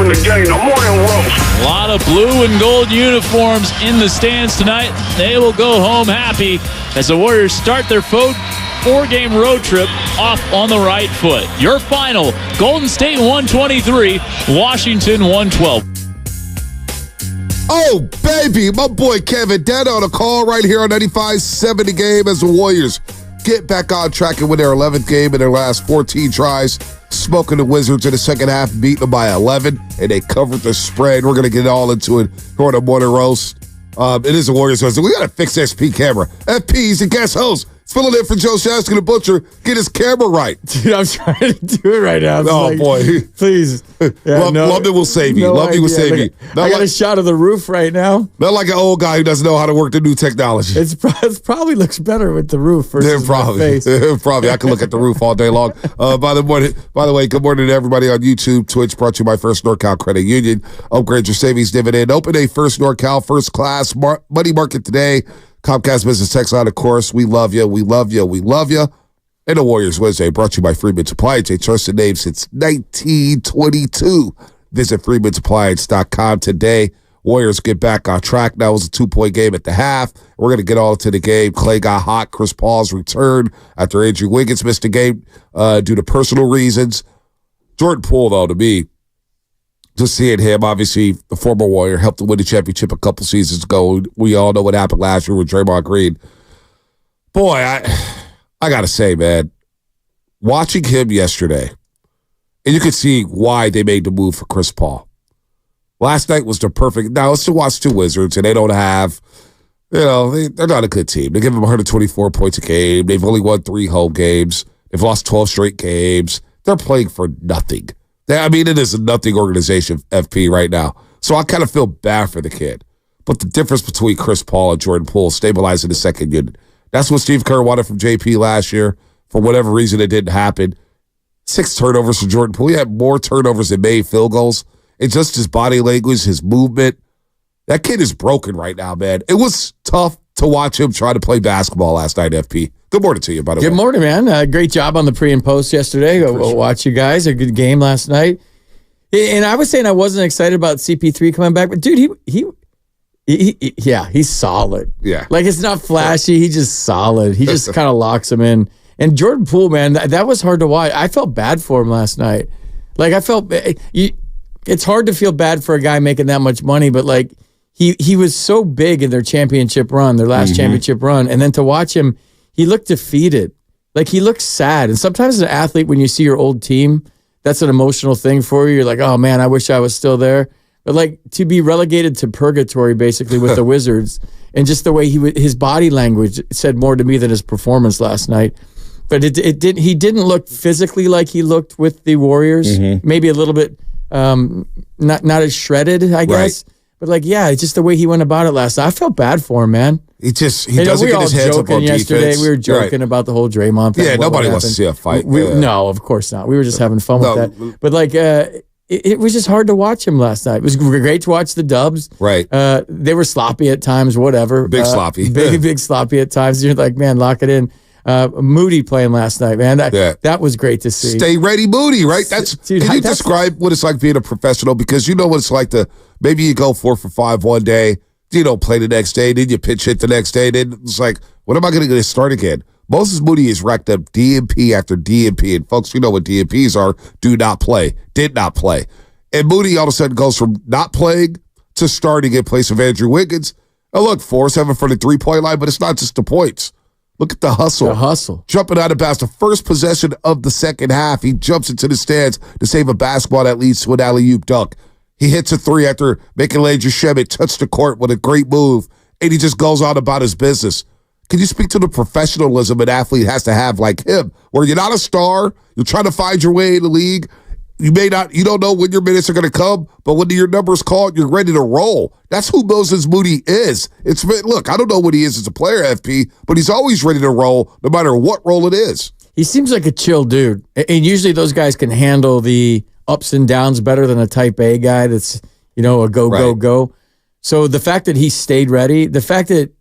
in the game, the morning roast. A lot of blue and gold uniforms in the stands tonight. They will go home happy as the Warriors start their four-game road trip off on the right foot. Your final, Golden State 123, Washington 112. Oh, baby, my boy Kevin Dead on a call right here on 95-7 The Game as the Warriors get back on track and win their 11th game in their last 14 tries, smoking the Wizards in the second half, beating them by 11, and they covered the spread. We're going to get all into it on the morning roast. It is the Warriors. We got to fix SP camera. FP, he's the guest host. Filling in for Joe Shaskin, the butcher. Get his camera right. Dude, I'm trying to do it right now. Oh, boy. Please. Yeah, Lumby will save you. Lumby will save you. I got a shot of the roof right now. Not like an old guy who doesn't know how to work the new technology. It probably looks better with the roof versus my face. Probably. I can look at the roof all day long. By the way, good morning to everybody on YouTube, Twitch, brought to you by First NorCal Credit Union. Upgrade your savings dividend. Open a First NorCal First Class Money Market today. Comcast Business Text Line, of course. We love you. We love you. We love you. And the Warriors Wednesday brought to you by Freeman's Appliance, a trusted name since 1922. Visit freemansappliance.com today. Warriors get back on track. That was a 2-point game at the half. We're going to get all into the game. Klay got hot. Chris Paul's return after Andrew Wiggins missed the game due to personal reasons. Jordan Poole, though, to me, just seeing him, obviously, the former Warrior, helped to win the championship a couple seasons ago. We all know what happened last year with Draymond Green. Boy, I got to say, man, watching him yesterday, and you could see why they made the move for Chris Paul. Last night was the perfect. Now, let's watch the Wizards, and they don't have, they're not a good team. They give them 124 points a game. They've only won 3 home games. They've lost 12 straight games. They're playing for nothing. It is a nothing organization, FP, right now. So I kind of feel bad for the kid. But the difference between Chris Paul and Jordan Poole, stabilizing the second unit. That's what Steve Kerr wanted from JP last year. For whatever reason, it didn't happen. 6 turnovers for Jordan Poole. He had more turnovers than made field goals. It's just his body language, his movement. That kid is broken right now, man. It was tough to watch him try to play basketball last night, FP. Good morning to you, by the way. Good morning, man. Great job on the pre and post yesterday. We'll watch you guys. A good game last night. And I was saying I wasn't excited about CP3 coming back, but dude, he's solid. Yeah. Like, it's not flashy. He's just solid. He just kind of locks him in. And Jordan Poole, man, that was hard to watch. I felt bad for him last night. Like, it's hard to feel bad for a guy making that much money, but like he was so big in their championship run, their last championship run. And then to watch him, he looked defeated. Like, he looked sad. And sometimes as an athlete, when you see your old team, that's an emotional thing for you. You're like, oh, man, I wish I was still there. But, like, to be relegated to purgatory, basically, with the Wizards, and just the way his body language said more to me than his performance last night. But he didn't look physically like he looked with the Warriors. Maybe a little bit not as shredded, I guess. Right. But, like, yeah, it's just the way he went about it last night. I felt bad for him, man. He doesn't get his hands up on yesterday. defense. We were joking about the whole Draymond thing. Yeah, nobody wants to see a fight. No, of course not. We were just having fun with that. But, like, it was just hard to watch him last night. It was great to watch the Dubs. Right. They were sloppy at times, whatever. Big sloppy. Big sloppy at times. You're like, man, lock it in. Moody playing last night, man. That was great to see. Stay ready, Moody, right? Can you describe what it's like being a professional? Because you know what it's like maybe you go 4 for 5 one day, you don't play the next day, then you pitch hit the next day, then it's like, when am I going to start again? Moses Moody has racked up DNP after DNP, and folks, you know what DNPs are. Do not play. Did not play. And Moody all of a sudden goes from not playing to starting in place of Andrew Wiggins. And look, 4-7 for the 3-point line, but it's not just the points. Look at the hustle. The hustle. Jumping out of bounds. The first possession of the second half, he jumps into the stands to save a basketball that leads to an alley-oop dunk. He hits a 3 after making Landry Shamet touch the court with a great move, and he just goes on about his business. Can you speak to the professionalism an athlete has to have like him, where you're not a star, you're trying to find your way in the league, you don't know when your minutes are going to come, but when your number's called, you're ready to roll. That's who Moses Moody is. Look, I don't know what he is as a player, FP, but he's always ready to roll no matter what role it is. He seems like a chill dude. And usually those guys can handle the ups and downs better than a type A guy that's, a go. So the fact that he stayed ready, the fact that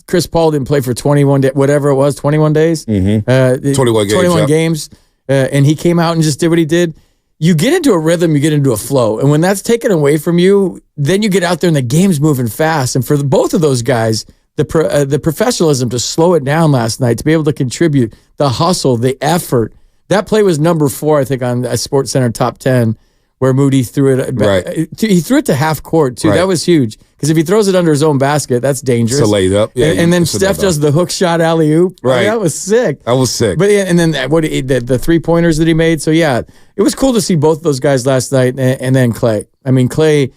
Chris Paul didn't play for 21 days, whatever it was, 21 days? 21 games. And he came out and just did what he did. you get into a rhythm, you get into a flow. And when that's taken away from you, then you get out there and the game's moving fast. And for both of those guys, the professionalism to slow it down last night, to be able to contribute, the hustle, the effort. That play was number 4, I think, on a Sports Center top 10, where Moody threw it. Right. He threw it to half court, too. Right. That was huge. Because if he throws it under his own basket, that's dangerous. It's a laid up. Yeah, and then Steph does the hook shot alley-oop. Right. That was sick. That was sick. But and then the 3-pointers that he made. So, yeah, it was cool to see both those guys last night. And then Klay. I mean, Klay,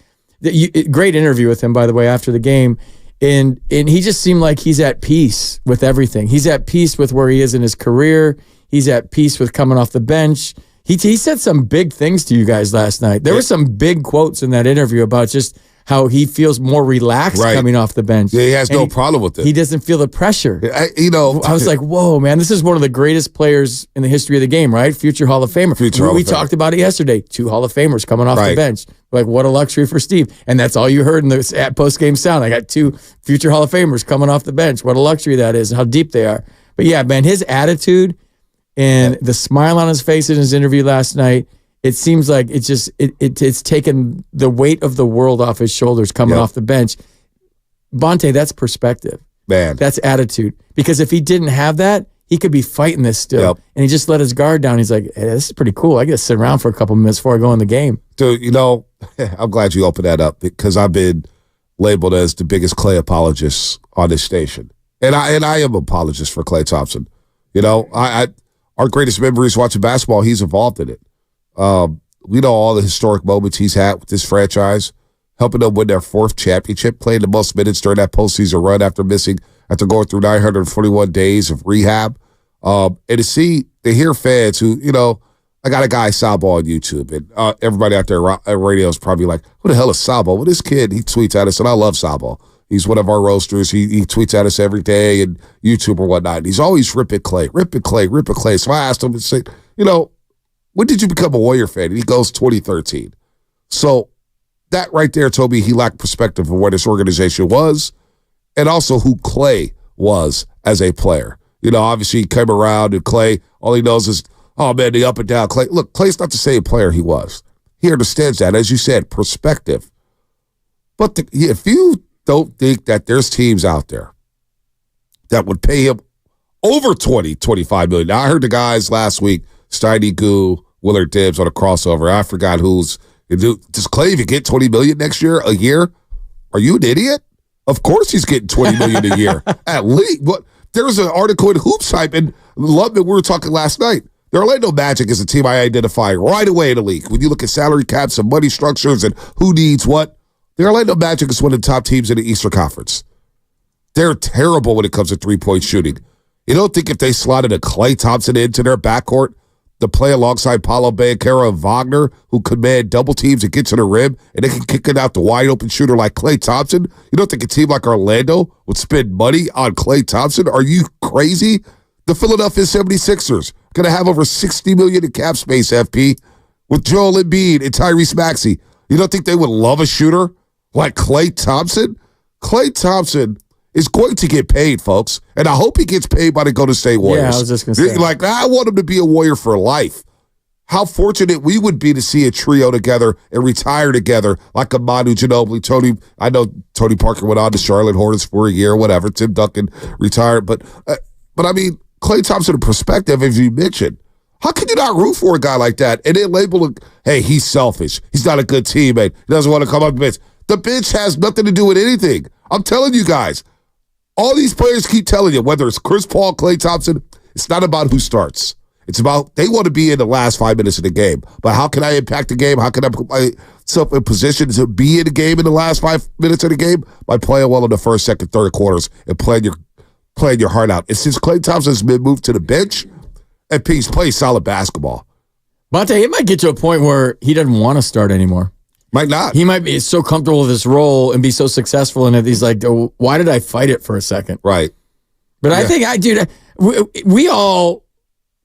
great interview with him, by the way, after the game. And he just seemed like he's at peace with everything. He's at peace with where he is in his career. He's at peace with coming off the bench. He said some big things to you guys last night. There were some big quotes in that interview about just how he feels more relaxed coming off the bench. Yeah, he has no problem with it. He doesn't feel the pressure. I was like, whoa, man, this is one of the greatest players in the history of the game, right? Future Hall of Famer. We talked about it yesterday. 2 Hall of Famers coming off the bench. Like, what a luxury for Steve. And that's all you heard in the post-game sound. I got 2 future Hall of Famers coming off the bench. What a luxury that is and how deep they are. But yeah, man, his attitude and the smile on his face in his interview last night, it seems like it's taken the weight of the world off his shoulders coming off the bench. Bonte, that's perspective. Man. That's attitude. Because if he didn't have that, he could be fighting this still. Yep. And he just let his guard down. He's like, hey, this is pretty cool. I get to sit around for a couple minutes before I go in the game. Dude, I'm glad you opened that up because I've been labeled as the biggest Klay apologist on this station. And I am an apologist for Klay Thompson. Our greatest memory is watching basketball. He's involved in it. We know all the historic moments he's had with this franchise, helping them win their 4th championship, playing the most minutes during that postseason run after going through 941 days of rehab. And to hear fans who, I got a guy, Sabo, on YouTube, and everybody out there at radio is probably like, who the hell is Sabo? Well, this kid, he tweets at us, and I love Sabo. He's one of our roasters. He tweets at us every day and YouTube or whatnot. And he's always ripping Klay. So I asked him and said, when did you become a Warrior fan? And he goes, 2013. So that right there told me he lacked perspective of what this organization was and also who Klay was as a player. Obviously he came around and Klay, all he knows is, oh man, the up and down Klay. Look, Klay's not the same player he was. He understands that, as you said, perspective. But if you don't think that there's teams out there that would pay him over $25 million. Now, I heard the guys last week, Steiny Goo, Willard Dibbs on a crossover. I forgot who's. Does Klay even get $20 million next year, a year? Are you an idiot? Of course he's getting $20 million a year. At least. What? There's an article in Hoops Hype, and Lubman, we were talking last night. The Orlando Magic is a team I identify right away in the league. When you look at salary caps and money structures and who needs what, the Orlando Magic is one of the top teams in the Eastern Conference. They're terrible when it comes to three-point shooting. You don't think if they slotted a Klay Thompson into their backcourt to play alongside Paulo Banchero and Wagner, who command double teams and get to the rim, and they can kick it out to wide-open shooter like Klay Thompson? You don't think a team like Orlando would spend money on Klay Thompson? Are you crazy? The Philadelphia 76ers going to have over $60 million in cap space, FP, with Joel Embiid and Tyrese Maxey. You don't think they would love a shooter like Klay Thompson? Klay Thompson is going to get paid, folks. And I hope he gets paid by the Golden State Warriors. Yeah, I was just going to say. Like, I want him to be a Warrior for life. How fortunate we would be to see a trio together and retire together like a Manu Ginobili, Tony. I know Tony Parker went on to Charlotte Hornets for a year, whatever. Tim Duncan retired. But I mean, Klay Thompson in perspective, as you mentioned, how can you not root for a guy like that and then label him, hey, he's selfish. He's not a good teammate. He doesn't want to come up the bench. The bench has nothing to do with anything. I'm telling you guys, all these players keep telling you, whether it's Chris Paul, Klay Thompson, it's not about who starts. It's about they want to be in the last 5 minutes of the game. But how can I impact the game? How can I put myself in position to be in the game in the last 5 minutes of the game? By playing well in the first, second, third quarters and playing your heart out. And since Klay Thompson's been moved to the bench, and he's playing solid basketball. Bonte, it might get to a point where he doesn't want to start anymore. Might not. He might be so comfortable with this role and be so successful in it. He's like, oh, why did I fight it for a second? Right. But I think, we all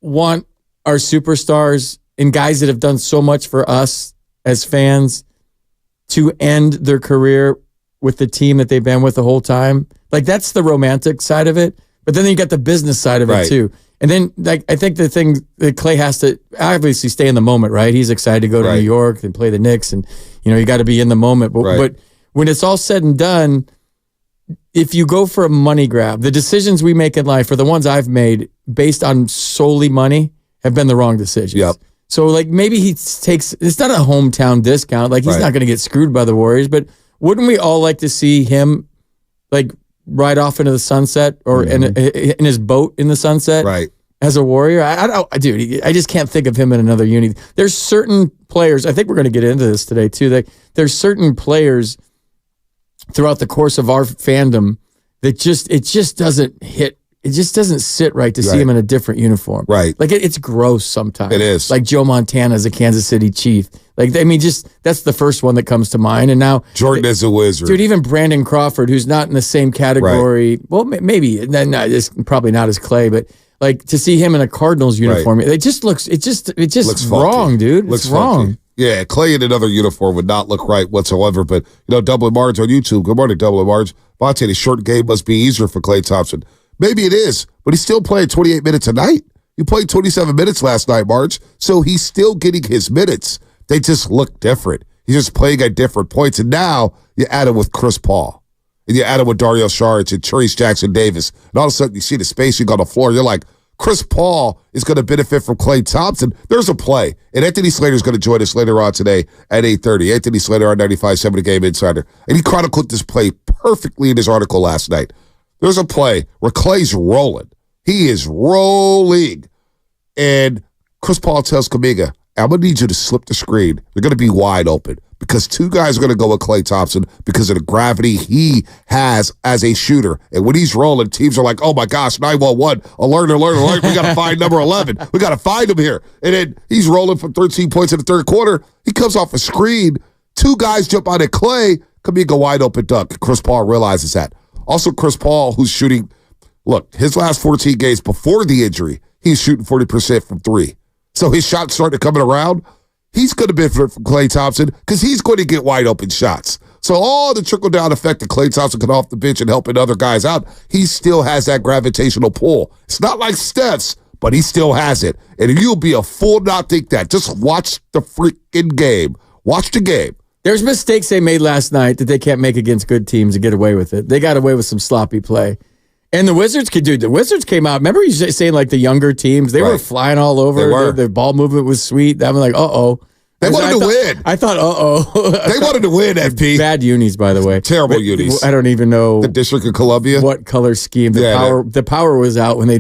want our superstars and guys that have done so much for us as fans to end their career with the team that they've been with the whole time. Like, that's the romantic side of it. But then you got the business side of it, too. And then, I think the thing that Klay has to obviously stay in the moment, right? He's excited to go to New York and play the Knicks, and you got to be in the moment. But when it's all said and done, if you go for a money grab, the decisions we make in life, or the ones I've made based on solely money, have been the wrong decisions. Yep. So maybe he takes, it's not a hometown discount. He's not going to get screwed by the Warriors, but wouldn't we all like to see him ride off into the sunset, or in his boat in the sunset, as a Warrior? I just can't think of him in another uni. There's certain players, I think we're going to get into this today too, there's certain players throughout the course of our fandom that it just doesn't hit. It just doesn't sit right to see him in a different uniform. Right. It's gross sometimes. It is. Like Joe Montana as a Kansas City Chief. That's the first one that comes to mind. And now Jordan is a Wizard. Dude, even Brandon Crawford, who's not in the same category. Right. Well, maybe it's probably not as Klay, but to see him in a Cardinals uniform, it just looks wrong, dude. It's wrong. Funky. Yeah, Klay in another uniform would not look right whatsoever. But Double and Marge on YouTube. Good morning, Double and Marge. Bonte, the short game must be easier for Klay Thompson. Maybe it is, but he's still playing 28 minutes a night. He played 27 minutes last night, Marge, so he's still getting his minutes. They just look different. He's just playing at different points, and now you add him with Chris Paul, and you add him with Dario Saric and Therese Jackson-Davis, and all of a sudden you see the spacing on the floor. You're like, Chris Paul is going to benefit from Klay Thompson. There's a play, and Anthony Slater is going to join us later on today at 8:30. Anthony Slater on 95.7 The Game Insider, and he chronicled this play perfectly in his article last night. There's a play where Klay's rolling. He is rolling. And Chris Paul tells Kaminga, I'm going to need you to slip the screen. They're going to be wide open because two guys are going to go with Klay Thompson because of the gravity he has as a shooter. And when he's rolling, teams are like, oh my gosh, 911, alert. We got to find number 11. We got to find him here. And then he's rolling for 13 points in the third quarter. He comes off a screen. Two guys jump out at Klay. Kaminga wide open dunk. Chris Paul realizes that. Also, Chris Paul, who's shooting, his last 14 games before the injury, he's shooting 40% from three. So his shots starting coming around. He's going to benefit from Klay Thompson because he's going to get wide open shots. So all the trickle-down effect that Klay Thompson can off the bench and helping other guys out, he still has that gravitational pull. It's not like Steph's, but he still has it. And you'll be a fool not think that. Just watch the freaking game. Watch the game. There's mistakes they made last night that they can't make against good teams and get away with it. They got away with some sloppy play. And the Wizards could do. The Wizards came out. Remember you saying the younger teams? They were flying all over. They were. The ball movement was sweet. I'm like, uh-oh. They wanted to win. I thought, uh-oh. They wanted to win, FP. Bad unis, by the way. Terrible unis. I don't even know. The District of Columbia? What color scheme. The power was out when they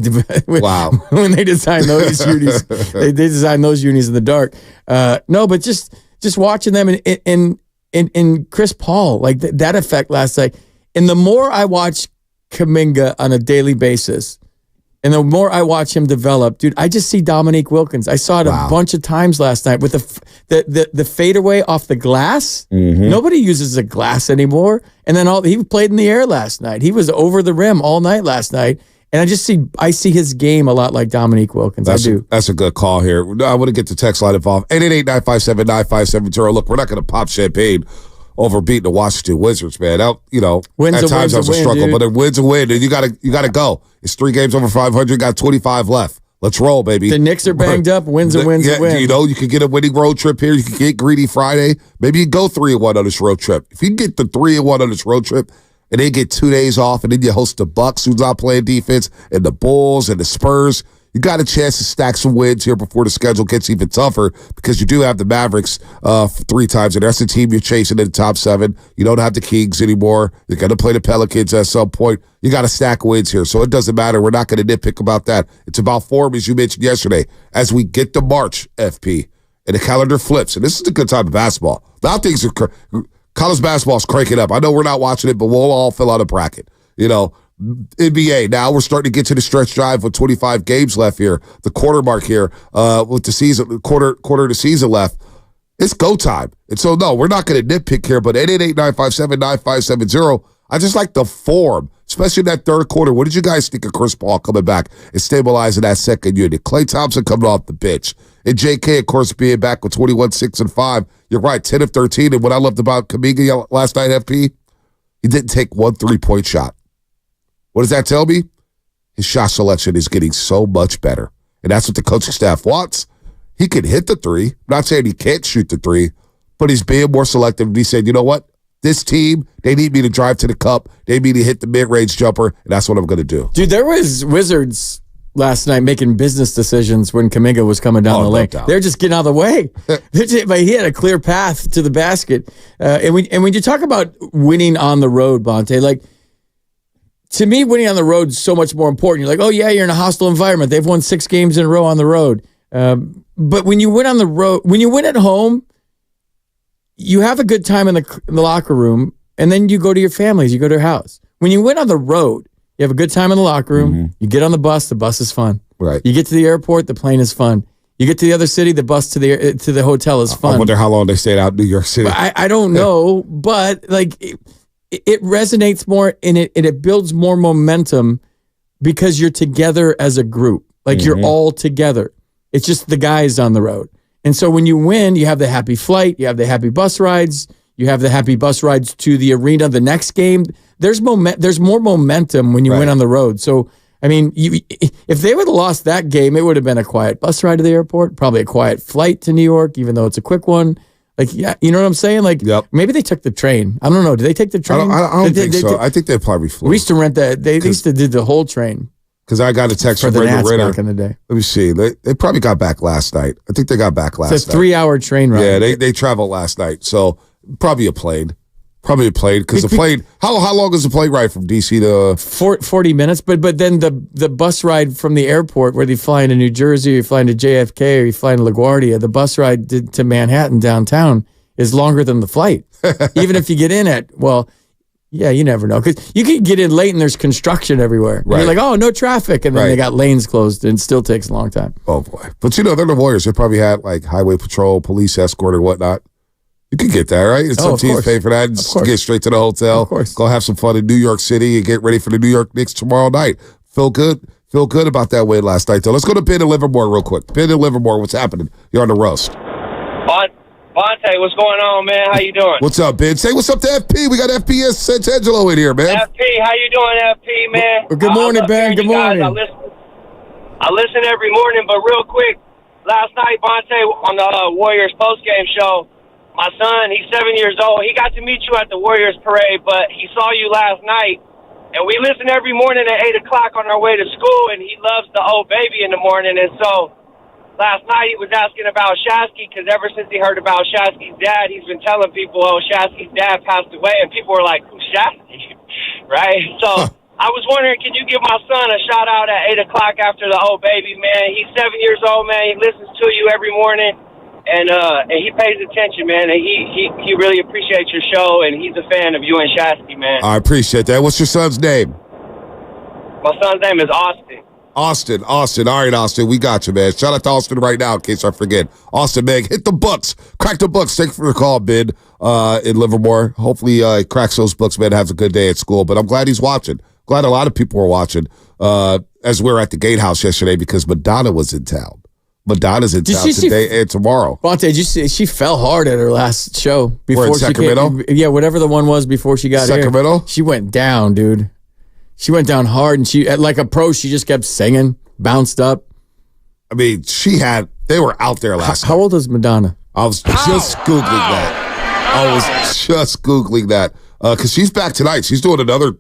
when they designed those unis. They designed those unis in the dark. No, but just watching them and Chris Paul, that effect last night. And the more I watch Kaminga on a daily basis, and the more I watch him develop, dude, I just see Dominique Wilkins. I saw it a bunch of times last night with the fadeaway off the glass. Mm-hmm. Nobody uses a glass anymore. And then he played in the air last night. He was over the rim all night last night. And I see his game a lot like Dominique Wilkins. That's a good call here. I want to get the text line involved. 888-957-9570. Look, we're not going to pop champagne over beating the Washington Wizards, man. Wins at times that was a struggle, dude. but a win's a win, and you gotta go. It's 3 games over 500. Got 25 left. Let's roll, baby. The Knicks are banged up. Wins a win. You can get a winning road trip here. You can get greedy Friday. Maybe you go 3-1 on this road trip. If you can get the 3-1 on this road trip, and then get 2 days off, and then you host the Bucks, who's not playing defense, and the Bulls and the Spurs. You got a chance to stack some wins here before the schedule gets even tougher because you do have the Mavericks 3 times, and that's the team you're chasing in the top 7. You don't have the Kings anymore. You're going to play the Pelicans at some point. You got to stack wins here, so it doesn't matter. We're not going to nitpick about that. It's about form, as you mentioned yesterday. As we get to March, FP, and the calendar flips, and this is a good time of basketball. Now things are college basketball is cranking up. I know we're not watching it, but we'll all fill out a bracket. NBA, now we're starting to get to the stretch drive with 25 games left here, the quarter mark here, with the season, quarter of the season left. It's go time. And so, no, we're not going to nitpick here, but 888-957-9570, I just like the form, especially in that third quarter. What did you guys think of Chris Paul coming back and stabilizing that second unit? Klay Thompson coming off the bench. And JK, of course, being back with 21, 6, and 5. You're right, 10 of 13. And what I loved about Kaminga last night, FP, he didn't take 1 3-point shot. What does that tell me? his shot selection is getting so much better. And that's what the coaching staff wants. He can hit the three. I'm not saying he can't shoot the three, but he's being more selective. And he said, you know what? This team, they need me to drive to the cup. They need me to hit the mid-range jumper, and that's what I'm going to do. Dude, there was Wizards last night making business decisions when Kaminga was coming down the lane. They're just getting out of the way. But he had a clear path to the basket. And when you talk about winning on the road, Bonte, like, to me, winning on the road is so much more important. You're like, oh, yeah, you're in a hostile environment. They've won 6 games in a row on the road. But when you win on the road, when you win at home, you have a good time in the locker room, and then you go to your families, you go to your house. When you win on the road, you have a good time in the locker room. You get on the bus is fun. Right. You get to the airport, the plane is fun. You get to the other city, the bus to the hotel is fun. I wonder how long they stayed out in New York City. I don't know, but like it resonates more, and it builds more momentum because you're together as a group. Like you're all together. It's just the guys on the road. And so when you win, you have the happy flight, you have the happy bus rides, you have the happy bus rides to the arena the next game. There's more momentum when you win on the road. So, I mean, if they would have lost that game, it would have been a quiet bus ride to the airport, probably a quiet flight to New York, even though it's a quick one. Like, yeah, you know what I'm saying? Like, maybe they took the train. I don't know. Did they take the train? I don't think so. I think they probably flew. We used to rent that. They used to did the whole train. Because I got a text from Raymond Ritter back in the day. Let me see. They probably got back last night. I think they got back last night. It's a 3-hour train ride. Yeah, they traveled last night. So probably a plane. Probably a plane. Because the plane, how long is the plane ride from D.C. to? 40 minutes. But then the bus ride from the airport, whether you fly into New Jersey, or you fly into JFK, or you fly into LaGuardia, the bus ride to Manhattan downtown is longer than the flight. Even if you get in at, yeah, you never know. Because you can get in late and there's construction everywhere. Right. You're like, oh, no traffic. And then they got lanes closed and it still takes a long time. Oh, boy. But, they're the Warriors. They probably had, like, highway patrol, police escort or whatnot. You can get that, right? And some teams pay for that and just get straight to the hotel. Of course. Go have some fun in New York City and get ready for the New York Knicks tomorrow night. Feel good about that win last night, though. Let's go to Ben in Livermore real quick. Ben in Livermore, what's happening? You're on the roast. Bonte, what's going on, man? How you doing? What's up, Ben? Say what's up to FP. We got FPS Santangelo in here, man. FP, how you doing, FP, man? Good morning, Ben. Good morning. I listen every morning, but real quick, last night, Bonte, on the Warriors postgame show, my son, he's 7 years old. He got to meet you at the Warriors parade, but he saw you last night. And we listen every morning at 8 o'clock on our way to school, and he loves the old baby in the morning. And so last night he was asking about Shasky, because ever since he heard about Shasky's dad, he's been telling people, oh, Shasky's dad passed away. And people were like, who's Shasky? Right? So I was wondering, can you give my son a shout out at 8 o'clock after the old baby, man? He's 7 years old, man. He listens to you every morning. And he pays attention, man. And he really appreciates your show, and he's a fan of you and Shasky, man. I appreciate that. What's your son's name? My son's name is Austin. Austin. All right, Austin, we got you, man. Shout out to Austin right now in case I forget. Austin, man, hit the books. Crack the books. Thank you for the call, Ben, in Livermore. Hopefully he cracks those books, man, has a good day at school. But I'm glad he's watching. Glad a lot of people were watching as we were at the Gatehouse yesterday because Madonna was in town. Madonna's in town today and tomorrow. Bonte, did you see she fell hard at her last show before she Sacramento? Yeah, whatever the one was before she got Sacramento? Here. She went down, dude. She went down hard, and she, like a pro, she just kept singing, bounced up. I mean, they were out there last night. How old is Madonna? I was just Googling that. Because she's back tonight. She's doing another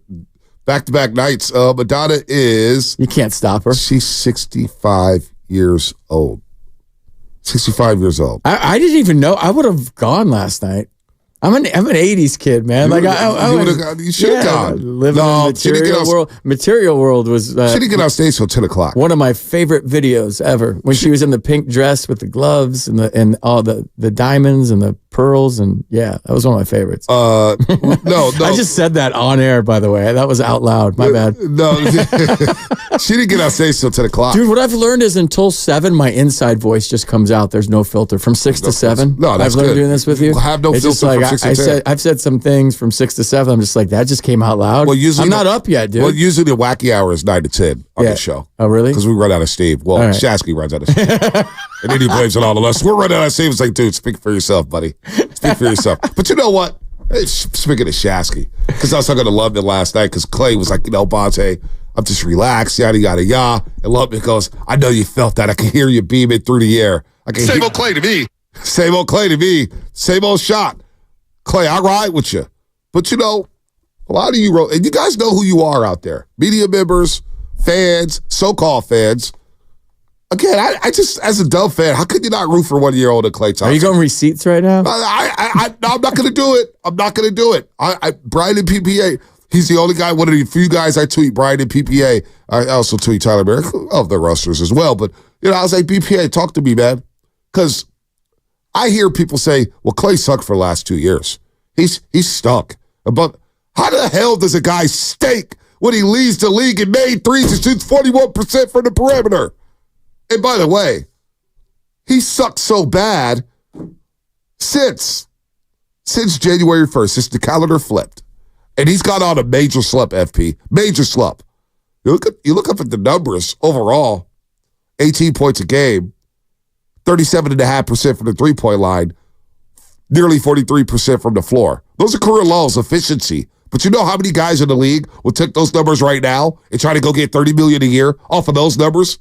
back-to-back nights. Madonna is... You can't stop her. She's 65 years old. 65 years old. I didn't even know. I would have gone last night. I'm an 80s kid, man. You should have gone. Living in the material world. Material world was... she didn't get on stage till 10 o'clock. One of my favorite videos ever. When she was in the pink dress with the gloves and all the diamonds and the pearls. And yeah, that was one of my favorites. No. I just said that on air, by the way. That was out loud. My bad. No. She didn't get on stage till 10 o'clock. Dude, what I've learned is until 7, my inside voice just comes out. There's no filter. From 6 to 7. No, that's I've learned good. doing this with you. We'll have no filter from 6 to 10. I've said some things from 6 to 7. I'm just like, that just came out loud. Well, usually I'm not up yet, dude. Well, usually the wacky hour is 9 to 10 on the show. Oh, really? Because we run out of Steve. Well, Shasky runs out of Steve. And then he blames it all on us. We're running out of Steve. It's like, dude, speak for yourself, buddy. Speak for yourself. But you know what? Hey, speaking of Shasky, because I was talking to London last night because Klay was like, Bonte, I'm just relaxed, yada, yada, yada. And Lumpman goes, I know you felt that. I can hear you beaming through the air. Same old Klay to me. Same old Klay to me. Same old shot. Klay, I ride with you. But, a lot of you, and you guys know who you are out there. Media members, fans, so-called fans. Again, I just, as a Dove fan, how could you not root for 1-year-old Klay Thompson? Are you going receipts right now? No, I'm not going to do it. I'm not going to do it. Brian and PPA, he's the only guy, one of the few guys I tweet, Brian and PPA. I also tweet Tyler Merrick of the Rusters as well. But, I was like, BPA, talk to me, man. Because I hear people say, well, Klay sucked for the last 2 years. He's stuck. But how the hell does a guy stink when he leads the league and made threes and shoots 41% from the perimeter? And by the way, he sucked so bad since January 1st, since the calendar flipped. And he's got on a major slump, FP. Major slump. You look up at the numbers overall, 18 points a game, 37.5% from the three-point line, nearly 43% from the floor. Those are career lows, efficiency. But you know how many guys in the league will take those numbers right now and try to go get $30 million a year off of those numbers?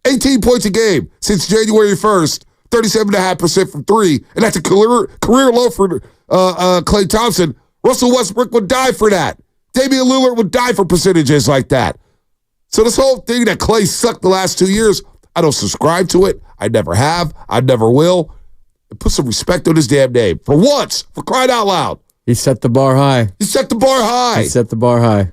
18 points a game since January 1st, 37.5% from three, and that's a career low for Klay Thompson. Russell Westbrook would die for that. Damian Lillard would die for percentages like that. So this whole thing that Klay sucked the last 2 years, I don't subscribe to it. I never have. I never will. Put some respect on his damn name. For once, for crying out loud. He set the bar high. He set the bar high. He set the bar high.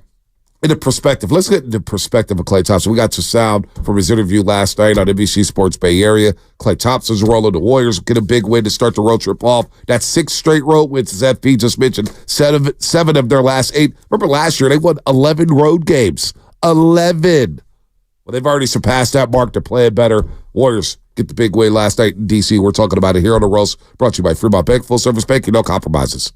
In the perspective, let's get into perspective of Klay Thompson. We got to sound from his interview last night on NBC Sports Bay Area. Klay Thompson's rolling. The Warriors get a big win to start the road trip off. That's 6 straight road wins, as FP just mentioned. 7 of their last 8. Remember last year, they won 11 road games. 11. Well, they've already surpassed that mark. They're playing better. Warriors get the big win last night in D.C. We're talking about it here on The Roast. Brought to you by Fremont Bank. Full service banking, no compromises.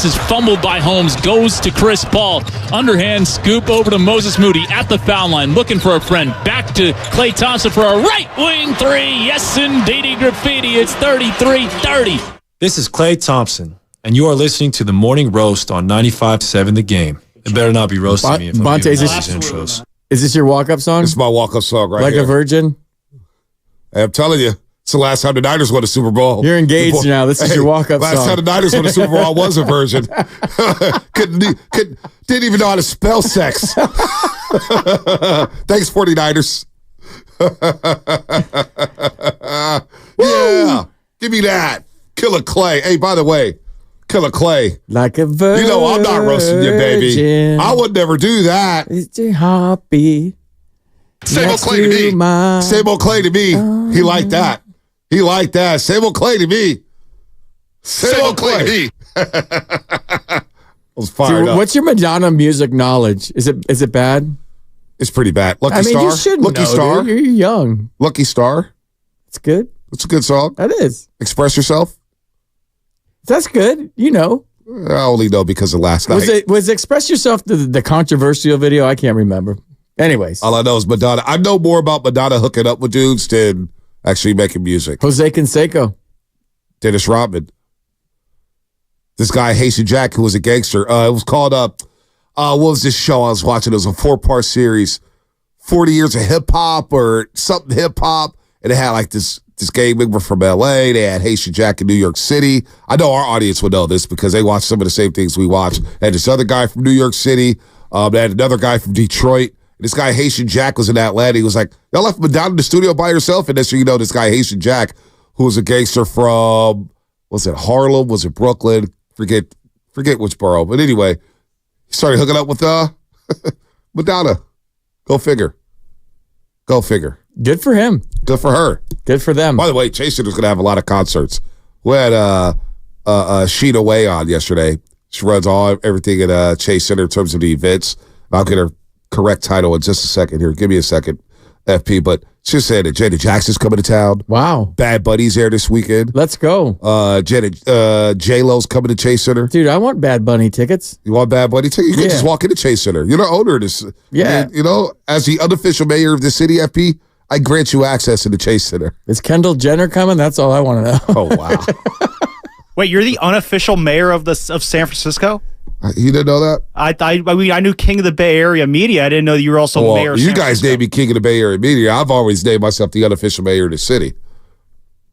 is fumbled by Holmes, goes to Chris Paul. Underhand scoop over to Moses Moody at the foul line, looking for a friend. Back to Klay Thompson for a right wing three. Yes, indeedy, Graffiti. It's 33-30. This is Klay Thompson, and you are listening to the Morning Roast on 95.7 The Game. It better not be roasting me if I'm Bonte, giving is these intros. Is this your walk-up song? It's my walk-up song right like here. a virgin? I'm telling you, it's the last time the Niners won a Super Bowl. You're engaged now. This is your walk-up song. Last time the Niners won a Super Bowl, I was a virgin. Didn't even know how to spell sex. Thanks, 49ers. Yeah, give me that. Killer Klay. Hey, by the way, Killer Klay. Like a virgin. You know I'm not roasting you, baby. I would never do that. It's a heartbeat. Same old Klay to me. Same old Klay to me. He liked that. He liked that. Same old Klay to me. Same old Klay to me. I was fired up. What's your Madonna music knowledge? Is it bad? It's pretty bad. Lucky Star. You should Lucky know, Star. Dude. You're young. Lucky Star. It's good. It's a good song. That is. Express Yourself. That's good. You know. I only know because of last night. Was Express Yourself the controversial video? I can't remember. Anyways. All I know is Madonna. I know more about Madonna hooking up with dudes than actually making music. Jose Canseco. Dennis Rodman. This guy, Haitian Jack, who was a gangster. It was called, what was this show I was watching? It was a 4-part series. 40 Years of Hip Hop or something hip hop. And it had like this gang member from LA. They had Haitian Jack in New York City. I know our audience would know this because they watch some of the same things we watch. And this other guy from New York City. They had another guy from Detroit. This guy, Haitian Jack, was in Atlanta. He was like, y'all left Madonna in the studio by herself? And that's so you know this guy, Haitian Jack, who was a gangster from, was it Harlem? Was it Brooklyn? Forget which borough. But anyway, he started hooking up with Madonna. Go figure. Go figure. Good for him. Good for her. Good for them. By the way, Chase Center's going to have a lot of concerts. We had Sheena Way on yesterday. She runs everything at Chase Center in terms of the events. I'll get her correct title in just a second here. Give me a second, FP. But she said that Janet Jackson's coming to town. Wow. Bad Bunny's there this weekend. Let's go. J-Lo's coming to Chase Center. Dude, I want Bad Bunny tickets. You want Bad Bunny tickets? You can just walk into Chase Center. You're the owner of this. Yeah. You know, as the unofficial mayor of the city, FP, I grant you access to the Chase Center. Is Kendall Jenner coming? That's all I want to know. Oh, wow. Wait, you're the unofficial mayor of San Francisco? You didn't know that? I knew King of the Bay Area Media. I didn't know that you were also mayor of you San guys Francisco. named me King of the Bay Area Media. I've always named myself the unofficial mayor of the city.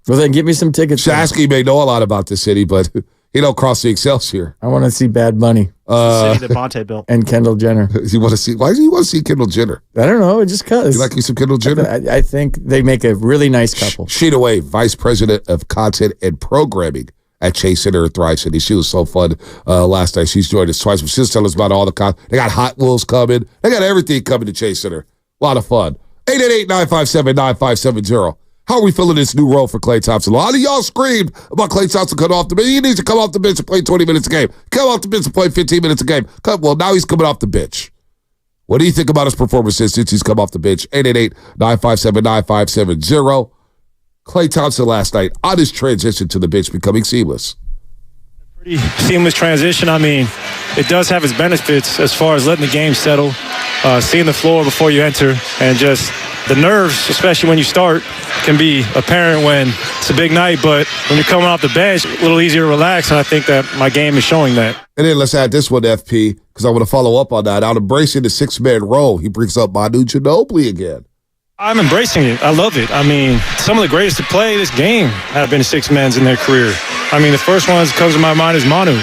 Well, then give me some tickets. Shasky may know a lot about the city, but he don't cross the Excelsior. I want to see Bad Bunny. The city that Bonte built. And Kendall Jenner. You want to see? Why do you want to see Kendall Jenner? I don't know. Just because. You like you some Kendall Jenner? I think they make a really nice couple. Sheena Way, Vice President of Content and Programming at Chase Center at Thrive City. She was so fun last night. She's joined us twice. She was telling us about all the they got Hot Wheels coming. They got everything coming to Chase Center. A lot of fun. 888-957-9570. How are we feeling this new role for Klay Thompson? A lot of y'all screamed about Klay Thompson coming off the bench. He needs to come off the bench and play 20 minutes a game. Come off the bench and play 15 minutes a game. Well, now he's coming off the bench. What do you think about his performances since he's come off the bench? 888-957-9570. Klay Thompson last night on his transition to the bench becoming seamless. Pretty seamless transition. I mean, it does have its benefits as far as letting the game settle, seeing the floor before you enter, and just the nerves, especially when you start, can be apparent when it's a big night, but when you're coming off the bench, a little easier to relax, and I think that my game is showing that. And then let's add this one, FP, because I want to follow up on that. Out embracing the six-man role, he brings up Manu Ginobili again. I'm embracing it. I love it. I mean, some of the greatest to play this game have been six-mans in their career. I mean, the first one that comes to my mind is Manu.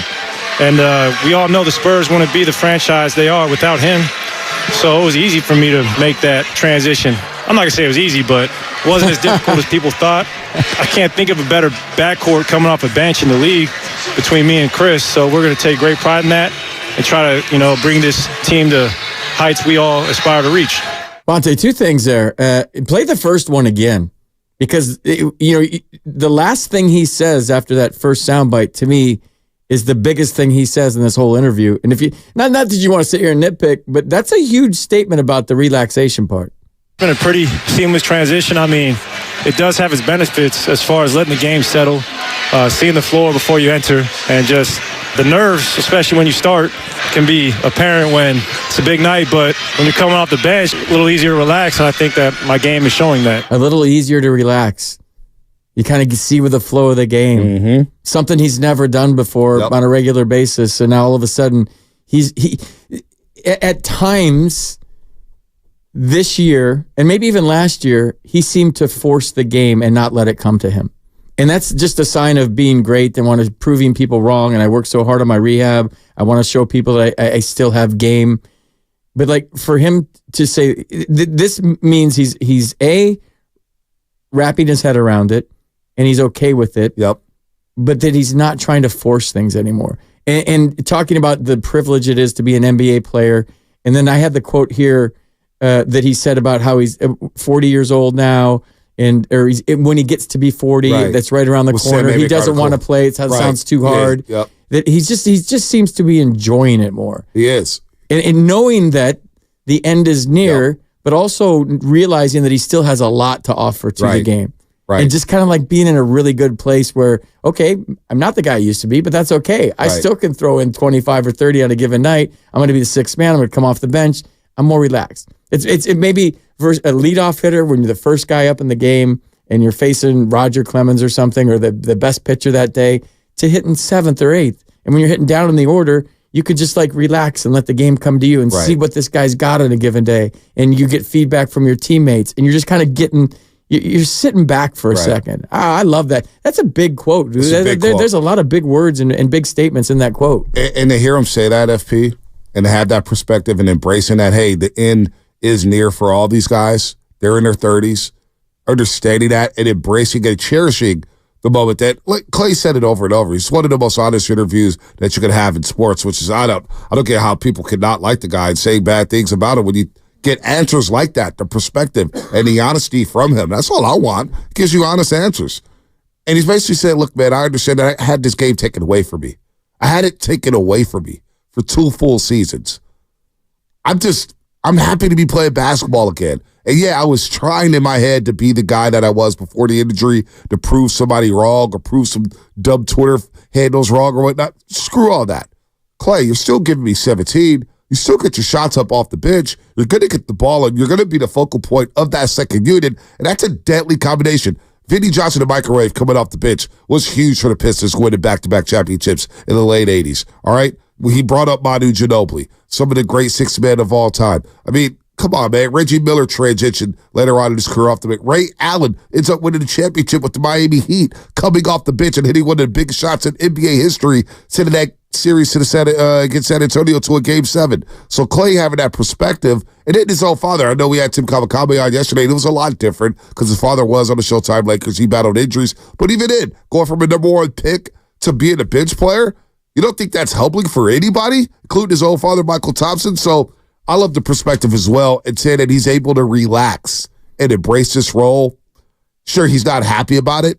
And we all know the Spurs wouldn't be the franchise they are without him. So it was easy for me to make that transition. I'm not going to say it was easy, but it wasn't as difficult as people thought. I can't think of a better backcourt coming off a bench in the league between me and Chris. So we're going to take great pride in that and try to, bring this team to heights we all aspire to reach. Bonte, two things there. Play the first one again, because the last thing he says after that first soundbite to me is the biggest thing he says in this whole interview. And if you not that you want to sit here and nitpick, but that's a huge statement about the relaxation part. It's been a pretty seamless transition. I mean, it does have its benefits as far as letting the game settle, seeing the floor before you enter, and just The nerves, especially when you start, can be apparent when it's a big night, but when you're coming off the bench, a little easier to relax, and I think that my game is showing that. A little easier to relax. You kind of see with the flow of the game. Mm-hmm. Something he's never done before on a regular basis, and now all of a sudden, he at times this year, and maybe even last year, he seemed to force the game and not let it come to him. And that's just a sign of being great and want to proving people wrong. And I work so hard on my rehab. I want to show people that I still have game. But like for him to say this means he's wrapping his head around it and he's okay with it. Yep. But that he's not trying to force things anymore. And talking about the privilege it is to be an NBA player. And then I had the quote here that he said about how he's 40 years old now. When he gets to be 40, that's right around the corner. He doesn't want to play. It sounds too hard. Yep. That he just seems to be enjoying it more. He is. And knowing that the end is near, but also realizing that he still has a lot to offer to the game. Right. And just kind of like being in a really good place where, okay, I'm not the guy I used to be, but that's okay. I still can throw in 25 or 30 on a given night. I'm going to be the sixth man. I'm going to come off the bench. I'm more relaxed. It may be a leadoff hitter when you're the first guy up in the game and you're facing Roger Clemens or something, or the best pitcher that day, to hitting seventh or eighth. And when you're hitting down in the order, you could just like relax and let the game come to you and see what this guy's got on a given day. And you get feedback from your teammates and you're just kind of you're sitting back for a second. I love that. That's a big quote, dude. There's a lot of big words and big statements in that quote. And to hear him say that, FP, and to have that perspective and embracing that, hey, the end is near for all these guys. They're in their 30s, understanding that and embracing and cherishing the moment that, like Klay said it over and over. He's one of the most honest interviews that you can have in sports, which is, I don't get how people could not like the guy and say bad things about him when you get answers like that, the perspective and the honesty from him. That's all I want. It gives you honest answers. And he's basically said, look, man, I understand that I had this game taken away from me. I had it taken away from me for 2 full seasons. I'm happy to be playing basketball again. And yeah, I was trying in my head to be the guy that I was before the injury, to prove somebody wrong or prove some dumb Twitter handles wrong or whatnot. Screw all that. Klay, you're still giving me 17. You still get your shots up off the bench. You're going to get the ball, and you're going to be the focal point of that second unit, and that's a deadly combination. Vinny Johnson, the microwave, coming off the bench was huge for the Pistons winning back-to-back championships in the late 80s, all right? He brought up Manu Ginobili, some of the great six men of all time. I mean, come on, man. Reggie Miller transitioned later on in his career off the bench. Ray Allen ends up winning the championship with the Miami Heat, coming off the bench and hitting one of the biggest shots in NBA history, sending that series to against San Antonio to a Game 7. So Klay having that perspective, and then his own father. I know we had Tim Kawakami on yesterday, and it was a lot different because his father was on the Showtime Lakers. He battled injuries. But even then, going from a number 1 pick to being a bench player, you don't think that's humbling for anybody, including his own father, Michael Thompson? So I love the perspective as well, and saying that he's able to relax and embrace this role. Sure, he's not happy about it.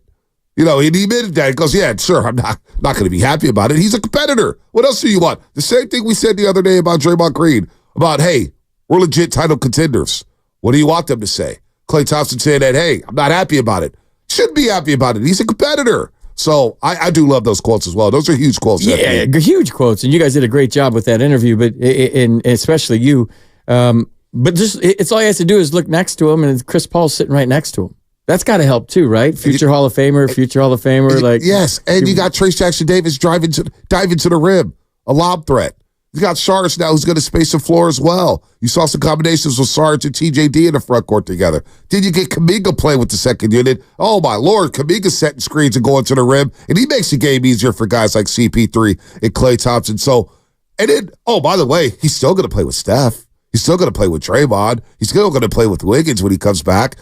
You know, he admitted that. He goes, yeah, sure, I'm not going to be happy about it. He's a competitor. What else do you want? The same thing we said the other day about Draymond Green, about, hey, we're legit title contenders. What do you want them to say? Klay Thompson saying that, hey, I'm not happy about it. Shouldn't be happy about it. He's a competitor. So I do love those quotes as well. Those are huge quotes. Yeah, huge quotes. And you guys did a great job with that interview, but and especially you. But just it's all he has to do is look next to him, and Chris Paul's sitting right next to him. That's got to help too, right? Future Hall of Famer, like yes. And you got Trace Jackson-Davis diving to the rim, a lob threat. You got Saric now, who's going to space the floor as well. You saw some combinations with Saric and TJD in the front court together. Then you get Kaminga playing with the second unit. Oh, my Lord, Kaminga setting screens and going to the rim, and he makes the game easier for guys like CP3 and Klay Thompson. So, and then, oh, by the way, he's still going to play with Steph. He's still going to play with Draymond. He's still going to play with Wiggins when he comes back.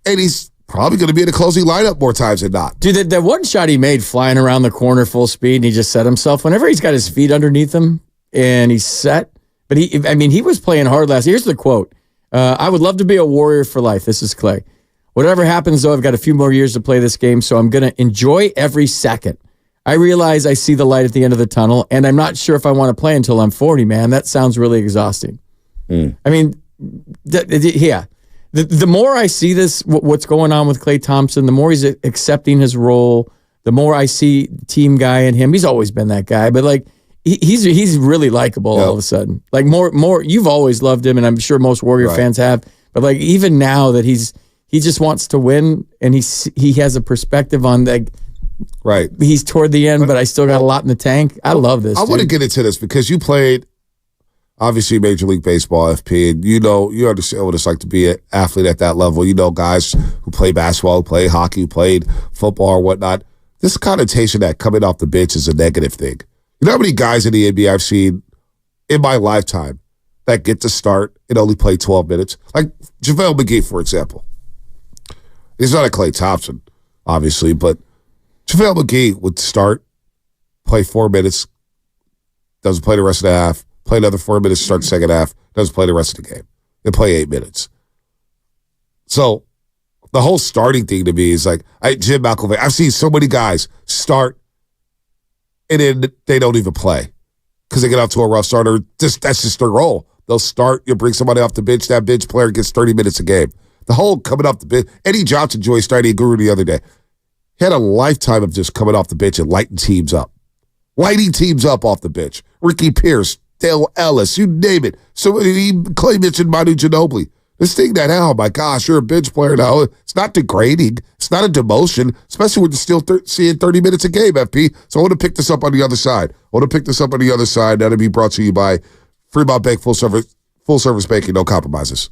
And he's probably going to be in the closing lineup more times than not. Dude, that one shot he made flying around the corner full speed, and he just set himself. Whenever he's got his feet underneath him, and he's set. But he was playing hard last. Here's the quote. I would love to be a warrior for life. This is Klay. Whatever happens, though, I've got a few more years to play this game, so I'm going to enjoy every second. I realize I see the light at the end of the tunnel, and I'm not sure if I want to play until I'm 40, man. That sounds really exhausting. I mean, yeah. The more I see this, what's going on with Klay Thompson, the more he's accepting his role, the more I see team guy in him. He's always been that guy, but like he's really likable all of a sudden. Like more. You've always loved him, and I'm sure most Warrior fans have. But like even now that he just wants to win, and he has a perspective on like. Right. He's toward the end, but I still got a lot in the tank. I love this. I want to get into this because you played, obviously, Major League Baseball, FP, and you understand what it's like to be an athlete at that level. You know guys who play basketball, who play hockey, who played football or whatnot. This connotation that coming off the bench is a negative thing. You know how many guys in the NBA I've seen in my lifetime that get to start and only play 12 minutes? Like JaVale McGee, for example. He's not a Klay Thompson, obviously, but JaVale McGee would start, play 4 minutes, doesn't play the rest of the half, play another 4 minutes, start the second half, doesn't play the rest of the game. They play 8 minutes. So the whole starting thing to me is like, Jim McElvain, I've seen so many guys start and then they don't even play because they get out to a rough start or that's just their role. They'll start, you'll bring somebody off the bench, that bench player gets 30 minutes a game. The whole coming off the bench, Eddie Johnson joined Starting Guru the other day. He had a lifetime of just coming off the bench and lighting teams up. Lighting teams up off the bench. Ricky Pierce, Dale Ellis, you name it. So Klay mentioned Manu Ginobili. This thing that, oh my gosh, you're a bench player now. It's not degrading. It's not a demotion, especially when you're still seeing 30 minutes a game, FP. So I want to pick this up on the other side. That'll be brought to you by Fremont Bank, full service banking, no compromises.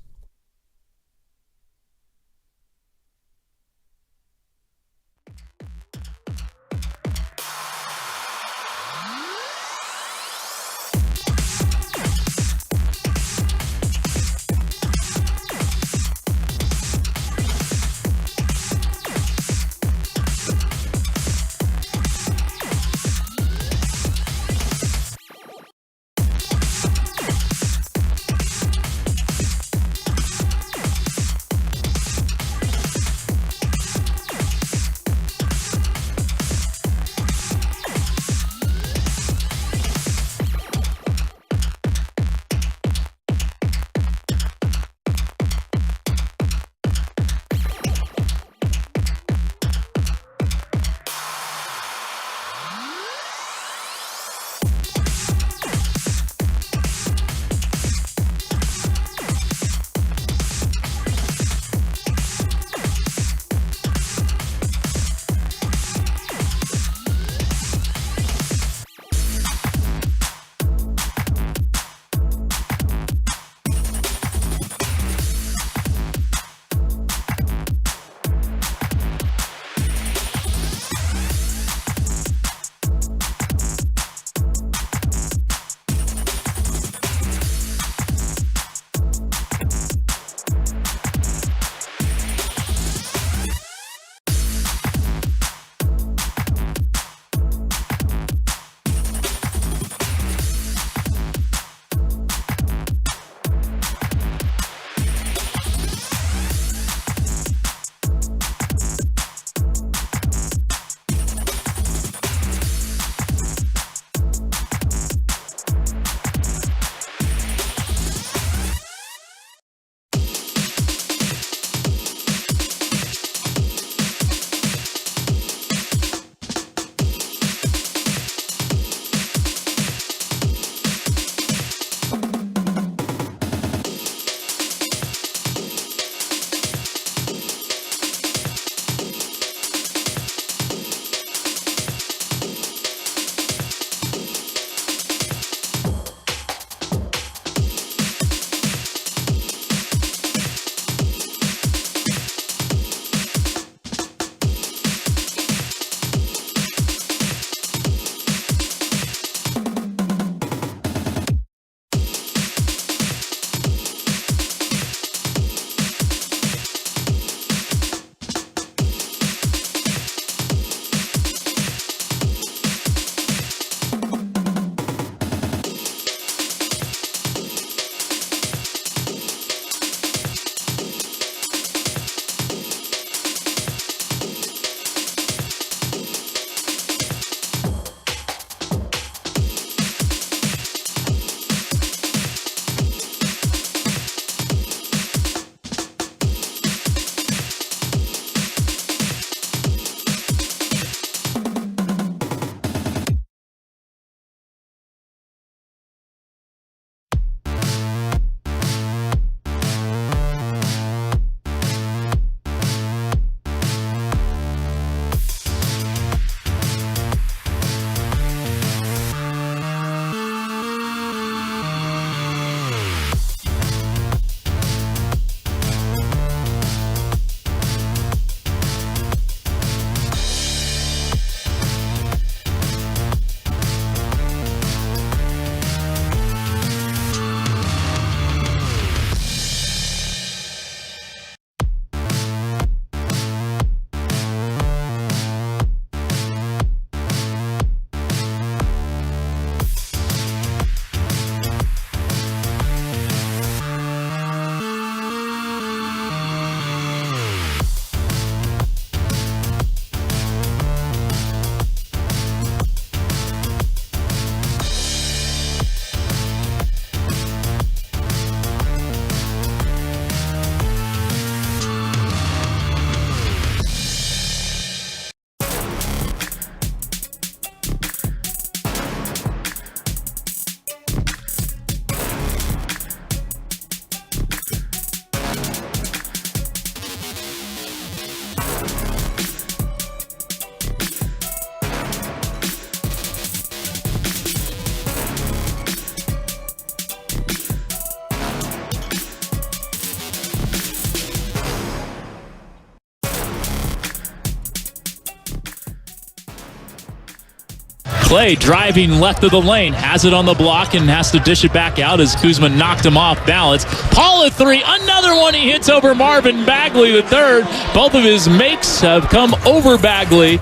Klay driving left of the lane, has it on the block and has to dish it back out as Kuzma knocked him off balance. Paul at three, another one he hits over Marvin Bagley the third. Both of his makes have come over Bagley.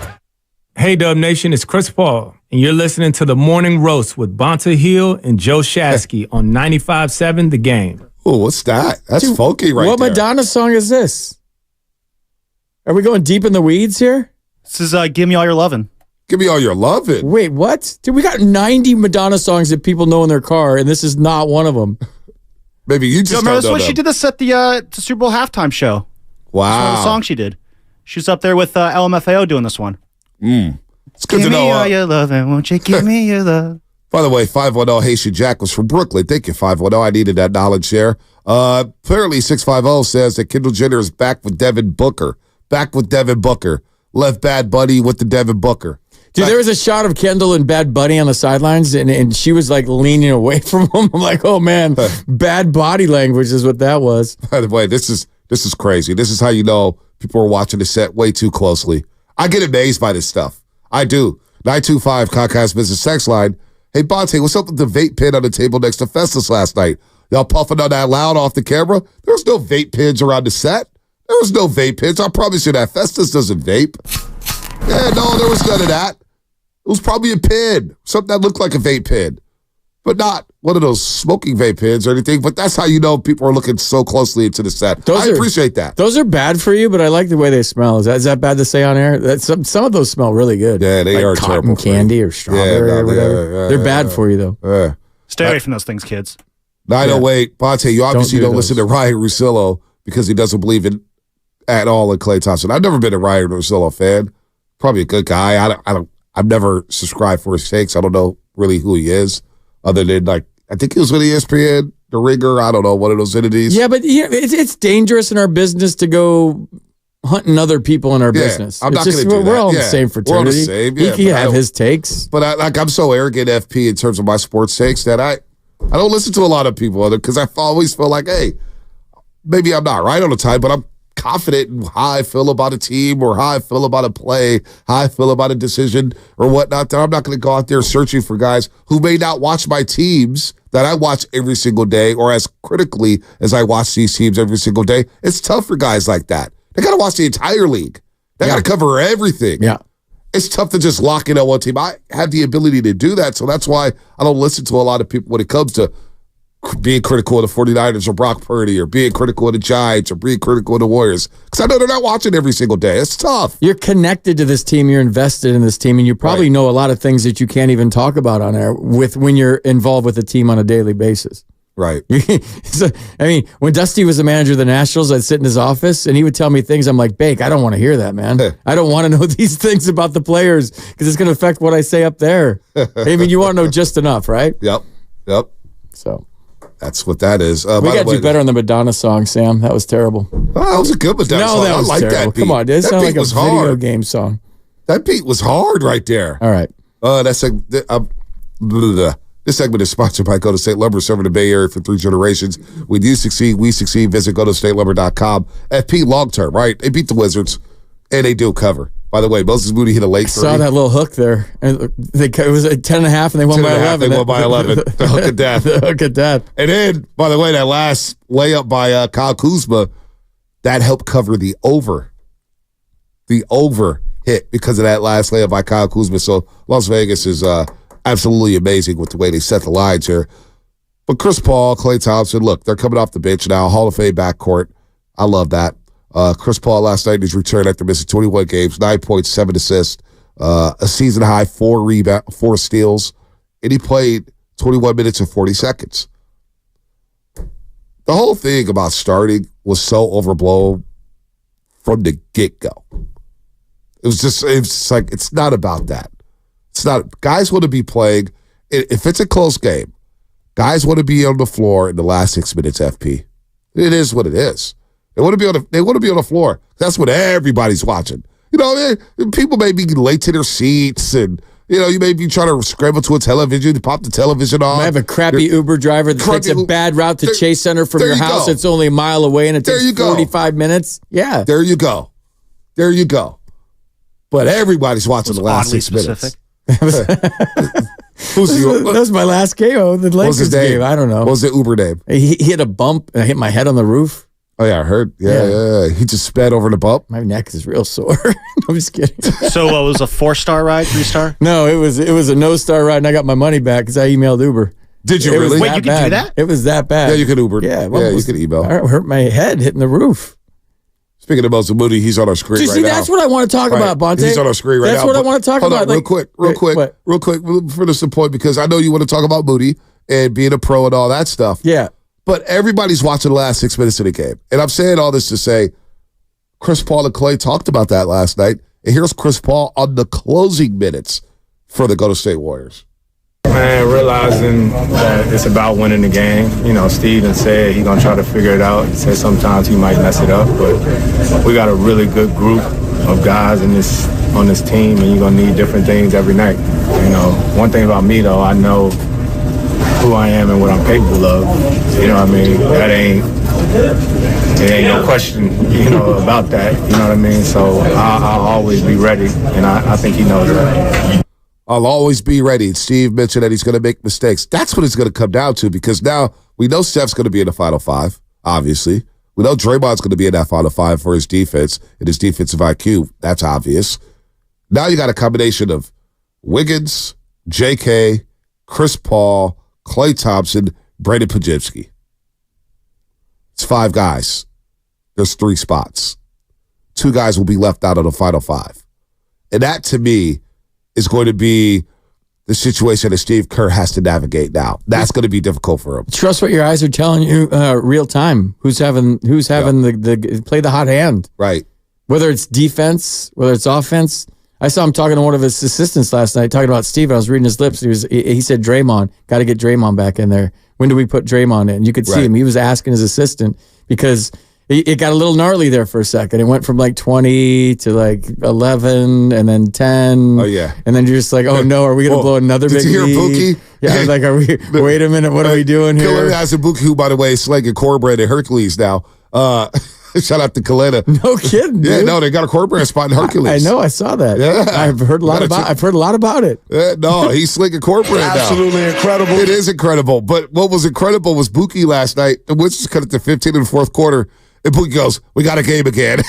Hey, Dub Nation, it's Chris Paul, and you're listening to The Morning Roast with Bonta Hill and Joe Shasky on 95.7 The Game. Oh, what's that? That's funky right what there. What Madonna song is this? Are we going deep in the weeds here? This is Give Me All Your Lovin'. Give me all your lovin'. Wait, what? Dude, we got 90 Madonna songs that people know in their car, and this is not one of them. Maybe you just Remember don't this know one? them. She did this at the Super Bowl halftime show. Wow. That's one of the songs she did. She was up there with LMFAO doing this one. It's good Give to know. me all your lovin', won't you give me your love? By the way, 510 Haitian Jack was from Brooklyn. Thank you, 510. I needed that knowledge there. Apparently, 650 says that Kendall Jenner is back with Devin Booker. Back with Devin Booker. Left Bad Buddy with the Devin Booker. Dude, there was a shot of Kendall and Bad Bunny on the sidelines, and she was like leaning away from him. I'm like, oh man, bad body language is what that was. By the way, this is crazy. This is how you know people are watching the set way too closely. I get amazed by this stuff. I do. 925 Comcast Business Sex Line. Hey, Bonte, what's up with the vape pen on the table next to Festus last night? Y'all puffing on that loud off the camera? There's no vape pens around the set. There was no vape pens. I promise you that Festus doesn't vape. Yeah, no, there was none of that. It was probably a pen, something that looked like a vape pen, but not one of those smoking vape pens or anything. But that's how you know people are looking so closely into the set. I appreciate that. Those are bad for you, but I like the way they smell. Is that bad to say on air? Some of those smell really good. Yeah, they like are cotton terrible candy or strawberry or whatever. They're bad for you, though. Stay away from those things, kids. 908, Bonte, you obviously don't listen to those. Ryan Russillo because he doesn't believe in at all in Klay Thompson. I've never been a Ryan Russillo fan. Probably a good guy. I've never subscribed for his takes. I don't know really who he is, other than I think he was with ESPN, The Ringer. I don't know, one of those entities. Yeah, but it's dangerous in our business to go hunting other people in our business. I'm not going to do that. We're all in the same fraternity. We're all the same. He can have his takes. But I'm so arrogant, FP, in terms of my sports takes that I don't listen to a lot of people because I always feel like, hey, maybe I'm not right all the time, but I'm confident in how I feel about a team or how I feel about a play, how I feel about a decision or whatnot, that I'm not going to go out there searching for guys who may not watch my teams that I watch every single day or as critically as I watch these teams every single day. It's tough for guys like that. They got to watch the entire league. They got to cover everything. Yeah. It's tough to just lock in on one team. I have the ability to do that, so that's why I don't listen to a lot of people when it comes to being critical of the 49ers or Brock Purdy or being critical of the Giants or being critical of the Warriors. Because I know they're not watching every single day. It's tough. You're connected to this team. You're invested in this team, and you probably know a lot of things that you can't even talk about on air when you're involved with the team on a daily basis. Right. So, I mean, when Dusty was the manager of the Nationals, I'd sit in his office, and he would tell me things. I'm like, Bake, I don't want to hear that, man. I don't want to know these things about the players because it's going to affect what I say up there. I mean, you want to know just enough, right? Yep. So that's what that is. we got to do better on the Madonna song, Sam. That was terrible. Oh, that was a good Madonna song. That was I like terrible. that beat. Come on, it sounded like a video hard. game song. That beat was hard right there. All right. This segment is sponsored by Golden State Lumber, serving the Bay Area for 3 generations. When you succeed, we succeed. Visit GoldenStateLumber.com. FP long-term, right? They beat the Wizards, and they do cover. By the way, Moses Moody hit a late three. Saw that little hook there. And it was at 10.5, and they won by 11. They won by 11. The hook of death. The hook of death. And then, by the way, that last layup by Kyle Kuzma, that helped cover the over. The over hit because of that last layup by Kyle Kuzma. So Las Vegas is absolutely amazing with the way they set the lines here. But Chris Paul, Klay Thompson, look, they're coming off the bench now. Hall of Fame backcourt. I love that. Chris Paul last night in his return after missing 21 games, 9 points, 7 assists, a season high, 4 steals, and he played 21 minutes and 40 seconds. The whole thing about starting was so overblown from the get-go. It's like, it's not about that. It's not. Guys want to be playing. If it's a close game, guys want to be on the floor in the last 6 minutes, FP. It is what it is. They want to be on the floor. That's what everybody's watching. You know, people may be late to their seats, and you may be trying to scramble to a television to pop the television on. I have a crappy Uber driver that takes a bad route to Chase Center from your house. It's only a mile away, and it takes 45 minutes. Yeah. There you go. But everybody's watching the last 6 minutes. That was my last game. The Lakers game. I don't know. What was the Uber name? He hit a bump and I hit my head on the roof. Oh, yeah, I heard. Yeah. He just sped over the bump. My neck is real sore. I'm just kidding. So what was a 4-star ride, 3-star? No, it was a no-star ride, and I got my money back because I emailed Uber. Did you really? Wait, you could do that? It was that bad. Yeah, you could Uber. Yeah, you could email. I hurt my head hitting the roof. Speaking of Moses Moody, he's on our screen right now. See, that's what I want to talk about, Bonte. He's on our screen right now. That's what I want to talk about. Real quick, for this point, because I know you want to talk about Moody and being a pro and all that stuff. Yeah. But everybody's watching the last 6 minutes of the game. And I'm saying all this to say, Chris Paul and Klay talked about that last night. And here's Chris Paul on the closing minutes for the Golden State Warriors. Man, realizing that it's about winning the game. You know, Steven said he's going to try to figure it out. He said sometimes he might mess it up, but we got a really good group of guys on this team, and you're going to need different things every night. You know, one thing about me, though, I know who I am and what I'm capable of. You know what I mean? It ain't no question, about that. You know what I mean? So I'll always be ready, and I think he knows that. I'll always be ready. Steve mentioned that he's going to make mistakes. That's what it's going to come down to, because now we know Steph's going to be in the Final Five, obviously. We know Draymond's going to be in that Final Five for his defense and his defensive IQ. That's obvious. Now you got a combination of Wiggins, J.K., Chris Paul, Klay Thompson, Brandon Podziemski. It's 5 guys. There's 3 spots. 2 guys will be left out of the Final Five. And that, to me, is going to be the situation that Steve Kerr has to navigate now. That's going to be difficult for him. Trust what your eyes are telling you real time. Who's having the play the hot hand. Right. Whether it's defense, whether it's offense. I saw him talking to one of his assistants last night, talking about Steve. I was reading his lips. He said, Draymond, got to get Draymond back in there. When do we put Draymond in? You could see him. He was asking his assistant because it got a little gnarly there for a second. It went from like 20 to like 11 and then 10. Oh, yeah. And then you're just like, oh, no, are we going to blow another big lead? Did you hear Buki? Yeah, I was like, wait a minute, what are we doing here? Killer has a Buki, who, by the way, is slinging cornbread at Hercules now. Shout out to Kalena. No kidding, dude. Yeah, no, they got a cornbread spot in Hercules. I know, I saw that. Yeah. I've heard a lot about it. No, he's slinging cornbread now. Absolutely incredible. It is incredible. But what was incredible was Buki last night. The Wizards cut it to 15 in the fourth quarter. And Buki goes, we got a game again.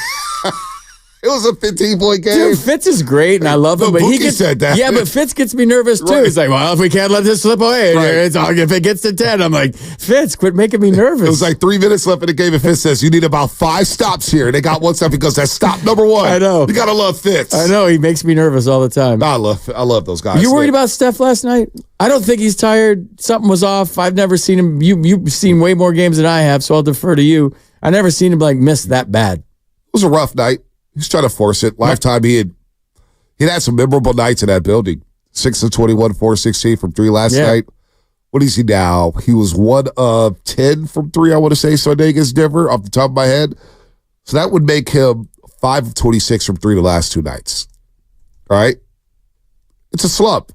It was a 15-point game. Dude, Fitz is great, and I love him. But Buki said that. Yeah, but Fitz gets me nervous, too. He's like, well, if we can't let this slip away, if it gets to 10, I'm like, Fitz, quit making me nervous. It was like 3 minutes left in the game, and Fitz says, you need about 5 stops here. And they got one stop. He goes, that's stop number 1. I know. You got to love Fitz. I know. He makes me nervous all the time. I love those guys. You worried about Steph last night? I don't think he's tired. Something was off. I've never seen him. You've seen way more games than I have, so I'll defer to you. I never seen him miss that bad. It was a rough night. He was trying to force it. Lifetime, he'd had some memorable nights in that building. 6 of 21, 4-16 from 3 last night. What is he now? He was 1 of 10 from 3, I want to say, Sunday against Denver, off the top of my head. So that would make him 5 of 26 from 3 the last 2 nights. All right? It's a slump.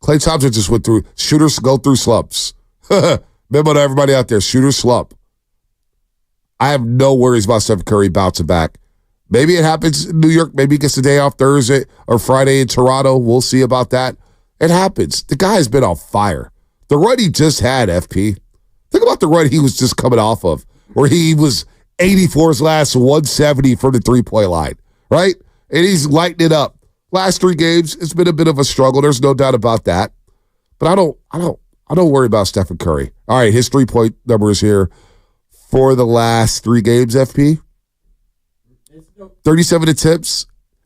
Klay Thompson just went through. Shooters go through slumps. Remember to everybody out there, shooters slump. I have no worries about Steph Curry bouncing back. Maybe it happens in New York. Maybe he gets the day off Thursday or Friday in Toronto. We'll see about that. It happens. The guy has been on fire. The run he just had, FP. Think about the run he was just coming off of, where he was 84's last 170 from the 3-point line, right? And he's lighting it up. Last 3 games, it's been a bit of a struggle. There's no doubt about that. But I don't worry about Stephen Curry. All right, his 3-point number is here for the last 3 games, FP. 37 attempts,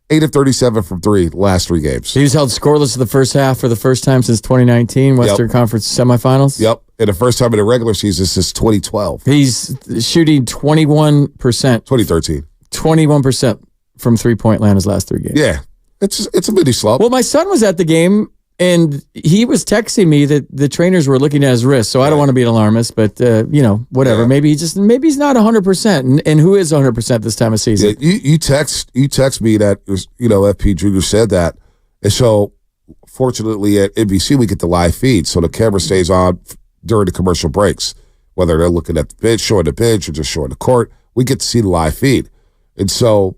8 of 37 from 3 the last 3 games. He was held scoreless in the first half for the first time since 2019, Western Conference semifinals. Yep, and the first time in the regular season since 2012. He's shooting 21%. 2013. 21% from 3-point land his last 3 games. Yeah, it's a mini slump. Well, my son was at the game, and he was texting me that the trainers were looking at his wrist, so I don't want to be an alarmist, but, whatever. Yeah. Maybe he's not 100%, and who is 100% this time of season? Yeah, you text me that, FP Jr. said that, and so, fortunately, at NBC, we get the live feed, so the camera stays on during the commercial breaks, whether they're looking at the bench, showing the bench, or just showing the court, we get to see the live feed. And so,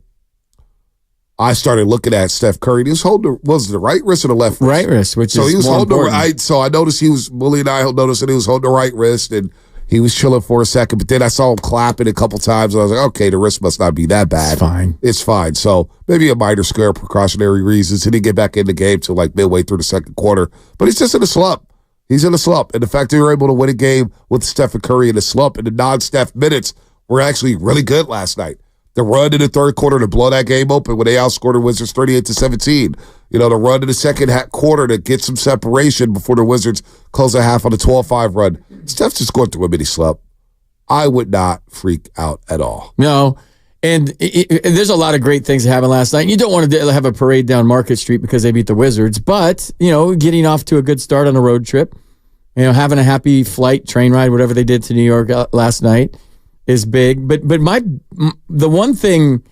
I started looking at Steph Curry. He was holding, was it the right wrist or the left wrist? Right wrist, which so is he was more holding important. So I noticed Willie and I noticed that he was holding the right wrist, and he was chilling for a second. But then I saw him clapping a couple times, and I was like, okay, the wrist must not be that bad. It's fine. It's fine. So maybe a minor scare, precautionary reasons. He didn't get back in the game till like midway through the second quarter. But he's just in a slump. He's in a slump. And the fact that they were able to win a game with Steph and Curry in a slump and the non-Steph minutes were actually really good last night. The run in the third quarter to blow that game open when they outscored the Wizards 38-17. The run in the second quarter to get some separation before the Wizards close the half on a 12-5 run. Steph's just going through a mini slump. I would not freak out at all. No. And there's a lot of great things that happened last night. You don't want to have a parade down Market Street because they beat the Wizards, but, getting off to a good start on a road trip, having a happy flight, train ride, whatever they did to New York last night is big. But the one thing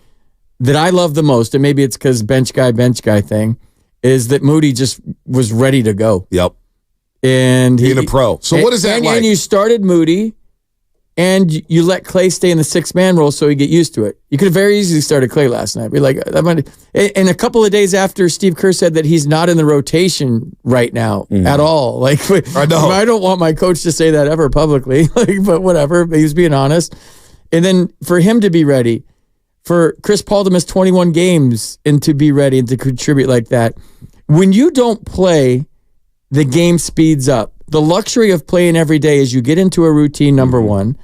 that I love the most, and maybe it's because bench guy thing, is that Moody just was ready to go. Yep. And being a pro. So what is that like? And you started Moody, and you let Klay stay in the 6-man role so he get used to it. You could have very easily started Klay last night. Be like, and a couple of days after Steve Kerr said that he's not in the rotation right now at all. Like, I know. I don't want my coach to say that ever publicly. But whatever. He was being honest. And then for him to be ready, for Chris Paul to miss 21 games and to be ready and to contribute like that, when you don't play, the game speeds up. The luxury of playing every day is you get into a routine, number one,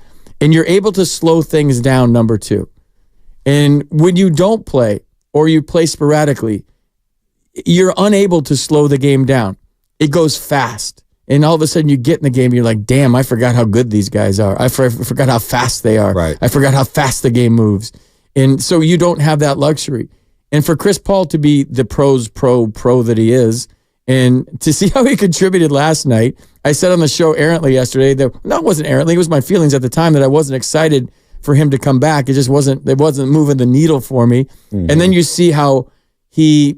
and you're able to slow things down, number two. And when you don't play or you play sporadically, you're unable to slow the game down. It goes fast. And all of a sudden you get in the game and you're like, damn, I forgot how good these guys are. I forgot how fast they are. Right. I forgot how fast the game moves. And so you don't have that luxury. And for Chris Paul to be the pro that he is, and to see how he contributed last night, I said on the show errantly yesterday that, no, it wasn't errantly, it was my feelings at the time that I wasn't excited for him to come back. It wasn't moving the needle for me. Mm-hmm. And then you see how he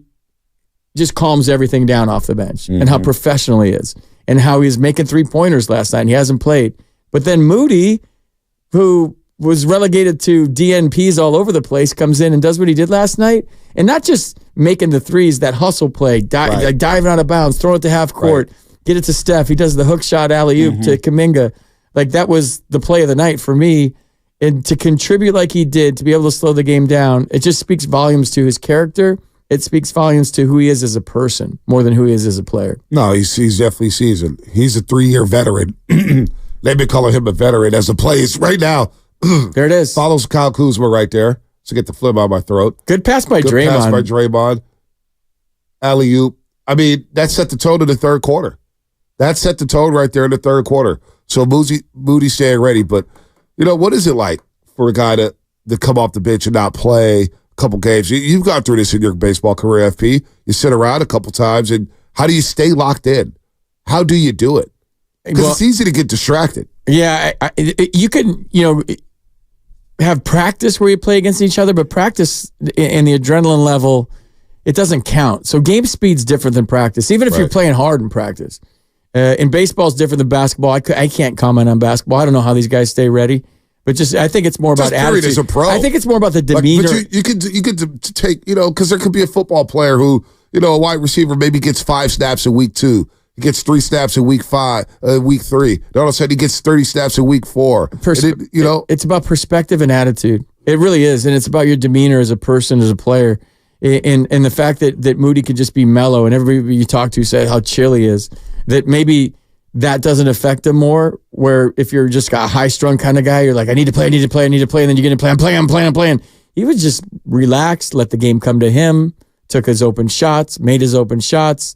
just calms everything down off the bench and how professional he is and how he's making 3-pointers last night and he hasn't played. But then Moody, who was relegated to DNPs all over the place, comes in and does what he did last night. And not just making the threes, that hustle play, like diving out of bounds, throwing it to half court, get it to Steph. He does the hook shot alley-oop to Kaminga. Like, that was the play of the night for me. And to contribute like he did, to be able to slow the game down, it just speaks volumes to his character. It speaks volumes to who he is as a person more than who he is as a player. No, he's definitely seasoned. He's a 3-year veteran. They've been calling him a veteran as a player right now. There it is. Follows Kyle Kuzma right there to get the phlegm out of my throat. Good pass by Draymond. Good pass by Draymond. Alley-oop. I mean, that set the tone in the third quarter. That set the tone right there in the third quarter. So Moody staying ready. But, what is it like for a guy to come off the bench and not play a couple games? You've gone through this in your baseball career, FP. You sit around a couple times, and how do you stay locked in? How do you do it? Because it's easy to get distracted. Yeah, you can, have practice where you play against each other, but practice and the adrenaline level, it doesn't count. So game speed's different than practice, even if you're playing hard in practice. In baseball, it's different than basketball. I can't comment on basketball. I don't know how these guys stay ready, but I think it's more about attitude. As a pro. I think it's more about the demeanor. But you could take, because there could be a football player who, a wide receiver maybe gets 5 snaps in week 2. He gets 3 snaps in week 3. Then all of a sudden he gets 30 snaps in week 4. It's about perspective and attitude. It really is. And it's about your demeanor as a person, as a player. And the fact that Moody could just be mellow and everybody you talk to said how chill he is, that maybe that doesn't affect him more, where if you're just a high-strung kind of guy, you're like, I need to play, and then you're going to play, I'm playing. He was just relaxed, let the game come to him, took his open shots, made his open shots.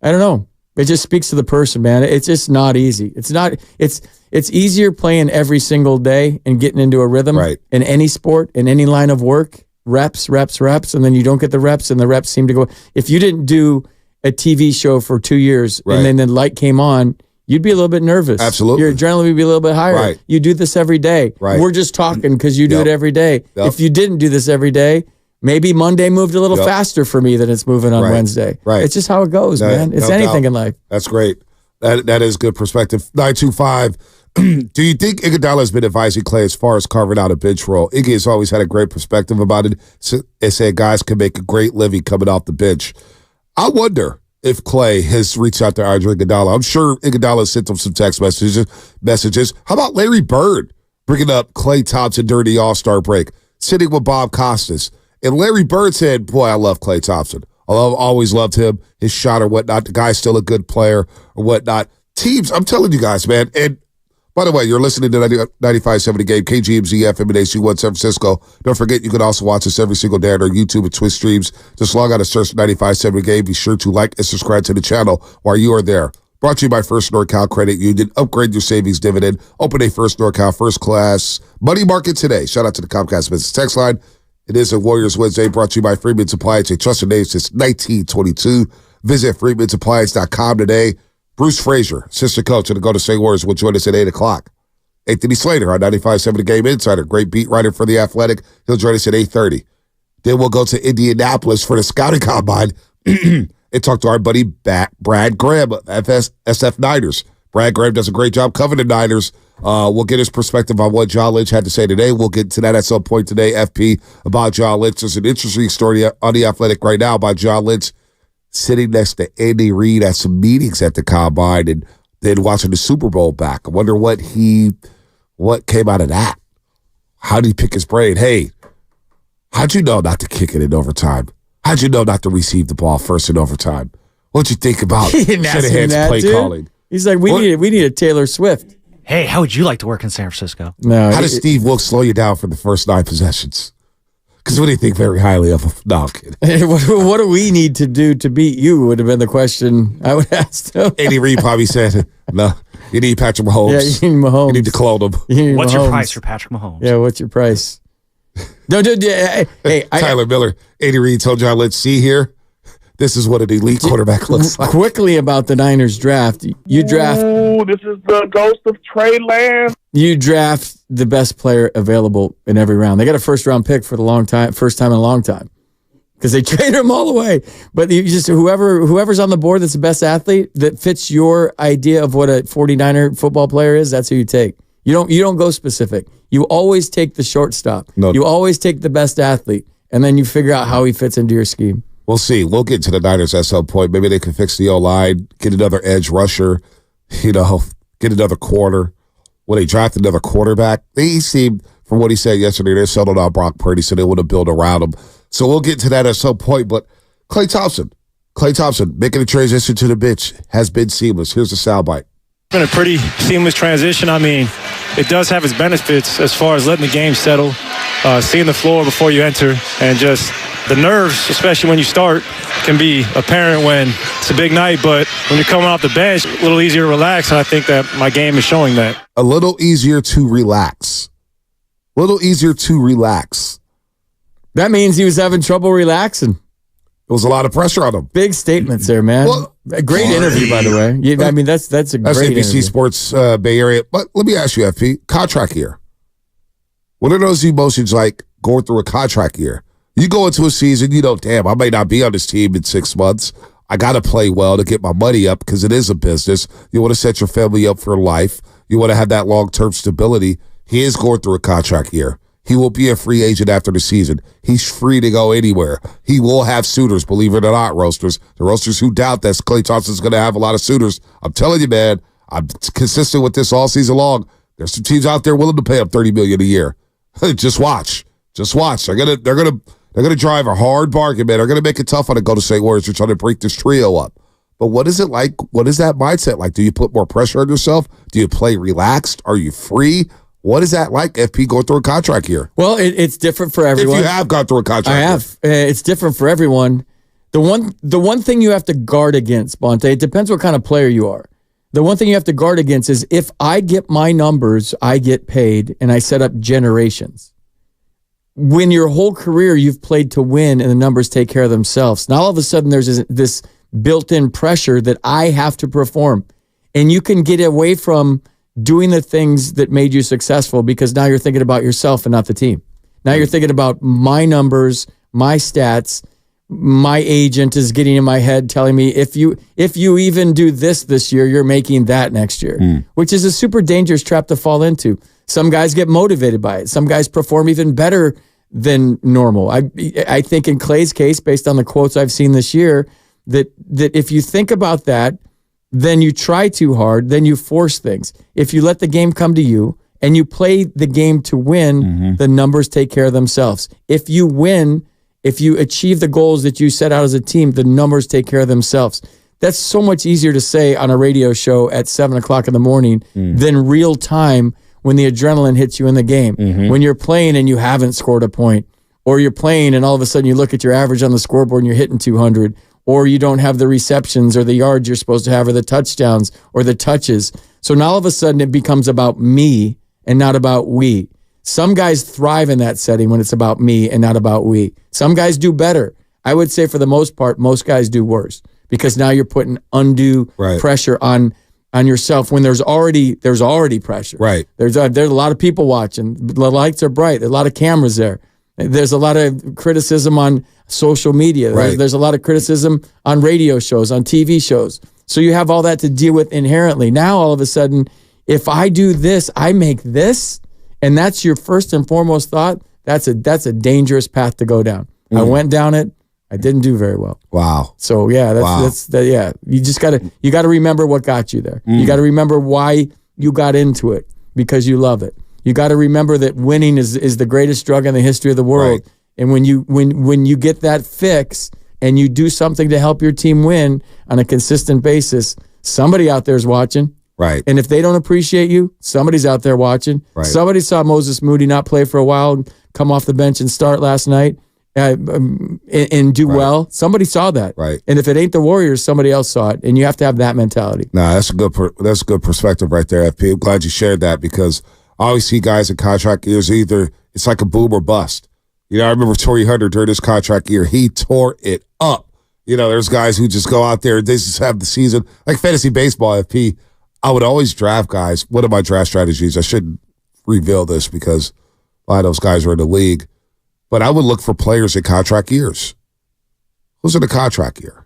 I don't know. It just speaks to the person, man. It's just not easy. It's easier playing every single day and getting into a rhythm in any sport, in any line of work, reps, and then you don't get the reps and the reps seem to go. If you didn't do a TV show for 2 years and then the light came on, you'd be a little bit nervous. Absolutely. Your adrenaline would be a little bit higher. Right. You do this every day. Right. We're just talking because you do it every day. Yep. If you didn't do this every day, maybe Monday moved a little faster for me than it's moving on Wednesday. Right. It's just how it goes, man. It's anything in life. That's great. That is good perspective. 925 Do you think Iguodala has been advising Klay as far as carving out a bench role? Iggy has always had a great perspective about it. It said guys can make a great living coming off the bench. I wonder if Klay has reached out to Andre Iguodala. I'm sure Iguodala sent him some text messages. How about Larry Bird bringing up Klay Thompson during the All-Star break, sitting with Bob Costas? And Larry Bird said, boy, I love Klay Thompson. Always loved him, his shot or whatnot. The guy's still a good player or whatnot. Teams, I'm telling you guys, man. And by the way, you're listening to 95.7 The Game, KGMZ FM and AC1 San Francisco. Don't forget, you can also watch us every single day on our YouTube and Twitch streams. Just log on and search 95.7 The Game. Be sure to like and subscribe to the channel while you are there. Brought to you by First NorCal Credit Union. Upgrade your savings dividend. Open a First NorCal First Class Money Market today. Shout out to the Comcast Business Text Line. It is a Warriors Wednesday brought to you by Freeman's Appliance, a trusted name since 1922. Visit freemansappliance.com today. Bruce Frazier, assistant coach of the Golden State Warriors, will join us at 8 o'clock. Anthony Slater on 95.7 The Game Insider, great beat writer for The Athletic. He'll join us at 8:30. Then we'll go to Indianapolis for the scouting combine and talk to our buddy Brad Graham of SF Niners. Brad Graham does a great job covering the Niners. We'll get his perspective on what John Lynch had to say today. We'll get to that at some point today, FP, about John Lynch. There's an interesting story on The Athletic right now about John Lynch sitting next to Andy Reid at some meetings at the combine and then watching the Super Bowl back. I wonder what came out of that. How did he pick his brain? Hey, how'd you know not to kick it in overtime? How'd you know not to receive the ball first in overtime? What'd you think about Shanahan's play calling? He's like, we need a Taylor Swift. Hey, how would you like to work in San Francisco? No. How does Steve Wilkes slow you down for the first 9 possessions? Because what do you think very highly of him? No, I'm kidding. What do we need to do to beat you would have been the question I would ask him. Andy Reid probably said, no, you need Patrick Mahomes. Yeah, you need Mahomes. You need to clone him. What's your price for Patrick Mahomes? Yeah, what's your price? No, dude, hey, Tyler Miller, Andy Reid told John, let's see here. This is what an elite quarterback looks like. Quickly about the Niners draft. You draft. Oh, this is the ghost of Trey Lance. You draft the best player available in every round. They got a first-round pick for the first time in a long time, because they traded them all away. But you just whoever's on the board that's the best athlete that fits your idea of what a 49er football player is, that's who you take. You don't go specific. You always take the shortstop. No. You always take the best athlete, and then you figure out how he fits into your scheme. We'll see. We'll get to the Niners at some point. Maybe they can fix the O-line, get another edge rusher, get another corner. When they draft another quarterback, they seemed, from what he said yesterday, they're settled on Brock Purdy, so they want to build around him. So we'll get to that at some point. But Klay Thompson, making the transition to the bench has been seamless. Here's the soundbite. It's been a pretty seamless transition. I mean, it does have its benefits as far as letting the game settle, seeing the floor before you enter, and just the nerves, especially when you start, can be apparent when it's a big night. But when you're coming off the bench, a little easier to relax, and I think that my game is showing that. A little easier to relax. That means he was having trouble relaxing. There was a lot of pressure on him. Big statements there, man. Well, a great interview, by the way. I mean, that's a great NBC interview. Sports Bay Area. But let me ask you, FP, contract year. What are those emotions like going through a contract year? You go into a season, damn, I may not be on this team in 6 months. I got to play well to get my money up because it is a business. You want to set your family up for life. You want to have that long-term stability. He is going through a contract year. He will be a free agent after the season. He's free to go anywhere. He will have suitors, believe it or not, roasters. The roasters who doubt that Klay Thompson's going to have a lot of suitors. I'm telling you, man, I'm consistent with this all season long. There's some teams out there willing to pay up $30 million a year. Just watch. They're gonna drive a hard bargain, man. They're gonna make it tough on the Golden State Warriors. They're trying to break this trio up. But what is it like? What is that mindset like? Do you put more pressure on yourself? Do you play relaxed? Are you free? What is that like, FP, going through a contract year? Well, it's different for everyone. If you have gone through a contract I have. It's different for everyone. The one thing you have to guard against, Bonte, it depends what kind of player you are. The one thing you have to guard against is if I get my numbers, I get paid, and I set up generations. When your whole career you've played to win and the numbers take care of themselves, now all of a sudden there's this built-in pressure that I have to perform. And you can get away from doing the things that made you successful because now you're thinking about yourself and not the team. Now you're thinking about my numbers, my stats, my agent is getting in my head telling me if you even do this year, you're making that next year, which is a super dangerous trap to fall into. Some guys get motivated by it. Some guys perform even better than normal. I think in Klay's case, based on the quotes I've seen this year, that if you think about that, then you try too hard, then you force things. If you let the game come to you and you play the game to win, the numbers take care of themselves. If you win, if you achieve the goals that you set out as a team, the numbers take care of themselves. That's so much easier to say on a radio show at 7 o'clock in the morning than real time when the adrenaline hits you in the game. When you're playing and you haven't scored a point, or you're playing and all of a sudden you look at your average on the scoreboard and you're hitting 200, or you don't have the receptions or the yards you're supposed to have or the touchdowns or the touches. So now all of a sudden it becomes about me and not about we. Some guys thrive in that setting when it's about me and not about we. Some guys do better. I would say for the most part, most guys do worse because now you're putting undue pressure on yourself when there's already pressure. Right. There's a lot of people watching. The lights are bright. There's a lot of cameras there. There's a lot of criticism on social media. There's a lot of criticism on radio shows, on TV shows. So you have all that to deal with inherently. Now all of a sudden, if I do this, I make this, and that's your first and foremost thought, that's a dangerous path to go down. I went down it. I didn't do very well. Wow. So yeah, yeah. You just gotta remember what got you there. You gotta remember why you got into it, because you love it. You gotta remember that winning is the greatest drug in the history of the world. Right. And when you get that fix and you do something to help your team win on a consistent basis, somebody out there is watching. Right. And if they don't appreciate you, somebody's out there watching. Right. Somebody saw Moses Moody not play for a while, come off the bench and start last night and do well. Somebody saw that. Right. And if it ain't the Warriors, somebody else saw it. And you have to have that mentality. Nah, that's a good perspective right there, FP. I'm glad you shared that because I always see guys in contract years either it's like a boom or bust. I remember Torrey Hunter during his contract year, he tore it up. There's guys who just go out there, they just have the season. Like fantasy baseball, FP, I would always draft guys. One of my draft strategies, I shouldn't reveal this because a lot of those guys are in the league, but I would look for players in contract years. Who's in a contract year?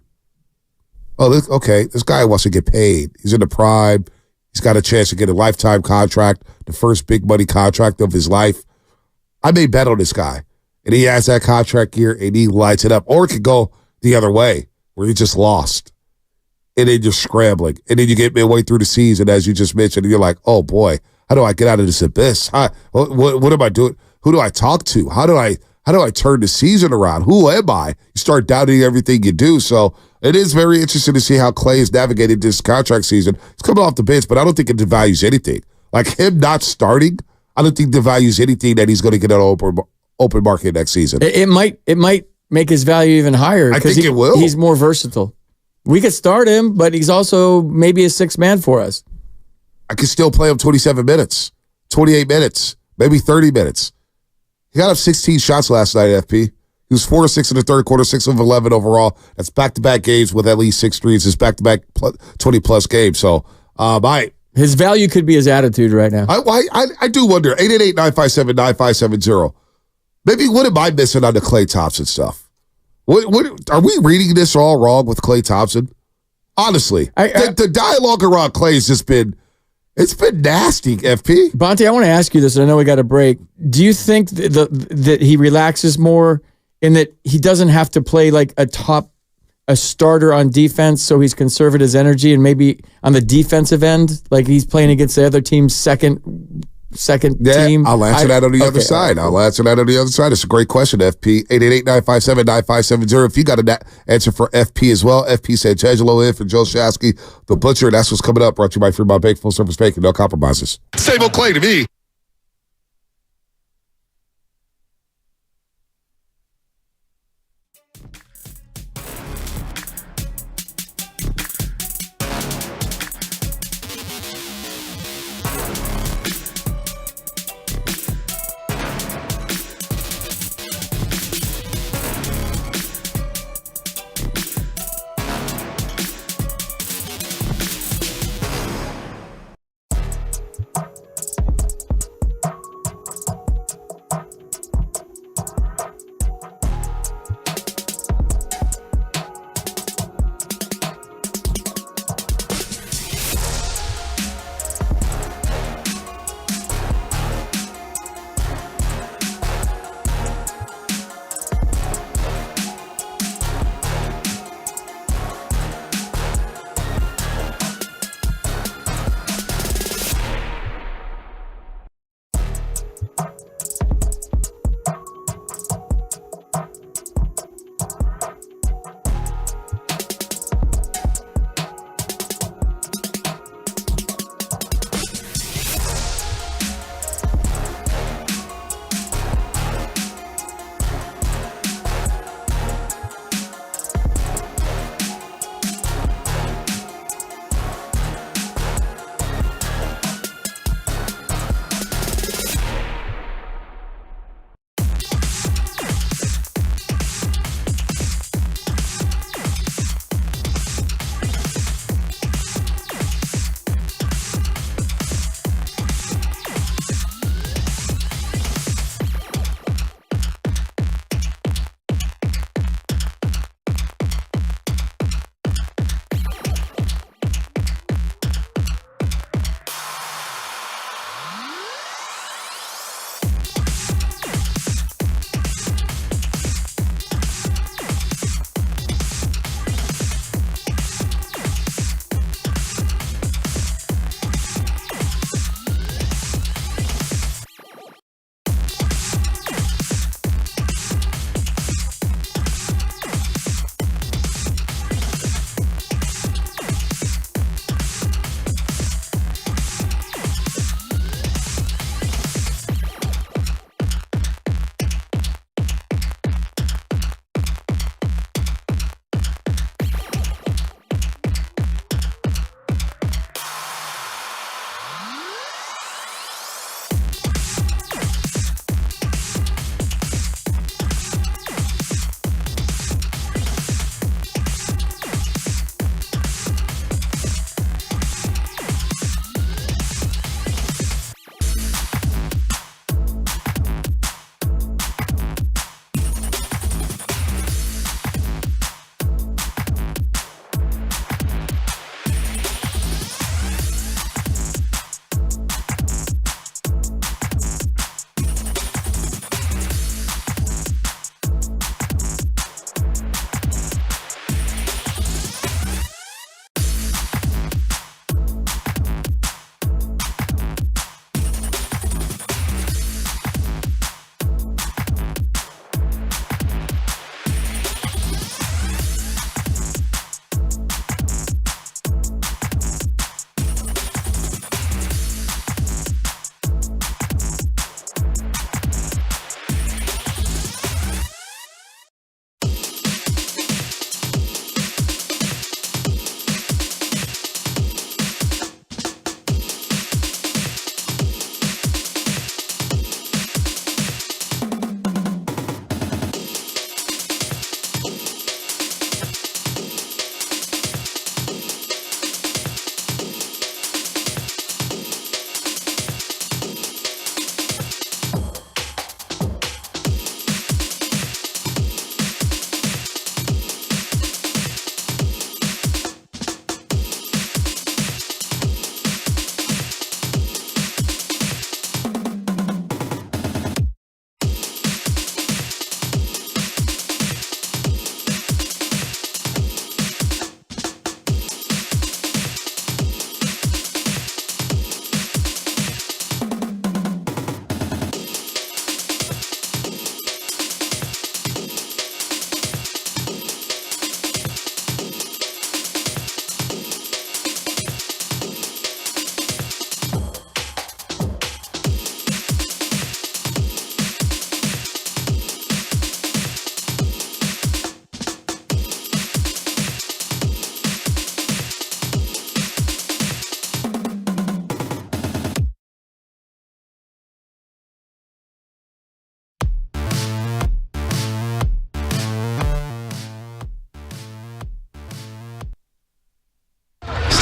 This guy wants to get paid. He's in the prime. He's got a chance to get a lifetime contract, the first big money contract of his life. I may bet on this guy, and he has that contract year, and he lights it up. Or it could go the other way, where he just lost. And then you're scrambling. And then you get midway through the season, as you just mentioned, and you're like, oh, boy, how do I get out of this abyss? What am I doing? Who do I talk to? How do I turn the season around? Who am I? You start doubting everything you do. So it is very interesting to see how Klay has navigated this contract season. He's coming off the bench, but I don't think it devalues anything. Like him not starting, I don't think devalues anything that he's going to get on open market next season. It might make his value even higher. I think it will. He's more versatile. We could start him, but he's also maybe a sixth man for us. I could still play him 27 minutes, 28 minutes, maybe 30 minutes. He got up 16 shots last night, FP. He was 4 of 6 in the third quarter, 6 of 11 overall. That's back-to-back games with at least 6 threes. It's back-to-back 20-plus games. So, his value could be his attitude right now. I do wonder. 888-957-9570. Maybe what am I missing on the Klay Thompson stuff? What are we reading this all wrong with Klay Thompson? Honestly, the dialogue around Klay has just been nasty, FP. Bonte, I want to ask you this, and I know we got a break. Do you think that he relaxes more in that he doesn't have to play like a starter on defense, so he's conserving his energy, and maybe on the defensive end, like he's playing against the other team's second team? I'll answer that on the other side. I'll answer that on the other side. It's a great question, FP. 888-957-9570. If you got an answer for FP as well, FP said Angelo in for Joe Shasky, the Butcher. That's what's coming up. Brought to you by Fremont Bank, full service banking, no compromises. Same old Klay to me.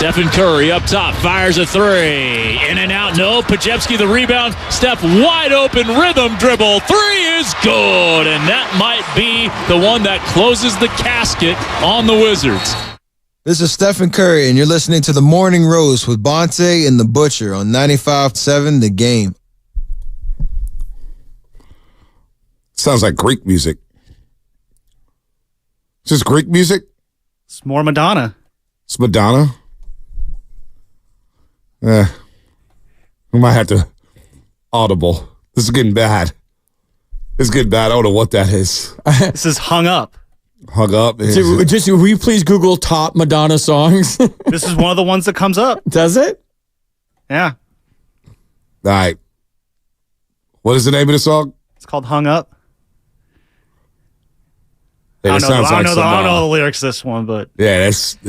Stephen Curry up top, fires a three. In and out, no. Pajewski the rebound. Steph wide open, rhythm dribble. Three is good. And that might be the one that closes the casket on the Wizards. This is Stephen Curry, and you're listening to The Morning Roast with Bonte and The Butcher on 95.7 The Game. Sounds like Greek music. Is this Greek music? It's more Madonna. It's Madonna? We might have to audible. This is getting bad. This is getting bad. I don't know what that is. This is Hung Up. Hung Up? Just will you please Google top Madonna songs? This is one of the ones that comes up. Does it? Yeah. All right. What is the name of the song? It's called Hung Up. Yeah, I don't know the lyrics to this one, but... Yeah, that's...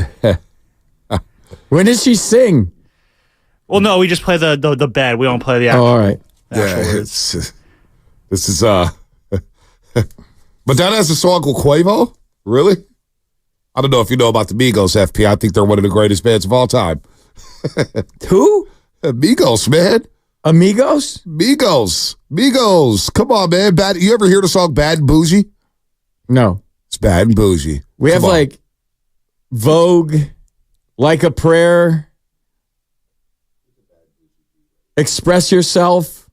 When does she sing? Well, no, we just play the bed. We don't play the actual, all right. This is... Madonna has a song called Quavo? Really? I don't know if you know about the Migos, FP. I think they're one of the greatest bands of all time. Who? Migos, man. Amigos? Migos. Come on, man. You ever hear the song Bad and Bougie? No. It's Bad and Bougie. We have like Vogue, Like a Prayer, Express Yourself,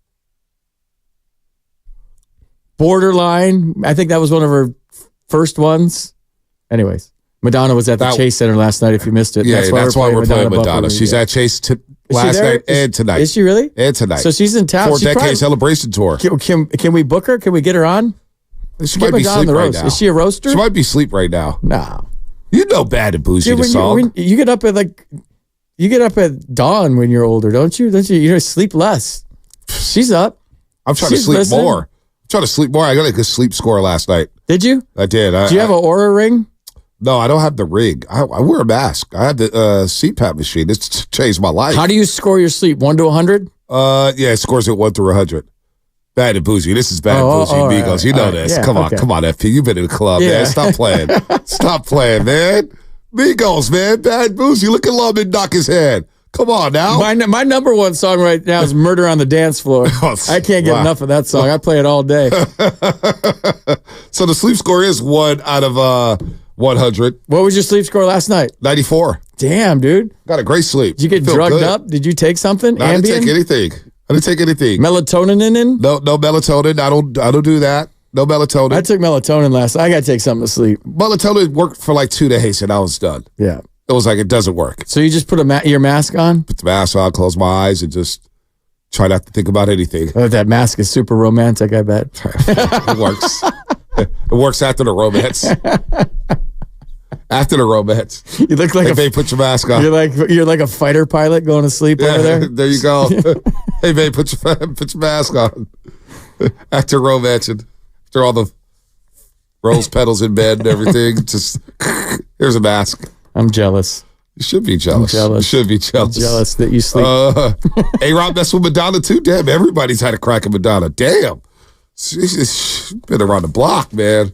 Borderline. I think that was one of her first ones. Anyways, Madonna was at the Chase Center last night if you missed it. Yeah, that's why we're playing Madonna. She's at Chase last night and tonight. Is she really? And tonight. So she's in town. 4 Decade Celebration Tour. Can we book her? Can we get her on? She might be asleep right now. Is she a roaster? She might be asleep right now. No. You know Bad and Bougie, the song. You get up at dawn when you're older, don't you? You sleep less. She's up. I'm trying to sleep more. I'm trying to sleep more. I got a good sleep score last night. Did you? I did. Do you have an Aura ring? No, I don't have the rig. I wear a mask. I have the CPAP machine. It's changed my life. How do you score your sleep? 1 to 100? Yeah, it scores at 1 through 100. Bad and Bougie. This is Bad and Bougie, Migos. Right, you know this. Yeah, come on, FP. You've been in the club, man. Stop playing. Stop playing, man. Migos, man. Bad and Bougie. Look at Lubman knock his head. Come on now. My number one song right now is Murder on the Dance Floor. I can't get enough of that song. I play it all day. So the sleep score is 1 out of 100. What was your sleep score last night? 94. Damn, dude. Got a great sleep. Did you get drugged up? Did you take something? No, I didn't take anything. Melatonin in? No melatonin. I don't do that. No melatonin. I took melatonin last night. I got to take something to sleep. Melatonin worked for like 2 days and I was done. Yeah. It was like, it doesn't work. So you just put your mask on? Put the mask on, close my eyes, and just try not to think about anything. Oh, that mask is super romantic, I bet. It works. It works after the romance. After the romance. You look like babe, put your mask on. You're like a fighter pilot going to sleep over there. There you go. Hey, babe, put your mask on. After romancing. After all the rose petals in bed and everything, just here's a mask. I'm jealous. You should be jealous. You should be jealous. I'm jealous that you sleep. A-Rob messed with Madonna too? Damn, everybody's had a crack at Madonna. Damn. She's been around the block, man.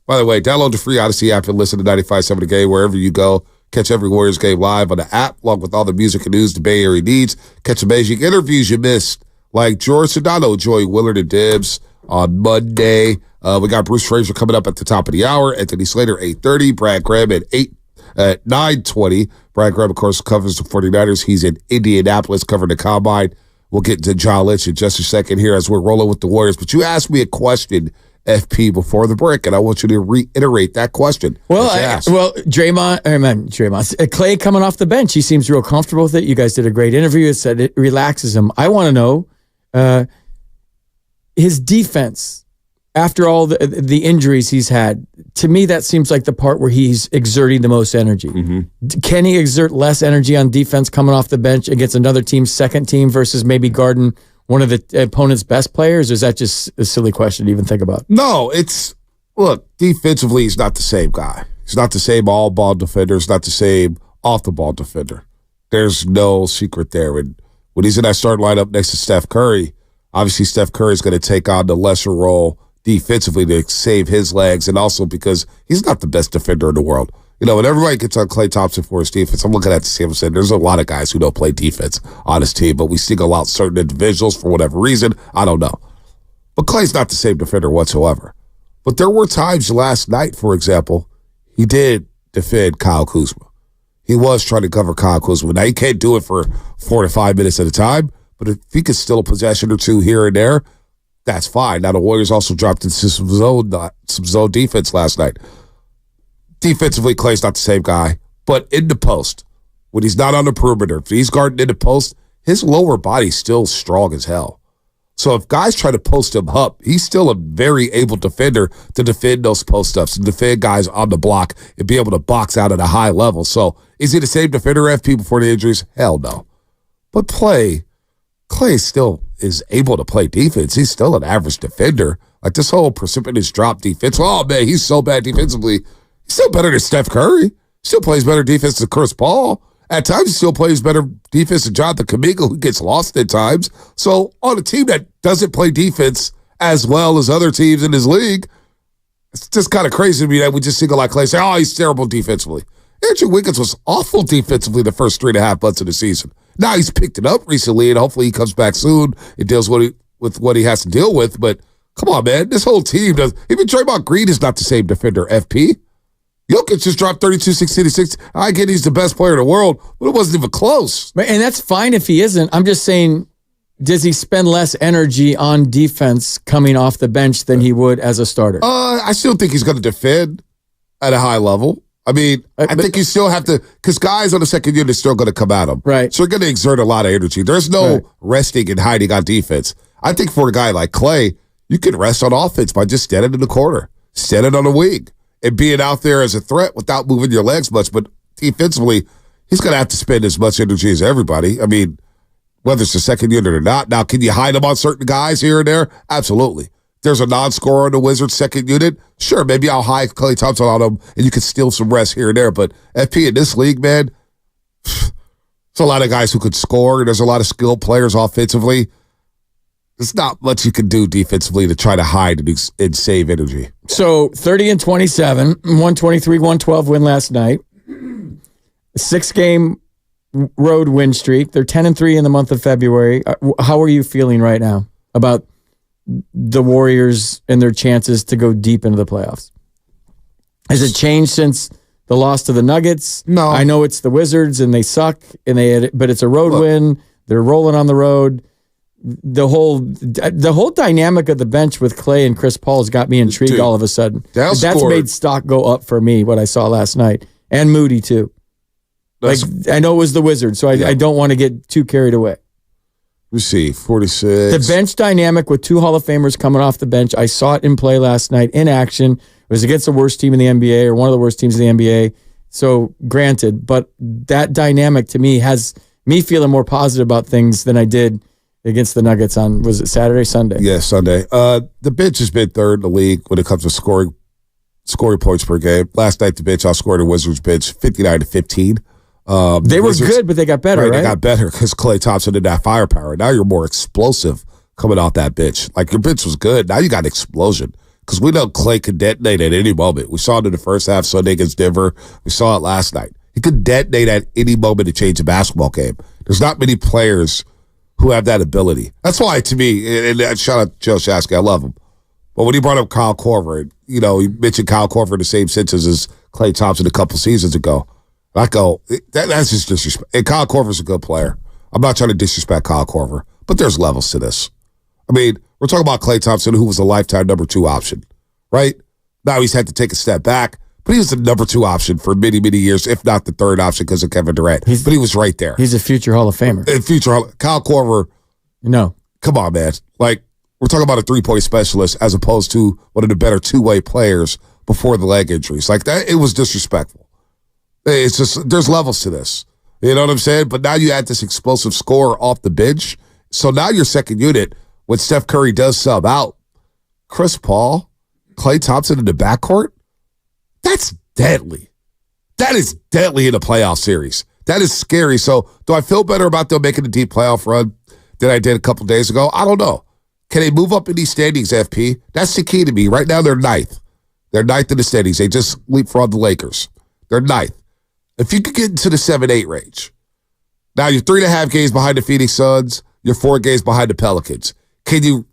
By the way, download the free Odyssey app and listen to 95.7 The Game wherever you go. Catch every Warriors game live on the app, along with all the music and news the Bay Area needs. Catch amazing interviews you missed, like George Sedano, Joey Willard, and Dibbs on Monday. We got Bruce Frazier coming up at the top of the hour. Anthony Slater, 8:30. Brad Graham at 9:20. Brad Graham, of course, covers the 49ers. He's in Indianapolis covering the Combine. We'll get to John Lynch in just a second here as we're rolling with the Warriors. But you asked me a question, FP, before the break, and I want you to reiterate that question. Draymond, Klay coming off the bench. He seems real comfortable with it. You guys did a great interview. It said it relaxes him. I want to know his defense after all the injuries he's had. To me, that seems like the part where he's exerting the most energy. Mm-hmm. Can he exert less energy on defense coming off the bench against another team's second team versus maybe guarding one of the opponent's best players? Or is that just a silly question to even think about? No, look, defensively, he's not the same guy. He's not the same all-ball defender. He's not the same off-the-ball defender. There's no secret there. And when he's in that starting lineup next to Steph Curry, obviously Steph Curry is going to take on the lesser role defensively to save his legs, and also because he's not the best defender in the world. You know, when everybody gets on Klay Thompson for his defense, I'm looking at the team and saying there's a lot of guys who don't play defense on his team, but we single out certain individuals for whatever reason. I don't know. But Klay's not the same defender whatsoever. But there were times last night, for example, he did defend Kyle Kuzma. He was trying to cover Kyle Kuzma. Now, he can't do it for 4 to 5 minutes at a time, but if he could steal a possession or two here and there, that's fine. Now, the Warriors also dropped into some zone defense last night. Defensively, Klay's not the same guy, but in the post, when he's not on the perimeter, if he's guarding in the post, his lower body's still strong as hell. So if guys try to post him up, he's still a very able defender to defend those post-ups and defend guys on the block and be able to box out at a high level. So is he the same defender FP before the injuries? Hell no. But Klay still is able to play defense. He's still an average defender. Like this whole precipitous drop defense, oh man, he's so bad defensively. He's still better than Steph Curry. Still plays better defense than Chris Paul. At times, he still plays better defense than Jonathan Kaminga, who gets lost at times. So on a team that doesn't play defense as well as other teams in his league, it's just kind of crazy to me that we just single out Klay and say, oh, he's terrible defensively. Andrew Wiggins was awful defensively the first 3.5 months of the season. Now he's picked it up recently, and hopefully he comes back soon and deals with what he has to deal with. But come on, man, this whole team does. Even Draymond Green is not the same defender, FP. Jokic just dropped 32, 16, 6. I get he's the best player in the world, but it wasn't even close. And that's fine if he isn't. I'm just saying, does he spend less energy on defense coming off the bench than he would as a starter? I still think he's going to defend at a high level. I mean, I think you still have to, because guys on the second unit are still going to come at him. Right. So they're going to exert a lot of energy. There's no resting and hiding on defense. I think for a guy like Klay, you can rest on offense by just standing in the corner, standing on the wing, and being out there as a threat without moving your legs much. But defensively, he's going to have to spend as much energy as everybody. I mean, whether it's the second unit or not. Now, can you hide him on certain guys here and there? Absolutely. There's a non-scorer on the Wizards' second unit. Sure, maybe I'll hide Klay Thompson on him, and you can steal some rest here and there. But FP in this league, man, there's a lot of guys who could score, and there's a lot of skilled players offensively. There's not much you can do defensively to try to hide and save energy. So 30-27, 123-112 win last night. 6-game road win streak. They're 10-3 in the month of February. How are you feeling right now about the Warriors and their chances to go deep into the playoffs? Has it changed since the loss to the Nuggets? No. I know it's the Wizards and they suck, but it's a road win. They're rolling on the road. The whole dynamic of the bench with Klay and Chris Paul has got me intrigued all of a sudden. That's made stock go up for me, what I saw last night. And Moody, too. I know it was the Wizards, so I don't want to get too carried away. We see 46. The bench dynamic with 2 Hall of Famers coming off the bench. I saw it in play last night in action. It was against the worst team in the NBA or one of the worst teams in the NBA. So granted, but that dynamic to me has me feeling more positive about things than I did against the Nuggets on, was it Saturday, Sunday? Yeah, Sunday. The bench has been third in the league when it comes to scoring points per game. Last night, the bench outscored the Wizards bench 59-15. They were good, but they got better, right? They got better because Klay Thompson did that firepower. Now you're more explosive coming off that bench. Like, your bench was good. Now you got explosion because we know Klay could detonate at any moment. We saw it in the first half Sunday against Denver. We saw it last night. He could detonate at any moment to change a basketball game. There's not many players who have that ability. That's why, to me, and shout out to Joe Shasky, I love him. But when he brought up Kyle Korver, he mentioned Kyle Korver in the same sentence as Klay Thompson a couple seasons ago. I go, that's just disrespect. And Kyle Korver's a good player. I'm not trying to disrespect Kyle Korver, but there's levels to this. I mean, we're talking about Klay Thompson, who was a lifetime number 2 option, right? Now he's had to take a step back, but he was the number 2 option for many, many years, if not the 3rd option because of Kevin Durant. But he was right there. He's a future Hall of Famer. Kyle Korver. No. Come on, man. Like, we're talking about a 3-point specialist as opposed to one of the better 2-way players before the leg injuries. Like, that, it was disrespectful. It's just, there's levels to this. You know what I'm saying? But now you add this explosive scorer off the bench. So now your second unit, when Steph Curry does sub out, Chris Paul, Klay Thompson in the backcourt, that's deadly. That is deadly in a playoff series. That is scary. So do I feel better about them making a deep playoff run than I did a couple days ago? I don't know. Can they move up in these standings, FP? That's the key to me. Right now they're 9th. They're 9th in the standings. They just leapfrogged the Lakers. They're ninth. If you could get into the 7-8 range, now you're 3.5 games behind the Phoenix Suns, you're 4 games behind the Pelicans. Can you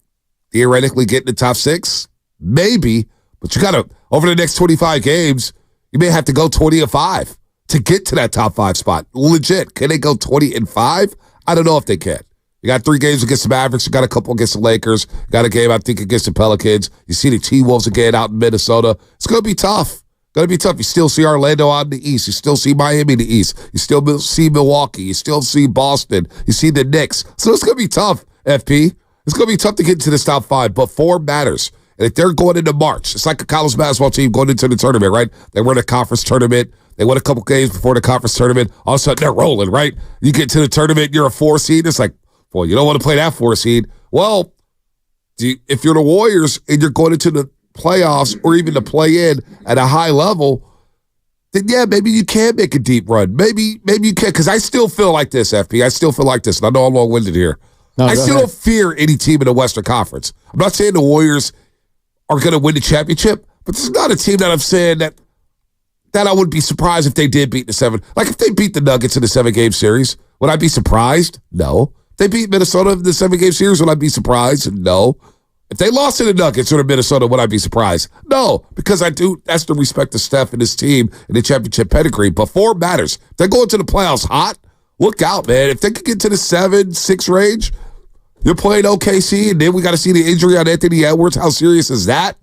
theoretically get in the top 6? Maybe, but you got to, over the next 25 games, you may have to go 20-5 to get to that top 5 spot. Legit. Can they go 20-5? I don't know if they can. You got 3 games against the Mavericks. You got a couple against the Lakers. You got a game, I think, against the Pelicans. You see the T-Wolves again out in Minnesota. It's going to be tough. Going to be tough. You still see Orlando out in the East. You still see Miami in the East. You still see Milwaukee. You still see Boston. You see the Knicks. So it's going to be tough, FP. It's going to be tough to get into this top 5, but form matters. And if they're going into March, it's like a college basketball team going into the tournament, right? They win a conference tournament. They win a couple games before the conference tournament. All of a sudden, they're rolling, right? You get to the tournament, you're a 4 seed. It's like, well, you don't want to play that 4 seed. Well, if you're the Warriors and you're going into the playoffs or even to play in at a high level, then yeah, maybe you can make a deep run. Maybe you can, because I still feel like this, FP. I still feel like this, and I know I'm long-winded here. No, I still don't fear any team in the Western Conference. I'm not saying the Warriors are going to win the championship, but this is not a team that I'm saying that I would be surprised if they did beat the 7. Like, if they beat the Nuggets in the 7-game series, would I be surprised? No. If they beat Minnesota in the 7-game series, would I be surprised? No. If they lost to the Nuggets or to Minnesota, would I be surprised? No, because I do. That's the respect of Steph and his team and the championship pedigree. But form matters. If they go into the playoffs hot, look out, man. If they could get to the 7-6 range, you're playing OKC, and then we got to see the injury on Anthony Edwards. How serious is that?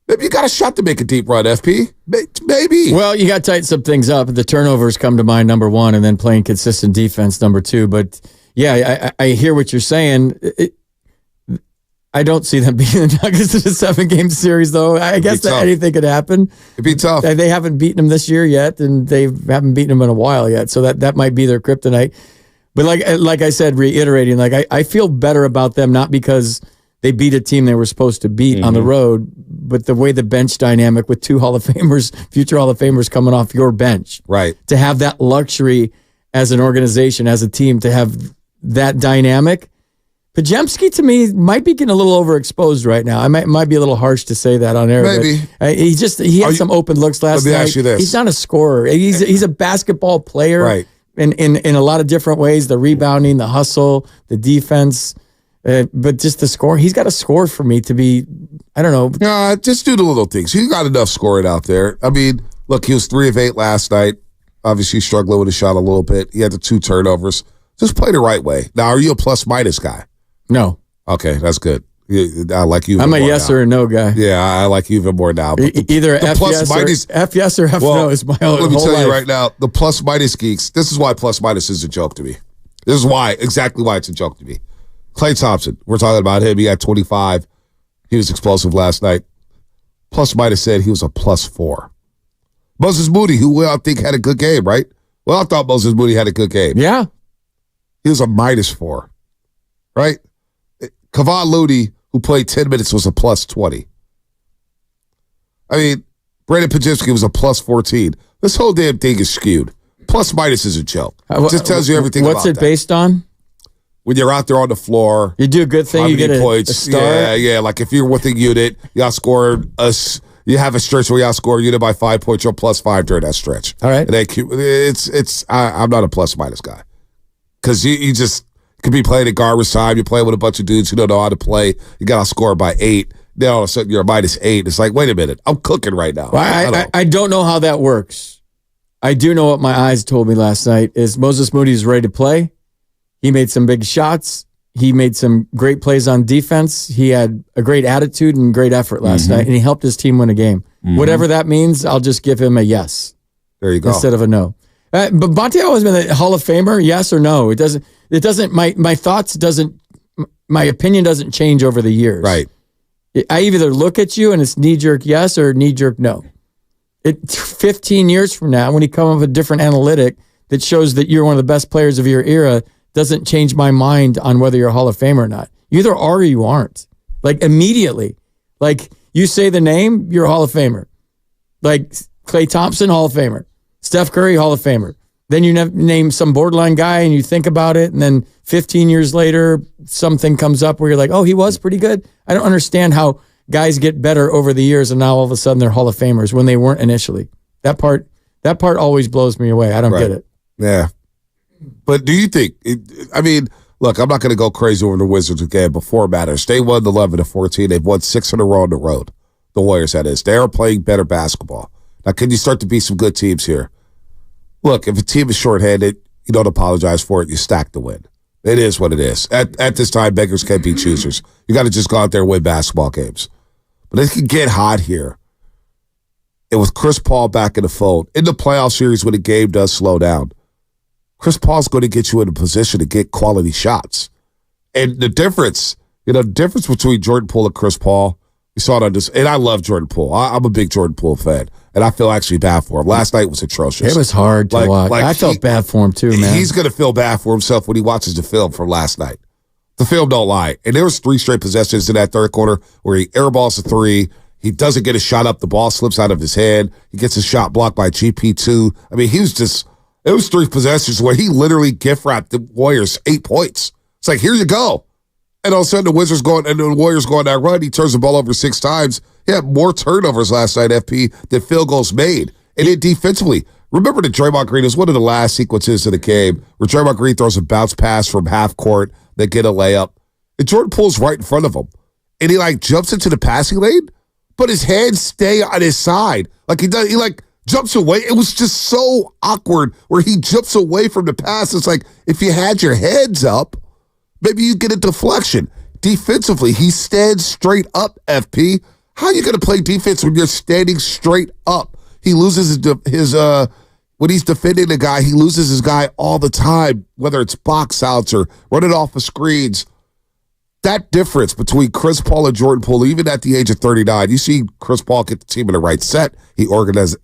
Maybe you got a shot to make a deep run, FP. Maybe. Well, you got to tighten some things up. The turnovers come to mind, number 1, and then playing consistent defense, number 2. But, yeah, I hear what you're saying. I don't see them beating the Nuggets in a 7-game series, though. I guess that anything could happen. It'd be tough. They haven't beaten them this year yet, and they haven't beaten them in a while yet. So that might be their kryptonite. But like I said, reiterating, I feel better about them, not because they beat a team they were supposed to beat on the road, but the way the bench dynamic with 2 Hall of Famers, future Hall of Famers coming off your bench. Right. To have that luxury as an organization, as a team, to have that dynamic. Pajemski, to me, might be getting a little overexposed right now. I might be a little harsh to say that on air. Maybe. But he had some open looks last night. Let me ask you this. He's not a scorer. He's a basketball player. Right. In a lot of different ways, the rebounding, the hustle, the defense, but just the score. He's got to score for me to be, I don't know. Just do the little things. You got enough scoring out there. I mean, look, he was 3 of 8 last night. Obviously struggling with his shot a little bit. He had the 2 turnovers. Just play the right way. Now, are you a plus-minus guy? No. Okay, that's good. I like you. I'm a yes or a no guy. Yeah, I like you even more now. Either F yes or F no is my own. Let me tell life. you right now, the plus minus geeks. This is why plus minus is a joke to me. This is exactly why it's a joke to me. Klay Thompson, we're talking about him. He had 25. He was explosive last night. Plus minus said he was a +4. Moses Moody, who we all think had a good game, right? Well, I thought Moses Moody had a good game. Yeah, he was a -4, right? Kevon Looney, who played 10 minutes, was a +20. I mean, Brandon Pajemski was a +14. This whole damn thing is skewed. Plus minus is a joke. It just tells you everything What's it based on? When you're out there on the floor. You do a good thing, you get a star. Yeah. Like if you're with a unit, you outscored us. You have a stretch where you outscore a unit by 5 points, you're +5 during that stretch. All right. I'm not a plus minus guy. Because you just could be playing at garbage time. You're playing with a bunch of dudes who don't know how to play. You got to score by 8. Then all of a sudden you're a -8. It's like, wait a minute. I'm cooking right now. Well, I don't know how that works. I do know what my eyes told me last night is Moses Moody is ready to play. He made some big shots. He made some great plays on defense. He had a great attitude and great effort last night, and he helped his team win a game. Whatever that means, I'll just give him a yes. There you go. Instead of a no. But Bonte always been a Hall of Famer, yes or no. It doesn't. My thoughts doesn't. My opinion doesn't change over the years. Right. I either look at you and it's knee jerk yes or knee jerk no. 15 years from now, when you come up with a different analytic that shows that you're one of the best players of your era, doesn't change my mind on whether you're a Hall of Famer or not. You either are or you aren't. Like immediately. Like you say the name, you're a Hall of Famer. Like Klay Thompson, Hall of Famer. Steph Curry, Hall of Famer. Then you name some borderline guy and you think about it, and then 15 years later, something comes up where you're like, oh, he was pretty good. I don't understand how guys get better over the years and now all of a sudden they're Hall of Famers when they weren't initially. That part That part always blows me away. I don't get it. Yeah. But do you think, look, I'm not going to go crazy over the Wizards again, but 4 matters. They won 11-14. They've won 6 in a row on the road. The Warriors, that is. They are playing better basketball. Now, can you start to beat some good teams here? Look, if a team is shorthanded, you don't apologize for it. You stack the win. It is what it is. At this time, beggars can't be choosers. You got to just go out there and win basketball games. But it can get hot here. And with Chris Paul back in the fold, in the playoff series when the game does slow down, Chris Paul's going to get you in a position to get quality shots. And the difference between Jordan Poole and Chris Paul, you saw it on this, and I love Jordan Poole. I'm a big Jordan Poole fan, and I feel actually bad for him. Last night was atrocious. It was hard to watch. I felt bad for him too, man. He's going to feel bad for himself when he watches the film from last night. The film don't lie. And there was 3 straight possessions in that third quarter where he airballs a 3. He doesn't get a shot up. The ball slips out of his hand. He gets a shot blocked by GP2. I mean, it was 3 possessions where he literally gift wrapped the Warriors 8 points. It's like, here you go. And all of a sudden, the Warriors go on that run. He turns the ball over 6 times. He had more turnovers last night, FP, than field goals made. And then defensively, remember the Draymond Green is one of the last sequences of the game where Draymond Green throws a bounce pass from half court, they get a layup. And Jordan Poole's right in front of him. And he jumps into the passing lane, but his hands stay on his side. He jumps away. It was just so awkward where he jumps away from the pass. It's like, if you had your hands up, maybe you get a deflection. Defensively, he stands straight up, FP. How are you going to play defense when you're standing straight up? He loses his when he's defending a guy, he loses his guy all the time, whether it's box outs or running off of screens. That difference between Chris Paul and Jordan Poole, even at the age of 39, you see Chris Paul get the team in the right set. He organizes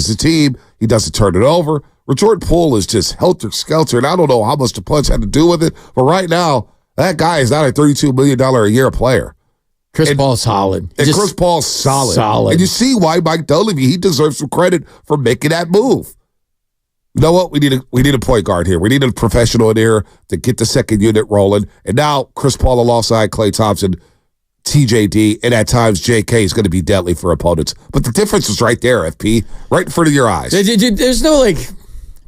the team. He doesn't turn it over. Where Jordan Poole is just helter-skelter, and I don't know how much the punch had to do with it, but right now, that guy is not a $32 million a year player. Chris Paul's solid. Chris Paul's solid. And you see why Mike Dunleavy, he deserves some credit for making that move. You know what? We need a point guard here. We need a professional in here to get the second unit rolling. And now Chris Paul alongside Klay Thompson, TJD, and at times JK is going to be deadly for opponents. But the difference is right there, FP, right in front of your eyes. There's no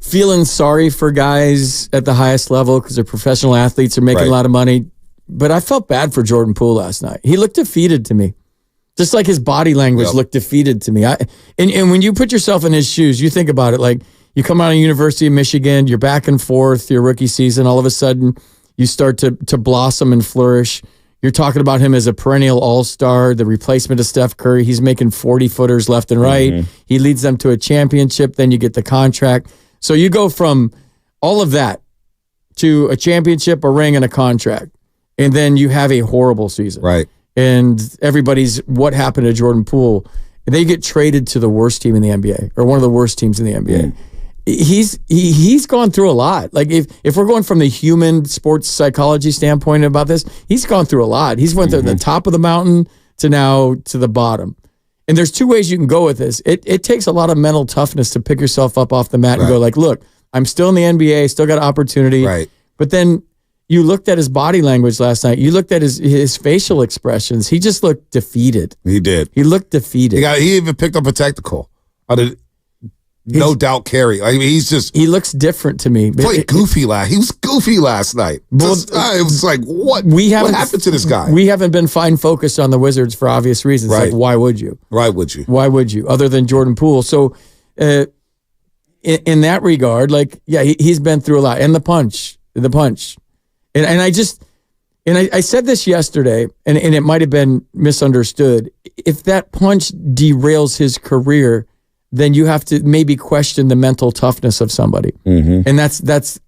feeling sorry for guys at the highest level because they're professional athletes, are making a lot of money. But I felt bad for Jordan Poole last night. He looked defeated to me. Just like his body language looked defeated to me. And when you put yourself in his shoes, you think about it, you come out of University of Michigan, you're back and forth, your rookie season, all of a sudden you start to blossom and flourish. You're talking about him as a perennial all-star, the replacement of Steph Curry. He's making 40-footers left and right. Mm-hmm. He leads them to a championship, then you get the contract. So you go from all of that to a championship, a ring, and a contract. And then you have a horrible season. Right. And everybody's, what happened to Jordan Poole? They get traded to the worst team in the NBA, or one of the worst teams in the NBA. He's gone through a lot. If we're going from the human sports psychology standpoint about this, he's gone through a lot. He's went from the top of the mountain to now to the bottom. And there's 2 ways you can go with this. It takes a lot of mental toughness to pick yourself up off the mat and go look, I'm still in the NBA, still got an opportunity. Right. But then you looked at his body language last night. You looked at his facial expressions. He just looked defeated. He did. He looked defeated. He even picked up a technical. No doubt carry. He looks different to me. He was goofy last night. It was like, what happened to this guy? We haven't been fine focused on the Wizards for obvious reasons. Right. Why would you? Why would you? Why would you? Other than Jordan Poole. So in that regard, he's been through a lot. And the punch. And I said this yesterday, and it might have been misunderstood. If that punch derails his career, then you have to maybe question the mental toughness of somebody. Mm-hmm. And that's.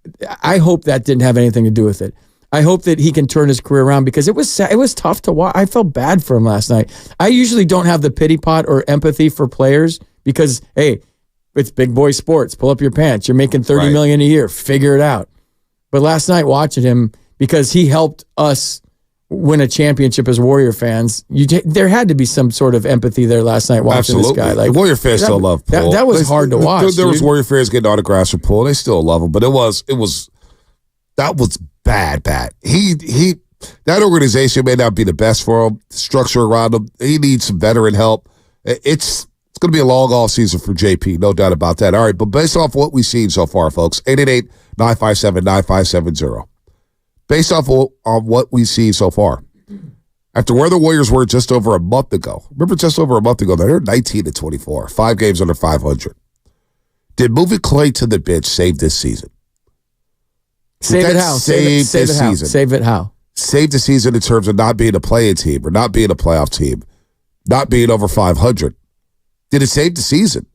I hope that didn't have anything to do with it. I hope that he can turn his career around because it was tough to watch. I felt bad for him last night. I usually don't have the pity pot or empathy for players because, hey, it's big boy sports. Pull up your pants. You're making $30 million a year. Figure it out. But last night watching him, because he helped us win a championship as Warrior fans, there had to be some sort of empathy there last night watching this guy. The Warrior fans still love Poole. That was hard to watch. There was Warrior fans getting autographs for Poole. They still love him, but that was bad. That organization may not be the best for him. The structure around him, he needs some veteran help. It's going to be a long offseason for JP, no doubt about that. All right, but based off what we've seen so far, folks, 888-957-9570. Based off on what we've seen so far, after where the Warriors were just over a month ago, remember just over a month ago, they were 19-24, 5 games under 500. Did moving Klay to the bench save this season? Save it how? Save it how? Save it how? Save the season in terms of not being a play-in team or not being a playoff team, not being over 500. Did it save the season?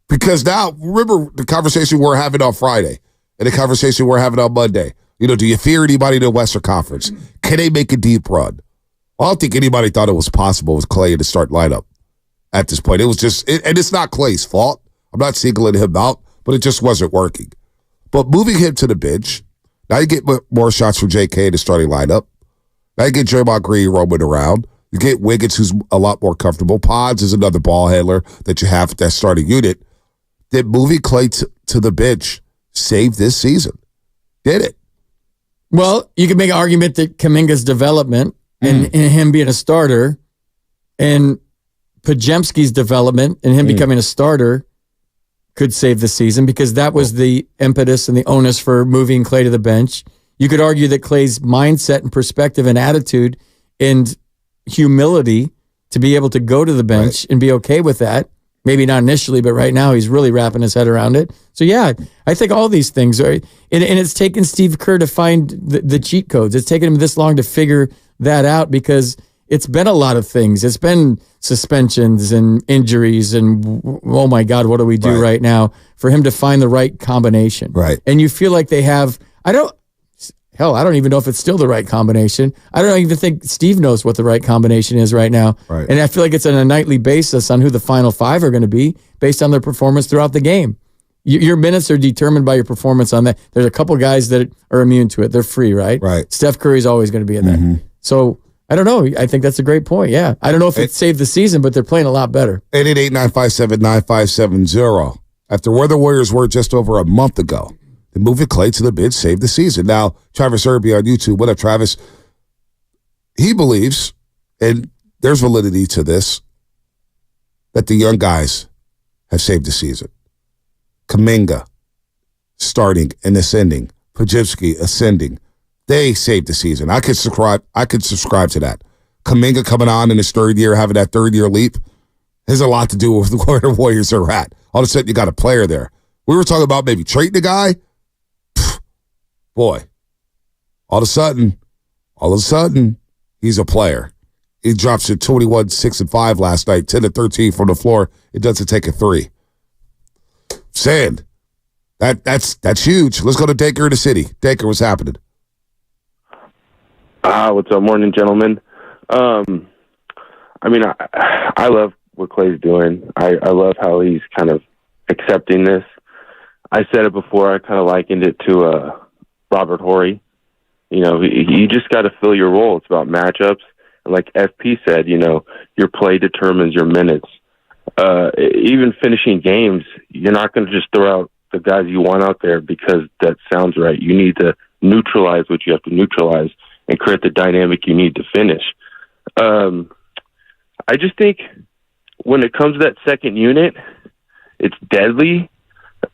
Because now, remember the conversation we're having on Friday and the conversation we're having on Monday. Do you fear anybody in the Western Conference? Can they make a deep run? I don't think anybody thought it was possible with Klay in the start lineup at this point. It was just, and it's not Klay's fault. I'm not singling him out, but it just wasn't working. But moving him to the bench, now you get more shots from JK in the starting lineup. Now you get Draymond Green roaming around. You get Wiggins, who's a lot more comfortable. Pods is another ball handler that you have at that starting unit. Did moving Klay to the bench save this season? Did it? Well, you could make an argument that Kaminga's development and him being a starter and Pajemski's development and him becoming a starter could save the season because that was the impetus and the onus for moving Klay to the bench. You could argue that Klay's mindset and perspective and attitude and humility to be able to go to the bench and be okay with that. Maybe not initially, but right now he's really wrapping his head around it. So yeah, I think all these things are, and it's taken Steve Kerr to find the cheat codes. It's taken him this long to figure that out because it's been a lot of things. It's been suspensions and injuries and, oh my God, what do we do right now for him to find the right combination? Right. And you feel like they have, I don't even know if it's still the right combination. I don't even think Steve knows what the right combination is right now. Right. And I feel like it's on a nightly basis on who the final 5 are going to be based on their performance throughout the game. Your minutes are determined by your performance on that. There's a couple guys that are immune to it. They're free, right? Right. Steph Curry's always going to be in there. So I don't know. I think that's a great point. Yeah. I don't know if it saved the season, but they're playing a lot better. 888-957-9570. After where the Warriors were just over a month ago, the moving Klay to the bench saved the season. Now, Travis Irby on YouTube. What up, Travis? He believes, and there's validity to this, that the young guys have saved the season. Kaminga starting and ascending. Pajemski ascending. They saved the season. I could subscribe to that. Kaminga coming on in his third year, having that third-year leap, has a lot to do with where the Warriors are at. All of a sudden, you got a player there. We were talking about maybe trading the guy. Boy, all of a sudden, he's a player. He drops it 21, 6, and 5 last night, 10 to 13 from the floor. It doesn't take a 3. Saying that's huge. Let's go to Daker in the city. Daker, what's happening? What's up, morning, gentlemen? I love what Klay's doing. I love how he's kind of accepting this. I said it before. I kind of likened it to Robert Horry. You just got to fill your role. It's about matchups. And like FP said, your play determines your minutes. Even finishing games, you're not going to just throw out the guys you want out there because that sounds right. You need to neutralize what you have to neutralize and create the dynamic you need to finish. I just think when it comes to that second unit, it's deadly.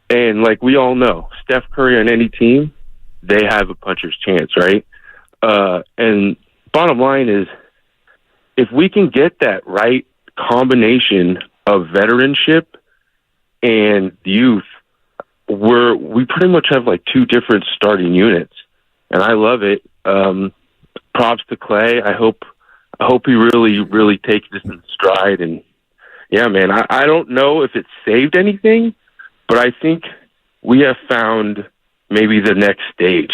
And like we all know, Steph Curry on any team, they have a puncher's chance, right? And bottom line is, if we can get that right combination of veteranship and youth, we pretty much have like 2 different starting units, and I love it. Props to Klay. I hope he really, really takes this in stride. And yeah, man, I don't know if it saved anything, but I think we have found maybe the next stage,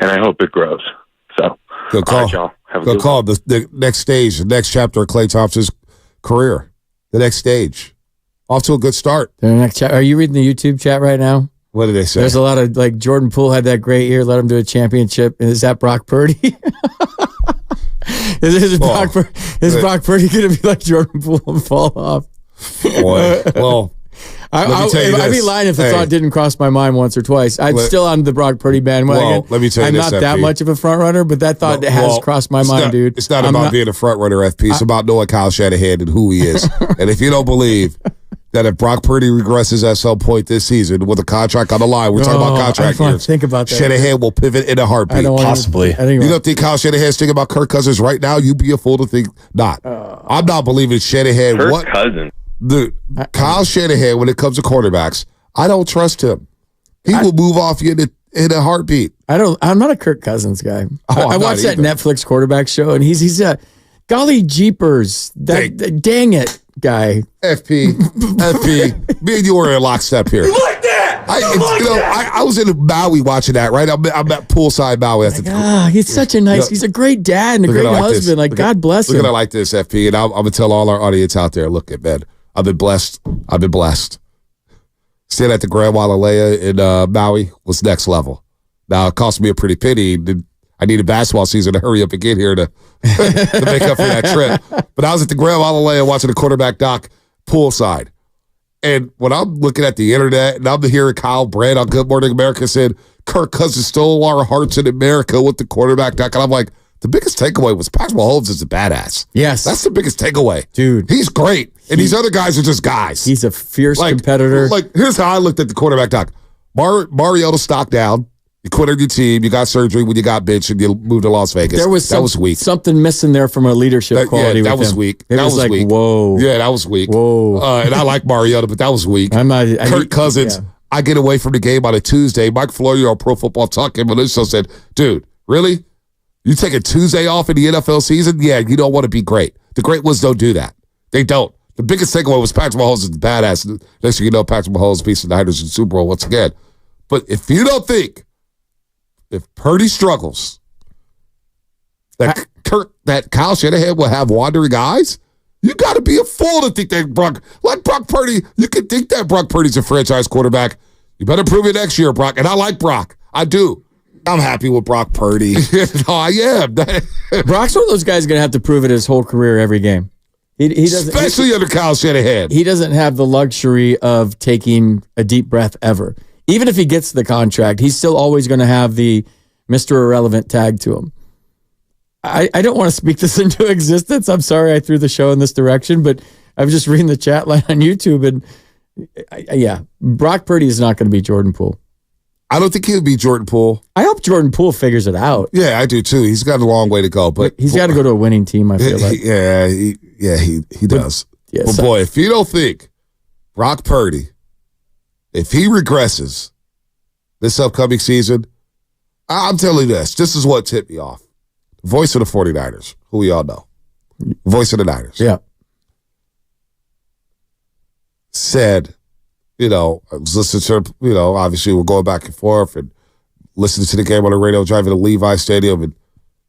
and I hope it grows. So, good call. All right, y'all. Have a good good call. The next stage, the next chapter of Klay Thompson's career, the next stage. Off to a good start. The next are you reading the YouTube chat right now? What did they say? There's a lot of like Jordan Poole had that great year, let him do a championship. And is that Brock Purdy? Is Brock Purdy going to be like Jordan Poole and fall off? Boy, well, I'd be lying if the thought didn't cross my mind once or twice. I'm still on the Brock Purdy bandwagon. Well, let me tell you I'm this, not that FP. much of a front runner, but that thought has crossed my mind, dude. It's not about being a front runner, FP. It's about knowing Kyle Shanahan and who he is. And if you don't believe that if Brock Purdy regresses at some point this season with a contract on the line, we're talking about contract years. Think about that. Shanahan will pivot in a heartbeat. Possibly. You don't think Kyle Shanahan's thinking about Kirk Cousins right now? You'd be a fool to think not. I'm not believing Shanahan. Kirk Cousins. Dude, Kyle Shanahan, when it comes to quarterbacks, I don't trust him. He will move off you in a heartbeat. I'm not a Kirk Cousins guy. I watched that Netflix quarterback show, and he's a golly jeepers. Dang it, guy. FP. Me and you were in lockstep here. You like that? I was in Maui watching that, right? I'm at poolside Maui. He's such a nice, he's a great dad and a great husband. Like, God bless him. Look at it like this, FP. And I'm going to tell all our audience out there, look at man, I've been blessed. Staying at the Grand Wailea in Maui was next level. Now, it cost me a pretty penny. I need a basketball season to hurry up and get here to make up for that trip. But I was at the Grand Wailea watching the quarterback doc poolside. And when I'm looking at the internet and I'm hearing Kyle Brandt on Good Morning America said, Kirk Cousins stole our hearts in America with the quarterback doc. And I'm like, the biggest takeaway was Patrick Mahomes is a badass. Yes. That's the biggest takeaway. Dude. He's great. And these other guys are just guys. He's a fierce competitor. Here's how I looked at the quarterback doc. Mariota stock down. You quit on your team. You got surgery when you got benched and you moved to Las Vegas. That was weak. Something missing there from a leadership quality. Yeah, that was weak. That was like, weak. Whoa. Yeah, that was weak. Whoa. And I like Mariota, but that was weak. Kirk Cousins, yeah. I get away from the game on a Tuesday. Mike Florio on Pro Football Talk and Melissa said, dude, really? You take a Tuesday off in the NFL season? Yeah, you don't want to be great. The great ones don't do that. They don't. The biggest takeaway was Patrick Mahomes is badass. Next thing you know, Patrick Mahomes beats the Niners in the Super Bowl once again. But if you don't think, if Purdy struggles, that Kyle Shanahan will have wandering eyes, you got to be a fool to think that Brock Purdy, you can think that Brock Purdy's a franchise quarterback. You better prove it next year, Brock. And I like Brock. I do. I'm happy with Brock Purdy. No, I am. Brock's one of those guys going to have to prove it his whole career every game. He doesn't, especially under Kyle Shanahan. He doesn't have the luxury of taking a deep breath ever. Even if he gets the contract, he's still always going to have the Mr. Irrelevant tag to him. I don't want to speak this into existence. I'm sorry I threw the show in this direction, but I'm just reading the chat line on YouTube, and Brock Purdy is not going to be Jordan Poole. I don't think he'll be Jordan Poole. I hope Jordan Poole figures it out. Yeah, I do too. He's got a long way to go, but he's got to go to a winning team, I feel like. He does. Yes. But boy, if you don't think Brock Purdy, if he regresses this upcoming season, I'm telling you this is what tipped me off. Voice of the 49ers, who we all know. Voice of the Niners. Yeah. Said, I was listening to, obviously we're going back and forth and listening to the game on the radio, driving to Levi Stadium. And,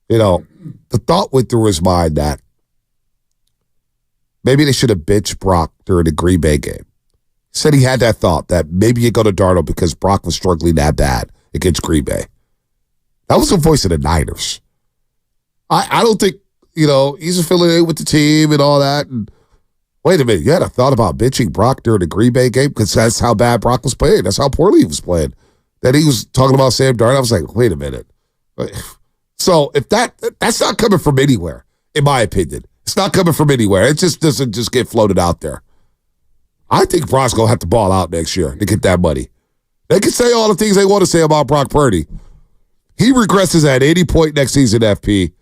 the thought went through his mind that maybe they should have benched Brock during the Green Bay game. He said he had that thought that maybe you go to Darnold because Brock was struggling that bad against Green Bay. That was the voice of the Niners. I don't think, he's affiliated with the team and all that. And wait a minute, you had a thought about benching Brock during the Green Bay game because that's how bad Brock was playing. That's how poorly he was playing. Then he was talking about Sam Darnold. I was like, wait a minute. So if that's not coming from anywhere, in my opinion. It's not coming from anywhere. It just doesn't just get floated out there. I think Brock's going to have to ball out next year to get that money. They can say all the things they want to say about Brock Purdy. He regresses at any point next season, FP.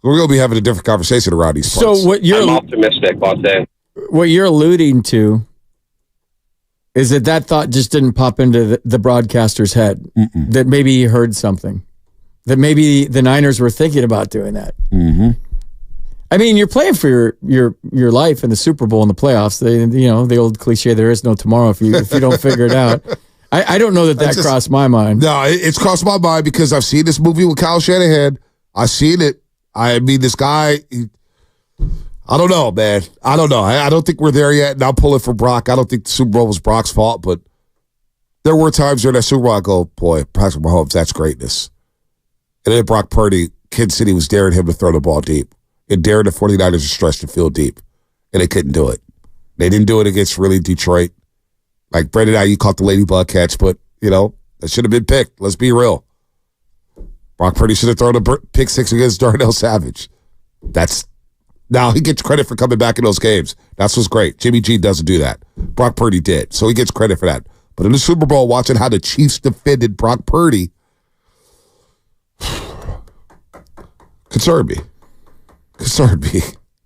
We're going to be having a different conversation around these parts. So I'm optimistic, Bonte. What you're alluding to is that thought just didn't pop into the broadcaster's head. Mm-mm. That maybe he heard something. That maybe the Niners were thinking about doing that. Mm-hmm. I mean, you're playing for your life in the Super Bowl and the playoffs. The old cliche, there is no tomorrow if you don't figure it out. I don't know that crossed my mind. No, it's crossed my mind because I've seen this movie with Kyle Shanahan. I've seen it. I mean, this guy, I don't know, man. I don't know. I don't think we're there yet, and I'll pull it for Brock. I don't think the Super Bowl was Brock's fault, but there were times during that Super Bowl I go, boy, Patrick Mahomes, that's greatness. And then Brock Purdy, Kansas City was daring him to throw the ball deep and daring the 49ers to stretch the field deep, and they couldn't do it. They didn't do it against really Detroit. Like Brandon, you caught the ladybug catch, but, that should have been picked. Let's be real. Brock Purdy should have thrown a pick six against Darnell Savage. That's Now, he gets credit for coming back in those games. That's what's great. Jimmy G doesn't do that. Brock Purdy did, so he gets credit for that. But in the Super Bowl, watching how the Chiefs defended Brock Purdy concerned me.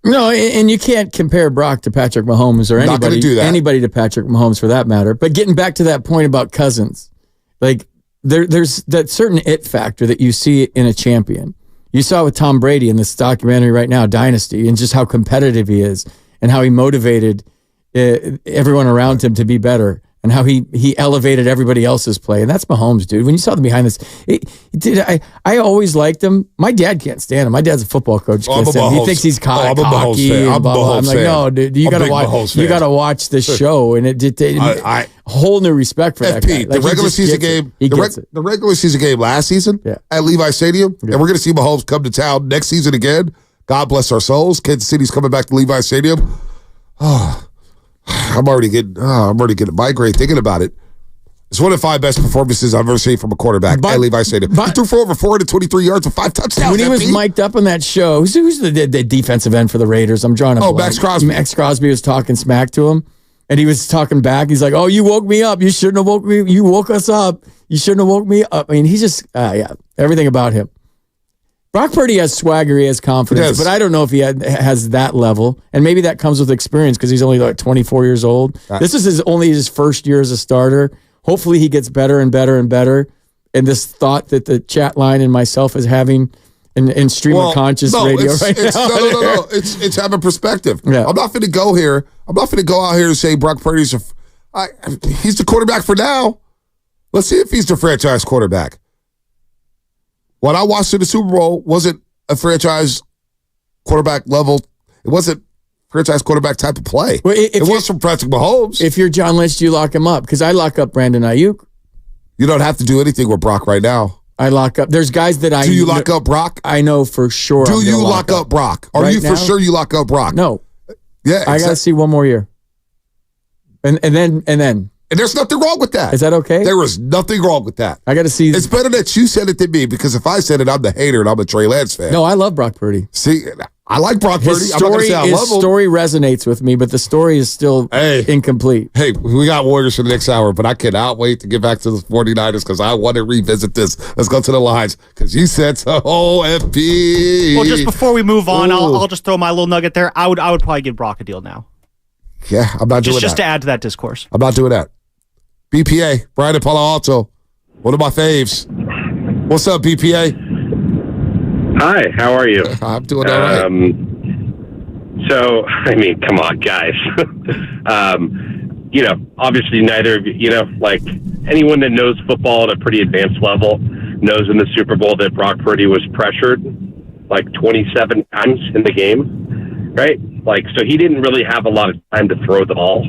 No, and you can't compare Brock to Patrick Mahomes or anybody to Patrick Mahomes for that matter. But getting back to that point about Cousins, like there's that certain it factor that you see in a champion. You saw with Tom Brady in this documentary right now, Dynasty, and just how competitive he is and how he motivated everyone around him to be better and how he elevated everybody else's play. And that's Mahomes, dude. When you saw them behind this, I always liked him. My dad can't stand him. My dad's a football coach. He thinks he's cocky. I'm like, no, dude, you gotta watch. You gotta watch this show, and it whole new respect for that guy. Like, the regular season game, the regular season game last season at Levi Stadium, and we're gonna see Mahomes come to town next season again. God bless our souls. Kansas City's coming back to Levi Stadium. Oh. I'm already getting a migraine thinking about it. It's one of the 5 best performances I've ever seen from a quarterback at Levi Stadium. He threw for over 423 yards with 5 touchdowns. When he was mic'd up on that show, who's the defensive end for the Raiders? I'm drawing a blank. Max Crosby. Max Crosby was talking smack to him, and he was talking back. He's like, "Oh, you woke me up. You shouldn't have woke me. You woke us up. You shouldn't have woke me up." I mean, he's just everything about him. Brock Purdy has swagger, he has confidence, but I don't know if he has that level. And maybe that comes with experience because he's only like 24 years old. This is only his first year as a starter. Hopefully he gets better and better and better. And this thought that the chat line and myself is having in stream of conscious radio right now. No. It's having perspective. Yeah. I'm not going to go here. I'm not going to go out here and say Brock Purdy's he's the quarterback for now. Let's see if he's the franchise quarterback. What I watched in the Super Bowl wasn't a franchise quarterback level. It wasn't franchise quarterback type of play. Well, it was from Patrick Mahomes. If you're John Lynch, do you lock him up? Because I lock up Brandon Ayuk. You don't have to do anything with Brock right now. I lock up. There's guys that Do you lock up Brock? I know for sure. Do you lock up Brock? Are you for sure you lock up Brock? No. Yeah. I got to see one more year. And then. And there's nothing wrong with that. Is that okay? There is nothing wrong with that. I got to see. It's better that you said it than me because if I said it, I'm the hater and I'm a Trey Lance fan. No, I love Brock Purdy. See, I like Brock Purdy. His story resonates with me, but the story is still incomplete. Hey, we got Warriors for the next hour, but I cannot wait to get back to the 49ers because I want to revisit this. Let's go to the lines because you said so. OFP. Well, just before we move on, I'll just throw my little nugget there. I would probably give Brock a deal now. Yeah, I'm not doing that. Just to add to that discourse. I'm not doing that. BPA, Brian in Palo Alto, one of my faves. What's up, BPA? Hi, how are you? I'm doing all right. So, I mean, come on, guys. Obviously neither of you, like anyone that knows football at a pretty advanced level knows in the Super Bowl that Brock Purdy was pressured like 27 times in the game, right? Like, so he didn't really have a lot of time to throw the ball.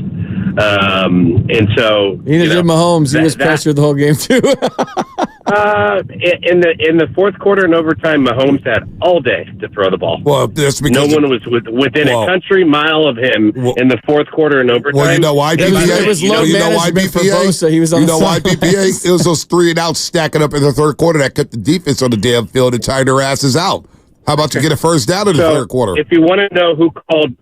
And so neither did Mahomes. He was pressured the whole game too. In the fourth quarter and overtime, Mahomes had all day to throw the ball. Well, that's because no one was within a country mile of him in the fourth quarter and overtime. Well, you know why BPA? It was low management for Bosa. He was on why BPA? It was those 3 and outs stacking up in the third quarter that kept the defense on the damn field and tired their asses out. How about you get a first down in the third quarter? If you want to know who called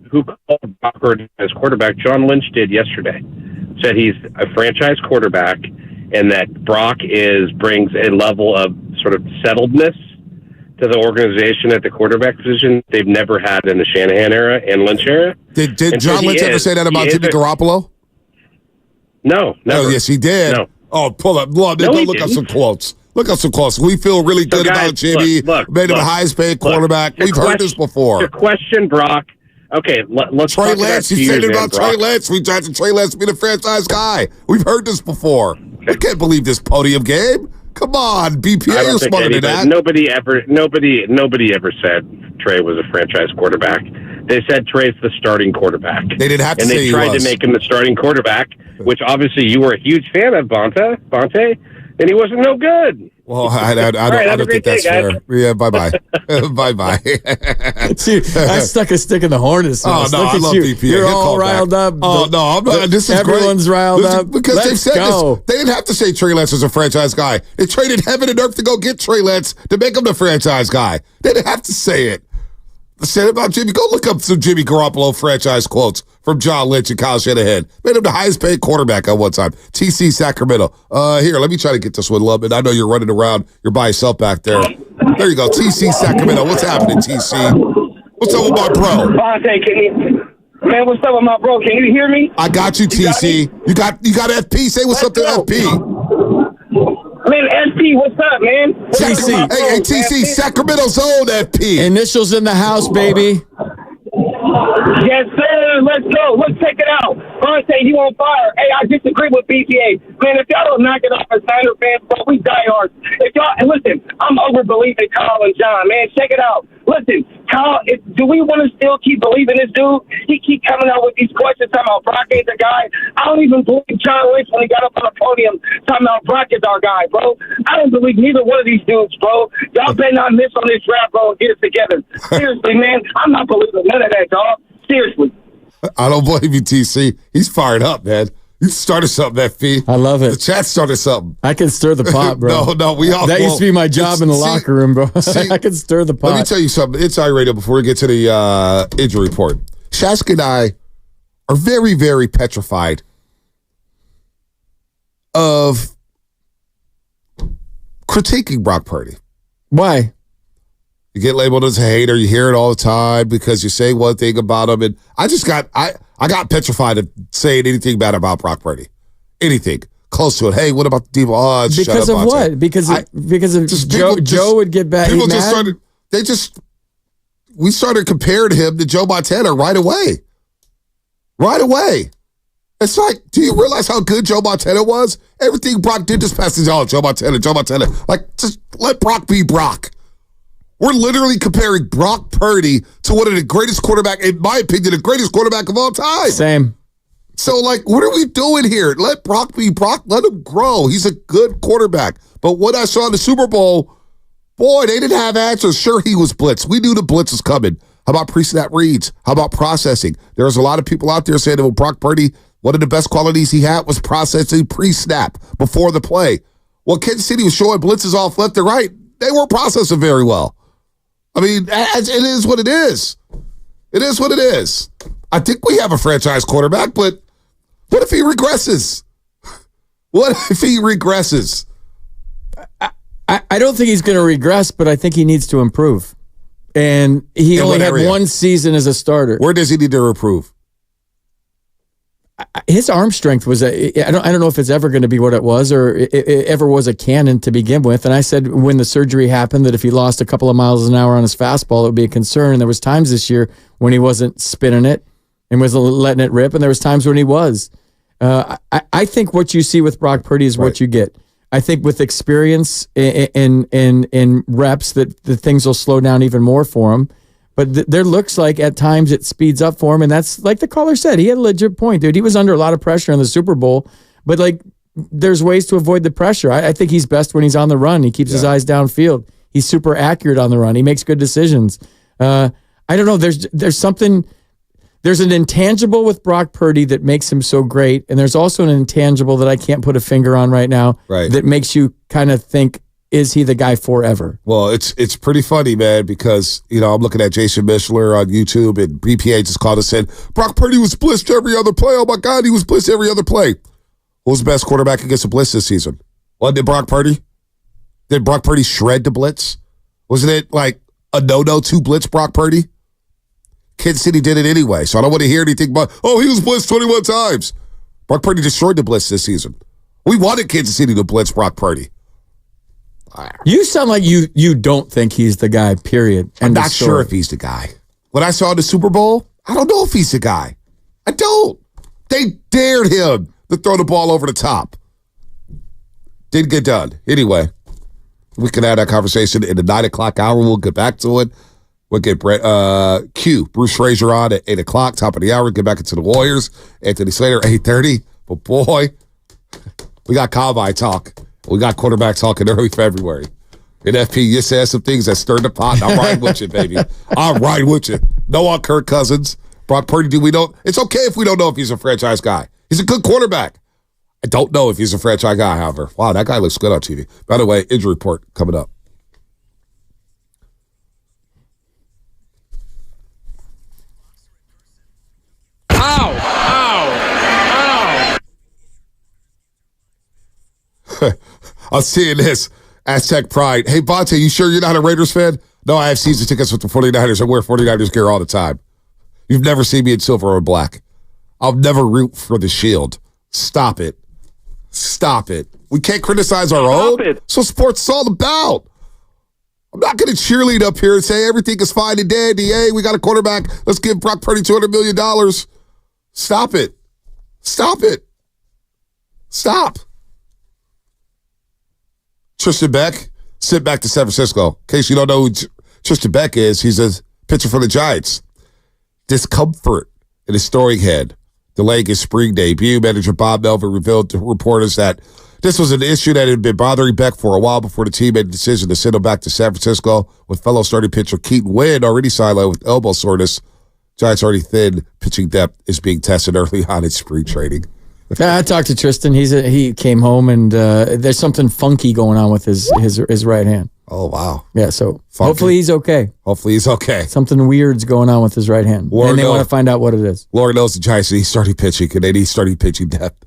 Brock Purdy as quarterback, John Lynch did yesterday. Said he's a franchise quarterback and that Brock brings a level of sort of settledness to the organization at the quarterback position they've never had in the Shanahan era and Lynch era. Did John Lynch ever say that about Jimmy Garoppolo? No, never. Oh, yes, he did. No. Oh, pull up. Look up some quotes. Look up some quotes. We feel really good about Jimmy. Made him the highest paid quarterback. We've heard this before. To question Brock. Okay, let's Trey talk Lance. about You said it about Brock. Trey Lance. We tried to Trey Lance to be the franchise guy. We've heard this before. I can't believe this podium game. Come on, BPA, you're smarter than that. Nobody ever said Trey was a franchise quarterback. They said Trey's the starting quarterback. They didn't have to say he was. And they tried to make him the starting quarterback, which obviously you were a huge fan of, Bonte, and he wasn't no good. Well, I don't think that's fair. Yeah, bye-bye. Bye-bye. See, I stuck a stick in the hornets. Oh, no, I love BPA. You're all riled up. Oh, no, I'm not. This is Everyone's great. riled up. Because they've said this. They didn't have to say Trey Lance was a franchise guy. They traded heaven and earth to go get Trey Lance to make him the franchise guy. They didn't have to say it. said about Jimmy. Go look up some Jimmy Garoppolo franchise quotes from John Lynch and Kyle Shanahan. Made him the highest paid quarterback at one time. TC Sacramento. Here, let me try to get this one a little bit. I know you're running around. You're by yourself back there. There you go. TC Sacramento. What's happening, TC? What's up with my bro? Man, what's up with my bro? Can you hear me? I got you, TC. You got FP. Say what's up to FP. Man, SP, what's up, man? TC. Hey, TC, Sacramento Zone FP. Initials in the house, baby. Yes, sir. Let's go. Let's check it out. Bonte, you on fire. Hey, I disagree with BTA. Man, if y'all don't knock it off as Niner fans, bro, we diehards. If y'all, listen, I'm over-believing Kyle and John, man. Check it out. Listen, Kyle, do we want to still keep believing this dude? He keep coming out with these questions talking about Brock ain't the guy. I don't even believe John Lynch when he got up on the podium talking about Brock is our guy, bro. I don't believe neither one of these dudes, bro. Y'all better not miss on this draft, bro, and get it together. Seriously, man, I'm not believing none of that, dog. Seriously. I don't blame you, TC. He's fired up, man. You started something, FP. I love it. The chat started something. I can stir the pot, bro. No, we all. That used to be my job in the locker room, bro. I can stir the pot. Let me tell you something. Inside Radio, before we get to the injury report. Shask and I are very, very petrified of critiquing Brock Purdy. Why? You get labeled as a hater. You hear it all the time because you say one thing about him. And I got petrified of saying anything bad about Brock Purdy. Anything close to it. Hey, what about the Diva? Oh, because of what? Because of Joe would get back. People just started. We started comparing him to Joe Montana right away. Right away. It's like, do you realize how good Joe Montana was? Everything Brock did this past season, Joe Montana. Like, just let Brock be Brock. We're literally comparing Brock Purdy to one of the greatest quarterback, in my opinion, the greatest quarterback of all time. Same. So, like, what are we doing here? Let Brock be Brock. Let him grow. He's a good quarterback. But what I saw in the Super Bowl, boy, they didn't have answers. Sure, he was blitzed. We knew the blitz was coming. How about pre-snap reads? How about processing? There's a lot of people out there saying that with Brock Purdy, one of the best qualities he had was processing pre-snap before the play. Well, Kansas City was showing blitzes off left and right. They weren't processing very well. I mean, it is what it is. It is what it is. I think we have a franchise quarterback, but what if he regresses? What if he regresses? I don't think he's going to regress, but I think he needs to improve. And he only had one season as a starter. Where does he need to improve? His arm strength was I don't know if it's ever going to be what it was or it ever was a cannon to begin with. And I said when the surgery happened that if he lost a couple of miles an hour on his fastball, it would be a concern. And there was times this year when he wasn't spinning it and was letting it rip, and there was times when he was. I think what you see with Brock Purdy is what you get. I think with experience in reps that the things will slow down even more for him. But there looks like at times it speeds up for him, and that's like the caller said. He had a legit point, dude. He was under a lot of pressure in the Super Bowl, but like there's ways to avoid the pressure. I think he's best when he's on the run. He keeps his eyes downfield. He's super accurate on the run. He makes good decisions. I don't know. There's something. There's an intangible with Brock Purdy that makes him so great, and there's also an intangible that I can't put a finger on right now that makes you kind of think, is he the guy forever? Well, it's pretty funny, man, because, you know, I'm looking at Jason Mishler on YouTube, and BPA just called and said, Brock Purdy was blitzed every other play. Oh, my God, he was blitzed every other play. Who was the best quarterback against a blitz this season? Wasn't it Brock Purdy? Did Brock Purdy shred the blitz? Wasn't it like a no-no to blitz Brock Purdy? Kansas City did it anyway, so I don't want to hear anything but, oh, he was blitzed 21 times. Brock Purdy destroyed the blitz this season. We wanted Kansas City to blitz Brock Purdy. You sound like you don't think he's the guy, period. I'm not sure if he's the guy. What I saw in the Super Bowl, I don't know if he's the guy. I don't. They dared him to throw the ball over the top. Didn't get done. Anyway, we can have that conversation in the 9 o'clock hour. We'll get back to it. We'll get Bruce Frazier on at 8 o'clock, top of the hour. Get back into the Warriors. Anthony Slater, 8:30. But boy, we got combine talk. We got quarterback talk in early February. And FP, you said some things that stirred the pot. I'm riding with you, baby. I'm riding with you. No on Kirk Cousins. Brock Purdy, it's okay if we don't know if he's a franchise guy. He's a good quarterback. I don't know if he's a franchise guy, however. Wow, that guy looks good on TV. By the way, injury report coming up. I'm seeing this. Aztec Pride. Hey, Bonte, you sure you're not a Raiders fan? No, I have season tickets with the 49ers. I wear 49ers gear all the time. You've never seen me in silver or black. I'll never root for the Shield. Stop it. Stop it. We can't criticize our own. So sports is all about. I'm not going to cheerlead up here and say everything is fine and dandy. Hey, we got a quarterback. Let's give Brock Purdy $200 million. Stop it. Stop it. Stop. Tristan Beck, sent back to San Francisco. In case you don't know who Tristan Beck is, he's a pitcher for the Giants. Discomfort in his throwing head, delaying his spring debut. Manager Bob Melvin revealed to reporters that this was an issue that had been bothering Beck for a while before the team made the decision to send him back to San Francisco, with fellow starting pitcher Keaton Wynn already sidelined with elbow soreness. Giants' already thin pitching depth is being tested early on in spring training. I talked to Tristan. He came home and there's something funky going on with his right hand. Oh, wow. Yeah, so hopefully he's okay. Hopefully he's okay. Something weird's going on with his right hand. And they want to find out what it is. Lord knows the Giants need starting pitching, and they need starting pitching depth.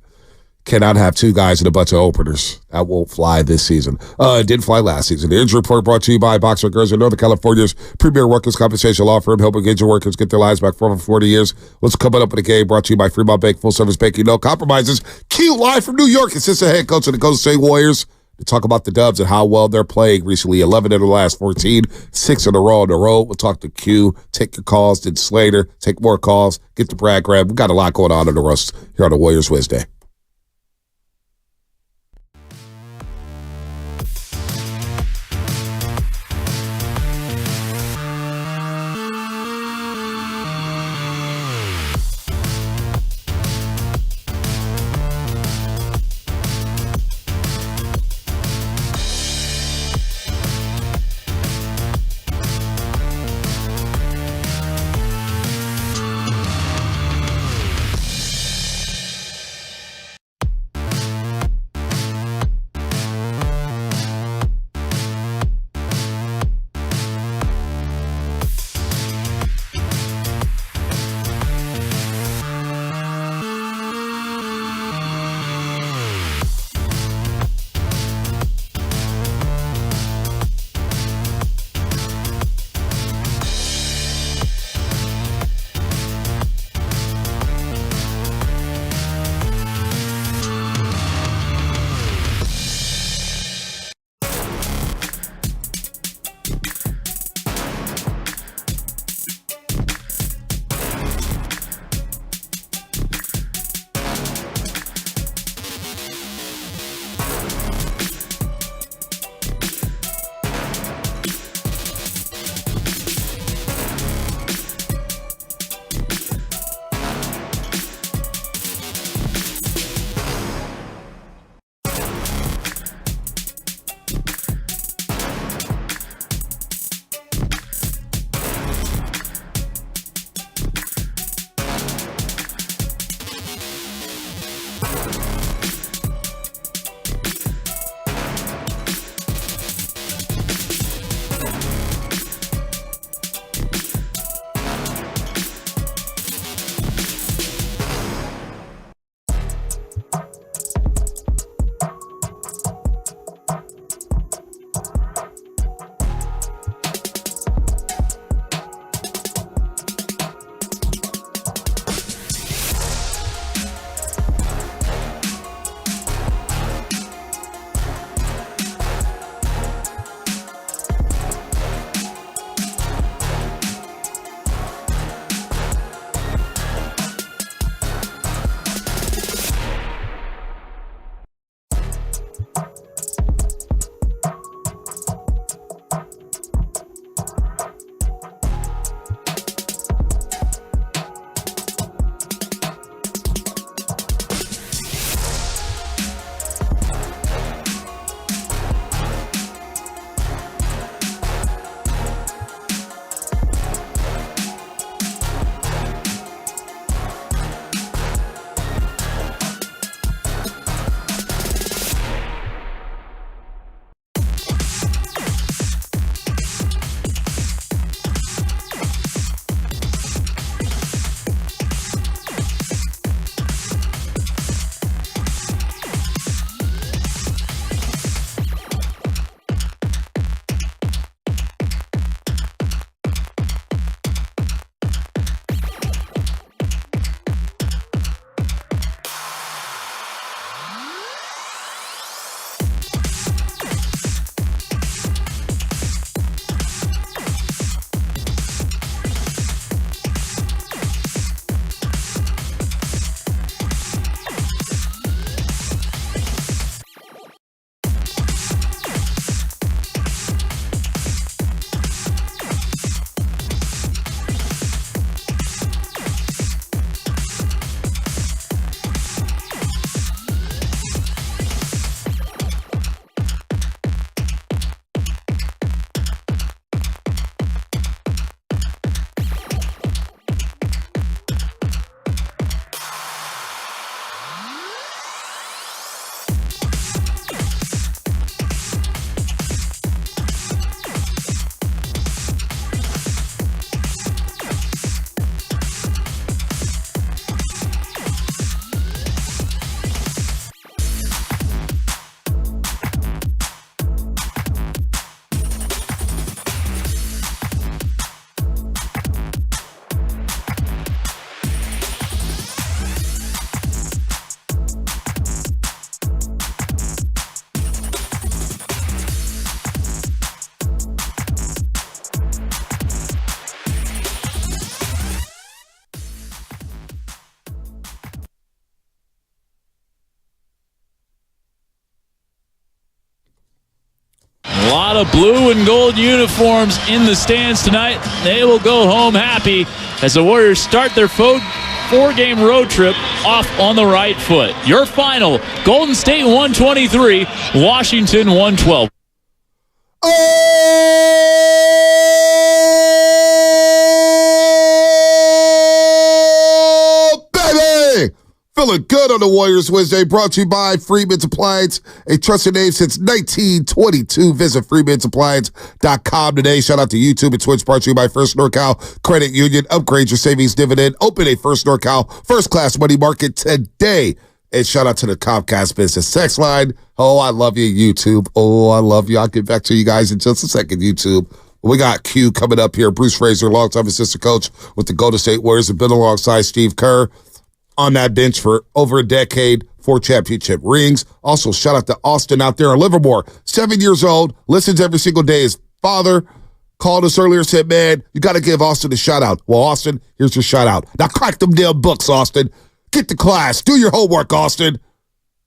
Cannot have two guys and a bunch of openers. That won't fly this season. It didn't fly last season. The injury report brought to you by Boxer Girls in Northern California's premier workers' compensation law firm, helping injured workers get their lives back for over 40 years. What's coming up in the game brought to you by Fremont Bank, full-service banking, no compromises. Q live from New York, assistant head coach of the Golden State Warriors, to talk about the Dubs and how well they're playing recently. 11 in the last 14, 6 in a row on the road. We'll talk to Q, take your calls, then Slater, take more calls, get the Brad grab. We've got a lot going on in the roast here on the Warriors Wednesday. A lot of blue and gold uniforms in the stands tonight. They will go home happy as the Warriors start their four-game road trip off on the right foot. Your final, Golden State 123, Washington 112. Oh, baby! Feeling good on the Warriors Wednesday, brought to you by Freeman's Appliance, a trusted name since 1922. Visit freemansappliance.com today. Shout out to YouTube and Twitch, brought to you by First NorCal Credit Union. Upgrade your savings dividend. Open a First NorCal first-class money market today. And shout out to the Comcast Business Text Line. Oh, I love you, YouTube. Oh, I love you. I'll get back to you guys in just a second, YouTube. We got Q coming up here. Bruce Fraser, longtime assistant coach with the Golden State Warriors, have been alongside Steve Kerr on that bench for over a decade, 4 championship rings. Also, shout out to Austin out there in Livermore, 7 years old, listens every single day. His father called us earlier, said, man, you got to give Austin a shout out. Well, Austin, here's your shout out. Now crack them damn books, Austin. Get to class. Do your homework, Austin.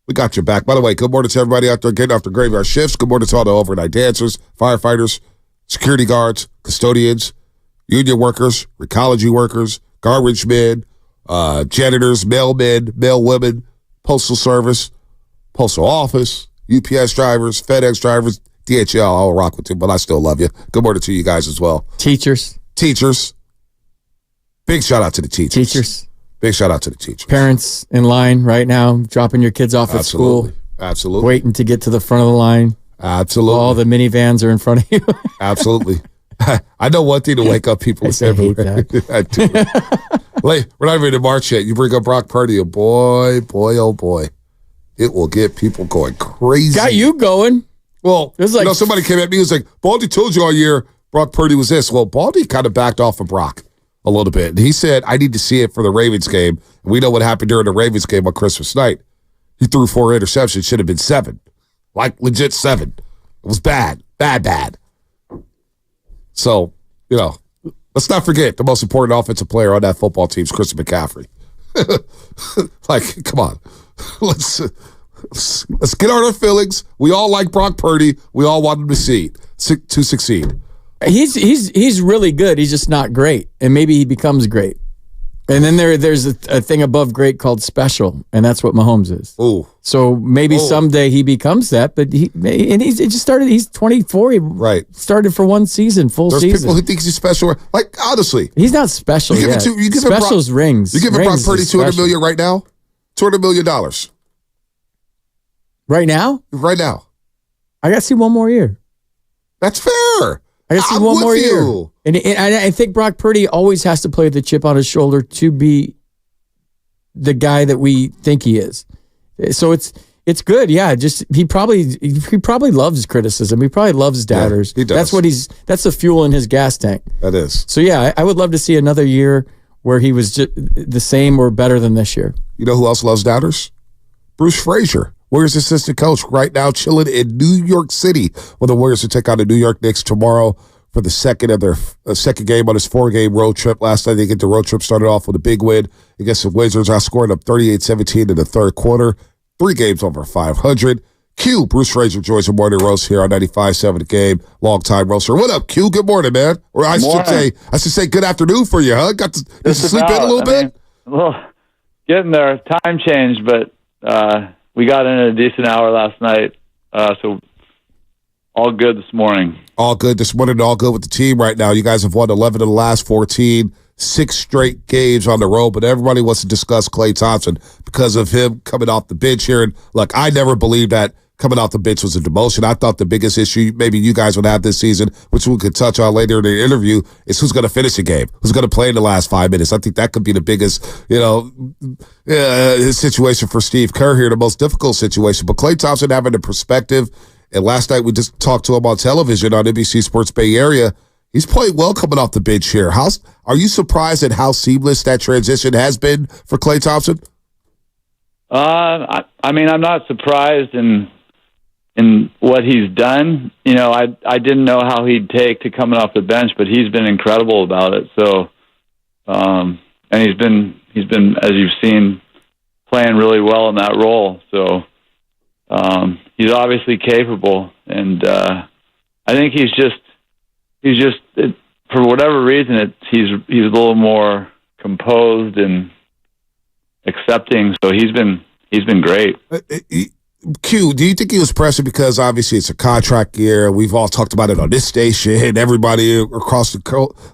We got your back. By the way, good morning to everybody out there getting off the graveyard shifts. Good morning to all the overnight dancers, firefighters, security guards, custodians, union workers, recology workers, garbage men, janitors, mailmen, mailwomen, postal service, postal office, UPS drivers, FedEx drivers, DHL. I'll rock with you, but I still love you. Good morning to you guys as well. Teachers. Big shout out to the teachers. Big shout out to the teachers. Parents in line right now, dropping your kids off at school. Absolutely. Waiting to get to the front of the line. Absolutely. All the minivans are in front of you. Absolutely. I know one thing to wake up people everywhere. I do. We're not even in March yet. You bring up Brock Purdy, and boy, oh boy, it will get people going crazy. Got you going. Well, it was like, somebody came at me and was like, Baldy told you all year Brock Purdy was this. Well, Baldy kind of backed off of Brock a little bit. And he said, I need to see it for the Ravens game. And we know what happened during the Ravens game on Christmas night. He threw 4 interceptions. Should have been 7. Like, legit 7. It was bad. Bad. So, let's not forget the most important offensive player on that football team is Christian McCaffrey. Like, come on. Let's get out our feelings. We all like Brock Purdy. We all want him to succeed. He's really good. He's just not great, and maybe he becomes great. And then there's a thing above great called special, and that's what Mahomes is. Ooh. So maybe someday he becomes that, but he just started. He's 24. He started for one season, There's season. people who think he's special. Like, honestly, he's not special. Special's rings. You giving Brock Purdy $200 million right now? $200 million. Right now? Right now. I got to see one more year. That's fair. I got to see one more year. And I think Brock Purdy always has to play the chip on his shoulder to be the guy that we think he is. So it's good. Yeah, just he probably loves criticism. He probably loves doubters. Yeah, he does. That's the fuel in his gas tank. That is. So yeah, I would love to see another year where he was just the same or better than this year. You know who else loves doubters? Bruce Fraser, Warriors assistant coach, right now chilling in New York City, where the Warriors will take on the New York Knicks tomorrow for the second game on his 4-game road trip. Last night, they get the road trip started off with a big win against the Wizards, outscoring up 38-17 in the third quarter. 3 games over 500. Q, Bruce Fraser joins the morning roast here on 95.7 The Game. Long-time roaster. What up, Q? Good morning, man. Or I should say good afternoon for you, huh? Got to sleep in a little bit? Well, getting there. Time changed, but we got in a decent hour last night, so all good this morning. All good this morning, all good with the team right now. You guys have won 11 of the last 14, 6 straight games on the road, but everybody wants to discuss Klay Thompson because of him coming off the bench here. And look, I never believed that coming off the bench was a demotion. I thought the biggest issue maybe you guys would have this season, which we could touch on later in the interview, is who's going to finish the game, who's going to play in the last 5 minutes. I think that could be the biggest, situation for Steve Kerr here, the most difficult situation. But Klay Thompson having the perspective, and last night we just talked to him on television on NBC Sports Bay Area. He's played well coming off the bench here. Are you surprised at how seamless that transition has been for Klay Thompson? I'm not surprised in what he's done. I didn't know how he'd take to coming off the bench, but he's been incredible about it. So, and he's been, as you've seen, playing really well in that role. So, he's obviously capable, and I think he's just for whatever reason, he's a little more composed and accepting. So he's been great. Q, do you think he was pressured because obviously it's a contract year? We've all talked about it on this station. Everybody across the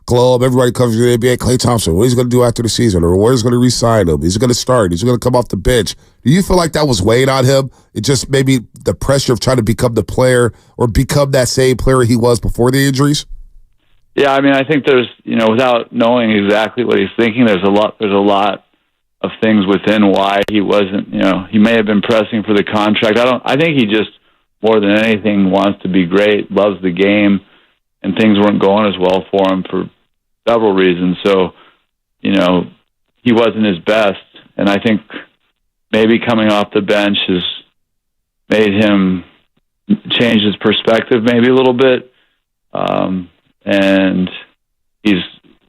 globe, everybody covers the NBA. Klay Thompson, what he's going to do after the season, or where he's going to re-sign him? He's going to start. He's going to come off the bench. Do you feel like that was weighing on him? It just maybe the pressure of trying to become the player or become that same player he was before the injuries? Yeah, I mean, I think there's, without knowing exactly what he's thinking, there's a lot of things within why he wasn't, he may have been pressing for the contract. I think he just, more than anything, wants to be great, loves the game, and things weren't going as well for him for several reasons. So, he wasn't his best, and I think maybe coming off the bench has made him change his perspective maybe a little bit. And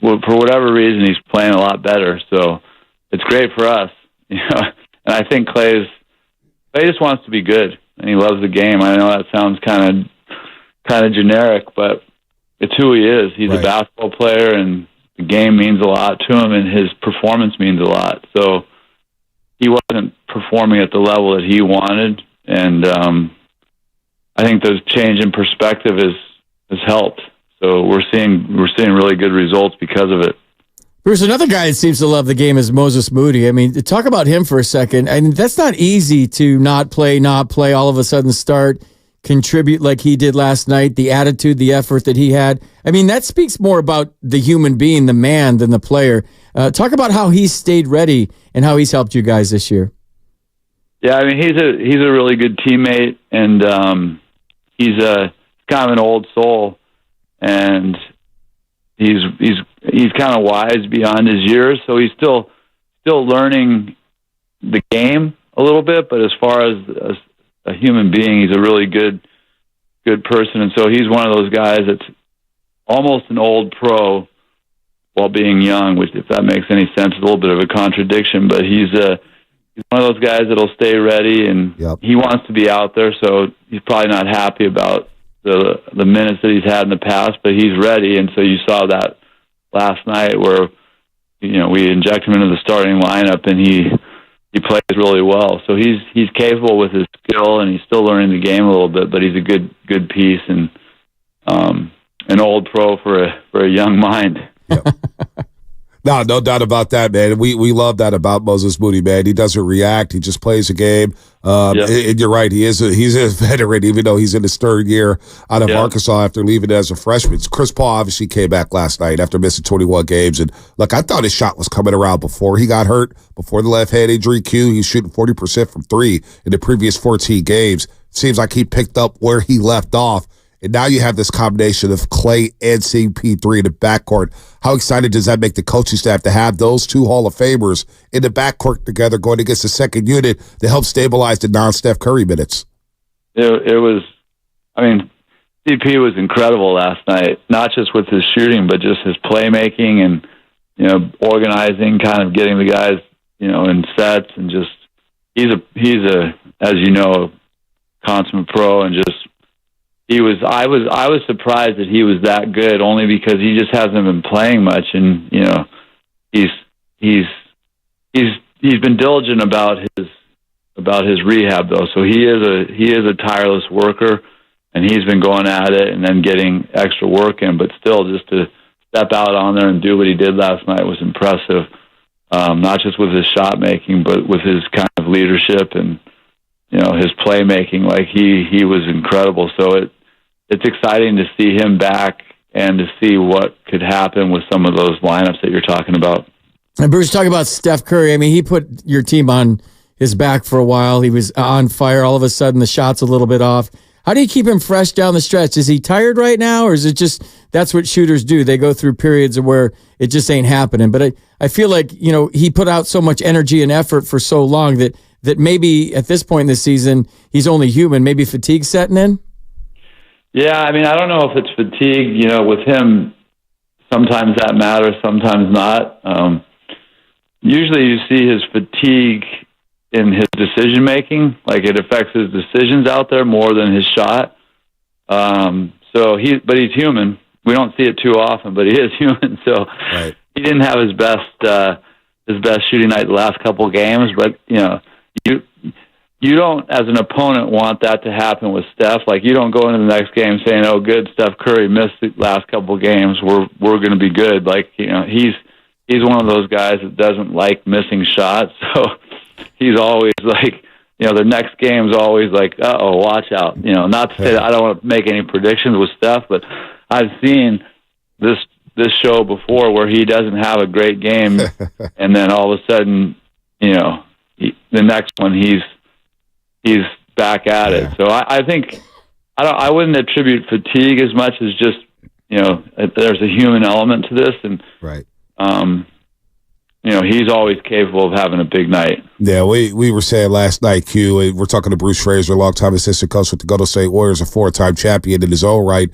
for whatever reason, he's playing a lot better. So it's great for us, And I think Klay just wants to be good, and he loves the game. I know that sounds kind of generic, but it's who he is. He's a basketball player, and the game means a lot to him, and his performance means a lot. So he wasn't performing at the level that he wanted, and I think the change in perspective has helped. So we're seeing really good results because of it. There's another guy that seems to love the game is Moses Moody. I mean, talk about him for a second. I mean, that's not easy to not play, all of a sudden start, contribute like he did last night, the attitude, the effort that he had. I mean, that speaks more about the human being, the man, than the player. Talk about how he's stayed ready and how he's helped you guys this year. Yeah, I mean, he's a really good teammate, and he's kind of an old soul, and he's kind of wise beyond his years, so he's still learning the game a little bit. But as far as a human being, he's a really good person, and so he's one of those guys that's almost an old pro while being young, which, if that makes any sense, is a little bit of a contradiction. But he's one of those guys that'll stay ready, and he wants to be out there. So he's probably not happy about the minutes that he's had in the past, but he's ready. And so you saw that last night where, we inject him into the starting lineup, and he plays really well. So he's capable with his skill, and he's still learning the game a little bit, but he's a good piece, and an old pro for a young mind. No doubt about that, man. We love that about Moses Moody, man. He doesn't react. He just plays the game. And you're right. He's a veteran, even though he's in his third year out of Arkansas after leaving as a freshman. Chris Paul obviously came back last night after missing 21 games. And look, I thought his shot was coming around before he got hurt, before the left hand injury. He's shooting 40% from three in the previous 14 games. Seems like he picked up where he left off. And now you have this combination of Klay and CP3 in the backcourt. How excited does that make the coaching staff to have those two Hall of Famers in the backcourt together going against the second unit to help stabilize the non-Steph Curry minutes? It was, I mean, CP was incredible last night, not just with his shooting, but just his playmaking and, organizing, kind of getting the guys, in sets, and just, he's a, as you know, consummate pro, and just, I was surprised that he was that good, only because he just hasn't been playing much, and he's been diligent about his rehab though. So he is a tireless worker, and he's been going at it and then getting extra work in. But still, just to step out on there and do what he did last night was impressive. Not just with his shot making, but with his kind of leadership and his playmaking. Like he was incredible. So it's exciting to see him back and to see what could happen with some of those lineups that you're talking about. And Bruce, talking about Steph Curry, I mean, he put your team on his back for a while. He was on fire. All of a sudden, the shot's a little bit off. How do you keep him fresh down the stretch? Is he tired right now, or is it just that's what shooters do? They go through periods where it just ain't happening. But I feel like, he put out so much energy and effort for so long that maybe at this point in the season, he's only human. Maybe fatigue setting in? Yeah, I mean, I don't know if it's fatigue. With him, sometimes that matters, sometimes not. Usually you see his fatigue in his decision-making, like it affects his decisions out there more than his shot. So but he's human. We don't see it too often, but he is human. So he didn't have his best shooting night the last couple of games. But you don't, as an opponent, want that to happen with Steph. Like, you don't go into the next game saying, "Oh, good, Steph Curry missed the last couple of games. We're going to be good." Like, he's one of those guys that doesn't like missing shots. So he's always like, the next game's always like, "Uh-oh, watch out." Not to say that I don't want to make any predictions with Steph, but I've seen this show before where he doesn't have a great game, and then all of a sudden, the next one he's back at it. So I think I wouldn't attribute fatigue as much as just there's a human element to this, and he's always capable of having a big night. Yeah, we were saying last night, Q, we're talking to Bruce Fraser, longtime assistant coach with the Golden State Warriors, a 4-time champion in his own right,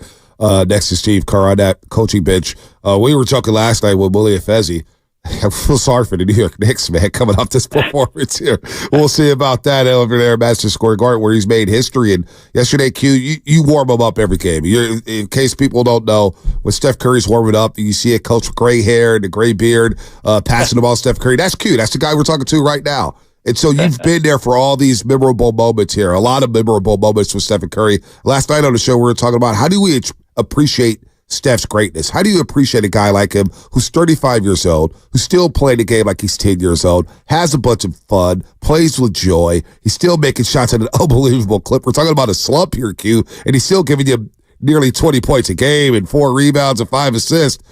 next to Steve Kerr on that coaching bench. We were talking last night with Willie Efezi. I feel sorry for the New York Knicks, man, coming off this performance here. We'll see about that over there at Madison Square Garden, where he's made history. And yesterday, Q, you warm him up every game. In case people don't know, when Steph Curry's warming up, you see a coach with gray hair and a gray beard passing the ball to Steph Curry. That's Q. That's the guy we're talking to right now. And so you've been there for all these memorable moments here, a lot of memorable moments with Stephen Curry. Last night on the show, we were talking about how do we appreciate Steph's greatness? How do you appreciate a guy like him who's 35 years old, who's still playing the game like he's 10 years old, has a bunch of fun, plays with joy, he's still making shots at an unbelievable clip. We're talking about a slump here, Q, and he's still giving you nearly 20 points a game and 4 rebounds and 5 assists.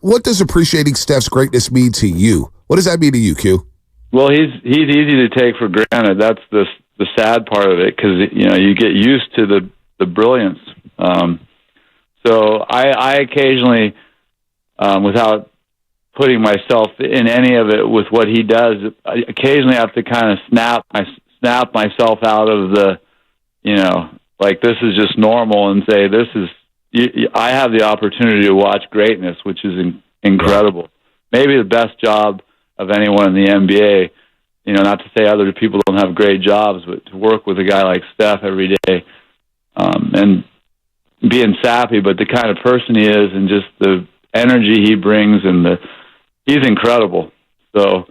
What does appreciating Steph's greatness mean to you? What does that mean to you, Q? Well, he's easy to take for granted. That's the sad part of it, because you get used to the brilliance. So I occasionally, without putting myself in any of it with what he does, I occasionally have to kind of snap myself out of the, like, this is just normal, and say, this is, I have the opportunity to watch greatness, which is incredible. Maybe the best job of anyone in the NBA. Not to say other people don't have great jobs, but to work with a guy like Steph every day, and being sappy, but the kind of person he is, and just the energy he brings, and he's incredible. So,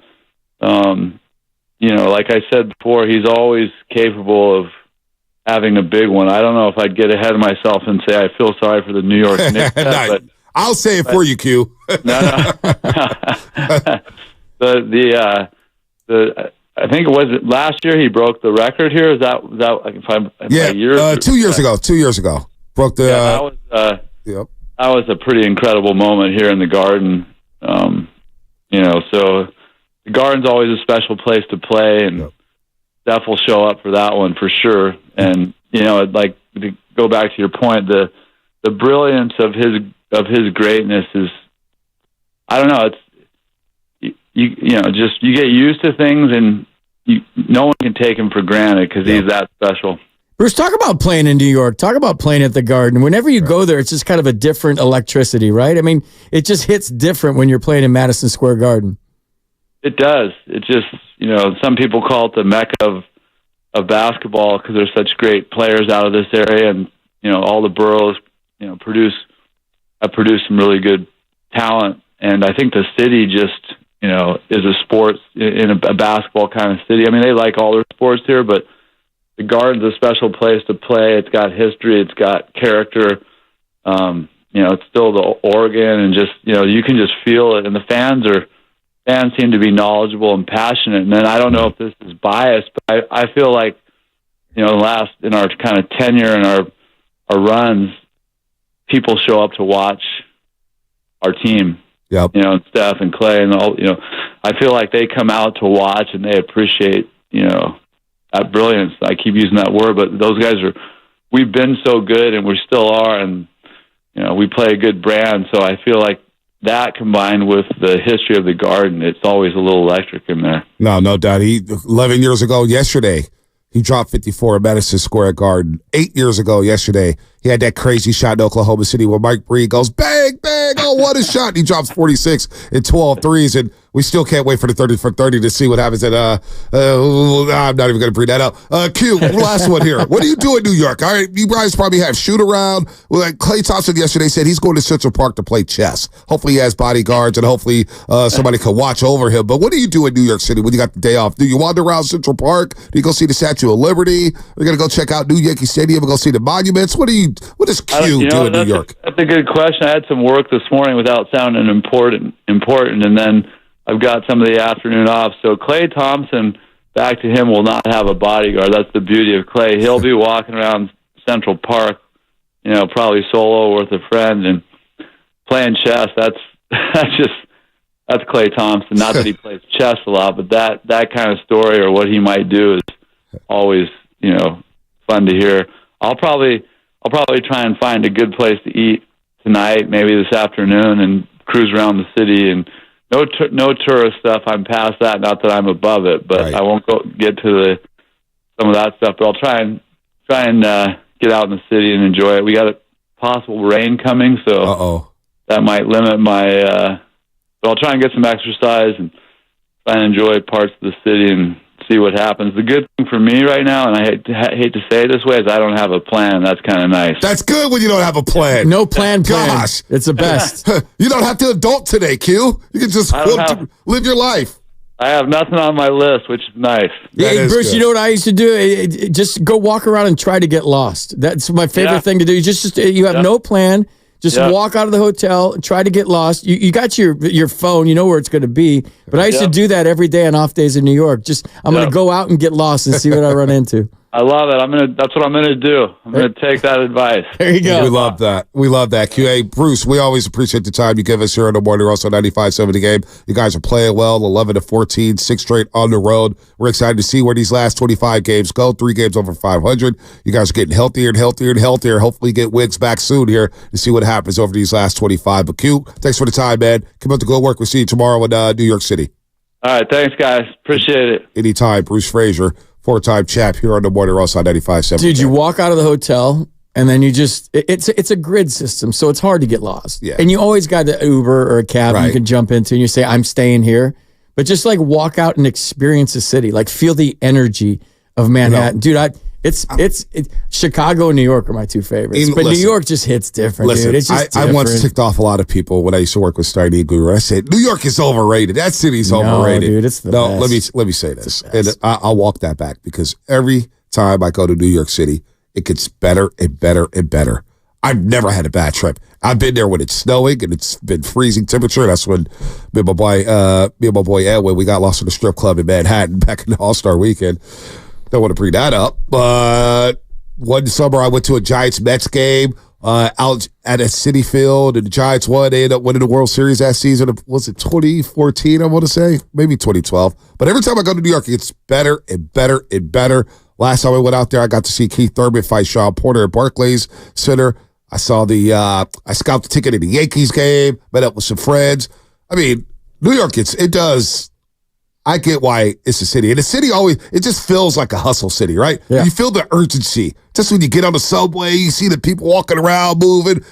like I said before, he's always capable of having a big one. I don't know if I'd get ahead of myself and say I feel sorry for the New York Knicks, but I'll say it for you, Q. No. I think it was last year he broke the record here. Is that like 2 years ago? 2 years ago. Broke the. That was a pretty incredible moment here in the Garden. So the Garden's always a special place to play, and Steph will show up for that one for sure. And like, to go back to your point, the brilliance of his greatness is, I don't know. It's you get used to things, and no one can take him for granted because he's that special. Bruce, talk about playing in New York. Talk about playing at the Garden. Whenever you go there, it's just kind of a different electricity, right? I mean, it just hits different when you're playing in Madison Square Garden. It does. It just, some people call it the mecca of basketball because there's such great players out of this area, and all the boroughs, have produced some really good talent. And I think the city just, is a sports in a basketball kind of city. I mean, they like all their sports here, but the Garden's a special place to play. It's got history. It's got character. It's still the Oregon, and just, you can just feel it. And the fans seem to be knowledgeable and passionate. And then I don't know if this is biased, but I feel like, in our kind of tenure and our runs, people show up to watch our team. Yep. And Steph and Klay and all, I feel like they come out to watch, and they appreciate, that brilliance. I keep using that word, but those guys we've been so good, and we still are, and, we play a good brand. So I feel like that, combined with the history of the Garden, it's always a little electric in there. No doubt. 11 years ago yesterday, he dropped 54 at Madison Square Garden. 8 years ago yesterday, he had that crazy shot in Oklahoma City where Mike Breen goes, bang! bang, bang. Oh, what a shot. He drops 46 and 12 threes, and we still can't wait for the 30 for 30 to see what happens at, I'm not even going to bring that up. Q, last one here. What do you do in New York? All right, you guys probably have shoot around. Well, like Klay Thompson yesterday said he's going to Central Park to play chess. Hopefully he has bodyguards, and hopefully somebody can watch over him. But what do you do in New York City when you got the day off? Do you wander around Central Park? Do you go see the Statue of Liberty? We're going to go check out New Yankee Stadium and go see the monuments. What does Q do in New York? That's a good question. I had some work this morning without sounding important, and then I've got some of the afternoon off. So Klay Thompson, back to him, will not have a bodyguard. That's the beauty of Klay. He'll be walking around Central Park, probably solo with a friend and playing chess. That's Klay Thompson. Not that he plays chess a lot, but that kind of story or what he might do is always, fun to hear. I'll probably try and find a good place to eat tonight, maybe this afternoon, and cruise around the city. And no tourist stuff. I'm past that. Not that I'm above it, but right. I won't get to some of that stuff. But I'll try and get out in the city and enjoy it. We got a possible rain coming, so that might limit my. But I'll try and get some exercise and try and enjoy parts of the city and see what happens. The good thing for me right now, and I hate to say it this way, is I don't have a plan. That's kind of nice. That's good when you don't have a plan. No plan. Gosh. It's the best. You don't have to adult today, Q. You can just live your life. I have nothing on my list, which is nice. Yeah, Bruce, good. You know what I used to do? Just go walk around and try to get lost. That's my favorite thing to do. You have no plan. Just walk out of the hotel, try to get lost. You got your phone, you know where it's going to be. But I used to do that every day on off days in New York. I'm going to go out and get lost and see what I run into. I love it. That's what I'm gonna do. I'm gonna take that advice. There you go. We love that. QA. Bruce, we always appreciate the time you give us here on the morning. Also 95.7 The Game. You guys are playing well. 11-14, 6 straight on the road. We're excited to see where these last 25 games go. 3 games over 500. You guys are getting healthier and healthier and healthier. Hopefully get Wiggs back soon here to see what happens over these last 25. But Q, thanks for the time, man. Come up to good work. We'll see you tomorrow in New York City. All right, thanks, guys. Appreciate it. Anytime, Bruce Frazier. 4-time champ here on the morning roast on 95.7. Dude, you walk out of the hotel and then it's a grid system, so it's hard to get lost. Yeah. And you always got an Uber or a cab you can jump into and you say, I'm staying here. But just like walk out and experience the city, like feel the energy of Manhattan. Dude, it's Chicago and New York are my 2 favorites. But New York just hits different, dude. It's just I once ticked off a lot of people when I used to work with Stardy Guru. I said, New York is overrated. That city's overrated. Dude, it's the best. Let me say this. And I'll walk that back because every time I go to New York City, it gets better and better and better. I've never had a bad trip. I've been there when it's snowing and it's been freezing temperature. That's when me and my boy Edwin, we got lost in the strip club in Manhattan back in the All-Star weekend. Don't want to bring that up, but one summer I went to a Giants-Mets game out at a Citi Field, and the Giants won. They ended up winning the World Series that season. Was it 2014, I want to say? Maybe 2012. But every time I go to New York, it gets better and better and better. Last time I went out there, I got to see Keith Thurman fight Sean Porter at Barclays Center. I saw I scalped the ticket in the Yankees game, met up with some friends. I mean, New York, it does... I get why it's a city. And the city it just feels like a hustle city, right? Yeah. You feel the urgency. Just when you get on the subway, you see the people walking around, moving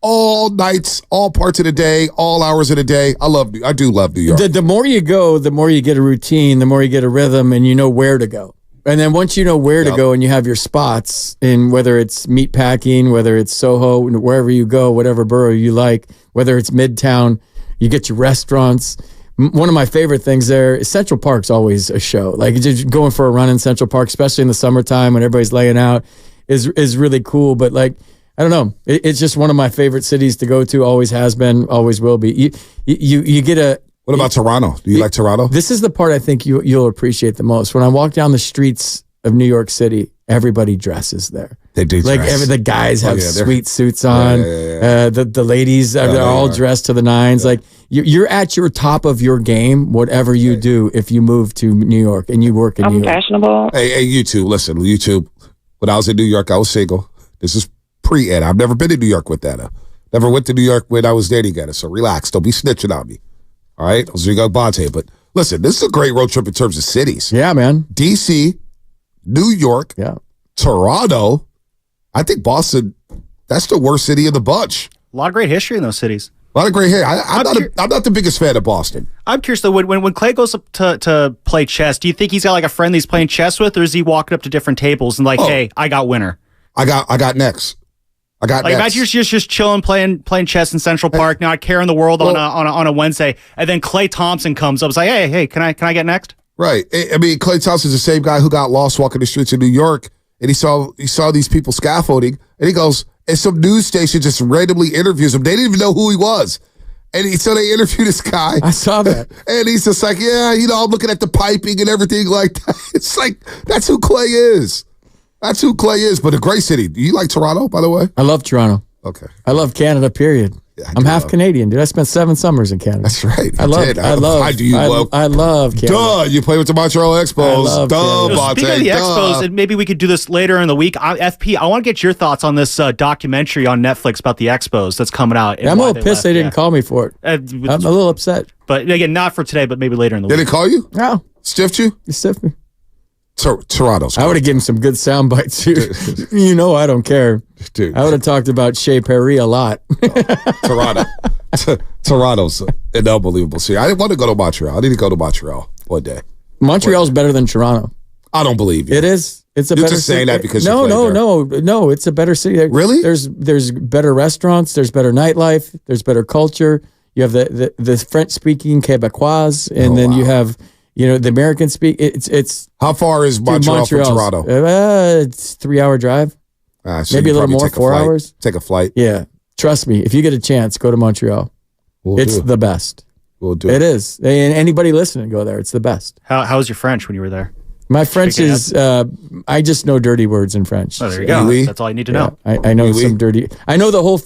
all nights, all parts of the day, all hours of the day. I do love New York. The more you go, the more you get a routine, the more you get a rhythm, and you know where to go. And then once you know where to go and you have your spots, in whether it's meatpacking, whether it's Soho, wherever you go, whatever borough you like, whether it's Midtown, you get your restaurants. One of my favorite things there is Central Park's always a show. Like just going for a run in Central Park, especially in the summertime when everybody's laying out, is really cool. But like, I don't know, it's just one of my favorite cities to go to. Always has been, always will be. You get a. What about Toronto? Do you like Toronto? This is the part I think you'll appreciate the most. When I walk down the streets of New York City, everybody dresses there. They do like dress. The guys have sweet suits on. The ladies, they're all dressed to the nines. Like you're at your top of your game, whatever you do, if you move to New York and you work in New York. Fashionable. Hey, YouTube, listen, YouTube. When I was in New York, I was single. This is pre-Anna. I've never been to New York with Anna. Never went to New York when I was dating Anna. So relax. Don't be snitching on me. All right? I was your young Bonte. But listen, this is a great road trip in terms of cities. Yeah, man. D.C., New York, Toronto. I think Boston, that's the worst city of the bunch. A lot of great history in those cities. A lot of great hair. I'm not the biggest fan of Boston. I'm curious though, when Klay goes up to play chess, do you think he's got like a friend that he's playing chess with, or is he walking up to different tables and like, hey, I got winner? I got next. Imagine you're just chilling, playing chess in Central Park, not caring the world on a Wednesday, and then Klay Thompson comes up, and is like, hey, can I get next? Right. I mean, Klay Thompson's the same guy who got lost walking the streets of New York, and he saw these people scaffolding, and he goes. And some news station just randomly interviews him. They didn't even know who he was. And so they interviewed this guy. I saw that. And he's just like, yeah, I'm looking at the piping and everything like that. It's like, that's who Klay is. That's who Klay is. But a great city. Do you like Toronto, by the way? I love Toronto. Okay. I love Canada, period. Yeah, I'm half Canadian, dude. I spent 7 summers in Canada. That's right. I love Canada. You play with the Montreal Expos. Speaking of the Expos, and maybe we could do this later in the week. FP, I want to get your thoughts on this documentary on Netflix about the Expos that's coming out. I'm a little pissed they didn't call me for it. I'm a little upset. But again, not for today, but maybe later in the week. Did they call you? No. Stiffed you? He stiffed me. Toronto's. I would have given some good sound bites, dude. I don't care. Dude. I would have talked about Shea Perry a lot. Toronto's an unbelievable city. I didn't want to go to Montreal. I need to go to Montreal one day. Montreal's better than Toronto. I don't believe you. It is. It's a You're better just saying city. that because No. It's a better city. Really? There's better restaurants. There's better nightlife. There's better culture. You have the French speaking Quebecois, and then you have. The American speak. It's how far is Montreal from Toronto? It's 3-hour drive. So maybe a little more, 4 hours. Take a flight. Yeah, trust me. If you get a chance, go to Montreal. It's the best. We'll do it. It is. And anybody listening, go there. It's the best. How was your French when you were there? My French is. I just know dirty words in French. Oh, there you go. That's all you need to know. I know some dirty. I know the whole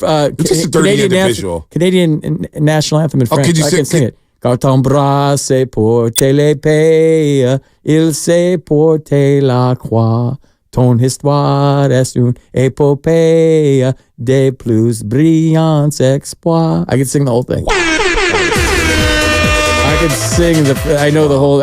Canadian national anthem in French. Can you I can sing it. Quand ton bras s'est porté l'épée, il s'est porté la croix. Ton histoire est une épopée des plus brillants exploits. I can sing the whole thing. I can sing I know the whole.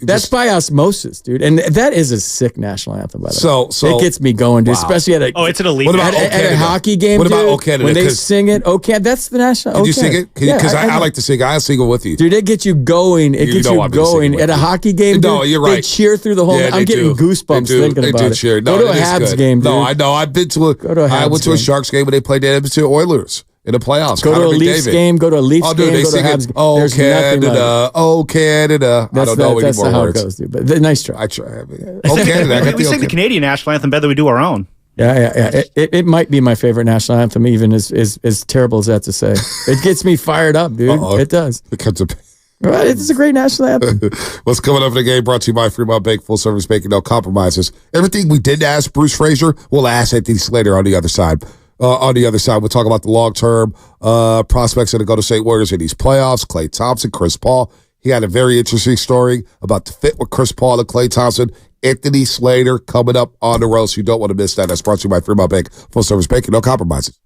That's by osmosis, dude, and that is a sick national anthem. By the way, so it gets me going, dude. Wow. Especially at it's an elite. What about at a hockey game? What about Canada? When they sing it, that's the national. Can you sing it? Because I like to sing. I'll sing it with you, dude. It gets you going. It gets you going at a hockey game. Dude, no, you're right. They cheer through the whole. I'm getting goosebumps thinking about it. Cheer. Go to a Habs game, dude. No, I know. I've been to I went to a Sharks game when they played the Edmonton Oilers. In the playoffs. Go to a Leafs game. Go to a Leafs game. Go to a Habs game. Oh, Canada. Oh, Canada. I don't know any more words. That's how it goes, dude. But nice try. I try. Oh, Canada. We sing the Canadian national anthem better than we do our own. Yeah. It might be my favorite national anthem, even as terrible as that to say. It gets me fired up, dude. It does. Right, it's a great national anthem. What's coming up in the game brought to you by Fremont Bank, full service banking, no compromises. Everything we didn't ask Bruce Frazier, we'll ask Anthony Slater on the other side. On the other side, we'll talk about the long-term prospects that are going to State Warriors in these playoffs. Klay Thompson, Chris Paul. He had a very interesting story about the fit with Chris Paul and Klay Thompson. Anthony Slater coming up on the roast. You don't want to miss that. That's brought to you by Fremont Bank, full service banking, no compromises.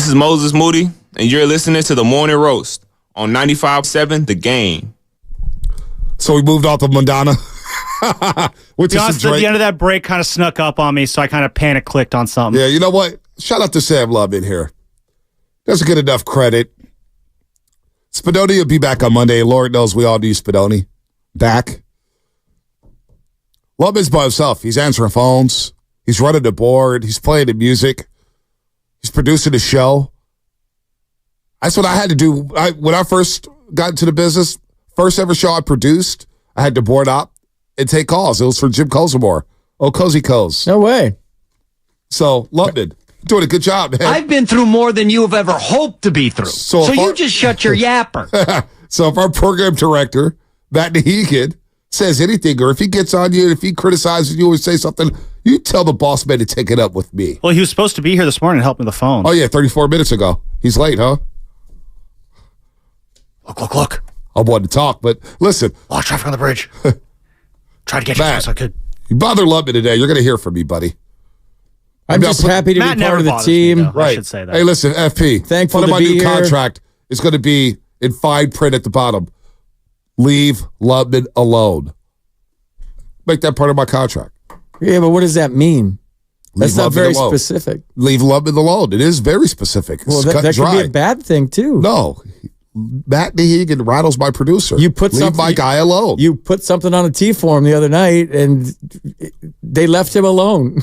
This is Moses Moody, and you're listening to the Morning Roast on 95.7 The Game. So we moved off of Madonna. Which is the end of that break kind of snuck up on me, so I kind of panic clicked on something. Yeah, you know what? Shout out to Sam Love in here. Doesn't get enough credit. Spadoni will be back on Monday. Lord knows we all need Spadoni back. Love is by himself. He's answering phones. He's running the board. He's playing the music. He's producing the show. That's what I had to do. When I first got into the business, first ever show I produced, I had to board up and take calls. It was for Jim Kozimore. Oh, Cozy Coz. No way. So, Lubman, doing a good job, man. I've been through more than you have ever hoped to be through. So you just shut your yapper. So if our program director, Matt Nahegan, says anything, or if he gets on you, if he criticizes you or say something, you tell the boss man to take it up with me. Well, he was supposed to be here this morning and help me with the phone. Oh, yeah, 34 minutes ago. He's late, huh? Look. I wanted to talk, but listen. A lot of traffic on the bridge. Try to get you as fast as I could. You bother Lubman today. You're going to hear from me, buddy. I'm just happy to be part of the team. Me, right. I should say that. Hey, listen, FP. Thankful part to of my be new here. contract is going to be in fine print at the bottom. Leave Lubman alone. Make that part of my contract. Yeah, but what does that mean? That's not very alone. specific. Leave Lubman alone. It is very specific. It's well, that could be a bad thing, too. No. Matt Nahegan rattles my producer. Leave my guy alone. You put something on a tee for him the other night, and they left him alone.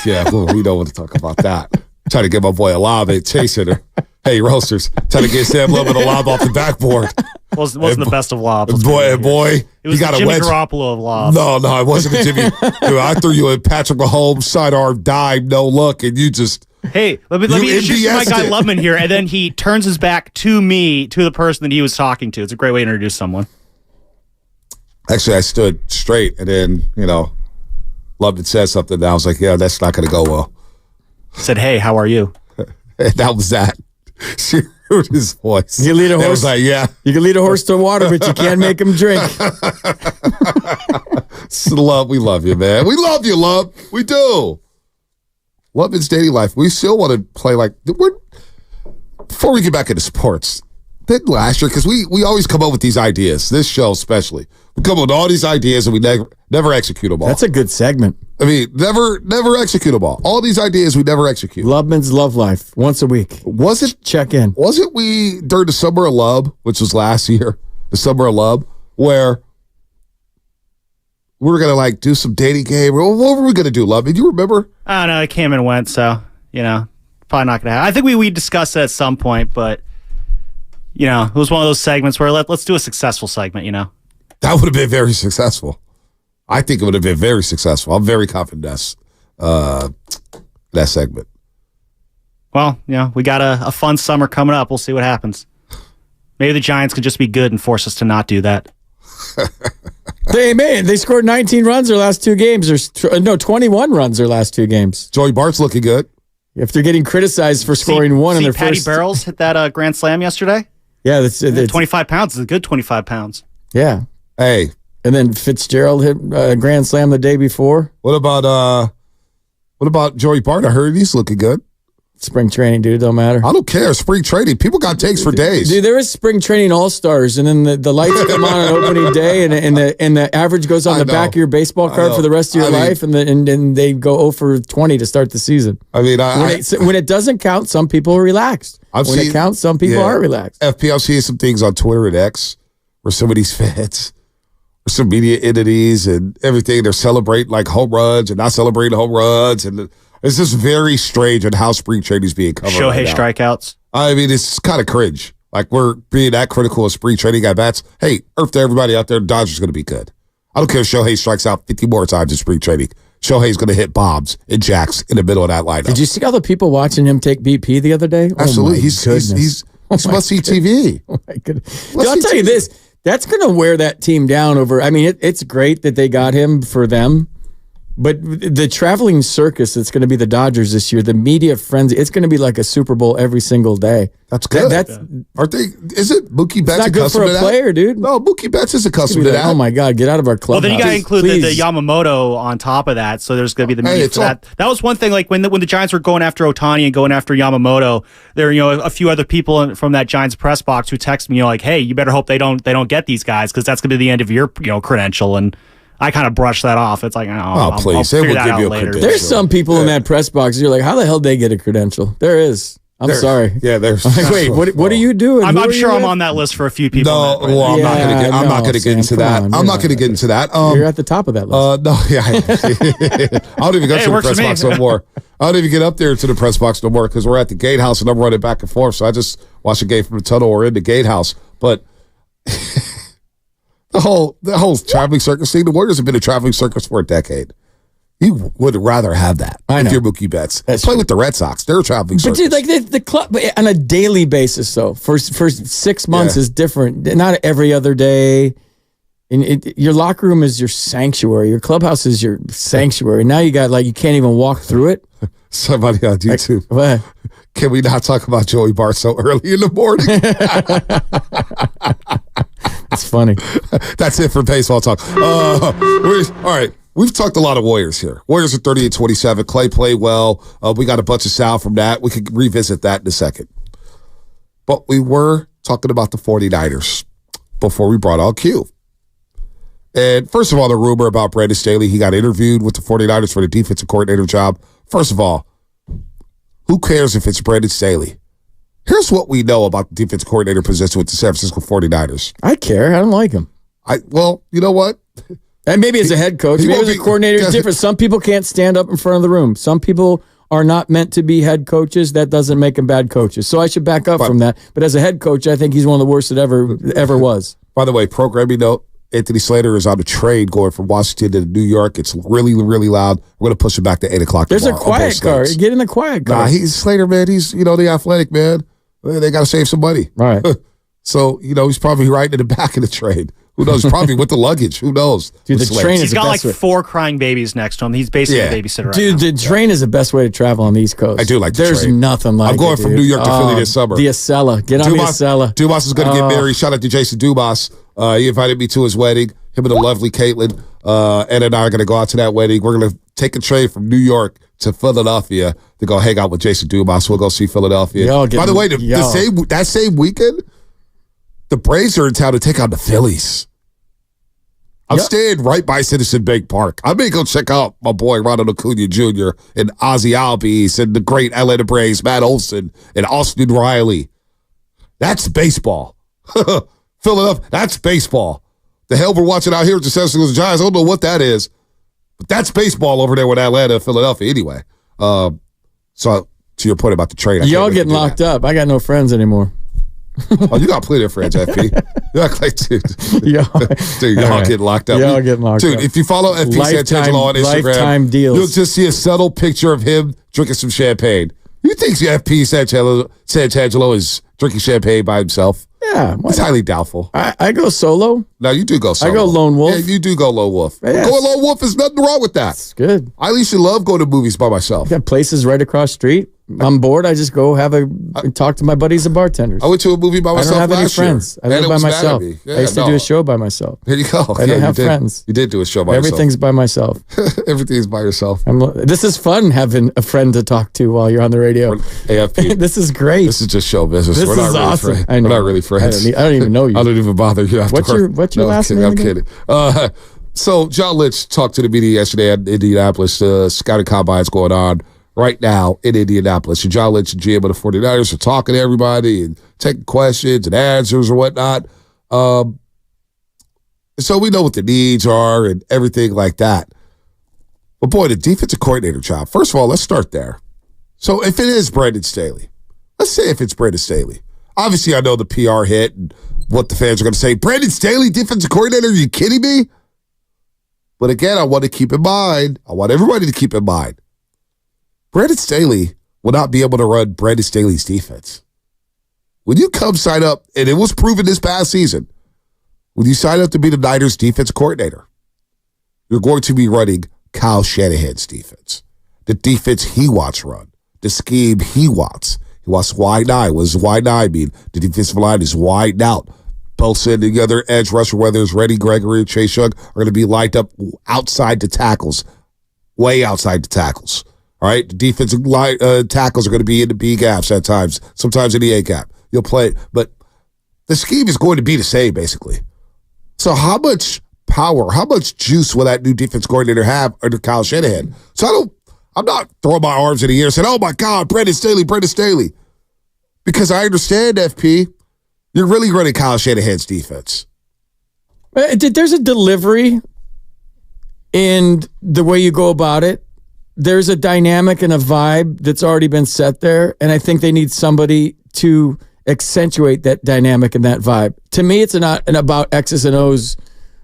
Yeah, well, we don't want to talk about that. Trying to get my boy a lob at chase hitter. Hey, Roasters, trying to get Sam Lubman a lob off the backboard. Wasn't the best of lobs. Boy, it was you got Jimmy a wedge. Garoppolo of lobs. No, it wasn't a Jimmy. Dude, I threw you a Patrick Mahomes sidearm dive, no look, and you just. Hey, let me introduce my guy Lubman here, and then he turns his back to me, to the person that he was talking to. It's a great way to introduce someone. Actually, I stood straight, and then, Lubman said something, and I was like, yeah, that's not going to go well. Said, hey, how are you? That was that. She heard his voice. You can lead a horse. Was like, yeah. You can lead a horse to water, but you can't make him drink. Love, we love you, man. We love you, Love. We do. Lubman's dating life. We still want to play before we get back into sports. Didn't last year, because we always come up with these ideas. This show especially. We come up with all these ideas and we never execute them all. That's a good segment. I mean, never execute them all. All these ideas we never execute. Lubman's Love Life, once a week. Was it? Check in. Wasn't we, during the Summer of Love, which was last year, the Summer of Love, where we were going to do some dating game? What were we going to do, Love? Do you remember? I don't know. It came and went, so, probably not going to happen. I think we discussed it at some point, but, it was one of those segments where let's do a successful segment, That would have been very successful. I think it would have been very successful. I'm very confident that segment. Well, we got a fun summer coming up. We'll see what happens. Maybe the Giants could just be good and force us to not do that. They scored 19 runs their last two games. 21 runs their last two games. Joey Bart's looking good. If they're getting criticized for scoring one in their Patty first... Barrels hit that grand slam yesterday? Yeah, that's 25 pounds is a good 25 pounds. Yeah. Hey. And then Fitzgerald hit a grand slam the day before. What about Joey Bart? I heard he's looking good. Spring training, dude, don't matter. I don't care. Spring training. People got takes for days. Dude, there is spring training all-stars, and then the lights come on opening day, and the average goes on the back of your baseball card for the rest of your life, and they go 0 for 20 to start the season. I mean, when it doesn't count, some people are relaxed. When it counts, some people aren't relaxed. FP, I'm seeing some things on Twitter and X where some of these fans, or some media entities and everything, they're celebrating home runs and not celebrating home runs, and it's just very strange on how spring training is being covered. Shohei strikeouts. I mean, it's kind of cringe. We're being that critical of spring training at bats. Hey, earth to everybody out there, Dodgers going to be good. I don't care if Shohei strikes out 50 more times in spring training. Shohei's going to hit bombs and jacks in the middle of that lineup. Did you see all the people watching him take BP the other day? Absolutely. Oh he's must-see TV. Oh, my goodness. Dude, I'll tell you this. That's going to wear that team down over. I mean, it's great that they got him for them. But the traveling circus that's going to be the Dodgers this year, the media frenzy, it's going to be like a Super Bowl every single day. That's good. Aren't they? Is it Mookie Betts? It's not good for a player, dude. No, Mookie Betts is accustomed to that. Oh my God, get out of our clubhouse. Well, then you got to include the Yamamoto on top of that. So there's going to be the media for that. That was one thing. Like when the Giants were going after Ohtani and going after Yamamoto, there were a few other people from that Giants press box who text me like, "Hey, you better hope they don't get these guys because that's going to be the end of your credential." And I kind of brushed that off. It's like, please, I'll figure that out later. There's some people in that press box. You're like, how the hell did they get a credential? There is. I'm sorry. Yeah, there's. Like, wait, what are you doing? I'm sure I'm on that list for a few people. No, well, I'm not going to get into that. I'm not going to get into that. You're at the top of that list. No, yeah. I don't even go to the press box no more. I don't even get up there to the press box no more because we're at the gatehouse and I'm running back and forth. So I just watch the game from the tunnel or in the gatehouse. But the whole traveling circus thing, the Warriors have been a traveling circus for a decade. You would rather have that if you're Mookie Betts. Play with the Red Sox. They're a traveling circus. But dude, like the club on a daily basis, though, for 6 months is different. Not every other day. And your locker room is your sanctuary. Your clubhouse is your sanctuary. Now you got you can't even walk through it. Somebody on YouTube. What? Can we not talk about Joey Bart so early in the morning? That's funny. That's it for baseball talk. All right. We've talked a lot of Warriors here. Warriors are 38-27. Klay played well. We got a bunch of sound from that. We could revisit that in a second. But we were talking about the 49ers before we brought on Q. And first of all, the rumor about Brandon Staley, he got interviewed with the 49ers for the defensive coordinator job. First of all, who cares if it's Brandon Staley? Here's what we know about the defensive coordinator position with the San Francisco 49ers. I care. I don't like him. Well, you know what? And maybe as a head coach, maybe as a coordinator, it's different. Some people can't stand up in front of the room. Some people are not meant to be head coaches. That doesn't make them bad coaches. So I should back up from that. But as a head coach, I think he's one of the worst that ever was. By the way, programming note, Anthony Slater is on a train going from Washington to New York. It's really, really loud. We're going to push it back to 8 o'clock There's a quiet car. Get in the quiet car. Nah, he's Slater, man. He's, the athletic, man. They got to save some money. Right. So, he's probably riding in the back of the train. Who knows? Probably with the luggage. Who knows? Dude, the train is He's got 4 crying babies next to him. He's basically a babysitter right now. Dude, the train is the best way to travel on the East Coast. I do like the train. There's nothing like it, I'm going from New York to Philly this summer. The Acela. Get on the Acela. Dumas is going to get married. Shout out to Jason Dumas. He invited me to his wedding. Him and the lovely Caitlin. Ed and I are going to go out to that wedding. We're going to take a train from New York to Philadelphia to go hang out with Jason Dumas. We'll go see Philadelphia. By the way, that same weekend, the Braves are in town to take on the Phillies. I'm staying right by Citizen Bank Park. I may go check out my boy Ronald Acuna Jr. and Ozzie Albies and the great Atlanta Braves, Matt Olson and Austin Riley. That's baseball. Philadelphia, that's baseball. The hell we're watching out here with the San Francisco Giants, I don't know what that is. But that's baseball over there with Atlanta and Philadelphia anyway. So to your point about the trade. Y'all getting locked up. I got no friends anymore. Oh, you got plenty of friends, FP. You act like, dude, y'all getting locked up. Y'all getting locked up. Dude, if you follow FP Santangelo on Instagram, lifetime deals. You'll just see a subtle picture of him drinking some champagne. You think FP Santangelo is drinking champagne by himself? Yeah. It's highly doubtful. I go solo. No, you do go solo. I go lone wolf. Yeah, you do go lone wolf. Yes. Going lone wolf, there's nothing wrong with that. It's good. I used to love going to movies by myself. Got places right across the street. I'm bored. I just go talk to my buddies and bartenders. I went to a movie by myself. I don't have any friends. I live by myself. Yeah, I used to do a show by myself. There you go. I don't have friends. You did do a show by yourself. Everything's by myself. Everything's by yourself. This is fun having a friend to talk to while you're on the radio. AFP. This is great. This is just show business. This We're not is really awesome. friends. I know. We're not really friends. I don't even know you. I don't even bother you after What's your last name? I'm kidding. So John Lynch talked to the media yesterday at Indianapolis. Scouting combine's going on right now in Indianapolis. And John Lynch and GM of the 49ers are talking to everybody and taking questions and answers or whatnot. So we know what the needs are and everything like that. But boy, the defensive coordinator job, first of all, let's start there. So if it is Brandon Staley, let's say if it's Brandon Staley. Obviously, I know the PR hit and what the fans are going to say. Brandon Staley, defensive coordinator, are you kidding me? But again, I want everybody to keep in mind, Brandon Staley will not be able to run Brandon Staley's defense. When you come sign up, and it was proven this past season, when you sign up to be the Niners defense coordinator, you're going to be running Kyle Shanahan's defense. The defense he wants run. The scheme he wants. He wants wide nine. What does wide nine mean? The defensive line is wide out. Both sitting together, edge rusher, whether it's Reddy Gregory or Chase Young, are going to be lined up outside the tackles, way outside the tackles. All right? The defensive line, tackles are going to be in the B gaps at times, sometimes in the A gap. You'll play, but the scheme is going to be the same, basically. So how much power, how much juice will that new defense coordinator have under Kyle Shanahan? So I'm not throwing my arms in the air saying, oh my God, Brandon Staley. Because I understand, FP, you're really running Kyle Shanahan's defense. There's a delivery in the way you go about it. There's a dynamic and a vibe that's already been set there, and I think they need somebody to accentuate that dynamic and that vibe. To me, it's not about X's and O's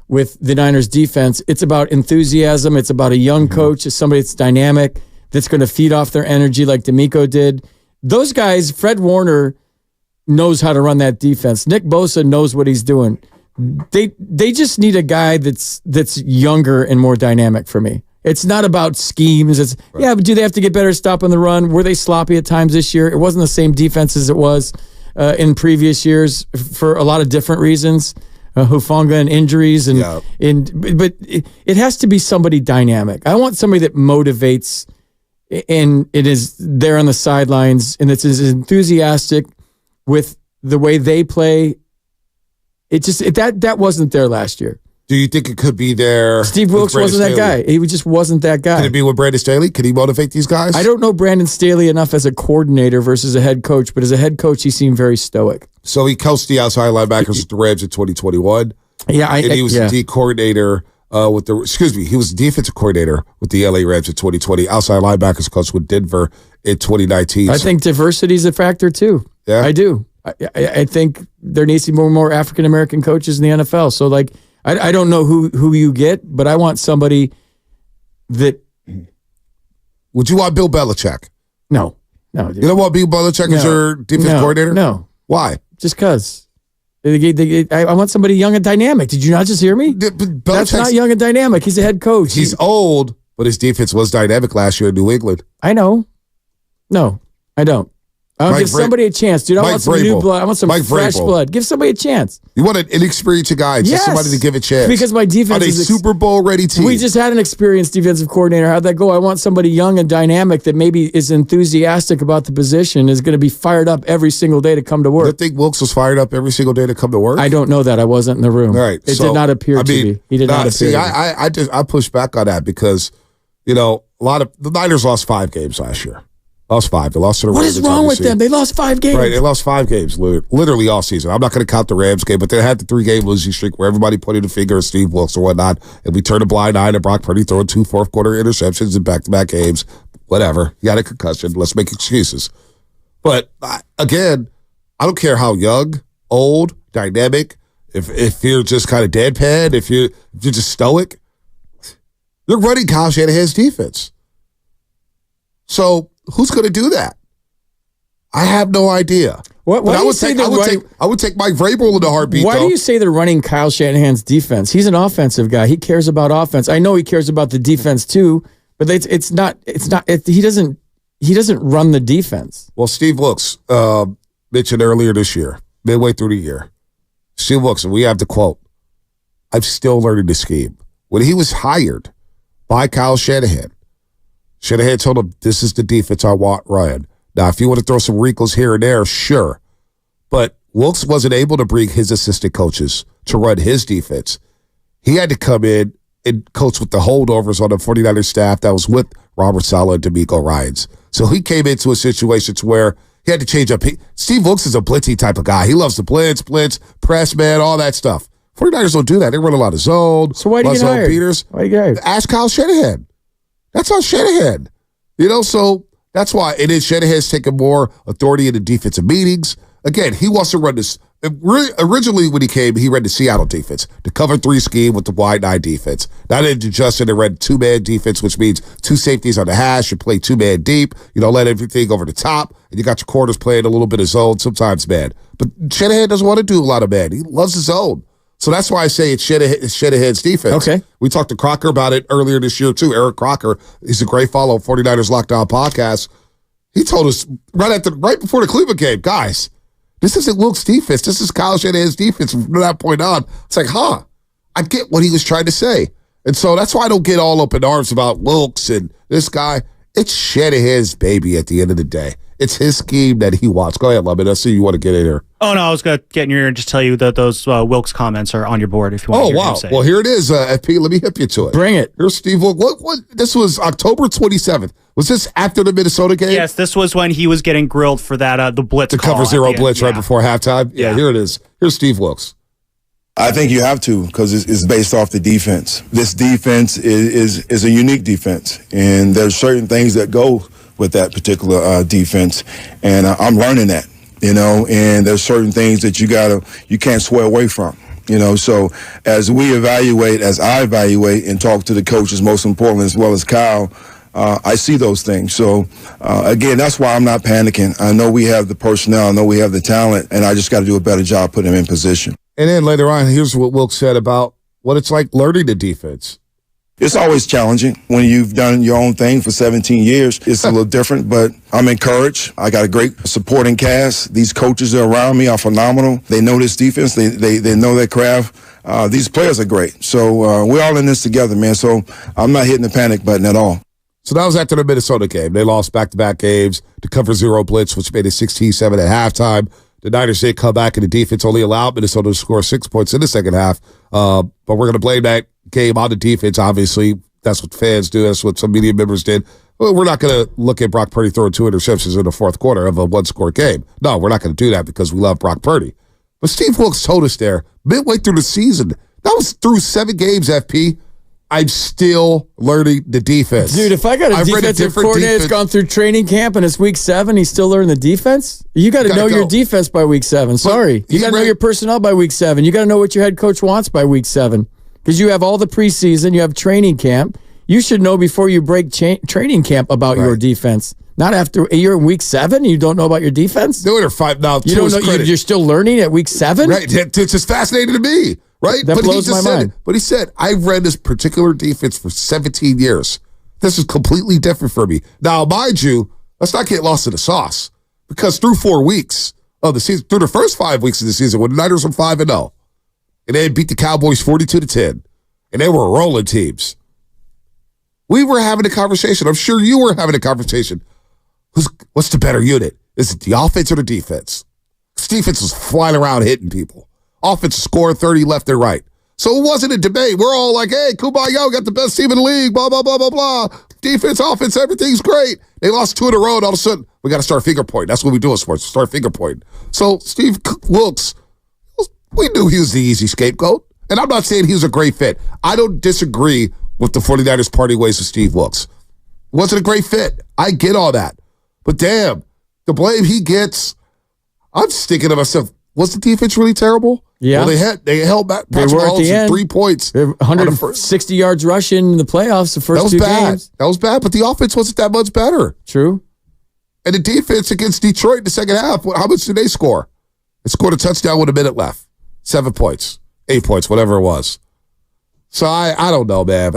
with the Niners defense. It's about enthusiasm. It's about a young coach. It's somebody that's dynamic, that's going to feed off their energy like D'Amico did. Those guys, Fred Warner knows how to run that defense. Nick Bosa knows what he's doing. They just need a guy that's younger and more dynamic for me. It's not about schemes. It's yeah, but do they have to get better at stopping the run? Were they sloppy at times this year? It wasn't the same defense as it was in previous years for a lot of different reasons. Hufanga and injuries but it has to be somebody dynamic. I want somebody that motivates and it is there on the sidelines and it's as enthusiastic with the way they play. That wasn't there last year. Do you think it could be there? Steve Wilkes wasn't that guy. He just wasn't that guy. Could it be with Brandon Staley? Could he motivate these guys? I don't know Brandon Staley enough as a coordinator versus a head coach, but as a head coach, he seemed very stoic. So he coached the outside linebackers with the Rams in 2021. Yeah, and he was the D coordinator he was the defensive coordinator with the LA Rams in 2020. Outside linebackers coach with Denver in 2019. I think diversity is a factor too. Yeah, I do. I think there needs to be more African American coaches in the NFL. So like, I don't know who you get, but I want somebody that. Would you want Bill Belichick? No. Dude. You don't want Bill Belichick as your defense coordinator? No. Why? Just because. I want somebody young and dynamic. Did you not just hear me? That's not young and dynamic. He's a head coach. He's old, but his defense was dynamic last year in New England. I know. No, I don't. I'll give somebody a chance, dude. I want some new blood. I want some fresh blood. Give somebody a chance. You want an inexperienced guy, just somebody to give a chance. Because my defense is a Super Bowl ready team. We just had an experienced defensive coordinator. How'd that go? I want somebody young and dynamic that maybe is enthusiastic about the position, is going to be fired up every single day to come to work. You think Wilkes was fired up every single day to come to work? I don't know that. I wasn't in the room. All right. It did not appear to be. He did not appear. See, I push back on that because, a lot of the Niners lost 5 games last year. Lost 5. They lost to the Rams. What is wrong with them? They lost 5 games. Right, they lost 5 games, literally all season. I'm not going to count the Rams game, but they had the 3-game losing streak where everybody pointed the finger at Steve Wilkes or whatnot, and we turned a blind eye to Brock Purdy throwing 2 fourth-quarter interceptions in back-to-back games. Whatever. You got a concussion. Let's make excuses. But, again, I don't care how young, old, dynamic, if you're just kind of deadpan, if you're just stoic, you're running Kyle Shanahan's defense. So, who's going to do that? I have no idea. I would take Mike Vrabel in the heartbeat. Why do you say they're running Kyle Shanahan's defense? He's an offensive guy. He cares about offense. I know he cares about the defense too, but it's not. He doesn't run the defense. Well, Steve Wilkes mentioned earlier this year, midway through the year. Steve Wilkes, and we have the quote, "I'm still learning the scheme." When he was hired by Kyle Shanahan told him, this is the defense I want, Ryan. Now, if you want to throw some wrinkles here and there, sure. But Wilkes wasn't able to bring his assistant coaches to run his defense. He had to come in and coach with the holdovers on the 49ers staff that was with Robert Saleh and D'Amico Ryans. So he came into a situation where he had to change up. Steve Wilkes is a blitzy type of guy. He loves to blitz, press man, all that stuff. 49ers don't do that. They run a lot of zone. So why do you get hired? Beaters. Why do you get hired? Ask Kyle Shanahan. That's on Shanahan. So that's why it is Shanahan's taking more authority in the defensive meetings. Again, he wants to run this. Originally, when he came, he ran the Seattle defense, the cover 3 scheme with the wide 9 defense. Now they adjusted and ran 2-man defense, which means 2 safeties on the hash. You play 2-man deep. You don't let everything over the top. And you got your corners playing a little bit of zone, sometimes man. But Shanahan doesn't want to do a lot of man. He loves his zone. So that's why I say it's Shanahan's defense. Okay. We talked to Crocker about it earlier this year, too. Eric Crocker, he's a great follow, 49ers Lockdown podcast. He told us right before the Cleveland game, guys, this isn't Wilkes' defense. This is Kyle Shanahan's defense. From that point on, it's like, I get what he was trying to say. And so that's why I don't get all up in arms about Wilkes and this guy. It's Shanahan's baby at the end of the day. It's his scheme that he wants. Go ahead, Lubin. I see you want to get in here. Oh, no, I was going to get in your ear and just tell you that those Wilkes comments are on your board if you want to hear him say. Well, here it is, FP. Let me hip you to it. Bring it. Here's Steve Wilkes. What? This was October 27th. Was this after the Minnesota game? Yes, this was when he was getting grilled for that the blitz the call. Cover Zero blitz right before halftime? Yeah, here it is. Here's Steve Wilkes. I think you have to because it's based off the defense. This defense is a unique defense, and there's certain things that go with that particular defense, and I'm learning that, and there's certain things that you can't sway away from, so as I evaluate and talk to the coaches, most importantly, as well as Kyle, I see those things. So again, that's why I'm not panicking. I know we have the personnel, I know we have the talent, and I just got to do a better job putting them in position. And then later on, here's what Wilkes said about what it's like learning the defense. It's always challenging when you've done your own thing for 17 years. It's a little different, but I'm encouraged. I got a great supporting cast. These coaches that are around me are phenomenal. They know this defense. They know their craft. These players are great. So we're all in this together, man. So I'm not hitting the panic button at all. So that was after the Minnesota game. They lost back-to-back games to Cover Zero blitz, which made it 16-7 at halftime. The Niners did come back, and the defense only allowed Minnesota to score 6 points in the second half. But we're going to blame that game on the defense, obviously. That's what fans do. That's what some media members did. Well, we're not going to look at Brock Purdy throwing 2 interceptions in the fourth quarter of a one-score game. No, we're not going to do that because we love Brock Purdy. But Steve Wilkes told us there, midway through the season, that was through 7 games, FP. I'm still learning the defense. Dude, if I got a defensive coordinator that's gone through training camp and it's week 7, he's still learning the defense? You got to know your defense by week 7. Sorry. You got to know your personnel by week 7. You got to know what your head coach wants by week 7. Because you have all the preseason, you have training camp. You should know before you break training camp about your defense. Not after you're in week 7, you don't know about your defense? No, they're 5 now. You don't know, you're still learning at week 7? Right. It's just fascinating to me. Right? That blows my mind. But he said, I've read this particular defense for 17 years. This is completely different for me. Now, mind you, let's not get lost in the sauce. Because through 4 weeks of the season, through the first 5 weeks of the season, when the Niners were 5-0, and they had beat the Cowboys 42-10, and they were rolling teams, we were having a conversation. I'm sure you were having a conversation. What's the better unit? Is it the offense or the defense? This defense was flying around hitting people. Offense scored 30 left and right. So it wasn't a debate. We're all like, hey, Kumbaya, got the best team in the league, blah, blah, blah, blah, blah. Defense, offense, everything's great. They lost 2 in a row, and all of a sudden, we got to start finger pointing. That's what we do in sports, start finger pointing. So Steve Wilkes, we knew he was the easy scapegoat. And I'm not saying he was a great fit. I don't disagree with the 49ers parting ways with Steve Wilkes. It wasn't a great fit. I get all that. But damn, the blame he gets, I'm just thinking to myself, was the defense really terrible? Yeah. Well, they held back Patrick Mahomes with 3 points. 160 yards rushing in the playoffs the first 2 games. That was bad, but the offense wasn't that much better. True. And the defense against Detroit in the second half, how much did they score? They scored a touchdown with a minute left. 7 points, 8 points, whatever it was. So I don't know, man.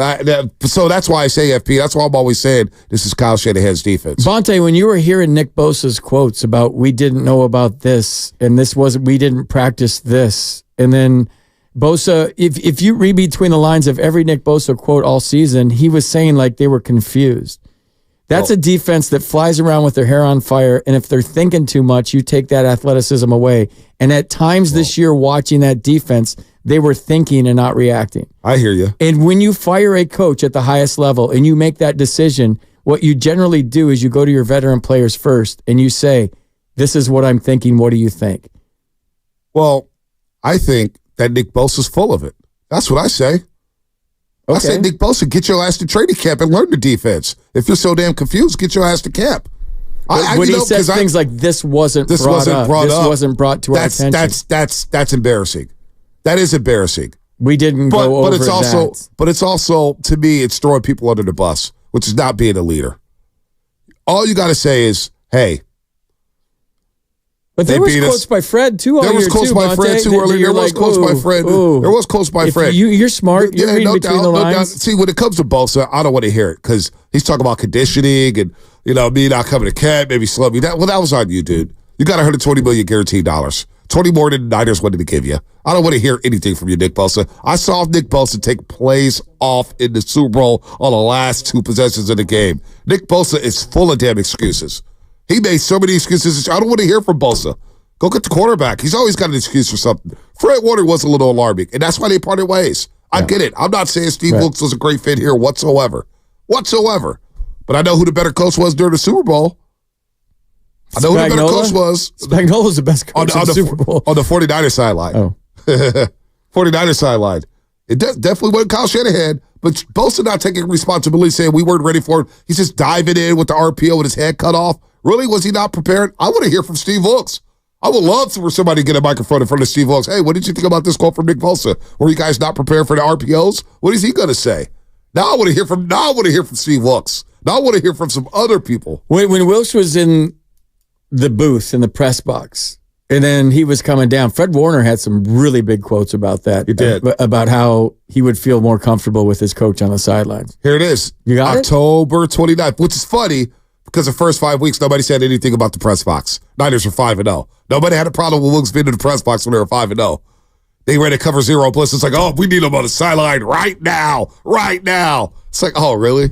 So that's why I say FP. That's why I'm always saying this is Kyle Shanahan's defense. Bonte, when you were hearing Nick Bosa's quotes about we didn't know about this and we didn't practice this, and then Bosa, if you read between the lines of every Nick Bosa quote all season, he was saying like they were confused. That's a defense that flies around with their hair on fire, and if they're thinking too much, you take that athleticism away. And at times this year, watching that defense, they were thinking and not reacting. I hear you. And when you fire a coach at the highest level and you make that decision, what you generally do is you go to your veteran players first and you say, this is what I'm thinking. What do you think? Well, I think that Nick Bosa's full of it. That's what I say. Okay. I say, Nick Bosa, get your ass to training camp and learn the defense. If you're so damn confused, get your ass to camp. When he says things like this wasn't brought to our attention. That's embarrassing. That is embarrassing. We didn't go over that. But it's also, to me, it's throwing people under the bus, which is not being a leader. All you got to say is, hey, But there was quotes by Fred, too, all year, too, There was quotes by Fred, too, earlier. There was quotes by Fred. There was quotes by Fred. You're smart. You're reading between the lines. See, when it comes to Bosa, I don't want to hear it because he's talking about conditioning and, me not coming to camp, maybe slow me down. Well, that was on you, dude. You got $120 million guaranteed dollars. 20 more than the Niners wanted to give you. I don't want to hear anything from you, Nick Bosa. I saw Nick Bosa take plays off in the Super Bowl on the last 2 possessions of the game. Nick Bosa is full of damn excuses. He made so many excuses. I don't want to hear from Bosa. Go get the quarterback. He's always got an excuse for something. Fred Warner was a little alarming, and that's why they parted ways. I get it. I'm not saying Steve Wilkes was a great fit here whatsoever. But I know who the better coach was during the Super Bowl. I know who the better coach was. Spagnola's the best coach in the Super Bowl. On the 49ers sideline. Oh. 49ers sideline. It definitely wasn't Kyle Shanahan, but Bosa not taking responsibility, saying we weren't ready for it. He's just diving in with the RPO with his head cut off. Really, was he not prepared? I want to hear from Steve Wilkes. I would love for somebody to get a microphone in front of Steve Wilkes. Hey, what did you think about this quote from Nick Bosa? Were you guys not prepared for the RPOs? What is he going to say? Now I want to hear from Steve Wilkes. Now I want to hear from some other people. When Wilkes was in the booth in the press box, and then he was coming down, Fred Warner had some really big quotes about that. He did. About how he would feel more comfortable with his coach on the sidelines. Here it is. You got October 29th, which is funny because the first 5 weeks, nobody said anything about the press box. Niners were 5-0. Nobody had a problem with Wilkes being in the press box when they were 5-0. They ready to cover zero bliss. It's like, oh, we need him on the sideline right now. It's like, oh, really?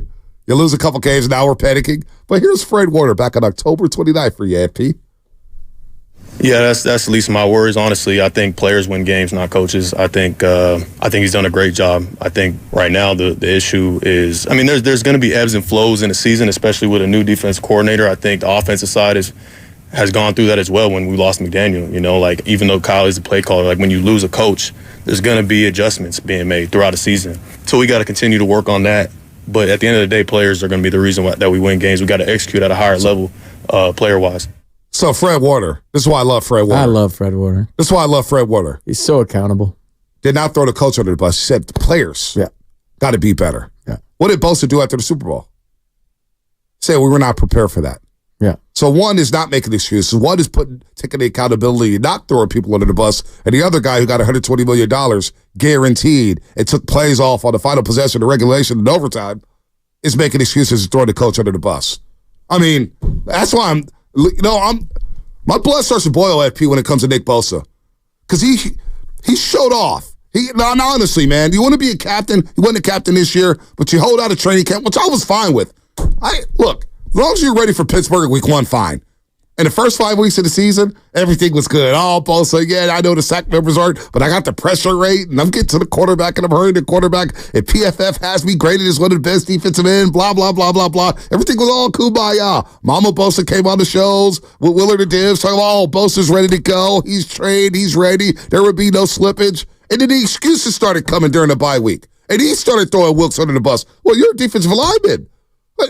You lose a couple games, now we're panicking? But here's Fred Warner back on October 29th for you, FP. Yeah, that's at least my worries. Honestly, I think players win games, not coaches. I think he's done a great job. I think right now the issue is, there's going to be ebbs and flows in the season, especially with a new defense coordinator. I think the offensive side has gone through that as well when we lost McDaniel. Even though Kyle is the play caller, when you lose a coach, there's going to be adjustments being made throughout the season. So we got to continue to work on that. But at the end of the day, players are going to be the reason that we win games. We got to execute at a higher level, player-wise. So Fred Warner, this is why I love Fred Warner. I love Fred Warner. This is why I love Fred Warner. He's so accountable. Did not throw the coach under the bus. He said the players got to be better. Yeah. What did Bosa do after the Super Bowl? Say we were not prepared for that. Yeah. So one is not making excuses. One is taking the accountability and not throwing people under the bus. And the other guy who got $120 million guaranteed and took plays off on the final possession of regulation and overtime is making excuses and throwing the coach under the bus. That's why my blood starts to boil, FP, when it comes to Nick Bosa. Because he showed off. Honestly, man, you want to be a captain. You wasn't a captain this year, but you hold out a training camp, which I was fine with. Look, as long as you're ready for Pittsburgh week 1, fine. In the first 5 weeks of the season, everything was good. Oh, Bosa, I know the sack numbers aren't, but I got the pressure rate, and I'm getting to the quarterback, and I'm hurrying the quarterback, and PFF has me graded as one of the best defensive ends, blah, blah, blah, blah, blah. Everything was all kumbaya. Mama Bosa came on the shows with Willard and Divs, talking about, Bosa's ready to go. He's trained. He's ready. There would be no slippage. And then the excuses started coming during the bye week. And he started throwing Wilkes under the bus. Well, you're a defensive lineman.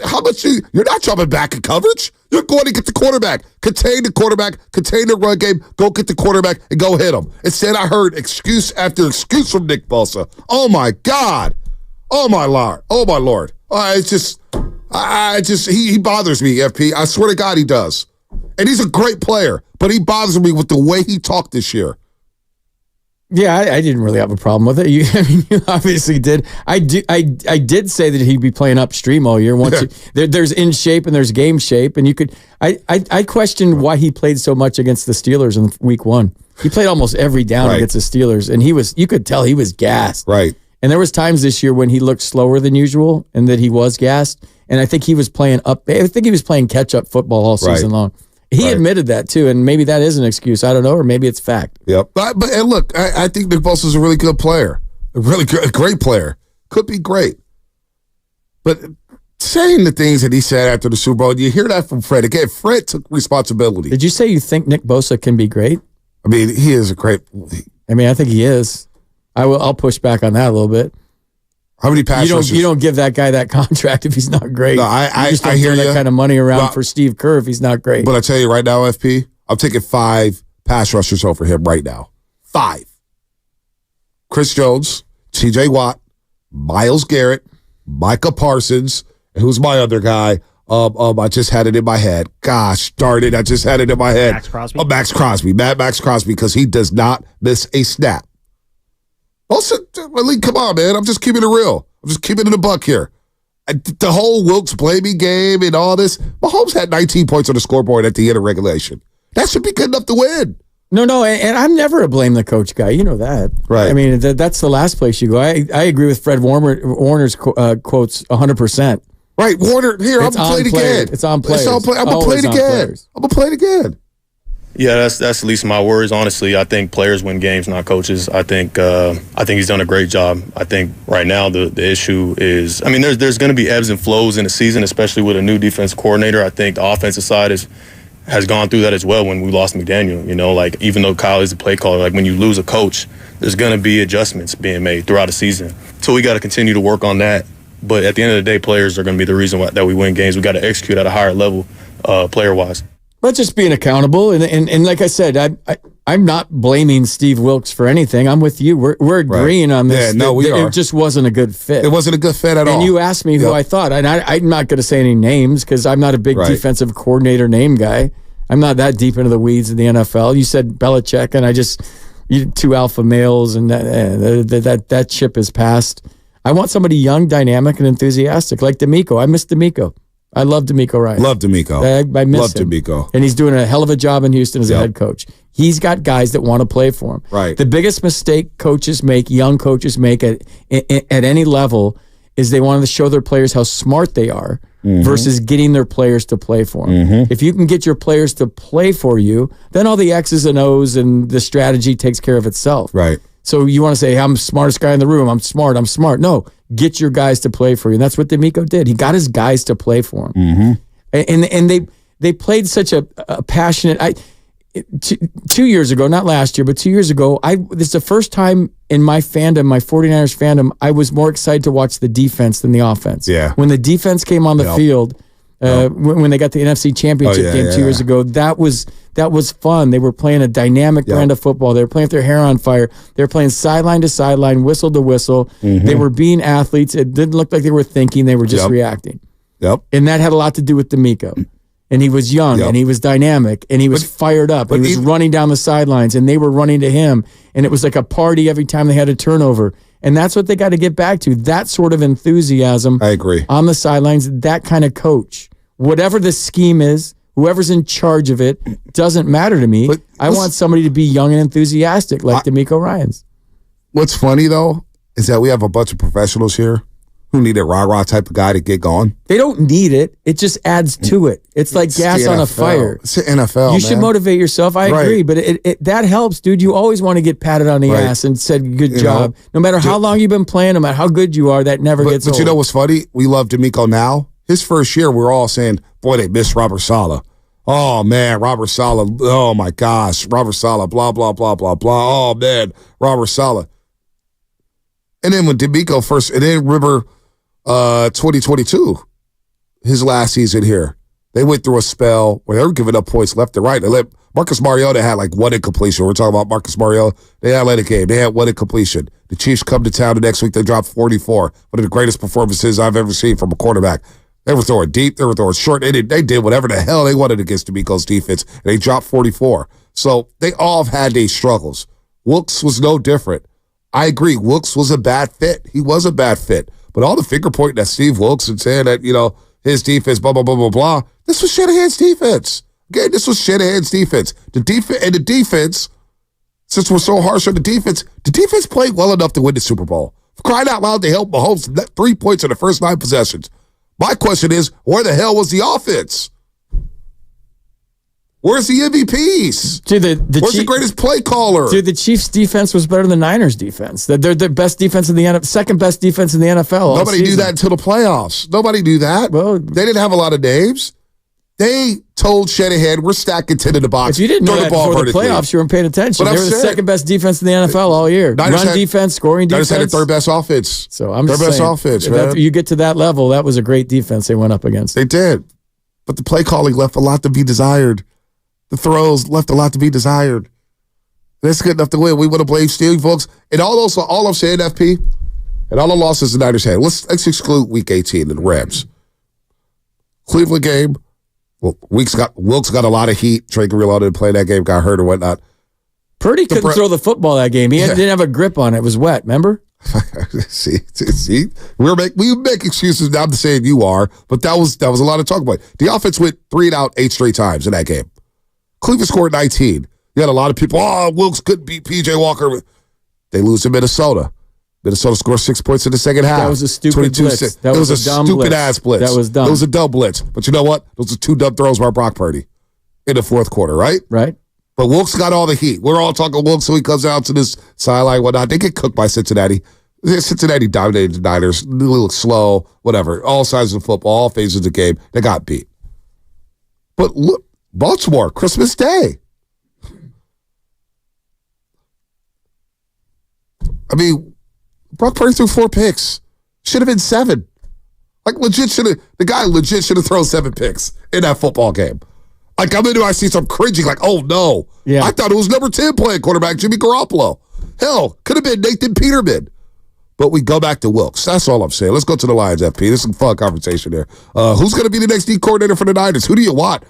How much you're not jumping back in coverage. You're going to get the quarterback. Contain the quarterback. Contain the run game. Go get the quarterback and go hit him. Instead, I heard excuse after excuse from Nick Bosa. Oh, my God. Oh, my Lord. Oh, my Lord. He bothers me, FP. I swear to God he does. And he's a great player, but he bothers me with the way he talked this year. Yeah, I didn't really have a problem with it. You obviously did. I did say that he'd be playing upstream all year. There's in shape and there's game shape, and you could. I questioned why he played so much against the Steelers in week 1. He played almost every down against the Steelers, and you could tell he was gassed. Right. And there was times this year when he looked slower than usual, and that he was gassed. And I think he was playing catch up football all season long. He admitted that too, and maybe that is an excuse. I don't know, or maybe it's fact. Yep. But look, I think Nick Bosa is a really good player, a really great player. Could be great. But saying the things that he said after the Super Bowl, you hear that from Fred. Again, Fred took responsibility. Did you say you think Nick Bosa can be great? He is a great. I think he is. I'll push back on that a little bit. How many pass rushers? You don't give that guy that contract if he's not great. No, I just don't hear that kind of money around for Steve Kerr if he's not great. But I tell you right now, FP, I'm taking 5 pass rushers over him right now. 5. Chris Jones, T.J. Watt, Myles Garrett, Micah Parsons, and who's my other guy? I just had it in my head. Gosh darn it, I just had it in my head. Max Crosby? Max Crosby. Max Crosby, because he does not miss a snap. Also, come on, man. I'm just keeping it real. I'm just keeping it a buck here. The whole Wilkes blaming game and all this. Mahomes had 19 points on the scoreboard at the end of regulation. That should be good enough to win. No, and I'm never a blame the coach guy. You know that. Right. I mean, that's the last place you go. I agree with Fred Warner's quotes 100%. Right, Warner, here, I'm going to play it again. It's on players. I'm going to play it again. I'm going to play it again. Yeah, that's at least my worries. Honestly, I think players win games, not coaches. I think he's done a great job. I think right now the issue is, I mean, there's going to be ebbs and flows in the season, especially with a new defense coordinator. I think the offensive side has gone through that as well when we lost McDaniel. You know, like even though Kyle is the play caller, like when you lose a coach, there's going to be adjustments being made throughout the season. So we got to continue to work on that. But at the end of the day, players are going to be the reason that we win games. We got to execute at a higher level, player-wise. But just being accountable, and like I said, I'm not blaming Steve Wilkes for anything. I'm with you. We're agreeing on this. Yeah, no, we are. It just wasn't a good fit. It wasn't a good fit at all. And you asked me who I thought, and I'm not going to say any names because I'm not a big defensive coordinator name guy. I'm not that deep into the weeds in the NFL. You said Belichick, and two alpha males, and that ship is passed. I want somebody young, dynamic, and enthusiastic, like D'Amico. I miss D'Amico. I love D'Amico Ryan. Love D'Amico. I miss him. D'Amico. And he's doing a hell of a job in Houston as a head coach. He's got guys that want to play for him. Right. The biggest mistake young coaches make at any level is they want to show their players how smart they are versus getting their players to play for them. If you can get your players to play for you, then all the X's and O's and the strategy takes care of itself. Right. So you want to say, hey, I'm the smartest guy in the room. I'm smart. No, get your guys to play for you. And that's what D'Amico did. He got his guys to play for him. And they played such a passionate. 2 years ago, not last year, but 2 years ago, this is the first time in my fandom, my 49ers fandom, I was more excited to watch the defense than the offense. Yeah. When the defense came on the field, when they got the NFC Championship game 2 years ago, that was fun. They were playing a dynamic brand of football. They were playing with their hair on fire. They were playing sideline to sideline, whistle to whistle. They were being athletes. It didn't look like they were thinking. They were just reacting. And that had a lot to do with D'Amico. And he was young, and he was dynamic, and he was fired up. He was running down the sidelines, and they were running to him. And it was like a party every time they had a turnover. And that's what they got to get back to, that sort of enthusiasm. I agree. On the sidelines, that kind of coach. Whatever the scheme is, whoever's in charge of it, doesn't matter to me. I want somebody to be young and enthusiastic like D'Amico Ryans. What's funny, though, is that we have a bunch of professionals here who need a rah-rah type of guy to get going. They don't need it. It just adds to it. It's like gas on a fire. It's the NFL, You should motivate yourself. I agree, but that helps, dude. You always want to get patted on the ass and said, good job. No matter how long you've been playing, no matter how good you are, that never gets old. But you know what's funny? We love D'Amico now. His first year, we're all saying, boy, they missed Robert Saleh. Oh, man, Robert Saleh. Oh, my gosh. Robert Saleh, blah, blah, blah, blah, blah. Oh, man, Robert Saleh. And then when D'Amico first, and then remember 2022, his last season here, they went through a spell where they were giving up points left and right. They let Marcus Mariota had like one incompletion. We're talking about Marcus Mariota. They had a game. They had one incompletion. The Chiefs come to town the next week. They dropped 44. One of the greatest performances I've ever seen from a quarterback. They were throwing deep. They were throwing short. They did whatever the hell they wanted against D'Amico's defense. And they dropped 44. So they all have had these struggles. Wilkes was no different. I agree. Wilkes was a bad fit. He was a bad fit. But all the finger pointing at Steve Wilkes and saying that, his defense, blah, blah, blah, blah, blah, this was Shanahan's defense. Okay, this was Shanahan's defense. The defense, since we're so harsh on the defense played well enough to win the Super Bowl. For crying out loud, they held Mahomes 3 points in the first 9 possessions. My question is, where the hell was the offense? Where's the MVPs? Dude, where's the greatest play caller? Dude, the Chiefs' defense was better than the Niners' defense. They're the best defense in the NFL, second best defense in the NFL. Nobody knew that until the playoffs. Nobody knew that. Well, they didn't have a lot of names. They told Shanahan, we're stacking 10 in the box. If you didn't know that before the playoffs, you weren't paying attention. They were the second best defense in the NFL all year. Run defense, scoring defense. Niners had the third best offense. So I'm just saying, best offense, man. You get to that level, that was a great defense they went up against. They did. But the play calling left a lot to be desired. The throws left a lot to be desired. That's good enough to win. We want to blame Steve Wilkes. And all I'm saying, FP, and all the losses the Niners had. Let's exclude Week 18 and the Rams. Cleveland game. Well, Wilkes got a lot of heat. Trey Grillo didn't play that game, got hurt or whatnot. Purdy couldn't throw the football that game. He didn't have a grip on it. It was wet, remember? see, we make excuses. Now I'm saying you are, but that was a lot of talk about. The offense went 3 and out 8 straight times in that game. Cleveland scored 19. You had a lot of people, Wilkes couldn't beat P.J. Walker. They lose to Minnesota. Minnesota scored 6 points in the second half. That was a stupid blitz. That was a stupid-ass blitz. That was dumb. It was a dumb blitz. But you know what? Those are 2 dumb throws by Brock Purdy in the fourth quarter, right? Right. But Wilkes got all the heat. We're all talking Wilkes, so he comes out to this sideline, whatnot. They get cooked by Cincinnati. Cincinnati dominated the Niners. A little slow, whatever. All sides of the football, all phases of the game. They got beat. But look, Baltimore, Christmas Day. I mean, Brock Purdy threw 4 picks. Should have been 7. The guy legit should have thrown 7 picks in that football game. I'm into I see some cringing, oh no. Yeah. I thought it was number 10 playing quarterback, Jimmy Garoppolo. Hell, could have been Nathan Peterman. But we go back to Wilkes. That's all I'm saying. Let's go to the Lions, FP. This is some fun conversation there. Who's going to be the next D coordinator for the Niners? Who do you want?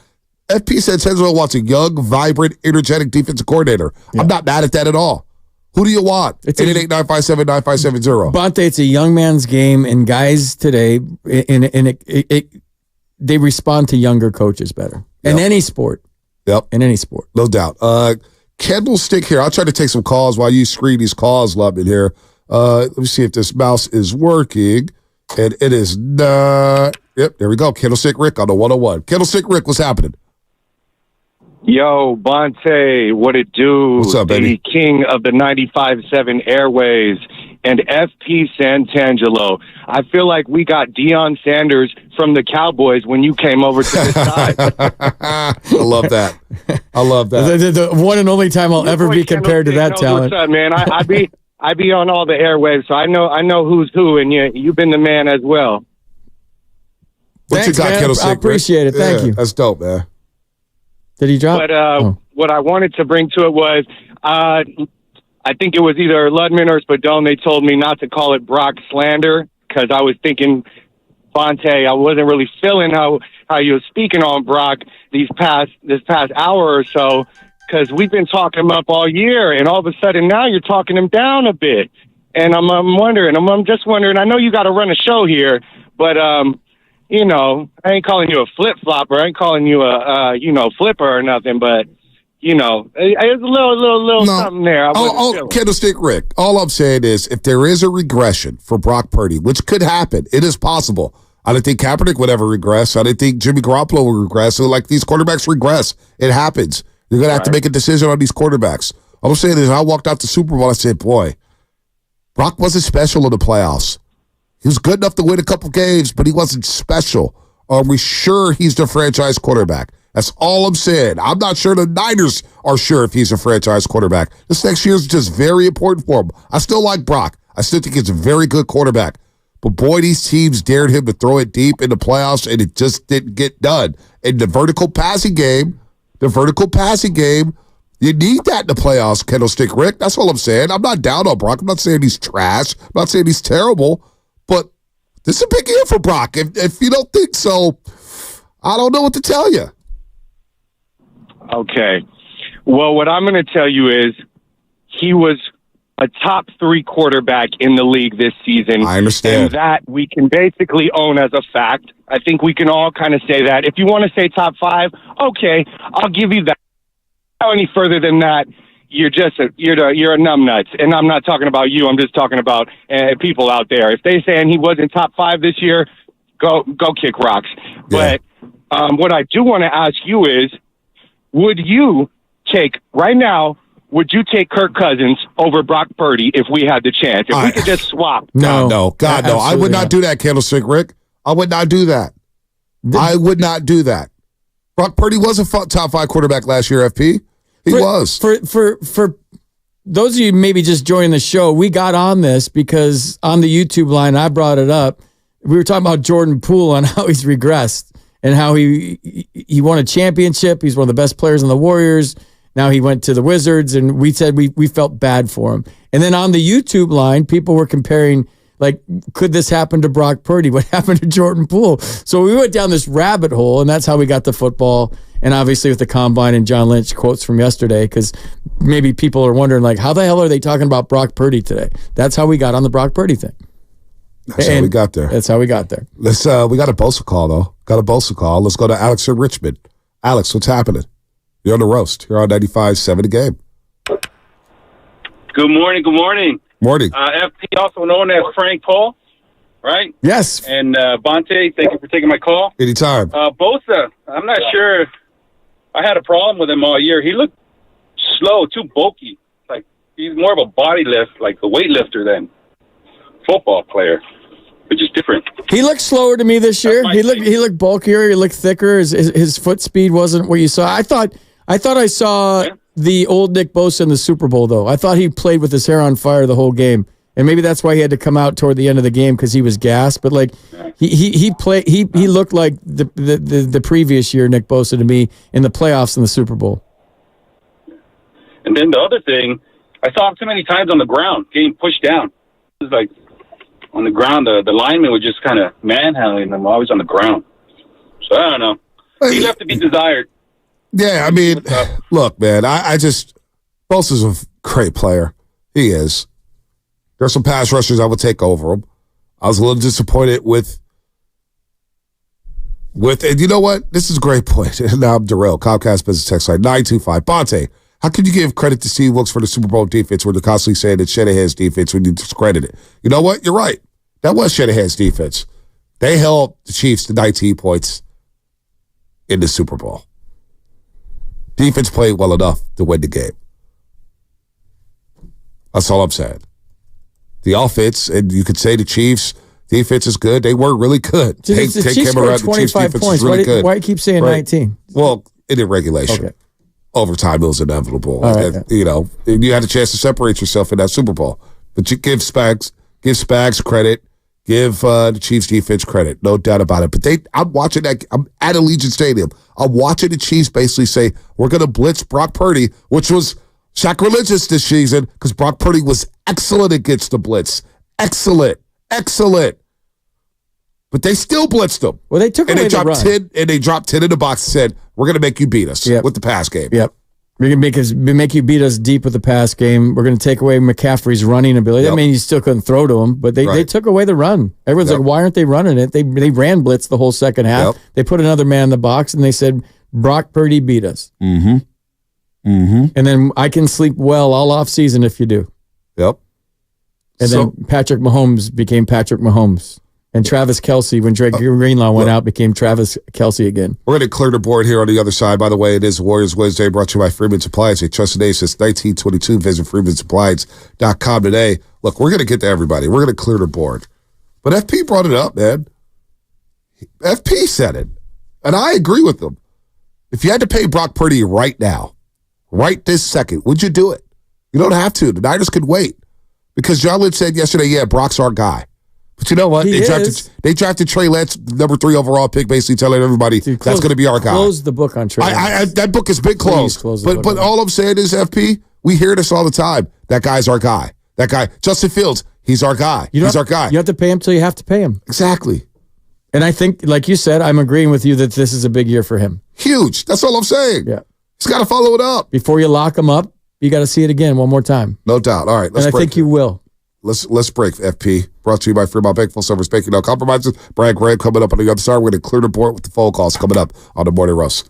FP said Tenswell wants a young, vibrant, energetic defensive coordinator. Yeah. I'm not mad at that at all. Who do you want? 888-957-9570. Bonte, it's a young man's game, and guys today, they respond to younger coaches better. Yep. In any sport. Yep. In any sport. No doubt. Candlestick here. I'll try to take some calls while you screen these calls, Lubman, here. Let me see if this mouse is working. And it is not. Yep, there we go. Candlestick Rick on the 101. Candlestick Rick, what's happening? Yo, Bonte, what it do? What's up, baby? The king of the 95.7 airways and FP Santangelo. I feel like we got Deion Sanders from the Cowboys when you came over to this side. I love that. I love that. The one and only time I'll ever be compared to that talent. What's up, man? I be on all the airwaves, so I know who's who, and you've been the man as well. What Thanks, you got, man. I appreciate it. Thank you. That's dope, man. Did he drop? But what I wanted to bring to it was, I think it was either Ludman or Spadone. They told me not to call it Brock slander because I was thinking, Bonte, I wasn't really feeling how you were speaking on Brock this past hour or so, because we've been talking him up all year, and all of a sudden now you're talking him down a bit. And I'm just wondering. I know you got to run a show here, but I ain't calling you a flip-flopper. I ain't calling you a flipper or nothing, but it's a little something there. Candlestick Rick, all I'm saying is if there is a regression for Brock Purdy, which could happen, it is possible. I didn't think Kaepernick would ever regress. I didn't think Jimmy Garoppolo would regress. So, these quarterbacks regress. It happens. You're going to have to make a decision on these quarterbacks. All I'm saying is I walked out the Super Bowl, I said, boy, Brock wasn't special in the playoffs. He was good enough to win a couple games, but he wasn't special. Are we sure he's the franchise quarterback? That's all I'm saying. I'm not sure the Niners are sure if he's a franchise quarterback. This next year is just very important for him. I still like Brock. I still think he's a very good quarterback. But boy, these teams dared him to throw it deep in the playoffs, and it just didn't get done. And the vertical passing game, you need that in the playoffs, Candlestick Rick. That's all I'm saying. I'm not down on Brock. I'm not saying he's trash. I'm not saying he's terrible. But this is a big year for Brock. If you don't think so, I don't know what to tell you. Okay. Well, what I'm going to tell you is he was a top 3 quarterback in the league this season. I understand. And that we can basically own as a fact. I think we can all kind of say that. If you want to say top 5, okay, I'll give you that. Any further than that, you're a numbnuts. And I'm not talking about you. I'm just talking about people out there. If they saying he wasn't top 5 this year, go kick rocks. Yeah. But what I do want to ask you is, would you take Kirk Cousins over Brock Purdy if we had the chance? If we could just swap. No. I would not do that, Candlestick Rick. I would not do that. Brock Purdy was a top 5 quarterback last year, FP. He was. For those of you maybe just joining the show, we got on this because on the YouTube line, I brought it up. We were talking about Jordan Poole and how he's regressed and how he won a championship. He's one of the best players in the Warriors. Now he went to the Wizards, and we said we felt bad for him. And then on the YouTube line, people were comparing like, could this happen to Brock Purdy? What happened to Jordan Poole? So we went down this rabbit hole, and that's how we got to football. And obviously with the Combine and John Lynch quotes from yesterday, because maybe people are wondering, like, how the hell are they talking about Brock Purdy today? That's how we got on the Brock Purdy thing. That's how we got there. That's how we got there. Let's. We got a Bosa call, though. Got a Bosa call. Let's go to Alex in Richmond. Alex, what's happening? You're on the roast. You're on 95.7 The Game. Good morning. Good morning. Morning. FP, also known as Frank Paul, right? Yes. And Bonte, thank you for taking my call. Anytime. Bosa, I'm not sure. I had a problem with him all year. He looked slow, too bulky. Like, he's more of a body lift, like a weightlifter than football player, which is different. He looked slower to me this year. He looked bulkier. He looked thicker. His foot speed wasn't what you saw. I thought I saw the old Nick Bosa in the Super Bowl, though. I thought he played with his hair on fire the whole game, and maybe that's why he had to come out toward the end of the game because he was gassed. But like he looked like the previous year Nick Bosa to me in the playoffs in the Super Bowl. And then the other thing, I saw him too many times on the ground getting pushed down. It was like on the ground, the lineman was just kind of manhandling him always on the ground. So I don't know. He left to be desired. Yeah, I mean, look, man, I just Bosa's a great player. He is. There's some pass rushers I would take over him. I was a little disappointed with and you know what? This is a great point. Now I'm derailed. Comcast Business Text Line 925. Bonte, how can you give credit to Steve Wilkes for the Super Bowl defense when they're constantly saying that Shanahan's defense when you discredit it? You know what? You're right. That was Shanahan's defense. They held the Chiefs to 19 points in the Super Bowl. Defense played well enough to win the game. That's all I'm saying. The offense, and you could say the Chiefs' defense is good. They were really good. The Chiefs scored 25 points. Why do you keep saying 19? Well, in regulation. Okay. Overtime, it was inevitable. Right, you know, you had a chance to separate yourself in that Super Bowl. But you give Spags credit. Give the Chiefs defense credit, no doubt about it. But I'm watching that. I'm at Allegiant Stadium. I'm watching the Chiefs basically say, we're going to blitz Brock Purdy, which was sacrilegious this season because Brock Purdy was excellent against the blitz. Excellent. But they still blitzed him. Well, they took away the run. 10, and they dropped 10 in the box and said, we're going to make you beat us with the pass game. Yep. We're going to make you beat us deep with the pass game. We're going to take away McCaffrey's running ability. That means you still couldn't throw to him, but they took away the run. Everyone's like, why aren't they running it? They ran blitz the whole second half. They put another man in the box, and they said, Brock Purdy beat us. Mm-hmm. And then I can sleep well all offseason if you do. Yep. And then Patrick Mahomes became Patrick Mahomes. And Travis Kelce, when Drake Greenlaw went out, became Travis Kelce again. We're going to clear the board here on the other side. By the way, it is Warriors Wednesday, brought to you by Freeman's Appliance. A trusted name since 1922. Visit freemansappliance.com today. Look, we're going to get to everybody. We're going to clear the board. But FP brought it up, man. FP said it. And I agree with him. If you had to pay Brock Purdy right now, right this second, would you do it? You don't have to. The Niners could wait. Because John Lynch said yesterday, Brock's our guy. But you know what? They drafted Trey Lance, number 3 overall pick, basically telling everybody that's going to be our guy. Close the book on Trey Lance. That book has been closed. But all I'm saying is, FP, we hear this all the time. That guy's our guy. That guy, Justin Fields, he's our guy. He's our guy. You have to pay him till you have to pay him. Exactly. And I think, like you said, I'm agreeing with you that this is a big year for him. Huge. That's all I'm saying. Yeah. He's got to follow it up. Before you lock him up, you got to see it again one more time. No doubt. All right, let's break. I think you will. Let's break, FP. Brought to you by Fremont Bank, full service banking, no compromises. Brad Graham coming up on the other side. We're going to clear the board with the phone calls coming up on the Morning Roast.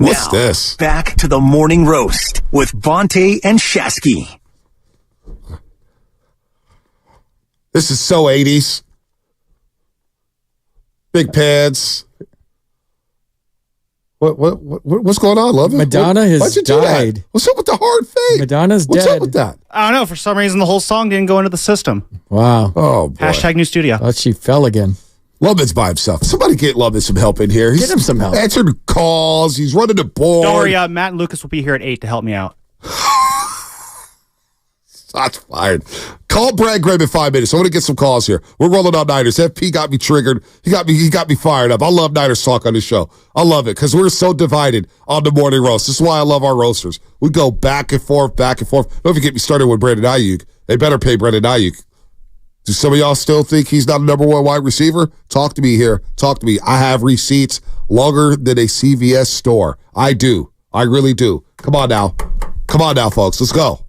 What's this? Back to the morning roast with Bonte and Shasky. This is so 80s. Big pads. What's going on, love? Madonna has died. What's up with the hard fade? Madonna's What's dead. up with that? I don't know. For some reason, the whole song didn't go into the system. Wow. Oh, boy. Hashtag new studio. Thought she fell again. Lovitz by himself. Somebody get Lovitz some help in here. Get him some help. Answering calls. He's running the board. Don't worry, Matt and Lucas will be here at 8 to help me out. Shots fired. Call Brad Graham in 5 minutes. I want to get some calls here. We're rolling on Niners. FP got me triggered. He got me fired up. I love Niners talk on the show. I love it because we're so divided on the morning roast. This is why I love our roasters. We go back and forth, back and forth. Don't forget me started with Brandon Ayuk. They better pay Brandon Ayuk. Do some of y'all still think he's not a number one wide receiver? Talk to me here. Talk to me. I have receipts longer than a CVS store. I do. I really do. Come on now. Come on now, folks. Let's go.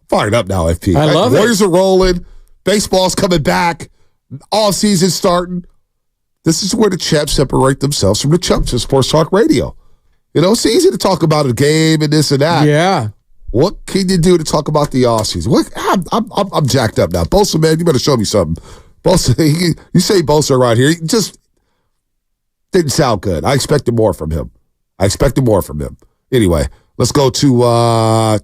Fired up now, FP. I love Warriors are rolling. Baseball's coming back. Offseason starting. This is where the champs separate themselves from the chumps in Sports Talk Radio. You know, it's easy to talk about a game and this and that. Yeah. What can you do to talk about the offseason? I'm jacked up now. Bosa, man, you better show me something. Bosa, you say Bosa right here. He just didn't sound good. I expected more from him. Anyway, let's go to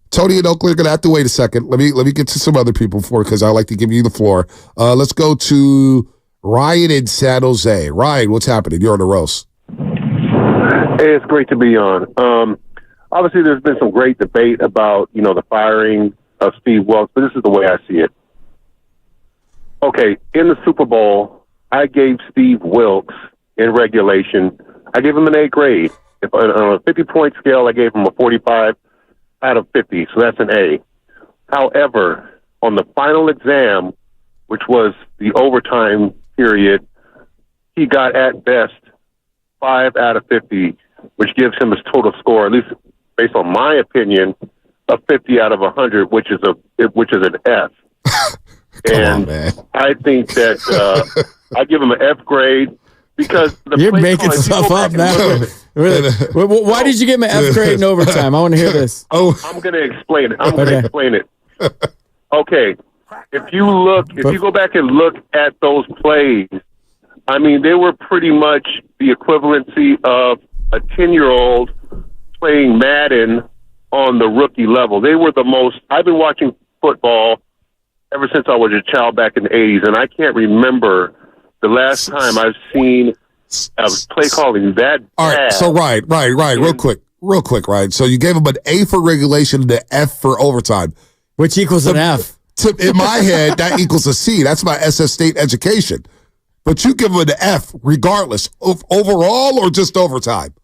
Tony and Oakland are going to have to wait a second. Let me get to some other people because I like to give you the floor. Let's go to Ryan in San Jose. Ryan, what's happening? You're on the roast. Hey, it's great to be on. Obviously, there's been some great debate about, the firing of Steve Wilkes, but this is the way I see it. Okay, in the Super Bowl, I gave Steve Wilkes in regulation, I gave him an A grade. On a 50-point scale, I gave him a 45 out of 50, so that's an A. However, on the final exam, which was the overtime period, he got at best 5 out of 50, which gives him his total score, at least based on my opinion, a 50 out of 100, which is an F. Come on, man. I think that I give him an F grade because you're making stuff up now. Why did you give him an F grade in overtime? I want to hear this. I'm going to explain it. Okay. If you go back and look at those plays, I mean, they were pretty much the equivalency of a 10-year-old playing Madden on the rookie level. They were the most. I've been watching football ever since I was a child back in the 80s, and I can't remember the last time I've seen a play calling that bad. All right, so right. Real quick, right? So you gave him an A for regulation and an F for overtime. Which equals an F. In my head, that equals a C. That's my SS State education. But you give him an F regardless of overall or just overtime?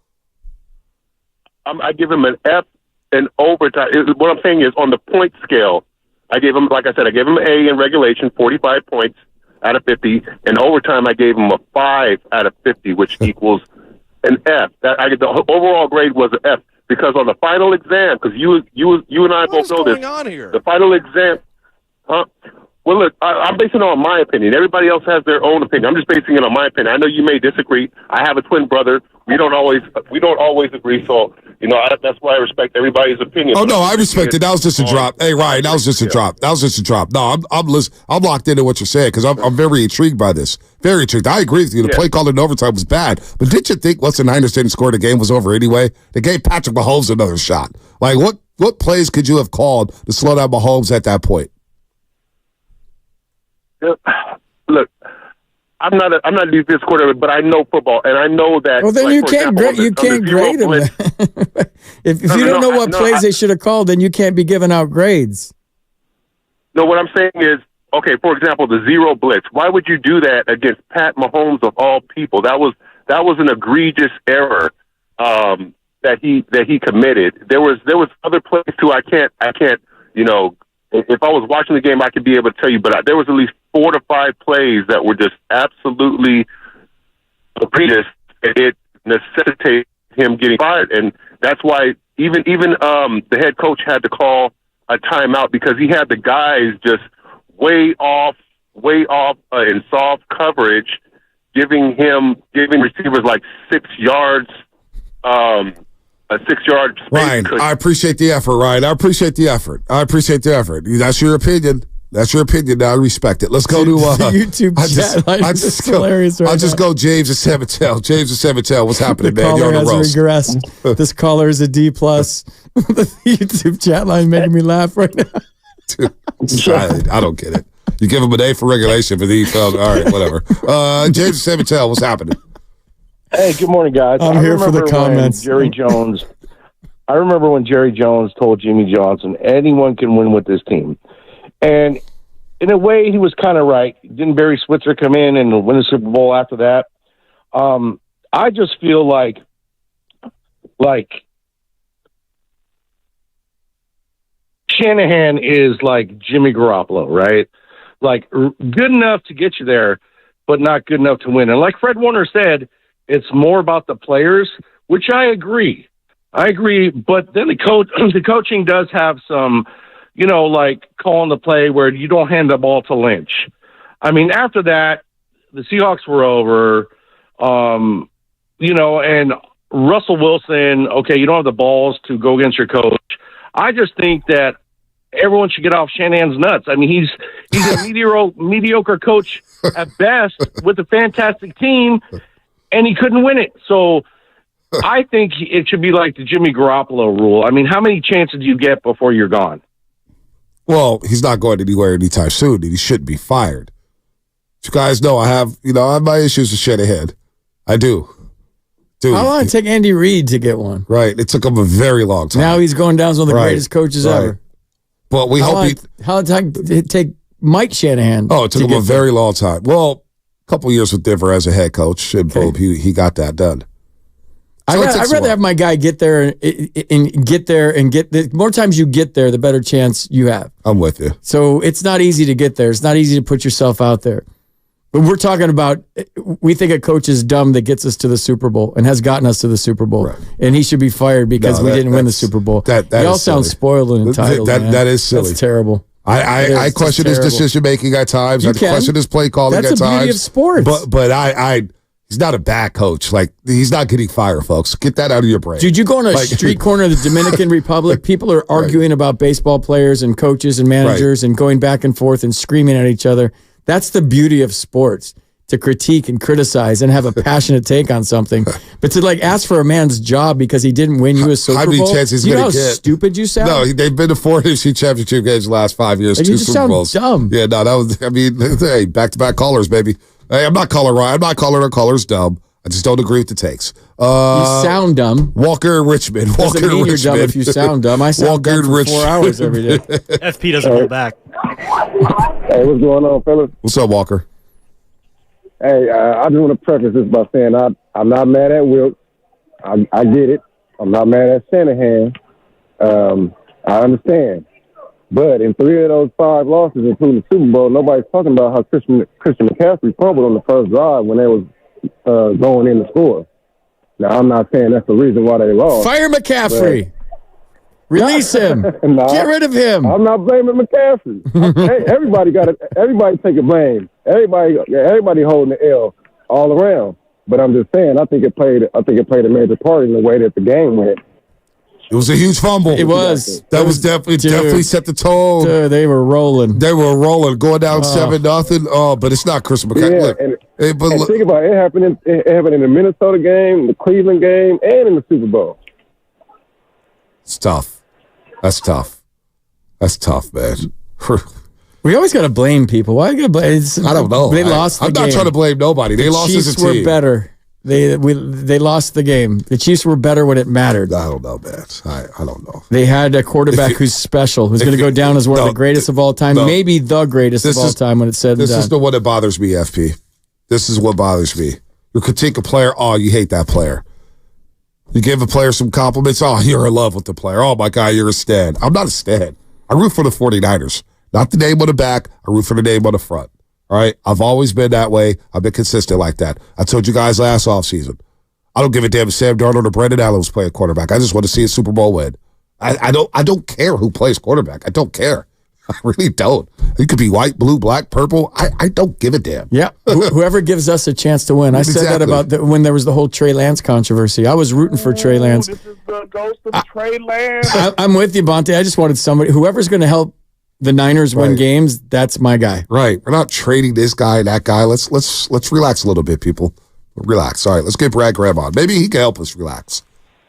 I give him an F in overtime. What I'm saying is on the point scale, I gave him, like I said, I gave him an A in regulation, 45 points out of 50. In overtime, I gave him a 5 out of 50, which equals an F. The overall grade was an F because on the final exam, because you and I both know this. What's going on here? The final exam, huh? Well, look, I'm basing it on my opinion. Everybody else has their own opinion. I'm just basing it on my opinion. I know you may disagree. I have a twin brother. We don't always agree. So, that's why I respect everybody's opinion. Oh no, I respect it. That was just a drop. Hey, Ryan, that was just a drop. No, I'm locked into what you're saying because I'm very intrigued by this. Very intrigued. I agree with you. The play call in overtime was bad, but did you think once the Niners didn't score, the game was over anyway? They gave Patrick Mahomes another shot. Like what plays could you have called to slow down Mahomes at that point? Look, I'm not a defense coordinator, but I know football, and I know that. Well, then you can't grade them. if you don't know what plays they should have called, then you can't be giving out grades. No, what I'm saying is, okay, for example, the zero blitz. Why would you do that against Pat Mahomes of all people? That was an egregious error that he committed. There was other plays too. I can't. If I was watching the game, I could be able to tell you, but there was at least 4 to 5 plays that were just absolutely egregious. It necessitated him getting fired, and that's why even the head coach had to call a timeout because he had the guys just way off in soft coverage, giving receivers like 6 yards, a 6-yard space. Ryan, I appreciate the effort, Ryan. I appreciate the effort. That's your opinion. That's your opinion. Now I respect it. Let's go to YouTube chat line. It's hilarious right I'll just go James and Seventel. James and Seventel, what's happening, the man? You're on the roast. Regressed. This caller is a D+. The YouTube chat line making me laugh right now. Dude, I don't get it. You give him an A for regulation, but he felt all right, whatever. James Seventel, what's happening? Hey, good morning, guys. I'm here for the comments. I remember when Jerry Jones told Jimmy Johnson, anyone can win with this team. And in a way, he was kind of right. Didn't Barry Switzer come in and win the Super Bowl after that? I just feel like Shanahan is like Jimmy Garoppolo, right? Like good enough to get you there, but not good enough to win. And like Fred Warner said, it's more about the players, which I agree. But then the coaching does have some, like calling the play where you don't hand the ball to Lynch. I mean, after that, the Seahawks were over, and Russell Wilson, okay, you don't have the balls to go against your coach. I just think that everyone should get off Shanahan's nuts. I mean, he's a mediocre coach at best with a fantastic team, and he couldn't win it. So I think it should be like the Jimmy Garoppolo rule. I mean, how many chances do you get before you're gone? Well, he's not going anywhere anytime soon, and he shouldn't be fired. You guys know I have my issues with Shanahan. I do. Dude, how long did it take Andy Reid to get one? Right. It took him a very long time. Now he's going down as one of the greatest coaches ever. But we how did it take Mike Shanahan? Oh, it took him a very long time. Well, a couple years with Denver as a head coach, and boom, he got that done. So I'd rather have my guy get there and get the more times you get there, the better chance you have. I'm with you. So it's not easy to get there. It's not easy to put yourself out there. But we're talking about, we think a coach is dumb that gets us to the Super Bowl and has gotten us to the Super Bowl. Right. And he should be fired because we didn't win the Super Bowl. Y'all sound spoiled and entitled, man. That is silly. That's terrible. I question his decision-making at times. I question his play calling at times. That's the beauty of sports. But he's not a bad coach. Like, he's not getting fired, folks. Get that out of your brain. Dude, you go on a street corner of the Dominican Republic, people are arguing about baseball players and coaches and managers and going back and forth and screaming at each other. That's the beauty of sports, to critique and criticize and have a passionate take on something. But to ask for a man's job because he didn't win you a Super Bowl, how many chances you know how stupid you sound? No, they've been to 4 NFC championship games the last 5 years, 2 Super Bowls. You just sound dumb. Yeah, no, that was, hey, back-to-back callers, baby. Hey, I'm not calling Ryan. I'm not calling her callers dumb. I just don't agree with the takes. You sound dumb. Walker and Richmond. Doesn't mean you're dumb if you sound dumb. I sound dumb for 4 hours every day. FP doesn't hold back. Hey, what's going on, fellas? What's up, Walker? Hey, I just want to preface this by saying I'm not mad at Wilt. I get it. I'm not mad at Shanahan. I understand. But in 3 of those 5 losses, including the Super Bowl, nobody's talking about how Christian McCaffrey fumbled on the first drive when they was going in to score. Now, I'm not saying that's the reason why they lost. Fire McCaffrey. Release him. Get rid of him. I'm not blaming McCaffrey. Hey, everybody take a blame. Everybody holding the L all around. But I'm just saying, I think it played a major part in the way that the game went. It was a huge fumble. It was. That was definitely set the tone. Dude, they were rolling. Going down 7-0. Oh, but it's not Chris McCaffrey. Yeah, and think about it. It happened in the Minnesota game, the Cleveland game, and in the Super Bowl. It's tough. That's tough, man. We always got to blame people. Why you got to blame? I don't know. They lost the game. I'm not trying to blame nobody. They lost as a team. The Chiefs were better. They lost the game. The Chiefs were better when it mattered. I don't know, man. I don't know. They had a quarterback who's special, who's going to go down as one of the greatest of all time, maybe the greatest of all time when it's said and done. This is the one that bothers me, FP. This is what bothers me. You critique a player, oh, you hate that player. You give a player some compliments, oh, you're in love with the player. Oh, my God, you're a stan. I'm not a stan. I root for the 49ers. Not the name on the back. I root for the name on the front. All right? I've always been that way. I've been consistent like that. I told you guys last offseason. I don't give a damn if Sam Darnold or Brandon Allen was playing quarterback. I just want to see a Super Bowl win. I don't care who plays quarterback. I don't care. I really don't. It could be white, blue, black, purple. I don't give a damn. Yeah, whoever gives us a chance to win. I said that about when there was the whole Trey Lance controversy. I was rooting for Trey Lance. This is the ghost of Trey Lance. I'm with you, Bonte. I just wanted somebody, whoever's going to help the Niners win games, that's my guy. Right. We're not trading this guy and that guy. Let's relax a little bit, people. Relax. All right, let's get Brad Graham on. Maybe he can help us relax.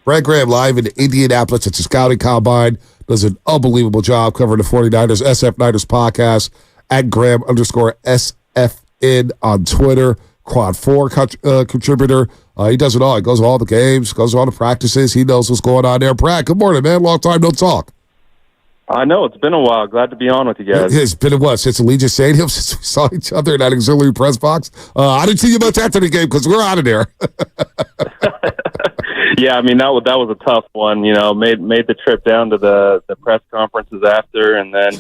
Brad Graham live in Indianapolis at the Scouting Combine. Does an unbelievable job covering the 49ers, SF Niners podcast, at Graham_SFN on Twitter. Quad 4 contributor. He does it all. He goes to all the games, goes to all the practices. He knows what's going on there. Brad, good morning, man. Long time no talk. I know. It's been a while. Glad to be on with you guys. It's been a what? Since Allegiant Stadium? Since we saw each other in that auxiliary press box? I didn't see you much after the game because we're out of there. Yeah, I mean, that was a tough one. You know, made the trip down to the press conferences after, and then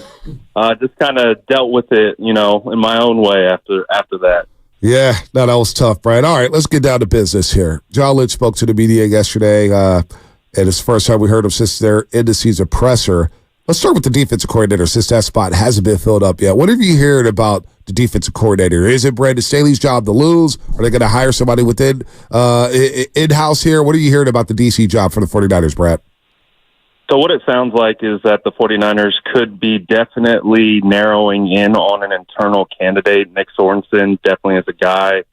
just kind of dealt with it, you know, in my own way after that. Yeah, no, that was tough, Brian. All right, let's get down to business here. John Lynch spoke to the media yesterday, and it's the first time we heard him since their end-of-season presser. Let's start with the defensive coordinator, since that spot hasn't been filled up yet. What have you heard about the defensive coordinator? Is it Brandon Staley's job to lose? Are they going to hire somebody within in-house here? What are you hearing about the DC job for the 49ers, Brad? So what it sounds like is that the 49ers could be definitely narrowing in on an internal candidate. Nick Sorensen definitely is a guy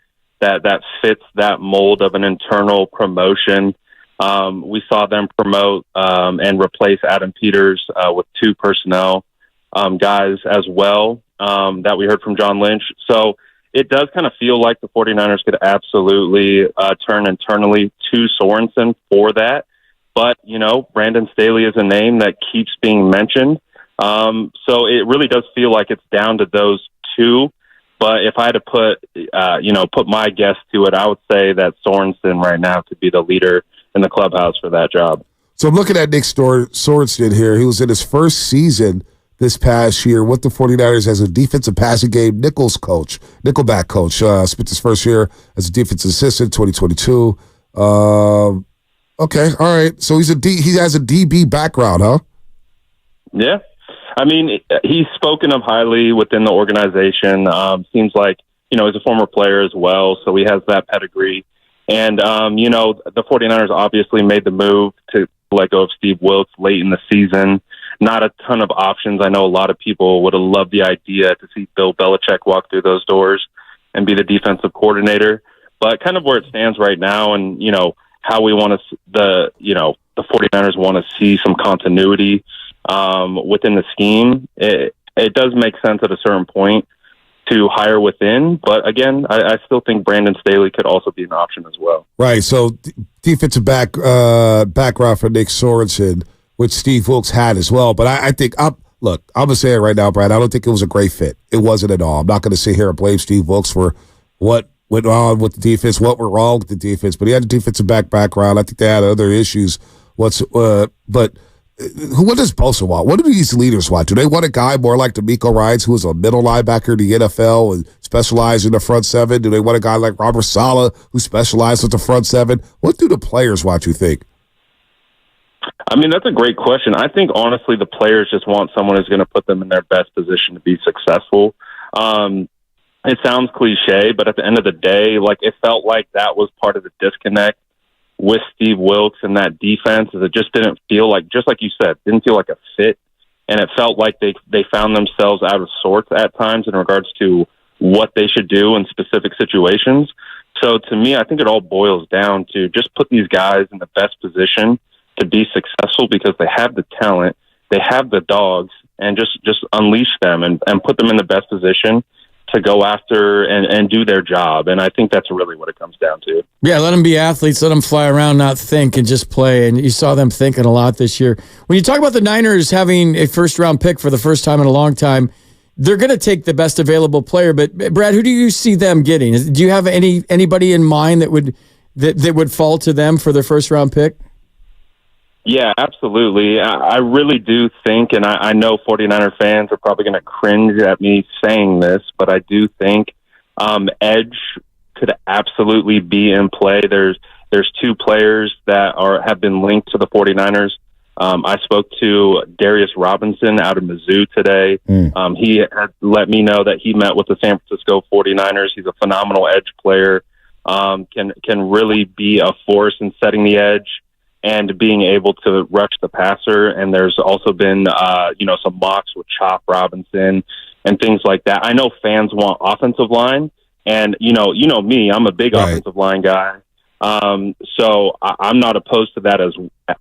that fits that mold of an internal promotion. We saw them promote and replace Adam Peters with 2 personnel guys as well that we heard from John Lynch. So it does kind of feel like the 49ers could absolutely turn internally to Sorensen for that. But, you know, Brandon Staley is a name that keeps being mentioned. So it really does feel like it's down to those 2. But if I had to put my guess to it, I would say that Sorensen right now could be the leader in the clubhouse for that job. So I'm looking at Nick Sorensen here. He was in his first season this past year with the 49ers as a defensive passing game nickelback coach. Spent his first year as a defensive assistant, 2022. Okay, all right. So he has a DB background, huh? Yeah. I mean, he's spoken of highly within the organization. Seems like, you know, he's a former player as well, so he has that pedigree. And, you know, the 49ers obviously made the move to let go of Steve Wilks late in the season. Not a ton of options. I know a lot of people would have loved the idea to see Bill Belichick walk through those doors and be the defensive coordinator. But kind of where it stands right now, and, you know, how we want to, the 49ers want to see some continuity within the scheme. It does make sense at a certain point to hire within, but again, I still think Brandon Staley could also be an option as well. Right. So defensive background for Nick Sorensen, which Steve Wilks had as well. But I think I'm gonna say it right now, Brad. I don't think it was a great fit. It wasn't at all. I'm not gonna sit here and blame Steve Wilks for what went on with the defense, what went wrong with the defense. But he had a defensive background. I think they had other issues. But what does Bosa want? What do these leaders want? Do they want a guy more like D'Amico Ryans, who is a middle linebacker in the NFL and specialized in the front 7? Do they want a guy like Robert Saleh, who specialized with the front 7? What do the players want, you think? I mean, that's a great question. I think, honestly, the players just want someone who's going to put them in their best position to be successful. It sounds cliche, but at the end of the day, like, it felt like that was part of the disconnect with Steve Wilks and that defense. Is it just didn't feel like, just like you said, didn't feel like a fit, and it felt like they found themselves out of sorts at times in regards to what they should do in specific situations. So to me, I think it all boils down to just put these guys in the best position to be successful because they have the talent, they have the dogs, and just unleash them and put them in the best position to go after and do their job. And I think that's really what it comes down to. Yeah, let them be athletes, let them fly around, not think, and just play. And you saw them thinking a lot this year. When you talk about the Niners having a first-round pick for the first time in a long time, they're going to take the best available player. But, Brad, who do you see them getting? Do you have anybody in mind that would fall to them for their first-round pick? Yeah, absolutely. I really do think, and I know 49er fans are probably going to cringe at me saying this, but I do think edge could absolutely be in play. There's 2 players that have been linked to the 49ers I spoke to Darius Robinson out of Mizzou today. He had let me know that he met with the San Francisco 49ers. He's a phenomenal edge player, can really be a force in setting the edge and being able to rush the passer. And there's also been, some mocks with Chop Robinson and things like that. I know fans want offensive line, and you know me, I'm a big offensive line guy. So I'm not opposed to that as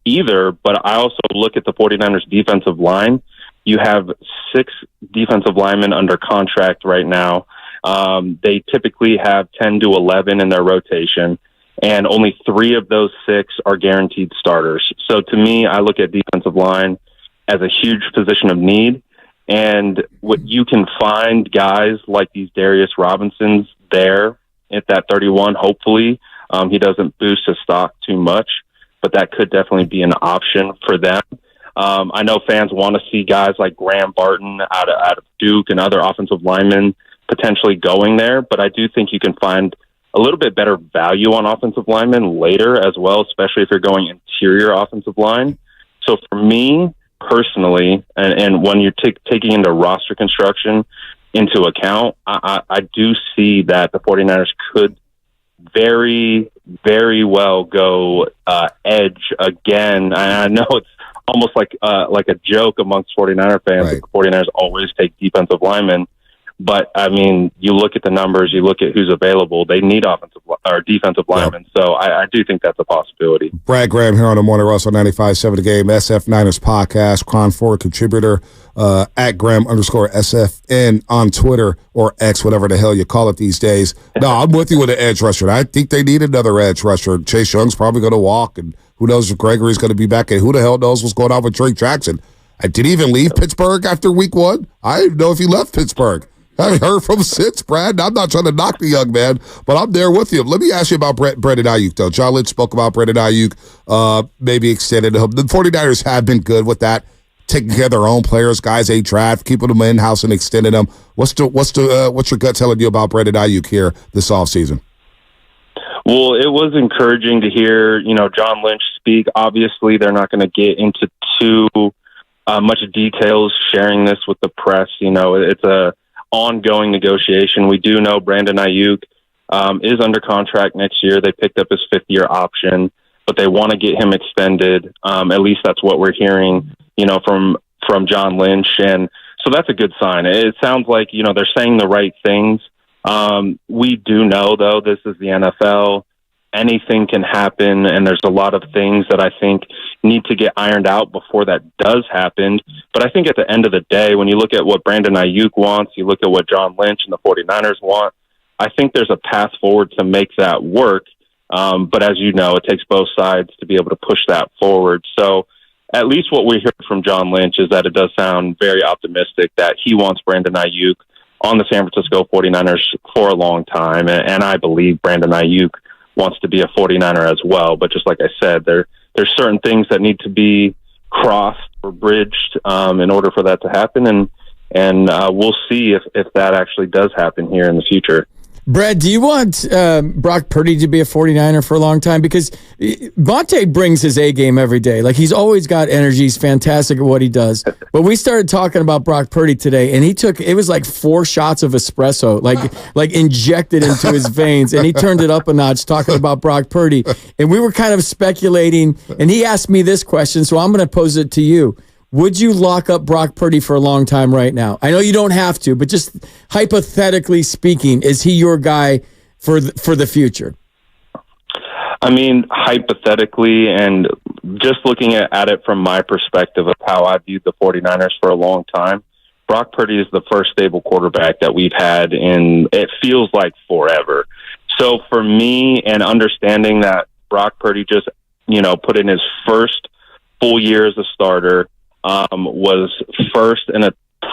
either, but I also look at the 49ers defensive line. You have 6 defensive linemen under contract right now. They typically have 10 to 11 in their rotation, and only 3 of those 6 are guaranteed starters. So to me, I look at defensive line as a huge position of need. And what you can find guys like these Darius Robinsons there at that 31, hopefully. He doesn't boost his stock too much, but that could definitely be an option for them. I know fans want to see guys like Graham Barton out of Duke and other offensive linemen potentially going there, but I do think you can find a little bit better value on offensive linemen later as well, especially if you're going interior offensive line. So for me personally, and when you're taking into roster construction into account, I do see that the 49ers could very, very well go edge again. I know it's almost like a joke amongst 49er fans. Right. The 49ers always take defensive linemen. But, I mean, you look at the numbers, you look at who's available, they need offensive or defensive linemen. So I do think that's a possibility. Brad Graham here on the Morning Rush on 95.7 The Game, SF Niners podcast, Cron 4 contributor, at Graham_SFN on Twitter or X, whatever the hell you call it these days. No, I'm with you with an edge rusher. I think they need another edge rusher. Chase Young's probably going to walk, and who knows if Gregory's going to be back, and who the hell knows what's going on with Drake Jackson. Did he even leave Pittsburgh after week 1? I didn't know if he left Pittsburgh. I haven't heard from him since, Brad. I'm not trying to knock the young man, but I'm there with you. Let me ask you about Brandon Ayuk, though. John Lynch spoke about Brandon Ayuk, maybe extended him. The 49ers have been good with that, taking care of their own players, guys they draft, keeping them in-house and extending them. What's your gut telling you about Brandon Ayuk here this offseason? Well, it was encouraging to hear, John Lynch speak. Obviously, they're not going to get into too much details sharing this with the press. It's a ongoing negotiation. We do know Brandon Ayuk is under contract next year. They picked up his 5th-year option, but they want to get him extended. At least that's what we're hearing, from John Lynch. And so that's a good sign. It sounds like, they're saying the right things. We do know, though, this is the NFL. Anything can happen, and there's a lot of things that I think need to get ironed out before that does happen. But I think at the end of the day, when you look at what Brandon Ayuk wants, you look at what John Lynch and the 49ers want, I think there's a path forward to make that work. But as you know, it takes both sides to be able to push that forward. So at least what we hear from John Lynch is that it does sound very optimistic that he wants Brandon Ayuk on the San Francisco 49ers for a long time. And I believe Brandon Ayuk wants to be a 49er as well. But just like I said, there's certain things that need to be crossed or bridged in order for that to happen. And we'll see if that actually does happen here in the future. Brad, do you want Brock Purdy to be a 49er for a long time? Because Vontae brings his A game every day. Like, he's always got energy. He's fantastic at what he does. But we started talking about Brock Purdy today, and it was like 4 shots of espresso, like injected into his veins. And he turned it up a notch talking about Brock Purdy. And we were kind of speculating, and he asked me this question, so I'm going to pose it to you. Would you lock up Brock Purdy for a long time right now? I know you don't have to, but just hypothetically speaking, is he your guy for the future? I mean, hypothetically, and just looking at it from my perspective of how I viewed the 49ers for a long time, Brock Purdy is the first stable quarterback that we've had in, it feels like, forever. So for me, and understanding that Brock Purdy just, put in his first full year as a starter, was first in a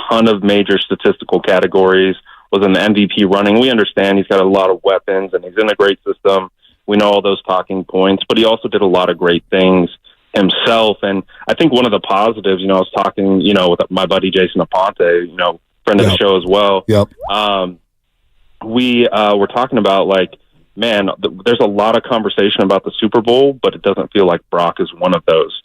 ton of major statistical categories, was in the MVP running. We understand he's got a lot of weapons and he's in a great system. We know all those talking points, but he also did a lot of great things himself. And I think one of the positives, I was talking, with my buddy Jason Aponte, friend of the show as well. Yep. We were talking about, like, man, there's a lot of conversation about the Super Bowl, but it doesn't feel like Brock is one of those.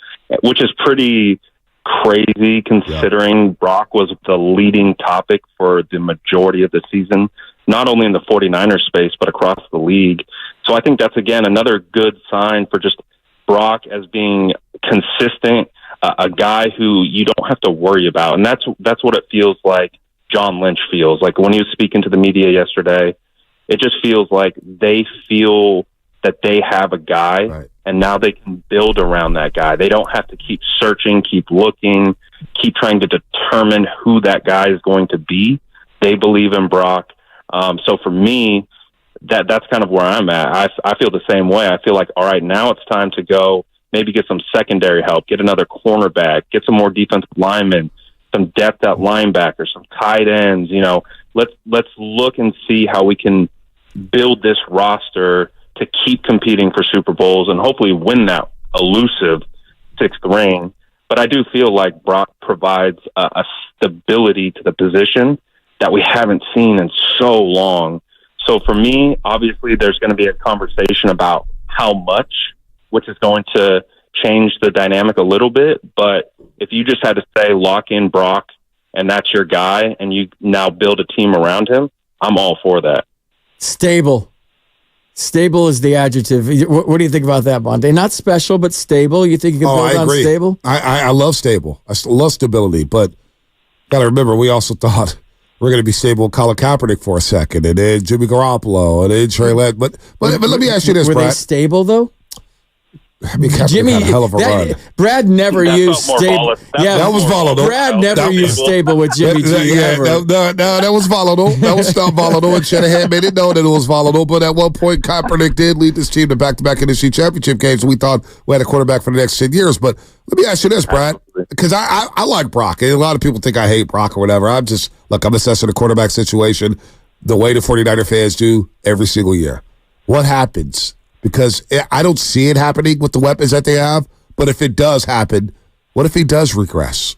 which is pretty crazy considering Brock was the leading topic for the majority of the season, not only in the 49ers space, but across the league. So I think that's, again, another good sign for just Brock as being consistent, a guy who you don't have to worry about. And that's what it feels like John Lynch feels. Like when he was speaking to the media yesterday, it just feels like they feel that they have a guy, and now they can build around that guy. They don't have to keep searching, keep looking, keep trying to determine who that guy is going to be. They believe in Brock. So for me, that's kind of where I'm at. I feel the same way. I feel like, all right, now it's time to go maybe get some secondary help, get another cornerback, get some more defensive linemen, some depth at linebacker, some tight ends. You know, let's look and see how we can build this roster to keep competing for Super Bowls and hopefully win that elusive 6th ring. But I do feel like Brock provides a stability to the position that we haven't seen in so long. So for me, obviously, there's going to be a conversation about how much, which is going to change the dynamic a little bit. But if you just had to say lock in Brock and that's your guy and you now build a team around him, I'm all for that. Stable. Stable is the adjective. What do you think about that, Bonte? Not special, but stable. You think you can build on stable? I love stable. I love stability, but got to remember, we also thought we're going to be stable with Colin Kaepernick for a second, and then Jimmy Garoppolo, and then Trey Lance. But let me ask you this, Brad. Were they stable, though? I mean, Jimmy had a hell of a run. Brad never used stable. Yeah, that was volatile. Brad never used stable with Jimmy G. Ever. No, that was volatile. That was not volatile, and Shanahan made it known that it was volatile. But at one point, Kaepernick did lead this team to back-to-back NFC championship games, and we thought we had a quarterback for the next 10 years. But let me ask you this, Brad, because I like Brock. And a lot of people think I hate Brock or whatever. I'm assessing the quarterback situation the way the 49er fans do every single year. What happens? Because I don't see it happening with the weapons that they have. But if it does happen, what if he does regress?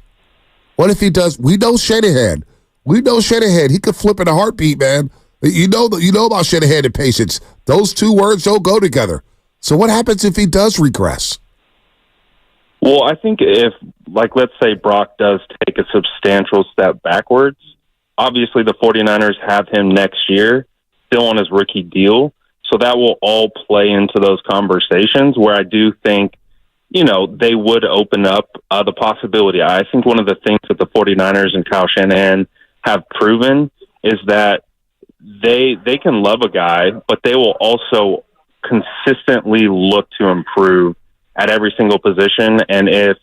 What if he does? We know Shanahan. He could flip in a heartbeat, man. You know about Shanahan and patience. Those two words don't go together. So what happens if he does regress? Well, I think if, let's say Brock does take a substantial step backwards, obviously the 49ers have him next year, still on his rookie deal. So that will all play into those conversations where I do think, they would open up the possibility. I think one of the things that the 49ers and Kyle Shanahan have proven is that they can love a guy, but they will also consistently look to improve at every single position. And if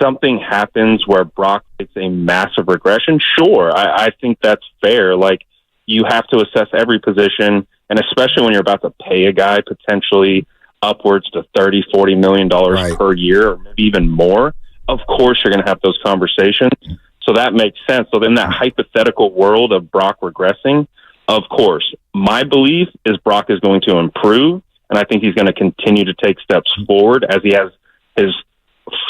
something happens where Brock takes a massive regression, sure, I think that's fair. Like, you have to assess every position, and especially when you're about to pay a guy potentially upwards to $30-40 million per year, or maybe even more. Of course, you're going to have those conversations. So that makes sense. So in that hypothetical world of Brock regressing, of course, my belief is Brock is going to improve, and I think he's going to continue to take steps forward as he has his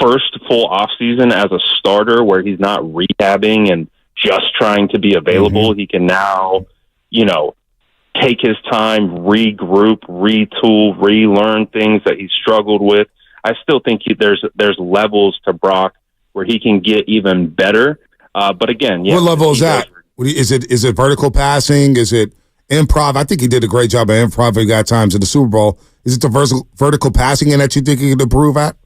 first full offseason as a starter where he's not rehabbing and just trying to be available. He can now, take his time, regroup, retool, relearn things that he struggled with. I still think there's levels to Brock where he can get even better. But again, what level is that? Is it vertical passing? Is it improv? I think he did a great job of improv. He got times in the Super Bowl. Is it the vertical passing that you think he can improve at?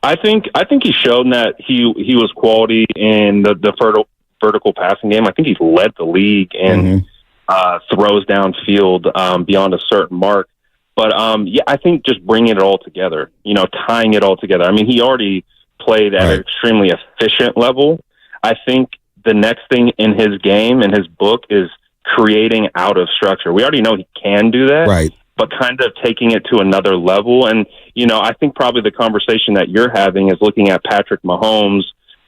I think he's shown that he was quality in the vertical passing game. I think he's led the league in throws downfield beyond a certain mark. But I think just bringing it all together, tying it all together. I mean, he already played at an extremely efficient level. I think the next thing in his game, in his book, is creating out of structure. We already know he can do that, but kind of taking it to another level. And, I think probably the conversation that you're having is looking at Patrick Mahomes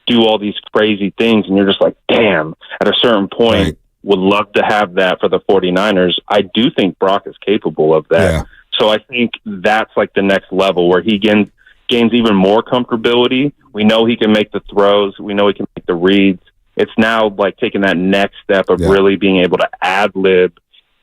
do all these crazy things, and you're just like, damn, at a certain point, would love to have that for the 49ers. I do think Brock is capable of that. Yeah. So I think that's like the next level where he gains even more comfortability. We know he can make the throws. We know he can make the reads. It's now like taking that next step of really being able to ad-lib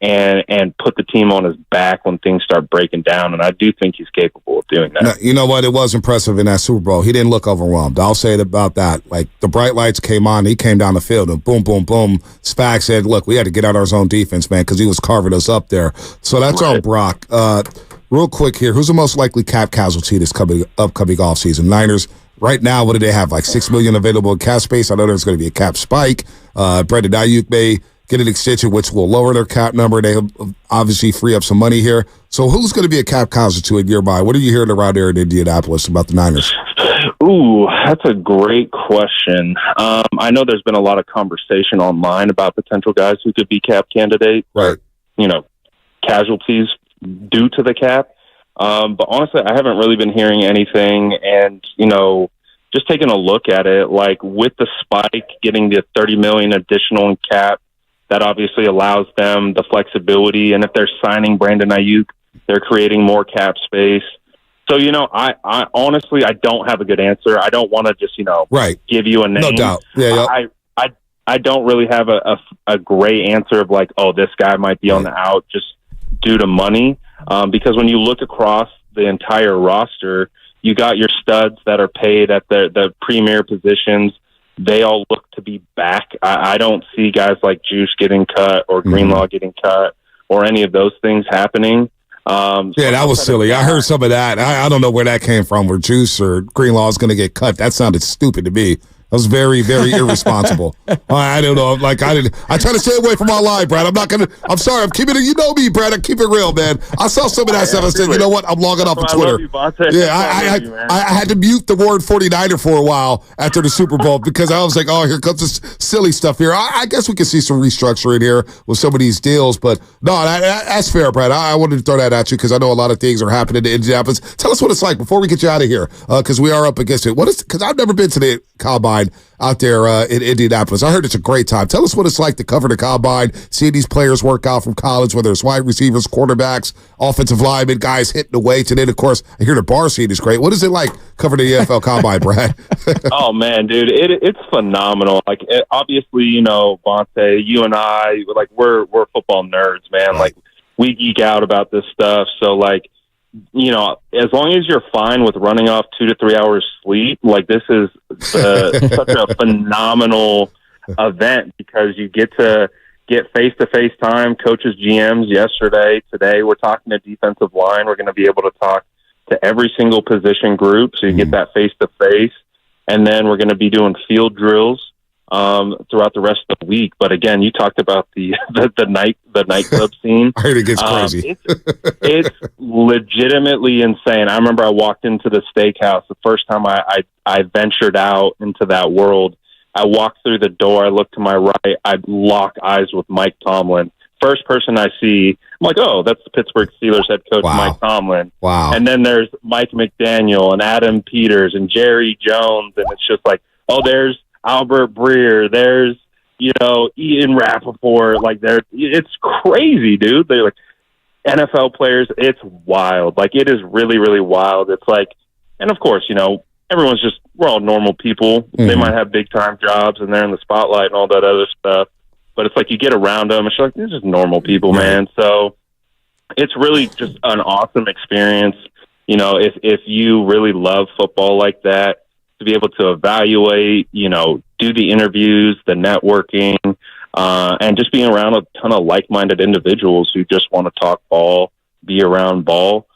and put the team on his back when things start breaking down. And I do think he's capable of doing that. Now, you know what? It was impressive in that Super Bowl. He didn't look overwhelmed. I'll say it about that. Like, the bright lights came on. He came down the field and boom, boom, boom. Spags said, look, we had to get out our zone defense, man, because he was carving us up there. So that's on Brock. Real quick here, who's the most likely cap casualty this upcoming offseason? Niners, right now, what do they have? Like $6 million available in cap space? I know there's going to be a cap spike. Brandon Ayuk may get an extension, which will lower their cap number. They obviously free up some money here. So who's going to be a cap casualty in your mind? What are you hearing around there in Indianapolis about the Niners? Ooh, that's a great question. I know there's been a lot of conversation online about potential guys who could be cap candidates. Right. You know, casualties due to the cap. But honestly, I haven't really been hearing anything. And, you know, just taking a look at it, like with the spike, getting the $30 million additional in cap, that obviously allows them the flexibility. And if they're signing Brandon Ayuk, they're creating more cap space. So, you know, I honestly, I don't have a good answer. I don't want to just, you know, give you a name. No doubt. Yeah. I don't really have a great answer of like, oh, this guy might be on the out just due to money. Because when you look across the entire roster, you got your studs that are paid at the premier positions. They all look to be back. I don't see guys like Juice getting cut or Greenlaw getting cut or any of those things happening. That was silly. I heard some of that. I don't know where that came from, where Juice or Greenlaw is going to get cut. That sounded stupid to me. That was very, very irresponsible. I don't know. Like, I try to stay away from online, Brad. I'm sorry. I'm keeping it. You know me, Brad. I keep it real, man. I saw some of that stuff. I said, you know what? I'm logging off of Twitter. I had to mute the word 49er for a while after the Super Bowl because I was like, oh, here comes this silly stuff here. I guess we can see some restructuring here with some of these deals. But no, that's fair, Brad. I wanted to throw that at you because I know a lot of things are happening in Indianapolis. Tell us what it's like before we get you out of here because we are up against it. Because I've never been to the Combine out there in Indianapolis. I heard it's a great time. Tell us what it's like to cover the Combine, seeing these players work out from college, whether it's wide receivers, quarterbacks, offensive linemen, guys hitting the weights. And then, of course, I hear the bar scene is great. What is it like covering the NFL Combine, Brad? Oh, man, dude, it's phenomenal. Like, obviously, you know, Bonte, you and I, like, we're football nerds, man. Right. Like, we geek out about this stuff. So, like, you know, as long as you're fine with running off 2 to 3 hours sleep, like this is such a phenomenal event because you get to get face-to-face time. Coaches, GMs yesterday, today we're talking to defensive line. We're going to be able to talk to every single position group. So you get that face-to-face. And then we're going to be doing field drills throughout the rest of the week. But again, you talked about the nightclub scene. I heard it gets crazy. It's legitimately insane. I remember I walked into the steakhouse the first time I ventured out into that world. I walked through the door. I looked to my right. I lock eyes with Mike Tomlin. First person I see, I'm like, oh, that's the Pittsburgh Steelers head coach, Mike Tomlin. Wow. And then there's Mike McDaniel and Adam Peters and Jerry Jones. And it's just like, oh, there's Albert Breer, there's, you know, Ian Rappaport, like it's crazy, dude. They're like NFL players. It's wild. Like it is really, really wild. It's like, and of course, you know, we're all normal people. Mm-hmm. They might have big time jobs and they're in the spotlight and all that other stuff. But it's like you get around them. It's like, these are just normal people, man. So it's really just an awesome experience. You know, if you really love football like that, to be able to evaluate, you know, do the interviews, the networking, and just being around a ton of like-minded individuals who just want to talk ball, be around ball.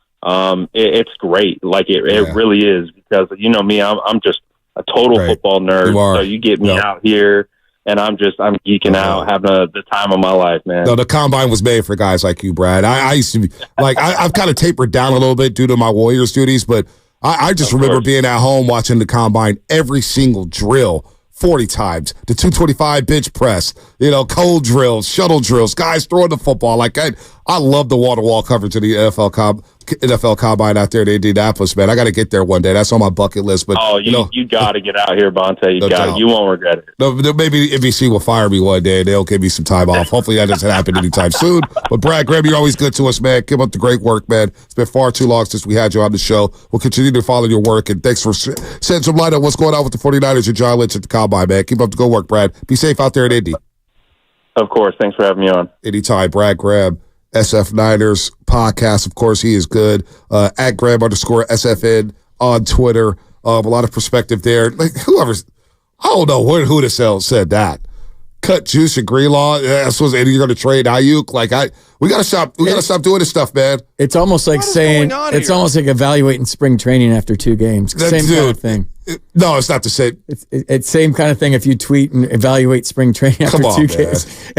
It's great. Like it really is because, you know, me, I'm just a total football nerd. So you get me out here and I'm geeking out, having the time of my life, man. No, the Combine was made for guys like you, Brad. I used to be like, I've kind of tapered down a little bit due to my Warriors duties, but I just remember being at home watching the Combine every single drill 40 times. The 225 bench press, you know, cold drills, shuttle drills, guys throwing the football. Like I love the wall-to-wall coverage of the NFL Combine out there in Indianapolis, man. I got to get there one day. That's on my bucket list. But you got to get out here, Bonte. You got it. You won't regret it. No, maybe NBC will fire me one day and they'll give me some time off. Hopefully that doesn't happen anytime soon. But Brad Graham, you're always good to us, man. Keep up the great work, man. It's been far too long since we had you on the show. We'll continue to follow your work, and thanks for shedding some light on what's going on with the 49ers and John Lynch at the Combine, man. Keep up the good work, Brad. Be safe out there in Indy. Of course. Thanks for having me on. Anytime. Brad Graham, SF Niners podcast. Of course, he is good. At Graham_SFN on Twitter. A lot of perspective there. Like I don't know who the hell said that. Cut Juice and Greenlaw. You're going to trade Ayuk. We got to stop. We got to stop doing this stuff, man. It's almost like saying it's almost like evaluating spring training after 2 games. Same kind of thing. No, it's not the same. It's same kind of thing if you tweet and evaluate spring training after 2 games.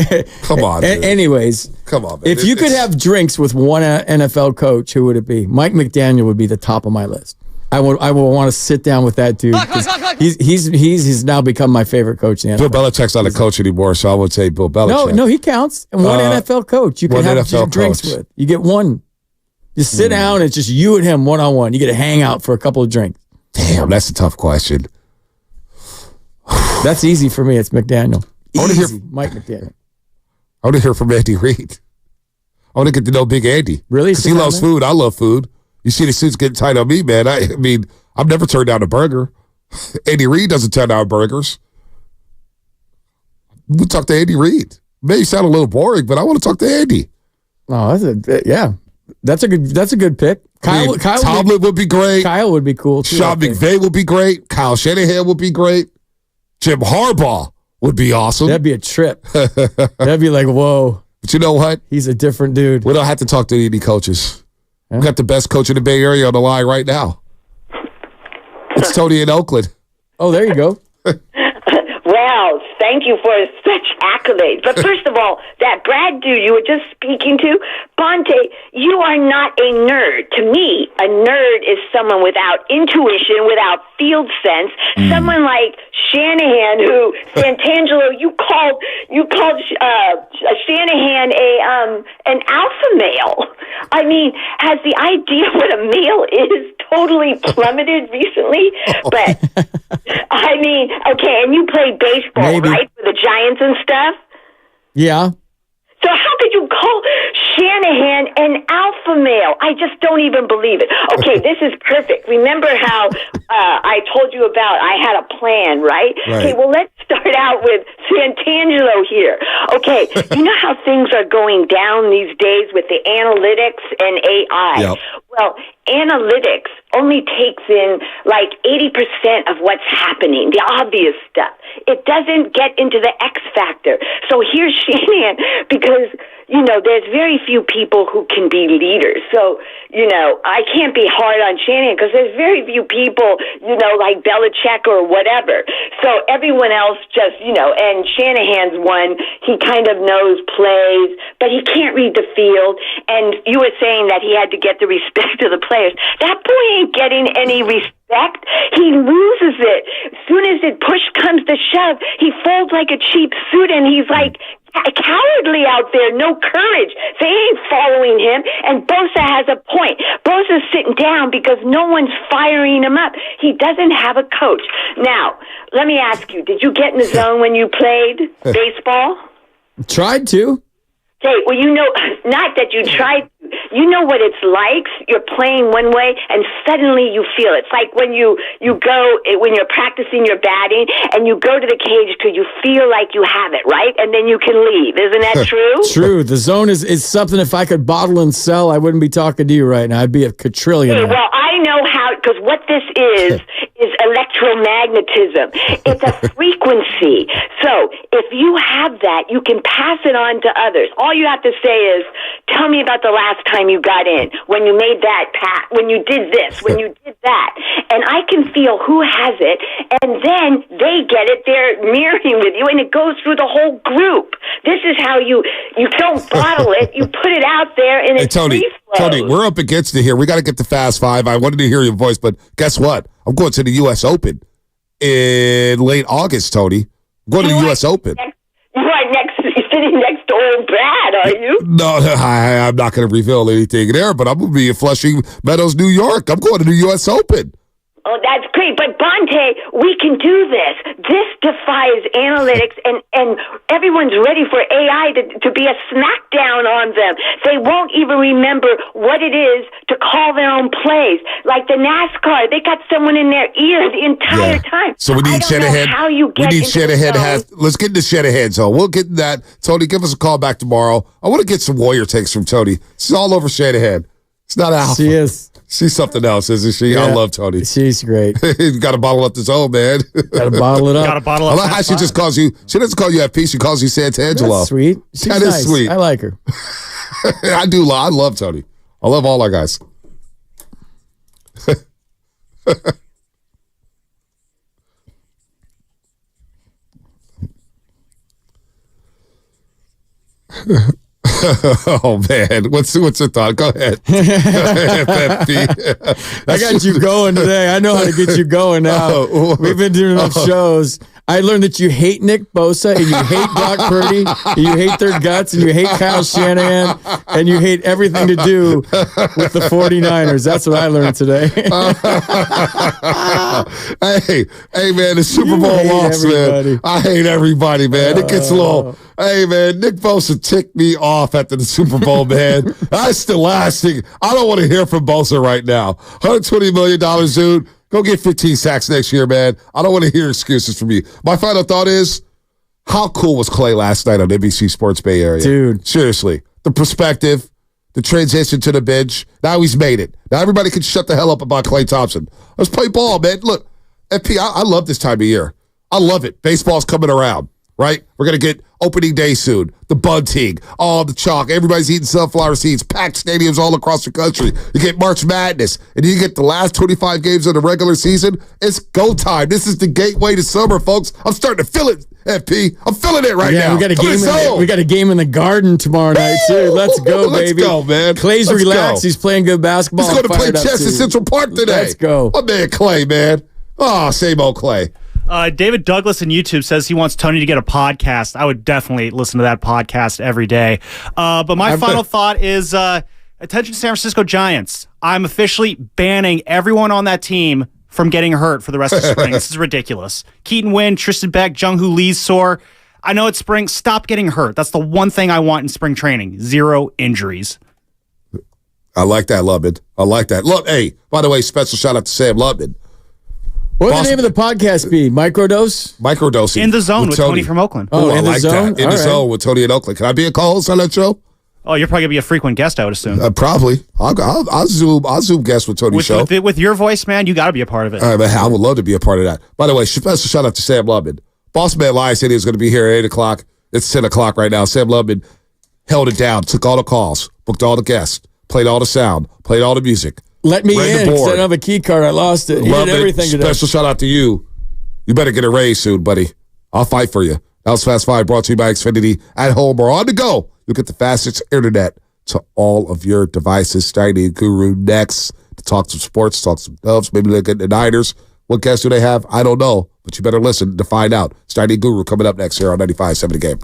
Come on. Anyways, come on, man. If you could have drinks with one NFL coach, who would it be? Mike McDaniel would be the top of my list. I would want to sit down with that dude. He's now become my favorite coach in the NFL. Bill Belichick's not a coach anymore, so I would say Bill Belichick. No, he counts. And one NFL coach you can have NFL drinks with. You get one. Just sit down and it's just you and him one-on-one. You get to hang out for a couple of drinks. Damn, that's a tough question. That's easy for me. It's McDaniel. Mike McDaniel. I want to hear from Andy Reid. I want to get to know Big Andy. Really? Because he loves food. I love food. You see the suits getting tight on me, man. I mean, I've never turned down a burger. Andy Reid doesn't turn down burgers. We talk to Andy Reid. May sound a little boring, but I want to talk to Andy. Oh, that's a good pick. Kyle Tomlin would be great. Kyle would be cool too. Sean McVay would be great. Kyle Shanahan would be great. Jim Harbaugh would be awesome. That'd be a trip. That'd be like, whoa. But you know what? He's a different dude. We don't have to talk to any coaches. We got the best coach in the Bay Area on the line right now. It's Tony in Oakland. Oh, there you go. Wow, thank you for such accolades. But first of all, that Brad dude you were just speaking to, Bonte, you are not a nerd. To me, a nerd is someone without intuition, without field sense, someone like Shanahan, who Santangelo, you called Shanahan an alpha male. I mean, has the idea what a male is totally plummeted recently? But I mean, okay, and you play baseball, right, for the Giants and stuff? Yeah. So how could you call Shanahan an alpha male? I just don't even believe it. Okay, this is perfect. Remember how I told you about I had a plan, right? Okay, well, let's start out with Santangelo here. Okay, you know how things are going down these days with the analytics and AI? Yep. Well, analytics only takes in like 80% of what's happening, the obvious stuff. It doesn't get into the X factor. So here's Shanahan, because, you know, there's very few people who can be leaders. So, you know, I can't be hard on Shanahan because there's very few people, you know, like Belichick or whatever. So everyone else just, you know, and Shanahan's one, he kind of knows plays, but he can't read the field. And you were saying that he had to get the respect of the players. That boy ain't getting any respect. He loses it. As soon as push comes to shove, he folds like a cheap suit, and he's like cowardly out there, no courage. They ain't following him, and Bosa has a point. Bosa's sitting down because no one's firing him up. He doesn't have a coach. Now, let me ask you, did you get in the zone when you played baseball? Tried to. Okay, well, you know, not that you tried, you know what it's like. You're playing one way, and suddenly you feel it. It's like when you go, when you're practicing your batting, and you go to the cage because you feel like you have it, right? And then you can leave. Isn't that true? True. The zone is something, if I could bottle and sell, I wouldn't be talking to you right now. I'd be a quadrillion. Okay, well, I know how, because what this is electromagnetism. It's a frequency. So if you have that, you can pass it on to others. All you have to say is, tell me about the last time you got in, when you made that pass, when you did this, when you did that. And I can feel who has it, and then they get it. They're mirroring with you, and it goes through the whole group. This is how you don't bottle it. You put it out there, and it's Tony, we're up against it here. We got to get to Fast Five. I wanted to hear your voice, but guess what? I'm going to the U.S. Open in late August, Tony. I'm going to the U.S. Open. You're sitting next to old Brad, are you? No, I'm not going to reveal anything there, but I'm going to be in Flushing Meadows, New York. I'm going to the U.S. Open. Oh, that's great. But Bonte, we can do this. This defies analytics, and everyone's ready for AI to be a smackdown on them. They won't even remember what it is to call their own plays. Like the NASCAR, they got someone in their ear the entire time. So we need Shanahan. Let's get into Shanahan zone. We'll get that. Tony, give us a call back tomorrow. I want to get some Warrior takes from Tony. She's all over Shanahan. It's not alpha. She is. She's something else, isn't she? Yeah, I love Tony. She's great. You got to bottle up the zone, man. Got to bottle it up. Got to bottle up. I like how she just calls you. She doesn't call you FP. She calls you Santangelo. That's sweet. She's that nice. is sweet. I like her. I do. I love Tony. I love all our guys. Oh man, what's your thought? Go ahead. I got you going today. I know how to get you going now. We've been doing enough shows. I learned that you hate Nick Bosa and you hate Brock Purdy, and you hate their guts, and you hate Kyle Shanahan, and you hate everything to do with the 49ers. That's what I learned today. Hey, man, the Super Bowl loss, man. I hate everybody, man. It gets a little. Hey, man, Nick Bosa ticked me off after the Super Bowl, man. That's the last thing. I don't want to hear from Bosa right now. $120 million, dude. Go get 15 sacks next year, man. I don't want to hear excuses from you. My final thought is, how cool was Klay last night on NBC Sports Bay Area? Dude. Seriously. The perspective, the transition to the bench. Now he's made it. Now everybody can shut the hell up about Klay Thompson. Let's play ball, man. Look, FP, I love this time of year. I love it. Baseball's coming around, right? We're going to get opening day soon. The bunting, all the chalk. Everybody's eating sunflower seeds. Packed stadiums all across the country. You get March Madness, and you get the last 25 games of the regular season. It's go time. This is the gateway to summer, folks. I'm starting to feel it, FP. I'm feeling it right now. We got a game in the Garden tomorrow night, too. Let's go, baby. Let's go, man. Clay's relaxed. He's playing good basketball. He's going to play chess in Central Park today. Let's go. My man Klay, man. Oh, same old Klay. David Douglas on YouTube says he wants Tony to get a podcast. I would definitely listen to that podcast every day. But my final thought is, attention San Francisco Giants. I'm officially banning everyone on that team from getting hurt for the rest of spring. This is ridiculous. Keaton Wynn, Tristan Beck, Jung-Hoo Lee's sore. I know it's spring. Stop getting hurt. That's the one thing I want in spring training. 0 injuries. I like that, Lubman. I like that. Look, hey, by the way, special shout out to Sam Lubman. What would the name of the podcast be? Microdose? Microdosing. In the Zone with Tony from Oakland. Oh, I like that. In the Zone with Tony in Oakland. Can I be a co-host on that show? Oh, you're probably going to be a frequent guest, I would assume. Probably. I'll Zoom guest with Tony's show. With your voice, man, you got to be a part of it. All right, man, I would love to be a part of that. By the way, special shout out to Sam Lubman. Boss Man Live said he was going to be here at 8 o'clock. It's 10 o'clock right now. Sam Lubman held it down, took all the calls, booked all the guests, played all the sound, played all the music. Let me in because I don't have a key card. I lost it. He did everything today. Special shout out to you. You better get a raise soon, buddy. I'll fight for you. That was Fast 5 brought to you by Xfinity. At home or on the go, you'll get the fastest internet to all of your devices. Steiny Guru next to talk some sports, talk some Doves, maybe look at the Niners. What guests do they have? I don't know, but you better listen to find out. Steiny Guru coming up next here on 95.7 The Game.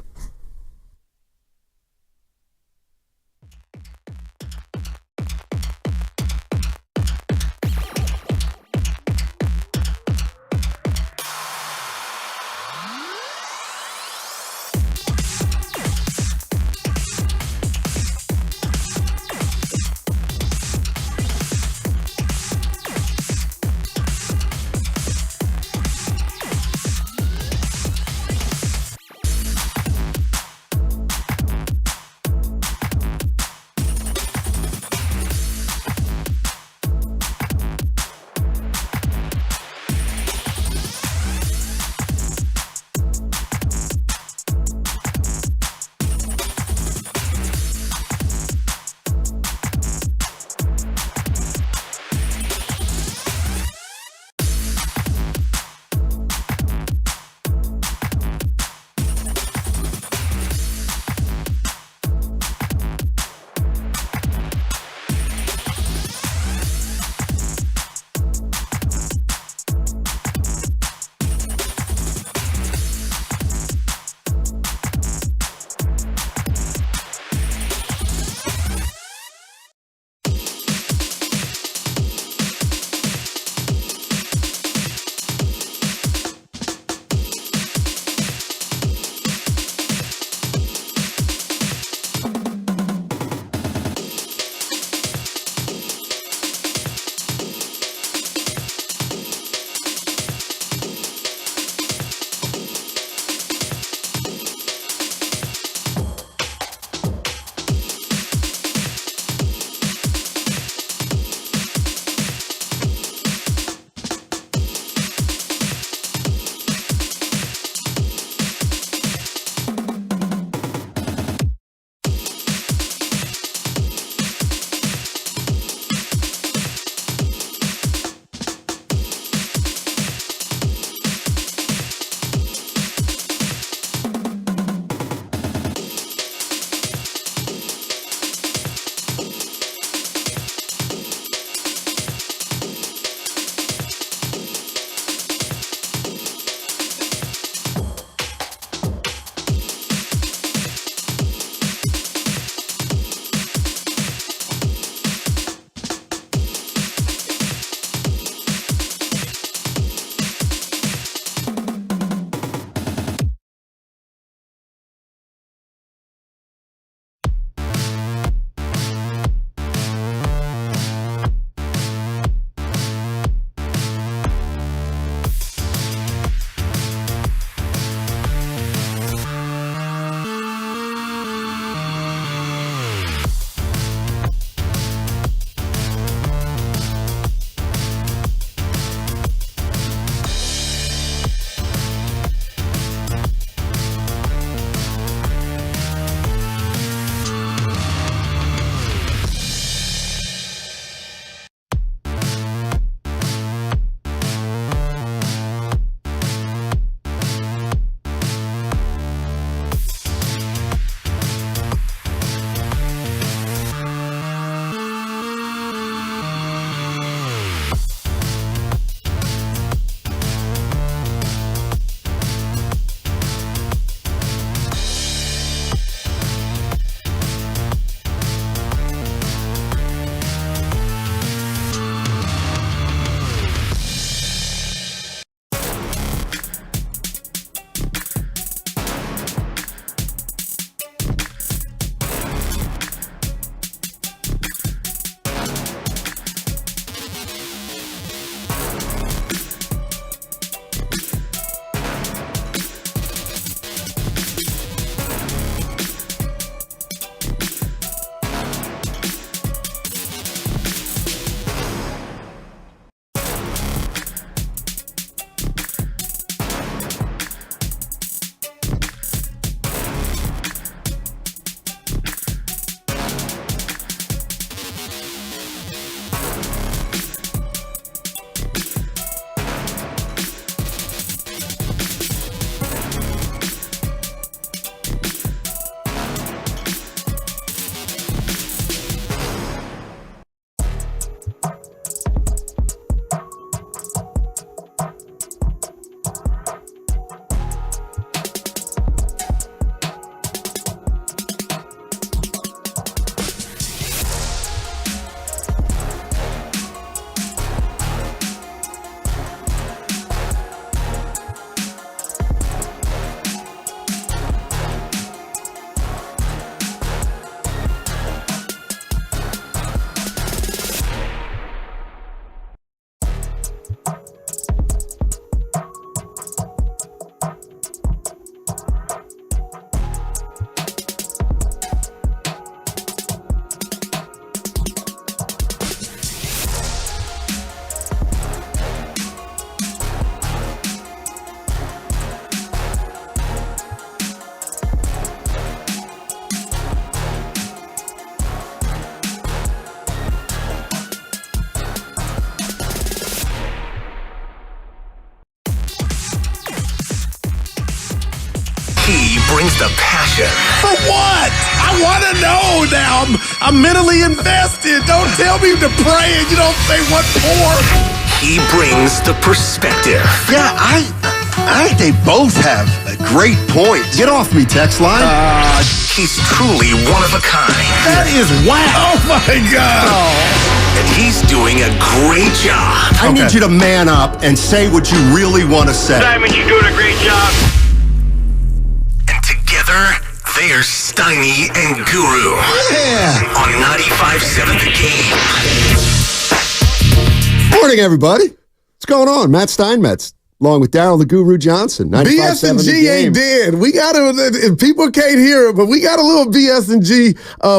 brings the passion. For what? I want to know now. I'm mentally invested. Don't tell me to pray and you don't say what for. He brings the perspective. Yeah, I think they both have a great point. Get off me, text line. He's truly one of a kind. That is wow. Oh, my God. And he's doing a great job. I need you to man up and say what you really want to say. Simon, you're doing a great job. And together, they're Steiny and Guru. Yeah. On 95.7 The Game. Morning, everybody. What's going on? Matt Steinmetz, along with Daryl the Guru Johnson. BS and G ain't dead. We got to, people can't hear it, but we got a little BS and G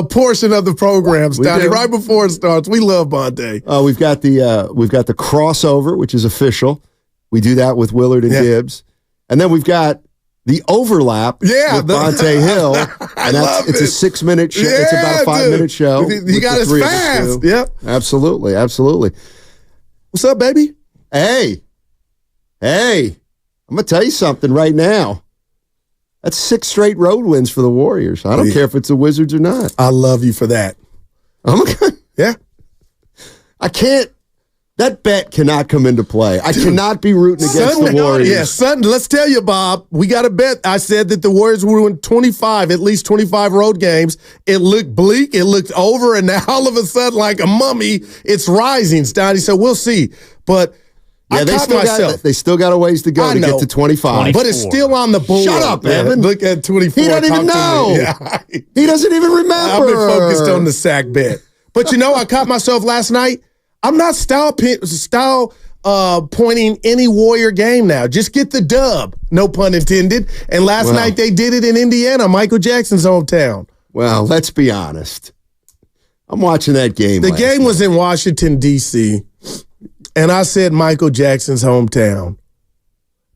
portion of the program started right before it starts. We love Bonte. We've got the crossover, which is official. We do that with Willard and Gibbs. And then we've got the overlap with Bonte Hill. And it's a 6-minute show. It's about a 5-minute show. You got us fast. Yep. Absolutely. What's up, baby? Hey, I'm going to tell you something right now. That's 6 straight road wins for the Warriors. I don't care if it's the Wizards or not. I love you for that. Yeah. I can't. That bet cannot come into play. I cannot be rooting against the Warriors. Yeah, Sutton, let's tell you, Bob, we got a bet. I said that the Warriors would win at least 25 road games. It looked bleak. It looked over, and now all of a sudden, like a mummy, it's rising, Stoney. So we'll see. But yeah, they still got a ways to go to get to 25. But it's still on the board. Shut up, Evan. Look at 24. He doesn't even know. Yeah. He doesn't even remember. I've been focused on the sack bet. But I caught myself last night. I'm not style pointing any Warrior game now. Just get the dub, no pun intended. And last night they did it in Indiana, Michael Jackson's hometown. Well, let's be honest. I'm watching that game. The game was in Washington, D.C., and I said Michael Jackson's hometown.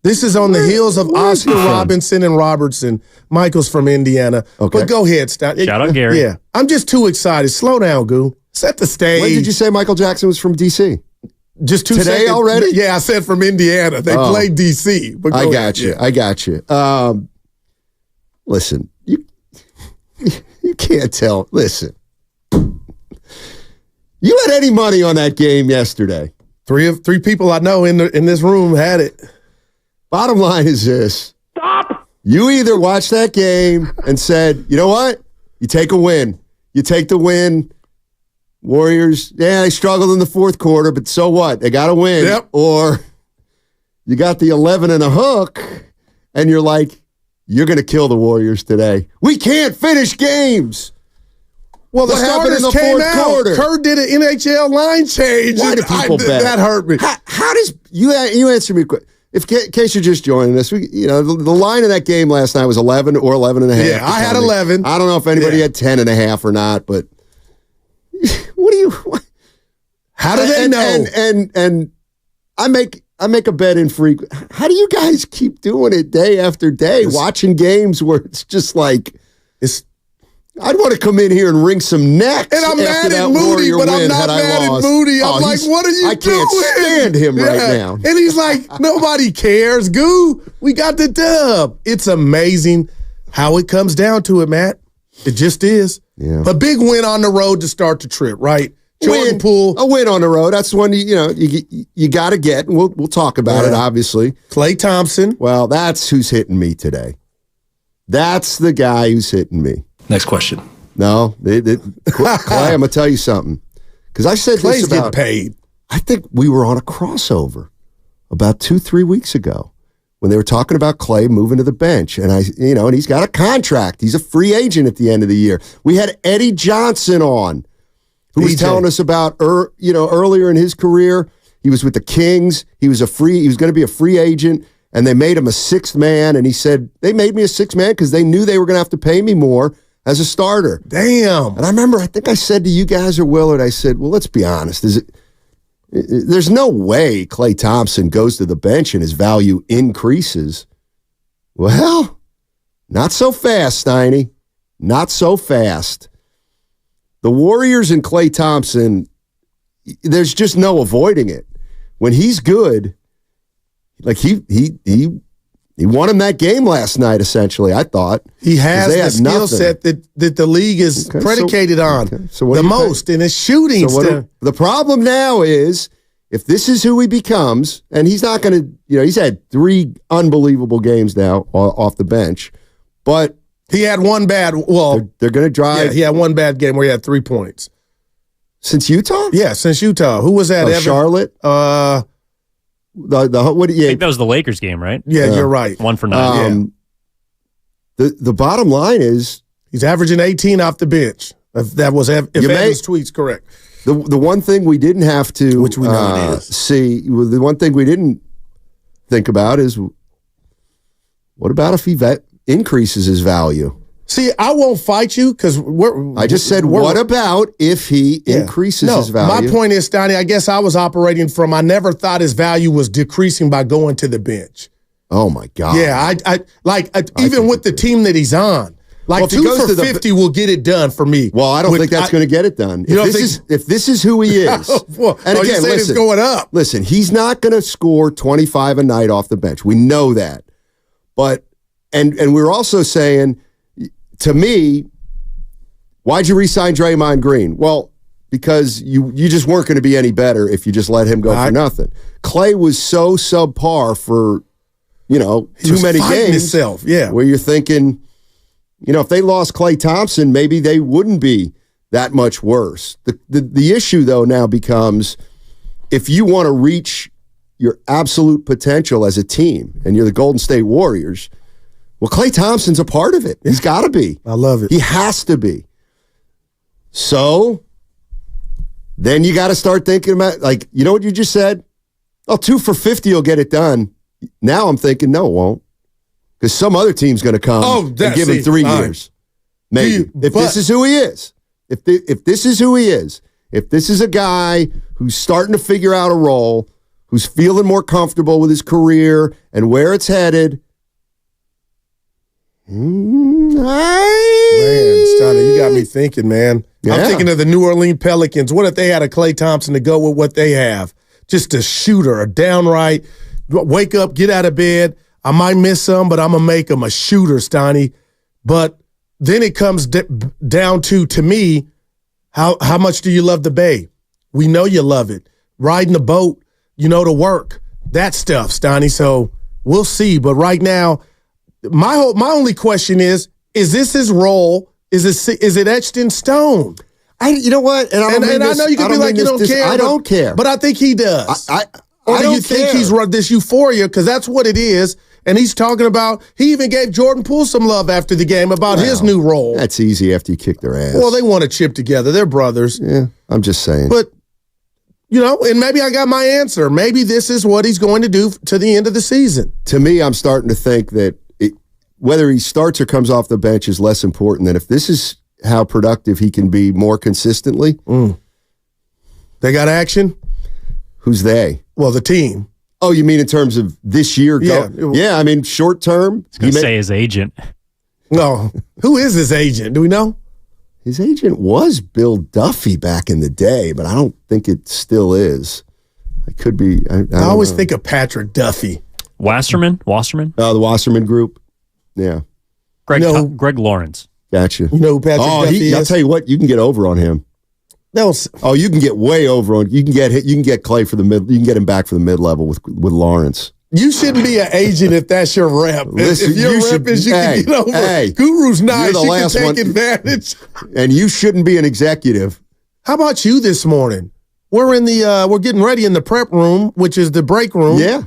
This is on the heels of Oscar Robinson and Robertson. Michael's from Indiana. Okay. But go ahead, Stout. Shout out Gary. Yeah, I'm just too excited. Slow down, Goo. Set the stage. When did you say Michael Jackson was from D.C.? Just 2 today seconds. Already? Yeah, I said from Indiana. They played D.C. But I got you. Listen, you can't tell. Listen, you had any money on that game yesterday? Three people I know in this room had it. Bottom line is this. Stop! You either watched that game and said, you know what? You take a win. You take the win. Warriors, they struggled in the fourth quarter, but so what? They got to win. Yep. Or you got the 11 and a hook, and you're like, you're going to kill the Warriors today. We can't finish games. Well, the starters came out. Kerr did an NHL line change. Why do people bet? That hurt me. How does you answer me quick? In case you're just joining us, the line of that game last night was 11 or 11 and a half. Yeah, I had 11. I don't know if anybody had 10 and a half or not, but how do they know? And I make a bet infrequent. How do you guys keep doing it day after day, watching games where it's just like I'd want to come in here and wring some necks. And I'm mad at Moody, but I'm not mad at Moody. I'm like, what are you doing? I can't stand him right now. And he's like, nobody cares. Goo, we got the dub. It's amazing how it comes down to it, Matt. It just is. Yeah. A big win on the road to start the trip, right? Jordan Poole. A win on the road. That's the one you got to get, and we'll talk about it, obviously. Klay Thompson. Well, that's who's hitting me today. That's the guy who's hitting me. Next question. No, Klay, I'm going to tell you something. Because I said Clay's this about... getting paid. I think we were on a crossover about 2-3 weeks ago when they were talking about Klay moving to the bench. And and he's got a contract. He's a free agent at the end of the year. We had Eddie Johnson on, who was telling us about, earlier in his career, he was with the Kings. He was going to be a free agent, and they made him a sixth man. And he said, they made me a sixth man because they knew they were going to have to pay me more as a starter. Damn. And I remember, I think I said to you guys or Willard, I said, well, let's be honest. There's no way Klay Thompson goes to the bench and his value increases. Well, not so fast, Steiny. Not so fast. The Warriors and Klay Thompson, there's just no avoiding it. When he's good, like he He won him that game last night, essentially, I thought. He has the skill set that the league is predicated on the most, and it's shooting. The problem now is, if this is who he becomes, and he's not going to, he's had 3 unbelievable games now off the bench, but he had one bad, they're going to drive. Yeah, he had one bad game where he had 3 points. Since Utah? Yeah, since Utah. Who was that? Charlotte? I think that was the Lakers game, right? Yeah, you're right. 1 for 9. The bottom line is he's averaging 18 off the bench. If Evan's tweet's correct. The one thing we didn't have to, which we know it is, see. The one thing we didn't think about is, what about if he increases his value? See, I won't fight you because I just said, what about if he increases his value? My point is, Stoney, I guess I was operating from, I never thought his value was decreasing by going to the bench. Oh, my God. Yeah, even with the team that he's on. Like, 2 for 50 will get it done for me. Well, I don't think that's going to get it done. If this is who he is. And again, listen, it's going up. Listen, he's not going to score 25 a night off the bench. We know that. But, and we're also saying, to me, why'd you re-sign Draymond Green? Well, because you just weren't going to be any better if you just let him go for nothing. Klay was so subpar for, too many games where you're thinking, if they lost Klay Thompson, maybe they wouldn't be that much worse. The issue, though, now becomes, if you want to reach your absolute potential as a team, and you're the Golden State Warriors, well, Klay Thompson's a part of it. He's got to be. I love it. He has to be. So then you got to start thinking about, what you just said? 2 for 50 will get it done. Now I'm thinking, no, it won't. Because some other team's going to come and give him 3 years. Maybe. If this is who he is. If this is who he is. If this is a guy who's starting to figure out a role, who's feeling more comfortable with his career and where it's headed, man, Stoney, you got me thinking, man. Yeah. I'm thinking of the New Orleans Pelicans. What if they had a Klay Thompson to go with what they have? Just a shooter, a downright, wake up, get out of bed. I might miss some, but I'm going to make him a shooter, Stoney. But then it comes down to me, how much do you love the Bay? We know you love it. Riding the boat, to work. That stuff, Stoney. So we'll see. But right now, my only question is this his role? Is it etched in stone? You know what? And I know you can be like, you don't care. I don't care. But I think he does. Or do you think he's this euphoria? Because that's what it is. And he's talking about, he even gave Jordan Poole some love after the game about his new role. That's easy after you kick their ass. Well, they want to chip together. They're brothers. Yeah, I'm just saying. But, and maybe I got my answer. Maybe this is what he's going to do to the end of the season. To me, I'm starting to think that whether he starts or comes off the bench is less important than if this is how productive he can be more consistently. They got action? Who's they? Well, the team. Oh, you mean in terms of this year? Yeah, I mean, short term. I was going to say his agent. No. Who is his agent? Do we know? His agent was Bill Duffy back in the day, but I don't think it still is. It could be. I always think of Patrick Duffy. Wasserman? The Wasserman Group. Yeah. Greg Lawrence. Gotcha. You know who Patrick Duffy is? I'll tell you what, you can get over on him. You can get way over on. You can get Klay for the mid. You can get him back for the mid level with Lawrence. You shouldn't be an agent if that's your rep. Listen, if your rep is you can get over. Guru's nice. You can take advantage. And you shouldn't be an executive. How about you this morning? We're in we're getting ready in the prep room, which is the break room. Yeah.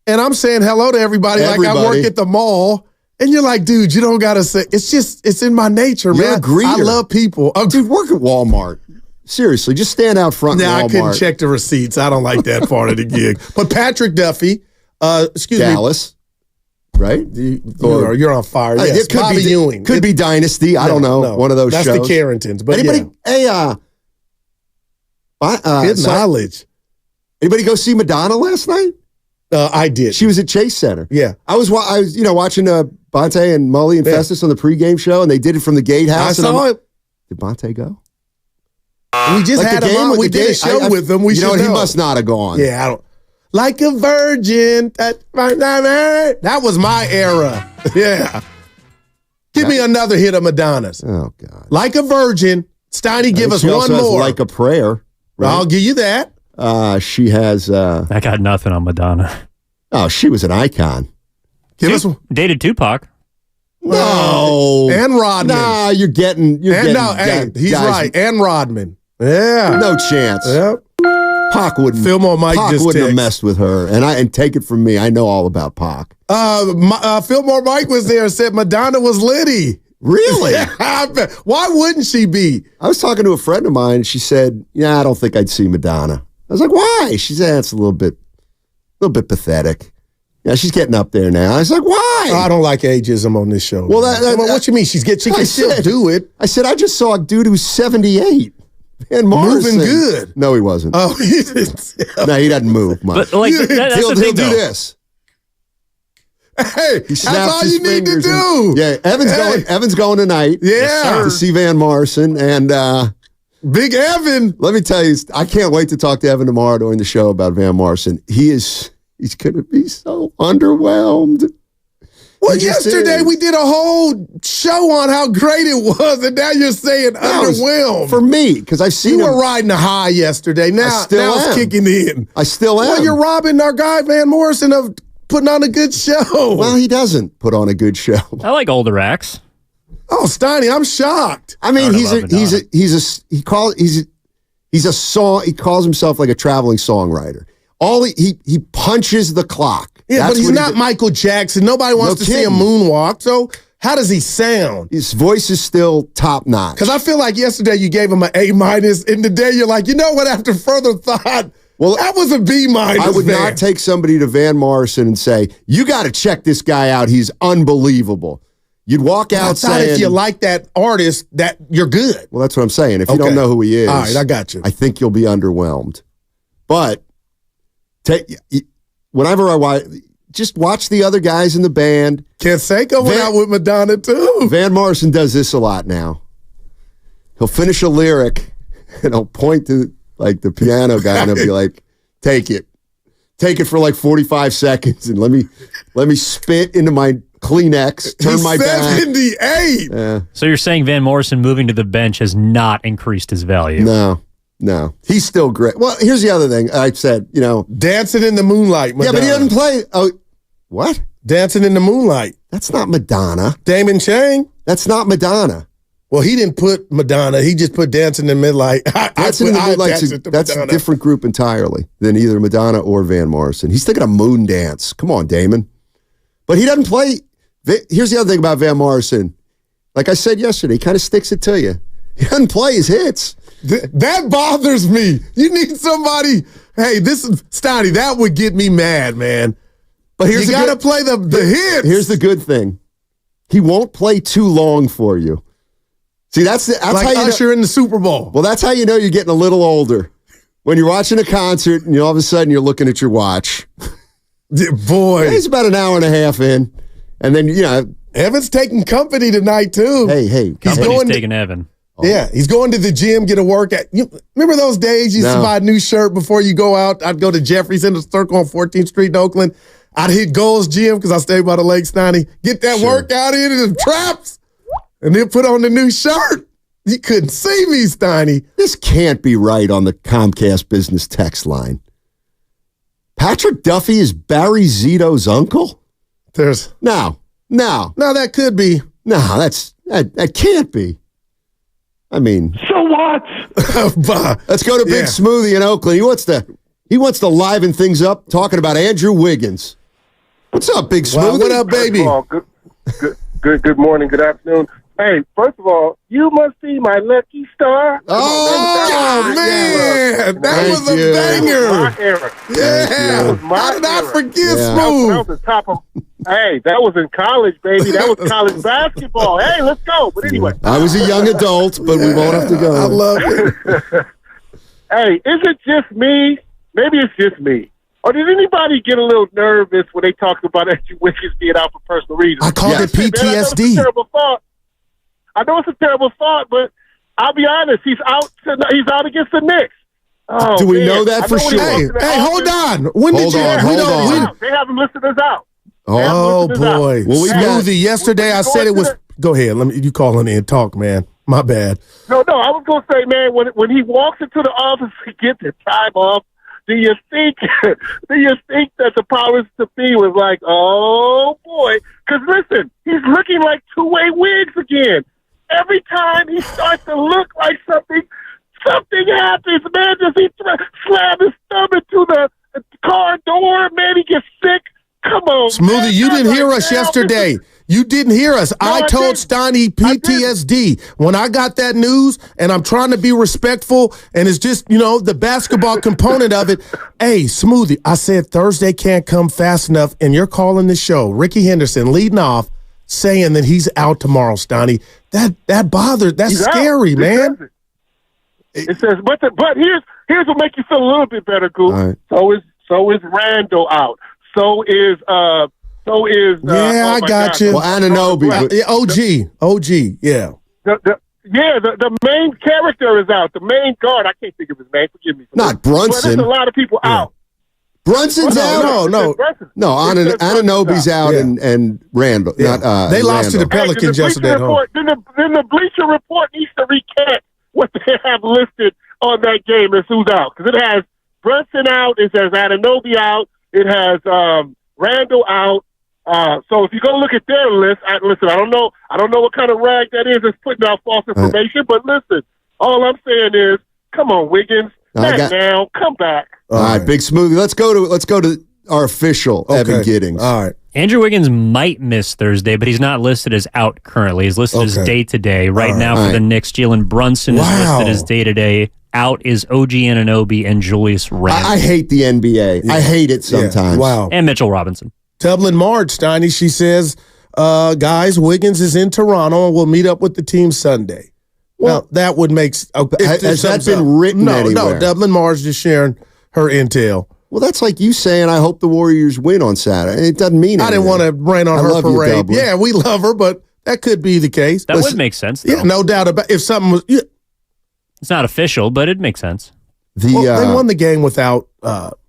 And I'm saying hello to everybody like I work at the mall. And you're like, dude, you don't got to say. It's in my nature, man. You're a greeter. I love people. Dude, work at Walmart. Seriously, just stand out front. I couldn't check the receipts. I don't like that part of the gig. But Patrick Duffy, Dallas, right? You're on fire. Yes, Bobby Ewing. Could be Dynasty. I don't know. One of those shows. That's the Carringtons. But anybody? Good knowledge. Anybody go see Madonna last night? I did. She was at Chase Center. Yeah, I was watching Bonte and Mully and Festus on the pregame show, and they did it from the gatehouse. I saw it. Did Bonte go? We just had him on. We did a show with him. We should know. He must not have gone. Yeah, I don't. Like a virgin. That was my era. Yeah. Give me another hit of Madonna's. Oh, God. Like a virgin. Steiny, give us she one also has more. Like a prayer. Right? I'll give you that. She has... I got nothing on Madonna. Oh, she was an icon. Dated Tupac. No. And Rodman. Nah, you're getting... he's right. And Rodman. Yeah. No chance. Yep. Pac wouldn't. Fillmore Mike Pac just wouldn't have text. messed with her, and take it from me, I know all about Pac. Fillmore Mike was there and said Madonna was litty. Really? Why wouldn't she be? I was talking to a friend of mine, and she said, "Yeah, I don't think I'd see Madonna." I was like, "Why?" She said, "It's a little bit pathetic." Yeah, she's getting up there now. I was like, "Why?" I don't like ageism on this show. Well, what you mean? She can still do it. I said, I just saw a dude who's 78. And Morrison. Moving good. No, he wasn't. Oh, he didn't. No, he doesn't move much. But that's he'll the thing, do though. this. Hey, He that's all you need to fingers do. Yeah, Evan's going tonight. Yeah. To see Van Morrison. And Big Evan. let me tell you, I can't wait to talk to Evan tomorrow during the show about Van Morrison. He's going to be so underwhelmed. Well, yesterday we did a whole show on how great it was, and now you're saying underwhelmed. For me, because I've seen You him. were riding the high yesterday. Now it's kicking in. I still am. Well, you're robbing our guy Van Morrison of putting on a good show. Well, he doesn't put on a good show. I like older acts. Oh, Steiny, I'm shocked. I mean, he calls himself like a traveling songwriter. He punches the clock. Yeah, That's but he's what not Michael Jackson. Nobody wants to see him moonwalk. So how does he sound? His voice is still top notch. Because I feel like yesterday you gave him an A-, and today you're like, you know what? After further thought, well, that was a B-. I would not take somebody to Van Morrison and say, you got to check this guy out. He's unbelievable. You'd walk out saying, if you like that artist, that you're good. Well, that's what I'm saying. If you don't know who he is, all right, I got you. I think you'll be underwhelmed. But whenever just watch the other guys in the band. Canseco went out with Madonna too. Van Morrison does this a lot now. He'll finish a lyric and he'll point to like the piano guy and he'll be like, take it for like 45 seconds and let me spit into my Kleenex, turn my back. 78. Yeah. So you're saying Van Morrison moving to the bench has not increased his value? No, he's still great. Well, here's the other thing. I said, Dancing in the Moonlight, Madonna. Yeah, but he doesn't play. Oh, what? Dancing in the Moonlight. That's not Madonna. Damon Chang? That's not Madonna. Well, he didn't put Madonna. He just put Dancing in the Moonlight. Dancing in the Moonlight, that's a different group entirely than either Madonna or Van Morrison. He's thinking of Moon Dance. Come on, Damon. But he doesn't play. Here's the other thing about Van Morrison. Like I said yesterday, he kind of sticks it to you. He doesn't play his hits. That bothers me. You need somebody. Hey, this is Steiny. That would get me mad, man. But you got to play the hits. Here's the good thing. He won't play too long for you. See, that's like how you Usher in the Super Bowl. Well, that's how you know you're getting a little older. When you're watching a concert and all of a sudden you're looking at your watch. Boy. He's about an hour and a half in. And then, Evan's taking company tonight, too. Hey. Company's taking Evan. Yeah, he's going to the gym, get a workout. Remember those days you used to buy a new shirt before you go out? I'd go to Jeffrey's in the Circle on 14th Street in Oakland. I'd hit Gold's Gym because I stayed by the Lake, Steiny. Get that workout in the traps and then put on the new shirt. You couldn't see me, Steiny. This can't be right on the Comcast business text line. Patrick Duffy is Barry Zito's uncle? No, that could be. No, that can't be. I mean, so what? Let's go to Big Smoothie in Oakland. He wants to liven things up, talking about Andrew Wiggins. What's up, Big Smoothie? What up, baby? Good morning, good afternoon. Hey, first of all, you must be my lucky star. Man, that was a banger. My era. Yeah. How did I forget Smooth? That was the top of. Hey, that was in college, baby. That was college basketball. Hey, let's go. But anyway, I was a young adult, but we won't have to go. I love it. Hey, is it just me? Maybe it's just me. Or did anybody get a little nervous when they talked about Andrew Wiggins being out for personal reasons? I called it PTSD. Hey, man, I know it's a terrible thought. I know it's a terrible thought, but I'll be honest. He's out against the Knicks. Oh, do we know that for sure? Hey, hold on. When did you? Hold on. They haven't listed us out. Oh boy, Well, Smoothie. Yesterday I said it was. Go ahead. You calling in? Talk, man. My bad. No, I was gonna say, man, when he walks into the office to get the time off, do you think that the powers to be was like, oh boy? Because listen, he's looking like two-way wigs again. Every time he starts to look like something happens. Man, does he slam his thumb into the car door? Man, he gets sick. Come on, Smoothie, man, you didn't hear us yesterday. You didn't hear us. I told Steiny PTSD when I got that news, and I'm trying to be respectful, and it's just, the basketball component of it. Hey, Smoothie, I said Thursday can't come fast enough, and you're calling the show. Ricky Henderson leading off, saying that he's out tomorrow, Steiny. That bothered. That's scary, man. It says, but here's what makes you feel a little bit better, Goose. Right. So is Randall out. So is I got you. Well, Anunoby. OG, yeah. The main character is out. The main guard, I can't think of his name. Forgive me. Not Brunson. But there's a lot of people out. Brunson's out? No. Anunoby's out and Randall. Yeah. They lost to the Pelicans yesterday at home. Then the Bleacher Report needs to recant what they have listed on that game as who's out. Because it has Brunson out, it has Anunoby out, it has Randall out. So if you're going to look at their list, I don't know what kind of rag that is that's putting out false information, but listen, all I'm saying is, come on, Wiggins, now, come back. All right, Big Smoothie. Let's go to our official Evan Giddings. All right. Andrew Wiggins might miss Thursday, but he's not listed as out currently. He's listed as day-to-day. Right now for the Knicks, Jalen Brunson is listed as day-to-day. Out is OG Anunoby and Julius Randle. I hate the NBA. I hate it sometimes. Wow. And Mitchell Robinson. Tublin Marge, Steiny, she says, guys, Wiggins is in Toronto and we'll meet up with the team Sunday. Well, that would make has that been written anywhere? No, Dublin Marge just sharing her intel. Well, that's like you saying, I hope the Warriors win on Saturday. It doesn't mean anything. I didn't want to rain on her parade. Yeah, we love her, but that could be the case. That would make sense, though. Yeah, no doubt about it. If something was... Yeah. It's not official, but it makes sense. They won the game without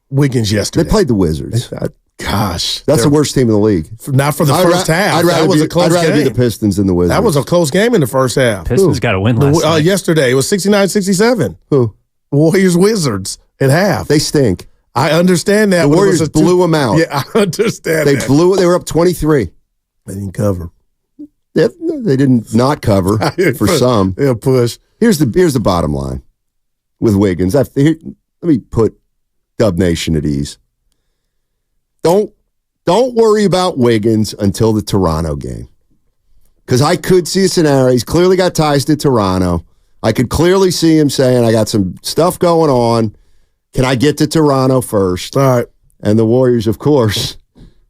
Wiggins yesterday. They played the Wizards. Gosh. That's the worst team in the league. Not for the first half. I'd rather be the Pistons than the Wizards. That was a close game in the first half. Pistons got to win last night. Yesterday, it was 69-67. Who? Warriors-Wizards at half. They stink. I understand that. The Warriors blew them out. Yeah, I understand that. They were up 23. They didn't cover. They didn't not cover for some. They'll push. Here's the bottom line with Wiggins. Let me put Dub Nation at ease. Don't worry about Wiggins until the Toronto game. Because I could see a scenario. He's clearly got ties to Toronto. I could clearly see him saying, I got some stuff going on. Can I get to Toronto first? All right. And the Warriors, of course,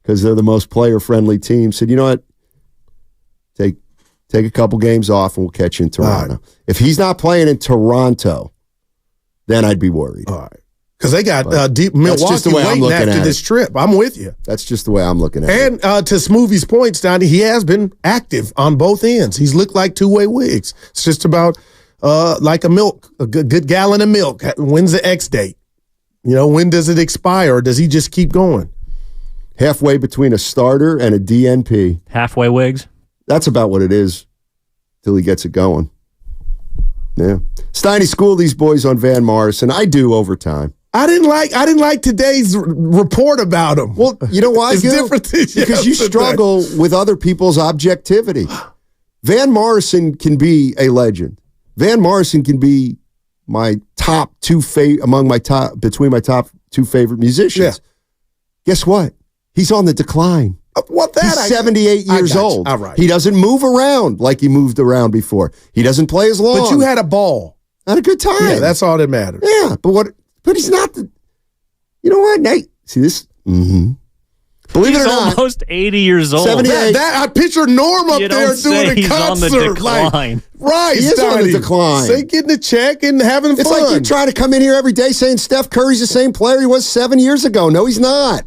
because they're the most player-friendly team, said, you know what? Take a couple games off and we'll catch you in Toronto. Right. If he's not playing in Toronto, then I'd be worried. All right. Because they got Milwaukee waiting after this trip. I'm with you. That's just the way I'm looking at it. And to Smoothie's point, Donnie, he has been active on both ends. He's looked like two-way wigs. It's just about like a good gallon of milk. When's the X date? When does it expire? Or does he just keep going? Halfway between a starter and a DNP. Halfway wigs? That's about what it is till he gets it going. Yeah. Steiny, school these boys on Van Morrison. I do over time. I didn't like today's report about him. Well, you know why? It's different because you struggle with other people's objectivity. Van Morrison can be a legend. Van Morrison can be my top two between my top two favorite musicians. Yeah. Guess what? He's on the decline. He's 78 years old. All right. He doesn't move around like he moved around before. He doesn't play as long. But you had a ball. Had a good time. Yeah, that's all that matters. Yeah, but he's not the... You know what, Nate? See this? Mm-hmm. Believe it or not. He's almost 80 years old. 78. I picture Norm up there doing a concert. On the decline. Right, he is on the decline. Say getting a check and having fun. It's like you trying to come in here every day saying Steph Curry's the same player he was 7 years ago. No, he's not.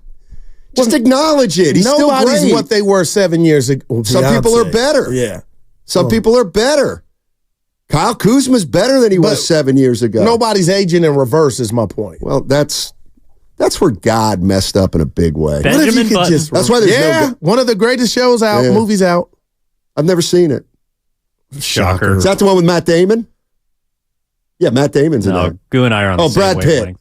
Just acknowledge it. He's still great. Nobody's what they were 7 years ago. Some people are better. Yeah. Some people are better. Kyle Kuzma's better than he was 7 years ago. Nobody's aging in reverse is my point. Well, that's where God messed up in a big way. Benjamin Button. That's why there's one of the greatest shows out, movies out. I've never seen it. Shocker. Is that the one with Matt Damon? Yeah, Matt Damon's in there. Goo and I are on the same Brad Pitt.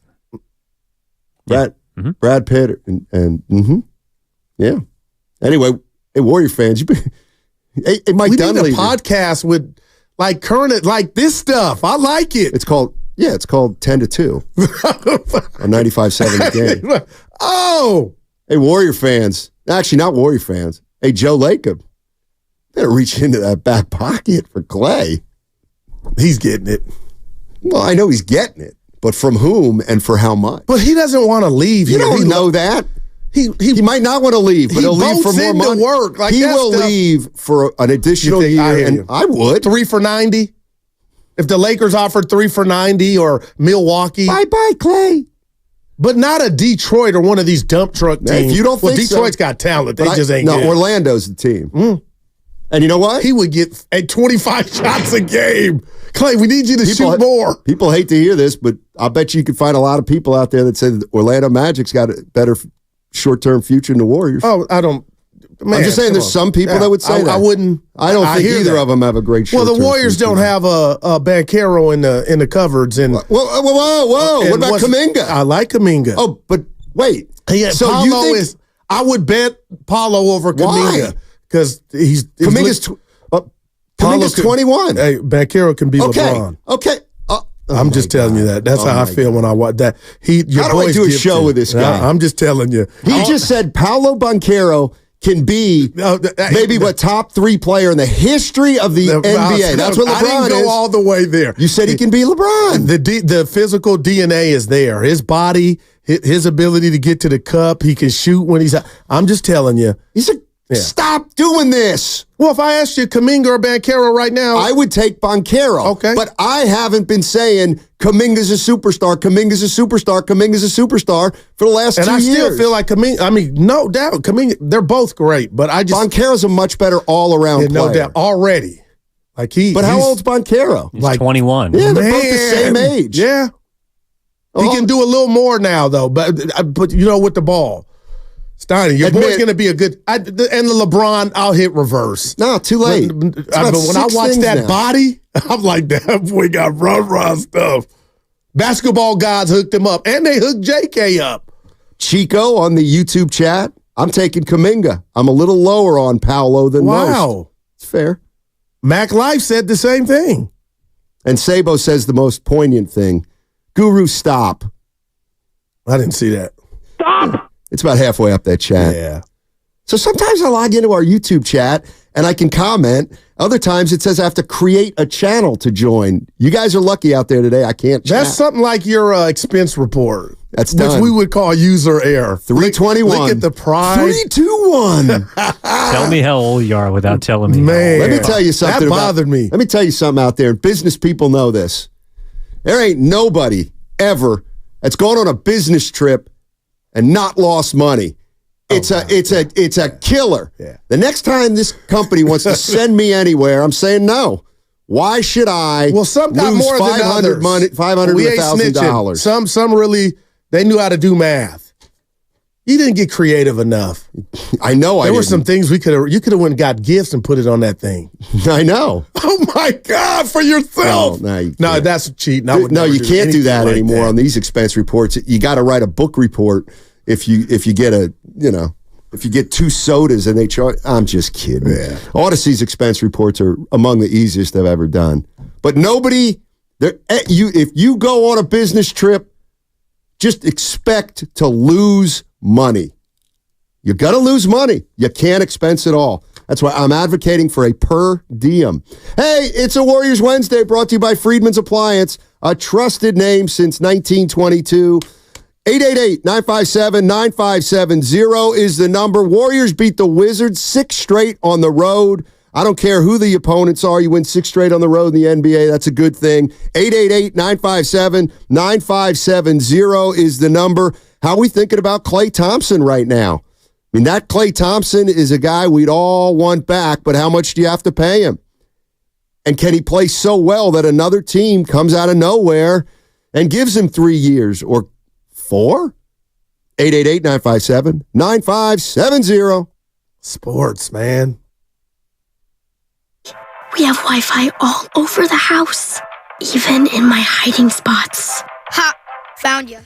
wavelength. Brad Pitt and yeah. Anyway, hey, Warrior fans, hey, Mike Dunleavy. We need a podcast with like current, like this stuff. I like it. It's called 10 to 2 on 95.7 The Game. Oh, hey, Warrior fans. Actually, not Warrior fans. Hey, Joe Lacob. Better reach into that back pocket for Klay. He's getting it. Well, I know he's getting it, but from whom and for how much? But he doesn't want to leave. You don't know that. He might not want to leave, but he'll leave for more money. Work. Like he will leave for an additional year, and I would. 3 for $90. If the Lakers offered 3 for $90 or Milwaukee. Bye-bye, Klay. But not a Detroit or one of these dump truck teams. If you don't think Detroit's got talent. They just ain't good. No, Orlando's the team. And you know what? He would get 25 shots a game. Klay, we need you to shoot more. People hate to hear this, but I bet you could find a lot of people out there that say that Orlando Magic's got a better short-term future than the Warriors. Oh, I don't. Man, I'm just saying there's some people that would say that. I wouldn't. I don't think either of them have a great short-term Well, the Warriors future. don't have a Banchero in the cupboards. And Whoa. What about Kaminga? I like Kaminga. Oh, but wait. So Paulo you think, I would bet Paulo over Kaminga. Because Kaminga's 21. Hey, Banchero can be LeBron. Okay. I'm just telling you that. That's how I feel when I watch that. How do I do a show with this guy? I'm just telling you. He just said Paolo Banchero can be maybe a top 3 player in the history of the NBA. That's what LeBron is. I didn't go all the way there. You said he can be LeBron. The physical DNA is there. His body, his ability to get to the cup. He can shoot when he's out. I'm just telling you. Stop doing this. Well, if I asked you Kaminga or Banchero right now, I would take Banchero. Okay. But I haven't been saying Kaminga's a superstar, Kaminga's a superstar, Kaminga's a superstar for the last 2 years. And I still feel like Kaminga, I mean, no doubt, Kaminga, they're both great, but I just... Banchero's a much better all-around player. No doubt, already. But how old's Banchero? He's 21. Yeah, they're both the same age. Yeah. He can do a little more now, though, but with the ball. Steiner, your boy's going to be a good... and the LeBron, I'll hit reverse. No, too late. But when I watch that body, I'm like, that boy got rah stuff. Basketball gods hooked him up, and they hooked JK up. Chico on the YouTube chat, I'm taking Kaminga. I'm a little lower on Paolo than most. Wow. It's fair. Mac Life said the same thing. And Sabo says the most poignant thing. Guru, stop. I didn't see that. Stop! It's about halfway up that chat. Yeah. So sometimes I log into our YouTube chat and I can comment. Other times it says I have to create a channel to join. You guys are lucky out there today. I can't chat. That's something like your expense report. That's done. Which we would call user error. 321. Look at the prize. 321. Tell me how old you are without telling me. Man, let me tell you something. That bothered me. Let me tell you something out there. Business people know this. There ain't nobody ever that's gone on a business trip and not lost money. It's a killer. Yeah. The next time this company wants to send me anywhere, I'm saying no. Why should I some got lose more than others. $500 We ain't to $1,000? snitching. Some really, they knew how to do math. You didn't get creative enough. I know. There were some things you could have went and got gifts and put it on that thing. I know. Oh my God, for yourself. No, that's cheating. No, you can't do that anymore on these expense reports. You got to write a book report if you get if you get 2 sodas and they charge. I'm just kidding. Yeah. Odyssey's expense reports are among the easiest I've ever done. But if you go on a business trip, just expect to lose money. You got to lose money. You can't expense it all. That's why I'm advocating for a per diem. Hey, it's a Warriors Wednesday brought to you by Friedman's Appliance, a trusted name since 1922. 888-957-9570 is the number. Warriors beat the Wizards 6 straight on the road. I don't care who the opponents are. You win 6 straight on the road in the NBA. That's a good thing. 888-957-9570 is the number. How are we thinking about Klay Thompson right now? I mean, that Klay Thompson is a guy we'd all want back, but how much do you have to pay him? And can he play so well that another team comes out of nowhere and gives him 3 years or 4? 888-957-9570. Sports, man. We have Wi-Fi all over the house, even in my hiding spots. Ha! Found you.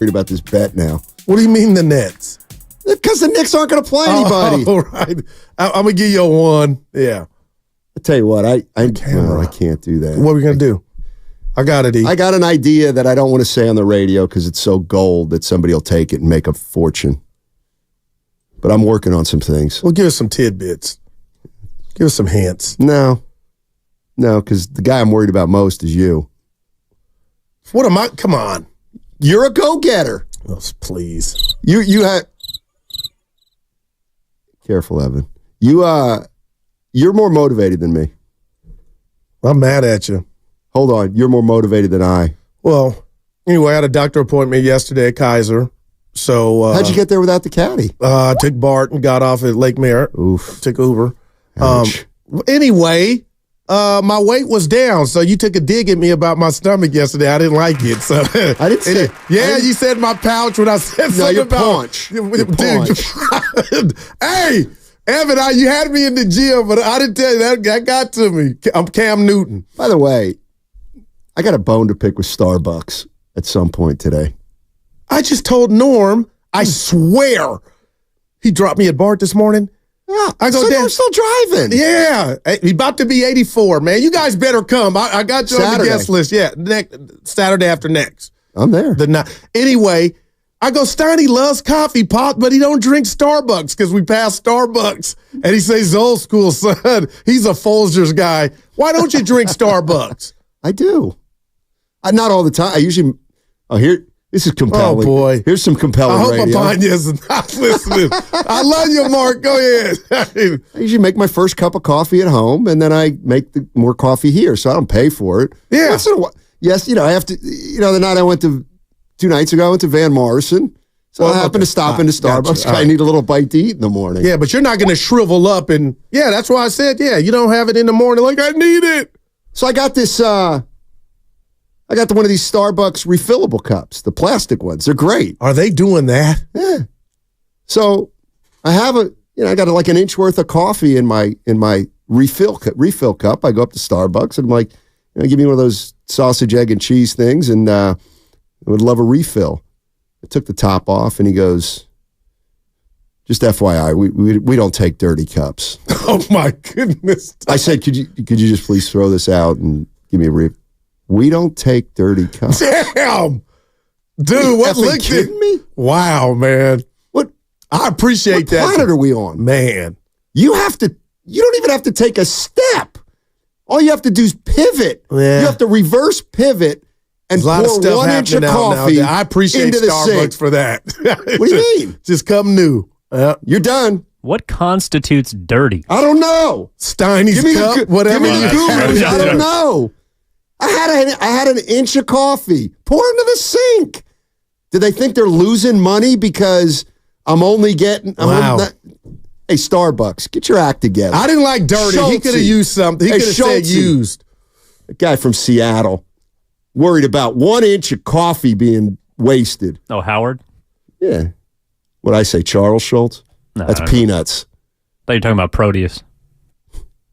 worried about this bet now. What do you mean the Nets? Because the Knicks aren't going to play anybody. All right. I'm going to give you a 1. Yeah. I'll tell you what, I can't do that. What are we going to do? I got it, E. I got an idea that I don't want to say on the radio because it's so gold that somebody will take it and make a fortune. But I'm working on some things. Well, give us some tidbits. Give us some hints. No, because the guy I'm worried about most is you. What am I? Come on. You're a go-getter. Oh, please. You had... Careful, Evan. You're more motivated than me. I'm mad at you. Hold on. You're more motivated than I. Well, anyway, I had a doctor appointment yesterday at Kaiser. So how'd you get there without the caddy? I took Bart and got off at Lake Merritt. Oof. Took Uber. Ouch. Anyway, my weight was down, so you took a dig at me about my stomach yesterday. I didn't like it. So I didn't say. You said my pouch when I said something about paunch. Dude, hey, Evan, you had me in the gym, but I didn't tell you that got to me. I'm Cam Newton. By the way, I got a bone to pick with Starbucks at some point today. I just told Norm, I swear, he dropped me at Bart this morning. Yeah, I go down. I'm still driving. Yeah, he's about to be 84, man. You guys better come. I got you on the guest list. Yeah, Saturday after next. I'm there. Anyway, I go, Steiny loves coffee, Pop, but he don't drink Starbucks because we passed Starbucks. And he says, old school, son. He's a Folgers guy. Why don't you drink Starbucks? I do. Not all the time. I usually, this is compelling. Oh, boy. Here's some compelling radio. I hope Abania's not listening. I love you, Mark. Go ahead. I usually make my first cup of coffee at home, and then I make more coffee here, so I don't pay for it. Yeah. Once in a while, yes, I have to, the night I went to, 2 nights ago, I went to Van Morrison, so I happened to stop into Starbucks. I need a little bite to eat in the morning. Yeah, but you're not going to shrivel up, and that's why I said, you don't have it in the morning like I need it. So I got this, I got one of these Starbucks refillable cups, the plastic ones. They're great. Are they doing that? Yeah. So I have I got like an inch worth of coffee in my refill cup. I go up to Starbucks and I'm like, give me one of those sausage, egg, and cheese things, and I would love a refill. I took the top off, and he goes, just FYI, we don't take dirty cups. Oh my goodness! I said, could you just please throw this out and give me a refill? We don't take dirty cups. Damn! Dude, what? Look kidding me? Wow, man. What? I appreciate that. What planet are we on? Man. You don't even have to take a step. All you have to do is pivot. Yeah. You have to reverse pivot and pour 1 inch of coffee I appreciate into the Starbucks sink. for that. What do you mean? Just come new. You're done. What constitutes dirty? I don't know. Steiny's cup, whatever. Give me the gurus. I don't know. I had an inch of coffee. Pour into the sink. Do they think they're losing money because I'm only getting... Hey, Starbucks, get your act together. I didn't like dirty. Schultz. He could have used something. He could have said used. A guy from Seattle worried about 1 inch of coffee being wasted. Oh, Howard? Yeah. What'd I say, Charles Schultz? No, that's peanuts. I thought you were talking about Proteus.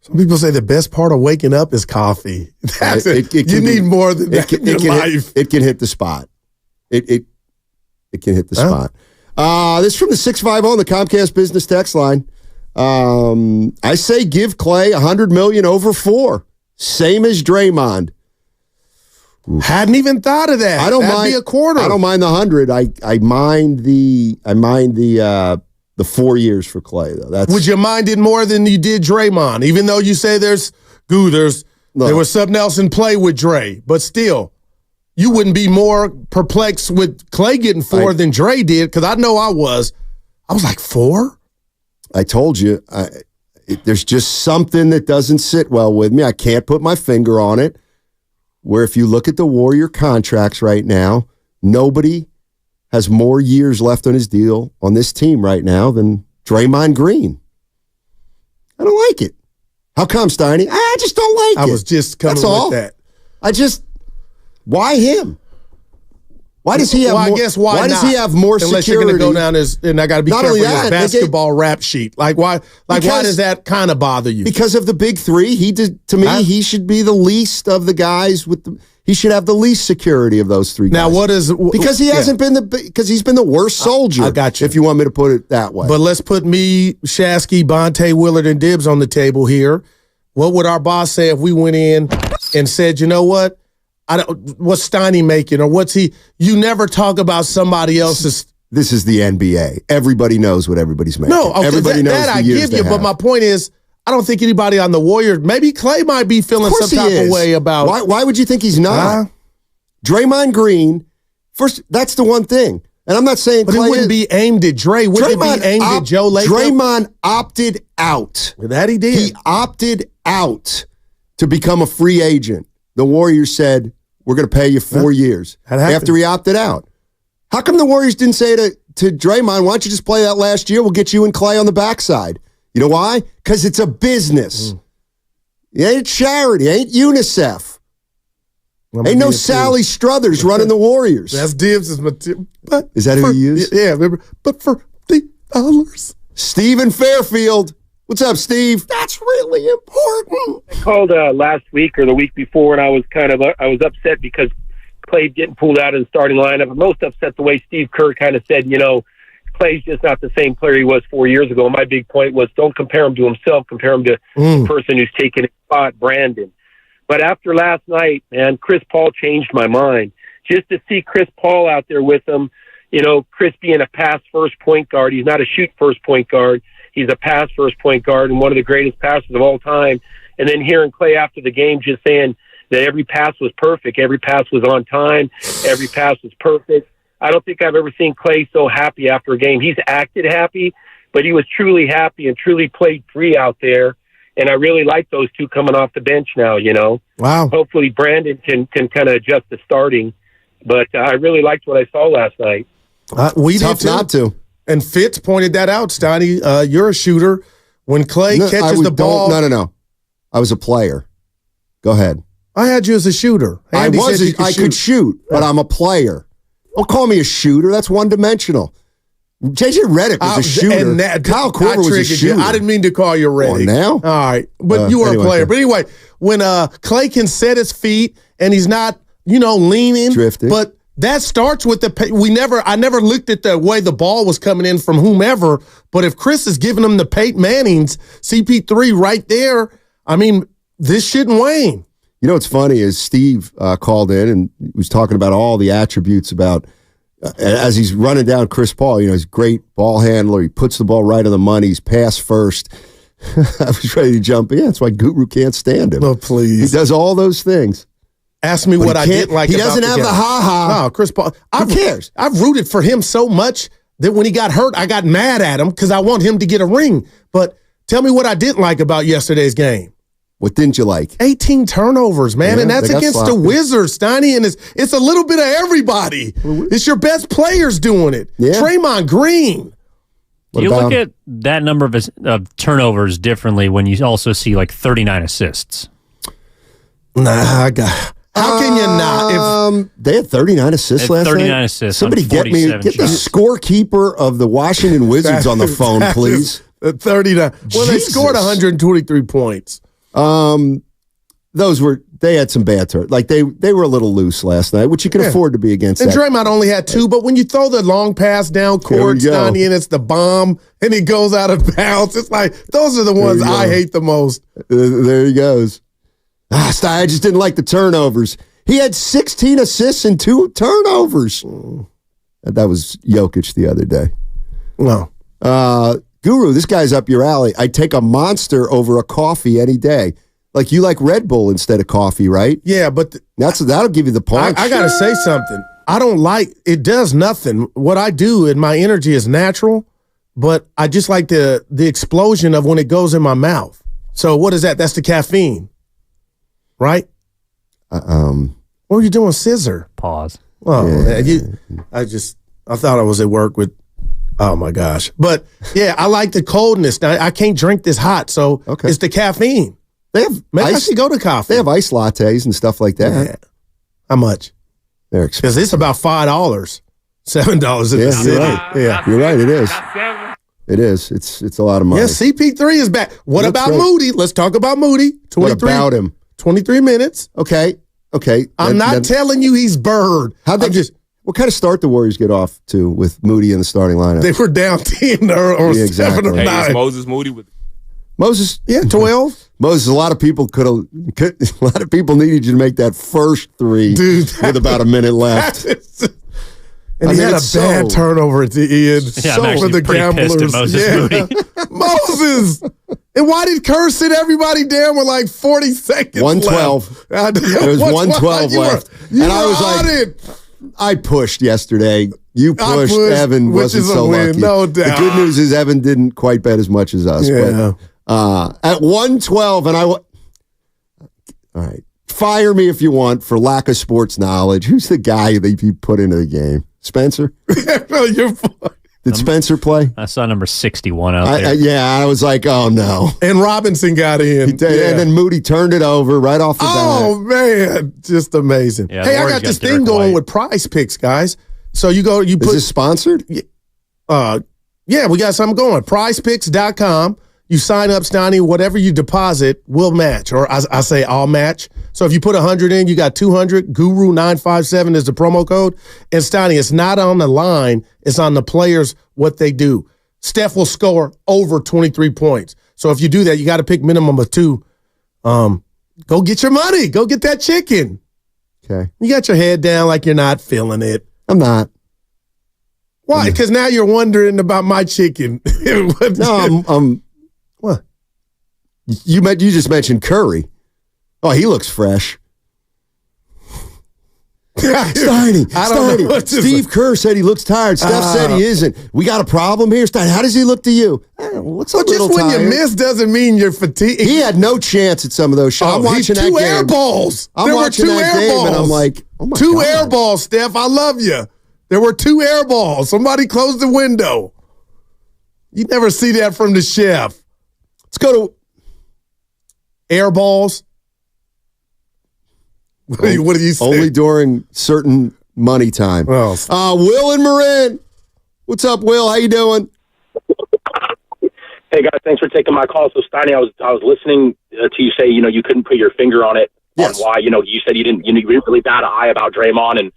Some people say the best part of waking up is coffee. That's it. You need more than that in your life. It can hit the spot. It can hit the spot. This is from the 650 on the Comcast Business text line. I say give Klay $100 million over 4, same as Draymond. Oof. Hadn't even thought of that. That'd be a quarter. I don't mind the 100. I mind the 4 years for Klay though. Would you mind it more than you did Draymond? Even though you say there was something else in play with Dre, but still. You wouldn't be more perplexed with Klay getting 4 than Dre did, because I know I was. I was like, 4? I told you, there's just something that doesn't sit well with me. I can't put my finger on it, where if you look at the Warrior contracts right now, nobody has more years left on his deal on this team right now than Draymond Green. I don't like it. How come, Steiny? I just don't like it. I was just coming with that. Why him? Why does he have more? I guess why does he have more Unless security? You're going to go down and I got to be careful with his basketball rap sheet. Like why does that kind of bother you? Because of the big 3. He should be the least of the guys with the. He should have the least security of those three guys. Now, what is because he hasn't been because he's been the worst soldier. I got you. If you want me to put it that way. But let's put me, Shasky, Bonte, Willard, and Dibbs on the table here. What would our boss say if we went in and said, you know what? What's Steiny making, or what's he? You never talk about somebody else's. This is the NBA. Everybody knows what everybody's making. No, okay, everybody knows that I give you. But my point is, I don't think anybody on the Warriors. Maybe Klay might be feeling some type of way about. Why would you think he's not? Draymond Green. First, that's the one thing, and I'm not saying. But Klay it wouldn't be aimed at Dre. Wouldn't it be aimed at Joe Lacob? Draymond opted out. That he did. He opted out to become a free agent. The Warriors said, we're going to pay you 4 years after he opted out. How come the Warriors didn't say to Draymond, why don't you just play that last year? We'll get you and Klay on the backside. You know why? Because it's a business. It ain't charity. It ain't UNICEF. Ain't no Sally Struthers running the Warriors. That's Dibbs' material. Is that who you use? Yeah, remember? But for $50. Stephen Fairfield. What's up, Steve? That's really important. I called last week or the week before, and I was upset because Klay getting pulled out of the starting lineup. I'm most upset the way Steve Kerr kind of said, Klay's just not the same player he was 4 years ago. My big point was don't compare him to himself, compare him to the person who's taken his spot, Brandon. But after last night, man, Chris Paul changed my mind. Just to see Chris Paul out there with him, Chris being a pass-first point guard. He's not a shoot-first point guard. He's a pass-first point guard and one of the greatest passers of all time. And then hearing Klay after the game just saying that every pass was perfect, every pass was on time, every pass was perfect. I don't think I've ever seen Klay so happy after a game. He's acted happy, but he was truly happy and truly played free out there. And I really like those two coming off the bench now, Wow. Hopefully Brandon can kind of adjust the starting. But I really liked what I saw last night. We Tough did too. not to. And Fitz pointed that out, Steiny. You're a shooter. When Klay catches the ball. No. I was a player. Go ahead. I had you as a shooter. I could shoot, but I'm a player. Don't call me a shooter. That's one-dimensional. JJ Redick was a shooter. And Kyle Korver was a shooter. I didn't mean to call you Redick. Now? All right. But you were a player. But anyway, when Klay can set his feet and he's not, leaning. Drifting. But that starts with I never looked at the way the ball was coming in from whomever, but if Chris is giving him the Peyton Mannings, CP3 right there, I mean, this shouldn't wane. You know what's funny is Steve called in and was talking about all the attributes about as he's running down Chris Paul. He's a great ball handler. He puts the ball right on the money. He's pass first. I was ready to jump in. That's why Guru can't stand him. Oh, please. He does all those things. Ask me what I didn't like. He doesn't have the ha-ha. No, Chris Paul. Who cares? I've rooted for him so much that when he got hurt, I got mad at him because I want him to get a ring. But tell me what I didn't like about yesterday's game. What didn't you like? 18 turnovers, man, and that's against the Wizards, Steiny, and it's a little bit of everybody. It's your best players doing it. Yeah. Draymond Green. Do you look at that number of turnovers differently when you also see like 39 assists? Nah, how can you not? They had 39 assists last night. 39 assists. Somebody get the scorekeeper of the Washington Wizards on the phone, please. 39. Well, they scored 123 points. They had some bad turns. Like they were a little loose last night, which you can afford to be against. And Draymond only had 2, but when you throw the long pass down court, Steiny, and it's the bomb, and he goes out of bounds, it's like those are the ones I hate the most. There he goes. I just didn't like the turnovers. He had 16 assists and 2 turnovers. That was Jokic the other day. No. Guru, this guy's up your alley. I'd take a Monster over a coffee any day. Like you like Red Bull instead of coffee, right? Yeah, but that'll give you the punch. I got to say something. I don't like it. Does nothing. What I do and my energy is natural, but I just like the explosion of when it goes in my mouth. So what is that? That's the caffeine, right? What were you doing, scissor? Pause. Oh, I thought I was at work with. Oh my gosh! But yeah, I like the coldness. Now I can't drink this hot, so it's the caffeine. They have maybe I should go to coffee. They have ice lattes and stuff like that. Yeah. How much? They're expensive. Because it's about $5, $7 in the city. Right. Yeah, you're right. It is. It is. It's a lot of money. Yeah, CP3 is back. What about Moody? Let's talk about Moody. 23, what about him? 23 minutes. Okay. Okay. I'm not telling you he's Bird. What kind of start the Warriors get off to with Moody in the starting lineup? They were down 10 or 7 or 9. Hey, is Moses Moody with Moses? Yeah, 12. Moses, a lot of people needed you to make that first three with about a minute left. And he had a bad turnover at the end. Yeah, I'm actually pretty pissed at Moses Moody. Moses! And why did Kerr sit everybody down with like 40 seconds 112. left? There was 112 left. And I was like, I pushed yesterday. You pushed. Evan wasn't so lucky. No doubt. The good news is Evan didn't quite bet as much as us. Yeah. But at 112, and all right, fire me if you want for lack of sports knowledge. Who's the guy that you put into the game? Spencer? Did Spencer play? I saw number 61 out there. I was like, oh no. And Robinson got in. He did, and then Moody turned it over right off the bat. Oh, man. Just amazing. Yeah, hey, I got this thing going with Prize Picks, guys. So you put. Is this sponsored? Yeah, we got something going. PrizePicks.com. You sign up, Stoney, whatever you deposit, we'll match. Or I say I'll match. So if you put 100 in, you got 200. Guru957 is the promo code. And Stoney, it's not on the line. It's on the players, what they do. Steph will score over 23 points. So if you do that, you got to pick minimum of 2. Go get your money. Go get that chicken. Okay. You got your head down like you're not feeling it. I'm not. Why? Because now you're wondering about my chicken. No, What? You just mentioned Curry. Oh, he looks fresh. Steiny. Steve Kerr said he looks tired. Steph said he isn't. We got a problem here, Steiny. How does he look to you? What's a little just when tired? you miss doesn't mean you're fatigued. He had no chance at some of those shots. I'm watching that game. 2 air balls. I'm watching that game, and I'm like, oh my God. 2 air balls, Steph. I love you. There were 2 air balls. Somebody closed the window. You never see that from the chef. Let's go to air balls. What do you say? Only during certain money time. Well, Will and Marin. What's up, Will? How you doing? Hey guys, thanks for taking my call. So Steiny, I was listening to you say you couldn't put your finger on it on why you said you didn't really bat an eye about Draymond and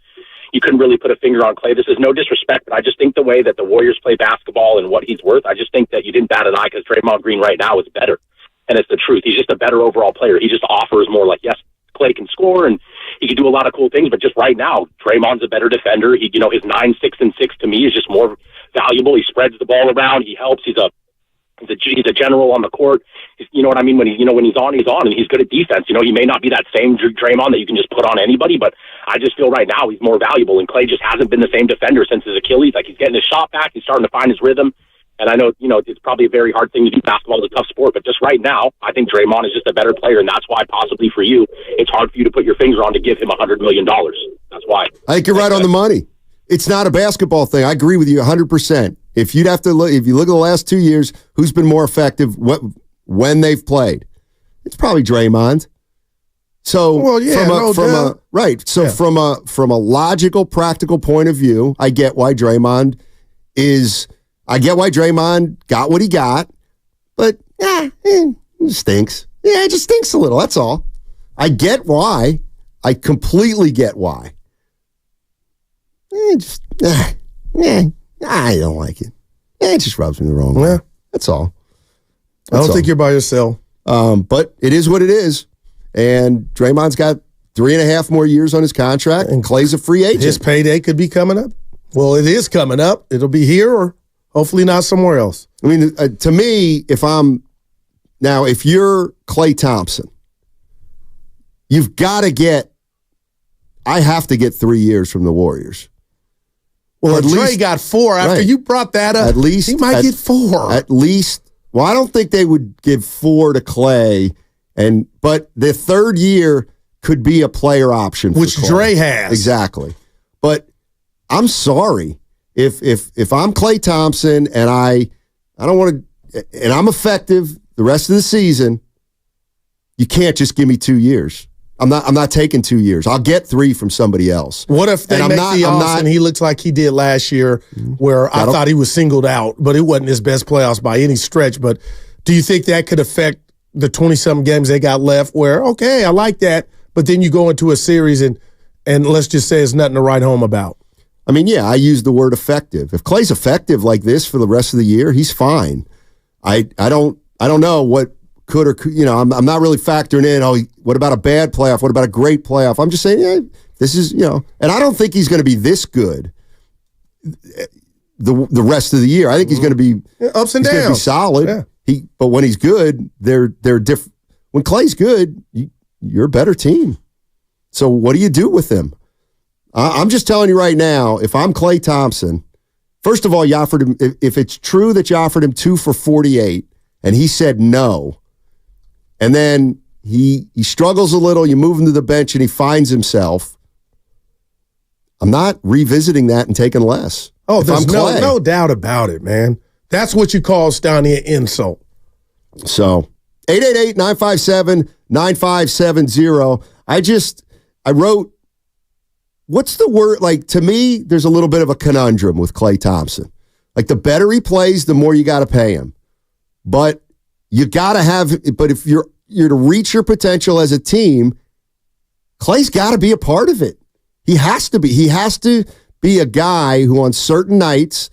you couldn't really put a finger on Klay. This is no disrespect, but I just think the way that the Warriors play basketball and what he's worth, I just think that you didn't bat an eye because Draymond Green right now is better. And it's the truth. He's just a better overall player. He just offers more like, yes, Klay can score and he can do a lot of cool things, but just right now, Draymond's a better defender. His 9, 6, and 6 to me is just more valuable. He spreads the ball around. He helps. He's a general on the court. You know what I mean? When he's on, and he's good at defense. He may not be that same Draymond that you can just put on anybody, but I just feel right now he's more valuable. And Klay just hasn't been the same defender since his Achilles. Like he's getting his shot back. He's starting to find his rhythm. And I know, it's probably a very hard thing to do. Basketball is a tough sport, but just right now, I think Draymond is just a better player, and that's why possibly for you, it's hard for you to put your finger on to give him $100 million. That's why. I think you're right on the money. It's not a basketball thing. I agree with you 100%. If you look at the last 2 years, who's been more effective when they've played? It's probably Draymond. So from a logical, practical point of view, I get why Draymond got what he got, but it stinks. Yeah, it just stinks a little. That's all. I get why. I completely get why. I don't like it. It just rubs me the wrong way. That's all. I don't think you're by yourself. But it is what it is. And Draymond's got 3.5 more years on his contract, and Klay's a free agent. His payday could be coming up. Well, it is coming up. It'll be here or hopefully not somewhere else. I mean, to me, if you're Klay Thompson, you've got to I have to get 3 years from the Warriors. Well, at Dre got 4 after you brought that up. At least he might get 4. At least. Well, I don't think they would give 4 to Klay, but the third year could be a player option, which Dre has exactly. But I'm sorry if I'm Klay Thompson and I don't want to, and I'm effective the rest of the season. You can't just give me 2 years. I'm not taking 2 years. I'll get 3 from somebody else. What if they and he looks like he did last year, where I thought he was singled out, but it wasn't his best playoffs by any stretch. But do you think that could affect the 20-something games they got left? Where I like that, but then you go into a series and let's just say it's nothing to write home about. I mean, yeah, I use the word effective. If Klay's effective like this for the rest of the year, he's fine. I don't know what could or could, I'm not really factoring in, what about a bad playoff? What about a great playoff? I'm just saying, this is, and I don't think he's going to be this good the rest of the year. I think he's going to be ups and downs. Going to be solid. Yeah. But when he's good, they're different. When Klay's good, you're a better team. So what do you do with him? I'm just telling you right now, if I'm Klay Thompson, first of all, you offered him, if it's true that you offered him 2 for 48 and he said no, and then he struggles a little, you move him to the bench and he finds himself, I'm not revisiting that and taking less. Oh, there's no doubt about it, man. That's what you call, Stoney, an insult. So 888-957-9570. I wrote, what's the word? Like, to me, there's a little bit of a conundrum with Klay Thompson. Like, the better he plays, the more you got to pay him. But you got to but if you're to reach your potential as a team, Klay's got to be a part of it. He has to be. He has to be a guy who on certain nights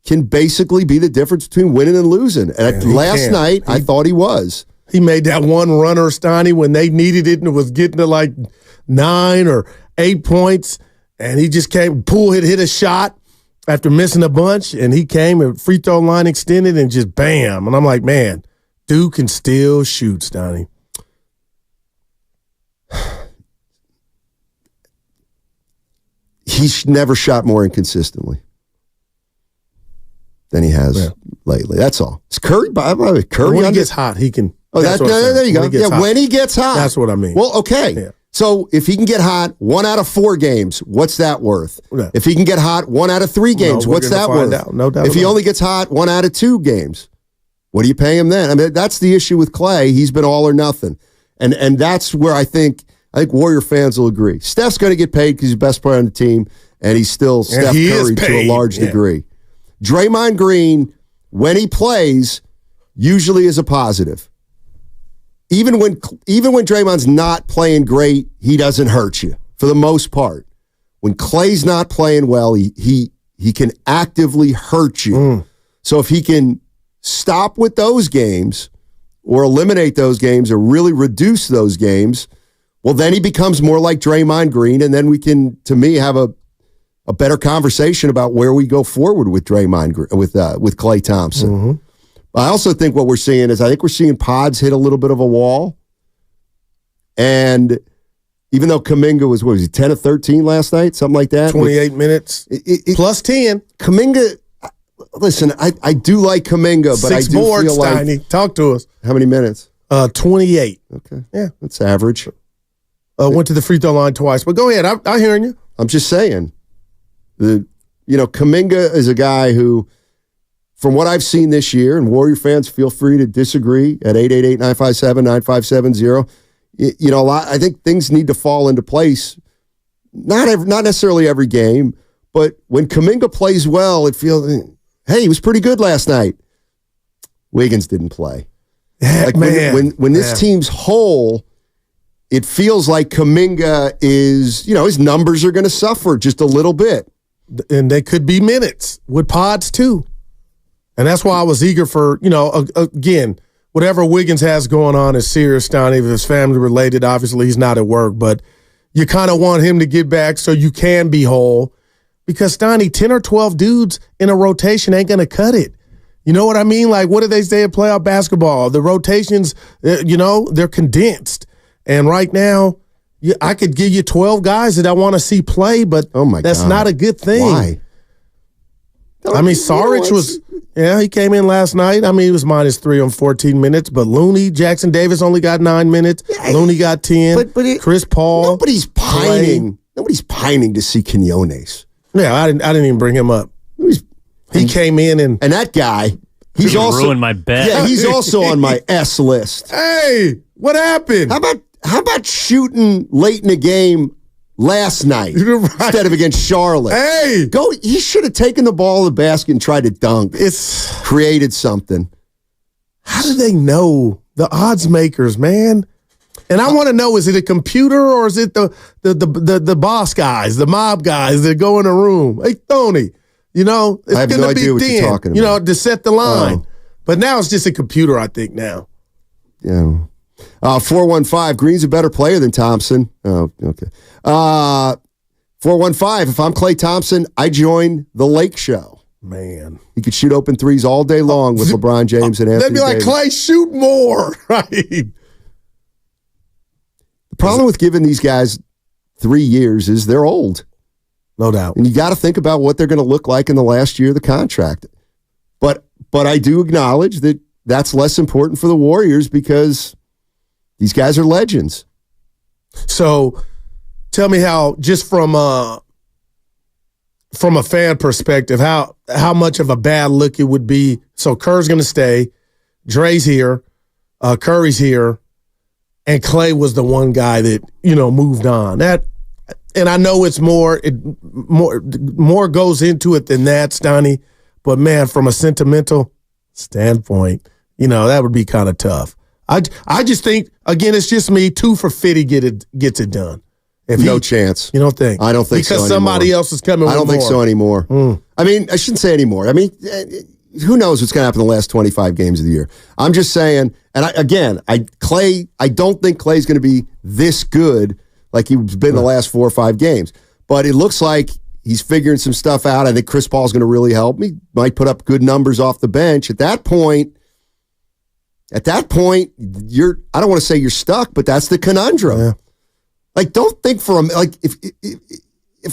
can basically be the difference between winning and losing. And last night, I thought he was. He made that one runner, Stoney, when they needed it and it was getting to like 9 or 8 points, and he just came. Poole had hit a shot after missing a bunch, and he came and free throw line extended and just bam. And I'm like, man, dude can still shoot, Stoney. He's never shot more inconsistently than he has lately. That's all. It's Curry. Curry when he gets hot, he can. Oh, there you go. When he gets hot. That's what I mean. Well, okay. Yeah. So if he can get hot 1 out of 4 games, what's that worth? Yeah. If he can get hot 1 out of 3 games, what's that worth? No doubt. If he only gets hot 1 out of 2 games, what do you pay him then? I mean, that's the issue with Klay. He's been all or nothing. And that's where I think Warrior fans will agree. Steph's going to get paid because he's the best player on the team, and he's still Steph Curry to a large degree. Draymond Green, when he plays, usually is a positive. Even when Draymond's not playing great, he doesn't hurt you for the most part. When Klay's not playing well, he can actively hurt you. So if he can stop with those games or eliminate those games or really reduce those games, well, then he becomes more like Draymond Green, and then we can, to me, have a better conversation about where we go forward with Draymond with Klay Thompson. Mm-hmm. I also think what we're seeing is we're seeing Pods hit a little bit of a wall. And even though Kaminga was 10 of 13 last night, something like that? 28 minutes, plus 10. Kaminga, listen, I do like Kaminga, but 6 I do boards, feel like... Tiny. Talk to us. How many minutes? 28. Okay. Yeah. That's average. Went to the free throw line twice. But go ahead. I'm hearing you. I'm just saying. Kaminga is a guy who... From what I've seen this year, and Warrior fans, feel free to disagree at 888-957-9570. I think things need to fall into place. Not necessarily every game, but when Kaminga plays well, it feels, hey, he was pretty good last night. Wiggins didn't play. Like when this team's whole, it feels like Kaminga is, his numbers are going to suffer just a little bit. And they could be minutes with Pods too. And that's why I was eager for, again, whatever Wiggins has going on is serious, Donnie. If it's family related, obviously he's not at work, but you kind of want him to get back so you can be whole. Because, Donnie, 10 or 12 dudes in a rotation ain't going to cut it. You know what I mean? Like, what do they say in playoff basketball? The rotations, they're condensed. And right now, I could give you 12 guys that I want to see play, but that's not a good thing. Why? Saric was... Yeah, he came in last night. He was -3 on 14 minutes, but Looney, Jackson Davis only got 9 minutes. Looney got 10. But Chris Paul. Nobody's pining. Nobody's pining to see Quinones. Yeah, I didn't even bring him up. He came in and that guy, he's also ruined my bet. Yeah, he's also on my S list. Hey, what happened? How about shooting late in the game last night instead of against Charlotte? Hey! He should have taken the ball in the basket and tried to dunk. It's created Created something. How do they know? The odds makers, man. And I want to know, is it a computer or is it the boss guys, the mob guys that go in a room? Hey, Tony, it's I have no idea what you're talking about. To set the line. But now it's just a computer, I think, now. Yeah. 415, Green's a better player than Thompson. Oh, okay. 415, if I'm Klay Thompson, I join the Lake Show. Man. He could shoot open threes all day long with LeBron James and Anthony They'd be like, Davis. Klay, shoot more. Right. The problem with giving these guys 3 years is they're old. No doubt. And you got to think about what they're going to look like in the last year of the contract. But I do acknowledge that that's less important for the Warriors because these guys are legends. So tell me how, just from a fan perspective, how much of a bad look it would be. So Kerr's going to stay, Dre's here, Curry's here, and Klay was the one guy that, moved on. And I know it's more goes into it than that, Stoney. But man, from a sentimental standpoint, that would be kind of tough. I just think, again, it's just me. 2 for 50 gets it done. No chance. You don't think? I don't think so because anymore. somebody else is coming. I don't think so anymore. I mean, I shouldn't say anymore. I mean, who knows what's going to happen in the last 25 games of the year? I'm just saying. And Klay, I don't think Klay's going to be this good like he's been the last 4 or 5 games. But it looks like he's figuring some stuff out. I think Chris Paul's going to really help me. Might put up good numbers off the bench. At that point, you're. I don't want to say you're stuck, but that's the conundrum. Yeah. Like, don't think for him. Like, if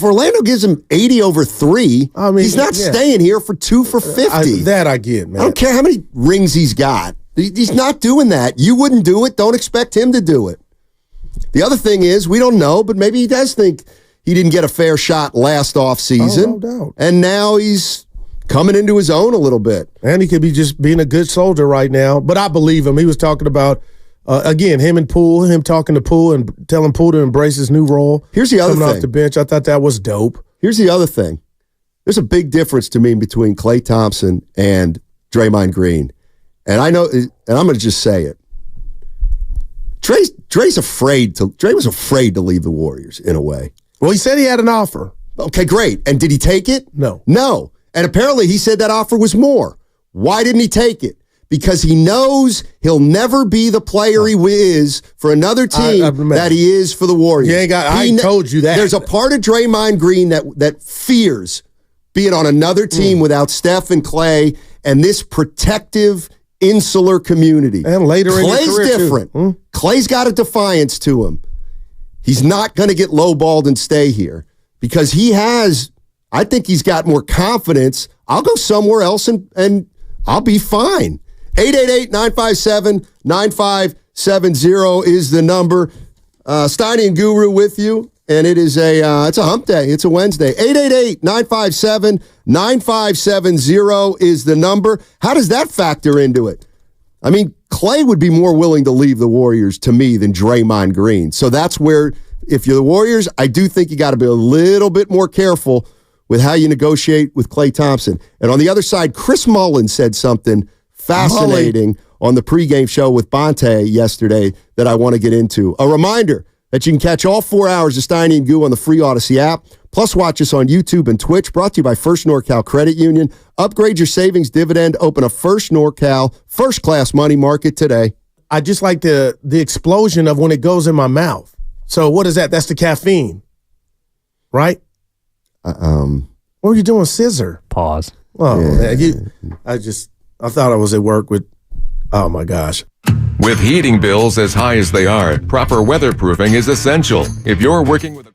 Orlando gives him 80 over 3, he's not staying here for 2 for 50. That I get, man. I don't care how many rings he's got. He's not doing that. You wouldn't do it. Don't expect him to do it. The other thing is, we don't know, but maybe he does think he didn't get a fair shot last offseason. Oh, no doubt. And now he's coming into his own a little bit. And he could be just being a good soldier right now. But I believe him. He was talking about, again, him talking to Poole and telling Poole to embrace his new role. Here's the other thing. Coming off the bench. I thought that was dope. Here's the other thing. There's a big difference to me between Klay Thompson and Draymond Green. And I know, and I'm going to just say it. Dre was afraid to leave the Warriors in a way. Well, he said he had an offer. Okay, great. And did he take it? No. No. And apparently he said that offer was more. Why didn't he take it? Because he knows he'll never be the player he is for another team that he is for the Warriors. I told you that. There's a part of Draymond Green that fears being on another team without Steph and Klay and this protective, insular community. And later in Klay's your career, different. Klay's got a defiance to him. He's not going to get lowballed and stay here because I think he's got more confidence. I'll go somewhere else and I'll be fine. 888-957-9570 is the number. Steiny and Guru with you, and it's a hump day. It's a Wednesday. 888-957-9570 is the number. How does that factor into it? I mean, Klay would be more willing to leave the Warriors to me than Draymond Green. So that's where, if you're the Warriors, I do think you got to be a little bit more careful with how you negotiate with Klay Thompson. And on the other side, Chris Mullin said something fascinating on the pregame show with Bonte yesterday that I want to get into. A reminder that you can catch all 4 hours of Steiny and Goo on the free Odyssey app. Plus, watch us on YouTube and Twitch. Brought to you by First NorCal Credit Union. Upgrade your savings dividend. Open a First NorCal first-class money market today. I just like the explosion of when it goes in my mouth. So what is that? That's the caffeine, right? What were you doing, scissor? Pause. Oh, man, I thought I was at work with. Oh my gosh. With heating bills as high as they are, proper weatherproofing is essential. If you're working with a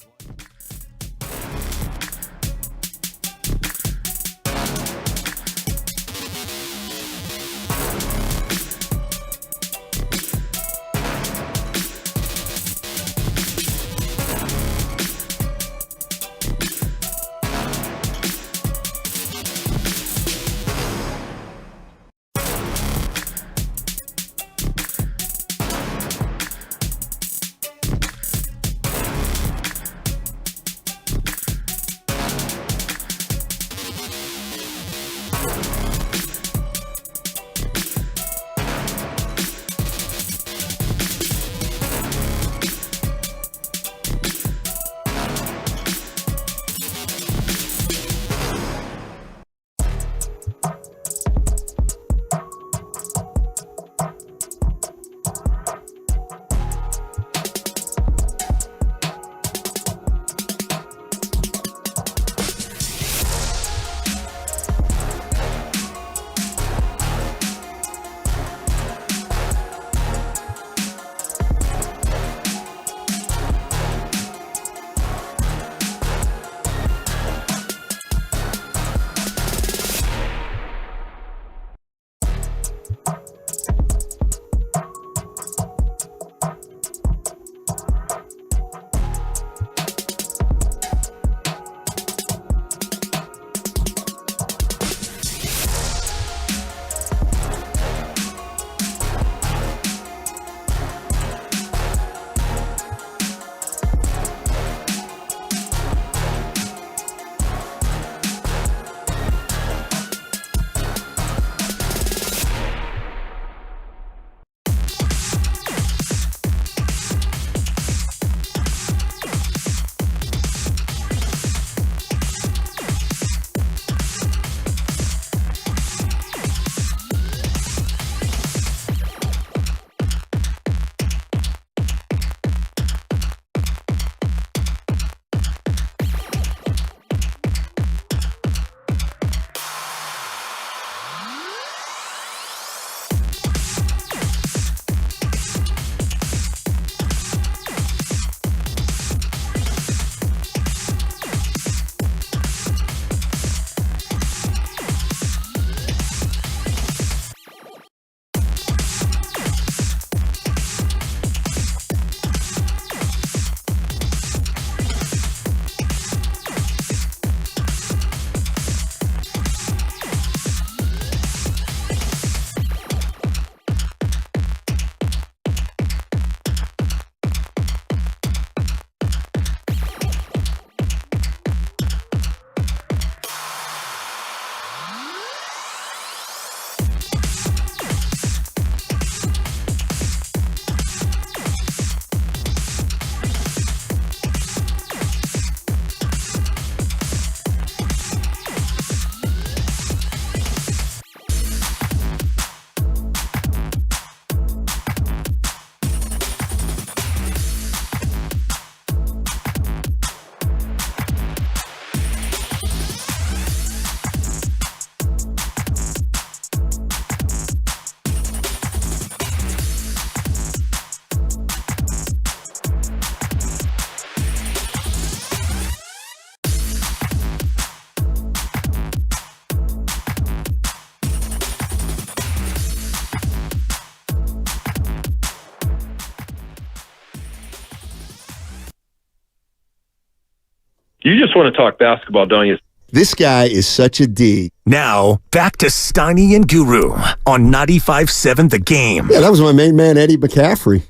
You just want to talk basketball, don't you? This guy is such a D. Now, back to Steiny and Guru on 95.7 The Game. Yeah, that was my main man, Eddie McCaffrey.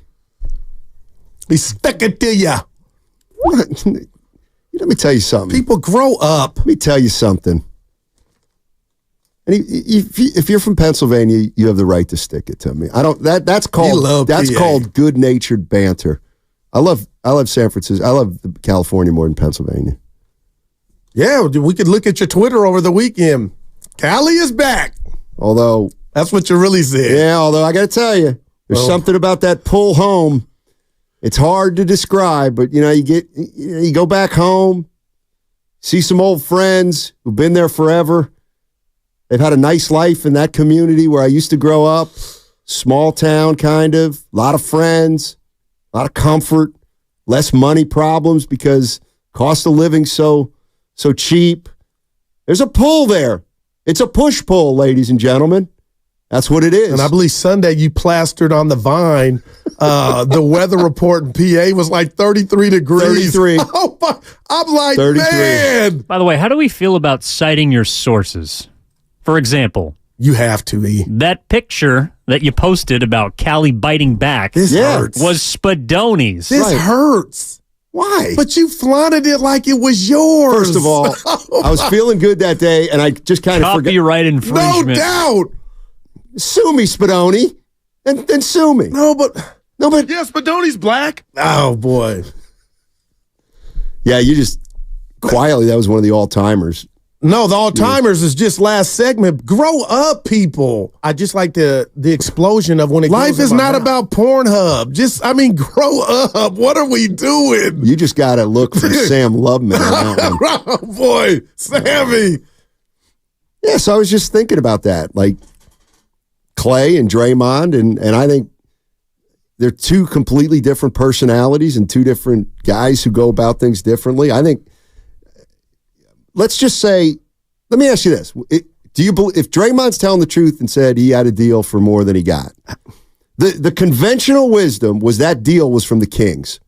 He stuck it to you. What? Let me tell you something. People grow up. Let me tell you something. And if you're from Pennsylvania, you have the right to stick it to me. I don't. That's called good-natured banter. I love San Francisco. I love California more than Pennsylvania. Yeah, we could look at your Twitter over the weekend. Cali is back. Although that's what you really said. Yeah. Although I got to tell you, there's something about that pull home. It's hard to describe, but you go back home, see some old friends who've been there forever. They've had a nice life in that community where I used to grow up. Small town, kind of. A lot of friends, a lot of comfort, less money problems because cost of living so cheap. There's a pull there. It's a push-pull, ladies and gentlemen. That's what it is. And I believe Sunday you plastered on the Vine. The weather report in PA was like 33 degrees. 33. Oh my, I'm like, 33. man. By the way, how do we feel about citing your sources? For example, you have to, E. That picture that you posted about Cali biting back hurts. Was Spadoni's. This hurts. Why? But you flaunted it like it was yours. First of all, I was feeling good that day, and I just kind of forgot. Copyright infringement. No doubt. Sue me, Spadoni, and then sue me. No, but yeah, Spadoni's black. Oh boy. Yeah, you just quietly. That was one of the all-timers. No, the all-timers is just last segment. Grow up, people. I just like the explosion of when it life is not about Pornhub. Grow up. What are we doing? You just got to look for Sam Loveman on that one. Oh, boy. Sammy. Yeah, so I was just thinking about that. Like Klay and Draymond, and I think they're two completely different personalities and two different guys who go about things differently. I think let's just say, let me ask you this. Do you believe, if Draymond's telling the truth and said he had a deal for more than he got, the conventional wisdom was that deal was from the Kings.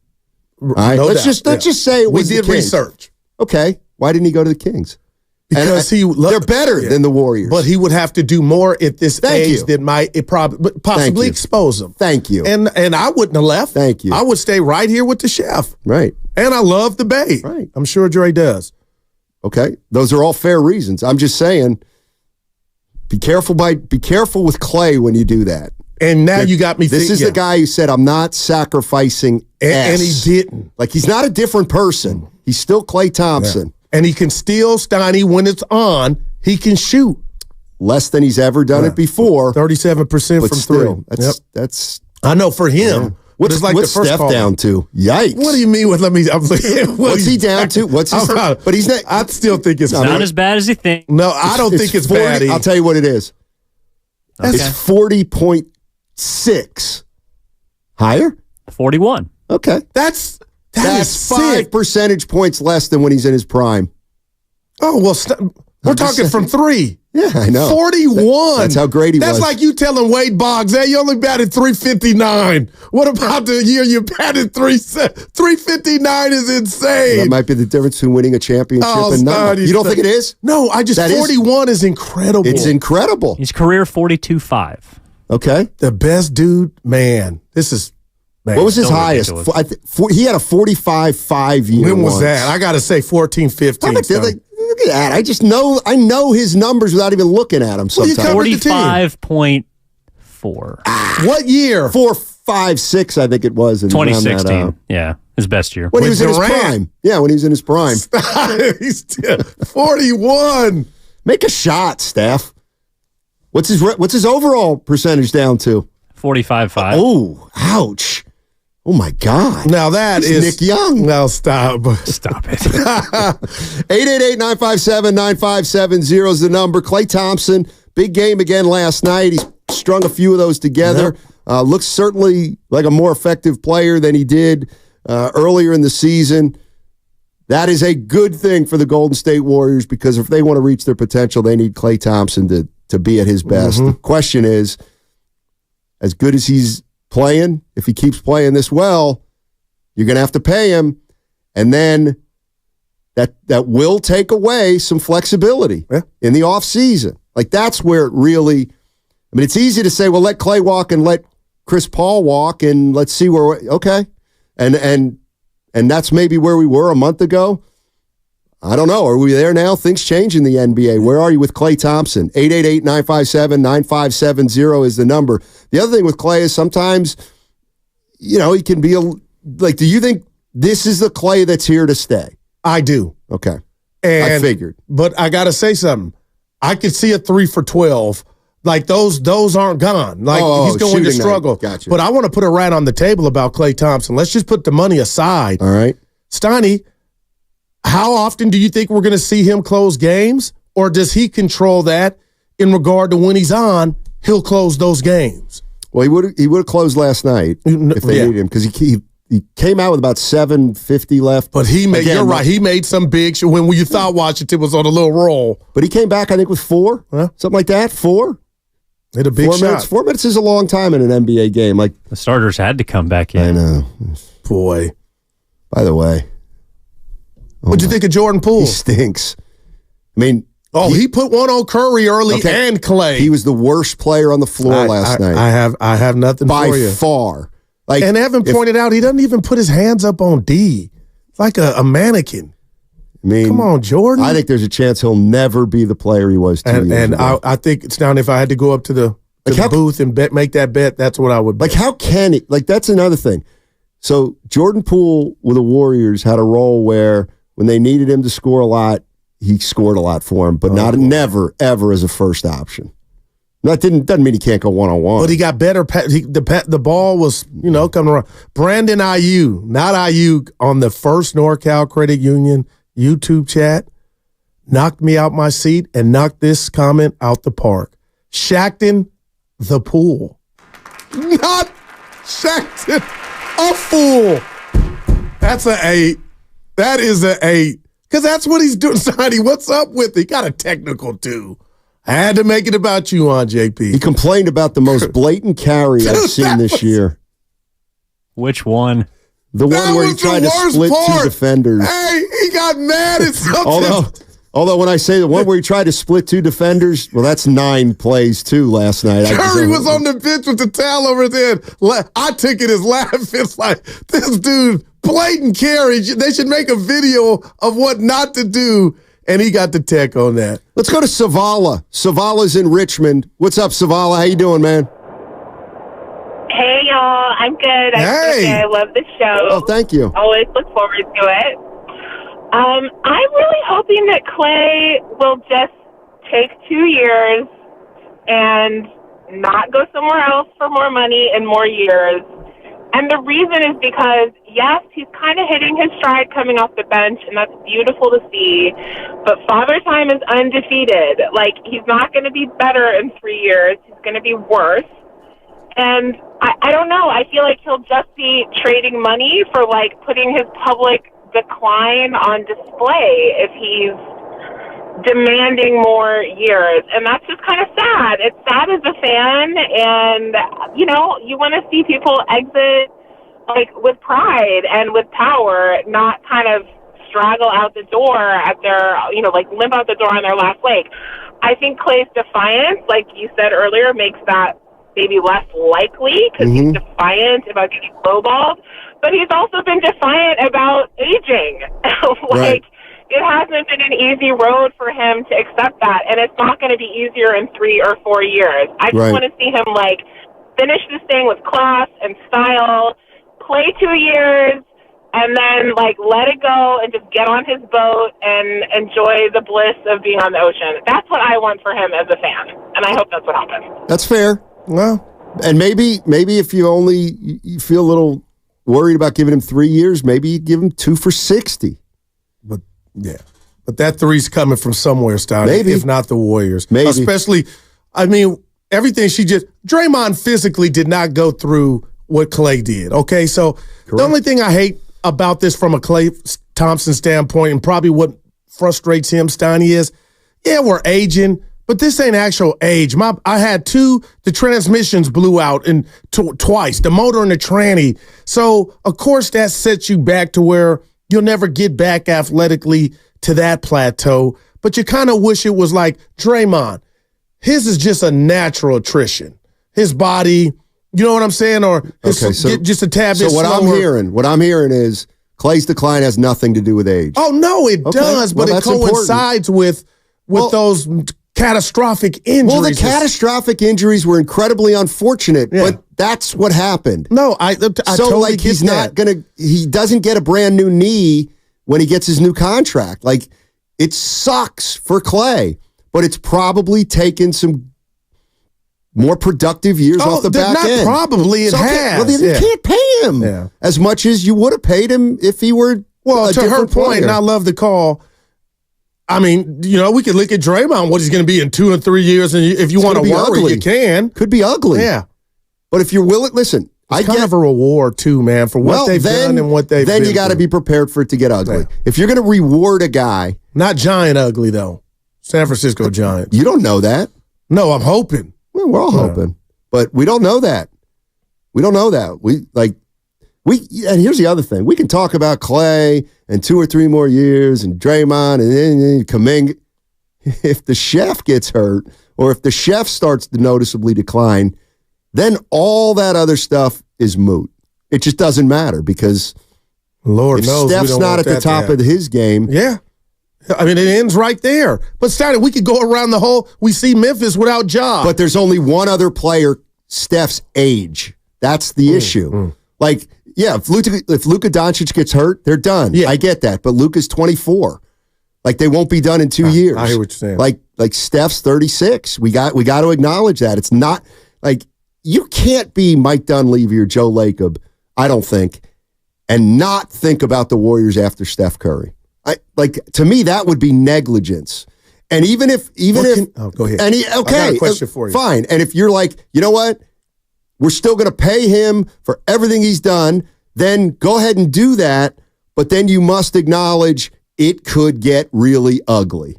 All right? No let's doubt. just say it was we did the Kings. research. Okay. Why didn't he go to the Kings? Because they're better than the Warriors. But he would have to do more at this age that might possibly expose him. Thank you. And I wouldn't have left. Thank you. I would stay right here with the chef. Right. And I love the Bay. Right. I'm sure Dre does. Okay, those are all fair reasons. I'm just saying, be careful with Klay when you do that. And now you got me thinking. This is the guy who said, I'm not sacrificing and he didn't. Like, he's not a different person. He's still Klay Thompson. Yeah. And he can steal, Steiny, when it's on, he can shoot. Less than he's ever done it before. 37% from still, three. That's I know for him. Yeah. What's Steph down to? Yikes. What do you mean with what's he down to? What's his but he's not I still think it's not as bad as you think. No, I don't think it's 40, bad. I'll tell you what it is. Okay. It's 40.6. Higher? 41. Okay. That's 5 percentage points less than when he's in his prime. Oh, well, we're talking from 3. Yeah, I know. 41. That's how great he was. That's like you telling Wade Boggs, hey, you only batted 359. What about the year you batted 359 is insane. That might be the difference between winning a championship and not. You don't think it is? No, 41 is incredible. It's incredible. His career 42.5. Okay. The best dude, man. This is... Man, what was his highest? He had a 45-5 year. When was that? I got to say 14, 15. Look at that. I know his numbers without even looking at them sometimes. 45.4. What year? 4, 5, 6, I think it was. 2016. Yeah, his best year. When he was in his prime. Yeah, when he was in his prime. He's 41. Make a shot, Steph. What's his overall percentage down to? 45.5. Oh, ouch. Oh, my God. Now that is Nick Young. Now stop. Stop it. 888-957-9570 is the number. Klay Thompson, big game again last night. He's strung a few of those together. Yep. Looks certainly like a more effective player than he did earlier in the season. That is a good thing for the Golden State Warriors because if they want to reach their potential, they need Klay Thompson to be at his best. The question is, as good as he's playing, if he keeps playing this well, you're going to have to pay him. And then that will take away some flexibility in the offseason. Like, that's where it really, I mean, it's easy to say, well, let Klay walk and let Chris Paul walk and let's see where, okay. And that's maybe where we were a month ago. I don't know. Are we there now? Things change in the NBA. Where are you with Klay Thompson? 888-957-9570 is the number. The other thing with Klay is sometimes, he can be do you think this is the Klay that's here to stay? I do. Okay. And I figured. But I got to say something. I could see a 3 for 12. Like, those aren't gone. Like, he's going to struggle. Gotcha. But I want to put it right on the table about Klay Thompson. Let's just put the money aside. All right. Steiny, how often do you think we're going to see him close games? Or does he control that in regard to when he's on, he'll close those games? Well, he would have closed last night if they needed him, because he came out with about 7:50 left. But you're right. He made some big when you thought Washington was on a little roll. But he came back, I think, with 4, something like that. 4. Hit a big 4 shot. minutes. 4 minutes is a long time in an NBA game. Like, the starters had to come back in. I know. Boy. By the way, what'd you think of Jordan Poole? He stinks. I mean, he put one on Curry early and Klay. He was the worst player on the floor last night. I have nothing for you by far. Like, and Evan pointed out, he doesn't even put his hands up on D. It's like a mannequin. I mean, come on, Jordan. I think there's a chance he'll never be the player he was 2 years ago. I think it's down. If I had to go up to the booth and make that bet, that's what I would bet. Like, how can he? Like, that's another thing. So Jordan Poole with the Warriors had a role where when they needed him to score a lot, he scored a lot for him, but never, ever as a first option. That doesn't mean he can't go one-on-one. But he got better. The ball was, coming around. Brandon Ayuk, not Ayuk, on the first NorCal Credit Union YouTube chat, knocked me out my seat and knocked this comment out the park. Shackton the Pool. Not Shackton, a fool. That's an 8. That is an 8. Because that's what he's doing. Sonny, what's up with it? He got a technical, too. I had to make it about you on JP. He complained about the most blatant carry I've seen this year. Which one? The one where he tried to split 2 defenders. Hey, he got mad at something. Although when I say the one where he tried to split 2 defenders, well, that's 9 plays too last night. Curry was on the bench with the towel over his head. I took it as laughing. It's like, this dude, blatant carry. They should make a video of what not to do. And he got the tech on that. Let's go to Savala. Savala's in Richmond. What's up, Savala? How you doing, man? Hey, y'all. I'm good. I love the show. Oh, thank you. Always look forward to it. I'm really hoping that Klay will just take 2 years and not go somewhere else for more money and more years. And the reason is because, yes, he's kind of hitting his stride coming off the bench, and that's beautiful to see. But Father Time is undefeated. Like, he's not going to be better in 3 years. He's going to be worse. And I don't know. I feel like he'll just be trading money for, like, putting his public decline on display if he's demanding more years. And that's just kind of sad. It's sad as a fan, and you want to see people exit like with pride and with power, not kind of straggle out the door at their, limp out the door on their last leg. I think Klay's defiance, like you said earlier, makes that maybe less likely because he's defiant about getting lowballed, but he's also been defiant about aging. Right. It hasn't been an easy road for him to accept that, and it's not going to be easier in 3 or 4 years. I just want to see him, finish this thing with class and style, play 2 years, and then, let it go and just get on his boat and enjoy the bliss of being on the ocean. That's what I want for him as a fan, and I hope that's what happens. That's fair. Well, and maybe if you feel a little worried about giving him 3 years, maybe you give him 2 for $60. Yeah. But that 3's coming from somewhere, Steiny, maybe. If not the Warriors. Maybe. Especially, everything Draymond physically did not go through what Klay did, okay? So The only thing I hate about this from a Klay Thompson standpoint, and probably what frustrates him, Steiny, is, we're aging, but this ain't actual age. I had 2, the transmissions blew out twice, the motor and the tranny. So, of course, that sets you back to where You'll never get back athletically to that plateau, but you kind of wish it was like Draymond. His is just a natural attrition. His body, you know what I'm saying? Or just a tad bit slower. What I'm hearing is Klay's decline has nothing to do with age. Oh, no, it does, but it coincides with those catastrophic injuries. Well, the catastrophic injuries were incredibly unfortunate, but that's what happened. No, I totally get he's that. He doesn't get a brand new knee when he gets his new contract. Like, it sucks for Klay, but it's probably taken some more productive years off the back end. Probably it has. Well, then you can't pay him as much as you would have paid him if he were a to her point, player. and I love the call. I mean, we could look at Draymond, what he's going to be in 2 or 3 years, and if you want to worry, you can. Could be ugly. Yeah. But if you're willing, listen. It's kind of a reward, too, man, for what they've done and what they've been. Then you got to be prepared for it to get ugly. Yeah. If you're going to reward a guy. Not giant ugly, though. San Francisco Giants. You don't know that. No, I'm hoping. Well, we're all hoping. But we don't know that. We don't know that. And here's the other thing. We can talk about Klay and 2 or 3 more years and Draymond and then Kaminga. If the chef gets hurt or if the chef starts to noticeably decline, then all that other stuff is moot. It just doesn't matter because Lord knows Steph's not at the top of his game. Yeah. I mean, it ends right there. But, Stanley, we could go around the whole – we see Memphis without Ja. But there's only one other player Steph's age. That's the issue. Like, yeah, if Luka Doncic gets hurt, they're done. Yeah. I get that. But Luka's 24. Like, they won't be done in 2 years. I hear what you're saying. Like Steph's 36. We got to acknowledge that. It's not – like, you can't be Mike Dunleavy or Joe Lacob, I don't think, and not think about the Warriors after Steph Curry. To me, that would be negligence. And go ahead. I got a question for you. Fine. And if you're like, you know what? We're still going to pay him for everything he's done, then go ahead and do that. But then you must acknowledge it could get really ugly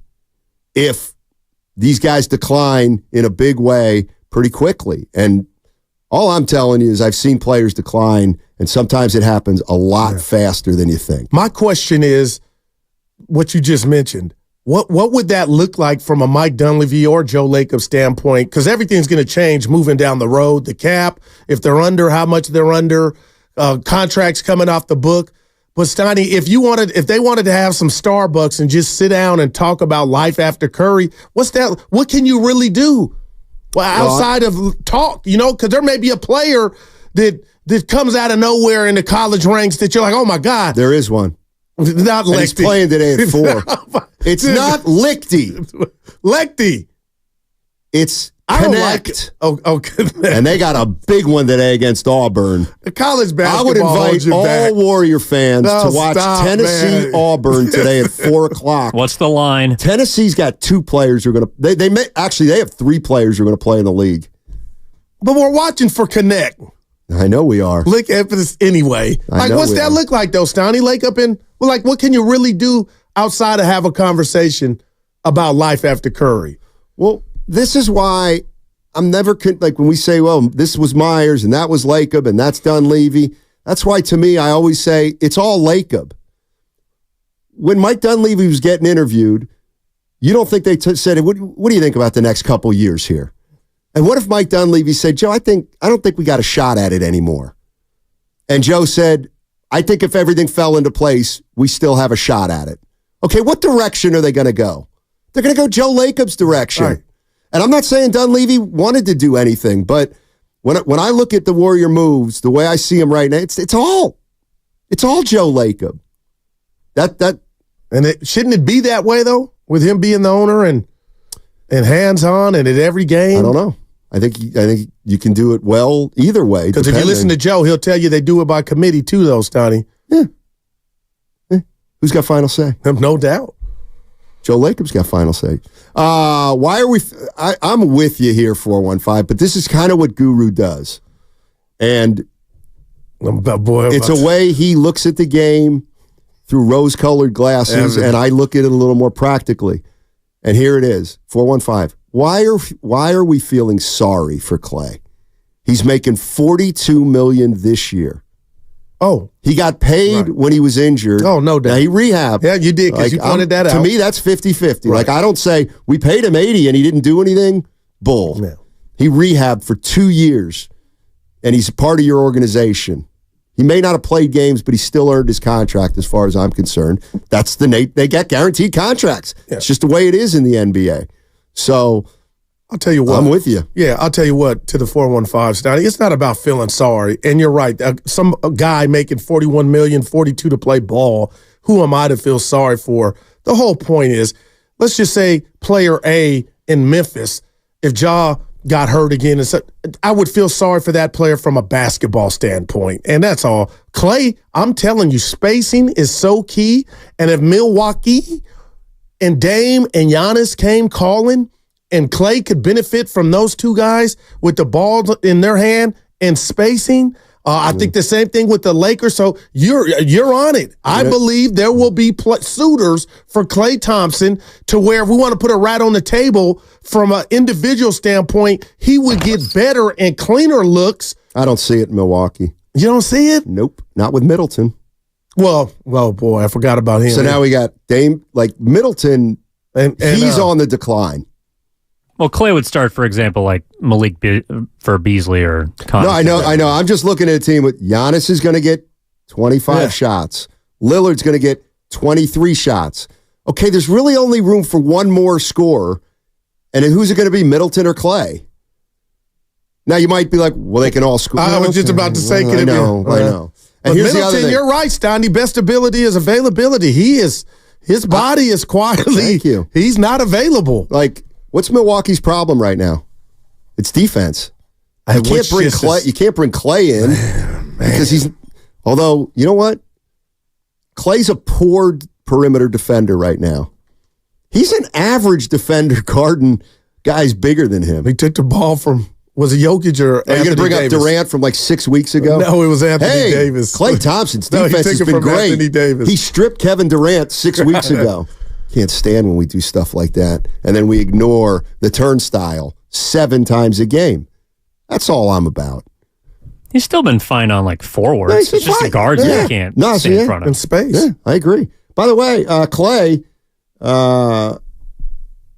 if these guys decline in a big way pretty quickly. And all I'm telling you is I've seen players decline, and sometimes it happens a lot faster than you think. My question is, what you just mentioned, what would that look like from a Mike Dunleavy or Joe Lacob standpoint? Because everything's going to change moving down the road. The cap, if they're under, how much they're under, contracts coming off the book. But Steiny, if they wanted to have some Starbucks and just sit down and talk about life after Curry, what can you really do? Well, outside of talk, because there may be a player that comes out of nowhere in the college ranks that you're like, oh my God. There is one. Not Lichty. He's playing today at 4. It's not Lichty. Lichty. It's I don't Connect. like it. And they got a big one today against Auburn. The college basketball. I would invite all Warrior fans to watch Tennessee Auburn today at 4 o'clock. What's the line? Tennessee's got 2 players who are going to. They have 3 players who are going to play in the league. But we're watching for Connect. I know we are. Look at this anyway. What's that look like, though, Stoney? What can you really do outside of have a conversation about life after Curry? Well, this is why I'm never when we say, well, this was Myers and that was Lacob and that's Dunleavy. That's why, to me, I always say it's all Lacob. When Mike Dunleavy was getting interviewed, you don't think they said, what do you think about the next couple years here? And what if Mike Dunleavy said, Joe, I don't think we got a shot at it anymore. And Joe said, I think if everything fell into place, we still have a shot at it. Okay, what direction are they going to go? They're going to go Joe Lacob's direction. Right. And I'm not saying Dunleavy wanted to do anything, but when I look at the Warrior moves, the way I see them right now, it's all Joe Lacob. Shouldn't it be that way though, with him being the owner and hands on and at every game? I don't know. I think you can do it well either way. Because if you listen to Joe, he'll tell you they do it by committee too, though, Stoney. Yeah. Who's got final say? No doubt. Joe Lacob's got final say. Why are we? I'm with you here, 415, but this is kind of what Guru does, and it's a way he looks at the game through rose-colored glasses, and I look at it a little more practically. And here it is, 415. Why are we feeling sorry for Klay? He's making $42 million this year. Oh. He got paid when he was injured. Oh, no doubt. Now, he rehabbed. Yeah, you did, because you pointed that out. To me, that's 50-50. Right. Like, I don't say, we paid him 80 and he didn't do anything. Bull. Yeah. He rehabbed for 2 years, and he's a part of your organization. He may not have played games, but he still earned his contract as far as I'm concerned. That's they get guaranteed contracts. Yeah. It's just the way it is in the NBA. So I'll tell you what. I'm with you. Yeah, I'll tell you what, to the 415, Stoney, it's not about feeling sorry. And you're right. Some guy making $41 million, $42 to play ball, who am I to feel sorry for? The whole point is, let's just say player A in Memphis, if Ja got hurt again, I would feel sorry for that player from a basketball standpoint. And that's all. Klay, I'm telling you, spacing is so key. And if Milwaukee and Dame and Giannis came calling, and Klay could benefit from those two guys with the ball in their hand and spacing, I think the same thing with the Lakers. So you're on it. I believe there will be suitors for Klay Thompson, to where if we want to put a rat on the table from an individual standpoint, he would get better and cleaner looks. I don't see it in Milwaukee. You don't see it? Nope. Not with Middleton. Well, boy, I forgot about him. So now we got Dame, like Middleton, and he's on the decline. Well, Klay would start, for example, like Malik for Beasley or Connaughton. No, I know. I'm just looking at a team with Giannis is going to get 25 shots. Lillard's going to get 23 shots. Okay, there's really only room for one more scorer. And then who's it going to be, Middleton or Klay? Now, you might be like, well, they can all score. I was just about to say, I know. And but here's Middleton, you're right, Stoney. Best ability is availability. His body is quietly, thank you. He's not available. Like, what's Milwaukee's problem right now? It's defense. You can't bring Klay in because he's. Although, you know what? Klay's a poor perimeter defender right now. He's an average defender guarding guys bigger than him. He took the ball from, was it Jokic or Anthony Davis? Are you going to bring up Durant from like 6 weeks ago? No, it was Anthony Davis. Klay Thompson's defense has been great. Anthony Davis. He stripped Kevin Durant 6 weeks ago. Can't stand when we do stuff like that. And then we ignore the turnstile 7 times a game. That's all I'm about. He's still been fine on like forwards. Yeah, it's just the guards you can't stay in front of. In space. Yeah, I agree. By the way, Klay, how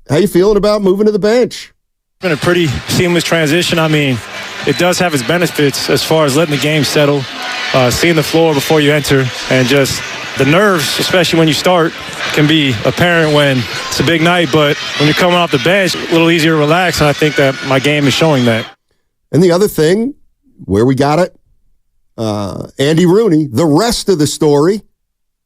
you feeling about moving to the bench? It's been a pretty seamless transition. I mean, it does have its benefits as far as letting the game settle, seeing the floor before you enter, and just the nerves, especially when you start, can be apparent when it's a big night, but when you're coming off the bench, a little easier to relax, and I think that my game is showing that. And the other thing, where we got it, Andy Rooney, the rest of the story,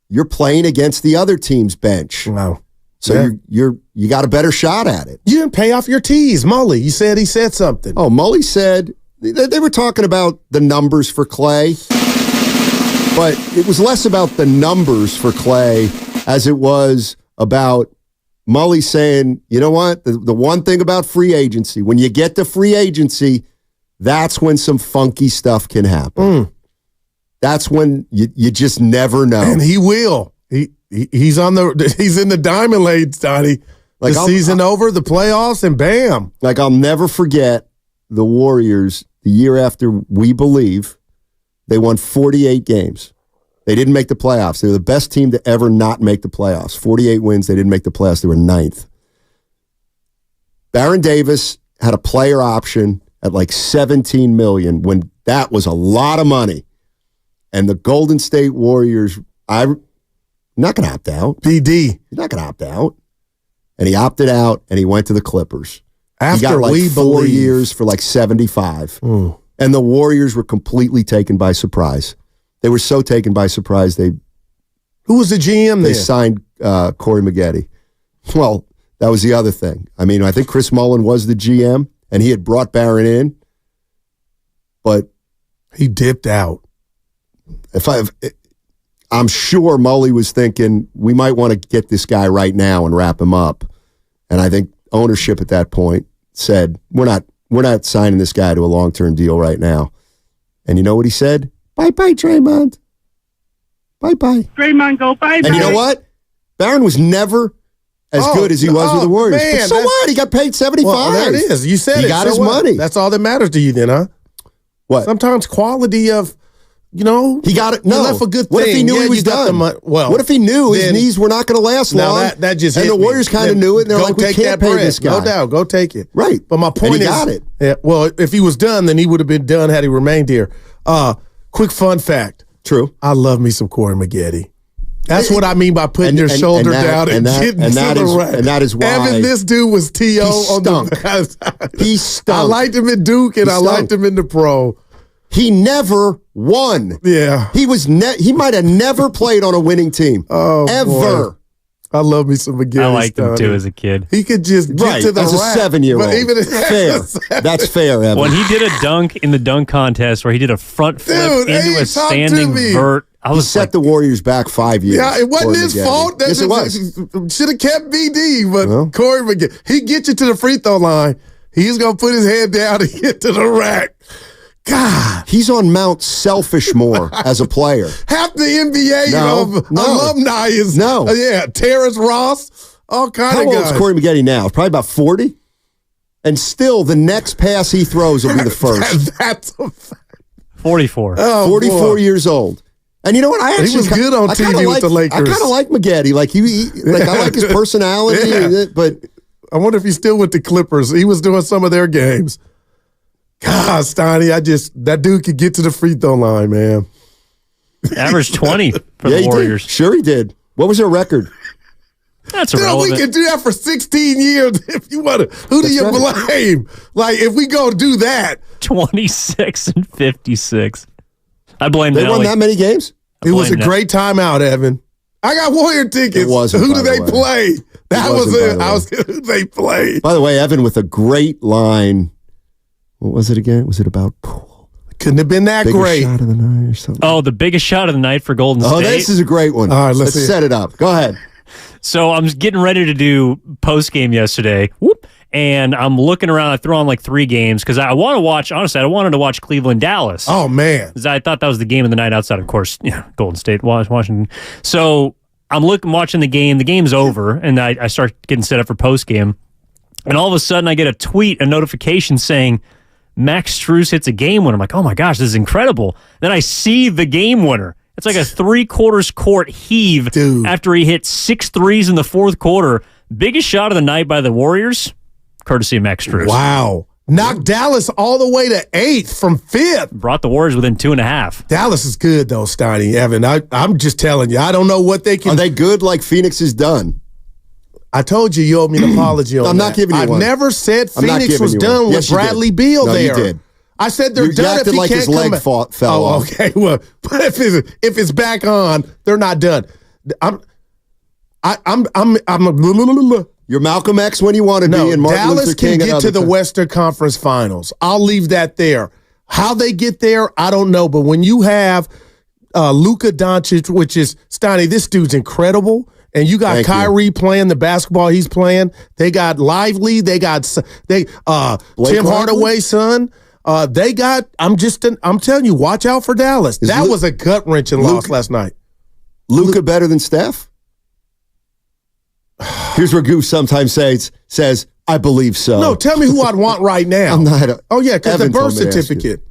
you're playing against the other team's bench. Wow. So you got a better shot at it. You didn't pay off your tees, Mully. You said he said something. Oh, Mully said, they were talking about the numbers for Klay, but it was less about the numbers for Klay as it was about Mully saying, you know what, the one thing about free agency, when you get to free agency, that's when some funky stuff can happen. That's when you just never know. And he will. He's in the diamond lane, Donnie. Like the season over, the playoffs, and bam. Like, I'll never forget the Warriors the year after We Believe. They won 48 games. They didn't make the playoffs. They were the best team to ever not make the playoffs. 48 wins. They didn't make the playoffs. They were 9th. Baron Davis had a player option at like $17 million when that was a lot of money. And the Golden State Warriors, I'm not going to opt out. BD. He's not going to opt out. And he opted out, and he went to the Clippers. After he got like We 4 Believe. years for like 75. And the Warriors were completely taken by surprise. They were so taken by surprise, Who was the GM they there? signed Corey Maggette. Well, that was the other thing. I mean, I think Chris Mullin was the GM, and he had brought Barron in, but he dipped out. I'm sure Mully was thinking, we might want to get this guy right now and wrap him up. And I think ownership at that point said, we're not signing this guy to a long-term deal right now. And you know what he said? Bye-bye, Draymond. Bye-bye. Draymond, go bye-bye. And you know what? Barron was never as good as he was with the Warriors. Man, but so what? He got paid 75. Well, there it is. You said he it. got so his what? money. That's all that matters to you then, huh? What? Sometimes quality of he got it. No, left a good thing. What if he knew he was done? What if he knew his knees were not going to last long? That just and the Warriors kind of knew it. And they're like, we can't pay this guy. No doubt, go take it. Right, but my point is, got it. Yeah, well, if he was done, then he would have been done had he remained here. Quick fun fact. True. I love me some Corey Maggette. That's what I mean by putting your shoulder down and getting to the rack. And that is why. Evan, this dude was T.O. on the He stunk. I liked him in Duke and I liked him in the pro. He never won. Yeah. He might have never played on a winning team. Oh, ever. Boy. I love me some Maggette. I liked him too as a kid. He could just get to the as rack. a 7-year-old. Even fair. That's fair, Evan. When he did a dunk in the dunk contest where he did a front flip into a standing vert, he set the Warriors back 5 years. Yeah, it wasn't his fault. Yes, it was. Should have kept BD, but Corey Maggette, he get you to the free throw line. He's going to put his head down and get to the rack. God. He's on Mount Selfishmore as a player. Half the NBA alumni is, Terrence Ross, all kind of guys. How old is Corey Maggette now? Probably about 40? And still, the next pass he throws will be the first. That's a fact. 44. Oh, 44 years old. And you know what? He was good on TV with the Lakers. I kind of like Maggette. I like his personality, but I wonder if he's still with the Clippers. He was doing some of their games. God, Steiny, that dude could get to the free throw line, man. Averaged 20 for the Warriors. Sure he did. What was their record? That's irrelevant. We can do that for 16 years if you want to. Who do you blame? Like, if we go do that. 26 and 56. I blame They won that many games? It was a great timeout, Evan. I got Warrior tickets. It wasn't. Who do they play? That was it. Who they played. By the way, Evan with a great line. What was it again? Was it about Poole? Couldn't have been that great. Shot of the night or something. Oh, the biggest shot of the night for Golden State. Oh, this is a great one. All right, let's set it up. Go ahead. So I'm getting ready to do post game yesterday. And I'm looking around. I threw on like 3 games because I want to watch. Honestly, I wanted to watch Cleveland Dallas. Oh man, because I thought that was the game of the night. Outside, of course, Golden State, Washington. So I'm watching the game. The game's over, and I start getting set up for post game. And all of a sudden, I get a notification saying Max Strus hits a game winner. I'm like, oh my gosh, this is incredible. Then I see the game winner. It's like a 3/4 court heave after he hit 6 threes in the fourth quarter. Biggest shot of the night by the Warriors, courtesy of Max Strus. Wow. Knocked Dallas all the way to 8th from 5th. Brought the Warriors within 2.5. Dallas is good, though, Steiny. Evan, I'm just telling you, I don't know what they can. Are they good like Phoenix has done? I told you owe me an apology on that. I'm not giving you one. I've never said Phoenix was done with Bradley Beal there. No, you did. I said they're done if he like can't his leg fell off. Okay. Well, but if it's back on, they're not done. You're Malcolm X when you want to be, and Martin Dallas Luther King can get to the Western Conference Finals. I'll leave that there. How they get there, I don't know. But when you have Luka Doncic, which is Steiny, this dude's incredible. And you got Kyrie playing the basketball he's playing. They got Lively. They got Tim Hardaway's son. I'm telling you, watch out for Dallas. That was a gut wrenching loss last night. Luka better than Steph? Here's where Goose sometimes says, I believe so. No, tell me who I'd want right now. Because the birth certificate.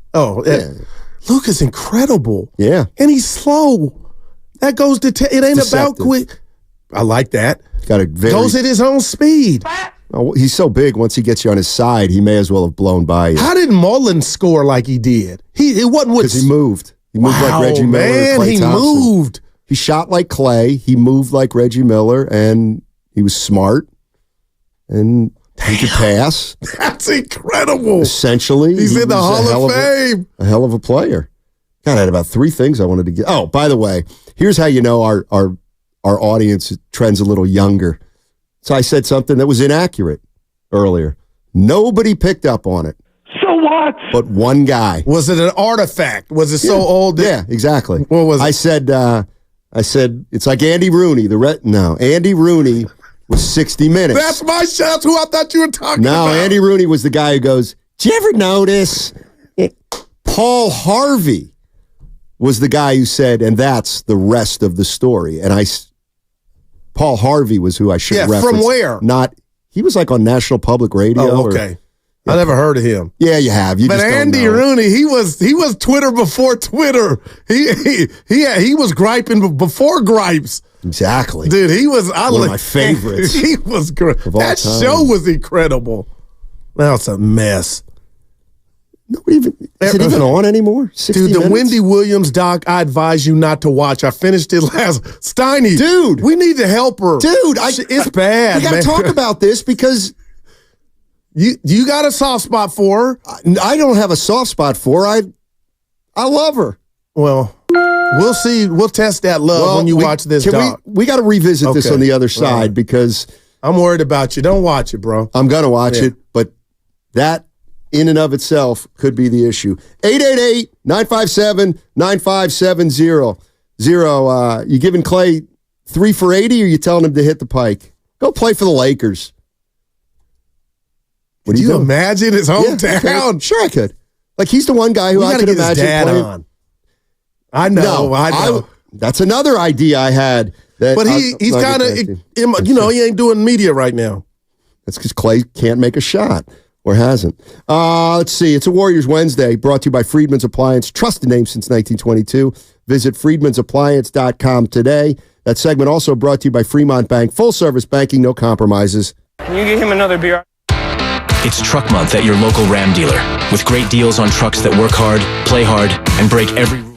Luka's incredible. Yeah. And he's slow. That goes to it ain't about quick. I like that. Goes at his own speed. Oh, he's so big. Once he gets you on his side, he may as well have blown by you. How did Mullen score like he did? It wasn't because he moved. He moved like Reggie Miller. Man, Klay he Thompson. moved. He shot like Klay. He moved like Reggie Miller, and he was smart. And he could pass. That's incredible. Essentially, he's in the Hall of Fame. A hell of a player. God, I had about 3 things I wanted to get. Oh, by the way, here's how you know our audience trends a little younger. So I said something that was inaccurate earlier. Nobody picked up on it. So what? But one guy. Was it an artifact? Was it so old? Yeah, exactly. What was it? I said it's like Andy Rooney. Andy Rooney was 60 Minutes. That's my shot. Who I thought you were talking about. No, Andy Rooney was the guy who goes, "Did you ever notice?" Paul Harvey was the guy who said, and that's the rest of the story. And Paul Harvey was who I should reference. From where? He was like on National Public Radio. Oh, okay. I never heard of him. Yeah, you have. But Andy Rooney, he was Twitter before Twitter. He was griping before gripes. Exactly. Dude, he was one of my favorites. He was great. That show was incredible. Now it's a mess. Is it even on anymore? 60 Dude, the minutes? Wendy Williams doc, I advise you not to watch. I finished it last. Steiny. Dude. We need to help her. Dude. It's bad, We got to talk about this because... You got a soft spot for her. I don't have a soft spot for her. I love her. Well, we'll see. We'll test that love when you watch this doc. We got to revisit this on the other side because... I'm worried about you. Don't watch it, bro. I'm going to watch it, but that... in and of itself could be the issue. 888-957-9570. You giving Klay 3 for 80 or you telling him to hit the pike? Go play for the Lakers. Could you imagine his hometown? Yeah, sure I could. Like he's the one guy who I could imagine playing. On. I know. That's another idea I had. But he's kind of, he ain't doing media right now. That's because Klay can't make a shot. Or hasn't. Let's see. It's a Warriors Wednesday brought to you by Friedman's Appliance. Trusted name since 1922. Visit friedmansappliance.com today. That segment also brought to you by Fremont Bank. Full service banking, no compromises. Can you get him another beer? It's Truck Month at your local Ram dealer. With great deals on trucks that work hard, play hard, and break every rule.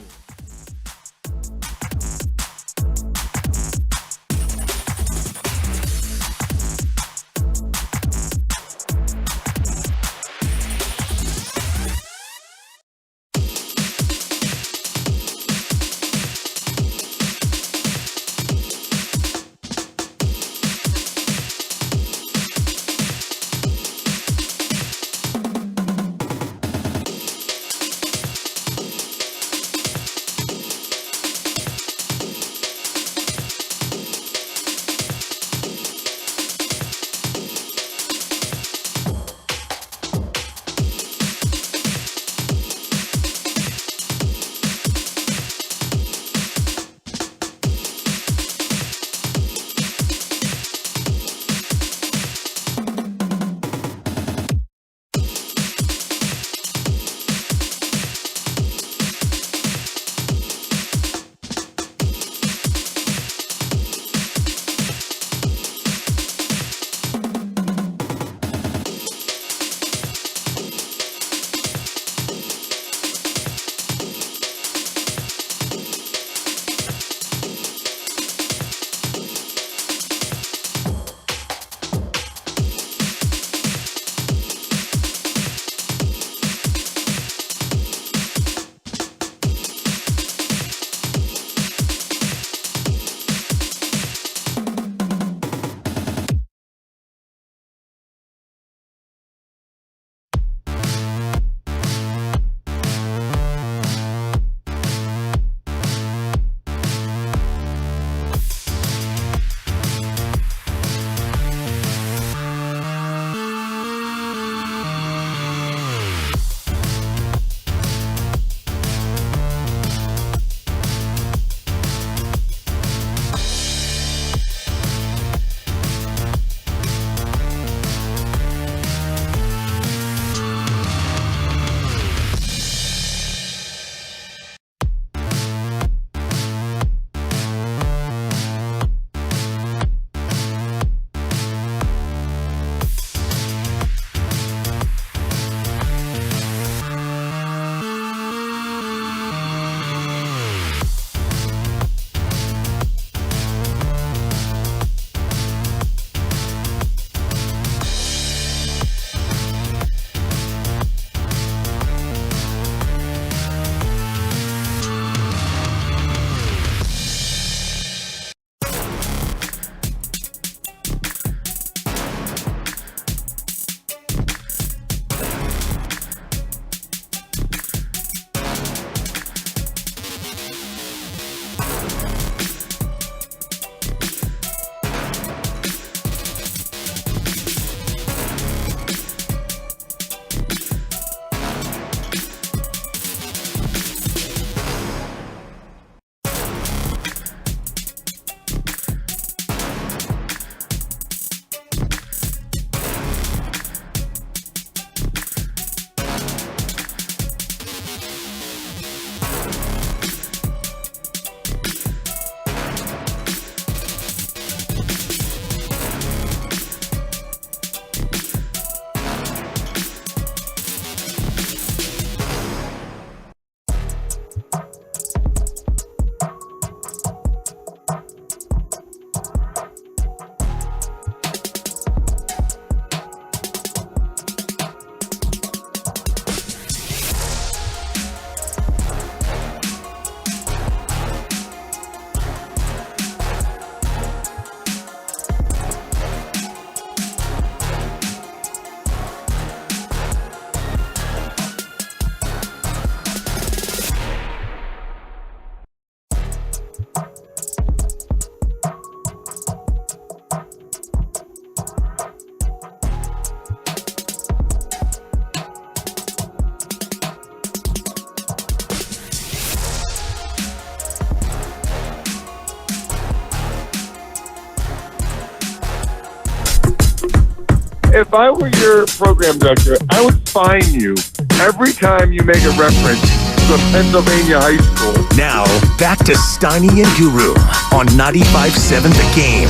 if I were your program director, I would fine you every time you make a reference to a Pennsylvania high school. Now, back to Steiny and Guru on 95.7 The Game.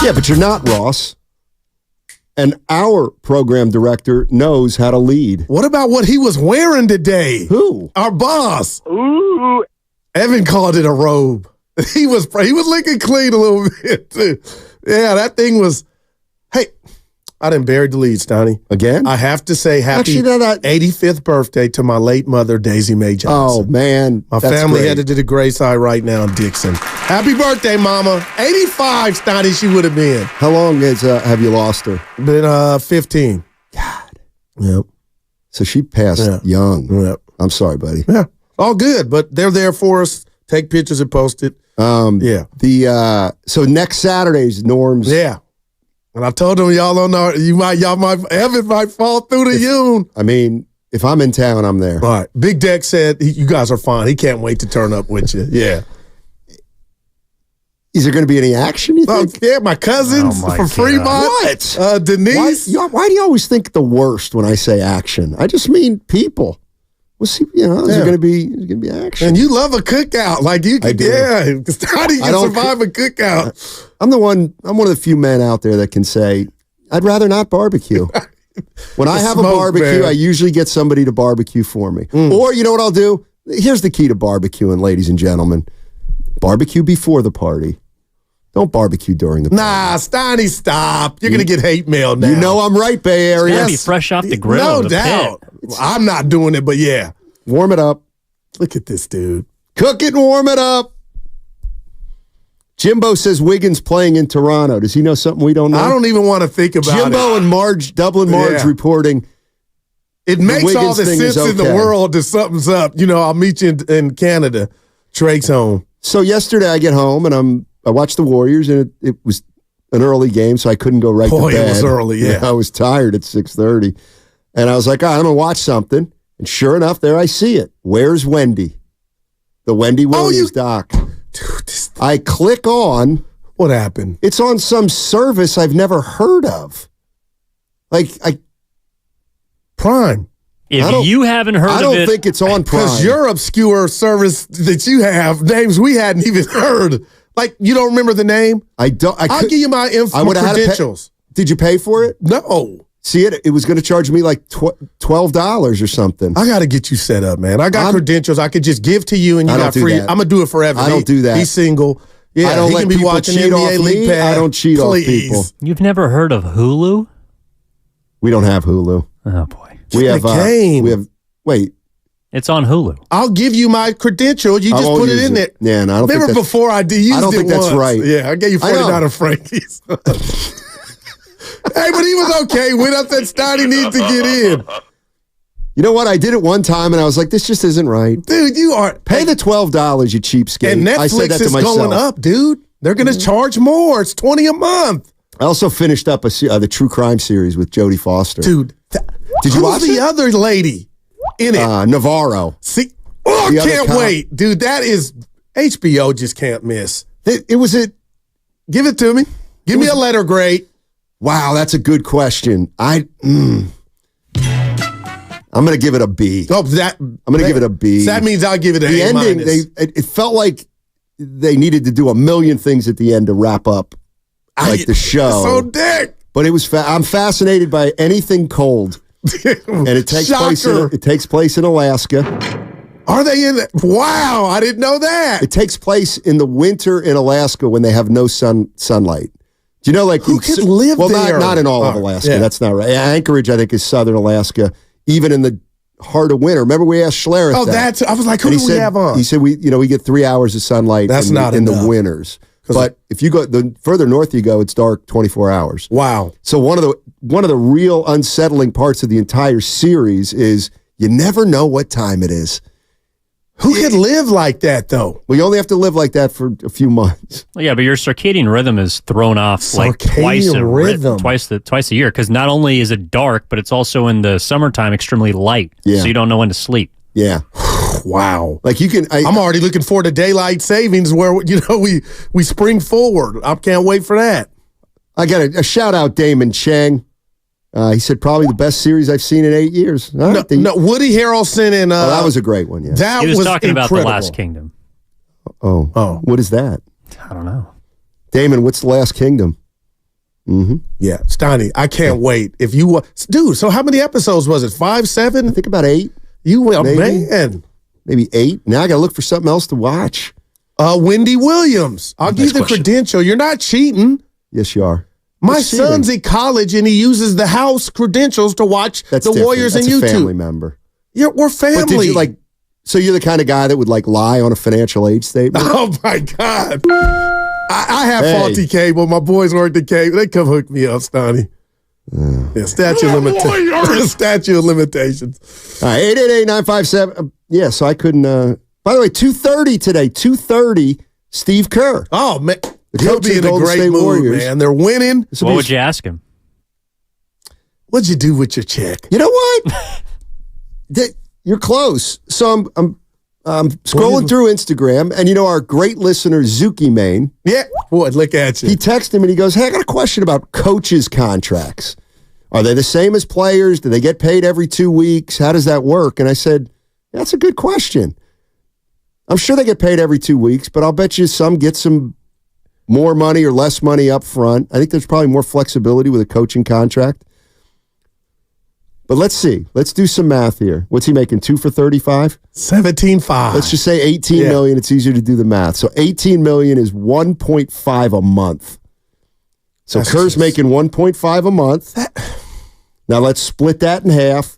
Yeah, but you're not, Ross. And our program director knows how to lead. What about what he was wearing today? Who? Our boss. Ooh. Evan called it a robe. He was looking clean a little bit, too. Yeah, that thing was... Hey, I done buried the lead, Stoney. Again? I have to say happy 85th birthday to my late mother, Daisy Mae Johnson. Oh, man. My family headed to the Grayside right now in Dixon. Happy birthday, Mama. 85, Stoney, she would have been. How long have you lost her? Been 15. God. Yep. So she passed young. Yep. I'm sorry, buddy. Yeah. All good, but they're there for us. Take pictures and post it. Yeah. So next Saturday's Norm's. Yeah. And I told them, y'all don't know, Evan might fall through the Yoon. I mean, if I'm in town, I'm there. All right. Big Deck said, you guys are fine. He can't wait to turn up with you. Yeah. Is there going to be any action, you think? Yeah, my cousins from Fremont. What? Denise. Why do you always think the worst when I say action? I just mean people. We'll see, is there going to be action? And you love a cookout. Like you can, because how do you survive a cookout? I'm one of the few men out there that can say, I'd rather not barbecue. When I have a barbecue, I usually get somebody to barbecue for me. Or you know what I'll do? Here's the key to barbecuing, ladies and gentlemen. Barbecue before the party. Don't barbecue during the party. Nah, Steiny, stop. You're going to get hate mail now. You know I'm right, Bay Area. It's got to be fresh off the grill. No doubt. Well, I'm not doing it, but yeah. Warm it up. Look at this dude. Cook it and warm it up. Jimbo says Wiggins playing in Toronto. Does he know something we don't know? I don't even want to think about Jimbo and Dublin Marge reporting. It makes all the sense in the world that something's up. I'll meet you in Canada. Drake's home. So yesterday I get home and I watched the Warriors, and it was an early game, so I couldn't go right to bed. Boy, it was early, yeah. I was tired at 6:30. And I was like, all right, I'm going to watch something. And sure enough, there I see it. Where's Wendy? The Wendy Williams doc. Dude, I click on. What happened? It's on some service I've never heard of. Prime. If you haven't heard of it. I don't think it's on Prime. Because your obscure service that you have, names we hadn't even heard. Like, you don't remember the name? I don't. I'll give you my credentials. Did you pay for it? No. See, it was going to charge me like $12 or something. I got to get you set up, man. I got credentials I could just give to you and you got free. I'm going to do it forever. I don't do that. He's single. Yeah, I don't he let can be people watching cheat NBA off League me. Pass. I don't cheat off people. You've never heard of Hulu? We don't have Hulu. Oh, boy. We have wait. It's on Hulu. I'll give you my credential. You just put it in there. Yeah, no, I don't remember think before I used it I don't think that's right. Yeah, I gave you $40 Frankie's. Hey, but he was okay with us. That Steiny needs to get in. You know what? I did it one time, and I was like, this just isn't right. Dude, you are... Pay the $12, you cheapskate. And Netflix I said that is to myself. going up, dude. They're going to charge more. It's $20 a month. I also finished up the True Crime series with Jodie Foster. Dude. Did you watch the other lady in it? Navarro. See? Oh, I can't wait. Dude, that is... HBO just can't miss. It was it. Give it to me. Give me a letter grade. Wow, that's a good question. I'm going to give it a B. Oh, I'm going to give it a B. So that means I'll give it an A-. The ending, it felt like they needed to do a million things at the end to wrap up the show. So dick. But it was I'm fascinated by anything cold. And it takes place in Alaska. Are they in it? Wow, I didn't know that. It takes place in the winter in Alaska when they have no sunlight. Do you know, like who can live there? Well, not in all of Alaska. Yeah. That's not right. Anchorage, I think, is southern Alaska. Even in the heart of winter. Remember, we asked Schlereth. Oh, I was like, who do we have on? He said we get 3 hours of sunlight. That's not in the winters. But if you go the further north you go, it's dark 24 hours. Wow. So one of the real unsettling parts of the entire series is you never know what time it is. Who can live like that, though? Well, you only have to live like that for a few months. Well, yeah, but your circadian rhythm is thrown off twice a year because not only is it dark, but it's also in the summertime extremely light. Yeah. So you don't know when to sleep. Yeah. Wow. Like you can. I'm already looking forward to daylight savings where we spring forward. I can't wait for that. I got a shout out Damon Chang. He said probably the best series I've seen in 8 years. No, Woody Harrelson and that was a great one. Yeah, that He was talking incredible. about The Last Kingdom. Oh, what is that? I don't know. Damon, what's The Last Kingdom? Mm-hmm. Yeah, Steiny, I can't wait. If you dude, so how many episodes was it? 5, 7? I think about 8. You will, maybe. man. Maybe 8. Now I got to look for something else to watch. Wendy Williams. I'll give you the credential. You're not cheating. Yes, you are. My son's at college and he uses the house credentials to watch the Warriors and YouTube. That's a family member. We're family. But did you so you're the kind of guy that would lie on a financial aid statement? Oh my God. I have faulty cable. My boys work at cable. They come hook me up, Stoney. Yeah, statute of limitations. Statute of limitations. All right, 888-957. Yeah, so I couldn't. By the way, 2:30 today. 2:30. Steve Kerr. Oh man, he'll be in a great mood, man. They're winning. What would you ask him? What'd you do with your check? You know what? You're close. So I'm scrolling through Instagram, and our great listener Zuki Main. Yeah, boy, look at you. He texted him and he goes, "Hey, I got a question about coaches' contracts. Are they the same as players? Do they get paid every 2 weeks? How does that work?" And I said, "That's a good question. I'm sure they get paid every 2 weeks, but I'll bet you some get some more money or less money up front. I think there's probably more flexibility with a coaching contract. But let's see. Let's do some math here. What's he making? 2 for 35? 17.5. Let's just say 18 million. It's easier to do the math. So 18 million is 1.5 a month. So Kerr's making 1.5 a month. Now let's split that in half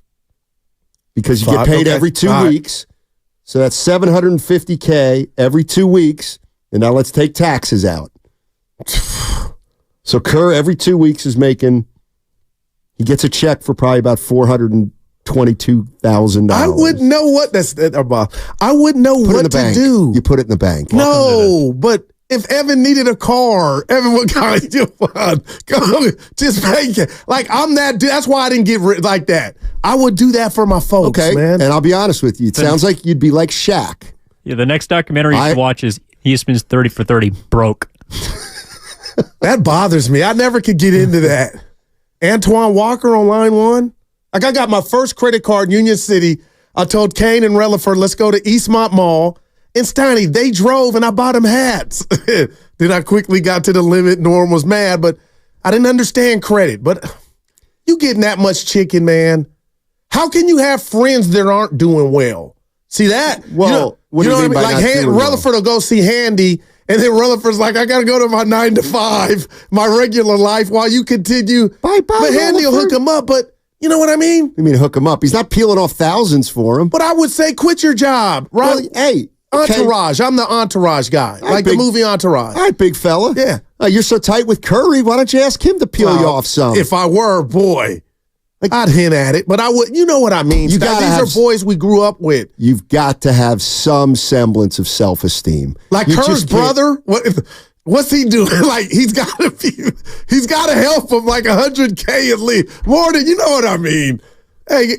because you get paid every 2 weeks. So that's $750K every 2 weeks. And now let's take taxes out. So Kerr every 2 weeks is making. He gets a check for probably about $422,000. I wouldn't know what I wouldn't know what to do. You put it in the bank. No, but if Evan needed a car, Evan would go just make it. I'm that dude. That's why I didn't get like that. I would do that for my folks, man. And I'll be honest with you. It sounds like you'd be like Shaq. Yeah, the next documentary you should watch is he spends 30 for 30 broke. That bothers me. I never could get into that. Antoine Walker on line one. I got my first credit card in Union City. I told Kane and Relaford, let's go to Eastmont Mall. And Steiny, they drove and I bought them hats. Then I quickly got to the limit. Norm was mad, but I didn't understand credit. But you getting that much chicken, man. How can you have friends that aren't doing well? See that? Well, what do you mean by not doing well? Relaford will go see Handy. And then Rutherford's like, I got to go to my 9 to 5, my regular life, while you continue. Bye, but Handy will hook him up. But you know what I mean? You mean hook him up? He's not peeling off thousands for him. But I would say quit your job, right? Well, hey, Entourage. I'm the Entourage guy, the movie Entourage. All right, big fella. Yeah. You're so tight with Curry. Why don't you ask him to peel you off some? If I were, boy, I'd hint at it. But I would. You know what I mean? These are boys we grew up with. You've got to have some semblance of self-esteem. Like Kerr's brother. What's he doing? He's got to help him $100K at least. More than, you know what I mean? Hey,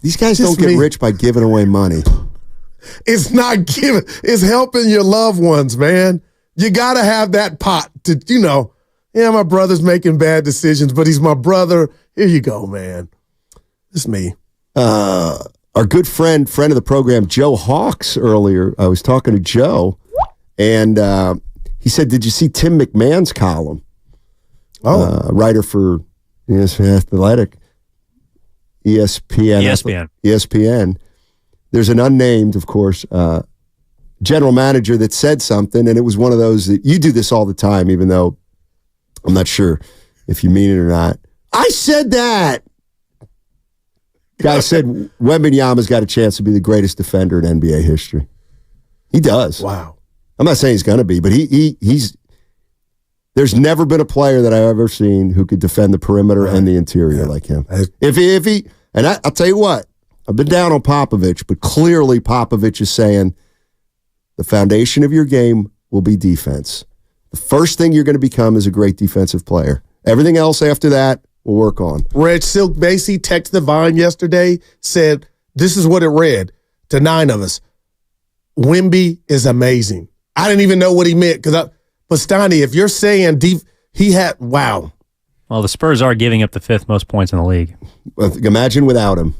these guys don't get rich by giving away money. It's not giving. It's helping your loved ones, man. You got to have that pot to, my brother's making bad decisions, but he's my brother. Here you go, man. It's me. Our good friend of the program, Joe Hawks, earlier, I was talking to Joe, and he said, did you see Tim McMahon's column? Writer for Athletic, ESPN. There's an unnamed, of course, general manager that said something, and it was one of those that you do this all the time, even though I'm not sure if you mean it or not. I said that. Guy said Wembanyama's got a chance to be the greatest defender in NBA history. He does. Wow. I'm not saying he's going to be, but he's. There's never been a player that I've ever seen who could defend the perimeter and the interior like him. If he, and I'll tell you what, I've been down on Popovich, but clearly Popovich is saying the foundation of your game will be defense. The first thing you're going to become is a great defensive player. Everything else after that, we'll work on. Reg Silk Macy texted the Vine yesterday, said, this is what it read to 9 of us. Wemby is amazing. I didn't even know what he meant. But Steiny, if you're saying he had, wow. Well, the Spurs are giving up the 5th most points in the league. Imagine without him.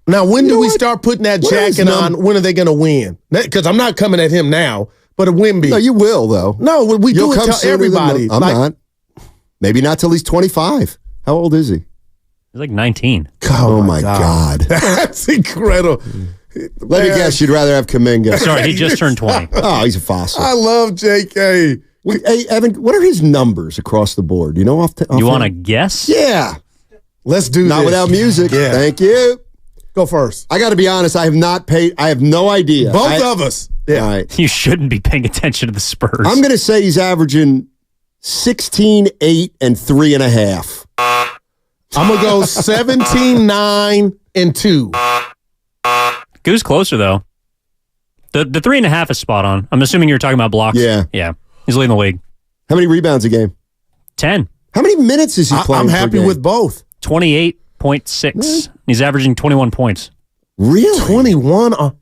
Now, when do we start putting that jacket on? When are they going to win? Because I'm not coming at him now, but a Wemby. No, you will, though. No, we do it to everybody. I'm not. Maybe not till he's 25. How old is he? He's like 19. Oh, my God. That's incredible. Let me guess, you'd rather have Kaminga. Sorry, he just turned 20. Oh, he's a fossil. I love JK. Hey, Evan, what are his numbers across the board? You know, you want to guess? Yeah. Let's do Not this. without music. Yeah. Thank you. Go first. I got to be honest, I have no idea. Both of us. Yeah. All right. You shouldn't be paying attention to the Spurs. I'm going to say he's averaging 16, 8, and 3.5. I'm going to go 17, 9, and 2. Goose closer, though. The 3.5 is spot on. I'm assuming you're talking about blocks. Yeah. Yeah. He's leading the league. How many rebounds a game? 10. How many minutes is he playing? I'm happy with both. 28.6. He's averaging 21 points. Really? 21? Oh,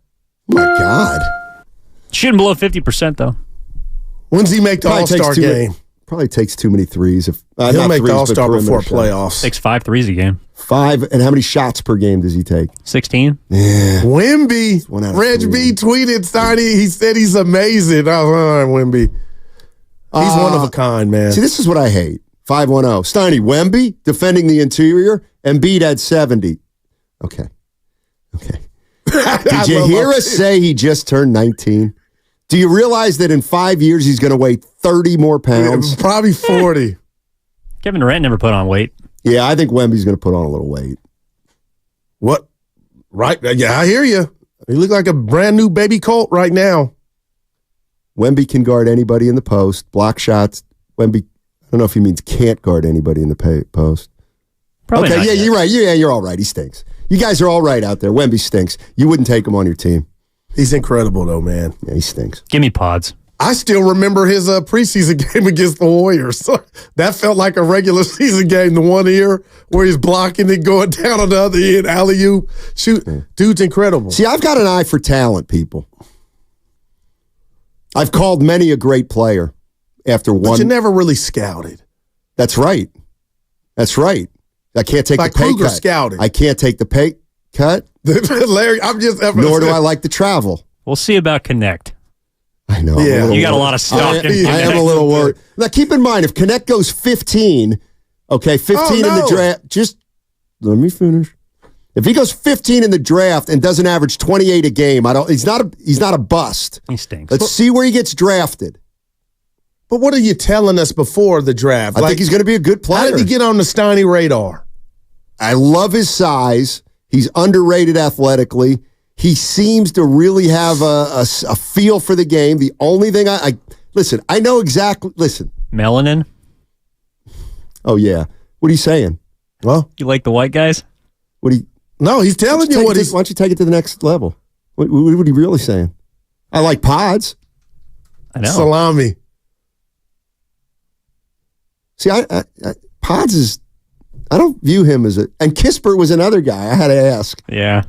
my God. Shooting below 50%, though. When's he make the All-Star game? Probably takes too many threes. He'll make the All-Star before playoffs. Takes 5 threes a game. 5, and how many shots per game does he take? 16. Yeah. Wemby. One out of Reg 3. B tweeted, Steiny, he said he's amazing. I was like, Wemby. He's one of a kind, man. See, this is what I hate. 510. Steiny, Wemby defending the interior, Embiid at 70. Okay. Did you hear us say he just turned 19? Do you realize that in 5 years he's going to weigh 30 more pounds? Yeah, probably 40. Kevin Durant never put on weight. Yeah, I think Wemby's going to put on a little weight. What? Right. Yeah, I hear you. He look like a brand new baby Colt right now. Wemby can guard anybody in the post. Block shots. Wemby, I don't know if he means can't guard anybody in the post. Probably okay, not yeah, yet. you're right. Yeah, you're all right. He stinks. You guys are all right out there. Wemby stinks. You wouldn't take him on your team. He's incredible, though, man. Yeah, he stinks. Give me pods. I still remember his preseason game against the Warriors. That felt like a regular season game, the one year where he's blocking and going down on the other end, alley-oop, shoot. Yeah. Dude's incredible. See, I've got an eye for talent, people. I've called many a great player after one. But you never really scouted. That's right. I can't take like the pay Kruger cut. Scouted. I can't take the pay cut. Larry, I'm just. Nor do I like to travel. We'll see about Connect. I know. Yeah. You got a lot of stock in I am a little worried. Now, keep in mind, if Connect goes 15, okay, 15 in the draft, just let me finish. If he goes 15 in the draft and doesn't average 28 a game, he's not a bust. He stinks. Let's see where he gets drafted. But what are you telling us before the draft? I think he's going to be a good player. How did he get on the Steiny radar? I love his size. He's underrated athletically. He seems to really have a feel for the game. The only thing listen, I know exactly. Listen, melanin. Oh yeah, what are you saying? Well, you like the white guys? No, he's telling you what he's. Why don't you take it to the next level? What are you really saying? I like pods. I know. Salami. See, Pods is. I don't view him as a. And Kispert was another guy I had to ask. Yeah.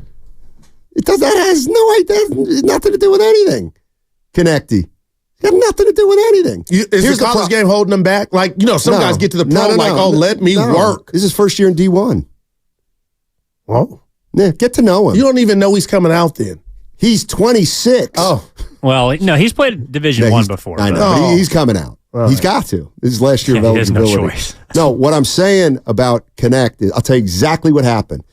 That has nothing to do with anything. Connecty. Got nothing to do with anything. Is the college game holding him back? Like, some guys get to the pro let me work. This is his first year in D1. Oh. Yeah, get to know him. You don't even know he's coming out then. He's 26. Oh. Well, no, he's played Division I before. I know, but he's coming out. Right. He's got to. This is last year of eligibility. He has no choice. No, what I'm saying about Connect is, I'll tell you exactly what happened.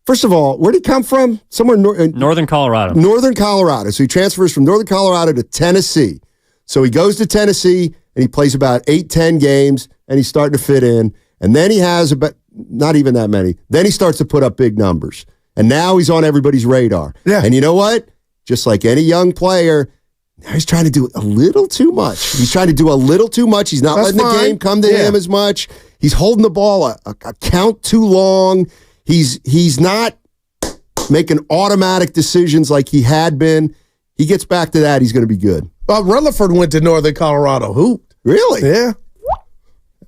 First of all, where did he come from? Somewhere Northern Colorado. Northern Colorado. So he transfers from Northern Colorado to Tennessee. So he goes to Tennessee and he plays about 8-10 games and he's starting to fit in. And then he has about not even that many. Then he starts to put up big numbers. And now he's on everybody's radar. Yeah. And you know what? Just like any young player, now he's trying to do a little too much. He's trying to do a little too much. He's not letting the game come to him as much. He's holding the ball a count too long. He's not making automatic decisions like he had been. He gets back to that, he's going to be good. Rutherford went to Northern Colorado. Hooped. Really? Yeah.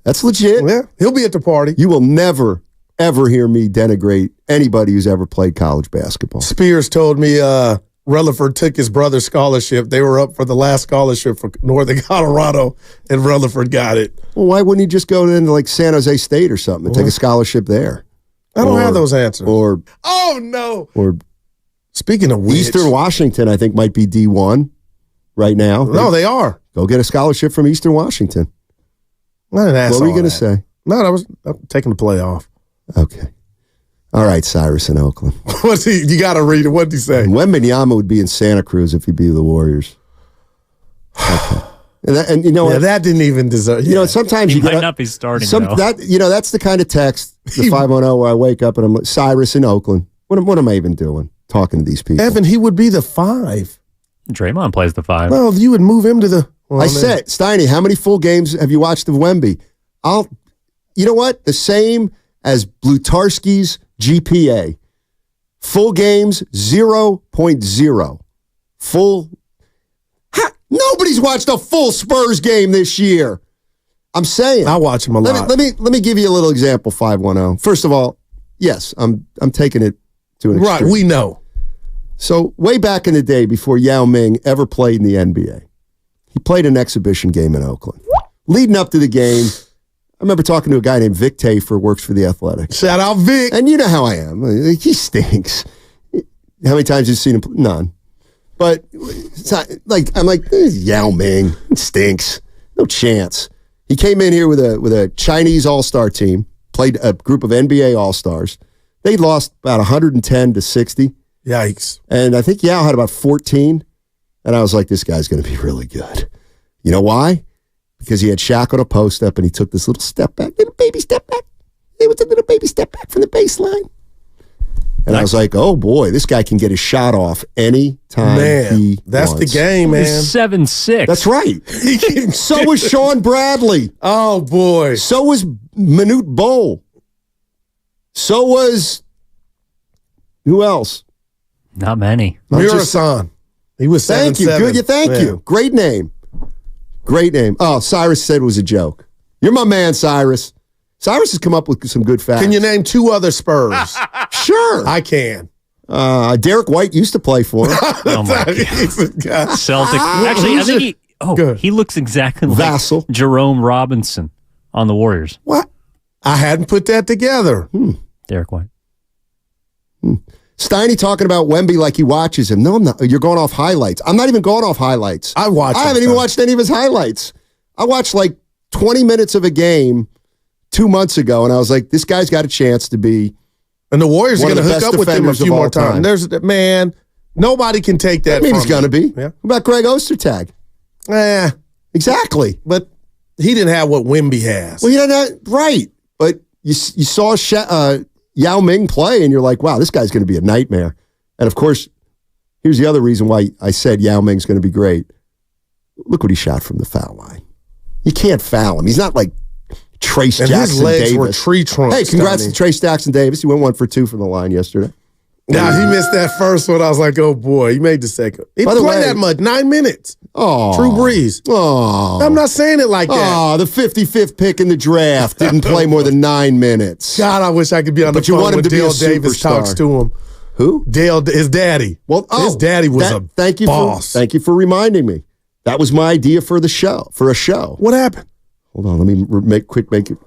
That's legit. Yeah. He'll be at the party. You will never, ever hear me denigrate anybody who's ever played college basketball. Spears told me Rutherford took his brother's scholarship. They were up for the last scholarship for Northern Colorado, and Rutherford got it. Well, why wouldn't he just go into like San Jose State or something and take a scholarship there? I don't have those answers. Or oh no. Or speaking of which, Eastern Washington, I think might be D1 right now. No, they are. Go get a scholarship from Eastern Washington. I didn't ask. What were you going to say? No, I'm taking the play off. Okay. All right, Cyrus in Oakland. You got to read it. What did he say? Wembanyama would be in Santa Cruz if he'd be the Warriors. Okay. And you know what? That didn't even deserve. You know, sometimes he you might not be starting. That's the kind of text, the 510, where I wake up and I'm like, Cyrus in Oakland. What am I even doing? Talking to these people. Evan, he would be the 5. Draymond plays the 5. Well, you would move him to the. Well, I said, Steiny, how many full games have you watched of Wemby? You know what? The same as Blutarski's GPA. Full games, 0.0. Full. Nobody's watched a full Spurs game this year. I'm saying. I watch them a lot. Let me give you a little example, 510. First of all, yes, I'm taking it to an extreme. Right, we know. So way back in the day, before Yao Ming ever played in the NBA, he played an exhibition game in Oakland. Leading up to the game, I remember talking to a guy named Vic Tafer, works for the Athletics. Shout out Vic. And you know how I am. He stinks. How many times have you seen him? None. But it's not, I'm like, Yao Ming stinks. No chance. He came in here with a Chinese all-star team, played a group of NBA all-stars. They lost about 110 to 60. Yikes. And I think Yao had about 14. And I was like, this guy's going to be really good. You know why? Because he had Shaq on a post-up and he took this little step back, little baby step back. It was a little baby step back from the baseline. And I was like, oh, boy, this guy can get his shot off anytime he that's wants. the game, man. 7'6". That's right. So was Sean Bradley. Oh, boy. So was Manute Bol. So was, who else? Not many. Murasan. He was 7'7". Thank you. Good. Thank you. Great name. Great name. Oh, Cyrus said it was a joke. You're my man, Cyrus. Cyrus has come up with some good facts. Can you name 2 other Spurs? Sure. I can. Derek White used to play for him. Oh, my God. Celtic. Actually, I think he looks exactly like Vassell. Jerome Robinson on the Warriors. What? I hadn't put that together. Derek White. Steiny talking about Wemby like he watches him. No, I'm not. You're going off highlights. I'm not even going off highlights. I haven't even watched any of his highlights. I watched like 20 minutes of a game 2 months ago, and I was like, this guy's got a chance to be. And the Warriors are going to hook up with him a few more times. Nobody can take that. I mean, he's going to be. Yeah. What about Greg Ostertag? Exactly. But he didn't have what Wemby has. Well, he didn't have, right. But you saw Yao Ming play, and you're like, wow, this guy's going to be a nightmare. And, of course, here's the other reason why I said Yao Ming's going to be great. Look what he shot from the foul line. You can't foul him. He's not like Trace and Jackson his legs Davis. were tree trunks. Hey, congrats to Trace Jackson Davis. He went 1 for 2 from the line yesterday. Nah, he missed that first one. I was like, oh, boy. He made the second. He didn't play that much. 9 minutes. Oh. Drew Brees. Oh. I'm not saying it like that. Oh, the 55th pick in the draft didn't play more than 9 minutes. God, I wish I could be on the phone when Dale Davis talks to him. Who? Dale, his daddy. Well, his daddy was a boss. Thank you for reminding me. That was my idea for the show, for a show. What happened? Hold on, let me make it.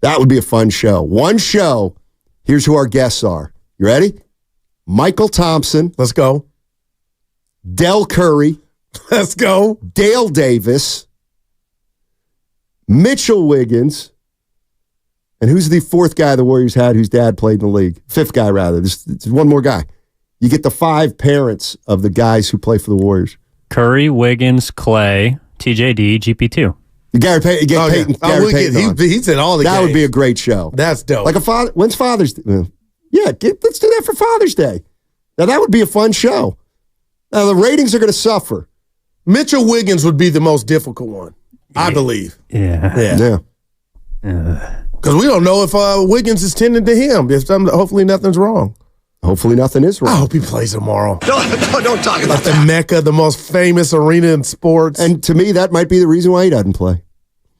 That would be a fun show. One show. Here's who our guests are. You ready? Michael Thompson. Let's go. Del Curry. Let's go. Dale Davis. Mitchell Wiggins. And who's the 4th guy the Warriors had whose dad played in the league? 5th guy, rather. There's one more guy. You get the 5 parents of the guys who play for the Warriors. Curry, Wiggins, Klay, TJD, GP2. Gary Payton. Gary Payton he said all the That games. would be a great show. That's dope. Like when's Father's Day? Yeah, let's do that for Father's Day. Now, that would be a fun show. Now, the ratings are going to suffer. Mitchell Wiggins would be the most difficult one, I believe. Yeah. Because we don't know if Wiggins is tending to him. Hopefully nothing's wrong. Hopefully nothing is wrong. I hope he plays tomorrow. Don't talk about the Mecca, the most famous arena in sports. And to me, that might be the reason why he doesn't play.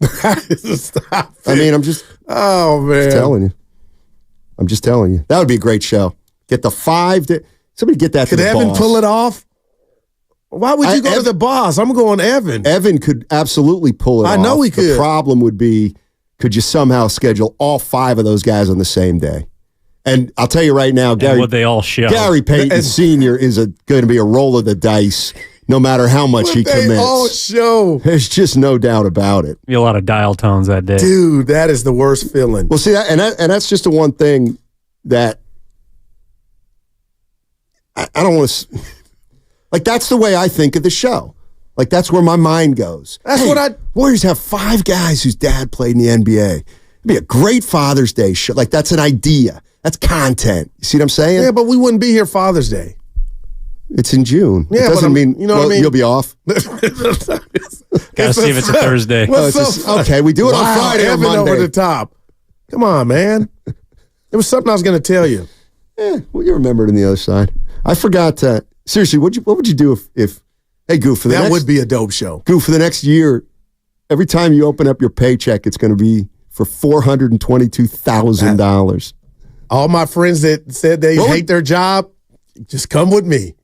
Stop it. I mean, I'm just telling you. I'm just telling you. That would be a great show. Get the 5. Somebody get that Could to the Evan boss. pull it off? Why would you go to the boss? I'm going Evan. Evan could absolutely pull it off. I know he could. The problem would be, could you somehow schedule all 5 of those guys on the same day? And I'll tell you right now, would they all show? Gary Payton Sr. is going to be a roll of the dice, no matter how much he commits. They all show. There's just no doubt about it. Be a lot of dial tones that day, dude. That is the worst feeling. Well, see, and that's just the one thing that I don't want to. Like, that's the way I think of the show. Like, that's where my mind goes. That's what Warriors have 5 guys whose dad played in the NBA. It'd be a great Father's Day show. Like, that's an idea. That's content. You see what I'm saying? Yeah, but we wouldn't be here Father's Day. It's in June. Yeah, it doesn't mean you know what I mean? You'll be off. Gotta see if it's a Thursday. Okay, we do it on Friday or Evan Monday. over the top. Come on, man. It was something I was going to tell you. Well, you remember it on the other side. I forgot. Seriously, what would you do if hey, Goof, for the that next, would be a dope show. Goof, for the next year, every time you open up your paycheck, it's going to be for $422,000. All my friends that said they hate their job, just come with me.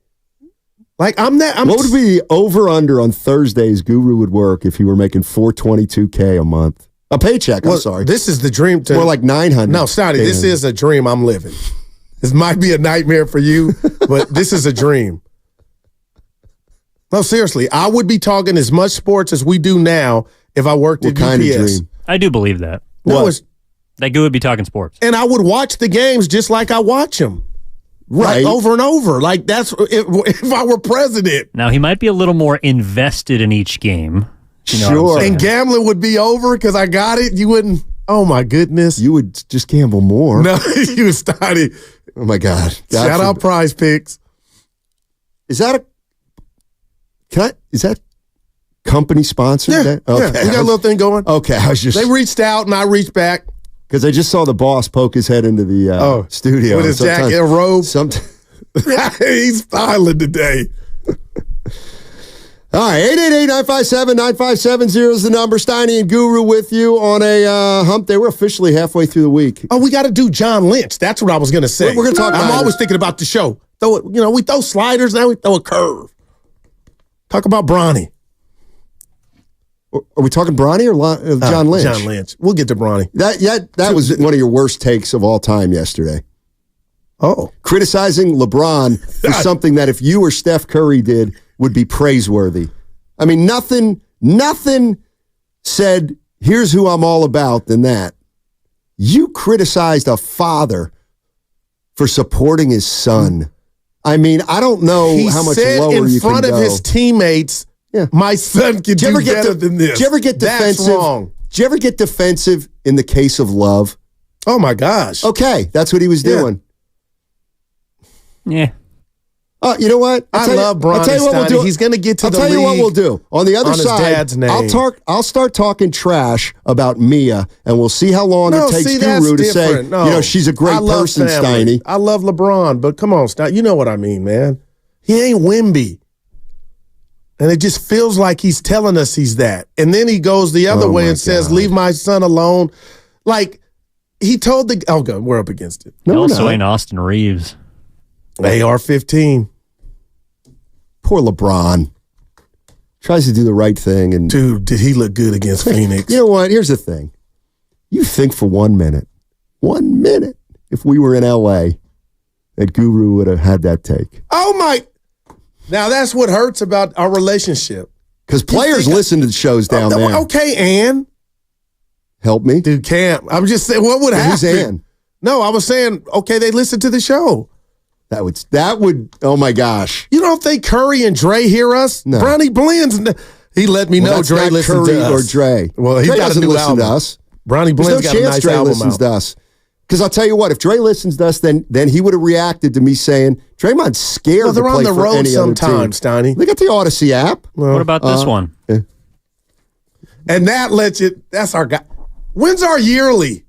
Like, what would be the over-under on Thursdays Guru would work if he were making $422K a month? A paycheck, I'm sorry. This is the dream. More like $900. No, Stoney, this is a dream I'm living. This might be a nightmare for you, but this is a dream. No, seriously, I would be talking as much sports as we do now if I worked at UPS. What kind of dream? I do believe that. No, that Goo would be talking sports. And I would watch the games just like I watch them. Right. Like over and over. Like, that's if I were president. Now, he might be a little more invested in each game. You know Sure. And gambling would be over because I got it. You wouldn't. Oh, my goodness. You would just gamble more. No, you would start. Oh, my God. Shout out Prize Picks. Is that company sponsored? Yeah, that? Okay. yeah. We got a little thing going. Okay, I was just. They reached out and I reached back. Because I just saw the boss poke his head into the studio. With his jacket and robe. He's styling today. All right, 888-957-9570 is the number. Steiny and Guru with you on a hump day. We're officially halfway through the week. Oh, we got to do John Lynch. That's what I was going to say. We're going to talk about I'm always thinking about the show. Throw it, we throw sliders, now we throw a curve. Talk about Bronny. Are we talking Bronny or John Lynch? John Lynch. We'll get to Bronny. That was one of your worst takes of all time yesterday. Oh. Criticizing LeBron for something that if you or Steph Curry did would be praiseworthy. I mean, nothing said, here's who I'm all about than that. You criticized a father for supporting his son. I mean, I don't know how much lower you can go. in front of his teammates, my son can do better than this. Did you ever get defensive? That's wrong. Did you ever get defensive in the case of love? Oh, my gosh. Okay, that's what he was doing. Yeah. You know what? I love Bronny Steiny. He's going to get to the league. I'll tell you what we'll do. On the other side, dad's name. I'll start talking trash about Mia, and we'll see how long it takes Guru to say, she's a great person, Steiny. I love LeBron, but come on, Steiny. You know what I mean, man. He ain't Wemby. And it just feels like he's telling us he's that. And then he goes the other way and says, leave my son alone. Like, he told God, we're up against it. He also ain't Austin Reeves. AR-15. Poor LeBron. Tries to do the right thing. And dude, did he look good against Phoenix? You know what? Here's the thing. You think for 1 minute, if we were in L.A., that Guru would have had that take. Oh, my. Now, that's what hurts about our relationship. Because players listen to the shows down there. Okay, Ann. Help me? Dude, Camp. I'm just saying, what would happen? Who's Ann? No, I was saying, okay, they listen to the show. That would. Oh my gosh! You don't think Curry and Dre hear us? No. Bronny Blends. He let me know Dre listens to us. Or Dre. Well, he doesn't listen to us. Bronny Blends got a nice Dre album listens out. to us. Because I'll tell you what, if Dre listens to us, then he would have reacted to me saying Draymond's scared. Well, they're to play on the for road any sometimes, other team. Steiny. They got the Odyssey app. What about this one? Yeah. And that lets you. That's our guy. When's our yearly?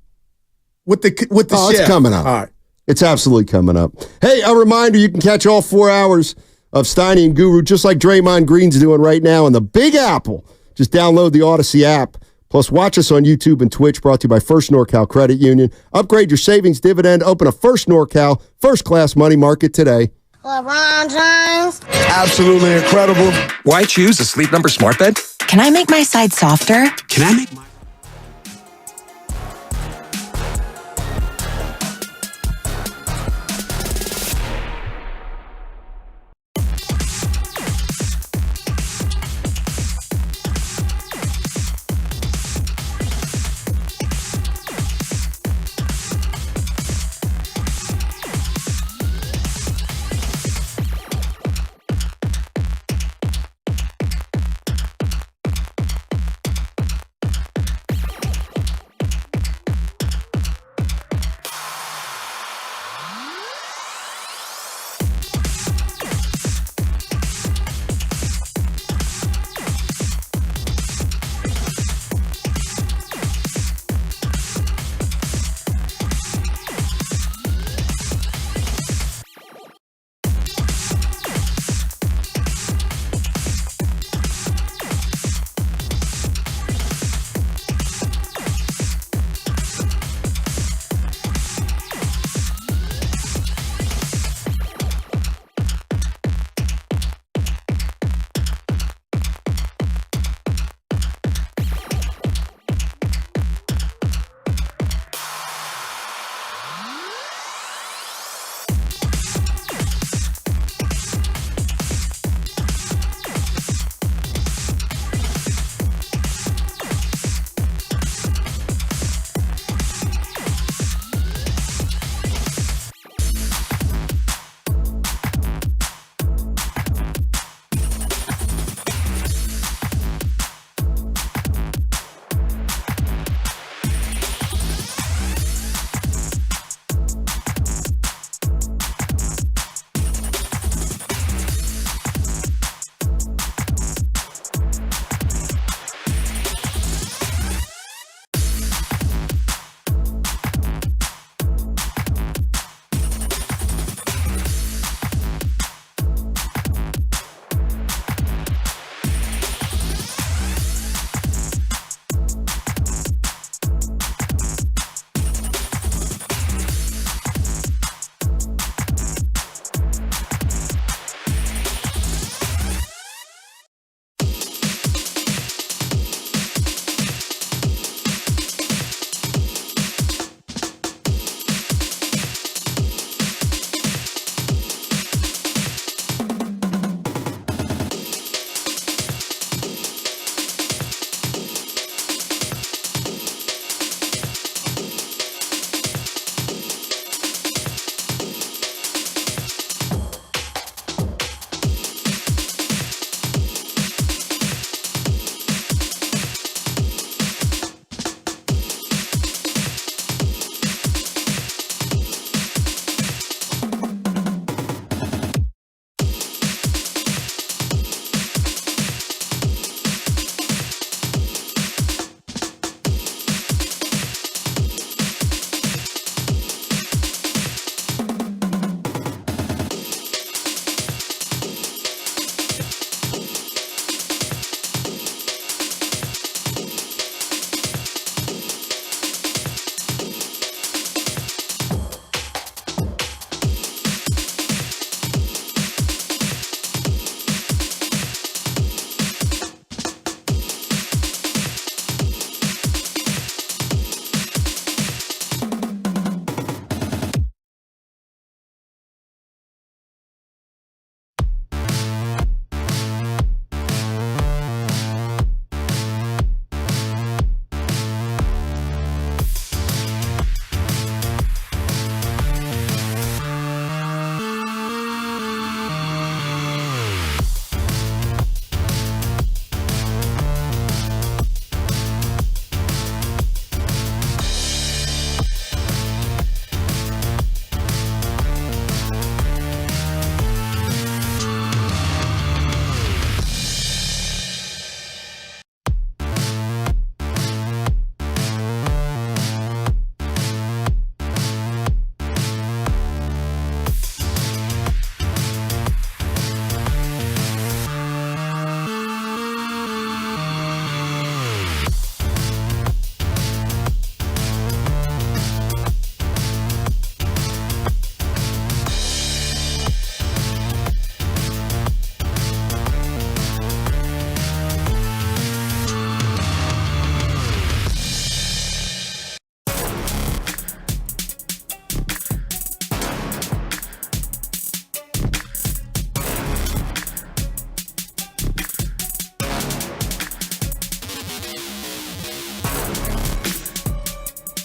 With the chef? It's coming up. All right. It's absolutely coming up. Hey, a reminder, you can catch all 4 hours of Steiny and Guru just like Draymond Green's doing right now in the Big Apple. Just download the Odyssey app. Plus, watch us on YouTube and Twitch, brought to you by First NorCal Credit Union. Upgrade your savings dividend. Open a First NorCal first-class money market today. LeBron James. Absolutely incredible. Why choose a Sleep Number smart bed? Can I make my side softer? Can I make my...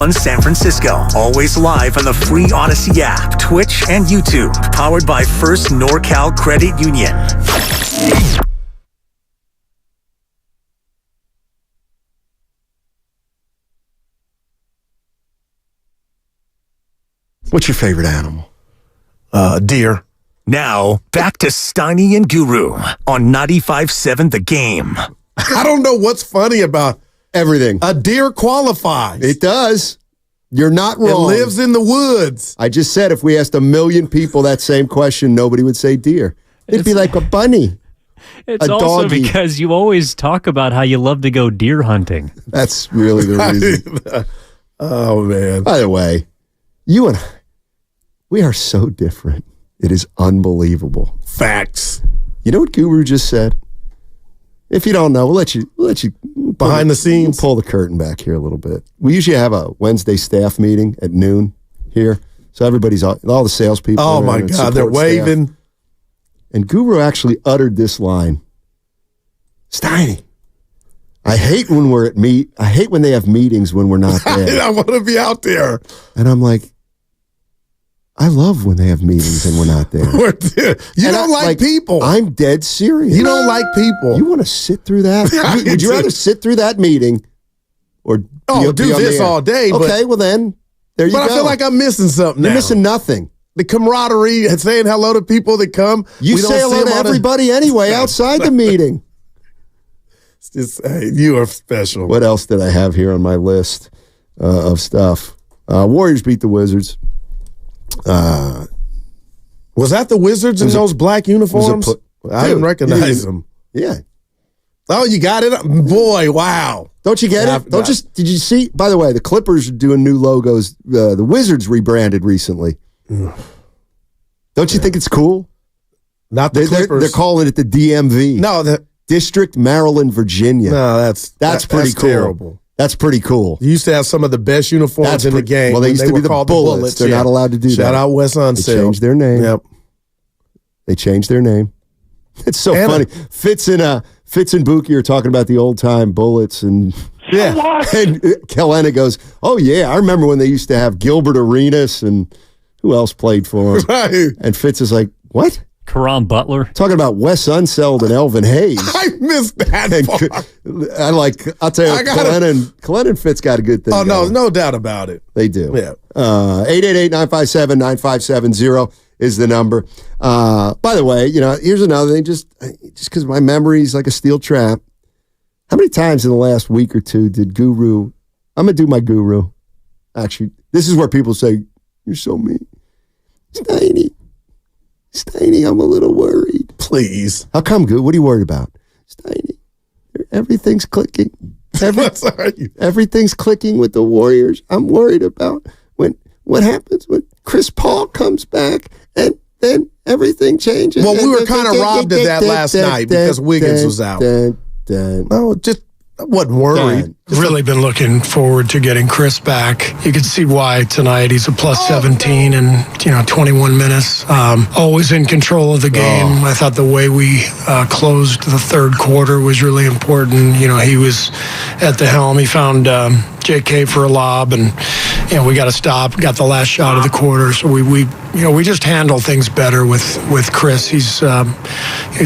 on San Francisco. Always live on the free Odyssey app, Twitch, and YouTube. Powered by First NorCal Credit Union. What's your favorite animal? Deer. Now, back to Steiny and Guru on 95.7 The Game. I don't know what's funny about everything. A deer qualifies. It does. You're not wrong. It lives in the woods. I just said if we asked 1 million people that same question, nobody would say deer. It'd be like a bunny. It's a also doggy. because you always talk about how you love to go deer hunting. That's really the reason. Oh, man. By the way, you and I, we are so different. It is unbelievable. Facts. You know what Guru just said? If you don't know, we'll let you behind the scenes. We'll pull the curtain back here a little bit. We usually have a Wednesday staff meeting at noon here. So everybody's all the salespeople. Oh my God, they're waving. Staff. And Guru actually uttered this line. Steiny, I hate when we're at I hate when they have meetings when we're not there. I want to be out there. And I'm like, I love when they have meetings and we're not there. You don't like people. I'm dead serious. You don't like people. You want to sit through that? Would you rather sit through that meeting or do this all day? Okay, well then, there you go. But I feel like I'm missing something. You're missing nothing. The camaraderie and saying hello to people that come. You say hello to everybody anyway outside the meeting. It's just, hey, you are special. What else did I have here on my list of stuff? Warriors beat the Wizards. Was that the Wizards in those black uniforms? I didn't recognize them. Yeah. Oh, you got it? Boy, wow. Don't you get it? Did you see? By the way, the Clippers are doing new logos. The Wizards rebranded recently. Don't you think it's cool? Not the Clippers. They're calling it the DMV. No, the District Maryland, Virginia. No, that's pretty cool. Terrible. That's pretty cool. You used to have some of the best uniforms in the game. Well, they used to be the called Bullets. They're not allowed to do that. Shout out Wes Unseld. They changed their name. Yep. They changed their name. It's so funny. Fitz and Buki are talking about the old time Bullets and and Kellena goes, "Oh yeah, I remember when they used to have Gilbert Arenas and who else played for them?" Right. And Fitz is like, "What?" Karan Butler. Talking about Wes Unseld and Elvin Hayes. I missed that part. I'll tell you, Kellena and Fitz got a good thing. Oh, no doubt about it. They do. Yeah. 888-957-9570 is the number. By the way, here's another thing, just because my memory's like a steel trap. How many times in the last week or two did Guru, I'm going to do my Guru. Actually, this is where people say, "You're so mean." Steiny, I'm a little worried. Please. How come, Guru? What are you worried about? Steiny, everything's clicking. Everything's clicking with the Warriors. I'm worried about what happens when Chris Paul comes back and then everything changes. Well, we were kind of robbed of that last night because Wiggins was out. No, just I wasn't worried. Really been looking forward to getting Chris back. You could see why tonight he's a plus 17 in 21 minutes. Always in control of the game. I thought the way we closed the third quarter was really important. He was at the helm. He found JK for a lob, and we got to stop. Got the last shot of the quarter, so we just handle things better with Chris. He's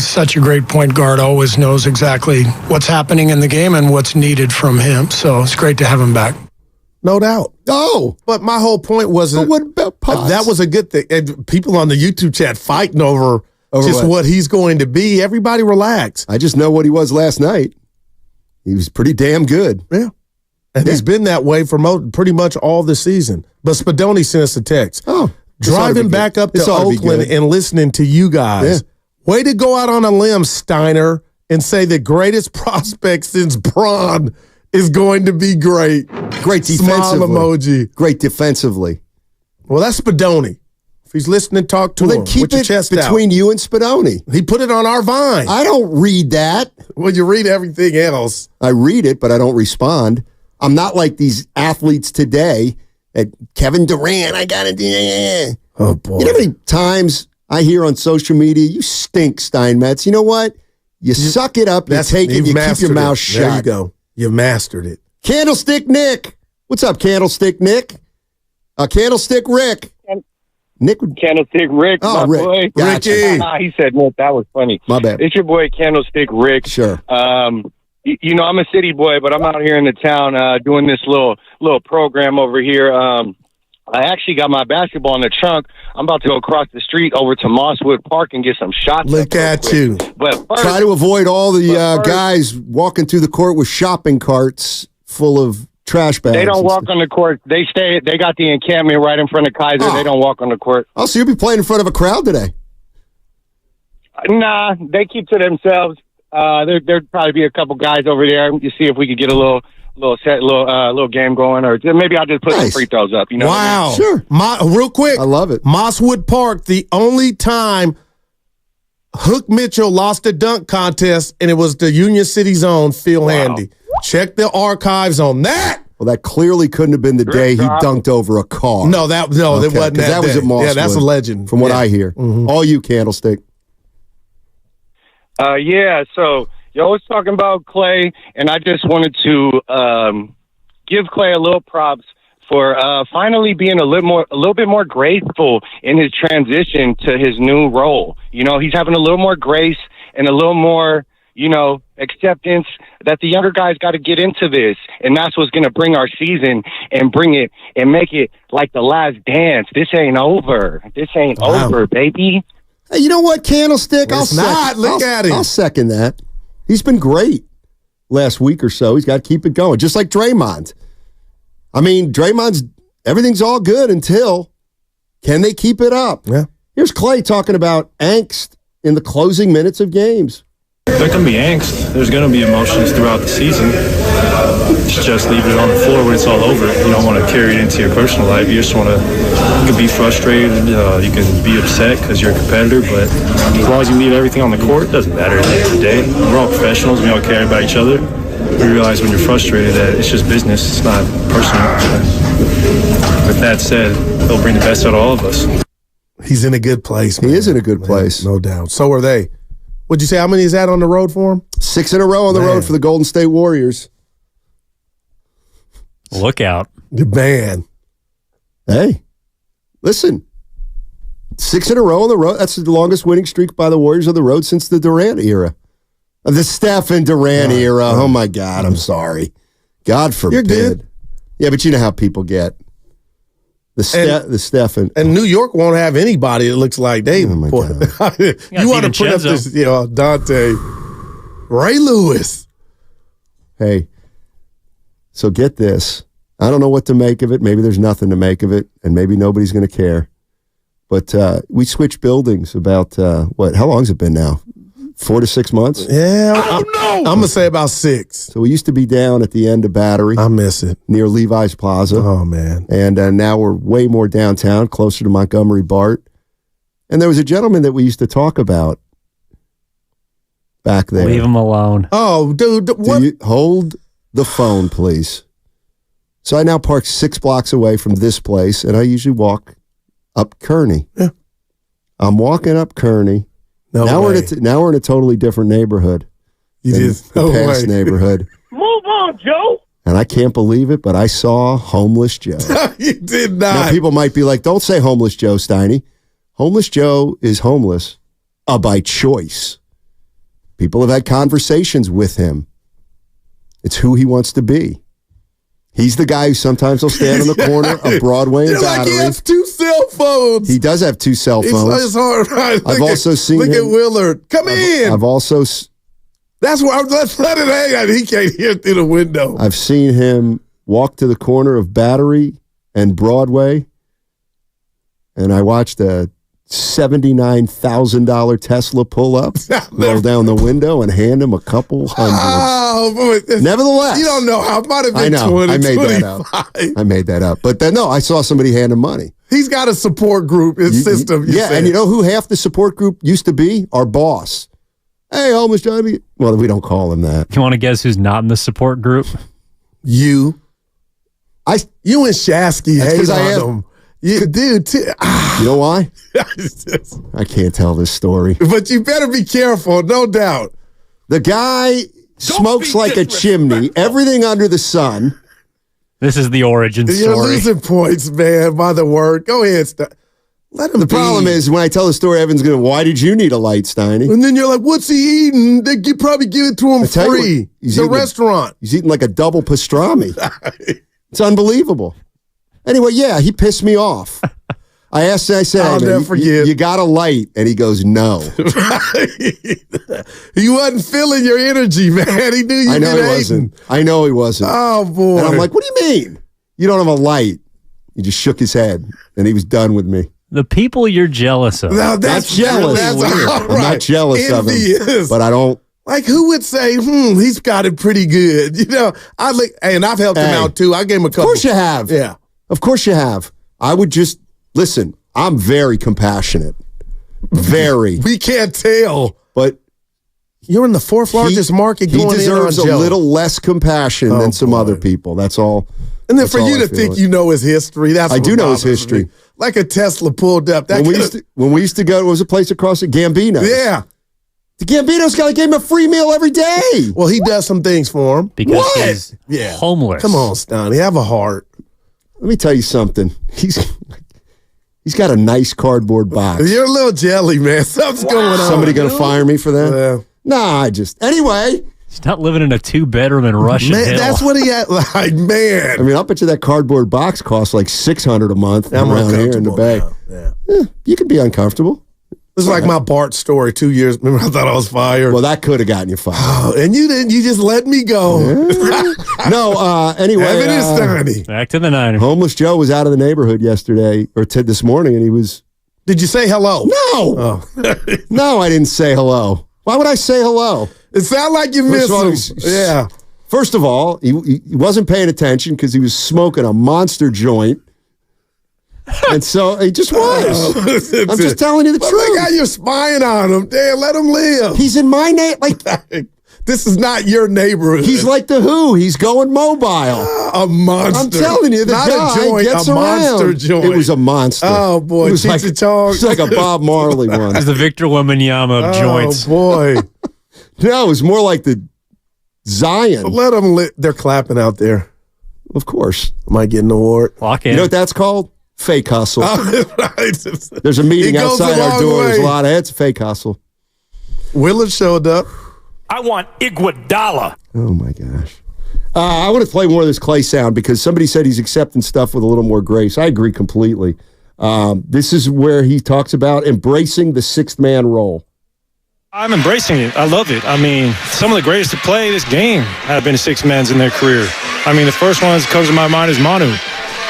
such a great point guard. Always knows exactly what's happening in the game and what's needed from him. So it's great to have him back. No doubt. Oh, but my whole point wasn't. What about Potts? That was a good thing. And people on the YouTube chat fighting over just what he's going to be. Everybody relax. I just know what he was last night. He was pretty damn good. Yeah. And he's been that way for pretty much all the season. But Spadoni sent us a text. Oh, driving back up to Oakland and listening to you guys. Yeah. Way to go out on a limb, Steiner, and say the greatest prospect since Braun is going to be great. Great defensively. Smile emoji. Great defensively. Well, that's Spadoni. If he's listening, talk to him. Then keep it between you and Spadoni. He put it on our Vine. I don't read that. Well, you read everything else. I read it, but I don't respond. I'm not like these athletes today. Kevin Durant, I got to do. Oh, boy. You know how many times I hear on social media, "You stink, Steinmetz." You know what? You suck it up, you take it, you keep your mouth shut. There you go. You mastered it. Candlestick Nick. What's up, Candlestick Nick? Candlestick Rick. Nick would... Candlestick Rick, oh, my Rick. boy. Gotcha. Ricky. He said, Nick, that was funny. My bad. It's your boy, Candlestick Rick. Sure. You know, I'm a city boy, but I'm out here in the town doing this little program over here. I actually got my basketball in the trunk. I'm about to go across the street over to Mosswood Park and get some shots. Look at you. But first, try to avoid all the guys walking through the court with shopping carts full of trash bags. They don't walk on the court. They stay. They got the encampment right in front of Kaiser. Oh. They don't walk on the court. Oh, so you'll be playing in front of a crowd today? Nah, they keep to themselves. There'd probably be a couple guys over there. You see if we could get a little game going, or maybe I'll just put some free throws up. You know? Wow. What I mean? Sure. Real quick. I love it. Mosswood Park, the only time Hook Mitchell lost a dunk contest, and it was the Union City Zone, Phil Handy. Check the archives on that. Well, that clearly couldn't have been the day he dunked over a car. No, that wasn't that. That was at Mosswood. Yeah, that's a legend. From what I hear. Mm-hmm. All you, Candlestick. Yeah, so you always talking about Klay, and I just wanted to give Klay a little props for finally being a little bit more graceful in his transition to his new role. You know, he's having a little more grace and a little more, you know, acceptance that the younger guys got to get into this, and that's what's going to bring our season and bring it and make it like the last dance. This ain't over. This ain't over, baby. Hey, you know what, Candlestick? Look at him. I'll second that. He's been great last week or so. He's got to keep it going, just like Draymond. I mean, everything's all good until, can they keep it up? Yeah. Here's Klay talking about angst in the closing minutes of games. There can be angst. There's going to be emotions throughout the season. Just leave it on the floor when it's all over. You don't want to carry it into your personal life. You just want to, you can be frustrated. You can be upset because you're a competitor, but as long as you leave everything on the court, it doesn't matter at the end of the day. We're all professionals. We all care about each other. We realize when you're frustrated that it's just business. It's not personal. With that said, they'll bring the best out of all of us. He's in a good place, man. He is in a good place. No doubt. So are they. What'd you say? How many is that on the road for him? 6 in a row on the road for the Golden State Warriors. Look out. Man. Hey, listen. 6 in a row on the road. That's the longest winning streak by the Warriors on the road since the Durant era. The Steph and Durant era. Oh, my God. I'm sorry. God forbid. You're good. Yeah, but you know how people get. The Steph and New York won't have anybody that looks like they. Oh my God. You want to put up this, Dante, Ray Lewis. Hey, so get this. I don't know what to make of it. Maybe there's nothing to make of it, and maybe nobody's going to care. But we switched buildings about what? How long's it been now? 4 to 6 months? Yeah, I'm going to say about 6. So we used to be down at the end of Battery. I miss it. Near Levi's Plaza. Oh, man. And now we're way more downtown, closer to Montgomery BART. And there was a gentleman that we used to talk about back there. Leave him alone. Oh, dude. What? Hold the phone, please. So I now park 6 blocks away from this place, and I usually walk up Kearney. Yeah. I'm walking up Kearney. Now we're in a totally different neighborhood. The past neighborhood. Move on, Joe. And I can't believe it, but I saw Homeless Joe. You did not. Now people might be like, "Don't say Homeless Joe, Steiny." Homeless Joe is homeless by choice. People have had conversations with him. It's who he wants to be. He's the guy who sometimes will stand on the corner of Broadway and Battery. Like he has 2 cell phones. He does have 2 cell phones. It's hard, right? I've also seen him. Look at Willard. Come in. I've also. That's where let's let it hang. He can't hear through the window. I've seen him walk to the corner of Battery and Broadway, and I watched a $79,000 Tesla pull up, roll down the window, and hand him a couple hundred. Oh, boy. Nevertheless, you don't know how. It might have been I know. 20, I made 25. that up. I made that up. But then, no, I saw somebody hand him money. He's got a support group, his system. Yeah, and you know who half the support group used to be? Our boss. Hey, Homeless Johnny. Well, we don't call him that. You want to guess who's not in the support group? You. You and Shasky hate on him. You, dude, You know why? I can't tell this story. But you better be careful, no doubt. The guy smokes like a chimney, everything under the sun. This is the origin story. You're losing points, man, by the word. Go ahead, let him The problem is when I tell the story, Evan's going to, why did you need a light, Steiny? And then you're like, what's he eating? They could probably give it to him free. It's a restaurant. He's eating like a double pastrami. It's unbelievable. Anyway, yeah, he pissed me off. I said, I'll never forget. You got a light? And he goes, no. He wasn't feeling your energy, man. He knew you I know he wasn't. Oh, boy. And I'm like, what do you mean? You don't have a light. He just shook his head, and he was done with me. The people you're jealous of. Now, that's jealous. That's weird. all right. I'm not jealous of him, but I don't. Like, who would say, he's got it pretty good? You know, and I've helped him out, too. I gave him a couple. Of course you have. Yeah. Of course you have. I would just, listen, I'm very compassionate. Very. We can't tell. But you're in the fourth largest market going in on He deserves a little less compassion than some other people. That's all. And then for you to think you know his history, I do know his history. Me. Like a Tesla pulled up. When we used to go, it was a place across at Gambino. Yeah. The Gambino's guy gave him a free meal every day. Well, he does some things for him. Because he's homeless. Come on, Stoney. Have a heart. Let me tell you something. He's got a nice cardboard box. You're a little jelly, man. Something's going on. Somebody going to fire me for that? Yeah. Nah, anyway. He's not living in a 2-bedroom in Russian Hill. That's what he had. Like, man. I mean, I'll bet you that cardboard box costs like $600 a month around here in the Bay. Yeah, you can be uncomfortable. This is like my Bart story 2 years. Remember, I thought I was fired. Well, that could have gotten you fired. Oh, and you didn't. You just let me go. Yeah. No, anyway. Evan is Stoney. Back to the Niners. Homeless Joe was out of the neighborhood yesterday, or this morning, and he was... Did you say hello? No. Oh. No, I didn't say hello. Why would I say hello? It sounded like you missed him. Yeah. First of all, he wasn't paying attention because he was smoking a monster joint. And so he just was. I'm just telling you the truth. Look how you're spying on him. Damn, let him live. He's in my neighborhood. Like, this is not your neighborhood. He's like the Who. He's going mobile. A monster. I'm telling you, the not guy a joint, gets a around. monster joint. It was a monster. Oh, boy. It was like a Bob Marley one. It's the Victor Wembanyama of joints. Oh, boy. No, it was more like the Zion. Let them They're clapping out there. Of course. Am I getting an award? Lock in. You know what that's called? Fake hustle. Right. There's a meeting outside our door. There's a lot of it's a fake hustle. Willard showed up. I want Iguodala. Oh, my gosh. I want to play more of this Klay sound because somebody said he's accepting stuff with a little more grace. I agree completely. This is where he talks about embracing the sixth man role. I'm embracing it. I love it. I mean, some of the greatest to play this game have been six men in their career. I mean, the first one that comes to my mind is Manu.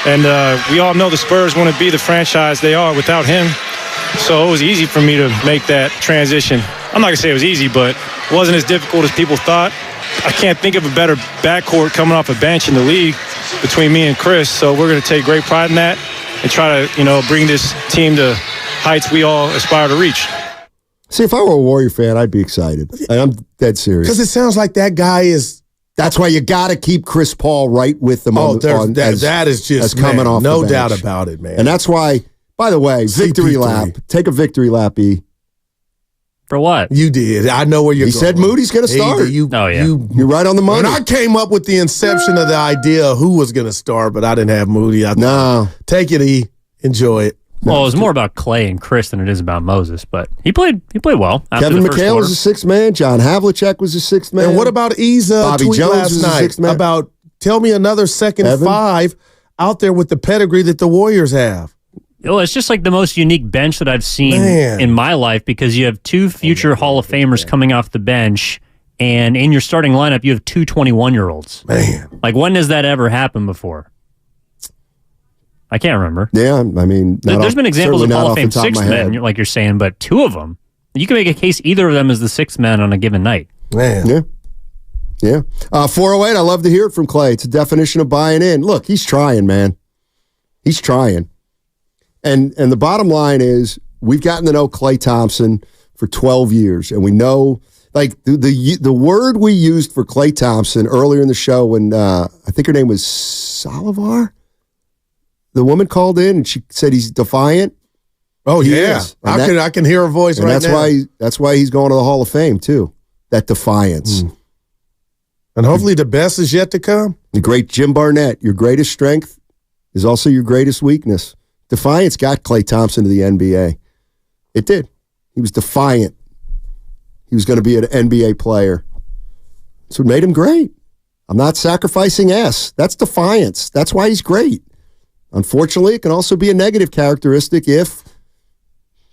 And we all know the Spurs wouldn't be the franchise they are without him. So it was easy for me to make that transition. I'm not going to say it was easy, but it wasn't as difficult as people thought. I can't think of a better backcourt coming off a bench in the league between me and Chris. So we're going to take great pride in that and try to, bring this team to heights we all aspire to reach. See, if I were a Warrior fan, I'd be excited. I'm dead serious. Because it sounds like that guy is... That's why you got to keep Chris Paul right with them. That is just coming off no the bench. doubt about it, man. And that's why, by the way, victory lap. Take a victory lap, E. For what? You did. I know where you're going. He said Moody's going to start. You're right on the money. And I came up with the inception of the idea of who was going to start, but I didn't have Moody. No. Take it, E. Enjoy it. Well, it was more about Klay and Chris than it is about Moses, but he played well. Kevin McHale was a sixth man. John Havlicek was a sixth man. And what about E's Bobby tweet Jones last was night a sixth man. about tell me another second Evan? five out there with the pedigree that the Warriors have? Well, it's just like the most unique bench that I've seen in my life because you have two future Hall of Famers coming off the bench, and in your starting lineup, you have two 21-year-olds. Man. Like, when does that ever happen before? I can't remember. Yeah, I mean... There's been examples of Hall of Fame sixth men, like you're saying, but two of them, you can make a case either of them is the sixth man on a given night. Man. Yeah. 408, I love to hear it from Klay. It's a definition of buying in. Look, he's trying, man. He's trying. And the bottom line is, we've gotten to know Klay Thompson for 12 years, and we know, like, the word we used for Klay Thompson earlier in the show when, I think her name was Salivar? The woman called in and she said he's defiant. Oh, yeah. I can hear her voice right now. That's why he's going to the Hall of Fame, too. That defiance. And hopefully the best is yet to come. The great Jim Barnett, your greatest strength is also your greatest weakness. Defiance got Klay Thompson to the NBA. It did. He was defiant. He was going to be an NBA player. That's what made him great. I'm not sacrificing S. That's defiance. That's why he's great. Unfortunately, it can also be a negative characteristic if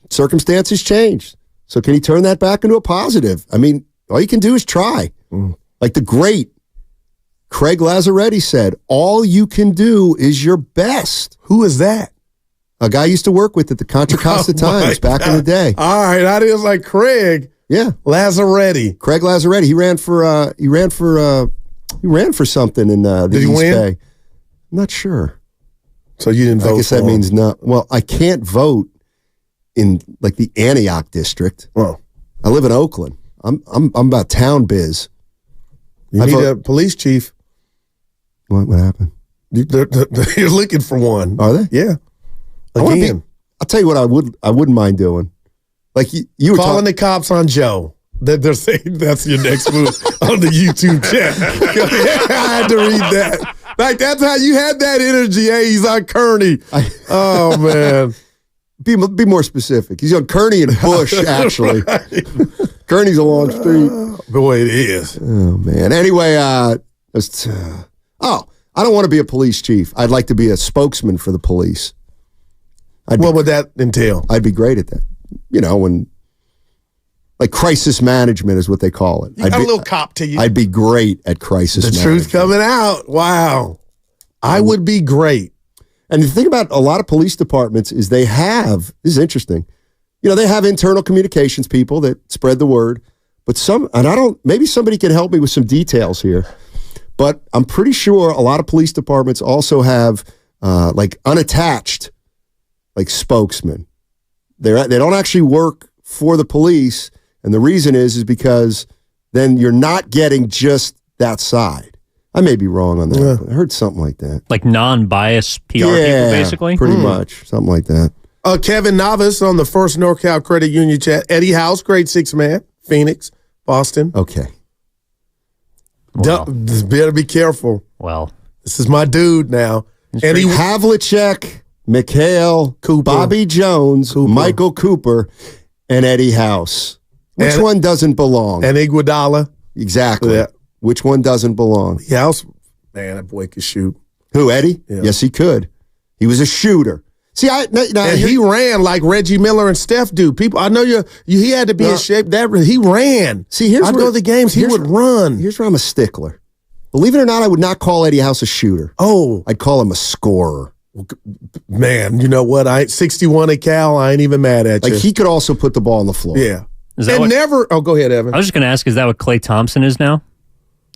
circumstances change. So can he turn that back into a positive? I mean, all you can do is try. Like the great Craig Lazzaretti said, all you can do is your best. Who is that? A guy I used to work with at the Contra Costa Times back in the day. All right, I was like Craig. Yeah, Lazzaretti. Craig Lazzaretti. He ran for something in the Did East he win? Bay. I'm not sure. So you didn't vote I guess for that him. means no. Well, I can't vote in like the Antioch district. Oh. I live in Oakland. I'm about town biz. You need a police chief. What happened? You're looking for one. Are they? Yeah. Again. I'll tell you what I wouldn't mind doing. Like you were calling the cops on Joe. They're saying that's your next move on the YouTube chat. I had to read that. Like, that's how you had that energy. Hey, he's on Kearney. Oh, man. Be more specific. He's on Kearney and Bush, actually. Right. Kearney's a long street. Boy, it is. Oh, man. Anyway, I don't want to be a police chief. I'd like to be a spokesman for the police. What would that entail? I'd be great at that. You know, when like crisis management is what they call it. You got a little cop to you. I'd be great at crisis management. The truth coming out. Wow. I would be great. And the thing about a lot of police departments is they have, this is interesting, you know, they have internal communications people that spread the word, but maybe somebody can help me with some details here, but I'm pretty sure a lot of police departments also have like unattached, like spokesmen. They don't actually work for the police, and the reason is because then you're not getting just that side. I may be wrong on that. Yeah. But I heard something like that. Like non-biased PR people, basically? Pretty much. Something like that. Kevin Novice on the First NorCal Credit Union chat. Eddie House, grade 6 man. Phoenix, Boston. Okay. Better be careful. Well. This is my dude now. Eddie Havlicek, Mikhail, Cooper, Bobby Jones, Michael Cooper, and Eddie House. Which one doesn't belong? And Iguodala. Exactly. Yeah. Which one doesn't belong? House, man, that boy could shoot. Who, Eddie? Yeah. Yes, he could. He was a shooter. See, he ran like Reggie Miller and Steph do. People, I know he had to be in shape. He ran. See, I go to the games. He would run. Here's where I'm a stickler. Believe it or not, I would not call Eddie House a shooter. Oh, I'd call him a scorer. Man, you know what? I ain't 61 at Cal. I ain't even mad at you. Like he could also put the ball on the floor. Yeah. Go ahead, Evan. I was just going to ask, is that what Klay Thompson is now?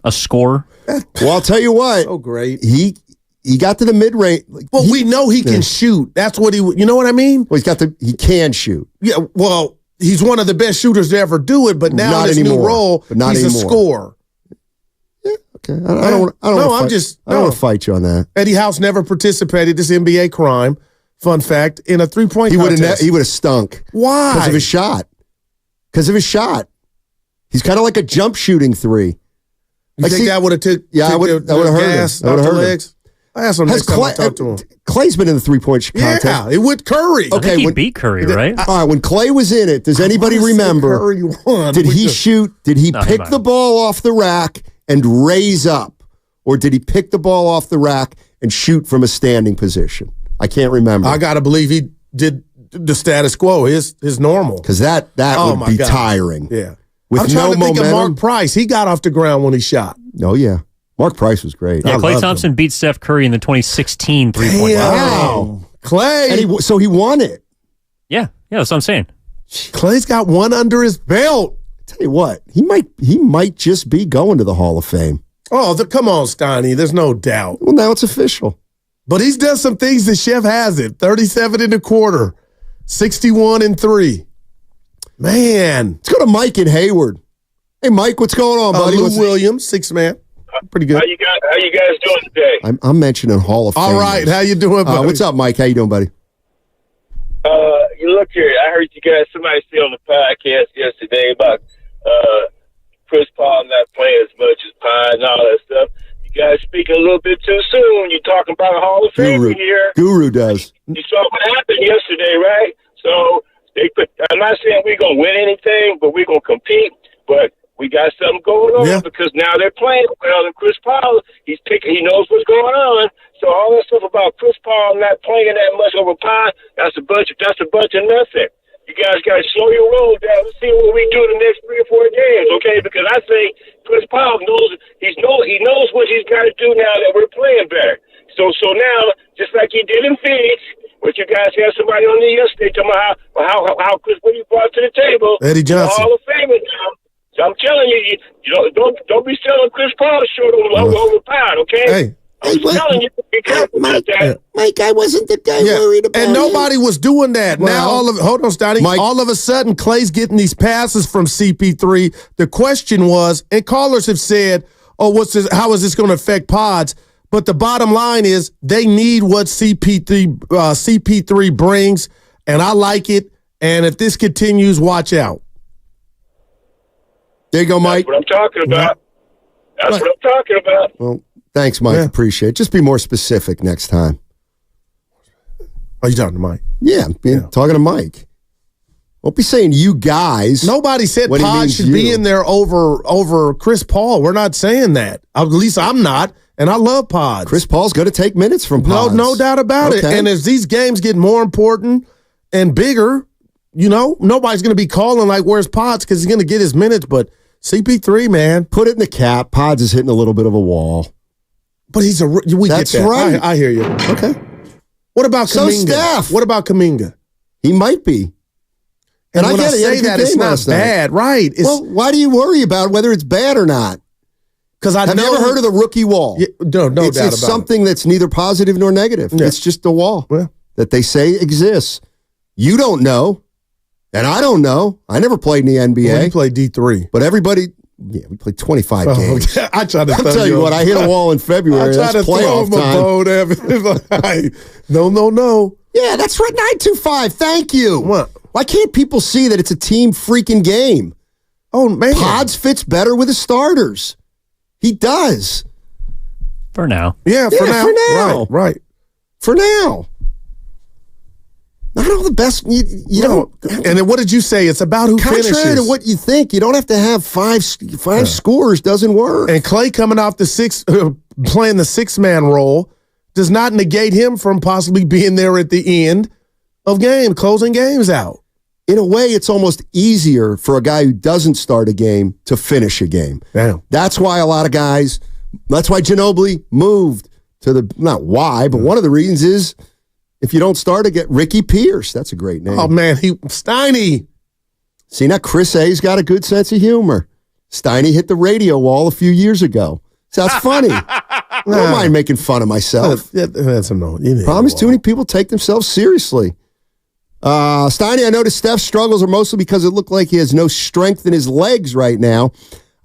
A scorer? Well, I'll tell you what. So great. He got to the mid-range. Well, we know he can shoot. That's what you know what I mean? Well, he can shoot. Yeah, well, he's one of the best shooters to ever do it, but now in his new role, he's a scorer. Yeah, okay. I don't want to fight you on that. Eddie House never participated, this NBA crime, fun fact, in a three-point contest. He would have stunk. Why? Because of his shot. He's kind of like a jump shooting three. You think that would have took that would have hurt him. Legs? I asked him next time I talk to him. Clay's been in the three-point contest. Yeah, with Curry. Okay, he beat Curry, right? All right, when Klay was in it, does anybody remember? Curry won. Did he shoot? Did he pick the ball off the rack and raise up? Or did he pick the ball off the rack and shoot from a standing position? I can't remember. I got to believe he did the status quo, his normal. Because that would be tiring. Yeah. With I'm trying to momentum. think of Mark Price. He got off the ground when he shot. Oh, yeah. Mark Price was great. Yeah, Klay Thompson beat Steph Curry in the 2016 three-point. Wow. Klay. And so he won it. Yeah, that's what I'm saying. Klay's got one under his belt. Tell you what, he might just be going to the Hall of Fame. Oh, come on, Steiny. There's no doubt. Well, now it's official. But he's done some things the chef hasn't. 37 in the quarter, 61 and 3. Man. Let's go to Mike in Hayward. Hey, Mike, what's going on, buddy? Lou Williams, 6 man. Pretty good. How you guys doing today? I'm mentioning Hall of Fame. All right. How you doing, buddy? What's up, Mike? How you doing, buddy? You look here. I heard you guys, somebody say on the podcast yesterday about Chris Paul not playing as much as Pine and all that stuff. You guys speaking a little bit too soon. You're talking about a Hall of Fame here. Guru does. You saw what happened yesterday, right? So I'm not saying we're gonna win anything, but we're gonna compete. But we got something going on because now they're playing well, and Chris Paul, he knows what's going on. So all that stuff about Chris Paul not playing that much over Pod, that's a bunch of nothing. You guys got to slow your roll down. Let's see what we do the next 3 or 4 games, okay? Because I think Chris Paul knows he knows what he's got to do now that we're playing better. So now, just like he did in Phoenix, which you guys had somebody on there yesterday talking about how Chris, what he brought to the table, Eddie Johnson, Hall of Fame now. So I'm telling you, don't be selling Chris Paul short over Pod, okay? Hey. I'm telling you, be careful about that. Mike, I wasn't the guy worried about and nobody was doing that. Well, now, hold on, Stoney. All of a sudden, Klay's getting these passes from CP3. The question was, and callers have said, oh, how is this going to affect Pods? But the bottom line is they need what CP3 brings, and I like it. And if this continues, watch out. There you go, Mike. That's what I'm talking about. That's what I'm talking about. Well, thanks, Mike. Appreciate it. Just be more specific next time. Are you talking to Mike? Yeah, talking to Mike. Don't be saying you guys. Nobody said Pod should be in there over Chris Paul. We're not saying that. At least I'm not, and I love Pods. Chris Paul's going to take minutes from Pods. No doubt about it. And as these games get more important and bigger, nobody's going to be calling like, where's Pods? Because he's going to get his minutes, but CP3, man. Put it in the cap. Pods is hitting a little bit of a wall. But that's get that. Right. I hear you. Okay. What about Kaminga? Steph. What about Kaminga? He might be. And I get say that it's not bad, right? Well, why do you worry about whether it's bad or not? Because I've never heard of the rookie wall. Yeah, no doubt about it. It's something that's neither positive nor negative. Yeah. It's just a wall that they say exists. You don't know. And I don't know. I never played in the NBA. Well, you played D3. But every we played 25 games. I try to tell you what, I hit a wall in February. That's playoff time. No. Yeah, that's right. 925. Thank you. What? Why can't people see that it's a team freaking game? Oh, man. Pods fits better with the starters. He does. For now. Yeah, for now. Right. For now. Not all the best. You don't. And then what did you say? It's about who finishes. Contrary to what you think, you don't have to have five scores. Doesn't work. And Klay coming off playing the 6-man role does not negate him from possibly being there at the end of closing games out. In a way, it's almost easier for a guy who doesn't start a game to finish a game. Damn. That's why a lot of guys. That's why Ginobili moved to the. Not why, but one of the reasons is. If you don't start to get Ricky Pierce, that's a great name. Oh, man, Steiny. See, now Chris A's got a good sense of humor. Steiny hit the radio wall a few years ago. So that's funny. I don't mind making fun of myself. That's annoying. Problem is too many people take themselves seriously. Steiny, I noticed Steph's struggles are mostly because it looked like he has no strength in his legs right now.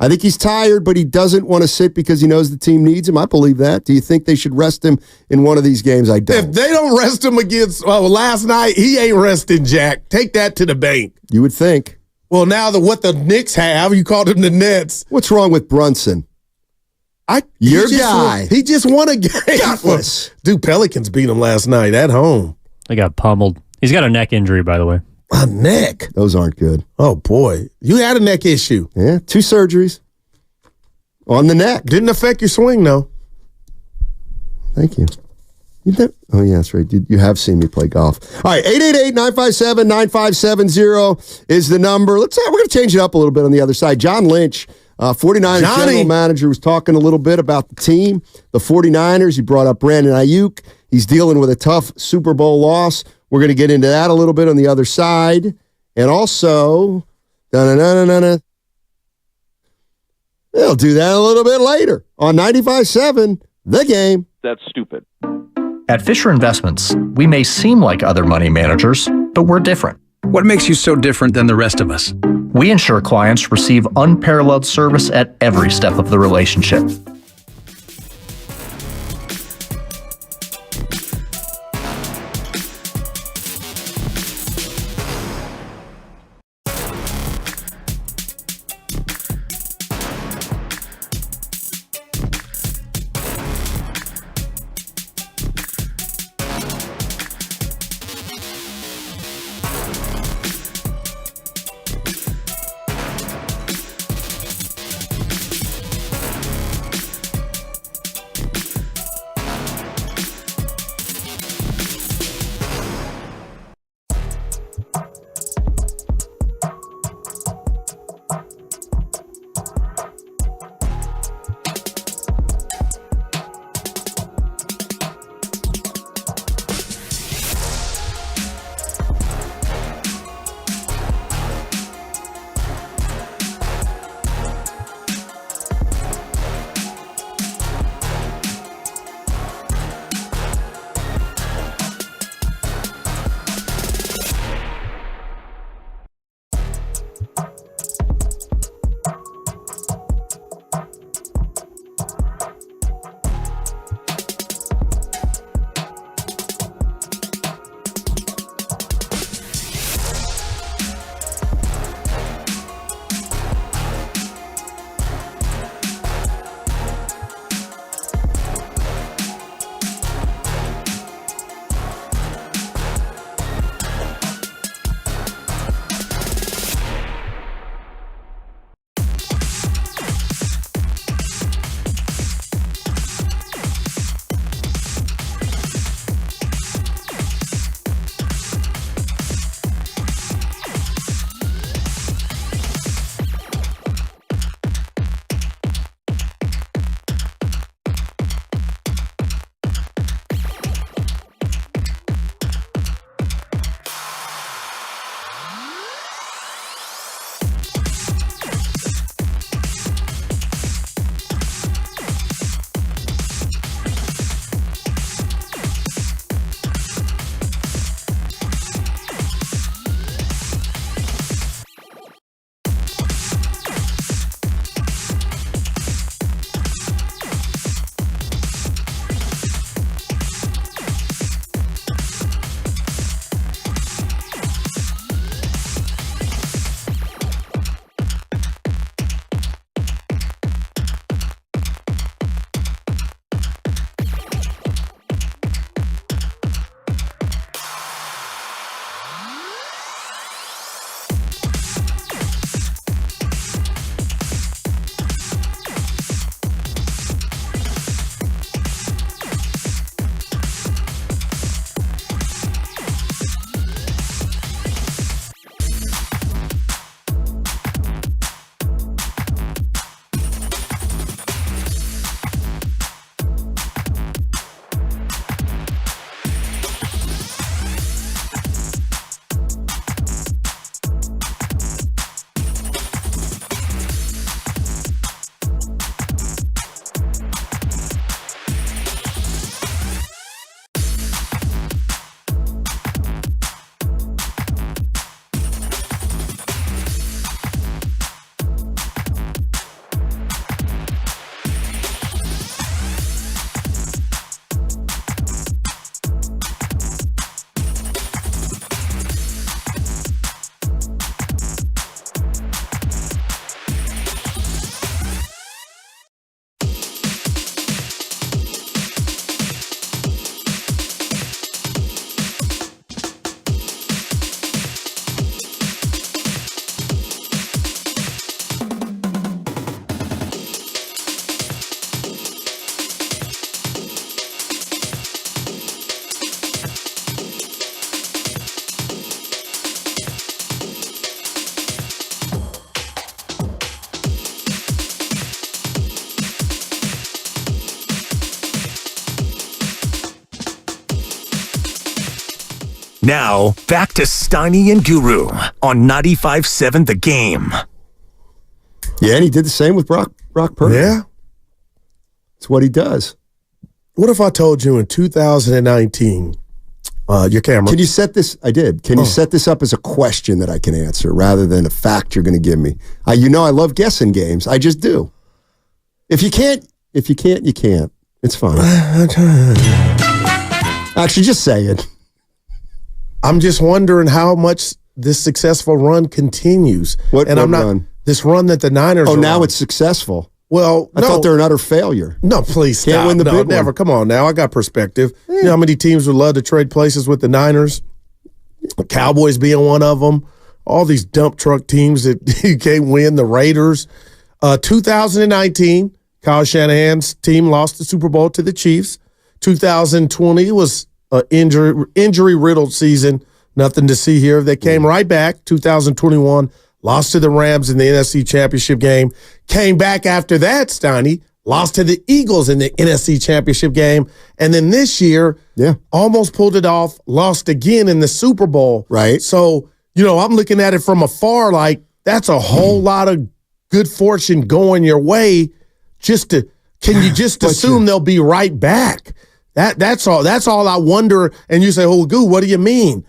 I think he's tired, but he doesn't want to sit because he knows the team needs him. I believe that. Do you think they should rest him in one of these games? I don't. If they don't rest him against last night, he ain't resting, Jack. Take that to the bank. You would think. Well, now what the Knicks have, you called him the Nets. What's wrong with Brunson? Your guy. He just won a game. Gutless. Dude, Pelicans beat him last night at home. They got pummeled. He's got a neck injury, by the way. A neck? Those aren't good. Oh, boy. You had a neck issue. Yeah, 2 surgeries. On the neck. Didn't affect your swing, though. Thank you. Oh, yeah, that's right. You have seen me play golf. All right, 888-957-9570 is the number. We're going to change it up a little bit on the other side. John Lynch, 49ers general manager, was talking a little bit about the team, the 49ers. He brought up Brandon Ayuk. He's dealing with a tough Super Bowl loss. We're going to get into that a little bit on the other side. And also, they'll do that a little bit later on 95.7, The Game. That's stupid. At Fisher Investments, we may seem like other money managers, but we're different. What makes you so different than the rest of us? We ensure clients receive unparalleled service at every step of the relationship. Now, back to Steiny and Guru on 95.7 The Game. Yeah, and he did the same with Brock Purdy. Yeah. It's what he does. What if I told you in 2019, your camera. Can you set this? I did. Can you set this up as a question that I can answer rather than a fact you're going to give me? You know I love guessing games. I just do. If you can't, you can't. It's fine. Actually, just say it. I'm just wondering how much this successful run continues. What run? This run that the Niners are now on. It's successful. Well, I thought they're an utter failure. No, please stop. Can't win the big never. one. Come on now. I got perspective. You know how many teams would love to trade places with the Niners? The Cowboys being one of them. All these dump truck teams that you can't win. The Raiders. 2019, Kyle Shanahan's team lost the Super Bowl to the Chiefs. 2020 was an injury-riddled season. Nothing to see here. They came right back. 2021, lost to the Rams in the NFC Championship game. Came back after that, Steiny, lost to the Eagles in the NFC Championship game. And then this year, almost pulled it off, lost again in the Super Bowl. Right. So, I'm looking at it from afar like that's a whole lot of good fortune going your way. Can you just assume they'll be right back? That's all I wonder. And you say, oh, Goo, what do you mean?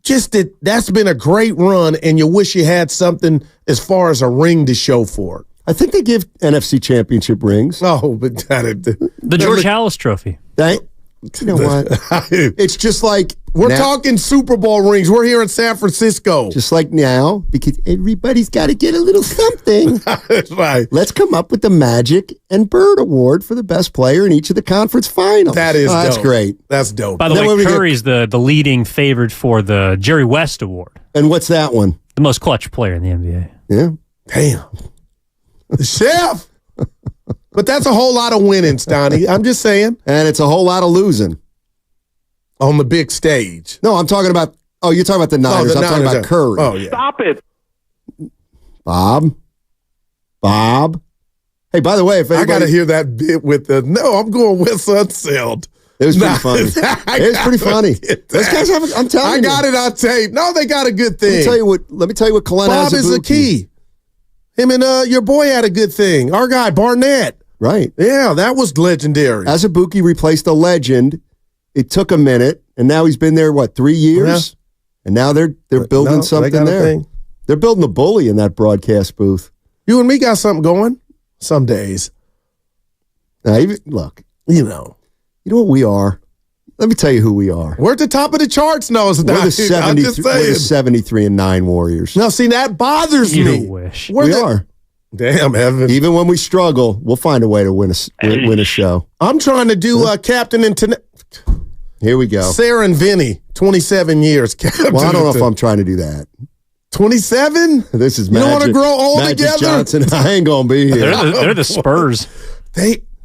Just that's been a great run, and you wish you had something as far as a ring to show for it. I think they give NFC Championship rings. Oh, but the George Halas Trophy. You know what? It's just like we're talking Super Bowl rings. We're here in San Francisco. Just like now, because everybody's got to get a little something. That's right. Let's come up with the Magic and Bird Award for the best player in each of the conference finals. That is dope. That's great. That's dope. By the way, Curry's the leading favorite for the Jerry West Award. And what's that one? The most clutch player in the NBA. Yeah. Damn. The chef. But that's a whole lot of winning, Stoney. I'm just saying. And it's a whole lot of losing. On the big stage. No, I'm talking about, you're talking about the Niners. I'm talking about Curry. Oh, yeah. Stop it. Bob. Hey, by the way, if anybody, I got to hear that bit with I'm going with Sunselt. It was pretty funny. It was pretty funny. Those guys have, I'm telling you. I got it on tape. No, they got a good thing. Let me tell you what Kalena Bob is the key. Him and your boy had a good thing. Our guy, Barnett. Right. Yeah, that was legendary. Azubuike replaced a legend. It took a minute, and now he's been there, 3 years? Yeah. And now they're building something there. They're building a bully in that broadcast booth. You and me got something going some days. Now, look. You know what we are? Let me tell you who we are. We're at the top of the charts now. We're the 73-9 Warriors. Now, see, that bothers me. You wish. We are. Damn, Evan. Even when we struggle, we'll find a way to win a show. I'm trying to do Captain International. Here we go. Sarah and Vinny, 27 years. Captain I don't know if I'm trying to do that. 27? This is Magic. You don't want to grow old Magic together? Johnson, I ain't going to be here. They're the Spurs.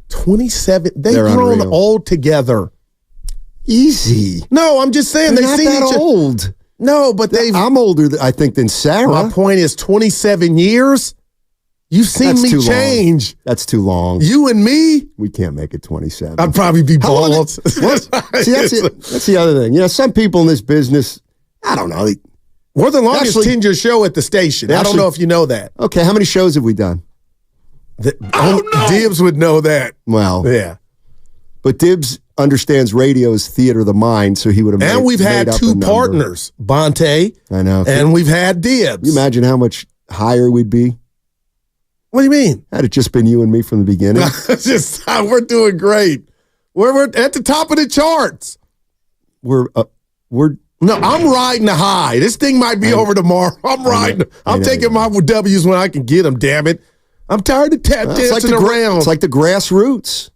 27. They've They're grown unreal. old together. Easy. No, I'm just saying. They're not that old. No, but I'm older, I think, than Sarah. My point is 27 years? You've seen me change. That's too long. You and me? We can't make it 27. I'd probably be bald. See, that's the other thing. Some people in this business, I don't know. We're the longest tenured show at the station. I don't know if you know that. Okay, how many shows have we done? Dibbs would know that. Well, yeah. But Dibbs understands radio's theater of the mind, so he would have And we've had two partners, Bonte. I know. And we've had Dibbs. You imagine how much higher we'd be? What do you mean? Had it just been you and me from the beginning? We're doing great. We're at the top of the charts. We're No, I'm riding the high. This thing might be over tomorrow. I'm riding. I'm taking my W's when I can get them, damn it. I'm tired of dancing around. It's like the grassroots.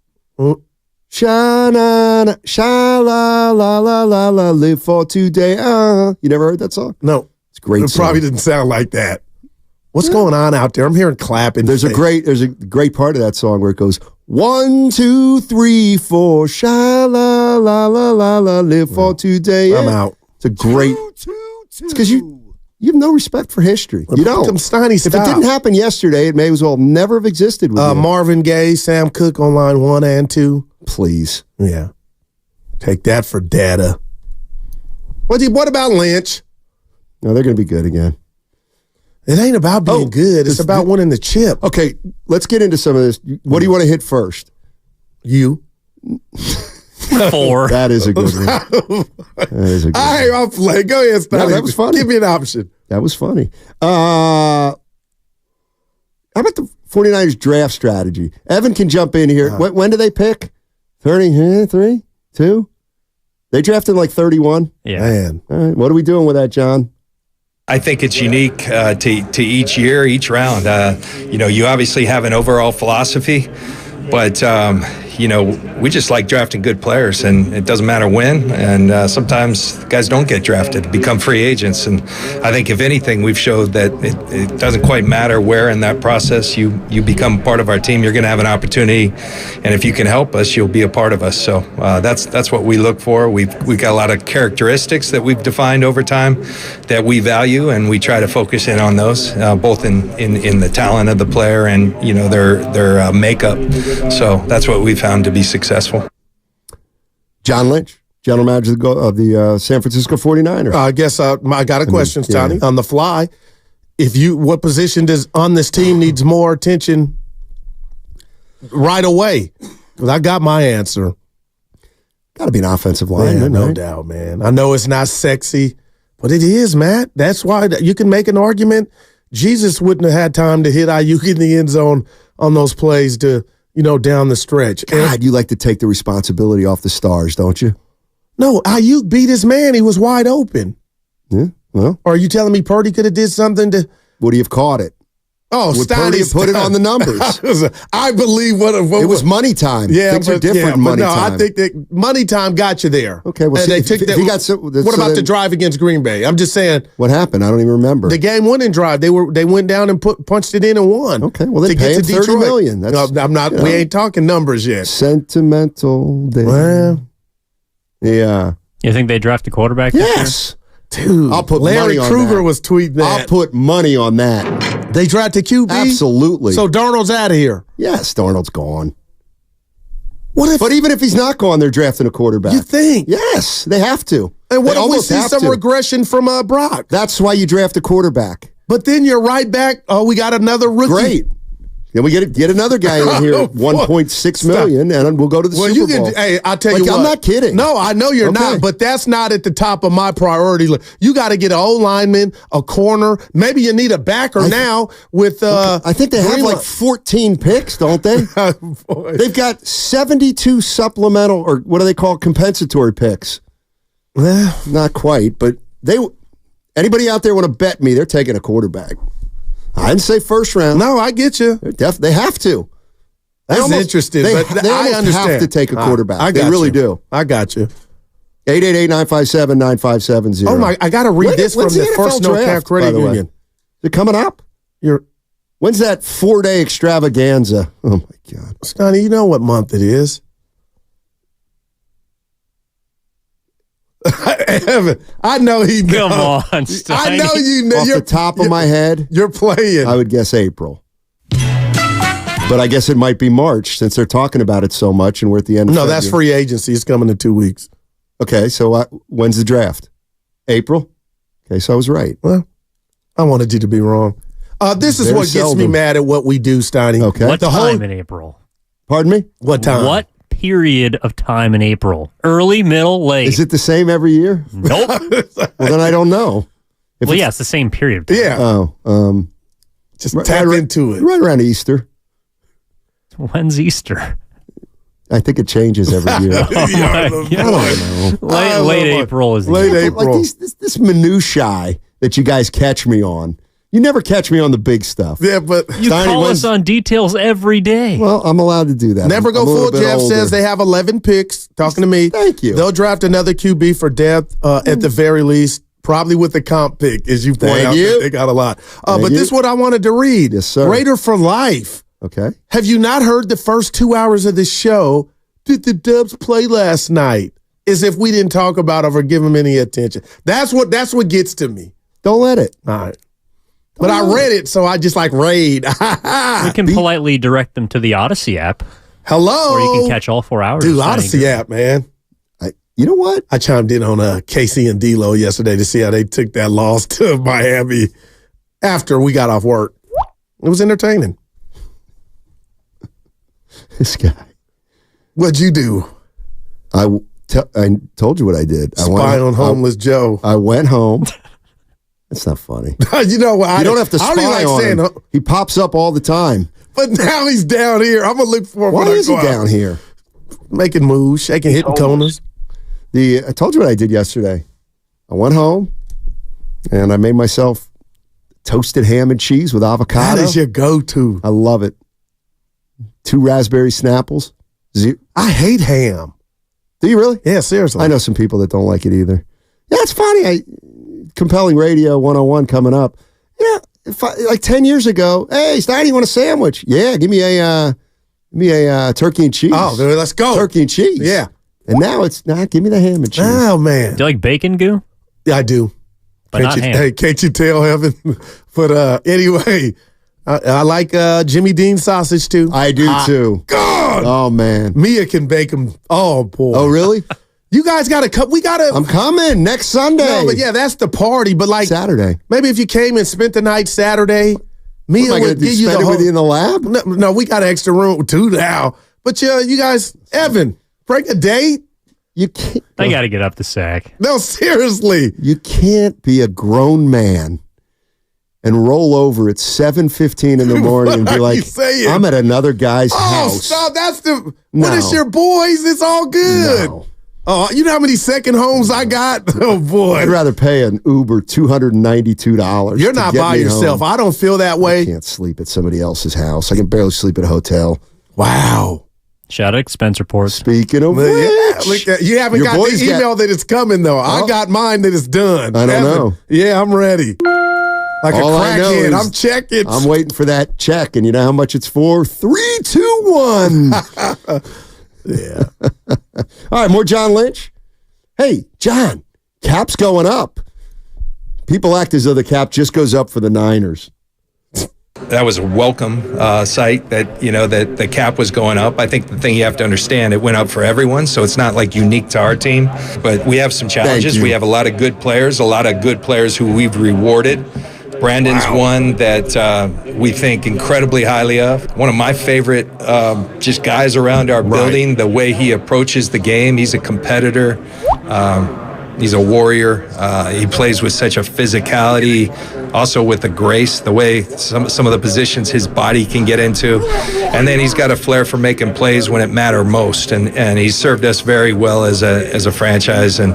Sha-na-na, sha-la-la-la-la-la, live for today. You never heard that song? No. It's a great It song. probably didn't sound like that. What's going on out there? I'm hearing clapping. There's a great part of that song where it goes 1, 2, 3, 4, sha-la-la-la-la-la, live for today. I'm out. It's a great. It's because you have no respect for history. You don't. If it didn't happen yesterday, it may as well never have existed. With you. Marvin Gaye, Sam Cooke on line 1 and 2. Please. Yeah. Take that for data. What about Lynch? No, they're going to be good again. It ain't about being good. It's about winning the chip. Okay, let's get into some of this. What do you want to hit first? You. 4. That is a good one. That is a good one. I'll play. Go ahead, Stoney. No, that was funny. Give me an option. That was funny. How about the 49ers draft strategy? Evan can jump in here. When do they pick? 33? 2? They drafted like 31? Yeah. Man. All right. What are we doing with that, John? I think it's unique to each year, each round. You obviously have an overall philosophy, but we just like drafting good players, and it doesn't matter when. And sometimes guys don't get drafted, become free agents. And I think, if anything, we've showed that it doesn't quite matter where in that process you become part of our team. You're going to have an opportunity, and if you can help us, you'll be a part of us. So that's what we look for. We've got a lot of characteristics that we've defined over time that we value, and we try to focus in on those, both in the talent of the player and their makeup. So that's what we've found to be successful. John Lynch, general manager of the San Francisco 49ers. I guess I got a question, Stoney, on the fly. What position on this team needs more attention right away? Because I got my answer. Got to be an offensive line, yeah, no doubt, man. I know it's not sexy, but it is, Matt. That's why you can make an argument. Jesus wouldn't have had time to hit Ayuk in the end zone on those plays down the stretch. God, you like to take the responsibility off the stars, don't you? No, Ayuk beat his man. He was wide open. Yeah, well. Or are you telling me Purdy could have did something to... Would he have caught it? Oh, Would Purdy have put it on the numbers? I believe it was money time. Yeah, things are different. Money time. I think that money time got you there. Okay, well, what about the drive against Green Bay? I'm just saying. What happened? I don't even remember. The game-winning drive. They went down and punched it in and won. Okay, well, they paid $30 million. No, I'm not. We ain't talking numbers yet. Sentimental. Well, yeah. You think they draft a quarterback? Yes. Dude, I'll put Larry money on Krueger that. was tweeting that. I'll put money on that. They drafted QB? Absolutely. So Darnold's out of here. Yes, Darnold's gone. But even if he's not gone, they're drafting a quarterback. You think? Yes, they have to. And what if we see some regression from Brock? That's why you draft a quarterback. But then you're right back. Oh, we got another rookie. Great. Then we get another guy in here, $1.6 million, and we'll go to the Super Bowl. Hey, I'll tell you what. I'm not kidding. No, I know you're not, but that's not at the top of my priority list. You got to get an O-lineman, a corner. Maybe you need a backer now with I think they have like 14 picks, don't they? They've got 72 supplemental, or what do they call compensatory picks? Well, not quite, but anybody out there want to bet me they're taking a quarterback? I didn't say first round. No, I get you. They have to. That's interesting. They I understand. have to take a quarterback. They really do. I got you. 888-957-9570. Oh my! I got to read this from the First NorCal Credit Union. Is it coming up? When's that 4-day extravaganza? Oh my God, Stoney, you know what month it is? Evan, I know he knows. Come on, Stein. I know you know. Off the top of my head, you're playing. I would guess April. But I guess it might be March since they're talking about it so much and we're at the end of February. That's free agency. It's coming in 2 weeks. Okay, so when's the draft? April? Okay, so I was right. Well, I wanted you to be wrong. This is what gets me mad at what we do, Steiny. Okay. What time in April? Pardon me? What time? What period of time in April? Early, middle, late? Is it the same every year? Nope. Well, then I don't know. It's the same period. Yeah. Oh, just tap into it. Right around Easter. When's Easter? I think it changes every year. I don't know. Late April is late April. Like this minutiae that you guys catch me on. You never catch me on the big stuff. Yeah, but you call us on details every day. Well, I'm allowed to do that. Never go full. Jeff says they have 11 picks. Talking to me. Thank you. They'll draft another QB for depth at the very least. Probably with the comp pick, as you point out. They got a lot. But this is what I wanted to read. Yes, sir. Raider for life. Okay. Have you not heard the first 2 hours of this show? Did the Dubs play last night? As if we didn't talk about it or give them any attention. That's what gets to me. Don't let it. All right. But I read it, so I just raid. We can politely direct them to the Odyssey app. Hello. Or you can catch all 4 hours. Dude, Odyssey app, man. You know what? I chimed in on KC and D-Lo yesterday to see how they took that loss to Miami after we got off work. It was entertaining. This guy. What'd you do? I told you what I did. Spy on homeless Joe. I went home. That's not funny. You know what? You don't have to spy on him. He pops up all the time. But now he's down here. I'm going to look for him. Why is he down here? Making moves, hitting corners. I told you what I did yesterday. I went home, and I made myself toasted ham and cheese with avocado. That is your go-to. I love it. 2 raspberry Snapples. I hate ham. Do you really? Yeah, seriously. I know some people that don't like it either. Yeah, it's funny. Compelling Radio 101 coming up. Yeah, like 10 years ago, hey, Steiny, you want a sandwich? Yeah, give me a turkey and cheese. Oh, let's go. Turkey and cheese. Yeah. And now it's give me the ham and cheese. Oh, man. Do you like bacon goo? Yeah, I do. But not ham. Hey, can't you tell, Evan? But anyway, I like Jimmy Dean sausage, too. I do, too. God! Oh, man. Mia can bake them. Oh, boy. Oh, really? You guys got to come. We got to. I'm coming next Sunday. No, but yeah, that's the party. But like Saturday. Maybe if you came and spent the night Saturday, Mia would give you the whole. With you in the lab? No, we got an extra room too now. But you guys, Evan, break a date. You can't. I got to get up the sack. No, seriously. You can't be a grown man and roll over at 7:15 in the morning and be like, I'm at another guy's house. Oh, that's what is your boys? It's all good. No. Oh, you know how many second homes I got? Oh, boy. I'd rather pay an Uber $292. You're not by yourself. Home. I don't feel that way. I can't sleep at somebody else's house. I can barely sleep at a hotel. Wow. Shout out expense reports. Speaking of which. Yeah, you haven't got the email that it's coming, though. I got mine that it's done. I don't know. Yeah, I'm ready. Like all a crackhead. I'm checking. I'm waiting for that check, and you know how much it's for? 3, 2, 1. Yeah. All right, more John Lynch. Hey, John, cap's going up. People act as though the cap just goes up for the Niners. That was a welcome sight that the cap was going up. I think the thing you have to understand, it went up for everyone, so it's not like unique to our team. But we have some challenges. We have a lot of good players who we've rewarded. Brandon's one that we think incredibly highly of. One of my favorite just guys around our building, the way he approaches the game. He's a competitor. He's a warrior. He plays with such a physicality, also with a grace, the way some of the positions his body can get into. And then he's got a flair for making plays when it matters most. And he's served us very well as a franchise. And,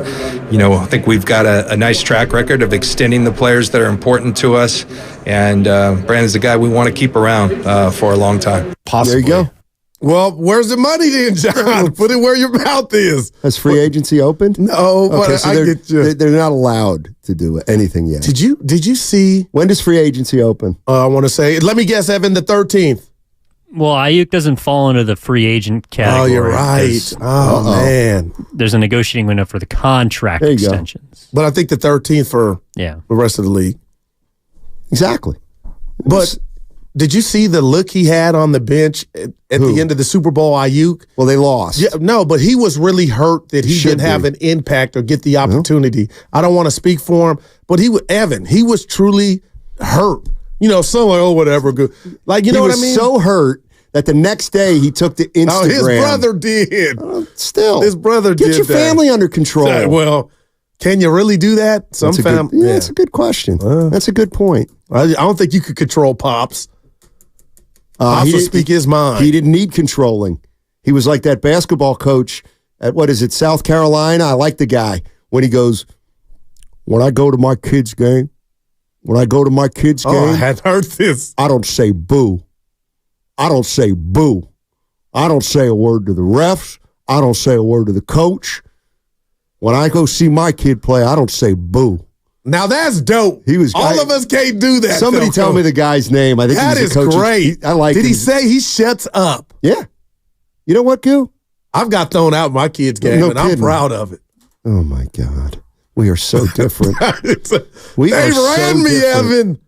I think we've got a nice track record of extending the players that are important to us. And Brandon's the guy we want to keep around for a long time. Possibly. There you go. Well, where's the money then, John? Put it where your mouth is. Has free agency opened? No, but so I get you. They're not allowed to do anything yet. Did you see? When does free agency open? I want to say, let me guess, Evan, the 13th. Well, Ayuk doesn't fall into the free agent category. Oh, you're right. Oh, man. There's a negotiating window for the contract extensions. But I think the 13th for the rest of the league. Exactly. But did you see the look he had on the bench at the end of the Super Bowl, Ayuk? Well, they lost. Yeah, no, but he was really hurt that he didn't have an impact or get the opportunity. I don't want to speak for him, but he was truly hurt. Some like, oh, whatever. Good. Like, you know what I mean? He was so hurt that the next day he took to Instagram. Oh, his brother did. Still. His brother did. Get your family under control. Well, can you really do that? That's a good question. That's a good point. I don't think you could control Pops. Pops will speak his mind. He didn't need controlling. He was like that basketball coach at, South Carolina? I like the guy. When he goes, when I go to my kid's game, I had heard this. I don't say boo. I don't say boo. I don't say a word to the refs. I don't say a word to the coach. When I go see my kid play, I don't say boo. Now that's dope. All of us can't do that. Somebody tell me the guy's name. I think that he's is great. I like. Did he say he shuts up? Yeah. You know what, Goo? I've got thrown out in my kid's game, and I'm proud of it. Oh my God, we are so different. They ran me, Evan.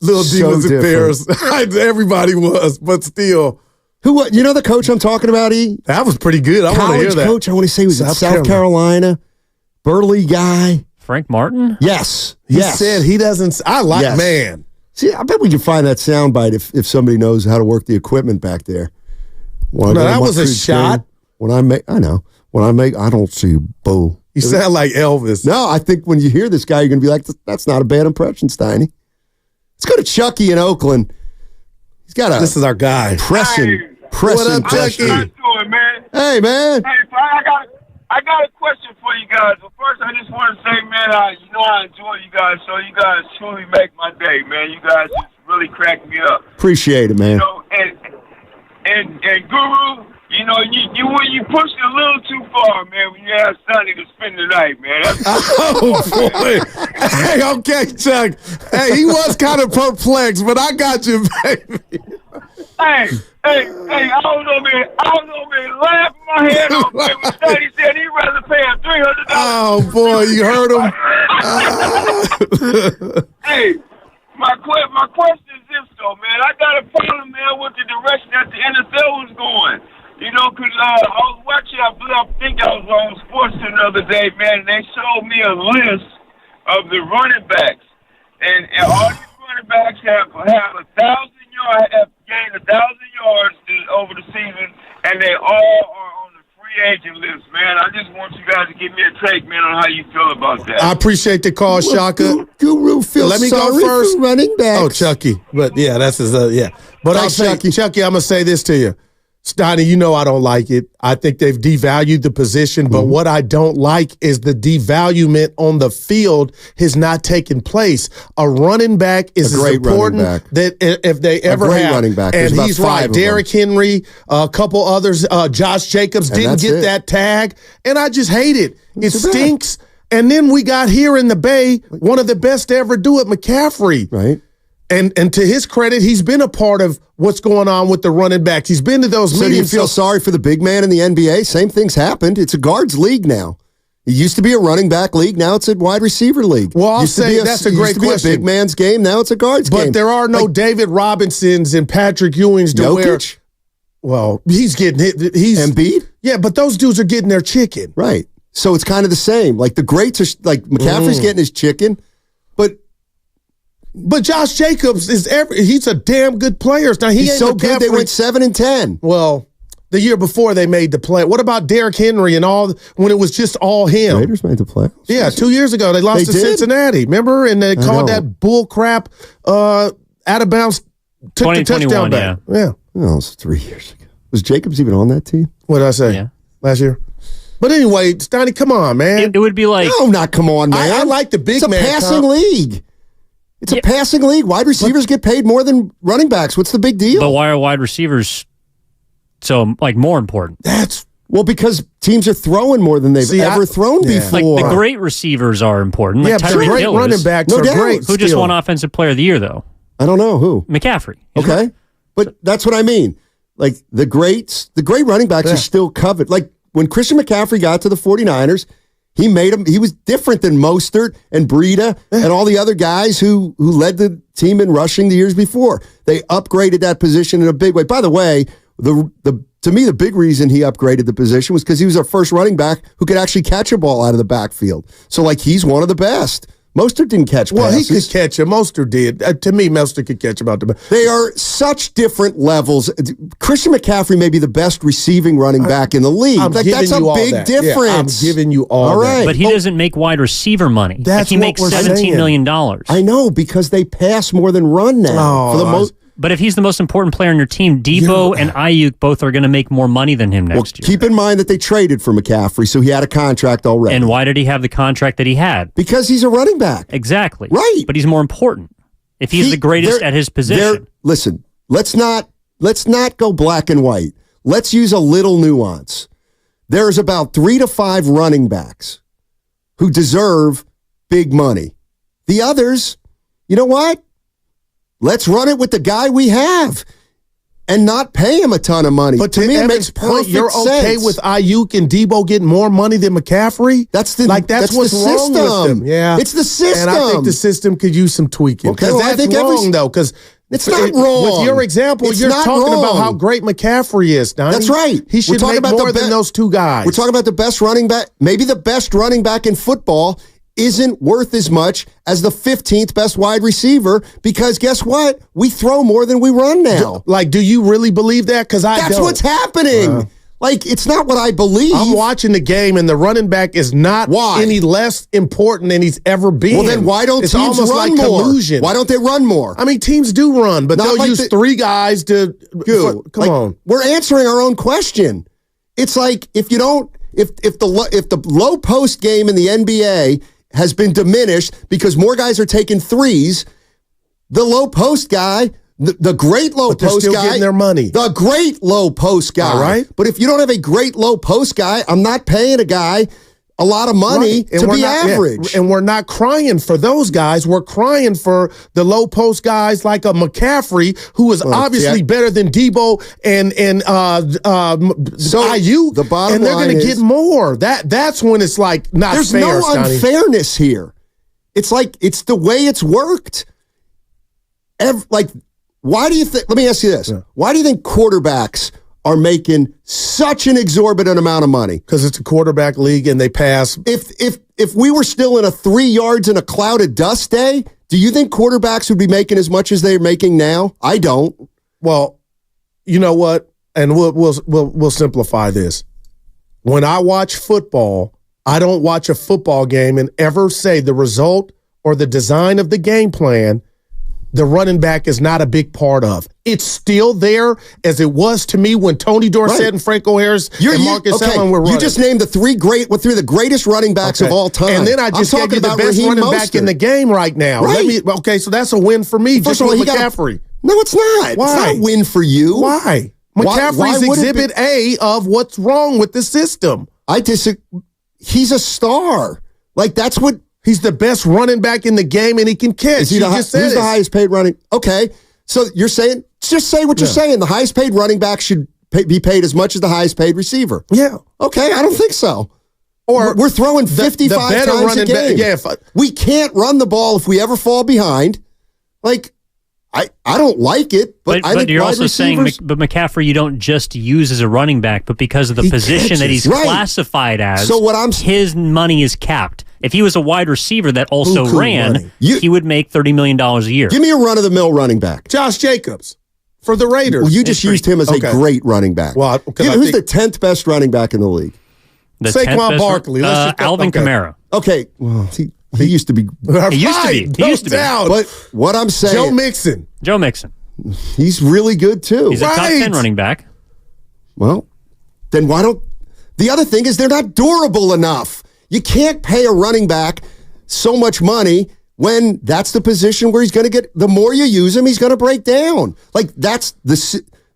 Little demons and bears. Everybody was, but still, Who? You know the coach I'm talking about? That was pretty good. I want to hear that. Coach, I want to say he was at South Carolina. Burly guy. Frank Martin? Yes. He said he doesn't. Man. See, I bet we can find that soundbite if somebody knows how to work the equipment back there. That was a shot. I don't see Bo. You sound like Elvis. No, I think when you hear this guy, you're going to be like, that's not a bad impression, Steiny. Let's go to Chucky in Oakland. He's got This is our guy. Pressing. What up, Chucky? How you doing, man? Hey, man. Hey, I got a question for you guys. Well, first, I just want to say, man, I enjoy you guys, so you guys truly make my day, man. You guys just really crack me up. Appreciate it, man. You know, and Guru, you know, you pushed it a little too far, man, when you asked Sonny to spend the night, man. Boy. Hey, okay, Chuck. Hey, he was kind of perplexed, but I got you, baby. Hey, I don't know, man. Laughing my head off, man. When Sonny said he'd rather pay him $300. Oh, boy, you heard him? Hey, my question is this, though, man. I got a problem, man, with the direction that the NFL was going. You know, because I was watching, I think I was on SportsCenter the other day, man, and they showed me a list of the running backs. And all these running backs have 1,000 yards, have gained 1,000 yards over the season, and they all are on the free agent list, man. I just want you guys to give me a take, man, on how you feel about that. I appreciate the call, Shaka. Guru feels Let me go sorry first. for running backs. Oh, Chucky. But, yeah, that's his, yeah. But Thanks, Chucky, I'm going to say this to you. Steiny, you know I don't like it. I think they've devalued the position, but what I don't like is the devaluement on the field has not taken place. A running back is as important that if they ever have. Running back. And he's right. Derrick Henry, a couple others, Josh Jacobs didn't get that tag, and I just hate it. It stinks. And then we got here in the Bay, one of the best to ever do it, McCaffrey. Right. And to his credit, he's been a part of what's going on with the running backs. He's been to those meetings. So do you feel sorry for the big man in the NBA? Same thing's happened. It's a guards league now. It used to be a running back league. Now it's a wide receiver league. Well, I'll say that's a great question. Used to be a big man's game. Now it's a guards game. But there are no David Robinsons and Patrick Ewings to Jokic? Well, he's getting hit. He's Embiid? Yeah, but those dudes are getting their chicken. Right. So it's kind of the same. Like the greats are like McCaffrey's getting his chicken, But Josh Jacobs he's a damn good player. Now he's so good they went 7-10. Well, the year before they made the play. What about Derrick Henry and all when it was just all him? Raiders made the playoffs. Yeah, 2 years ago they lost to Cincinnati. Remember? And they called that bull crap out of bounds. Took the touchdown back. Yeah. Oh, it was 3 years ago. Was Jacobs even on that team? What did I say? Yeah. Last year. But anyway, Steiny, come on, man. It would be like no, not come on, man. I like the big man. It's a passing league. It's a passing league. Wide receivers get paid more than running backs. What's the big deal? But why are wide receivers so more important? Because teams are throwing more than they've ever thrown before. Like the great receivers are important. Like the great running backs are great. Who just won Offensive Player of the Year, though? I don't know who. McCaffrey. Okay, but that's what I mean. Like the great running backs are still covered. Like when Christian McCaffrey got to the 49ers, he made him. He was different than Mostert and Breida and all the other guys who led the team in rushing the years before. They upgraded that position in a big way. By the way, to me, the big reason he upgraded the position was because he was our first running back who could actually catch a ball out of the backfield. So, he's one of the best. Mostert didn't catch passes. Well, he could catch him. Mostert did. To me, Mostert could catch about the best. They are such different levels. Christian McCaffrey may be the best receiving running back in the league. That's a big difference. Yeah, I'm giving you all right. But he doesn't make wide receiver money. That's he makes $17 million. I know, because they pass more than run now. For the most. But if he's the most important player on your team, Debo and Ayuk both are going to make more money than him next year. Keep in mind that they traded for McCaffrey, so he had a contract already. And why did he have the contract that he had? Because he's a running back. Exactly. Right. But he's more important if he's the greatest at his position. Listen, let's not go black and white. Let's use a little nuance. There's about 3 to 5 running backs who deserve big money. The others, you know what? Let's run it with the guy we have and not pay him a ton of money. But to me, it makes perfect sense. You're okay with Ayuk and Debo getting more money than McCaffrey? That's what's wrong with them. Yeah. It's the system. And I think the system could use some tweaking. Okay, That's wrong, though, because It's not wrong. With your example, you're talking about how great McCaffrey is, Donnie. That's right. He should make more than those two guys. We're talking about the best running back. Maybe the best running back in football isn't worth as much as the 15th best wide receiver because guess what? We throw more than we run now. Do you really believe that? Because That's don't. what's happening. It's not what I believe. I'm watching the game, and the running back is not any less important than he's ever been. Well, then why don't teams run like more? Collusion. Why don't they run more? I mean, teams do run, but they'll use three guys to come on. We're answering our own question. It's like if the low post game in the NBA has been diminished because more guys are taking threes, the low post guy, the great low post still guy, getting their money. The great low post guy, all right? But if you don't have a great low post guy, I'm not paying a guy a lot of money to be average. And we're not crying for those guys. We're crying for the low post guys like a McCaffrey, who is obviously better than Debo and IU. The bottom and they're going to get more. That's when it's like not there's fair. There's no unfairness here. It's like it's the way it's worked. Why do you think? Let me ask you this: why do you think quarterbacks are making such an exorbitant amount of money? Because it's a quarterback league and they pass. If we were still in a 3 yards in a cloud of dust day, do you think quarterbacks would be making as much as they're making now? I don't. Well, you know what? And we'll simplify this. When I watch football, I don't watch a football game and ever say the result or the design of the game plan the running back is not a big part of. It's still there as it was to me when Tony Dorsett and Franco Harris and Marcus Allen were running. You just named three of the greatest running backs of all time. And then I just gave you the best running back in the game right now. Right. So that's a win for me. First just with McCaffrey. No, it's not. Why? It's not a win for you. Why? McCaffrey's exhibit A of what's wrong with the system. I disagree. He's a star. That's what... He's the best running back in the game, and he can catch. Who's the highest paid running? Okay, so you're saying, just say what you're saying. The highest paid running back should be paid as much as the highest paid receiver. Yeah. Okay, I don't think so. Or we're throwing 55 times a game. We can't run the ball if we ever fall behind. I don't like it, but I think you're also saying, but McCaffrey, you don't just use as a running back, but because of the position that he's classified as, so his money is capped. If he was a wide receiver that also ran, he would make $30 million a year. Give me a run-of-the-mill running back. Josh Jacobs for the Raiders. Well, you just used him as a great running back. Well, who's the 10th best running back in the league? Saquon Barkley. Alvin Kamara. Okay, well, he used to be. He used to be. But what I'm saying, Joe Mixon. He's really good too. He's a top 10 running back. Well, then why don't? The other thing is they're not durable enough. You can't pay a running back so much money when that's the position where he's going to get. The more you use him, he's going to break down.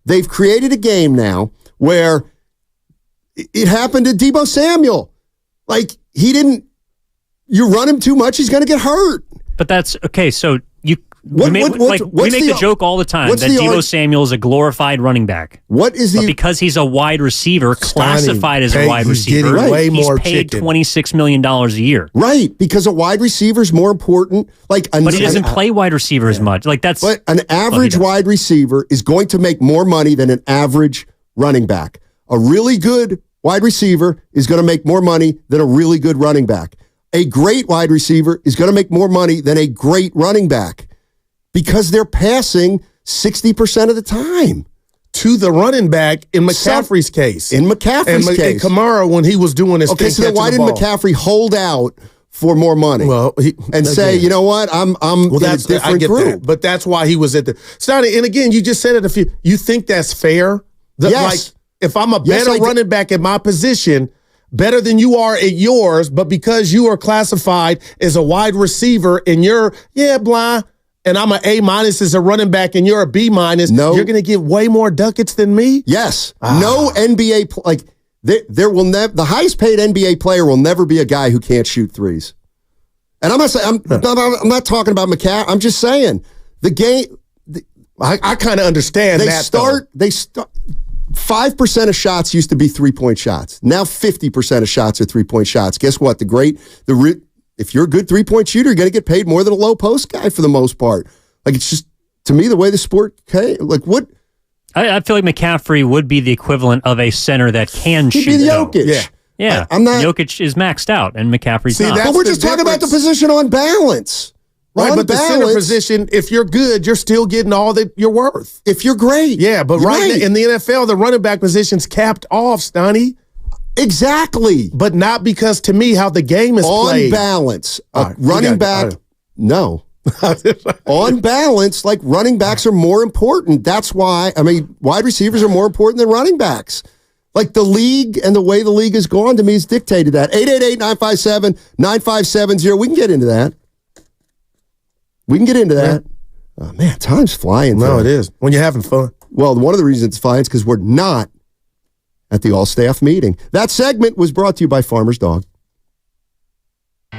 They've created a game now where it happened to Deebo Samuel. He didn't. You run him too much, he's going to get hurt. But that's okay. So we make the joke all the time that Deebo Samuel is a glorified running back. What is but because he's a wide receiver, classified as a wide receiver, he's paid $26 million a year. Right, because a wide receiver is more important. But he doesn't play wide receiver as much. But an average wide receiver is going to make more money than an average running back. A really good wide receiver is going to make more money than a really good running back. A great wide receiver is going to make more money than a great running back because they're passing 60% of the time. To the running back in McCaffrey's case. In McCaffrey's case. And Kamara when he was doing his thing. Okay, so then why didn't McCaffrey hold out for more money? Well, say, you know what, I'm in a different group. But that's why he was at the Stoney. And again, you just said it you think that's fair? Yes. If I'm a better running back at my position, better than you are at yours, but because you are classified as a wide receiver and you're, blah, and I'm an A- as a running back and you're a B-, you're going to get way more ducats than me? Yes. No NBA, there will never, the highest paid NBA player will never be a guy who can't shoot threes. And I'm not saying, I'm not talking about McCaffrey. I'm just saying the game. I kind of understand that. They start. 5% of shots used to be 3-point shots. Now 50% of shots are 3-point shots. Guess what? If you're a good 3-point shooter, you're going to get paid more than a low post guy for the most part. It's just To me, the way the sport came, like what? I feel like McCaffrey would be the equivalent of a center that can shoot. He'd be the Jokic. Yeah. I'm not. Jokic is maxed out, and McCaffrey's not. But we're just talking about the position on balance. Right, on but the center position, if you're good, you're still getting all that you're worth. If you're great. Yeah, but now, in the NFL, the running back position's capped off, Stoney. Exactly. But not because, to me, how the game is on played. On balance, running back, no. On balance, like running backs are more important. That's why, wide receivers are more important than running backs. Like the league and the way the league has gone to me has dictated that. 888-957-9570. We can get into that. Yeah. Oh, man, time's flying. No, it is. When you're having fun. Well, one of the reasons it's flying is because we're not at the all-staff meeting. That segment was brought to you by Farmer's Dog.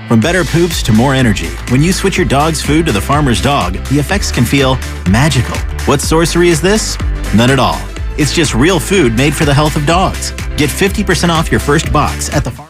From better poops to more energy, when you switch your dog's food to the Farmer's Dog, the effects can feel magical. What sorcery is this? None at all. It's just real food made for the health of dogs. Get 50% off your first box at the Farmer's.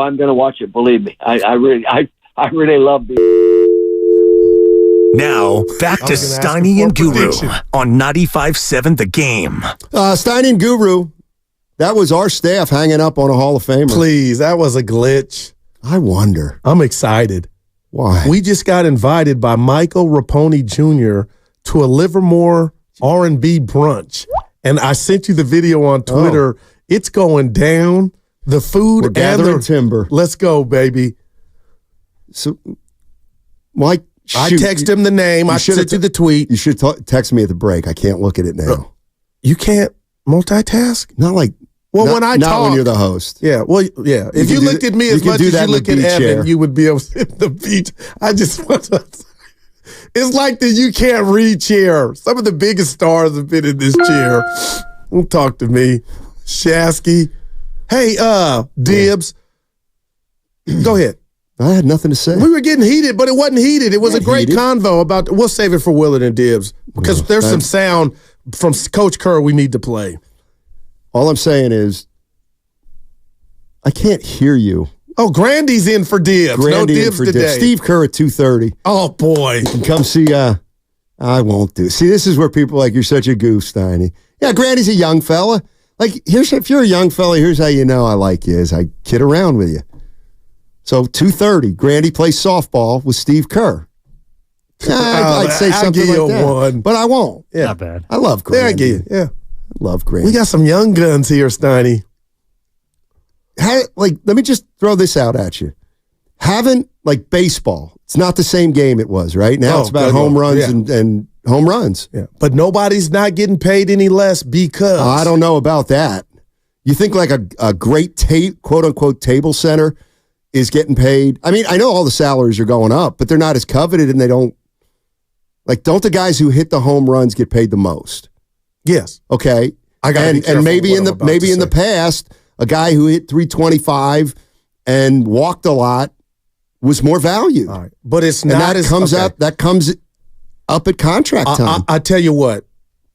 I'm going to watch it. Believe me, I really love the. Now, back to Steiny and Guru on 95.7 The Game. Steiny and Guru, that was our staff hanging up on a Hall of Famer. Please, that was a glitch. I wonder. I'm excited. Why? We just got invited by Michael Raponi Jr. to a Livermore R&B brunch. And I sent you the video on Twitter. Oh. It's going down. The food. We're gathering timber. Let's go, baby. So, Mike. I text him the name. I sent you the tweet. You should text me at the break. I can't look at it now. You can't multitask? Not like. Well, when I talk. Not when you're the host. Yeah. Well, yeah. If you looked at me as much as you look at Evan, you would be able to hit the beach. I just want to. It's like the you can't read chair. Some of the biggest stars have been in this chair. Don't talk to me. Shasky. Hey, Dibs. Go ahead. I had nothing to say. We were getting heated, but it wasn't heated. It was a great convo about. We'll save it for Willard and Dibs because there's some sound from Coach Kerr we need to play. All I'm saying is, I can't hear you. Oh, Grandy's in for Dibs. No Dibs today. Steve Kerr at 2:30. Oh boy, you can come see. I won't do. See, this is where people are like you're such a goof, Steiny. Yeah, Grandy's a young fella. Like if you're a young fella, here's how you know I like you: is I kid around with you. So 2:30, Grandy plays softball with Steve Kerr. I'd say something like that, one. But I won't. Yeah. Not bad. I love Grandy. Yeah, I get you. Yeah, I love Grandy. We got some young guns here, Steiny. Let me just throw this out at you. Like baseball, it's not the same game it was, right? Now it's about home runs and home runs. Yeah, but nobody's not getting paid any less because I don't know about that. You think like a great quote unquote table center is getting paid. I mean, I know all the salaries are going up, but they're not as coveted and they don't the guys who hit the home runs get paid the most? Yes. Okay. And maybe in the past, a guy who hit 325 and walked a lot was more valued. All right. But it's not that comes up at contract time. I tell you what,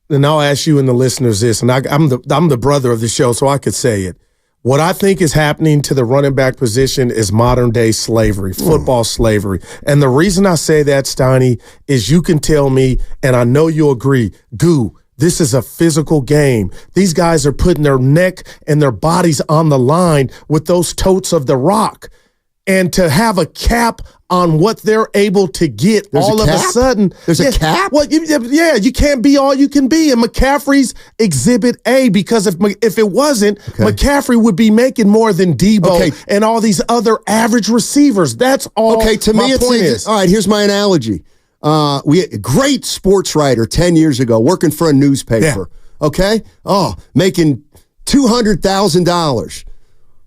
and I'll ask you and the listeners this, and I'm the brother of the show, so I could say it. What I think is happening to the running back position is modern day slavery, football slavery. And the reason I say that, Steiny, is you can tell me, and I know you'll agree, this is a physical game. These guys are putting their neck and their bodies on the line with those totes of the rock. And to have a cap on what they're able to get all of a sudden. There's a cap? Well, you can't be all you can be. And McCaffrey's Exhibit A, because if it wasn't, McCaffrey would be making more than Debo and all these other average receivers. That's all to me, point is. All right, here's my analogy. We had a great sports writer 10 years ago working for a newspaper. Yeah. Okay? Making $200,000.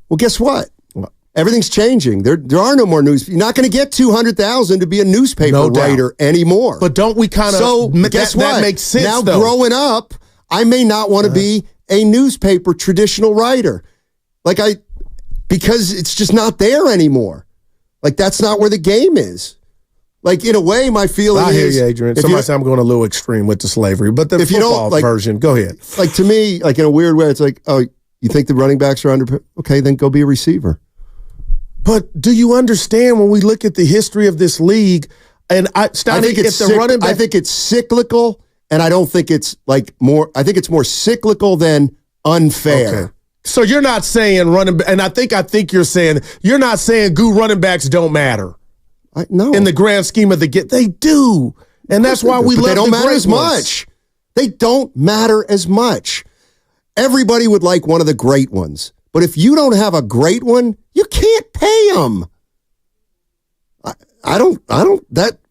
Well, guess what? Everything's changing. There are no more news. You're not going to get $200,000 to be a newspaper writer anymore. But don't we kind of? Guess what? That makes sense. Now, growing up, I may not want to be a newspaper traditional writer, because it's just not there anymore. Like that's not where the game is. Like in a way, my feeling is. I hear you, Adrian. Somebody said I'm going a little extreme with the slavery, but the football version. Go ahead. Like to me, like in a weird way, it's like, oh, you think the running backs are under? Okay, then go be a receiver. But do you understand when we look at the history of this league? And I think it's cyclical, and I don't think it's I think it's more cyclical than unfair. Okay. So you're not saying and I think you're saying you're not saying running backs don't matter. No, in the grand scheme of they do, and that's why we love. They don't matter as much. They don't matter as much. Everybody would like one of the great ones. But if you don't have a great one, you can't pay them. I don't.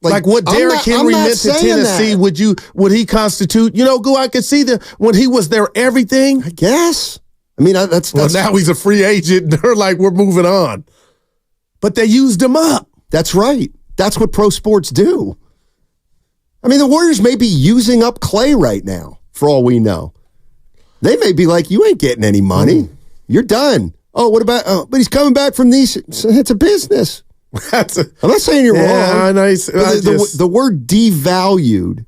Like what Derrick Henry meant to Tennessee. Would he constitute? I could see when he was there, everything. I guess. I mean, that's. Well, now he's a free agent. They're like, we're moving on. But they used him up. That's right. That's what pro sports do. I mean, the Warriors may be using up Klay right now, for all we know. They may be like, you ain't getting any money. You're done. Oh, what about? But he's coming back from these. It's a business. I'm not saying you're wrong. The word devalued,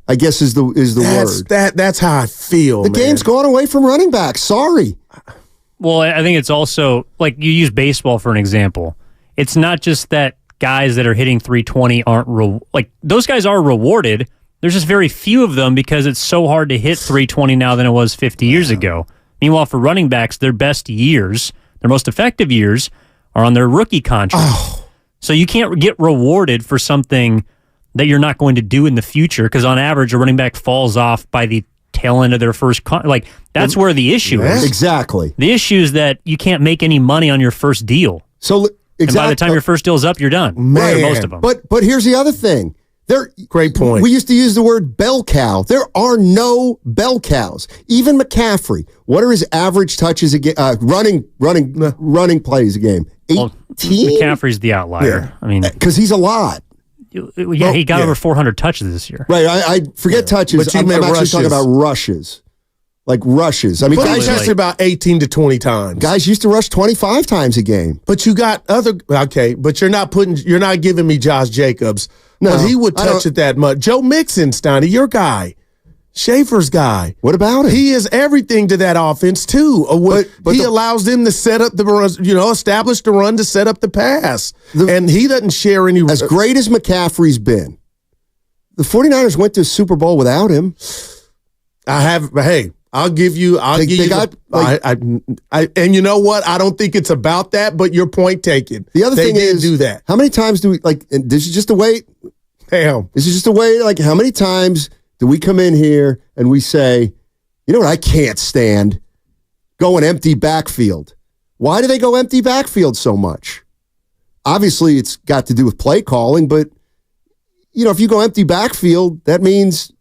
I guess, is the word. That's how I feel. The game's gone away from running backs. Sorry. Well, I think it's also, like, you use baseball for an example. It's not just that guys that are hitting 320 aren't, those guys are rewarded. There's just very few of them because it's so hard to hit 320 now than it was 50 years ago. Meanwhile, for running backs, their best years, their most effective years, are on their rookie contract. So you can't get rewarded for something that you're not going to do in the future because on average, a running back falls off by the tail end of their first that's where the issue is. Exactly. The issue is that you can't make any money on your first deal. So and by the time your first deal's up, you're done. Man, most of them. But here's the other thing. Great point. We used to use the word bell cow. There are no bell cows. Even McCaffrey. What are his average touches a game? Running plays a game. 18. Well, McCaffrey's the outlier. Yeah. I mean, because he's a lot. Yeah, he got over 400 touches this year. Right. I forget touches. But I'm actually talking about rushes. Like rushes. I mean, guys touched about 18 to 20 times. Guys used to rush 25 times a game. But you got but you're not giving me Josh Jacobs. No, but he would touch it that much. Joe Mixon, Steiny, your guy. Schaefer's guy. What about him? He is everything to that offense, too. But he allows them to set up the run, establish the run to set up the pass. And he doesn't share any. As great as McCaffrey's been, the 49ers went to a Super Bowl without him. I'll give you. And you know what? I don't think it's about that, but your point taken. The other thing is, do that. How many times do we this is just a way. Damn. This is just a way. How many times do we come in here and we say, you know what? I can't stand going empty backfield. Why do they go empty backfield so much? Obviously, it's got to do with play calling, but if you go empty backfield, that means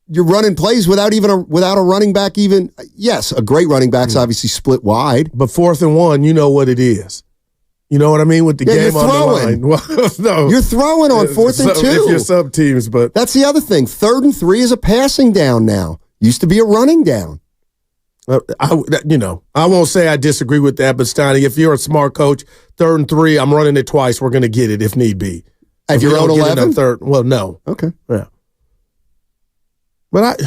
you're running plays without a running back even. Yes, a great running back's obviously split wide. But 4th and 1, you know what it is. You know what I mean with the game on the line. Well, no, you're throwing on 4th and 2. If you're sub teams, but that's the other thing. 3rd and 3 is a passing down now. Used to be a running down. I won't say I disagree with that, but Steiny, if you're a smart coach, 3rd and 3, I'm running it twice. We're going to get it if need be. If you're on 11, well, no. Okay. Yeah. But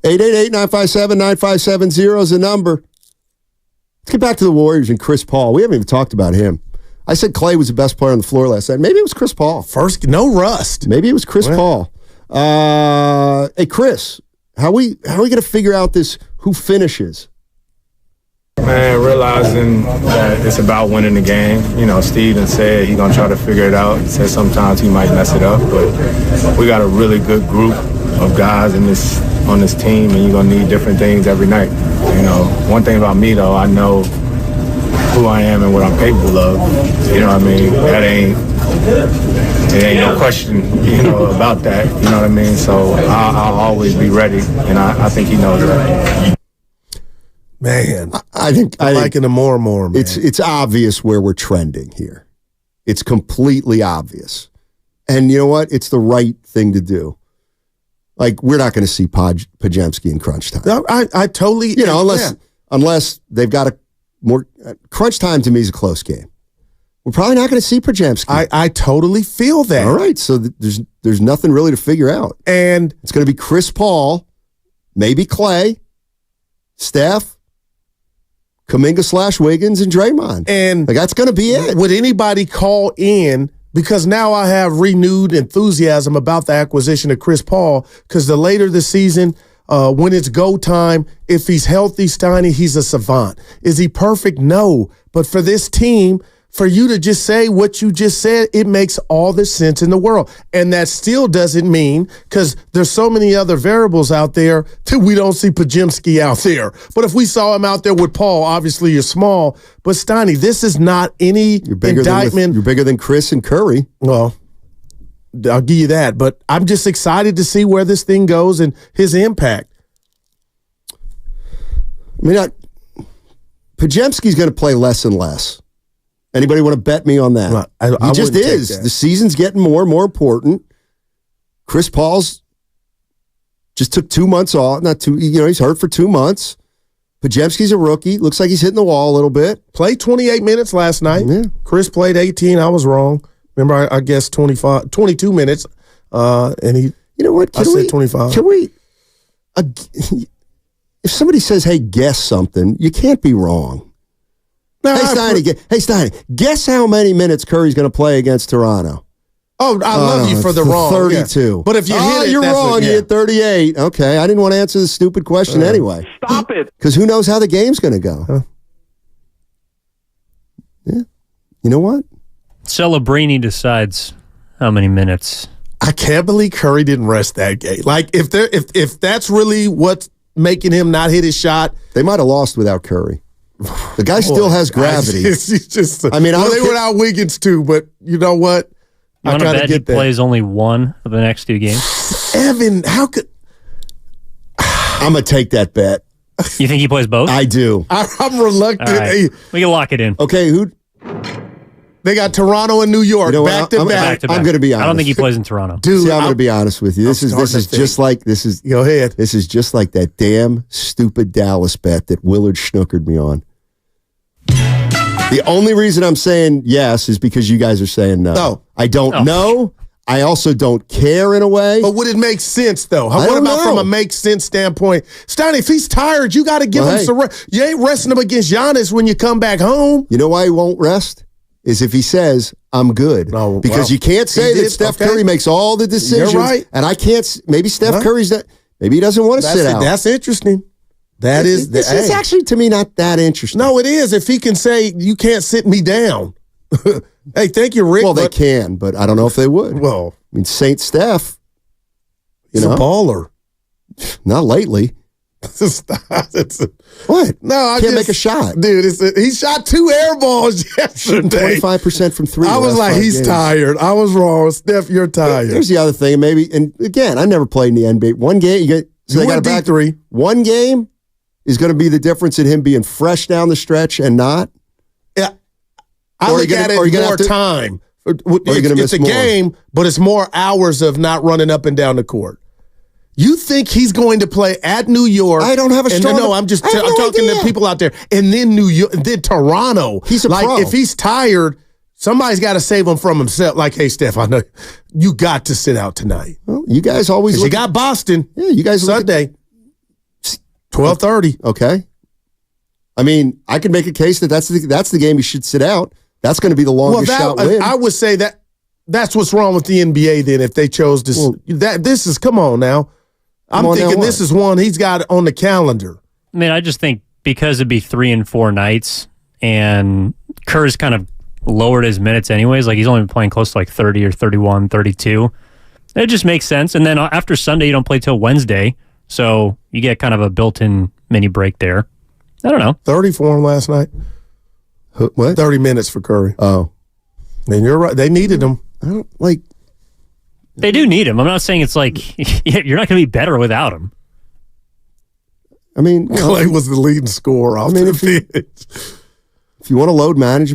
888-957-9570 is the number. Let's get back to the Warriors and Chris Paul. We haven't even talked about him. I said Klay was the best player on the floor last night. Maybe it was Chris Paul. No rust. Maybe it was Chris Paul. Hey, Chris, how are we going to figure out this who finishes? Man, realizing that it's about winning the game. Steven said he's going to try to figure it out. He said sometimes he might mess it up, but we got a really good group of guys on this team, and you're going to need different things every night. One thing about me, though, I know who I am and what I'm capable of. You know what I mean? It ain't no question, about that. You know what I mean? So I'll always be ready, and I think he knows that. Man, I think I'm liking him more and more, man. It's obvious where we're trending here. It's completely obvious. And you know what? It's the right thing to do. We're not going to see Pajemski in crunch time. No, I totally... unless they've got a more... crunch time to me is a close game. We're probably not going to see Pajemski. I totally feel that. All right, so there's nothing really to figure out. And it's going to be Chris Paul, maybe Klay, Steph, Kaminga / Wiggins, and Draymond. And that's going to be it. Would anybody call in? Because now I have renewed enthusiasm about the acquisition of Chris Paul, because the later the season, when it's go time, if he's healthy, Steiny, he's a savant. Is he perfect? No. But for this team, for you to just say what you just said, it makes all the sense in the world. And that still doesn't mean, because there's so many other variables out there, that we don't see Pajemski out there. But if we saw him out there with Paul, obviously you're small. But Steiny, this is not any indictment. You're bigger than Chris and Curry. Well, I'll give you that. But I'm just excited to see where this thing goes and his impact. Pajemski's going to play less and less. Anybody want to bet me on that? He just is. The season's getting more and more important. Chris Paul's just took 2 months off. He's hurt for 2 months. Pajemski's a rookie. Looks like he's hitting the wall a little bit. Played 28 minutes last night. Yeah. Chris played 18. I was wrong. Remember, I guessed 22 minutes. And he. You know what? I said 25. Can we? if somebody says, hey, guess something, you can't be wrong. No, Hey, Steiny, guess how many minutes Curry's going to play against Toronto? Oh, I love you for the wrong. 32. Yeah. But if you hit it, you're wrong. You hit 38. Okay, I didn't want to answer the stupid question anyway. Stop it. Because who knows how the game's going to go? Yeah. You know what? Celebrini decides how many minutes. I can't believe Curry didn't rest that game. Like, if that's really what's making him not hit his shot. They might have lost without Curry. The guy still has gravity. I mean, they were out Wiggins too, but you know what? You want to bet he plays only one of the next 2 games? Evan, how could... I'm going to take that bet. You think he plays both? I do. I'm reluctant. Right. We can lock it in. Okay, who... They got Toronto and New York back to back. I'm going to be honest. I don't think he plays in Toronto. Dude, I'm going to be honest with you. This is just like Go ahead. This is just like that damn stupid Dallas bet that Willard snookered me on. The only reason I'm saying yes is because you guys are saying no. No. I don't know. I also don't care in a way. But would it make sense, though? What about from a make sense standpoint? Steiny, if he's tired, you got to give him some rest. You ain't resting him against Giannis when you come back home. You know why he won't rest? Is if he says, I'm good. Oh, because you can't say that Steph Curry makes all the decisions. You're right. And I can't, maybe Steph Curry's that, maybe he doesn't want to sit out. That's interesting. This is actually, to me, not that interesting. No, it is. If he can say, you can't sit me down. Hey, thank you, Rick. Well, they can, but I don't know if they would. Well, I mean, Saint Steph. He's a baller. Not lately. What? No, I can't make a shot, dude. He shot 2 air balls yesterday. 25% from 3. I was like, he's tired. I was wrong, Steph. You're tired. Here's the other thing, maybe, and again, I never played in the NBA. One game, you got a back 3. One game is going to be the difference in him being fresh down the stretch and not. Yeah, I look at it more time. It's a game, but it's more hours of not running up and down the court. You think he's going to play at New York? I don't have a strong... No, I'm talking to people out there. And then New York, then Toronto. He's a pro. If he's tired, somebody's got to save him from himself. Like, hey, Steph, I know you got to sit out tonight. Well, you guys always... You got Boston. Yeah, you guys... Sunday, 12:30. Okay. I mean, I could make a case that that's the game he should sit out. That's going to be the longest shot win. I would say that's what's wrong with the NBA then if they chose this. Come on now. I'm thinking this is one he's got on the calendar. I mean, I just think because it'd be 3 and 4 nights and Kerr's kind of lowered his minutes anyways, like he's only been playing close to like 30 or 31, 32. It just makes sense. And then after Sunday, you don't play till Wednesday. So you get kind of a built-in mini break there. I don't know. 30 for him last night. What? 30 minutes for Curry. Oh. And you're right. They needed him. I don't like... They do need him. I'm not saying it's like you're not going to be better without him. I mean, Klay was the leading scorer. If you want to load manage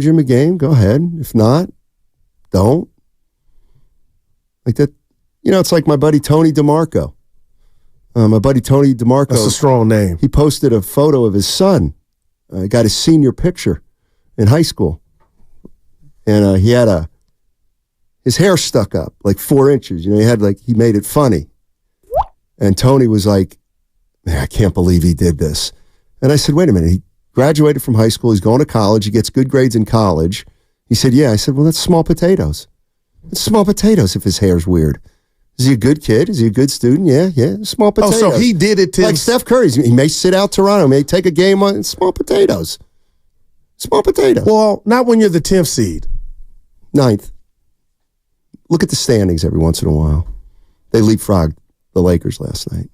him a game, go ahead. If not, don't. Like that, it's like my buddy Tony DeMarco. That's a strong name. He posted a photo of his son. Got his senior picture in high school, and he had his hair stuck up like 4 inches. He made it funny. And Tony was like, man, I can't believe he did this. And I said, wait a minute. He graduated from high school. He's going to college. He gets good grades in college. He said, yeah. I said, well, that's small potatoes. It's small potatoes if his hair's weird. Is he a good kid? Is he a good student? Yeah. Small potatoes. Oh, so he did it to like Steph Curry. He may sit out Toronto. May take a game on small potatoes. Small potatoes. Well, not when you're the 10th seed. 9th. Look at the standings every once in a while. They leapfrogged the Lakers last night.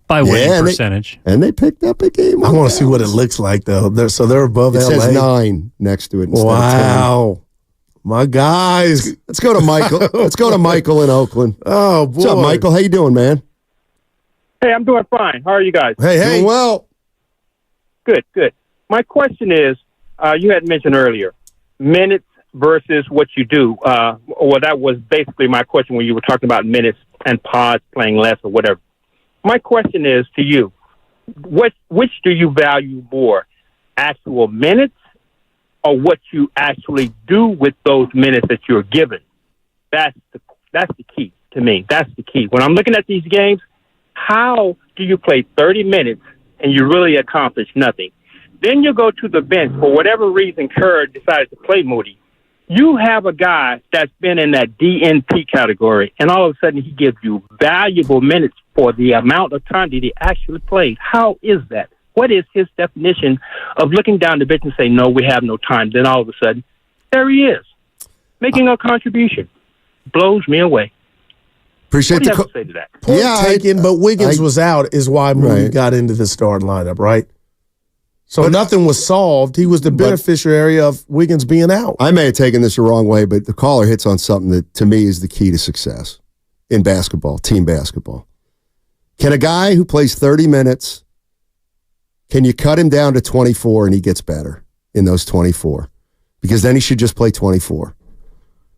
By winning percentage. And they picked up a game. I want to see what it looks like, though. They're above LA. It says 9 next to it. Wow. My guys. Let's go to Michael. Let's go to Michael in Oakland. Oh, boy. What's up, Michael? How you doing, man? Hey, I'm doing fine. How are you guys? Hey. Doing well. Good. My question is, you had mentioned earlier, minutes versus what you do. Well, that was basically my question when you were talking about minutes and pods playing less or whatever. My question is to you, which do you value more, actual minutes or what you actually do with those minutes that you're given? That's the key to me. That's the key. When I'm looking at these games, how after you play 30 minutes and you really accomplish nothing. Then you go to the bench. For whatever reason, Kerr decided to play Moody. You have a guy that's been in that DNP category, and all of a sudden he gives you valuable minutes for the amount of time that he actually played. How is that? What is his definition of looking down the bench and saying, no, we have no time? Then all of a sudden, there he is, making a contribution. Blows me away. Appreciate what do you have to say to that? Point taken, but Wiggins was out is why Moody got into the starting lineup, right? So nothing was solved. He was the beneficiary of Wiggins being out. I may have taken this the wrong way, but the caller hits on something that, to me, is the key to success in basketball, team basketball. Can a guy who plays 30 minutes, can you cut him down to 24 and he gets better in those 24? Because then he should just play 24.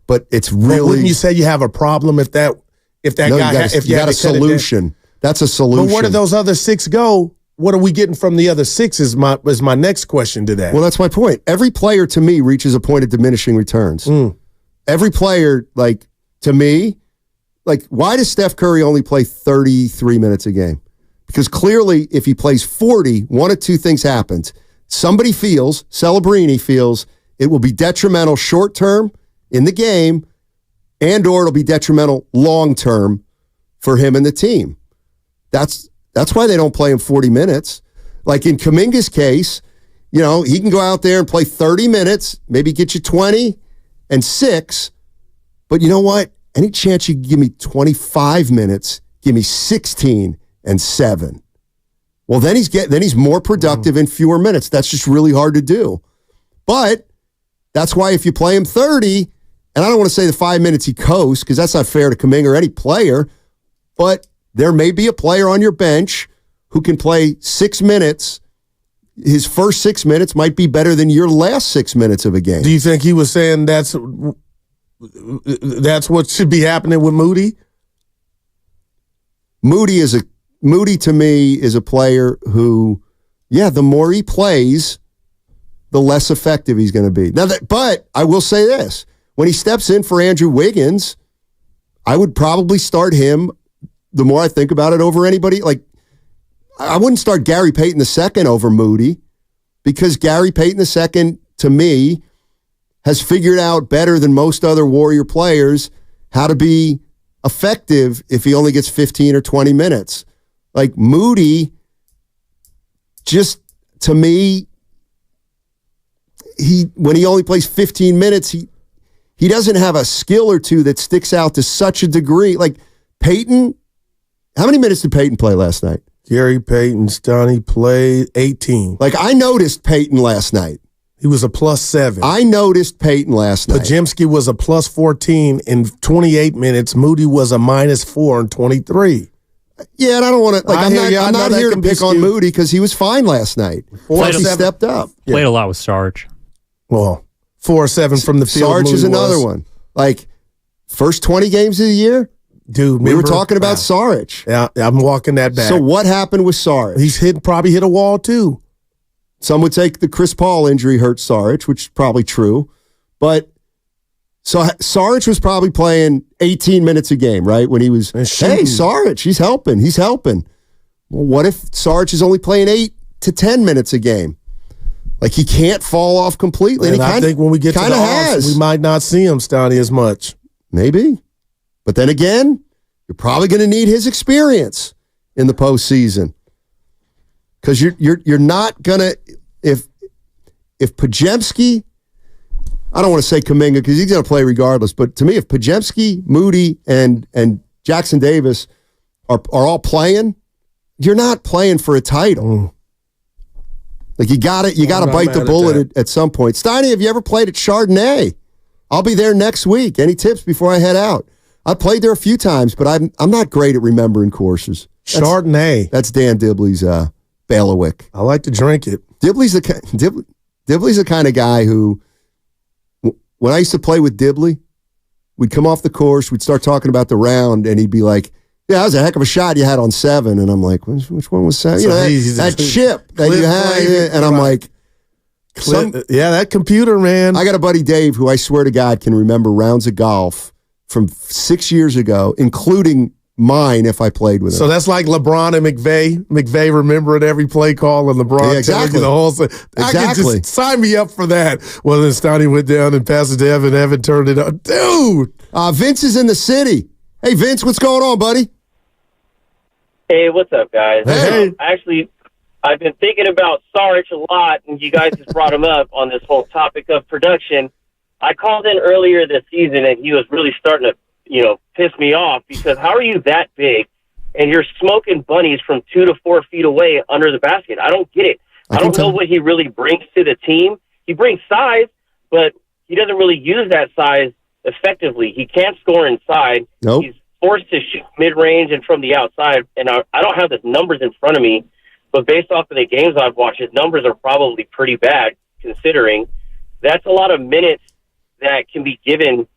But it's really... But wouldn't you say you have a problem if that guy... You got a solution. That's a solution. But where do those other 6 go? What are we getting from the other 6 is my next question to that. Well, that's my point. Every player, to me, reaches a point of diminishing returns. Every player, like, to me, like, why does Steph Curry only play 33 minutes a game? Because clearly, if he plays 40, one of two things happens. Somebody feels, Celebrini feels, it will be detrimental short-term in the game, and or it'll be detrimental long-term for him and the team. That's why they don't play him 40 minutes. Like in Kaminga's case, you know, he can go out there and play 30 minutes, maybe get you 20 and 6. But you know what? Any chance you can give me 25 minutes, give me 16 and 7. Well, then he's more productive in fewer minutes. That's just really hard to do. But that's why if you play him 30, and I don't want to say the 5 minutes he coasts, because that's not fair to Kaminga or any player, but there may be a player on your bench who can play 6 minutes. His first 6 minutes might be better than your last 6 minutes of a game. Do you think he was saying that's what should be happening with Moody? Moody to me is a player who, the more he plays, the less effective he's going to be. But I will say this. When he steps in for Andrew Wiggins, I would probably start him, the more I think about it, over anybody. Like, I wouldn't start Gary Payton II over Moody, because Gary Payton II, to me, has figured out better than most other Warrior players how to be effective if he only gets 15 or 20 minutes. Like, Moody, just, to me, when he only plays 15 minutes, he doesn't have a skill or two that sticks out to such a degree. Like, Payton, how many minutes did Payton play last night? Gary Payton, Stoney played 18. Like, I noticed Payton last night. He was a +7. I noticed Payton last night. Podziemski was a +14 in 28 minutes. Moody was a -4 in 23. Yeah, and I don't want to, like, I'm not here to pick on Moody because he was fine last night. Plus, he stepped up. Played a lot with Sarge. Well, 4 or 7 from the field. Sarge is another one. Like, first 20 games of the year, dude, we were talking about Sarge. Yeah, I'm walking that back. So what happened with Sarge? He's probably hit a wall too. Some would take the Chris Paul injury hurt Sarge, which is probably true. But so Sarge was probably playing 18 minutes a game, right? When he was, hey, Sarge, he's helping. Well, what if Sarge is only playing 8 to 10 minutes a game? Like, he can't fall off completely. And I think when we get to the offs, we might not see him, Stoney, as much. Maybe. But then again, you're probably going to need his experience in the postseason. Because you're not going to, if Podziemski, I don't want to say Kaminga because he's going to play regardless, but to me, if Podziemski, Moody, and Jackson Davis are all playing, you're not playing for a title. Like, you got to bite the bullet at some point. Steiny, have you ever played at Chardonnay? I'll be there next week. Any tips before I head out? I played there a few times, but I'm not great at remembering courses. Chardonnay. That's Dan Dibley's bailiwick. I like to drink it. Dibley's the kind of guy who, when I used to play with Dibley, we'd come off the course, we'd start talking about the round, and he'd be like, yeah, that was a heck of a shot you had on 7. And I'm like, which one was 7? You know, that chip that you had. And I'm like, that computer, man. I got a buddy, Dave, who I swear to God can remember rounds of golf from 6 years ago, including mine if I played with him. So that's like LeBron and McVay. McVay remembering every play call, and LeBron exactly. telling you the whole thing. I can just sign me up for that. Well, then Stoney went down and passed it to Evan. Evan turned it up. Dude! Vince is in the city. Hey, Vince, what's going on, buddy? Hey, what's up, guys? Hey. Actually, I've been thinking about Sarge a lot, and you guys just brought him up on this whole topic of production. I called in earlier this season, and he was really starting to, piss me off because how are you that big and you're smoking bunnies from 2 to 4 feet away under the basket? I don't get it. I don't know what he really brings to the team. He brings size, but he doesn't really use that size effectively. He can't score inside. Nope. He's forced to shoot mid-range and from the outside, and I don't have the numbers in front of me, but based off of the games I've watched, his numbers are probably pretty bad considering. That's a lot of minutes that can be given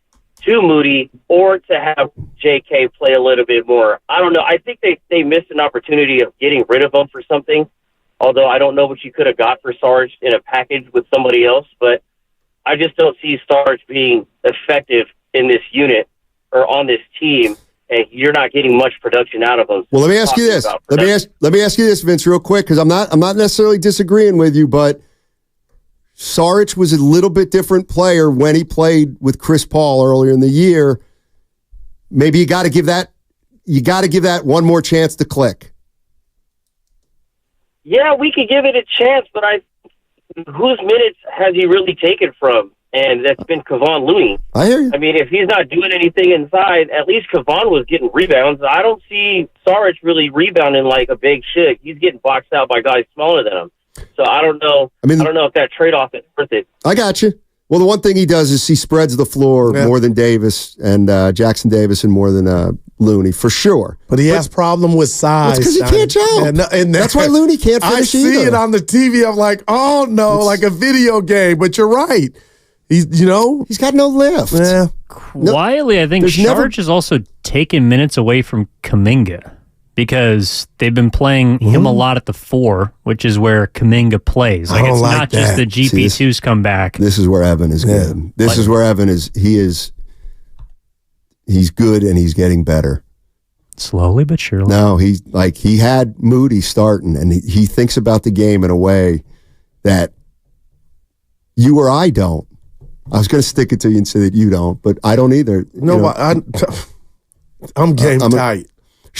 to Moody or to have JK play a little bit more. I don't know. I think they missed an opportunity of getting rid of him for something, although I don't know what you could have got for Sarge in a package with somebody else, but I just don't see Sarge being effective in this unit or on this team, and you're not getting much production out of him. Well, let me ask you this. Let me ask you this, Vince, real quick, because I'm not necessarily disagreeing with you, but Sarge was a little bit different player when he played with Chris Paul earlier in the year. Maybe you got to give that one more chance to click. Yeah, we could give it a chance, but whose minutes has he really taken from? And that's been Kevon Looney. I hear you. I mean, if he's not doing anything inside, at least Kevon was getting rebounds. I don't see Sarge really rebounding like a big shit. He's getting boxed out by guys smaller than him. So I don't know. I don't know if that trade-off is worth it. I got you. Well, the one thing he does is he spreads the floor more than Davis and Jackson Davis and more than Looney, for sure. But he has problem with size. Because he can't jump. And that's why Looney can't finish I see either. it on the TV. I'm like, oh, no, like a video game. But you're right. He's got no lift. Yeah. Quietly, I think Sarge has also taken minutes away from Kaminga because they've been playing him a lot at the 4, which is where Kaminga plays. Like, it's not just the GP2s come back. This is where Evan is good. This is where Evan is. He's good and he's getting better. Slowly but surely. No, he had Moody starting, and he thinks about the game in a way that you or I don't. I was going to stick it to you and say that you don't, but I don't either. No, I'm game tight.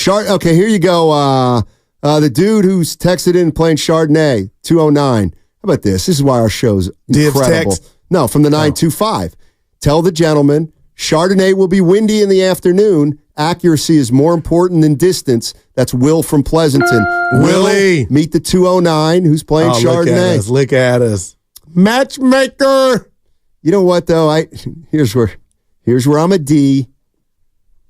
Okay, here you go. The dude who's texted in playing Chardonnay, 209. How about this? This is why our show's incredible. Text? No, from the 925. Tell the gentleman, Chardonnay will be windy in the afternoon. Accuracy is more important than distance. That's Will from Pleasanton. Willie. Meet the 209 who's playing Chardonnay. Look at us. Matchmaker. You know what, though? Here's where I'm a D.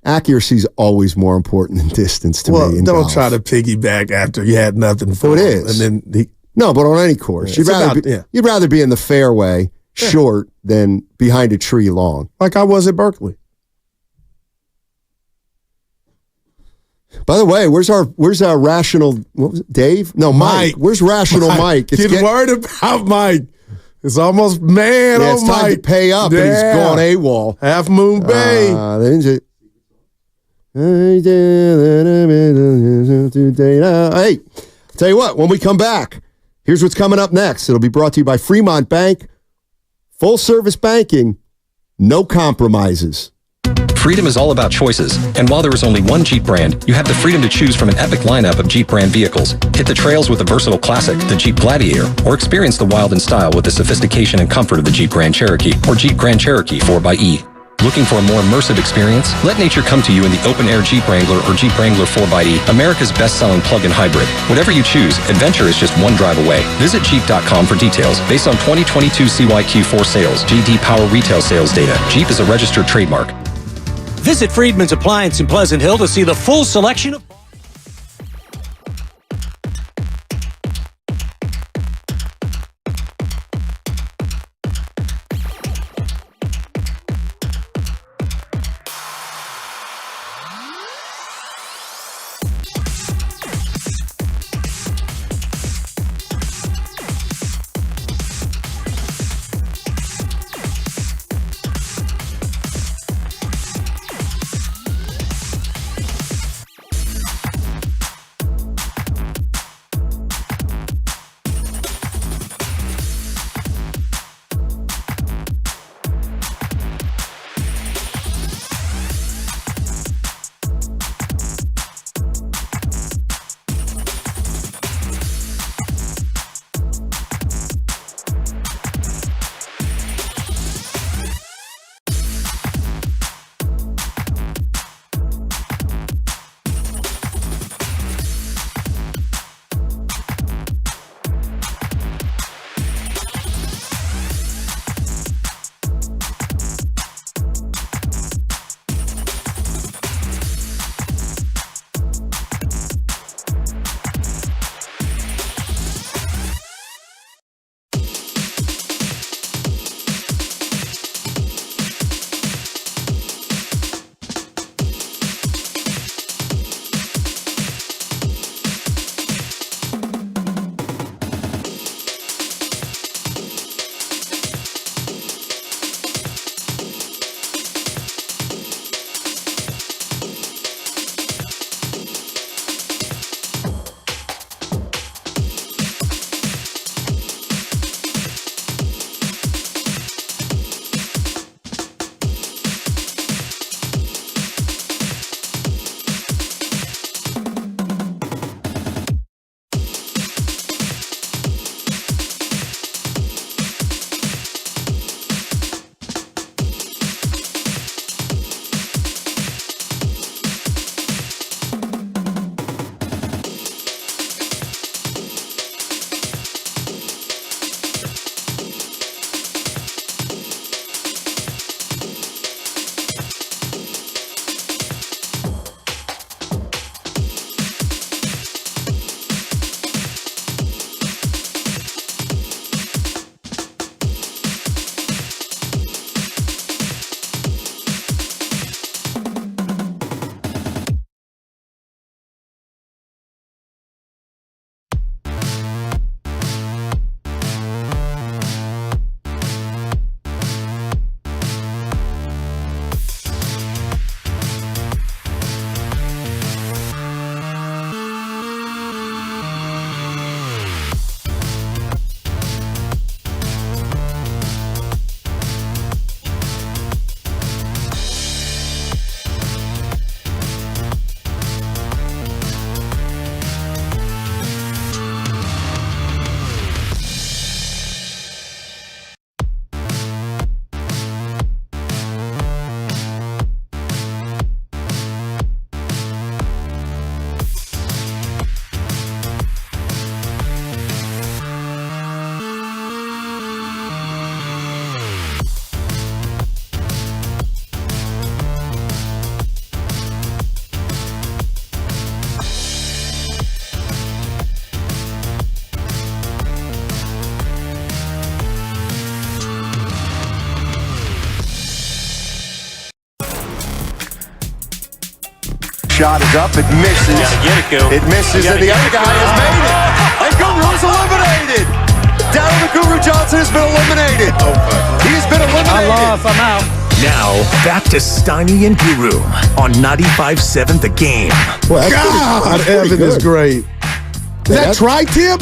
Accuracy is always more important than distance to me. Well, in don't golf. try to piggyback after you had nothing for it him. is. And then no, but on any course, you'd rather be in the fairway short than behind a tree long. Like I was at Berkeley. By the way, where's our rational what was it, Dave? No, Mike. Where's rational Mike? Get worried about Mike. It's almost it's time to pay up, and he's gone AWOL. Half Moon Bay. Hey, tell you what, when we come back, here's what's coming up next. It'll be brought to you by Fremont Bank. Full service banking, no compromises. Freedom is all about choices, and while there is only one Jeep brand, you have the freedom to choose from an epic lineup of Jeep brand vehicles. Hit the trails with the versatile classic, the Jeep Gladiator, or experience the wild and style with the sophistication and comfort of the Jeep Grand Cherokee or Jeep Grand Cherokee 4xE. Looking for a more immersive experience? Let nature come to you in the open-air Jeep Wrangler or Jeep Wrangler 4xE, America's best-selling plug-in hybrid. Whatever you choose, adventure is just one drive away. Visit Jeep.com for details. Based on 2022 CYQ4 sales, JD Power retail sales data. Jeep is a registered trademark. Visit Friedman's Appliance in Pleasant Hill to see the full selection of... shot is up. It misses. Gotta get it, Go. It misses, and the other guy has made it. And Guru's eliminated. Darren Guru Johnson has been eliminated. He's been eliminated. I lost. I'm out. Now, back to Steiny and Guru on 95.7 The Game. Well, God, Evan is great. Is that tri-tip?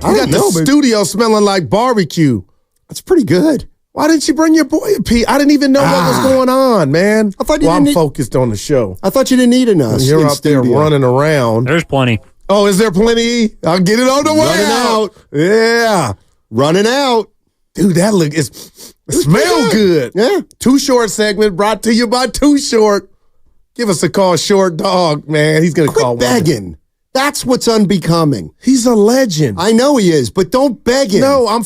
You got the studio smelling like barbecue. That's pretty good. Why didn't you bring your boy a pee? I didn't even know what was going on, man. I thought you I'm didn't focused on the show. I thought you didn't need us. You're out there running around. There's plenty. Oh, is there plenty? I'll get it on the way Running out. Yeah. Running out. Dude, that look it smell good. Yeah. Too Short segment brought to you by Too Short. Give us a call, Short Dog, man. He's going to call begging. That's what's unbecoming. He's a legend. I know he is, but don't beg him. No, I'm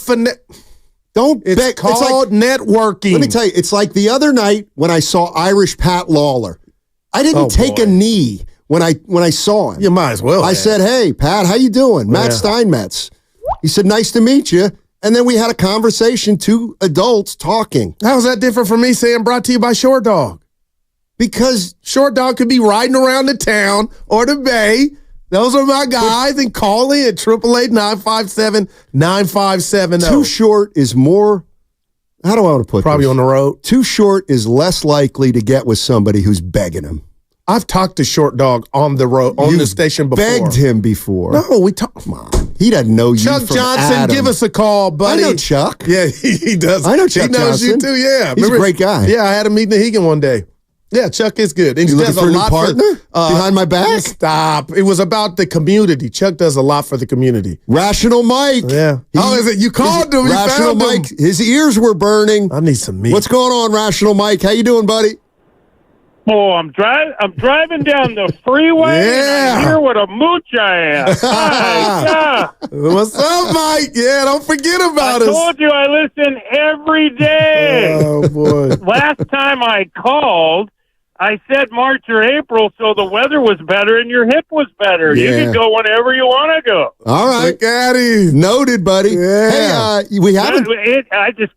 Don't beg. It's called networking. Let me tell you, it's like the other night when I saw Irish Pat Lawler. I didn't take a knee when I saw him. You might as well. I said, "Hey, Pat, how you doing?" Matt Steinmetz. He said, "Nice to meet you." And then we had a conversation, two adults talking. How's that different from me saying brought to you by Short Dog? Because Short Dog could be riding around the town or the bay. Those are my guys. And call in 888-957-9570. Too Short is more, how do I want to put Probably this? on the road. Too Short is less likely to get with somebody who's begging him. I've talked to Short Dog on the road, on the station before. Begged him before. No, we talked. Come on. He doesn't know you Chuck from Johnson, Adam. give us a call, buddy. I know Chuck. Yeah, he does. I know Chuck He knows Johnson. you too, yeah. He's a great guy. Yeah, I had him meeting the Hegan one day. Yeah, Chuck is good. And You he looking does for a new lot partner behind my back? Stop. It was about the community. Chuck does a lot for the community. Rational Mike. Yeah. Is it? You called him. You Rational found Mike. him. His ears were burning. I need some meat. What's going on, Rational Mike? How you doing, buddy? Oh, I'm driving down the freeway. Yeah. And I hear what a mooch I am. Hi, What's up, Mike? Yeah, don't forget about I us. told you I listen every day. Oh, boy. Last time I called, I said March or April, so the weather was better and your hip was better. Yeah. You can go whenever you want to go. All right. Look at him. Noted, buddy. Yeah. Hey, we haven't. I just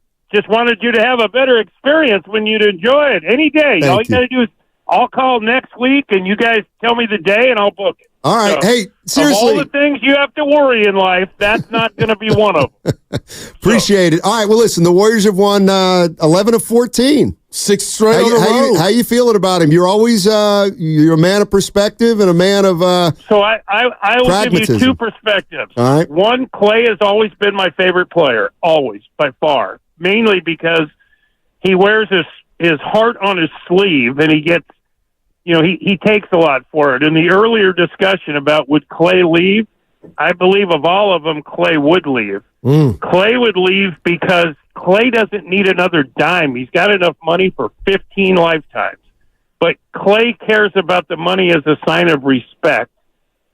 wanted you to have a better experience when you'd enjoy it any day. All you got to do is I'll call next week and you guys tell me the day and I'll book it. All right. So, hey, seriously. Of all the things you have to worry in life, that's not going to be one of them. Appreciate it. All right. Well, listen, the Warriors have won 11 of 14. 6 straight on the road. How you feeling about him? You're always you're a man of perspective and a man of So I will give you pragmatism. 2 perspectives. All right. One, Klay has always been my favorite player, always, by far. Mainly because he wears his heart on his sleeve and he gets, he takes a lot for it. In the earlier discussion about would Klay leave, I believe of all of them, Klay would leave. Klay would leave because Klay doesn't need another dime. He's got enough money for 15 lifetimes. But Klay cares about the money as a sign of respect.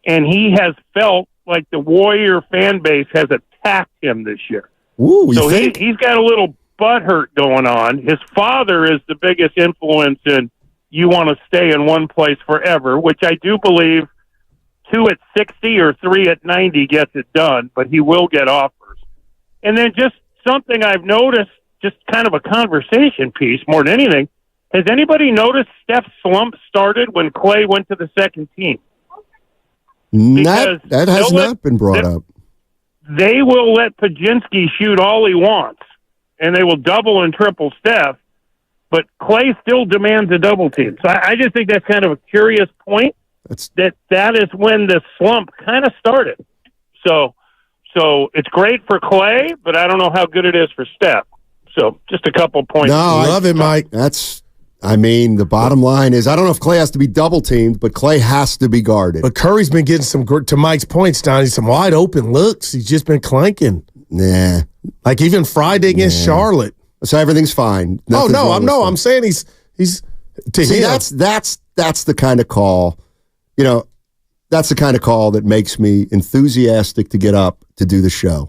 And he has felt like the Warrior fan base has attacked him this year. Ooh, so he's got a little butthurt going on. His father is the biggest influence in you want to stay in one place forever, which I do believe 2 at 60 or 3 at 90 gets it done, but he will get offers. And then just something I've noticed, just kind of a conversation piece more than anything, has anybody noticed Steph's slump started when Klay went to the second team? that has not been brought up. They will let Pajinski shoot all he wants, and they will double and triple Steph, but Klay still demands a double team. So I just think that's kind of a curious point, that is when the slump kind of started. So it's great for Klay, but I don't know how good it is for Steph. So just a couple points. No, I love it, Mike. The bottom line is, I don't know if Klay has to be double teamed, but Klay has to be guarded. But Curry's been getting to Mike's points, Donnie, some wide open looks. He's just been clanking. Nah. Like even Friday against Charlotte. So everything's fine. I'm saying he's to See, him. that's the kind of call, that's the kind of call that makes me enthusiastic to get up to do the show.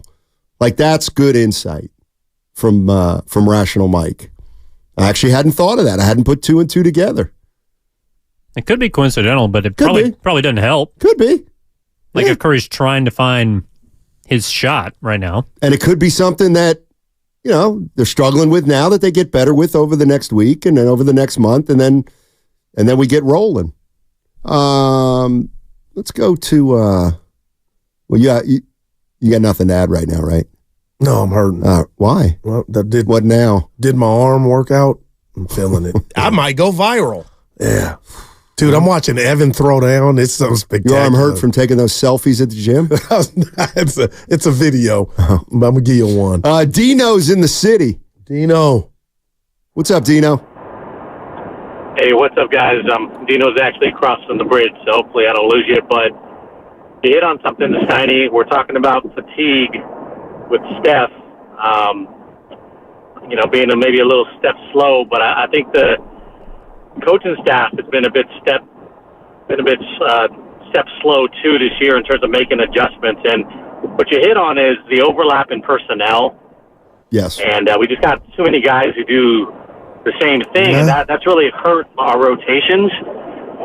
Like, that's good insight from Rational Mike. I actually hadn't thought of that. I hadn't put 2 and 2 together. It could be coincidental, but it probably doesn't help. Could be. Like if Curry's trying to find his shot right now. And it could be something that, they're struggling with now that they get better with over the next week and then over the next month, and then we get rolling. Let's go to. Well, you got nothing to add right now, right? No, I'm hurting. Why? Well, what now? Did my arm work out? I'm feeling it. I might go viral. Yeah. Dude, I'm watching Evan throw down. It's so spectacular. Your arm hurt from taking those selfies at the gym? it's a video. I'm going to give you one. Dino's in the city. Dino. What's up, Dino? Hey, what's up, guys? Dino's actually crossing the bridge, so hopefully I don't lose you. But you hit on something, Steiny. We're talking about fatigue with Steph. Being maybe a little step slow, but I think the coaching staff has been a bit step slow too this year in terms of making adjustments. And what you hit on is the overlap in personnel. Yes. And we just got too many guys who do the same thing, and that's really hurt our rotations.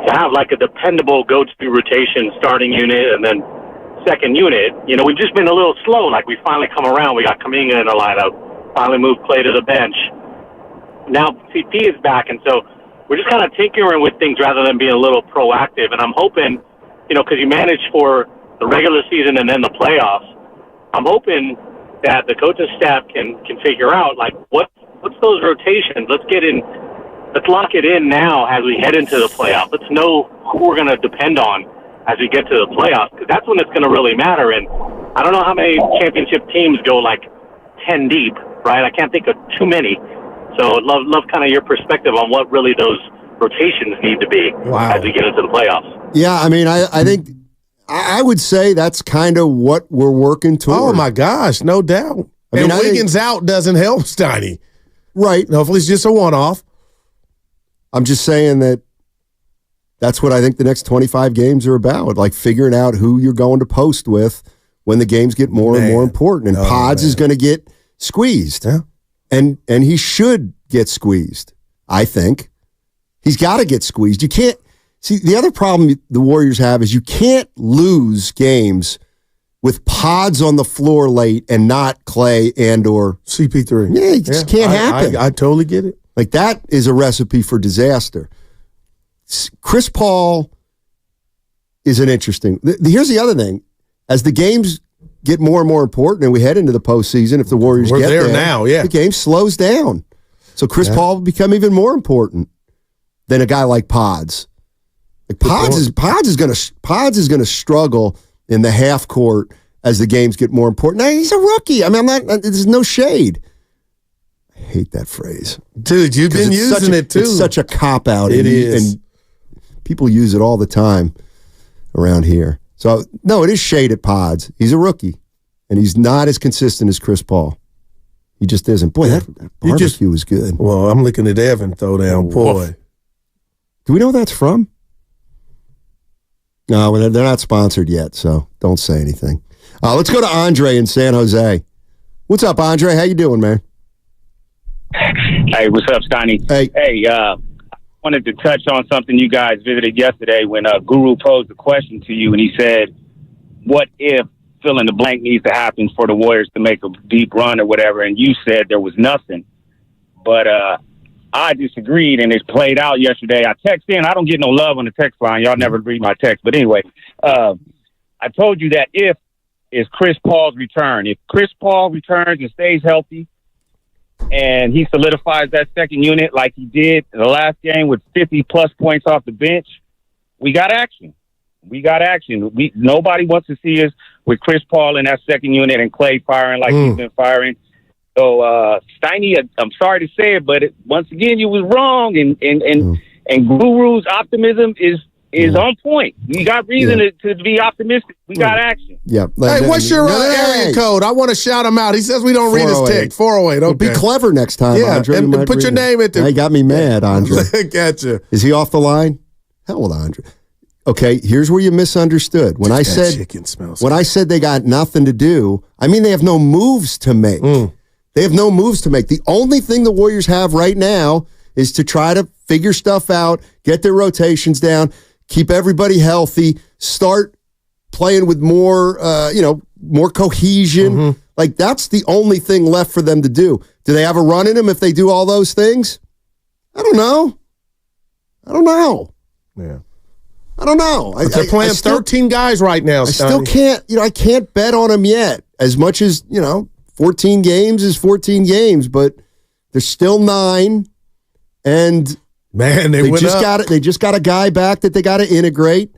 To have like a dependable go-to rotation starting unit and then second unit, we've just been a little slow. Like we finally come around. We got Kaminga in the lineup. Finally moved Klay to the bench. Now CP is back, and so we're just kind of tinkering with things rather than being a little proactive. And I'm hoping, because you managed for the regular season and then the playoffs, I'm hoping that the coaching staff can figure out like what's those rotations. Let's lock it in now as we head into the playoffs. Let's know who we're going to depend on as we get to the playoffs, because that's when it's going to really matter. And I don't know how many championship teams go like 10 deep, right? I can't think of too many. So I'd love kind of your perspective on what really those rotations need to be as we get into the playoffs. Yeah, I mean, I think I would say that's kind of what we're working toward. Oh, my gosh, no doubt. And Wiggins out doesn't help Steiny. Right. Hopefully it's just a one-off. I'm just saying that's what I think the next 25 games are about, like figuring out who you're going to post with when the games get more and more important. And Pods is going to get squeezed. Yeah. And he should get squeezed, I think. He's got to get squeezed. You can't – see, the other problem the Warriors have is you can't lose games with Pods on the floor late and not Klay and or CP3. Yeah, it just can't happen. I totally get it. Like, that is a recipe for disaster. Chris Paul is an interesting – here's the other thing. As the games get more and more important and we head into the postseason, if the Warriors get there now, the game slows down. So Chris Paul will become even more important than a guy like Pods. Like Pods is going to struggle in the half court as the games get more important. Now, he's a rookie. I mean, there's no shade. I hate that phrase. Dude, you've been using it too. It's such a cop-out. It is. And people use it all the time around here. So, no, it is shade at Pods. He's a rookie, and he's not as consistent as Chris Paul. He just isn't. Boy, that barbecue was good. Well, I'm looking at Evan throw down. Boy. Do we know where that's from? No, they're not sponsored yet, so don't say anything. Let's go to Andre in San Jose. What's up, Andre? How you doing, man? Hey, what's up, Steiny? Hey, wanted to touch on something you guys visited yesterday when Guru posed a question to you, and he said, what if fill in the blank needs to happen for the Warriors to make a deep run or whatever, and you said there was nothing. But I disagreed, and it played out yesterday. I text in. I don't get no love on the text line. Y'all never read my text. But anyway, I told you that if is Chris Paul's return. If Chris Paul returns and stays healthy and he solidifies that second unit like he did in the last game with 50-plus points off the bench, we got action. Nobody wants to see us with Chris Paul in that second unit and Klay firing like he's been firing. So, Steiny, I'm sorry to say it, but once again, you was wrong, and Guru's optimism is on point. We got reason to be optimistic. We got action. Yeah. Hey, what's your area code? I want to shout him out. He says we don't read his text. 408. Okay. Be clever next time, Andre. And put your name at the. He got me mad, Andre. Gotcha. Is he off the line? Hell with Andre. Okay, here's where you misunderstood. When I said they got nothing to do, I mean they have no moves to make. They have no moves to make. The only thing the Warriors have right now is to try to figure stuff out, get their rotations down, keep everybody healthy, start playing with more, more cohesion. Like, that's the only thing left for them to do. Do they have a run in them if they do all those things? I don't know. Yeah. I don't know. But they're playing 13 guys right now. I still can't. I can't bet on them yet. As much as 14 games is 14 games, but there's still 9, and man, they just got a guy back that they got to integrate.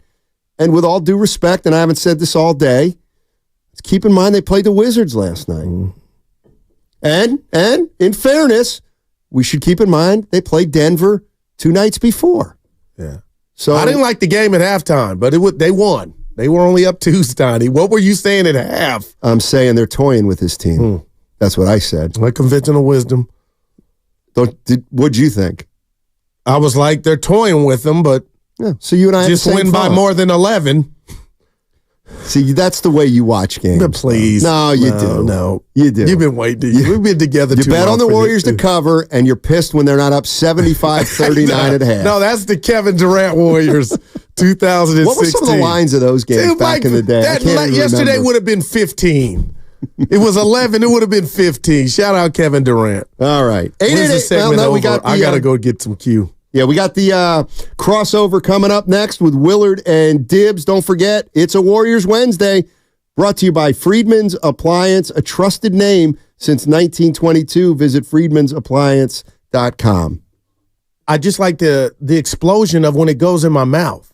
And with all due respect, and I haven't said this all day, keep in mind they played the Wizards last night. And in fairness, we should keep in mind they played Denver 2 nights before. Yeah. So I didn't like the game at halftime, but they won. They were only up 2, Steiny. What were you saying at half? I'm saying they're toying with his team. That's what I said. Like conventional wisdom. What'd you think? I was like, they're toying with them, but so you and I just win by more than 11. See, that's the way you watch games. But please. No, you do. No. You do. You've been waiting. We've been together You too bet long on the for Warriors this. to cover, and you're pissed when they're not up 75-39 at half. No, that's the Kevin Durant Warriors 2016. What were some of the lines of those games back in the day? Yesterday would have been 15. It was 11. It would have been 15. Shout out Kevin Durant. All right. When's the segment over? I got to go get some Q. Yeah, we got the crossover coming up next with Willard and Dibbs. Don't forget, it's a Warriors Wednesday. Brought to you by Friedman's Appliance, a trusted name since 1922. Visit friedmansappliance.com. I just like the explosion of when it goes in my mouth.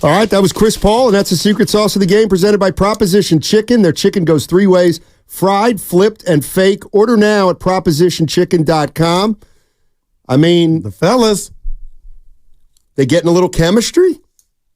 All right, that was Chris Paul, and that's the secret sauce of the game presented by Proposition Chicken. Their chicken goes 3 ways: fried, flipped, and fake. Order now at propositionchicken.com. I mean, the fellas, they getting a little chemistry?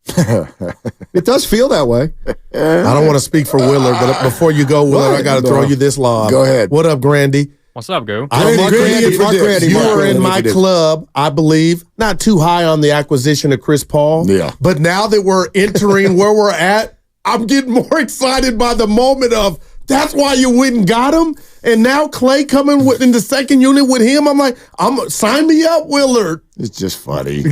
It does feel that way. I don't want to speak for Willard, but before you go, Willard, I got to throw you this lob. Go ahead. What up, Grandy? What's up, Goo? Mark Grandy, you were in my club, I believe. Not too high on the acquisition of Chris Paul. Yeah. But now that we're entering where we're at, I'm getting more excited by the moment of that's why you went and got him. And now Klay coming in the second unit with him. I'm like, sign me up, Willard. It's just funny.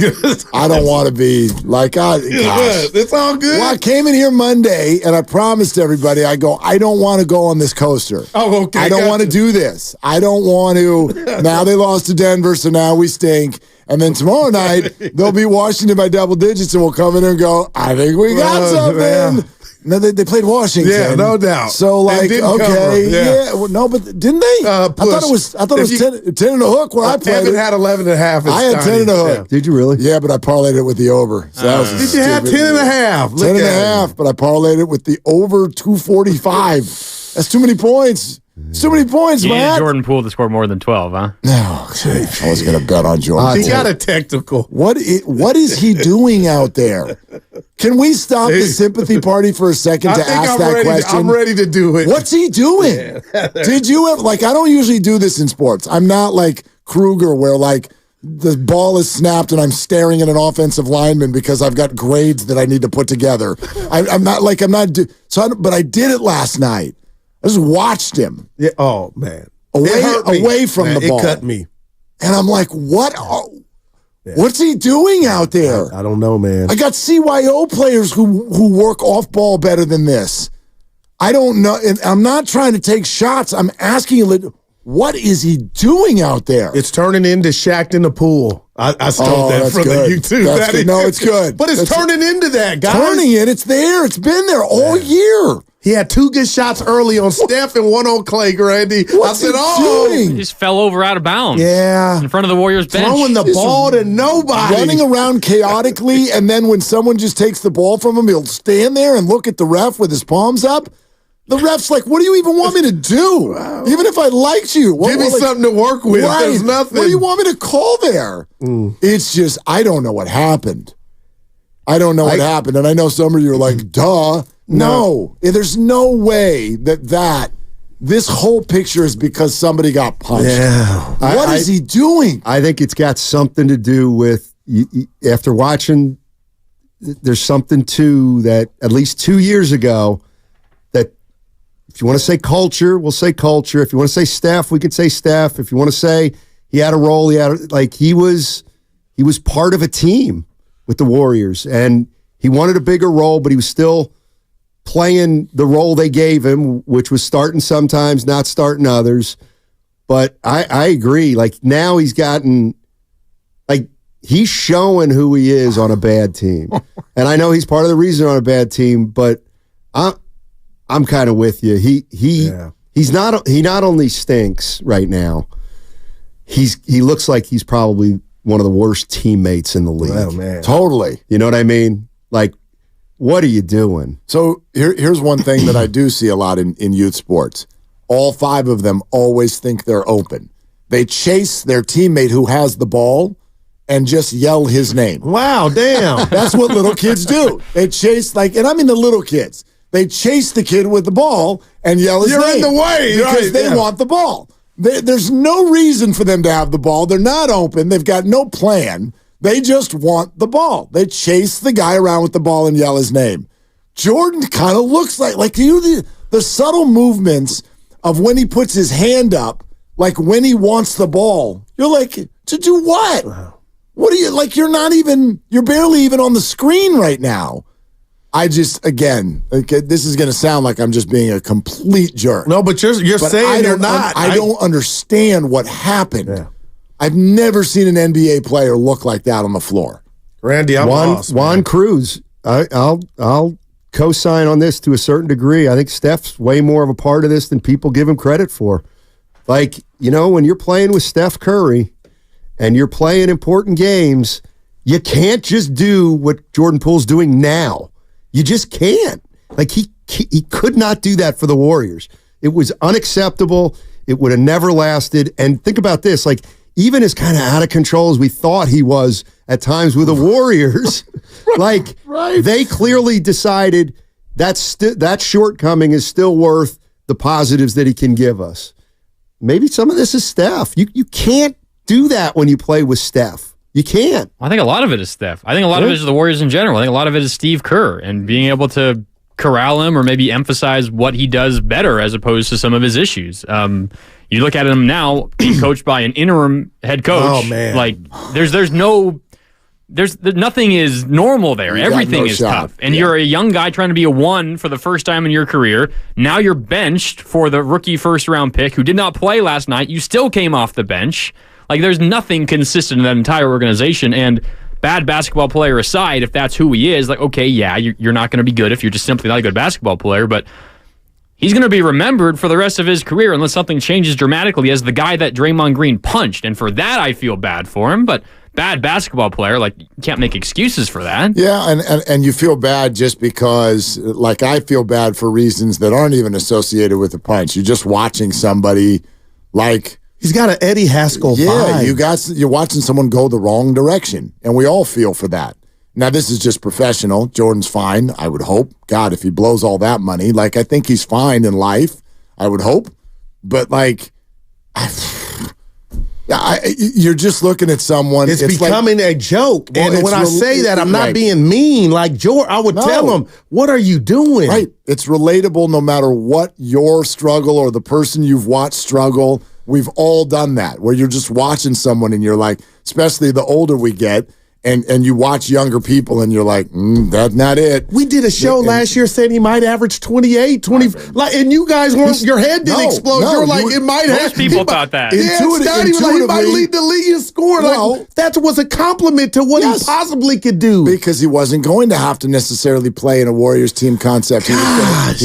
I don't want to be like, gosh. It's all good. Well, I came in here Monday and I promised everybody, I don't want to go on this coaster. Oh, okay. I don't want to do this. I don't want to. Now they lost to Denver, so now we stink. And then tomorrow night, they'll be Washington by double digits, and we'll come in and go, I think we got something. Yeah. No, they played Washington. Yeah, no doubt. So, like, okay. Yeah. Well, no, but didn't they? I thought it was 10 and a hook when I played Evan had 11 and a half. I had 10 and a hook. Yeah. Did you really? Yeah, but I parlayed it with the over. So that was did you have 10 and a half? 10 and a half, but I parlayed it with the over 245. That's too many points. It's too many points, man. Jordan Poole to score more than 12, huh? No, I was going to bet on Jordan. He got a technical. What is he doing out there? Can we stop the sympathy party for a second to ask that question? I'm ready to do it. What's he doing? Yeah. Did you ever, I don't usually do this in sports. I'm not like Kruger where the ball is snapped and I'm staring at an offensive lineman because I've got grades that I need to put together. But I did it last night. I just watched him. Yeah. Oh, man. Away from the ball. It cut me. And I'm like, what? What's he doing out there? I don't know, man. I got CYO players who work off ball better than this. I don't know. And I'm not trying to take shots. I'm asking you, what is he doing out there? It's turning into Shaq in the pool. I stole that from the YouTube. That's good. No, it's good. But it's turning into that, guys. Turning it. It's there. It's been there all year. He had 2 good shots early on Steph and 1 on Klay, Grandy. What's he doing? He just fell over out of bounds. Yeah. In front of the Warriors bench. Throwing the ball to nobody. Running around chaotically, and then when someone just takes the ball from him, he'll stand there and look at the ref with his palms up. The ref's like, what do you even want me to do? Wow. Even if I liked you. Give me something to work with. Right. There's nothing. What do you want me to call there? It's just, I don't know what happened. I don't know what happened. And I know some of you are like, duh. No. There's no way that this whole picture is because somebody got punched. Yeah. What is he doing? I think it's got something to do with, after watching, there's something to that at least 2 years ago that if you want to say culture, we'll say culture. If you want to say Steph, we could say Steph. If you want to say he had a role, he was part of a team with the Warriors, and he wanted a bigger role, but he was still playing the role they gave him, which was starting sometimes, not starting others. But I agree. Now he's gotten, he's showing who he is on a bad team. And I know he's part of the reason on a bad team, but I'm kind of with you. He not only stinks right now, he looks like he's probably one of the worst teammates in the league. Oh, man. Totally. You know what I mean? What are you doing? So here's one thing that I do see a lot in youth sports. All 5 of them always think they're open. They chase their teammate who has the ball and just yell his name. Wow, damn. That's what little kids do. They chase, and I mean the little kids. They chase the kid with the ball and yell his name. You're in the way. Because they want the ball. There's no reason for them to have the ball. They're not open. They've got no plan. They just want the ball. They chase the guy around with the ball and yell his name. Jordan kind of looks like the subtle movements of when he puts his hand up, when he wants the ball. You're like, to do what? What are you, you're barely even on the screen right now. I just, again, this is going to sound like I'm just being a complete jerk. No, but you're saying you're not. I don't understand what happened. Yeah. I've never seen an NBA player look like that on the floor. Randy, I'm lost. Juan Cruz. I'll co-sign on this to a certain degree. I think Steph's way more of a part of this than people give him credit for. When you're playing with Steph Curry and you're playing important games, You can't just do what Jordan Poole's doing now. You just can't. Like, he could not do that for the Warriors. It was unacceptable. It would have never lasted. And think about this, like, even as kind of out of control as we thought he was at times with the Warriors, like, they clearly decided that shortcoming is still worth the positives that he can give us. Maybe some of this is Steph. You can't do that when you play with Steph. You can't. I think a lot of it is Steph. I think a lot of it is the Warriors in general. I think a lot of it is Steve Kerr and being able to corral him or maybe emphasize what he does better as opposed to some of his issues. You look at him now being coached by an interim head coach. Oh, man. Like, nothing is normal there. Everything is tough. And you're a young guy trying to be a 1 for the first time in your career. Now you're benched for the rookie first-round pick who did not play last night. You still came off the bench. Like, there's nothing consistent in that entire organization. And bad basketball player aside, if that's who he is, like, okay, yeah, you're not going to be good if you're just simply not a good basketball player, but he's going to be remembered for the rest of his career unless something changes dramatically as the guy that Draymond Green punched. And for that, I feel bad for him, but bad basketball player, like, you can't make excuses for that. Yeah, and you feel bad just because, like, I feel bad for reasons that aren't even associated with the punch. You're just watching somebody, like, he's got an Eddie Haskell vibe. You're watching someone go the wrong direction, and we all feel for that. Now, this is just professional. Jordan's fine, I would hope. God, if he blows all that money, like, I think he's fine in life, I would hope. But, like, you're just looking at someone. It's becoming a joke. Well, and when I say that, I'm not being mean. Like, George, I would tell him, what are you doing? Right. It's relatable no matter what your struggle or the person you've watched struggle. We've all done that, where you're just watching someone and you're like, especially the older we get, and you watch younger people and you're like, that's not it. We did a show last year saying he might average 28, 20, like, and you guys weren't, your head didn't explode. You're like, it might have. Most people thought that. Yeah, Scotty was like, he might lead the league in scoring. Like, that was a compliment to what he possibly could do. Because he wasn't going to have to necessarily play in a Warriors team concept. He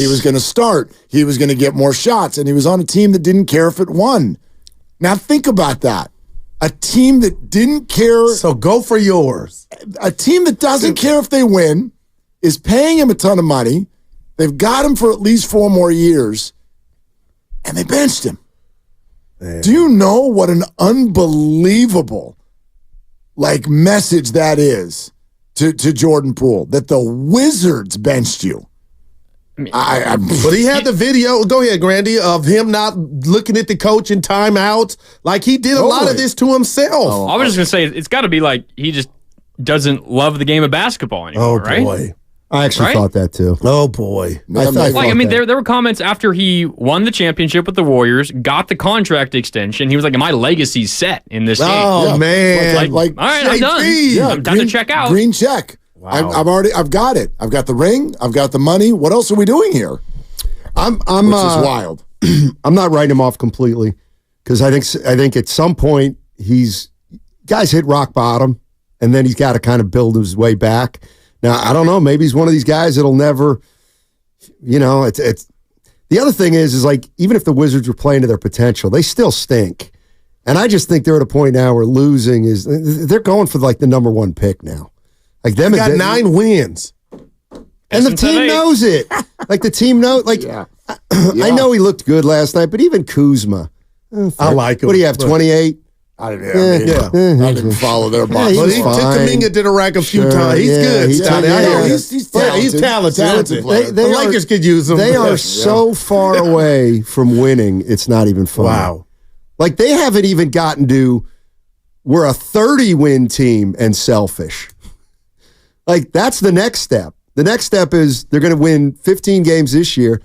was going to start. He was going to get more shots, and he was on a team that didn't care if it won. Now think about that. A team that didn't care. So go for yours. A team that doesn't care if they win is paying him a ton of money. They've got him for at least 4 more years, and they benched him. Man. Do you know what an unbelievable, like, message that is to Jordan Poole, that the Wizards benched you? But he had the video, go ahead, Grandy, of him not looking at the coach in timeouts. Like, he did a lot of this to himself. I was just going to say, it's got to be like he just doesn't love the game of basketball anymore, right? Oh, boy. I actually thought that, too. Oh, boy. I mean, there were comments after he won the championship with the Warriors, got the contract extension. He was like, my legacy's set in this game. Oh, man. Like, all right, I'm done. I'm done to check out. Green check. Wow. I've got it. I've got the ring. I've got the money. What else are we doing here? Which is wild. I'm not writing him off completely because I think at some point guys hit rock bottom and then he's got to kind of build his way back. Now, I don't know. Maybe he's one of these guys that'll never, it's the other thing is like, even if the Wizards were playing to their potential, they still stink. And I just think they're at a point now where losing they're going for like the number 1 pick now. Like them, got 9 wins, and the team knows it. Like the team knows. Like I know he looked good last night, but even Kuzma, I like him. What do you have? 28. I didn't follow their box. But he took Kaminga to the rack a few times. He's good. He's talented. He's talented. The Lakers could use him. They are so far away from winning. It's not even funny. Wow. Like they haven't even gotten to. We're a 30-win team and selfish. Like, that's the next step. The next step is they're going to win 15 games this year.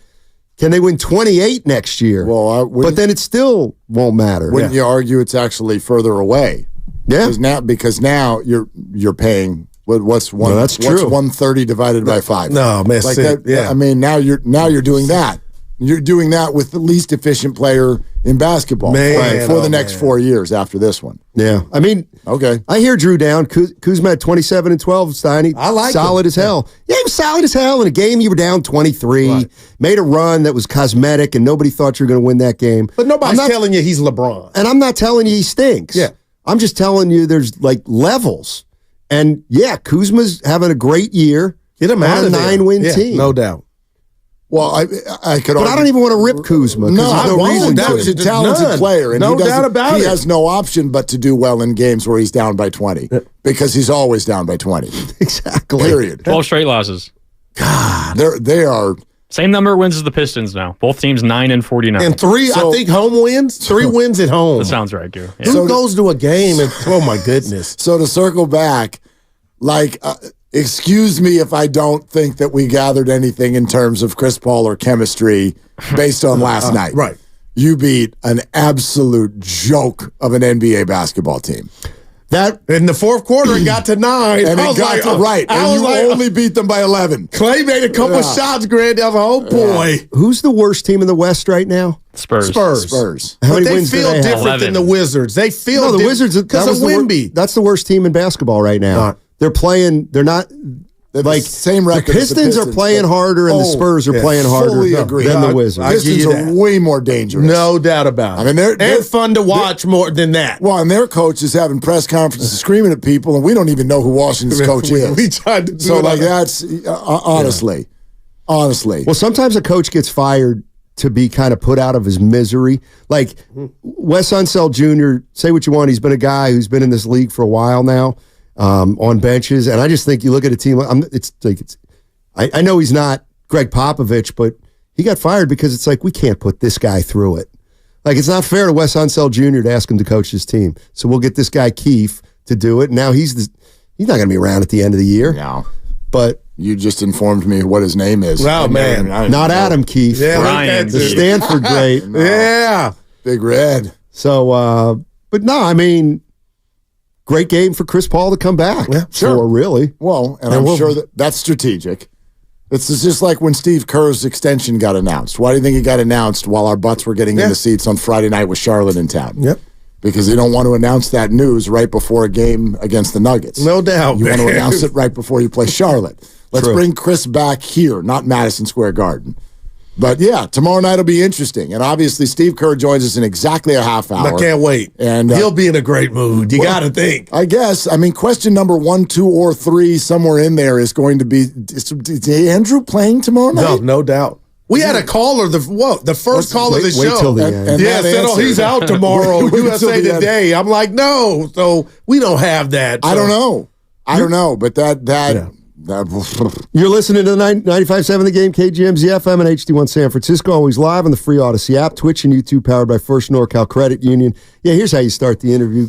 Can they win 28 next year? Well, but then it still won't matter. Wouldn't you argue it's actually further away? Yeah. Because now you're paying what's one? No, that's true. What's 130 divided by 5? No, man. Like that, yeah. I mean, now you're doing that. You're doing that with the least efficient player in basketball for the next 4 years after this one. Yeah. I mean, okay. I hear Drew down. Kuzma had 27 and 12, Steiny. I like solid him. As hell. Yeah, he was solid as hell. In a game, you were down 23. Right. Made a run that was cosmetic, and nobody thought you were going to win that game. But nobody's telling you he's LeBron. And I'm not telling you he stinks. Yeah. I'm just telling you there's, like, levels. And yeah, Kuzma's having a great year. Get him out of there. 9-win team. No doubt. Well, I could, but I don't even want to rip Kuzma. No, there's no reason to. He's a talented player, and no doubt about it. He has no option but to do well in games where he's down by 20 because he's always down by 20. Exactly. Period. 12 straight losses. God, they are. Same number of wins as the Pistons now. Both teams 9 and 49. And 3, I think, home wins. 3 wins at home. That sounds right, Gil. Yeah. Who goes to a game and, oh my goodness. So to circle back, excuse me if I don't think that we gathered anything in terms of Chris Paul or chemistry based on last night. Right. You beat an absolute joke of an NBA basketball team. That in the fourth quarter, it got to 9. And it got to right. And you only beat them by 11. Klay made a couple of shots, Grant. I was like, oh, boy. Who's the worst team in the West right now? Spurs. How many they wins feel do they have? different than the Wizards. They feel the Wizards because of Wemby. That's the worst team in basketball right now. They're playing. They're not. Like same record. The Pistons are playing harder, and the Spurs are playing harder than the Wizards. Pistons are way more dangerous. No doubt about it. I mean, they're fun to watch more than that. Well, and their coach is having press conferences screaming at people, and we don't even know who Washington's coach is. We tried to do so like that's honestly. Well, sometimes a coach gets fired to be kind of put out of his misery. Like Wes Unseld Jr., say what you want, he's been a guy who's been in this league for a while now. On benches, and I just think you look at a team. I know he's not Greg Popovich, but he got fired because it's like we can't put this guy through it. Like it's not fair to Wes Unseld Jr. to ask him to coach his team. So we'll get this guy Keefe to do it. Now he's not going to be around at the end of the year. No, but you just informed me what his name is. Oh man, not Adam Keefe. Yeah, Ryan, the Stanford great. Yeah, Big Red. So, but no, I mean. Great game for Chris Paul to come back. Yeah, sure. For, really. Well, and I'm sure that's strategic. It's just like when Steve Kerr's extension got announced. Why do you think it got announced while our butts were getting in the seats on Friday night with Charlotte in town? Yep. Because they don't want to announce that news right before a game against the Nuggets. No doubt. You want to announce it right before you play Charlotte. Let's bring Chris back here, not Madison Square Garden. But yeah, tomorrow night will be interesting. And obviously, Steve Kerr joins us in exactly a half hour. I can't wait. And he'll be in a great mood. You got to think. I guess. I mean, question number 1, 2, or 3, somewhere in there is going to be: is Andrew playing tomorrow night? No doubt. We had a caller, the first caller of the show. Wait till the end. And said, he's out tomorrow. USA Today. I'm like, no. So we don't have that. So. I don't know. But that. You're listening to the 95.7 The Game, KGMZ FM and HD1 San Francisco. Always live on the free Odyssey app, Twitch and YouTube, powered by First NorCal Credit Union. Yeah, here's how you start the interview.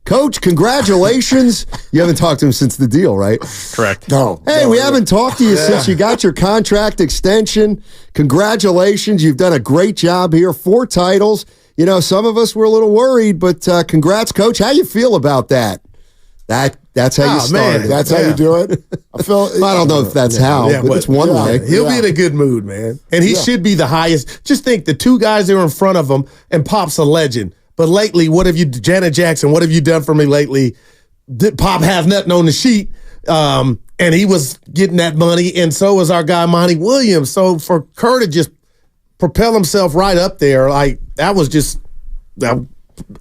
Coach, congratulations. You haven't talked to him since the deal, right? Correct. No. Hey, we haven't talked to you since you got your contract extension. Congratulations. You've done a great job here. 4 titles. You know, some of us were a little worried, but congrats, Coach. How you feel about that? That's how you start. That's how you do it. I don't know if that's how, but it's one way. He'll be in a good mood, man. And he should be the highest. Just think, the 2 guys that are in front of him, and Pop's a legend. But lately, Janet Jackson, what have you done for me lately? Pop has nothing on the sheet, and he was getting that money, and so was our guy, Monty Williams. So for Kerr to just propel himself right up there, like, that was just, it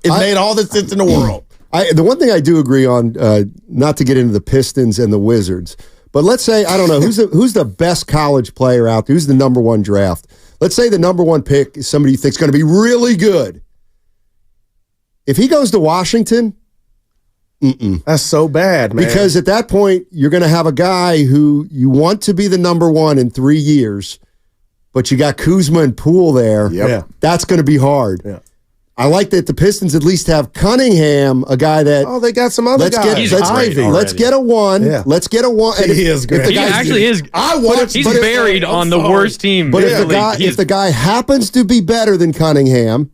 made all the sense in the world. The one thing I do agree on, not to get into the Pistons and the Wizards, but let's say, I don't know, who's the best college player out there? Who's the number 1 draft? Let's say the number 1 pick is somebody you think is going to be really good. If he goes to Washington, that's so bad, man. Because at that point, you're going to have a guy who you want to be the number 1 in 3 years, but you got Kuzma and Poole there. Yep. Yeah. That's going to be hard. Yeah. I like that the Pistons at least have Cunningham, a guy that... Oh, they got some other guys. Let's get a 1. Yeah. Let's get a 1. He is great. He actually is. He's buried on the worst team. But if the guy happens to be better than Cunningham,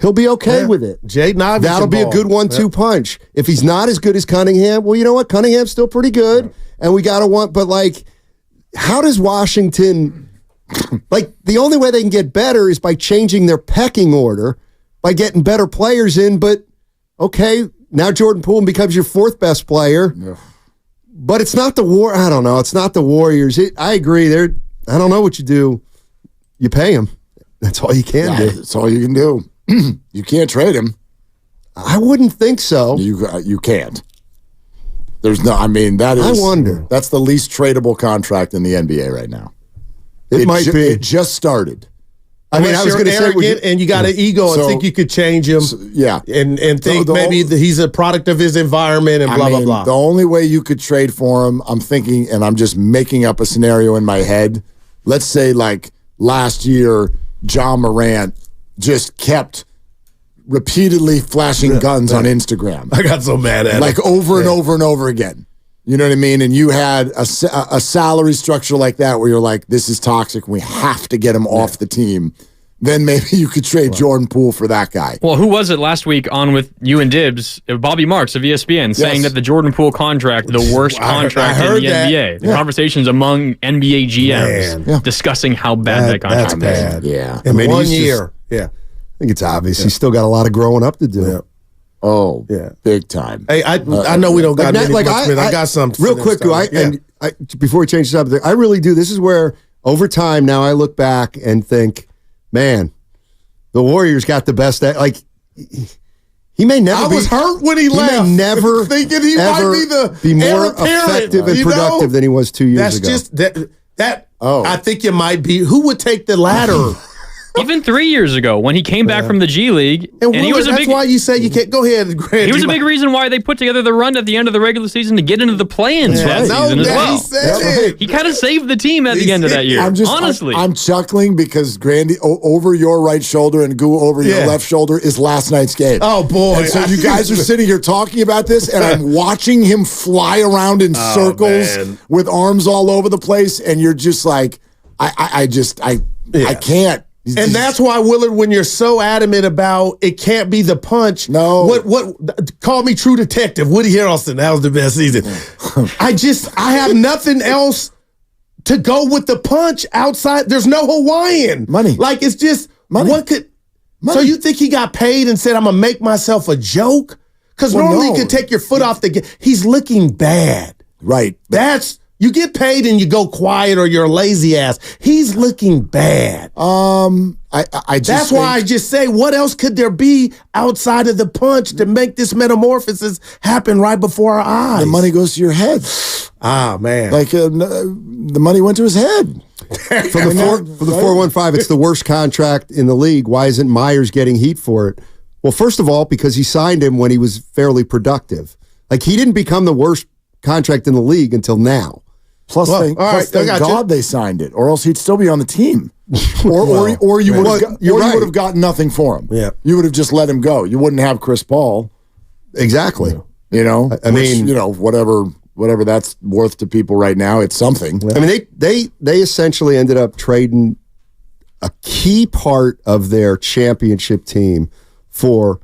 he'll be okay with it. That'll be a good 1-2 punch. If he's not as good as Cunningham, well, you know what? Cunningham's still pretty good, and we got to want... But, like, how does Washington... like, the only way they can get better is by changing their pecking order, by getting better players in, but okay, now Jordan Poole becomes your 4th best player. Yeah. But it's not the war. I don't know. It's not the Warriors. I agree. I don't know what you do. You pay him. That's all you can do. That's all you can do. You can't trade him. I wouldn't think so. You can't. There's no. I mean, that is. I wonder. That's the least tradable contract in the NBA right now. It might be. It just started. I mean, I was going to say, and you got an ego and think you could change him. And think maybe he's a product of his environment and blah, blah, blah. The only way you could trade for him, I'm thinking, and I'm just making up a scenario in my head. Let's say, like, last year, John Morant just kept repeatedly flashing guns on Instagram. I got so mad at him. Like, over and over and over again. You know what I mean? And you had a salary structure like that where you're like, this is toxic. We have to get him off the team. Then maybe you could trade Jordan Poole for that guy. Well, who was it last week on with you and Dibs? Bobby Marks of ESPN saying that the Jordan Poole contract, the worst contract in the NBA. The conversations among NBA GMs discussing how bad that contract is. Yeah. In 1 year. I think it's obvious. He's still got a lot of growing up to do. Yeah. Oh, big time. Hey, I know we don't got many much, but I got something. Real quick, before we change the subject, I really do. This is where, over time, now I look back and think, man, the Warriors got the best. Like, he may never. I was hurt when he left. May never thinking he might be more effective and productive than he was 2 years ago. That's just that. I think it might be. Who would take the latter? Even 3 years ago, when he came back from the G League, and he was that's why you say you can't go ahead. Grant, he was a big reason why they put together the run at the end of the regular season to get into the play-ins that season as well. He kind of saved the team at the end of that year. Honestly, I'm chuckling because Grandy over your right shoulder and Goo over your left shoulder is last night's game. Oh boy! And so you guys are sitting here talking about this, and I'm watching him fly around in circles with arms all over the place, and you're just like, I can't. And that's why, Willard, when you're so adamant about it can't be the punch. No. What call me true detective. Woody Harrelson. That was the best season. I have nothing else to go with the punch outside. There's no Hawaiian. Money. Like, it's just, money. So you think he got paid and said, I'm going to make myself a joke? Because normally you can take your foot off the gas. He's looking bad. Right. You get paid and you go quiet or you're a lazy ass. He's looking bad. That's why I just say, what else could there be outside of the punch to make this metamorphosis happen right before our eyes? The money goes to your head. Ah, man. Like the money went to his head. For the 415, it's the worst contract in the league. Why isn't Myers getting heat for it? Well, first of all, because he signed him when he was fairly productive. Like, he didn't become the worst contract in the league until now. Plus, thank God they signed it, or else he'd still be on the team. Or you would have gotten nothing for him. Yeah, you would have just let him go. You wouldn't have Chris Paul. Exactly. You know, I mean, whatever that's worth to people right now, it's something. I mean, they essentially ended up trading a key part of their championship team for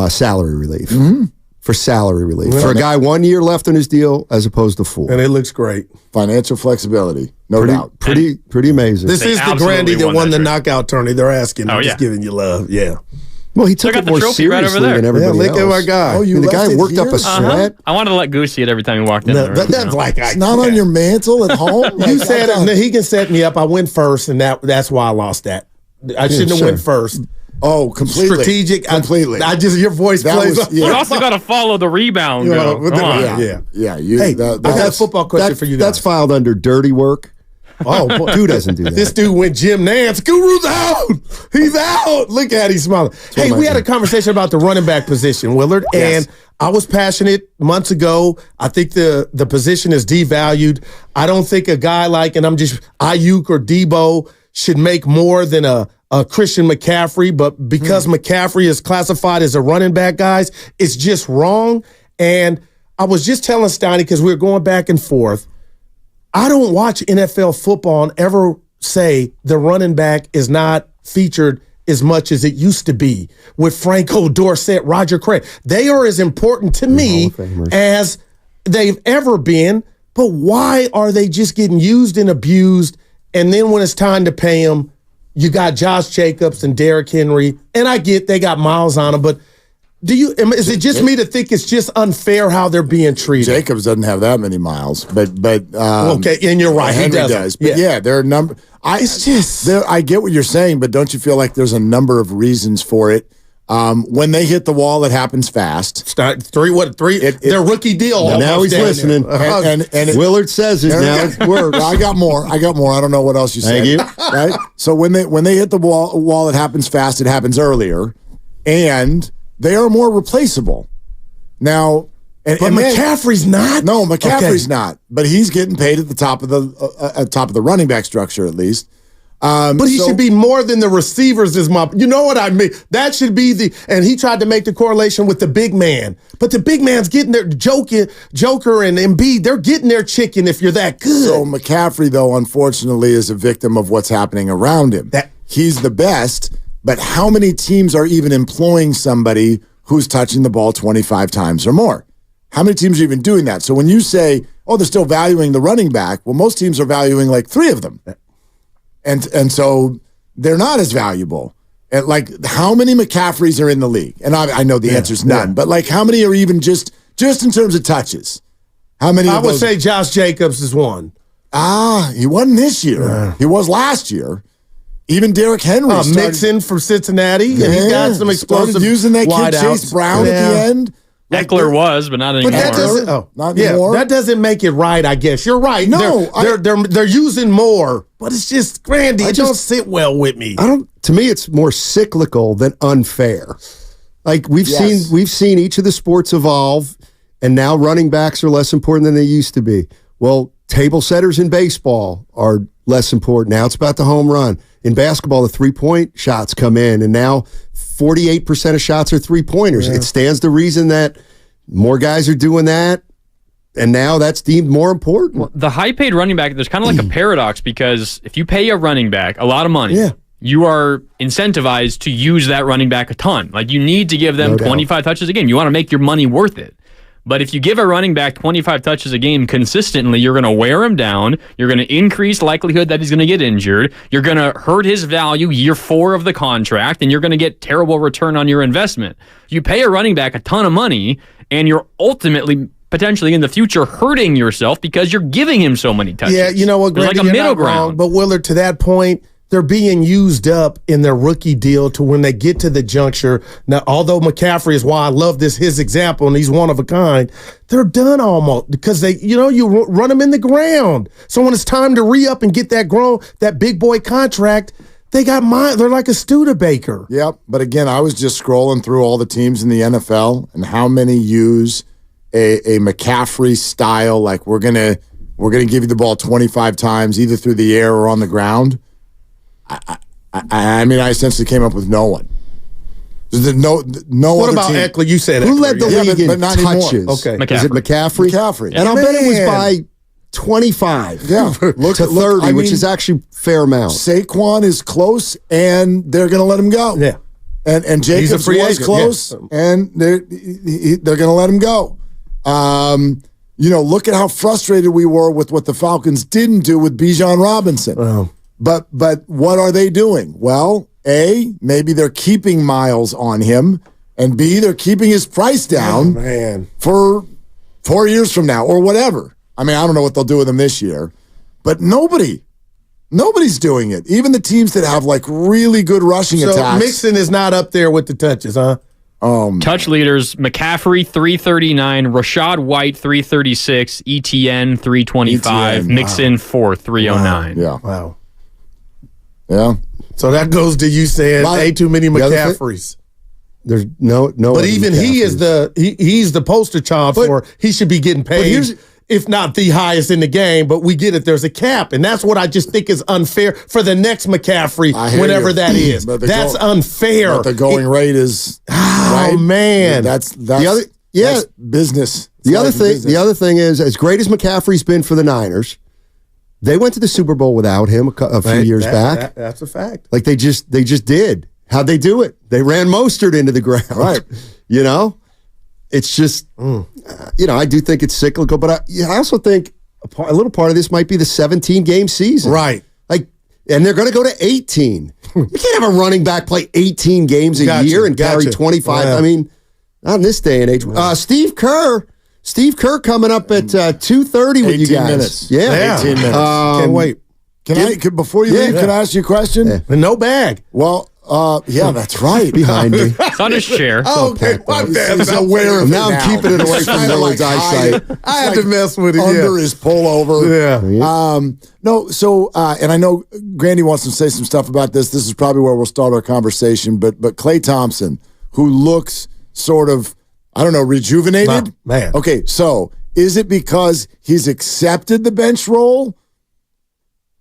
salary relief. Mm-hmm. For salary relief. For a guy 1 year left on his deal as opposed to 4. And it looks great. Financial flexibility. No doubt. Pretty amazing. This is the Grandy that won the knockout tourney. They're asking. I'm just giving you love. Yeah. Well, he took it more seriously than everybody else. Look at my guy. The guy worked up a sweat. I wanted to let Goose see it every time he walked in. That's like it's not on your mantle at home. You said it. He can set me up. I went first, and that's why I lost that. I shouldn't have went first. Oh, completely. Strategic. Completely. your voice plays. You also got to follow the rebound. Yeah. I got a football question for you guys. That's filed under dirty work. Oh, boy. Who doesn't do that? This dude went Jim Nance. Guru's out. He's out. Look at he's smiling. Hey, we had a conversation about the running back position, Willard, and I was passionate months ago. I think the position is devalued. I don't think a guy like, and I'm just Ayuk or Debo should make more than a Christian McCaffrey, but because McCaffrey is classified as a running back, guys, it's just wrong. And I was just telling Steiny, because we were going back and forth, I don't watch NFL football and ever say the running back is not featured as much as it used to be with Franco Dorsett, Roger Craig. They are as important to me as they've ever been, but why are they just getting used and abused? And then when it's time to pay them, you got Josh Jacobs and Derrick Henry, and I get they got miles on them, but is it just me to think it's just unfair how they're being treated? Jacobs doesn't have that many miles, but okay, and you're right, Henry does. But there are a number. I get what you're saying, but don't you feel like there's a number of reasons for it? When they hit the wall, it happens fast. Start three. Their rookie deal. Now he's listening. And Willard says it. Now it works. I got more. I don't know what else you said. Thank you. Right? So when they hit the wall, it happens fast. It happens earlier, and they are more replaceable. Now, but McCaffrey's not. No, McCaffrey's not. But he's getting paid at the top of the running back structure at least. But he should be more than the receivers you know what I mean? That should be and he tried to make the correlation with the big man. But the big man's getting their Joker and Embiid, they're getting their chicken if you're that good. So McCaffrey, though, unfortunately, is a victim of what's happening around him. He's the best, but how many teams are even employing somebody who's touching the ball 25 times or more? How many teams are even doing that? So when you say, oh, they're still valuing the running back, well, most teams are valuing like 3 of them. And so they're not as valuable. And like, how many McCaffreys are in the league? And I know the answer is none, but like, how many are even just in terms of touches? How many? I would say Josh Jacobs is one. He wasn't this year. He was last year. Even Derrick Henry. Mixon from Cincinnati. And he got some explosive using that kid Chase Brown at the end. Eckler was, but not anymore. But that doesn't, not anymore. That doesn't make it right, I guess. You're right. No, they're using more, but it's just Grandy. It don't sit well with me. To me, it's more cyclical than unfair. Like we've seen each of the sports evolve, and now running backs are less important than they used to be. Well, table setters in baseball are less important. Now it's about the home run. In basketball, the 3-point shots come in, and now 48% of shots are 3-pointers. It stands to reason that more guys are doing that, and now that's deemed more important. Well, the high-paid running back, there's kind of like a paradox, because if you pay a running back a lot of money, you are incentivized to use that running back a ton. Like, you need to give them 25 touches a game. You want to make your money worth it. But if you give a running back 25 touches a game consistently, you're going to wear him down. You're going to increase likelihood that he's going to get injured. You're going to hurt his value year 4 of the contract, and you're going to get terrible return on your investment. You pay a running back a ton of money, and you're ultimately potentially in the future hurting yourself because you're giving him so many touches. Yeah, you know what, Greg, there's like a middle ground. But Willard, to that point, they're being used up in their rookie deal to when they get to the juncture. Now, although McCaffrey is why I love his example, and he's one of a kind, they're done almost because you run them in the ground. So when it's time to re-up and get that big boy contract, they're like a Studebaker. Yep. But again, I was just scrolling through all the teams in the NFL and how many use a McCaffrey style, like we're gonna give you the ball 25 times either through the air or on the ground. I mean, I essentially came up with no one. No. What about team. Eckler? You said who led the league but in not touches? Anymore. Okay, McCaffrey. Is it McCaffrey? McCaffrey, and I'll bet it was by 25 to 30, which is actually a fair amount. Saquon is close, and they're going to let him go. Yeah, and Jacobs was close, and they're going to let him go. Look at how frustrated we were with what the Falcons didn't do with Bijan Robinson. But what are they doing? Well, A, maybe they're keeping Miles on him, and B, they're keeping his price down for 4 years from now or whatever. I mean, I don't know what they'll do with him this year, but nobody's doing it. Even the teams that have like really good rushing attacks. So Mixon is not up there with the touches, huh? Touch leaders: McCaffrey 339, Rashad White 336, ETN 325, Mixon 309. Yeah. Wow. Yeah. So that goes to you saying, hey, too many McCaffreys. There's no. But even he is he's the poster child for he should be getting paid, if not the highest in the game. But we get it. There's a cap, and that's what I just think is unfair for the next McCaffrey, whenever that is. That's unfair. But the going rate is. Oh man, that's the other. Yeah, that's business. The other thing is, as great as McCaffrey's been for the Niners, they went to the Super Bowl without him a few years back. That's a fact. Like they just did. How'd they do it? They ran Mostert into the ground. Right. It's just, I do think it's cyclical, but I also think a little part of this might be the 17-game season. Right. And they're going to go to 18. You can't have a running back play 18 games a year and carry 25. Yeah. I mean, not in this day and age. Steve Kerr coming up at 2:30 with you guys. Minutes. Yeah. 18 minutes. Can't wait. Before you leave, can I ask you a question? No bag. Well, Yeah, that's right. Behind me. It's on his chair. Okay, my bad. He's aware of it now. I'm keeping it away from Willard's eyesight. I had to mess with it. Under his pullover. Yeah. No, so, and I know Grandy wants to say some stuff about this. This is probably where we'll start our conversation. But Klay Thompson, who looks sort of, I don't know, rejuvenated? Man. Okay, so is it because he's accepted the bench role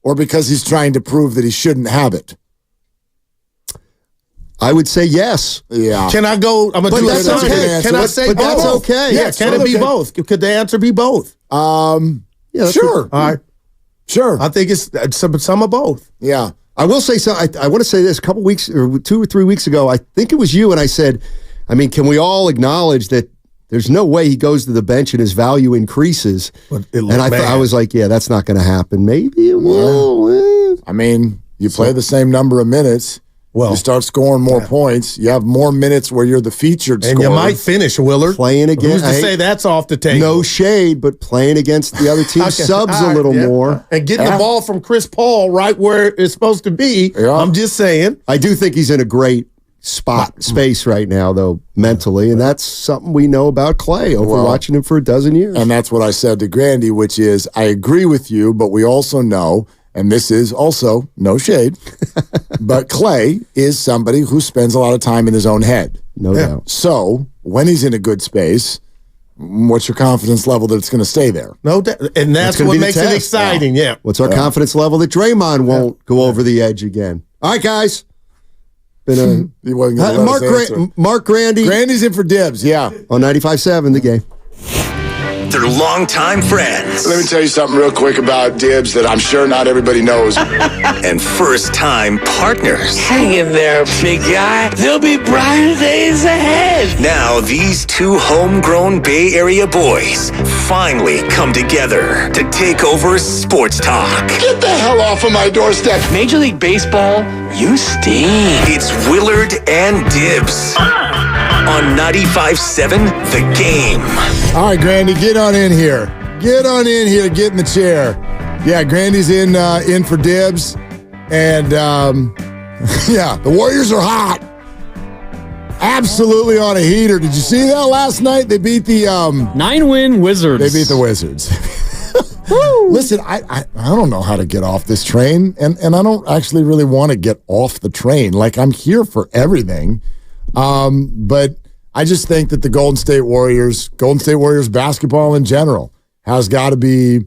or because he's trying to prove that he shouldn't have it? I would say yes. Yeah. Can I go? I'm gonna do that's it. okay. Can I say but both? that's okay. Yeah, can it be both? Could the answer be both? Yeah, sure. All right. Sure. I think it's some of both. Yeah. I will say so. I want to say this. A couple weeks or 2 or 3 weeks ago, I think it was you, and I said, I mean, can we all acknowledge that there's no way he goes to the bench and his value increases? And I was like, yeah, that's not going to happen. Maybe it will. I mean, you play the same number of minutes. Well, you start scoring more points. You have more minutes where you're the featured and scorer. you might finish, Willard. Playing again. Who's to say that's off the table? No shade, but playing against the other team subs a little more. And getting the ball from Chris Paul right where it's supposed to be. Yeah. I'm just saying. I do think he's in a great space right now, though, mentally, and that's something we know about Klay over watching him for a dozen years. And that's what I said to Grandy, which is, I agree with you, but we also know, and this is also no shade, but Klay is somebody who spends a lot of time in his own head. No doubt. So when he's in a good space, what's your confidence level that it's going to stay there? No doubt. And that's what makes it exciting. Yeah. What's our confidence level that Draymond won't go over the edge again? All right, guys. Been he wasn't gonna let us answer. Mark Grandy. Grandy's in for dibs, yeah. On 95.7 The Game. They're longtime friends. Let me tell you something real quick about Dibs that I'm sure not everybody knows. And first-time partners. Hang in there, big guy. There'll be brighter days ahead. Now these two homegrown Bay Area boys finally come together to take over sports talk. Get the hell off of my doorstep. Major League Baseball, you stink. It's Willard and Dibs on 95.7 The Game. All right, Grandy, get on in here. Get on in here. Get in the chair. Yeah, Grandy's in for Dibs. And, yeah, the Warriors are hot. Absolutely on a heater. Did you see that last night? They beat the 9-win Wizards. They beat the Wizards. Listen, I don't know how to get off this train, and I don't actually really want to get off the train. Like, I'm here for everything. But I just think that the Golden State Warriors basketball in general has got to be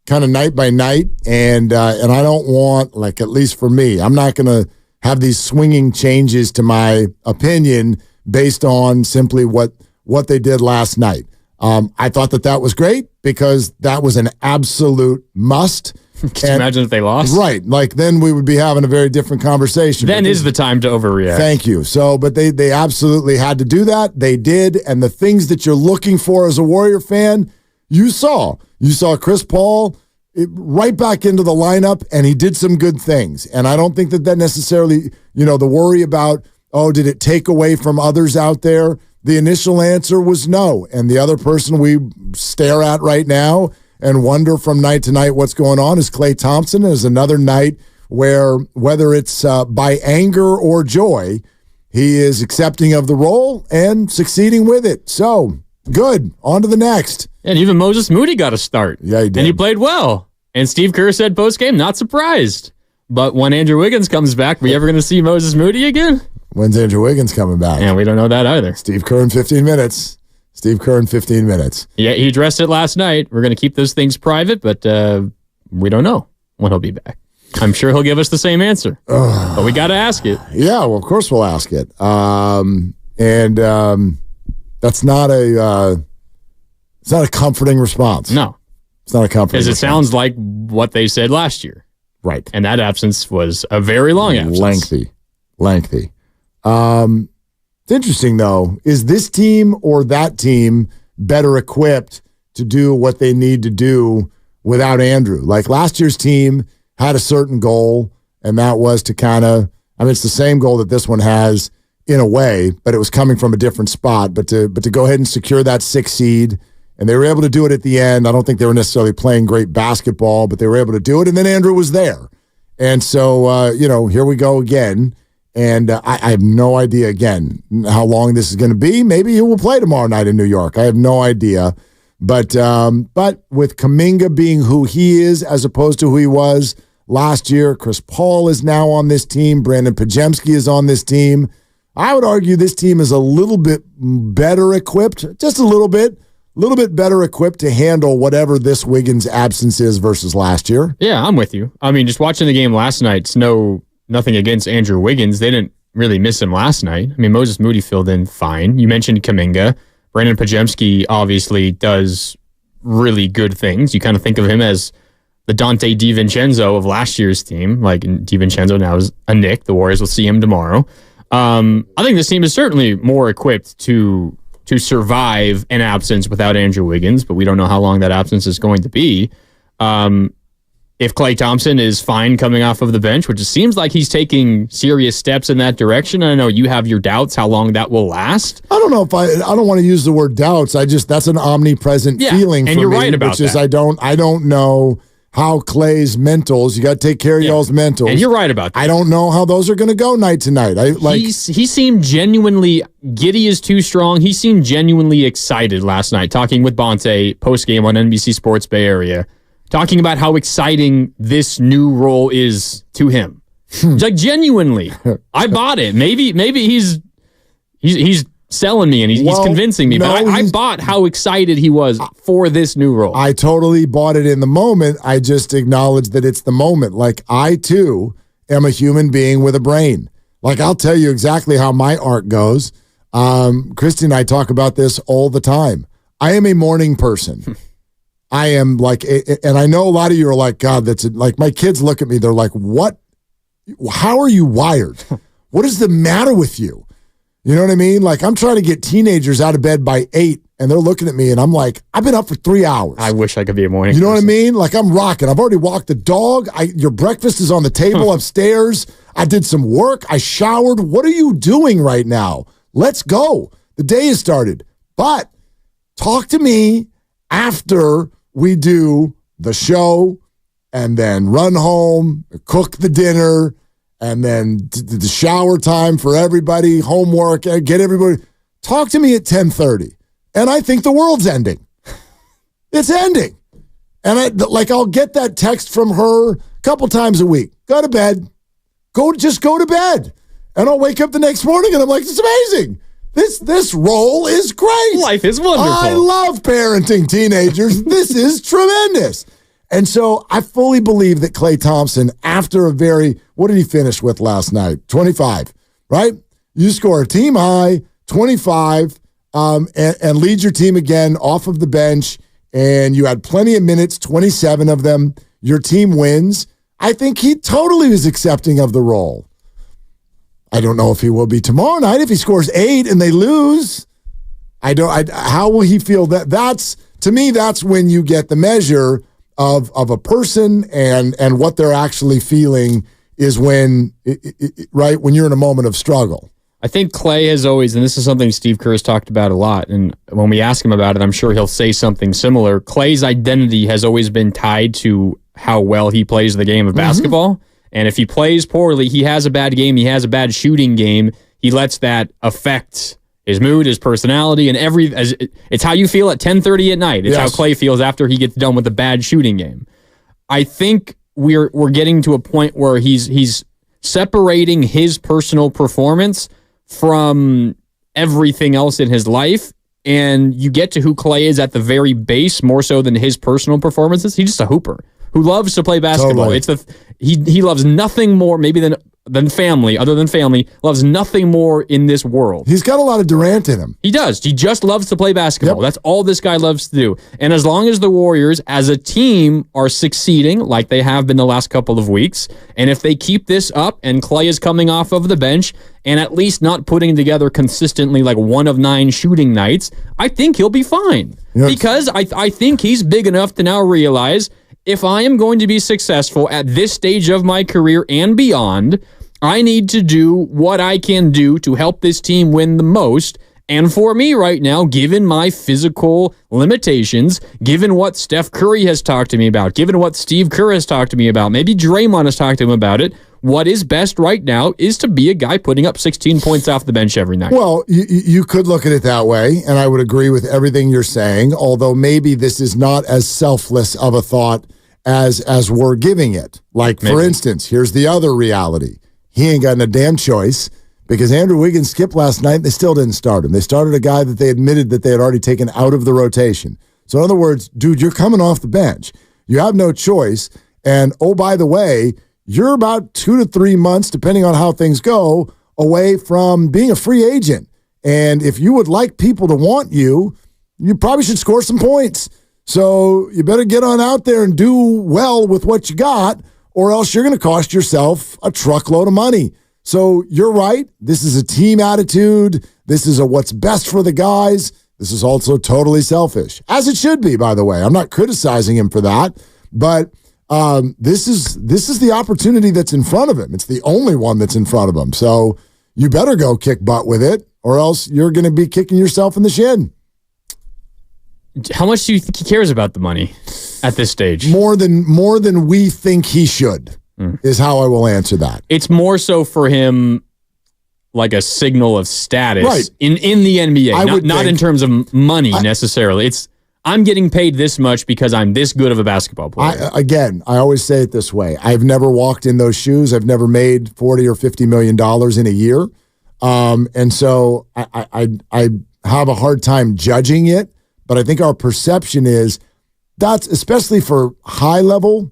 kind of night by night. And I don't want, like, at least for me, I'm not going to have these swinging changes to my opinion based on simply what they did last night. I thought that was great because that was an absolute must. Can you imagine if they lost? Right. Like, then we would be having a very different conversation. Then is the time to overreact. Thank you. So, but they absolutely had to do that. They did. And the things that you're looking for as a Warrior fan, you saw. You saw Chris Paul right back into the lineup, and he did some good things. And I don't think that necessarily, the worry about, did it take away from others out there? The initial answer was no. And the other person we stare at right now and wonder from night to night what's going on is Klay Thompson. Is another night where, whether it's by anger or joy, he is accepting of the role and succeeding with it. So, good. On to the next. And even Moses Moody got a start. Yeah, he did. And he played well. And Steve Kerr said post-game, not surprised. But when Andrew Wiggins comes back, are we ever going to see Moses Moody again? When's Andrew Wiggins coming back? Yeah, we don't know that either. Steve Kerr in 15 minutes. Yeah, he addressed it last night. We're going to keep those things private, but we don't know when he'll be back. I'm sure he'll give us the same answer, but we got to ask it. Yeah, well, of course we'll ask it. That's not it's not a comforting response. No. It's not a comforting response. Because it sounds like what they said last year. Right. And that absence was a very long absence. Lengthy. It's interesting, though. Is this team or that team better equipped to do what they need to do without Andrew? Like, last year's team had a certain goal, and that was to it's the same goal that this one has in a way, but it was coming from a different spot. But to go ahead and secure that 6th seed, and they were able to do it at the end. I don't think they were necessarily playing great basketball, but they were able to do it, and then Andrew was there. And so, here we go again. And I have no idea, again, how long this is going to be. Maybe he will play tomorrow night in New York. I have no idea. But with Kaminga being who he is as opposed to who he was last year, Chris Paul is now on this team. Brandon Pajemski is on this team. I would argue this team is a little bit better equipped, just a little bit better equipped to handle whatever this Wiggins absence is versus last year. Yeah, I'm with you. I mean, just watching the game last night, it's nothing against Andrew Wiggins. They didn't really miss him last night. I mean, Moses Moody filled in fine. You mentioned Kaminga. Brandon Pajemski obviously does really good things. You kind of think of him as the Dante DiVincenzo of last year's team. Like, DiVincenzo now is a Knick. The Warriors will see him tomorrow. I think this team is certainly more equipped to survive an absence without Andrew Wiggins, but we don't know how long that absence is going to be. If Klay Thompson is fine coming off of the bench, which it seems like he's taking serious steps in that direction. I know you have your doubts how long that will last. I don't know if I don't want to use the word doubts. That's an omnipresent feeling for me. And you're right about that. I don't know how Klay's mentals, you got to take care of y'all's mentals. And you're right about that. I don't know how those are going to go night to night. He seemed genuinely, giddy is too strong. He seemed genuinely excited last night, talking with Bonte post-game on NBC Sports Bay Area, talking about how exciting this new role is to him. Like, genuinely. I bought it. Maybe he's selling me and he's convincing me, but I bought how excited he was for this new role. I totally bought it in the moment. I just acknowledge that it's the moment. Like, I too am a human being with a brain. Like, I'll tell you exactly how my arc goes. Christy and I talk about this all the time. I am a morning person. I am like, and I know a lot of you are like, God, like, my kids look at me. They're like, what? How are you wired? What is the matter with you? You know what I mean? Like, I'm trying to get teenagers out of bed by 8, and they're looking at me, and I'm like, I've been up for 3 hours. I wish I could be a morning You know person. what I mean? Like, I'm rocking. I've already walked the dog. Your breakfast is on the table upstairs. I did some work. I showered. What are you doing right now? Let's go. The day has started. But talk to me after we do the show and then run home, cook the dinner, and then the shower time for everybody, homework, get everybody. Talk to me at 10:30, and I think the world's ending. It's ending. And I'll get that text from her a couple times a week. Go to bed. Just go to bed. And I'll wake up the next morning, and I'm like, it's amazing. This role is great. Life is wonderful. I love parenting teenagers. This is tremendous. And so I fully believe that Klay Thompson, after what did he finish with last night? 25, right? You score a team high, 25, and lead your team again off of the bench, and you had plenty of minutes, 27 of them. Your team wins. I think he totally is accepting of the role. I don't know if he will be tomorrow night. If he scores 8 and they lose, how will he feel? To me, that's when you get the measure of a person and what they're actually feeling is when you're in a moment of struggle. I think Klay has always, and this is something Steve Kerr has talked about a lot, and when we ask him about it, I'm sure he'll say something similar. Klay's identity has always been tied to how well he plays the game of basketball. And if he plays poorly, he has a bad game, he has a bad shooting game, he lets that affect his mood, his personality, and it's how you feel at 10:30 at night. It's how Klay feels after he gets done with a bad shooting game. I think we're getting to a point where he's separating his personal performance from everything else in his life, and you get to who Klay is at the very base more so than his personal performances. He's just a hooper who loves to play basketball. Totally. He loves nothing more maybe than family, other than family, loves nothing more in this world. He's got a lot of Durant in him. He does. He just loves to play basketball. Yep. That's all this guy loves to do. And as long as the Warriors as a team are succeeding like they have been the last couple of weeks, and if they keep this up and Klay is coming off of the bench and at least not putting together consistently like 1 of 9 shooting nights, I think he'll be fine. Yep. Because I think he's big enough to now realize if I am going to be successful at this stage of my career and beyond, I need to do what I can do to help this team win the most. And for me right now, given my physical limitations, given what Steph Curry has talked to me about, given what Steve Kerr has talked to me about, maybe Draymond has talked to him about it, what is best right now is to be a guy putting up 16 points off the bench every night. Well, you could look at it that way, and I would agree with everything you're saying, although maybe this is not as selfless of a thought as we're giving it. Like, for instance, here's the other reality. He ain't got a damn choice because Andrew Wiggins skipped last night. They still didn't start him. They started a guy that they admitted that they had already taken out of the rotation. So in other words, dude, you're coming off the bench. You have no choice. And oh, by the way, you're about 2 to 3 months, depending on how things go, away from being a free agent. And if you would like people to want you, you probably should score some points. So you better get on out there and do well with what you got, or else you're going to cost yourself a truckload of money. So you're right. This is a team attitude. This is a what's best for the guys. This is also totally selfish, as it should be, by the way. I'm not criticizing him for that, but this is the opportunity that's in front of him. It's the only one that's in front of him. So you better go kick butt with it, or else you're going to be kicking yourself in the shin. How much do you think he cares about the money at this stage? More than we think he should, is how I will answer that. It's more so for him like a signal of status right. in the NBA, not in terms of money necessarily. It's I'm getting paid this much because I'm this good of a basketball player. I always say it this way. I've never walked in those shoes. I've never made $40 or $50 million in a year. And so I have a hard time judging it, but I think our perception is that's, especially for high-level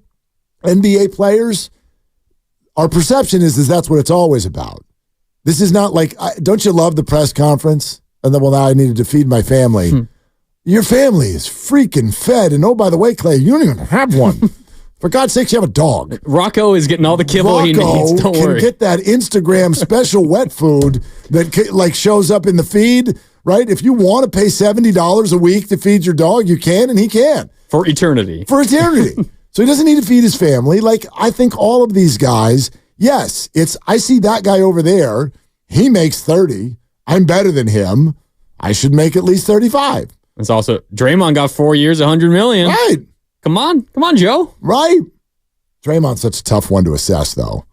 NBA players, our perception is that's what it's always about. This is not like, don't you love the press conference? And then, well, now I needed to feed my family. Your family is freaking fed. And oh, by the way, Klay, you don't even have one. For God's sakes, you have a dog. Rocco is getting all the kibble he needs. Don't worry. Can get that Instagram special wet food that like shows up in the feed, right? If you want to pay $70 a week to feed your dog, you can, and he can. For eternity. For eternity. So he doesn't need to feed his family. Like, I think all of these guys, yes, I see that guy over there. He makes 30. I'm better than him. I should make at least 35. It's also, Draymond got 4 years, $100 million. Right. Come on, Joe. Right. Draymond's such a tough one to assess, though,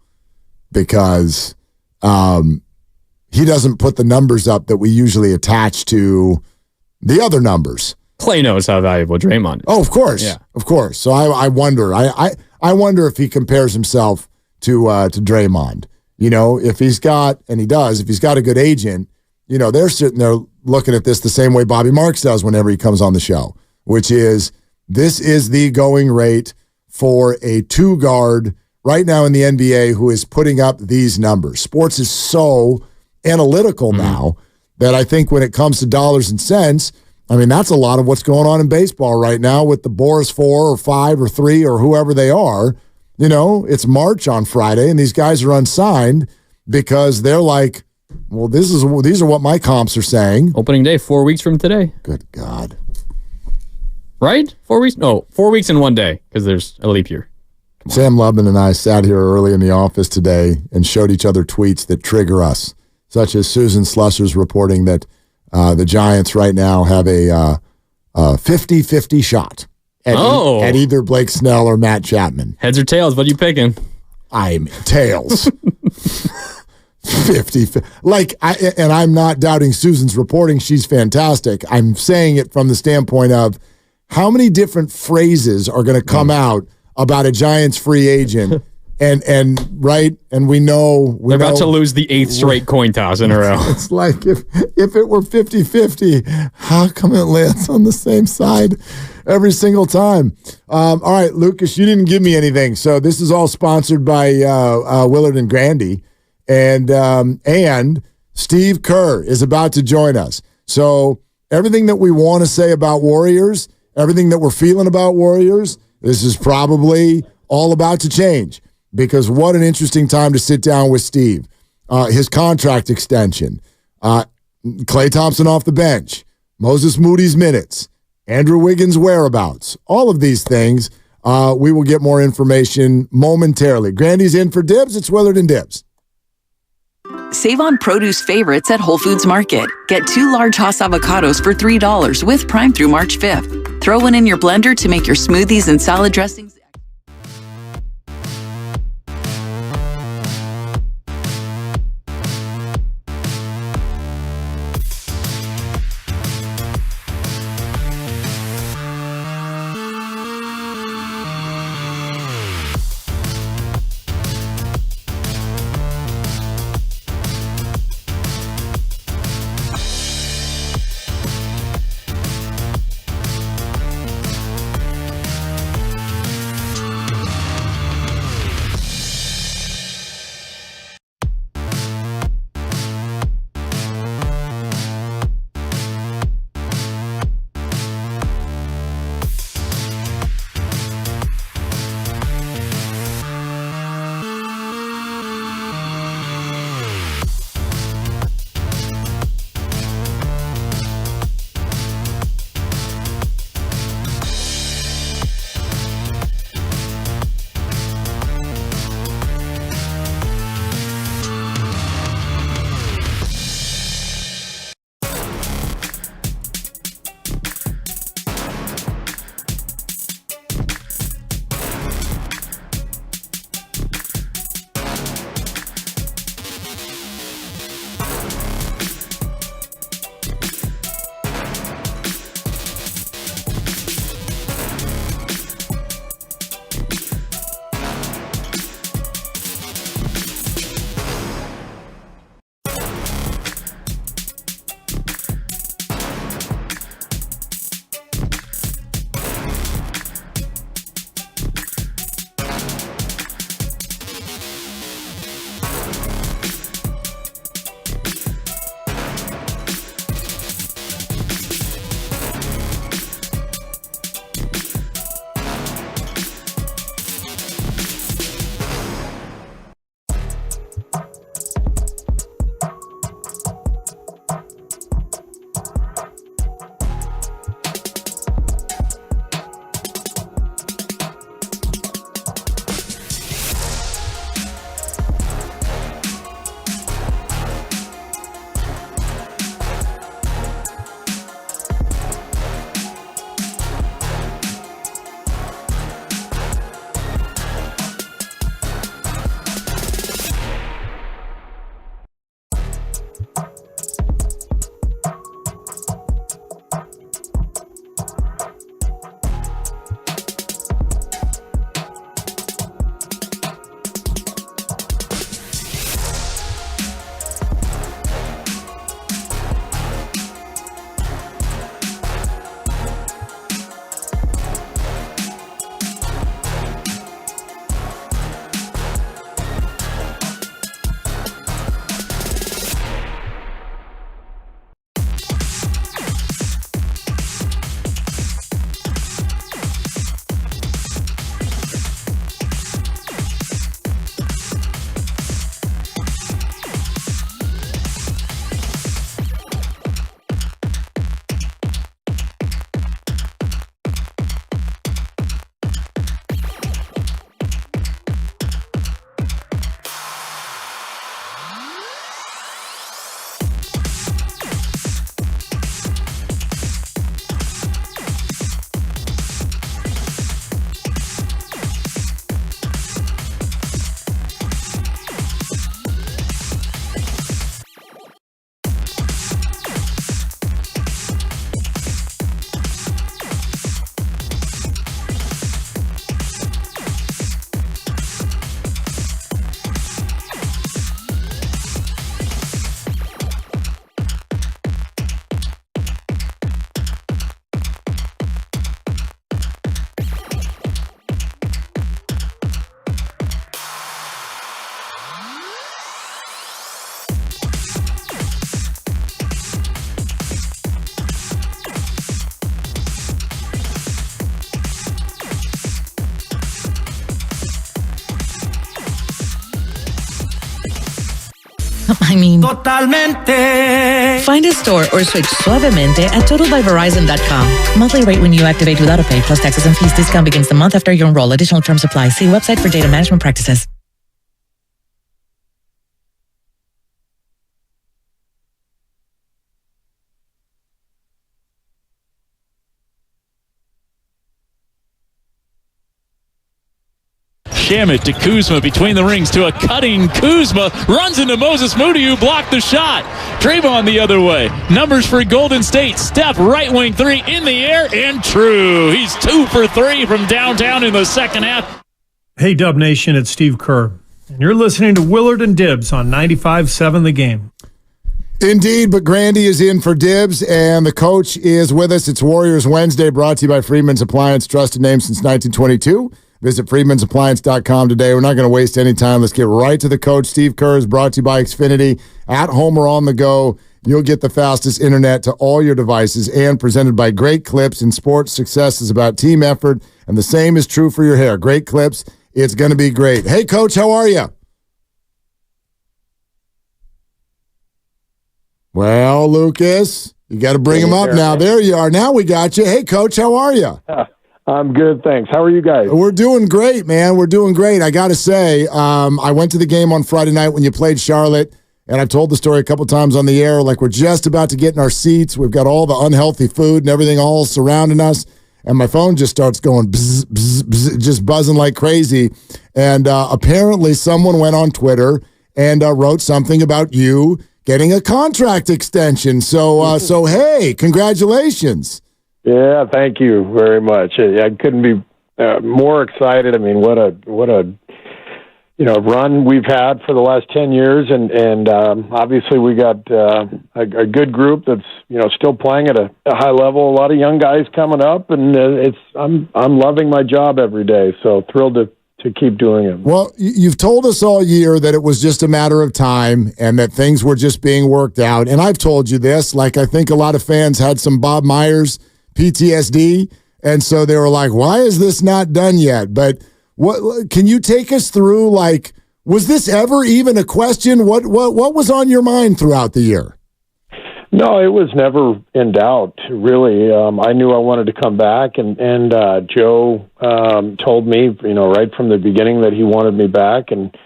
because he doesn't put the numbers up that we usually attach to the other numbers. Klay knows how valuable Draymond is. Oh, of course. Yeah. Of course. So I wonder. I wonder if he compares himself to Draymond. You know, if he's got, and he does, if he's got a good agent, you know, they're sitting there looking at this the same way Bobby Marks does whenever he comes on the show, which is this is the going rate for a two-guard right now in the NBA who is putting up these numbers. Sports is so analytical now that I think when it comes to dollars and cents, I mean, that's a lot of what's going on in baseball right now with the Boris 4 or 5 or 3 or whoever they are. You know, it's March on Friday, and these guys are unsigned because they're like, well, these are what my comps are saying. Opening day, 4 weeks from today. Good God. Right? 4 weeks? No, 4 weeks in 1 day because there's a leap year. Sam Lubman and I sat here early in the office today and showed each other tweets that trigger us, such as Susan Slusser's reporting that the Giants right now have a 50-50 shot at either Blake Snell or Matt Chapman. Heads or tails? What are you picking? I'm tails. 50. And I'm not doubting Susan's reporting. She's fantastic. I'm saying it from the standpoint of how many different phrases are going to come out about a Giants free agent. And we know they're about to lose the 8th straight coin toss in a row. It's like if it were 50-50, how come it lands on the same side every single time? All right, Lucas, you didn't give me anything, so this is all sponsored by Willard and Grandy, and Steve Kerr is about to join us. So everything that we want to say about Warriors, everything that we're feeling about Warriors, this is probably all about to change. Because what an interesting time to sit down with Steve. His contract extension, Klay Thompson off the bench, Moses Moody's minutes, Andrew Wiggins' whereabouts, all of these things. We will get more information momentarily. Grandy's in for Dibs. It's Willard and Dibs. Save on produce favorites at Whole Foods Market. Get 2 large Hass avocados for $3 with Prime through March 5th. Throw one in your blender to make your smoothies and salad dressings. Totalmente. Find a store or switch suavemente at totalbyverizon.com. Monthly rate when you activate without a pay plus taxes and fees. Discount begins the month after you enroll. Additional terms apply. See website for data management practices. Shamit to Kuzma between the rings to a cutting Kuzma. Runs into Moses Moody, who blocked the shot. Draymond the other way. Numbers for Golden State. Steph, right wing three in the air and true. He's 2 for 3 from downtown in the second half. Hey, Dub Nation, it's Steve Kerr. And you're listening to Willard and Dibs on 95.7 The Game. Indeed, but Grandy is in for Dibs, and the coach is with us. It's Warriors Wednesday, brought to you by Freedman's Appliance, trusted name since 1922. Visit freedmansappliance.com today. We're not going to waste any time. Let's get right to the coach. Steve Kerr is brought to you by Xfinity. At home or on the go, you'll get the fastest internet to all your devices, and presented by Great Clips. In sports, success is about team effort, and the same is true for your hair. Great Clips, it's going to be great. Hey, Coach, how are you? Well, Lucas, you got to bring him up now. There you are. Now we got you. Hey, Coach, how are you? I'm good, thanks. How are you guys? We're doing great, man. We're doing great. I got to say, I went to the game on Friday night when you played Charlotte, and I've told the story a couple times on the air. Like, we're just about to get in our seats. We've got all the unhealthy food and everything all surrounding us, and my phone just starts going bzz, bzz, bzz, just buzzing like crazy. And apparently someone went on Twitter and wrote something about you getting a contract extension. So hey, congratulations. Yeah, thank you very much. I couldn't be more excited. I mean, what a run we've had for the last 10 years, and obviously we got a good group that's still playing at a high level. A lot of young guys coming up, and I'm loving my job every day. So thrilled to keep doing it. Well, you've told us all year that it was just a matter of time and that things were just being worked out. And I've told you this. Like, I think a lot of fans had some Bob Myers PTSD, and so they were like, why is this not done yet? But what can you take us through? Like, was this ever even a question? What was on your mind throughout the year? No, it was never in doubt, really. I knew I wanted to come back, and Joe told me, right from the beginning that he wanted me back, and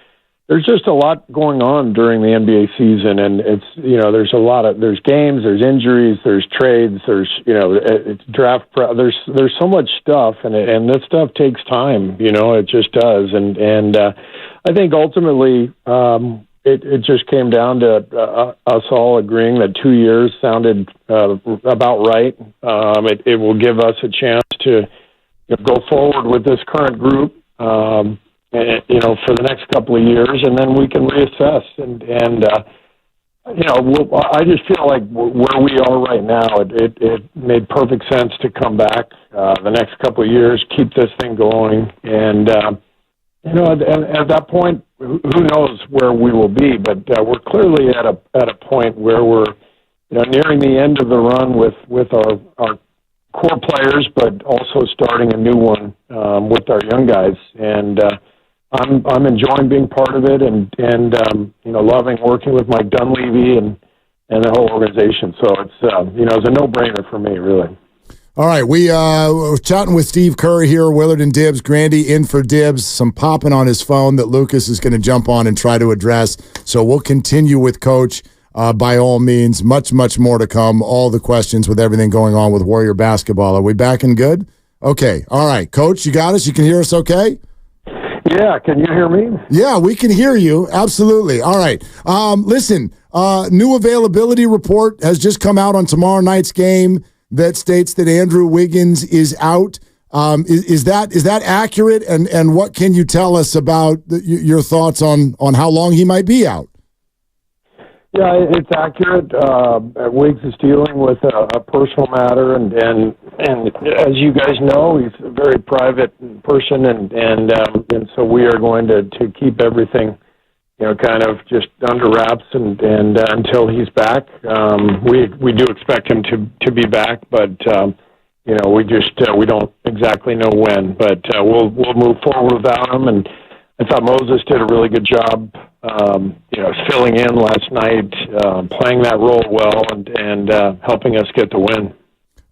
there's just a lot going on during the NBA season, and it's there's games, there's injuries, there's trades, there's it's draft there's so much stuff, and this stuff takes time, it just does, and I think ultimately it just came down to us all agreeing that 2 years sounded about right. It will give us a chance to go forward with this current group. For the next couple of years, and then we can reassess. I just feel like where we are right now, it made perfect sense to come back the next couple of years, keep this thing going, and at that point, who knows where we will be? But we're clearly at a point where we're nearing the end of the run with our core players, but also starting a new one with our young guys, and I'm enjoying being part of it, and loving working with Mike Dunleavy and the whole organization. So it's it's a no-brainer for me, really. All right, we were chatting with Steve Kerr here, Willard and Dibs. Grandy in for Dibs. Some popping on his phone that Lucas is going to jump on and try to address. So we'll continue with Coach. By all means, much more to come. All the questions with everything going on with Warrior basketball. Are we back and good? Okay. All right, Coach, you got us. You can hear us okay? Yeah, can you hear me? Yeah, we can hear you. Absolutely. All right. Listen, new availability report has just come out on tomorrow night's game that states that Andrew Wiggins is out. Is that accurate? And what can you tell us about your thoughts on how long he might be out? Yeah, it's accurate. Wiggs is dealing with a personal matter, and as you guys know, he's a very private person, and so we are going to keep everything, kind of just under wraps, and until he's back. We do expect him to be back, but we don't exactly know when. But we'll move forward without him, and I thought Moses did a really good job filling in last night, playing that role well, and helping us get the win.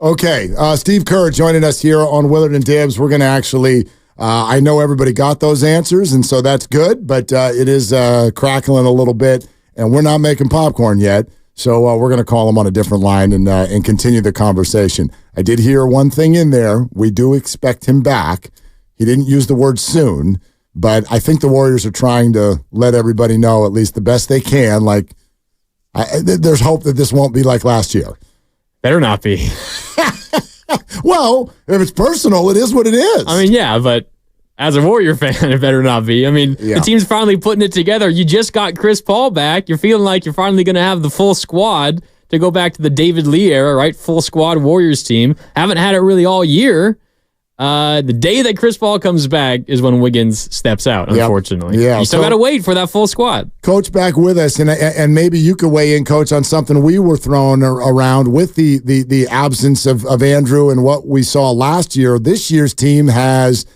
Okay, Steve Kerr joining us here on Willard and Dibs. We're going to actually, I know everybody got those answers, and so that's good, but it is crackling a little bit, and we're not making popcorn yet, so we're going to call him on a different line and continue the conversation. I did hear one thing in there. We do expect him back. He didn't use the word soon, but I think the Warriors are trying to let everybody know, at least the best they can, like, there's hope that this won't be like last year. Better not be. Well, if it's personal, it is what it is. I mean, yeah, but as a Warrior fan, it better not be. I mean, The team's finally putting it together. You just got Chris Paul back. You're feeling like you're finally going to have the full squad to go back to the David Lee era, right? Full squad Warriors team. Haven't had it really all year. The day that Chris Paul comes back is when Wiggins steps out, unfortunately. Yeah. You still got to wait for that full squad. Coach back with us, and maybe you could weigh in, Coach, on something we were throwing around with the absence of Andrew and what we saw last year. This year's team has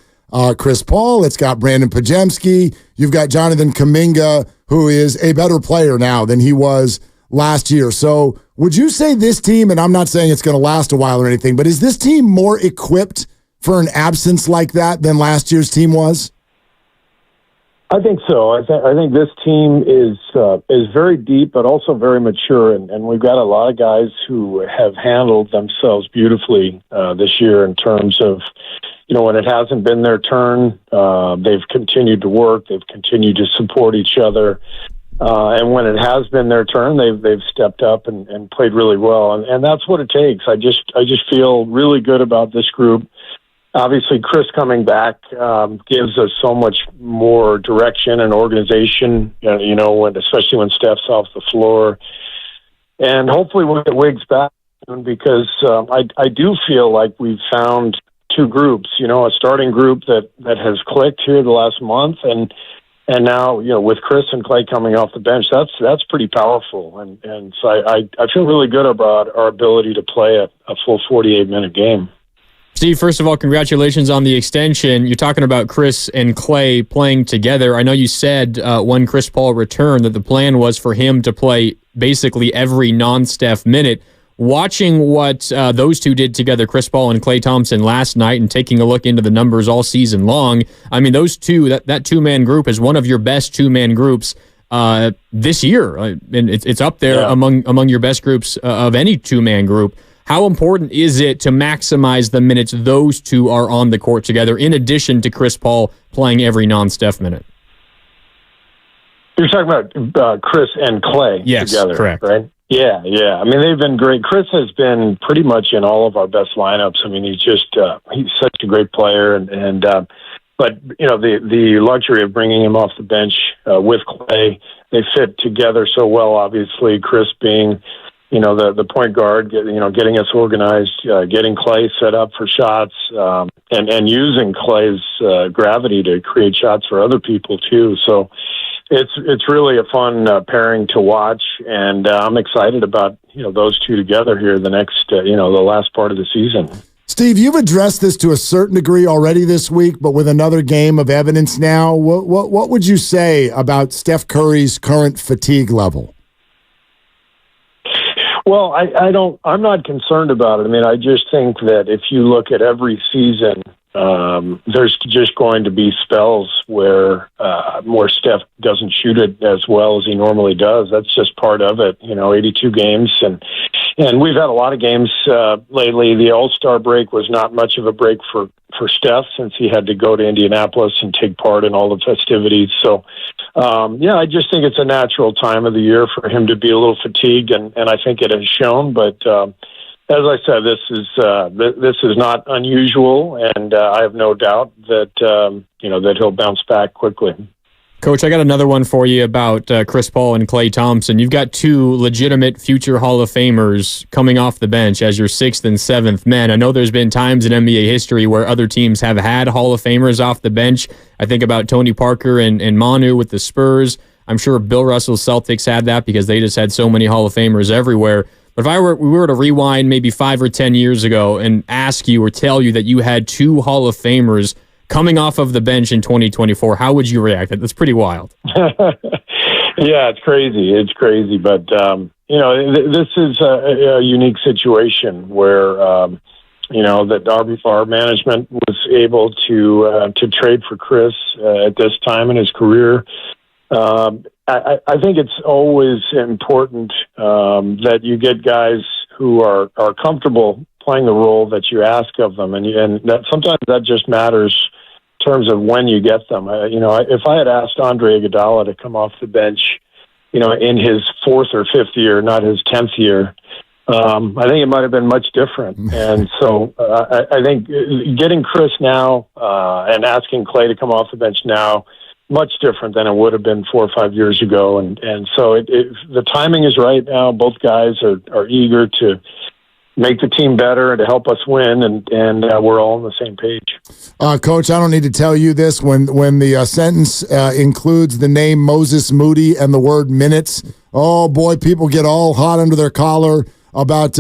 Chris Paul. It's got Brandon Pajemski. You've got Jonathan Kaminga, who is a better player now than he was last year. So would you say this team, and I'm not saying it's going to last a while or anything, but is this team more equipped for an absence like that than last year's team was? I think so. I think this team is very deep, but also very mature, and we've got a lot of guys who have handled themselves beautifully this year in terms of, when it hasn't been their turn, they've continued to work, they've continued to support each other, and when it has been their turn, they've stepped up and played really well, and that's what it takes. I just feel really good about this group. Obviously, Chris coming back gives us so much more direction and organization, especially when Steph's off the floor. And hopefully we'll get Wiggs back soon because I do feel like we've found two groups, a starting group that has clicked here the last month. And now, with Chris and Klay coming off the bench, that's pretty powerful. And so I feel really good about our ability to play a full 48-minute game. Steve, first of all, congratulations on the extension. You're talking about Chris and Klay playing together. I know you said when Chris Paul returned that the plan was for him to play basically every non-Steph minute. Watching what those two did together, Chris Paul and Klay Thompson, last night and taking a look into the numbers all season long, I mean, those two, that two-man group is one of your best two-man groups this year. And it's up there among your best groups of any two-man group. How important is it to maximize the minutes those two are on the court together, in addition to Chris Paul playing every non-Steph minute? You're talking about Chris and Klay together, correct. Right? Yeah. I mean, they've been great. Chris has been pretty much in all of our best lineups. I mean, he's such a great player, but the luxury of bringing him off the bench with Klay, they fit together so well. Obviously, Chris being the point guard, getting us organized, getting Klay set up for shots, and using Klay's gravity to create shots for other people too. So it's really a fun pairing to watch, and I'm excited about those two together here the next the last part of the season. Steve, you've addressed this to a certain degree already this week, but with another game of evidence now, what would you say about Steph Curry's current fatigue level? Well, I'm not concerned about it. I mean, I just think that if you look at every season, there's just going to be spells where Steph doesn't shoot it as well as he normally does. That's just part of it. 82 games, and we've had a lot of games lately. The All-Star break was not much of a break for Steph since he had to go to Indianapolis and take part in all the festivities. So, I just think it's a natural time of the year for him to be a little fatigued, and I think it has shown. But as I said, this is not unusual, and I have no doubt that that he'll bounce back quickly. Coach, I got another one for you about Chris Paul and Klay Thompson. You've got two legitimate future Hall of Famers coming off the bench as your sixth and seventh men. I know there's been times in NBA history where other teams have had Hall of Famers off the bench. I think about Tony Parker and Manu with the Spurs. I'm sure Bill Russell's Celtics had that because they just had so many Hall of Famers everywhere. But if we were to rewind maybe 5 or 10 years ago and ask you or tell you that you had two Hall of Famers coming off of the bench in 2024, how would you react? That's pretty wild. Yeah, it's crazy. It's crazy, but this is a unique situation where that our management was able to trade for Chris at this time in his career. I think it's always important that you get guys who are comfortable playing the role that you ask of them, and that sometimes that just matters in terms of when you get them. If I had asked Andre Iguodala to come off the bench, in his 4th or 5th year, not his 10th year, I think it might have been much different. And so I think getting Chris now and asking Klay to come off the bench now, much different than it would have been 4 or 5 years ago. And so the timing is right now. Both guys are eager to make the team better and to help us win, and we're all on the same page. Coach, I don't need to tell you this. When the sentence includes the name Moses Moody and the word minutes, oh boy, people get all hot under their collar about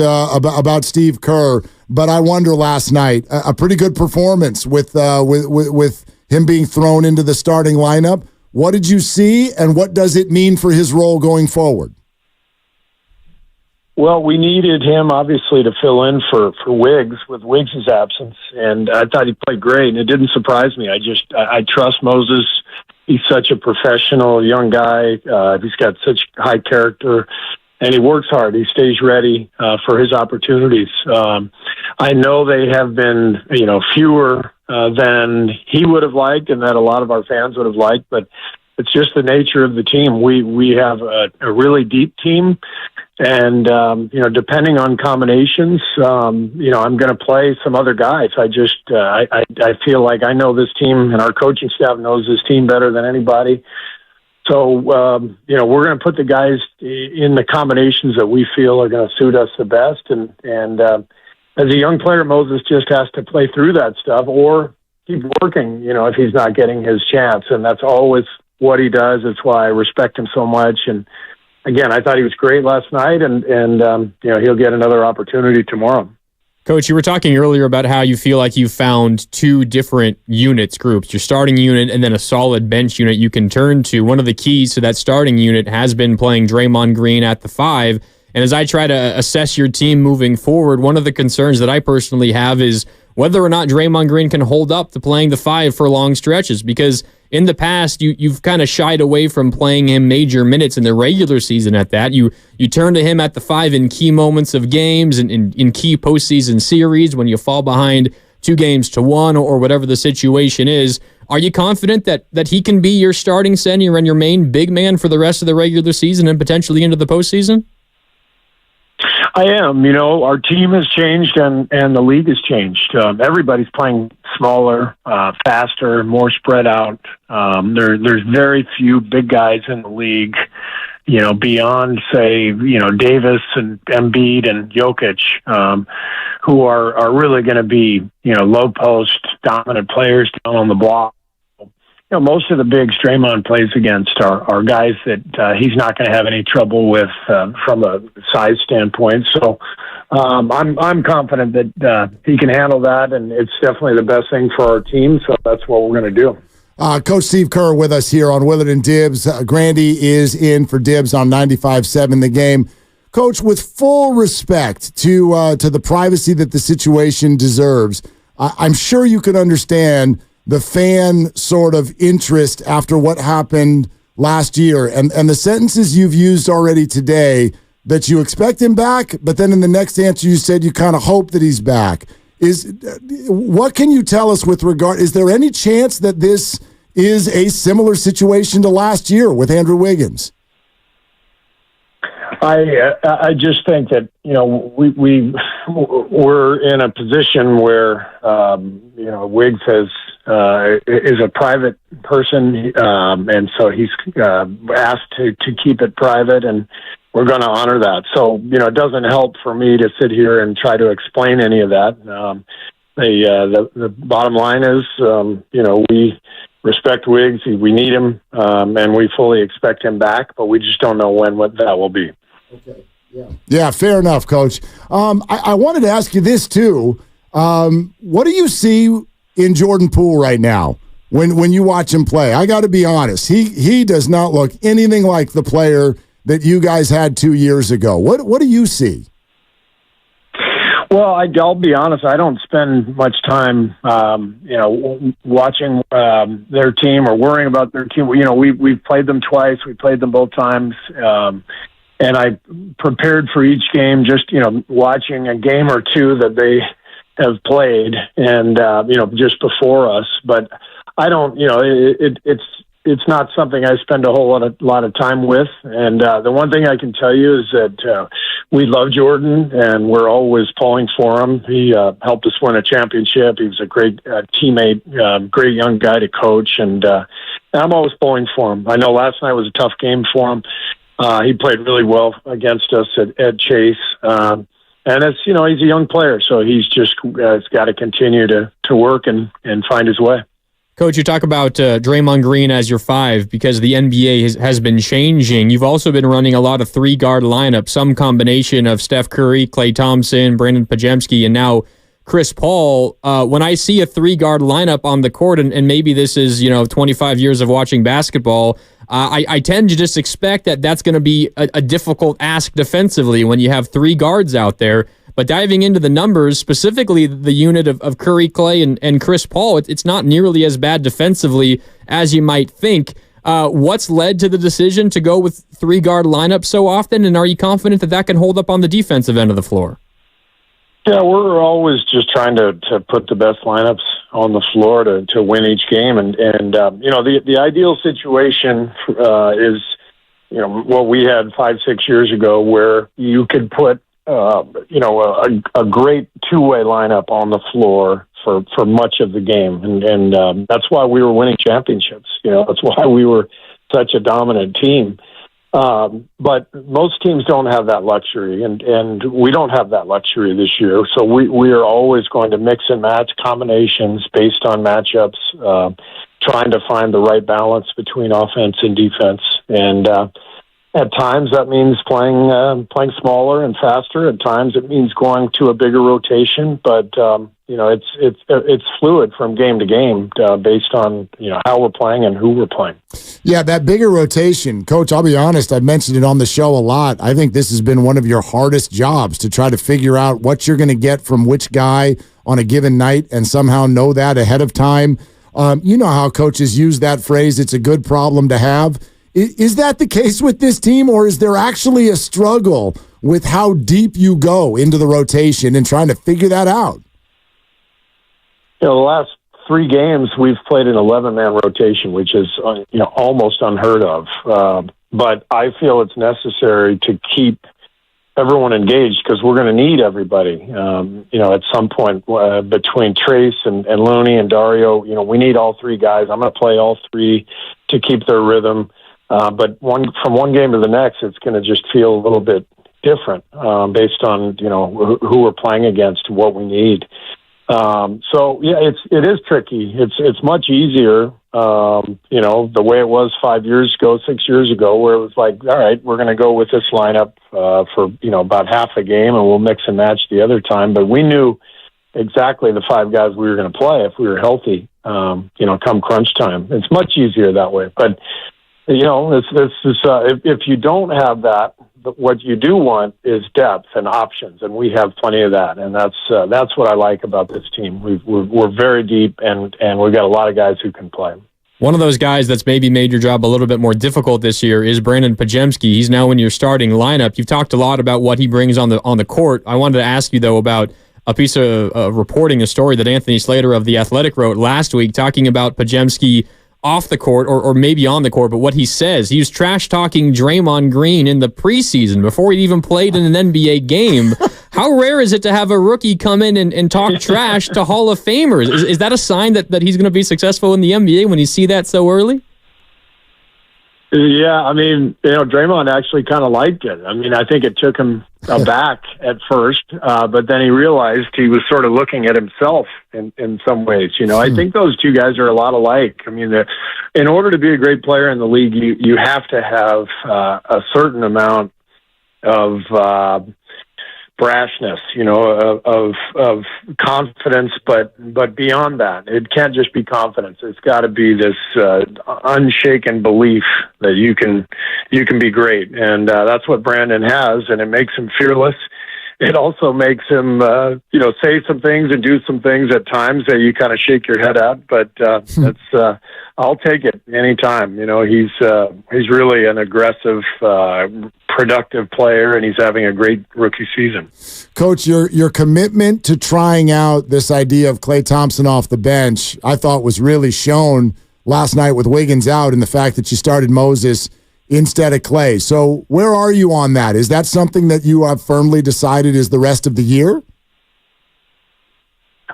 Steve Kerr. But I wonder last night, a pretty good performance with him being thrown into the starting lineup. What did you see, and what does it mean for his role going forward? Well, we needed him, obviously, to fill in for Wiggs with Wiggs' absence, and I thought he played great, and it didn't surprise me. I trust Moses. He's such a professional young guy. He's got such high character, and he works hard. He stays ready for his opportunities. I know they have been, fewer than he would have liked and that a lot of our fans would have liked, but it's just the nature of the team. We have a really deep team. And, depending on combinations, I'm going to play some other guys. I feel like I know this team, and our coaching staff knows this team better than anybody. So, we're going to put the guys in the combinations that we feel are going to suit us the best. And as a young player, Moses just has to play through that stuff or keep working, if he's not getting his chance. And that's always what he does. It's why I respect him so much. And, again, I thought he was great last night, and he'll get another opportunity tomorrow. Coach, you were talking earlier about how you feel like you found 2 different groups, your starting unit and then a solid bench unit you can turn to. One of the keys to that starting unit has been playing Draymond Green at the 5. And as I try to assess your team moving forward, one of the concerns that I personally have is whether or not Draymond Green can hold up to playing the 5 for long stretches, because in the past, you've kind of shied away from playing him major minutes in the regular season at that. You turn to him at the 5 in key moments of games and in key postseason series when you fall behind 2-1 or whatever the situation is. Are you confident that he can be your starting center and your main big man for the rest of the regular season and potentially into the postseason? I am. Our team has changed and the league has changed. Everybody's playing smaller, faster, more spread out. There's very few big guys in the league, beyond, say, Davis and Embiid and Jokic, who are really going to be, low post dominant players down on the block. Most of the bigs Draymond plays against are guys that he's not going to have any trouble with from a size standpoint. So I'm confident that he can handle that, and it's definitely the best thing for our team. So that's what we're going to do. Coach Steve Kerr with us here on Willard and Dibs. Grandy is in for Dibs on 95.7 The Game. Coach, with full respect to the privacy that the situation deserves, I'm sure you can understand the fan sort of interest after what happened last year and the sentences you've used already today that you expect him back, but then in the next answer you said you kind of hope that he's back. What can you tell us with regard, is there any chance that this is a similar situation to last year with Andrew Wiggins? I just think that we're in a position where Wiggs is a private person, and so he's asked to keep it private, and we're going to honor that. So it doesn't help for me to sit here and try to explain any of that. The bottom line is we respect Wiggs, we need him, and we fully expect him back, but we just don't know what that will be. Okay. Yeah, fair enough, Coach. I wanted to ask you this, too. What do you see in Jordan Poole right now? when you watch him play? I got to be honest. He does not look anything like the player that you guys had 2 years ago. What do you see? Well, I'll be honest. I don't spend much time, watching their team or worrying about their team. We've played them twice. We played them both times, and I prepared for each game. Just watching a game or two that they have played, and just before us. But I don't. It's not something I spend a whole lot of time with. And the one thing I can tell you is that we love Jordan, and we're always pulling for him. He helped us win a championship. He was a great teammate, great young guy to coach, and I'm always pulling for him. I know last night was a tough game for him. He played really well against us at Chase. And it's, he's a young player, so he's just got to continue to work and find his way. Coach, you talk about Draymond Green as your 5 because the NBA has been changing. You've also been running a lot of 3-guard lineups, some combination of Steph Curry, Klay Thompson, Brandon Pajemski, and now Chris Paul. When I see a 3-guard lineup on the court, and maybe this is 25 years of watching basketball, I tend to just expect that that's going to be a difficult ask defensively when you have 3 guards out there. But diving into the numbers, specifically the unit of Curry, Klay, and Chris Paul, it's not nearly as bad defensively as you might think. What's led to the decision to go with 3-guard lineups so often, and are you confident that can hold up on the defensive end of the floor? Yeah, we're always just trying to put the best lineups on the floor to win each game. And the ideal situation is, what we had 5-6 years ago where you could put a great two-way lineup on the floor for much of the game. And that's why we were winning championships. That's why we were such a dominant team. But most teams don't have that luxury, and we don't have that luxury this year. So we are always going to mix and match combinations based on matchups, trying to find the right balance between offense and defense. And at times that means playing smaller and faster. At times it means going to a bigger rotation. But it's fluid from game to game based on how we're playing and who we're playing. Yeah, that bigger rotation, Coach. I'll be honest. I've mentioned it on the show a lot. I think this has been one of your hardest jobs to try to figure out what you're going to get from which guy on a given night, and somehow know that ahead of time. You know how coaches use that phrase. It's a good problem to have. Is that the case with this team, or is there actually a struggle with how deep you go into the rotation and trying to figure that out? The last 3 games we've played an 11-man rotation, which is almost unheard of. But I feel it's necessary to keep everyone engaged because we're going to need everybody. At some point between Trace and Looney and Dario, we need all 3 guys. I'm going to play all 3 to keep their rhythm. But from one game to the next, it's going to just feel a little bit different based on who we're playing against and what we need. So yeah, it is tricky. It's much easier, the way it was 5 years ago, 6 years ago, where it was like, all right, we're going to go with this lineup for about half a game, and we'll mix and match the other time. But we knew exactly the 5 guys we were going to play if we were healthy. Come crunch time, it's much easier that way. But if you don't have that, what you do want is depth and options, and we have plenty of that. And that's what I like about this team. We're very deep, and we've got a lot of guys who can play. One of those guys that's maybe made your job a little bit more difficult this year is Brandon Pajemski. He's now in your starting lineup. You've talked a lot about what he brings on the court. I wanted to ask you, though, about a piece of reporting, a story that Anthony Slater of The Athletic wrote last week talking about Pajemski off the court or maybe on the court, but what he says, he was trash-talking Draymond Green in the preseason before he even played in an NBA game. How rare is it to have a rookie come in and talk trash to Hall of Famers? Is that a sign that he's going to be successful in the NBA when you see that so early? Yeah, I mean, Draymond actually kind of liked it. I mean, I think it took him aback at first, but then he realized he was sort of looking at himself in some ways. I think those two guys are a lot alike. I mean, in order to be a great player in the league, you have to have a certain amount of brashness, of confidence, but beyond that, it can't just be confidence. It's got to be this unshaken belief that you can be great, and that's what Brandon has, and it makes him fearless. It also makes him, say some things and do some things at times that you kind of shake your head at. But that's I'll take it anytime. He's really an aggressive, productive player, and he's having a great rookie season. Coach, your commitment to trying out this idea of Klay Thompson off the bench, I thought was really shown last night with Wiggins out, and the fact that you started Moses instead of Klay. So where are you on that? Is that something that you have firmly decided is the rest of the year?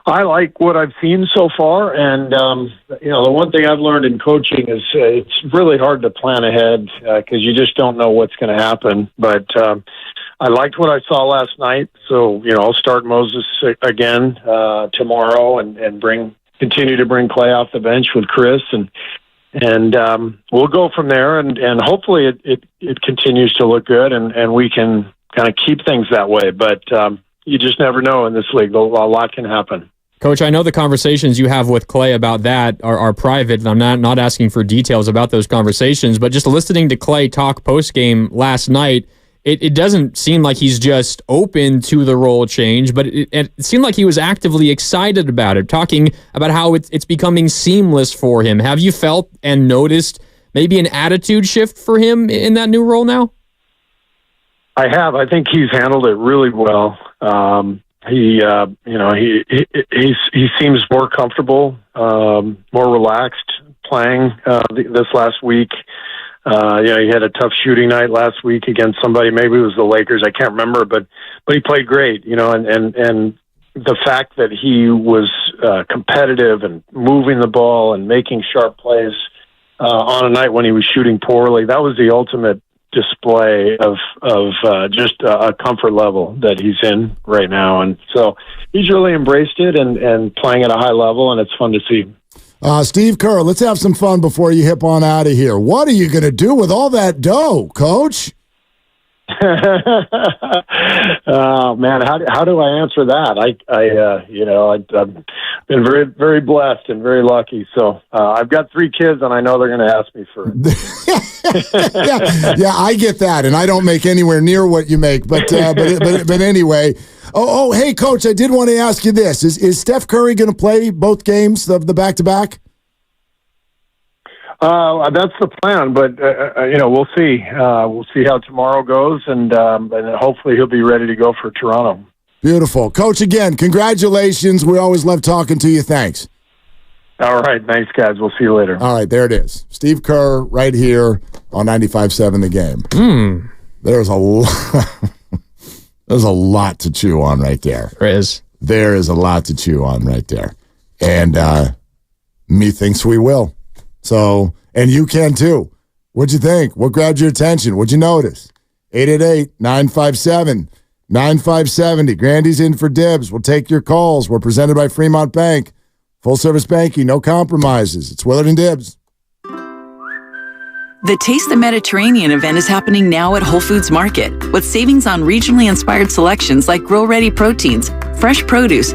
I like what I've seen so far, and the one thing I've learned in coaching is it's really hard to plan ahead because you just don't know what's going to happen. But I liked what I saw last night, so I'll start Moses again tomorrow and continue to bring Klay off the bench with Chris, and we'll go from there, and hopefully it continues to look good, and we can kind of keep things that way. But you just never know in this league. A lot can happen. Coach, I know the conversations you have with Klay about that are private, and I'm not asking for details about those conversations, but just listening to Klay talk post-game last night, it doesn't seem like he's just open to the role change, but it seemed like he was actively excited about it, talking about how it's becoming seamless for him. Have you felt and noticed maybe an attitude shift for him in that new role now? I have. I think he's handled it really well. He seems more comfortable, more relaxed playing this last week. He had a tough shooting night last week against somebody. Maybe it was the Lakers. I can't remember, but he played great. And the fact that he was competitive and moving the ball and making sharp plays on a night when he was shooting poorly, that was the ultimate display of just a comfort level that he's in right now. And so he's really embraced it and playing at a high level, and it's fun to see. Steve Kerr, let's have some fun before you hip on out of here. What are you going to do with all that dough, Coach? Oh man, how do I answer that? I've been very, very blessed and very lucky. So I've got 3 kids, and I know they're going to ask me for it. yeah, I get that, and I don't make anywhere near what you make. But anyway. Oh, hey, Coach, I did want to ask you this: Is Steph Curry going to play both games of the back-to-back? That's the plan, but we'll see. We'll see how tomorrow goes, and hopefully he'll be ready to go for Toronto. Beautiful, Coach. Again, congratulations. We always love talking to you. Thanks. All right, thanks, guys. We'll see you later. All right, there it is. Steve Kerr, right here on 95.7 The Game. There's a lot. There's a lot to chew on right there. There is a lot to chew on right there, and methinks we will. So, and you can too. What'd you think? What grabbed your attention? What'd you notice? 888-957-9570. Grandy's in for dibs. We'll take your calls. We're presented by Fremont Bank. Full service banking, no compromises. It's Willard and Dibs. The Taste the Mediterranean event is happening now at Whole Foods Market with savings on regionally inspired selections like Grow Ready proteins, fresh produce,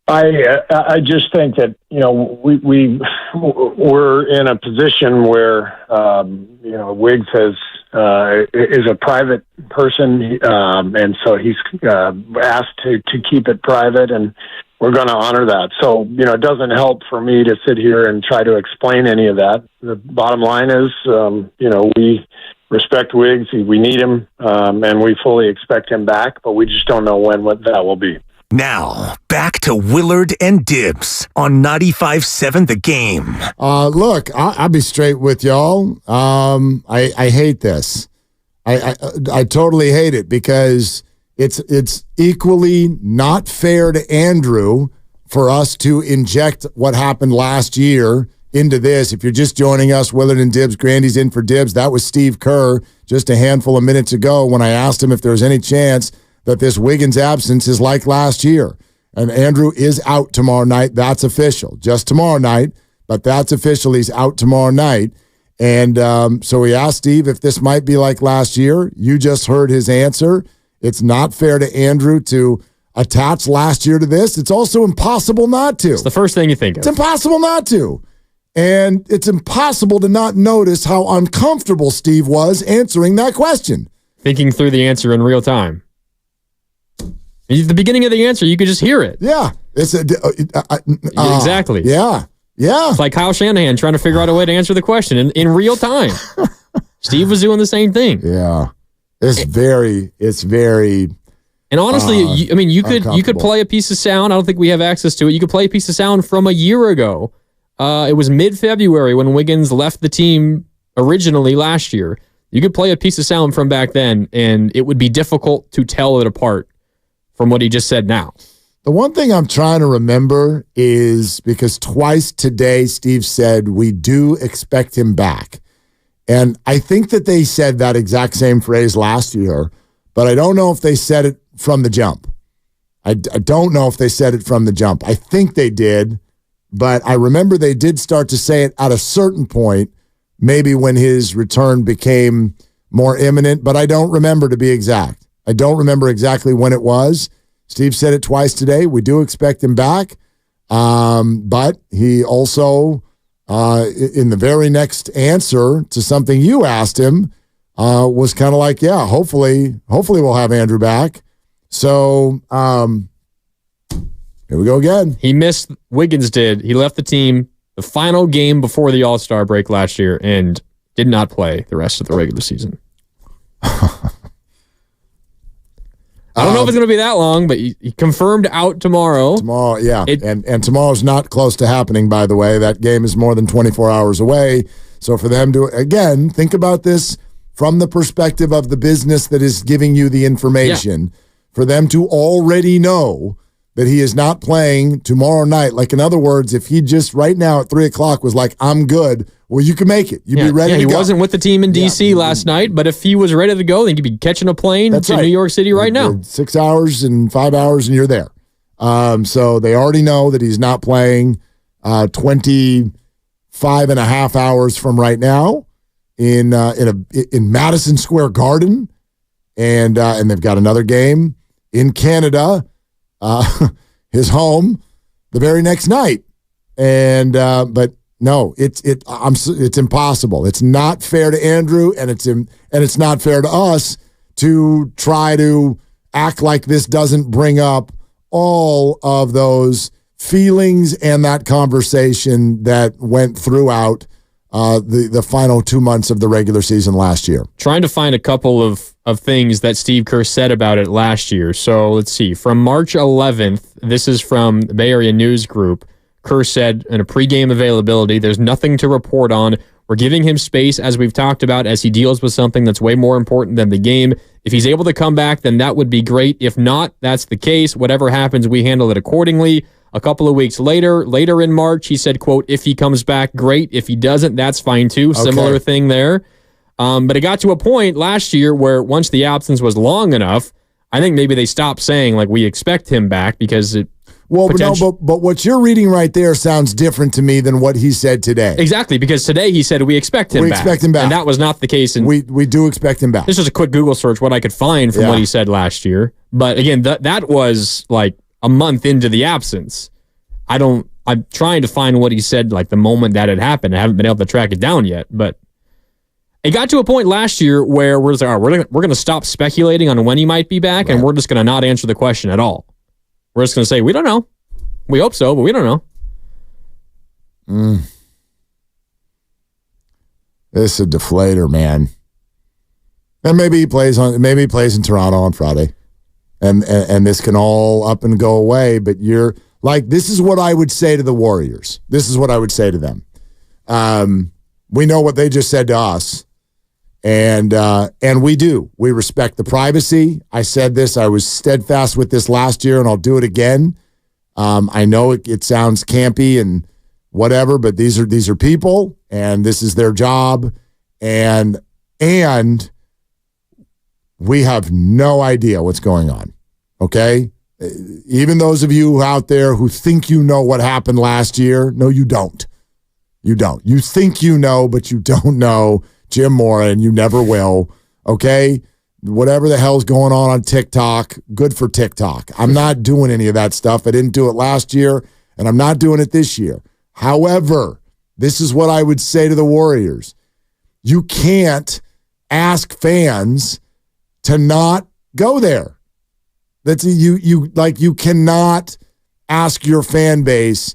I just think that we're in a position where Wiggs is a private person, and so he's asked to keep it private, and we're going to honor that. So it doesn't help for me to sit here and try to explain any of that. The bottom line is we respect Wiggs, we need him, and we fully expect him back, but we just don't know what that will be. Now, back to Willard and Dibbs on 95.7 The Game. Look, I'll be straight with y'all. I hate this. I totally hate it because it's equally not fair to Andrew for us to inject what happened last year into this. If you're just joining us, Willard and Dibbs, Grandy's in for Dibbs. That was Steve Kerr just a handful of minutes ago when I asked him if there was any chance that this Wiggins absence is like last year. And Andrew is out tomorrow night. That's official. Just tomorrow night, but that's official. He's out tomorrow night. And so we asked Steve if this might be like last year. You just heard his answer. It's not fair to Andrew to attach last year to this. It's also impossible not to. It's the first thing you think of. It's impossible not to. And it's impossible to not notice how uncomfortable Steve was answering that question. Thinking through the answer in real time. At the beginning of the answer, you could just hear it. Yeah. Exactly. Yeah. It's like Kyle Shanahan trying to figure out a way to answer the question in real time. Steve was doing the same thing. Yeah. It's very and honestly, you could play a piece of sound. I don't think we have access to it. You could play a piece of sound from a year ago. It was mid-February when Wiggins left the team originally last year. You could play a piece of sound from back then, and it would be difficult to tell it apart from what he just said now. The one thing I'm trying to remember is because twice today Steve said we do expect him back. And I think that they said that exact same phrase last year, but I don't know if they said it from the jump. I don't know if they said it from the jump. I think they did, but I remember they did start to say it at a certain point, maybe when his return became more imminent, but I don't remember to be exact. I don't remember exactly when it was. Steve said it twice today. We do expect him back. But he also, in the very next answer to something you asked him, was kind of like, yeah, hopefully we'll have Andrew back. So here we go again. He missed, Wiggins did. He left the team the final game before the All-Star break last year and did not play the rest of the regular season. I don't know if it's going to be that long, but he confirmed out tomorrow. Tomorrow, yeah. And tomorrow's not close to happening, by the way. That game is more than 24 hours away. So for them to, again, think about this from the perspective of the business that is giving you the information. Yeah. For them to already know that he is not playing tomorrow night. Like, in other words, if he just right now at 3 o'clock was like, I'm good, well, you can make it. You'd be ready to go. He wasn't with the team in D.C. last night, but if he was ready to go, then he'd be catching a plane to New York City right now. 6 hours and 5 hours, and you're there. So they already know that he's not playing 25 and a half hours from right now in Madison Square Garden, and they've got another game in Canada, his home, the very next night. And but no, it's impossible. It's not fair to Andrew, and it's not fair to us to try to act like this doesn't bring up all of those feelings and that conversation that went throughout the final 2 months of the regular season last year. Trying to find a couple of things that Steve Kerr said about it last year. So let's see. From March 11th, this is from the Bay Area News Group. Kerr said in a pregame availability, there's nothing to report on. We're giving him space, as we've talked about, as he deals with something that's way more important than the game. If he's able to come back, then that would be great. If not, that's the case. Whatever happens, we handle it accordingly. A couple of weeks later in March, he said, quote, if he comes back, great. If he doesn't, that's fine too. Okay. Similar thing there. But it got to a point last year where once the absence was long enough, I think maybe they stopped saying, like, we expect him back because it... Well, but what you're reading right there sounds different to me than what he said today. Exactly, because today he said we expect him back. We expect him back. And that was not the case. We do expect him back. This was a quick Google search, what I could find from what he said last year. But again, that was like a month into the absence. I'm trying to find what he said like the moment that it happened. I haven't been able to track it down yet, but it got to a point last year where we're just like, all right, we're going to stop speculating on when he might be back, and we're just going to not answer the question at all. We're just going to say, we don't know. We hope so, but we don't know. This is a deflator, man. And maybe he plays in Toronto on Friday. And this can all up and go away, but you're like, this is what I would say to the Warriors. This is what I would say to them. We know what they just said to us. And we do. We respect the privacy. I said this. I was steadfast with this last year, and I'll do it again. I know it sounds campy and whatever, but these are people, and this is their job, and we have no idea what's going on. Okay? Even those of you out there who think you know what happened last year, no, you don't. You don't. You think you know, but you don't know Jim Mora, and you never will. Okay? Whatever the hell's going on TikTok, good for TikTok. I'm not doing any of that stuff. I didn't do it last year, and I'm not doing it this year. However, this is what I would say to the Warriors. You can't ask fans to not go there. You cannot ask your fan base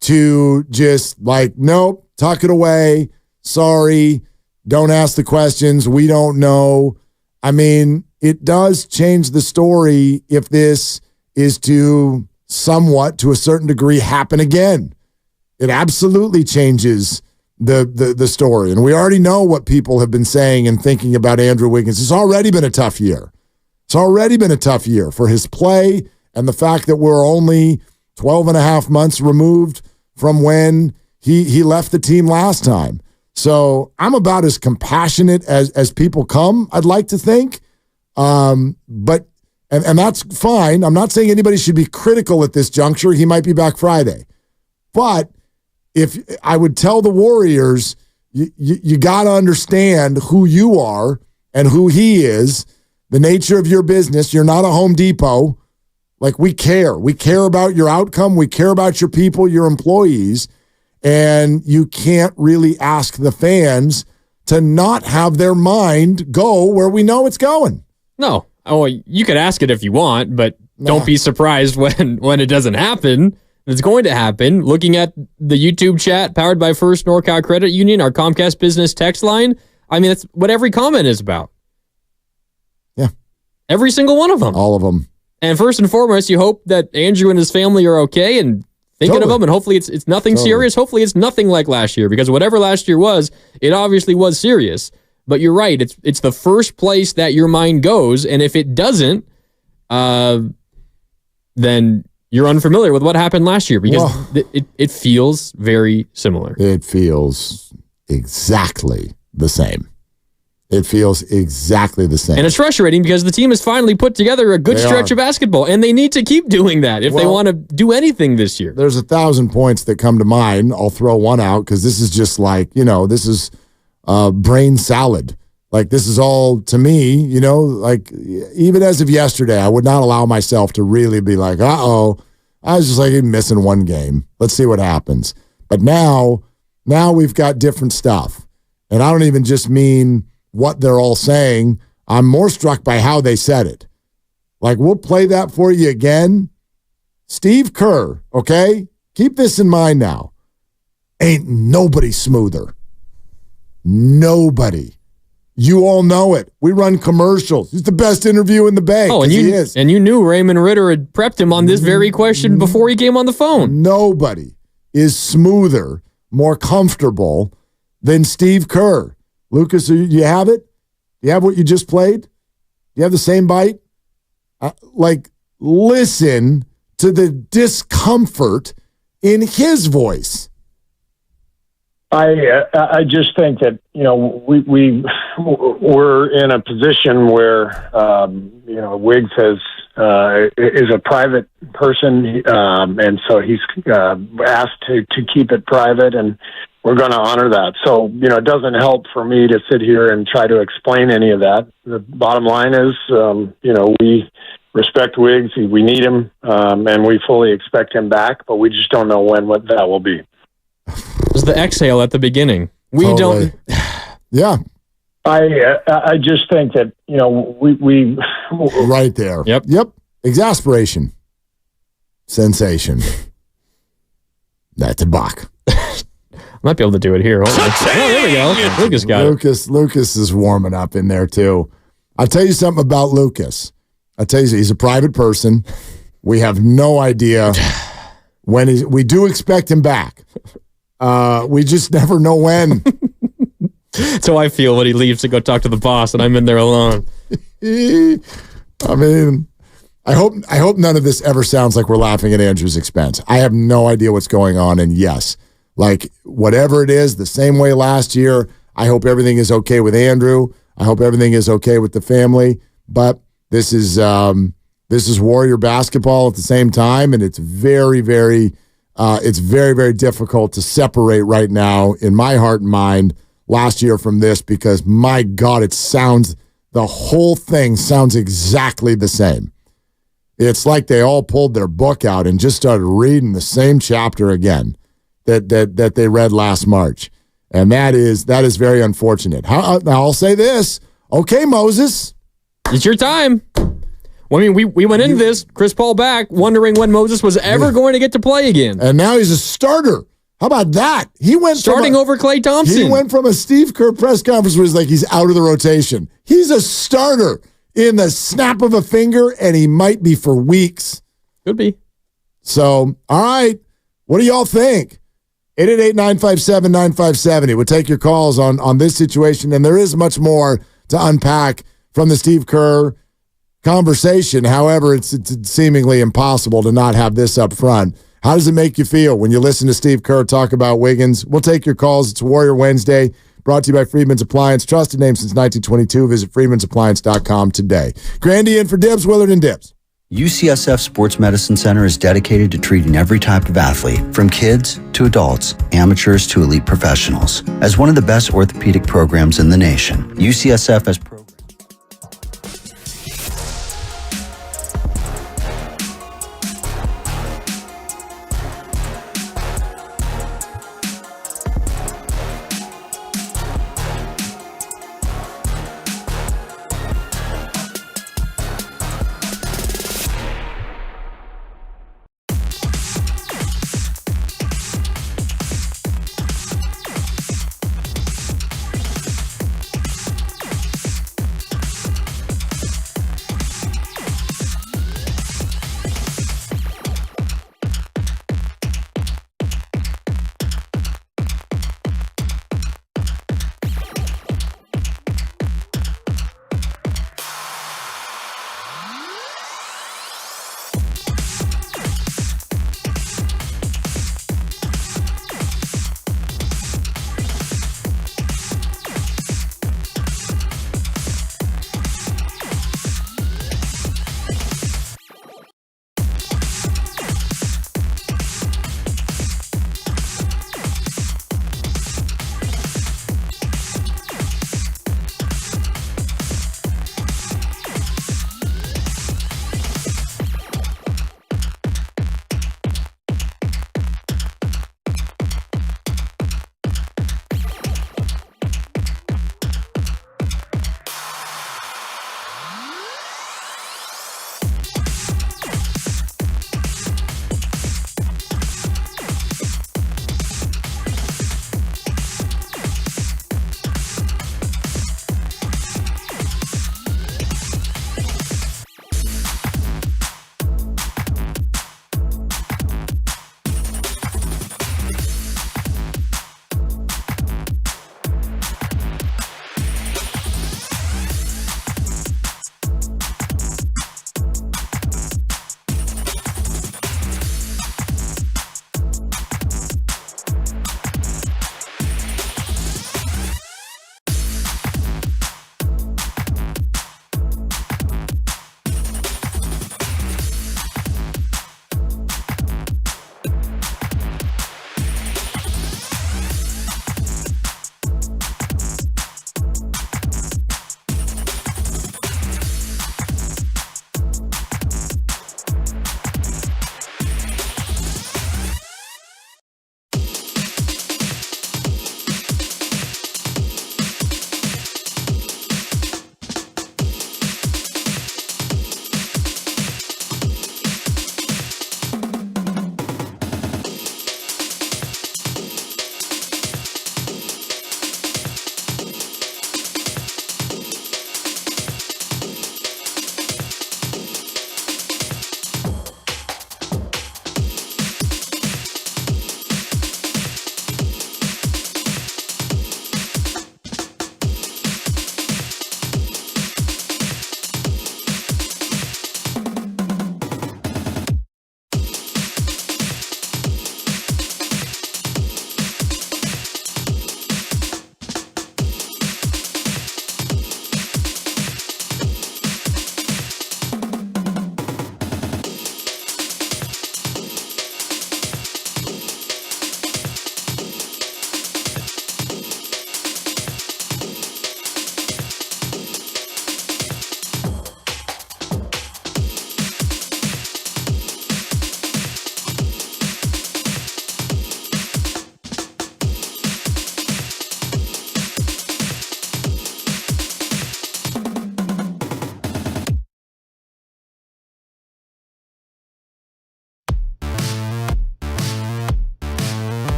to just like, nope, tuck it away. Sorry, don't ask the questions. We don't know. I mean, it does change the story if this is to somewhat, to a certain degree, happen again. It absolutely changes the story. And we already know what people have been saying and thinking about Andrew Wiggins. It's already been a tough year. It's already been a tough year for his play and the fact that we're only 12 and a half months removed from when he left the team last time. So I'm about as compassionate as people come, I'd like to think. But that's fine. I'm not saying anybody should be critical at this juncture. He might be back Friday. But if I would tell the Warriors, you got to understand who you are and who he is, the nature of your business. You're not a Home Depot. Like, we care. We care about your outcome. We care about your people, your employees. And you can't really ask the fans to not have their mind go where we know it's going. No. Oh, you could ask it if you want, but don't be surprised when it doesn't happen. It's going to happen. Looking at the YouTube chat powered by First NorCal Credit Union, our Comcast Business text line, I mean, that's what every comment is about. Yeah. Every single one of them. All of them. And first and foremost, you hope that Andrew and his family are okay and thinking of them, and hopefully it's nothing serious. Hopefully it's nothing like last year, because whatever last year was, it obviously was serious. But you're right. It's the first place that your mind goes, and if it doesn't, then you're unfamiliar with what happened last year, because it feels very similar. It feels exactly the same. It feels exactly the same. And it's frustrating because the team has finally put together a good stretch of basketball, and they need to keep doing that if they want to do anything this year. There's 1,000 points that come to mind. I'll throw one out because this is just like, this is brain salad. Like, this is all, to me, like, even as of yesterday, I would not allow myself to really be like, I was just like missing one game. Let's see what happens. But now we've got different stuff. And I don't even just mean what they're all saying. I'm more struck by how they said it. Like, we'll play that for you again. Steve Kerr, okay? Keep this in mind now. Ain't nobody smoother. Nobody. You all know it. We run commercials. He's the best interview in the Bay. Oh, and he is. And you knew Raymond Ritter had prepped him on this very question before he came on the phone. Nobody is smoother, more comfortable than Steve Kerr. Lucas, you have it? You have what you just played? You have the same bite? Listen to the discomfort in his voice. I just think that we're in a position where Wiggs is a private person, and so he's asked to keep it private, and we're going to honor that. So it doesn't help for me to sit here and try to explain any of that. The bottom line is respect Wiggs. We need him, and we fully expect him back, but we just don't know what that will be. It was the exhale at the beginning. We don't. Yeah. I just think that, we right there. Yep. Exasperation. Sensation. That's a buck. Might be able to do it here. Oh, there we go. Lucas got it. Lucas is warming up in there too. I'll tell you something about Lucas. He's a private person. We have no idea when we do expect him back. We just never know when. That's how I feel when he leaves to go talk to the boss and I'm in there alone. I mean, I hope none of this ever sounds like we're laughing at Andrew's expense. I have no idea what's going on, and yes, like whatever it is, the same way last year, I hope everything is okay with Andrew. I hope everything is okay with the family. But this is Warrior basketball at the same time, and it's very, very difficult to separate right now in my heart and mind last year from this, because my God, the whole thing sounds exactly the same. It's like they all pulled their book out and just started reading the same chapter again that they read last March. And that is very unfortunate. I'll say this. Okay, Moses. It's your time. Well, I mean, we went into this, Chris Paul back, wondering when Moses was ever going to get to play again. And now he's a starter. How about that? He went starting over Klay Thompson. He went from a Steve Kerr press conference where he's like he's out of the rotation. He's a starter in the snap of a finger, and he might be for weeks. Could be. So, all right. What do y'all think? 888-957-9570. We'll take your calls on this situation, and there is much more to unpack from the Steve Kerr conversation. However, it's seemingly impossible to not have this up front. How does it make you feel when you listen to Steve Kerr talk about Wiggins? We'll take your calls. It's Warrior Wednesday, brought to you by Freedman's Appliance. Trusted name since 1922. Visit freedmansappliance.com today. Grandy in for Dibs, Willard and Dibs. UCSF Sports Medicine Center is dedicated to treating every type of athlete, from kids to adults, amateurs to elite professionals. As one of the best orthopedic programs in the nation, UCSF has programs.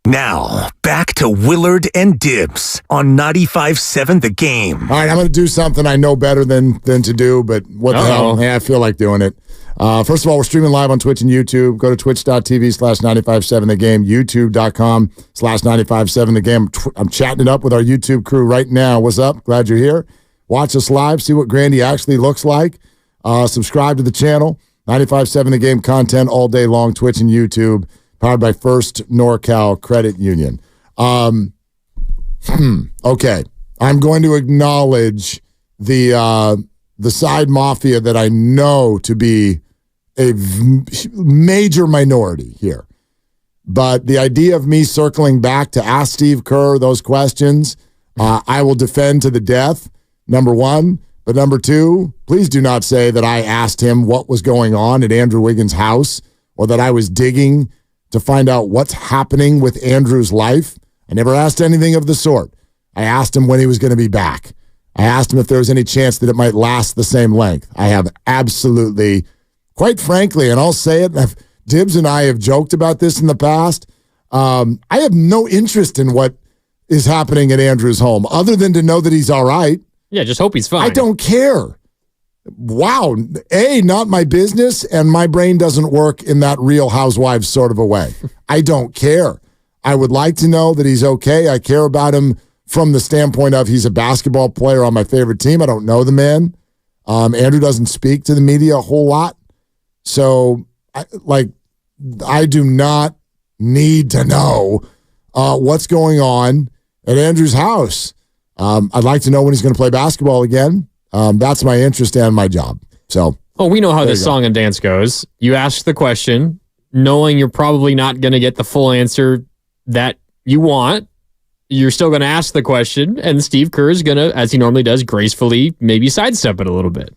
Now, back to Willard and Dibbs on 95.7 The Game. All right, I'm going to do something I know better than to do, but what the hell? Yeah, I feel like doing it. First of all, we're streaming live on Twitch and YouTube. Go to twitch.tv/957 The Game, youtube.com/957 The Game. I'm chatting it up with our YouTube crew right now. What's up? Glad you're here. Watch us live. See what Grandy actually looks like. Subscribe to the channel. 95.7 The Game content all day long, Twitch and YouTube. Powered by First NorCal Credit Union. Okay. I'm going to acknowledge the side mafia that I know to be a major minority here. But the idea of me circling back to ask Steve Kerr those questions, I will defend to the death, number one. But number two, please do not say that I asked him what was going on at Andrew Wiggins' house or that I was digging to find out what's happening with Andrew's life. I never asked anything of the sort. I asked him when he was going to be back. I asked him if there was any chance that it might last the same length. I have absolutely, quite frankly, and I'll say it, Dibbs and I have joked about this in the past, I have no interest in what is happening at Andrew's home other than to know that he's all right. Yeah, just hope he's fine. I don't care. Wow. Not my business, and my brain doesn't work in that Real Housewives sort of a way. I don't care. I would like to know that he's okay. I care about him from the standpoint of he's a basketball player on my favorite team. I don't know the man. Andrew doesn't speak to the media a whole lot. So, I do not need to know what's going on at Andrew's house. I'd like to know when he's going to play basketball again. That's my interest and my job. So, we know how this song and dance goes. You ask the question, knowing you're probably not going to get the full answer that you want. You're still going to ask the question, and Steve Kerr is going to, as he normally does, gracefully maybe sidestep it a little bit.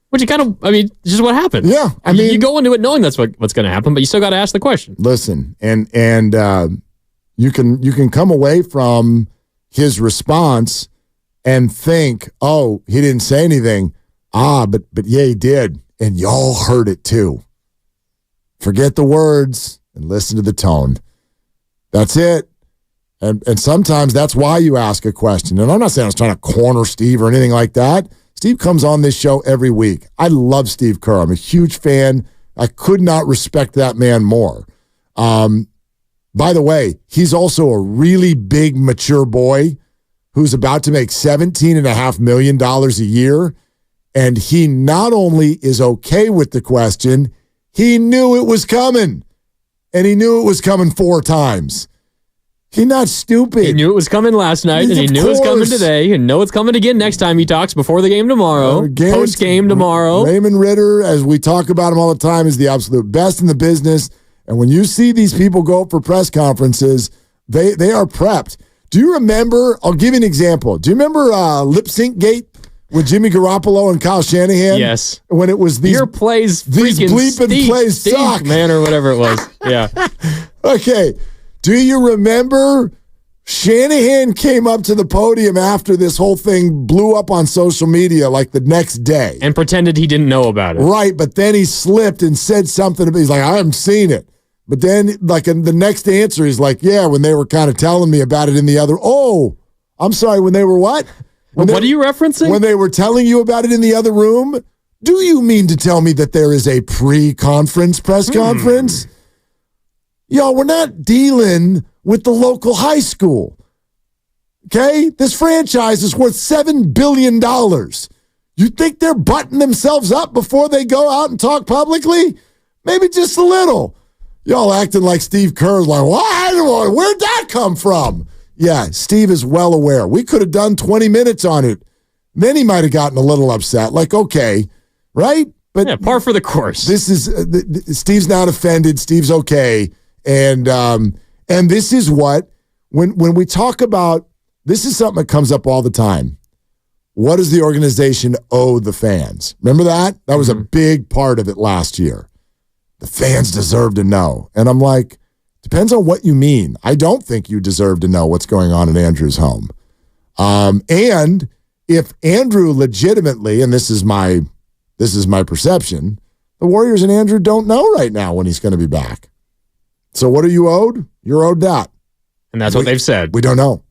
Which you this is what happens. Yeah, you go into it knowing that's what's going to happen, but you still got to ask the question. Listen, and you can come away from his response and think, oh, he didn't say anything. But yeah, he did. And y'all heard it too. Forget the words and listen to the tone. That's it. And sometimes that's why you ask a question. And I'm not saying I was trying to corner Steve or anything like that. Steve comes on this show every week. I love Steve Kerr. I'm a huge fan. I could not respect that man more. By the way, he's also a really big, mature boy who's about to make $17.5 million a year. And he not only is okay with the question, he knew it was coming. And he knew it was coming 4 times. He's not stupid. He knew it was coming last night, and he knew it was coming today, and know it's coming again next time he talks before the game tomorrow, post-game tomorrow. Raymond Ritter, as we talk about him all the time, is the absolute best in the business. And when you see these people go up for press conferences, they are prepped. Do you remember, I'll give you an example. Do you remember Lip Sync Gate with Jimmy Garoppolo and Kyle Shanahan? Yes. When it was these plays, these bleeping plays suck. Man, or whatever it was. Yeah. Okay. Do you remember Shanahan came up to the podium after this whole thing blew up on social media like the next day? And pretended he didn't know about it. Right, but then he slipped and said something. He's like, I haven't seen it. But then, like, in the next answer, he's like, yeah, when they were kind of telling me about it in the other. Oh, I'm sorry, when they were what? What are you referencing? When they were telling you about it in the other room? Do you mean to tell me that there is a pre-conference press conference? Yo, we're not dealing with the local high school. Okay? This franchise is worth $7 billion. You think they're butting themselves up before they go out and talk publicly? Maybe just a little. Y'all acting like Steve Kerr's like, what? Where'd that come from? Yeah, Steve is well aware. We could have done 20 minutes on it. Then he might have gotten a little upset. Like, okay, right? But yeah, par for the course. This is Steve's not offended. Steve's okay. And this is what, when we talk about, this is something that comes up all the time. What does the organization owe the fans? Remember that? That was a big part of it last year. The fans deserve to know. And I'm like, depends on what you mean. I don't think you deserve to know what's going on in Andrew's home. And if Andrew legitimately, and this is my perception, the Warriors and Andrew don't know right now when he's going to be back. So what are you owed? You're owed that. And that's what they've said. We don't know.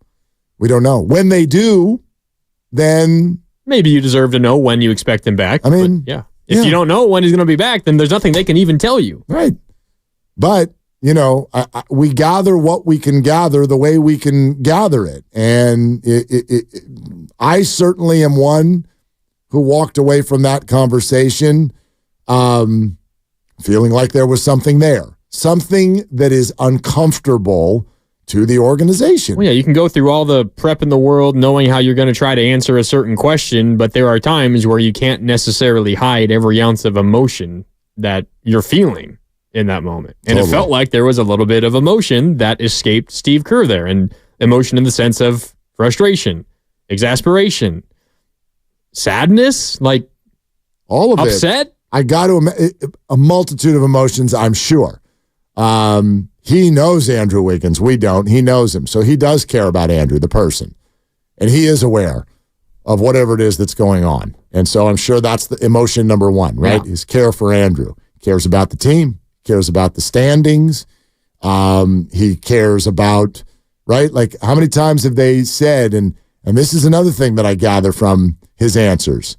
We don't know. When they do, then maybe you deserve to know when you expect him back. I mean, If you don't know when he's going to be back, then there's nothing they can even tell you. Right. But, we gather what we can gather the way we can gather it. And I certainly am one who walked away from that conversation feeling like there was something there, something that is uncomfortable to the organization. Well, yeah, you can go through all the prep in the world knowing how you're going to try to answer a certain question, but there are times where you can't necessarily hide every ounce of emotion that you're feeling in that moment. And It felt like there was a little bit of emotion that escaped Steve Kerr there, and emotion in the sense of frustration, exasperation, sadness, like all of upset. I got to a multitude of emotions, I'm sure. He knows Andrew Wiggins. We don't. He knows him. So he does care about Andrew, the person. And he is aware of whatever it is that's going on. And so I'm sure that's the emotion number one, right? His care for Andrew. He cares about the team. He cares about the standings. He cares about, right? Like, how many times have they said, and this is another thing that I gather from his answers.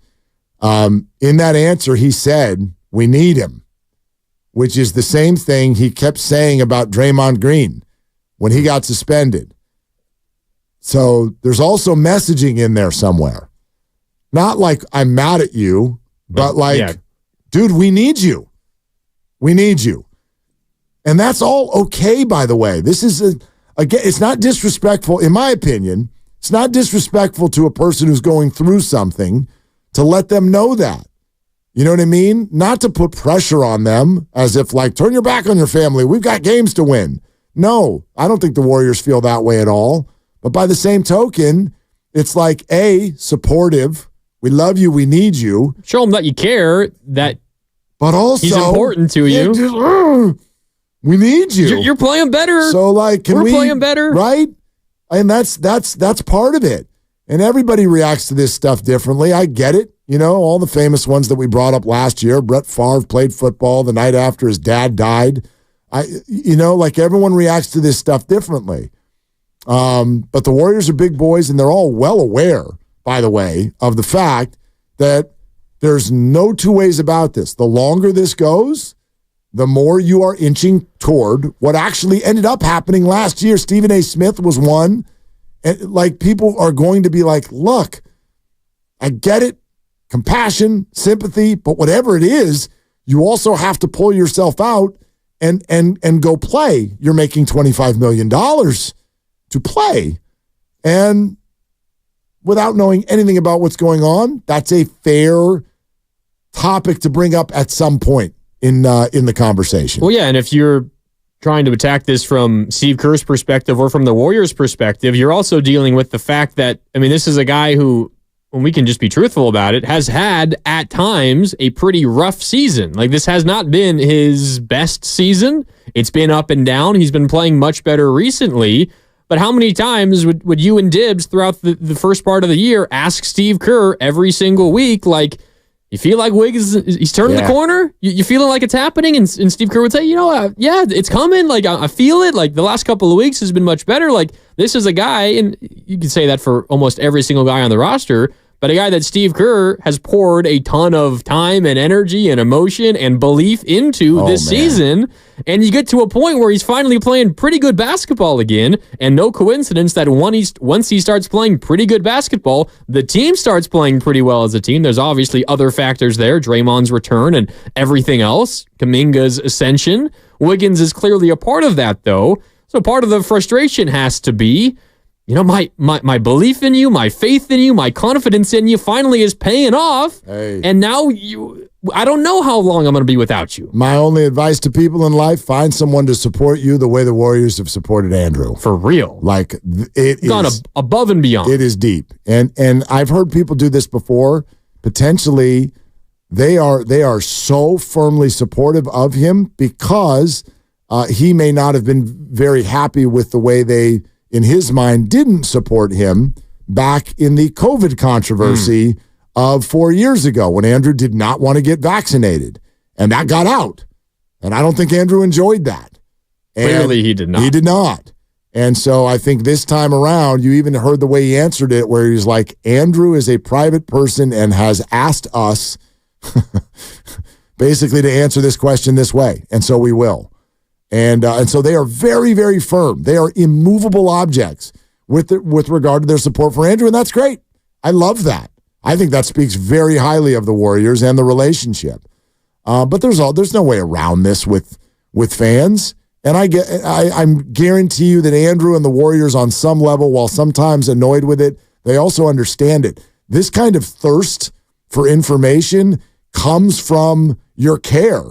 In that answer, he said, we need him, which is the same thing he kept saying about Draymond Green when he got suspended. So there's also messaging in there somewhere. Not like I'm mad at you, but like, dude, we need you. We need you. And that's all okay, by the way. This is, again, it's not disrespectful, in my opinion. It's not disrespectful to a person who's going through something to let them know that. You know what I mean? Not to put pressure on them as if like, turn your back on your family. We've got games to win. No, I don't think the Warriors feel that way at all. But by the same token, it's like, supportive. We love you. We need you. Show them that you care, that but also he's important to you. We need you. You're playing better. So like, we're playing better. Right? And that's part of it. And everybody reacts to this stuff differently. I get it. All the famous ones that we brought up last year. Brett Favre played football the night after his dad died. Like everyone reacts to this stuff differently. But the Warriors are big boys, and they're all well aware, by the way, of the fact that there's no two ways about this. The longer this goes, the more you are inching toward what actually ended up happening last year. Stephen A. Smith was one. And like, people are going to be like, look, I get it. Compassion, sympathy, but whatever it is, you also have to pull yourself out and go play. You're making $25 million to play. And without knowing anything about what's going on, that's a fair topic to bring up at some point in the conversation. Well, yeah, and if you're trying to attack this from Steve Kerr's perspective or from the Warriors' perspective, you're also dealing with the fact that, this is a guy who, when we can just be truthful about it, has had at times a pretty rough season. Like, this has not been his best season. It's been up and down. He's been playing much better recently. But how many times would you and Dibs throughout the first part of the year ask Steve Kerr every single week, like, you feel like Wiggins, he's turning the corner? You feeling like it's happening? And Steve Kerr would say, yeah, it's coming. Like, I feel it. Like, the last couple of weeks has been much better. Like, this is a guy, and you can say that for almost every single guy on the roster, but a guy that Steve Kerr has poured a ton of time and energy and emotion and belief into this season. And you get to a point where he's finally playing pretty good basketball again. And no coincidence that once he starts playing pretty good basketball, the team starts playing pretty well as a team. There's obviously other factors there. Draymond's return and everything else. Kaminga's ascension. Wiggins is clearly a part of that, though. So part of the frustration has to be, my belief in you, my faith in you, my confidence in you finally is paying off. Hey. And now I don't know how long I'm going to be without you. My only advice to people in life, find someone to support you the way the Warriors have supported Andrew. For real. Like, it gone is above and beyond. It is deep. And I've heard people do this before. Potentially, they are so firmly supportive of him because he may not have been very happy with the way they, in his mind, didn't support him back in the COVID controversy of 4 years ago when Andrew did not want to get vaccinated. And that got out. And I don't think Andrew enjoyed that. Clearly he did not. He did not. And so I think this time around, you even heard the way he answered it, where he's like, Andrew is a private person and has asked us basically to answer this question this way. And so we will. And so they are very, very firm. They are immovable objects with regard to their support for Andrew. And that's great. I love that. I think that speaks very highly of the Warriors and the relationship. But there's no way around this with fans. And I'm guarantee you that Andrew and the Warriors on some level, while sometimes annoyed with it, they also understand it. This kind of thirst for information comes from your care,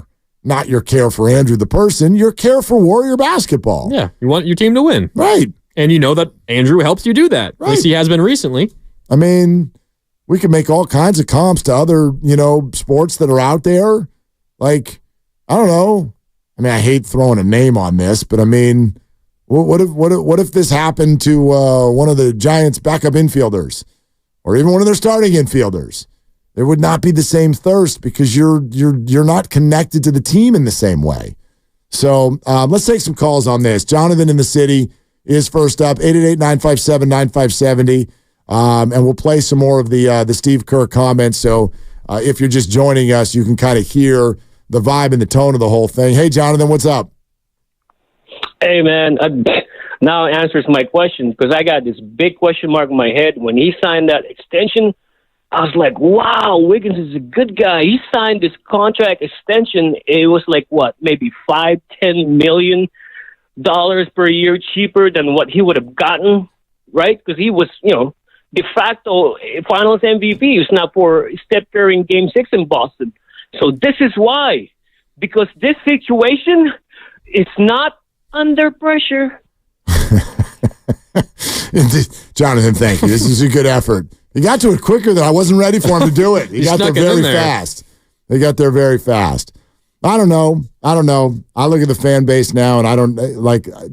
not your care for Andrew the person, your care for Warrior basketball. Yeah, you want your team to win. Right. And you know that Andrew helps you do that. Right. At least he has been recently. I mean, we could make all kinds of comps to other, sports that are out there. Like, I don't know. I mean, I hate throwing a name on this, but I mean, what if this happened to one of the Giants' backup infielders, or even one of their starting infielders? There would not be the same thirst because you're not connected to the team in the same way. So let's take some calls on this. Jonathan in the city is first up, 888-957-9570, and we'll play some more of the Steve Kerr comments. So if you're just joining us, you can kind of hear the vibe and the tone of the whole thing. Hey, Jonathan, what's up? Hey, man. Now it answers my question, because I got this big question mark in my head. When he signed that extension, I was like, wow, Wiggins is a good guy. He signed this contract extension. It was like, what, maybe $5-10 million per year cheaper than what he would have gotten, right? Because he was, de facto finals MVP. He was not for Steph Curry in Game 6 in Boston. So this is why. Because this situation, it's not under pressure. Jonathan, thank you. This is a good effort. He got to it quicker than I wasn't ready for him to do it. He got there very fast. They got there very fast. I don't know. I look at the fan base now, and I don't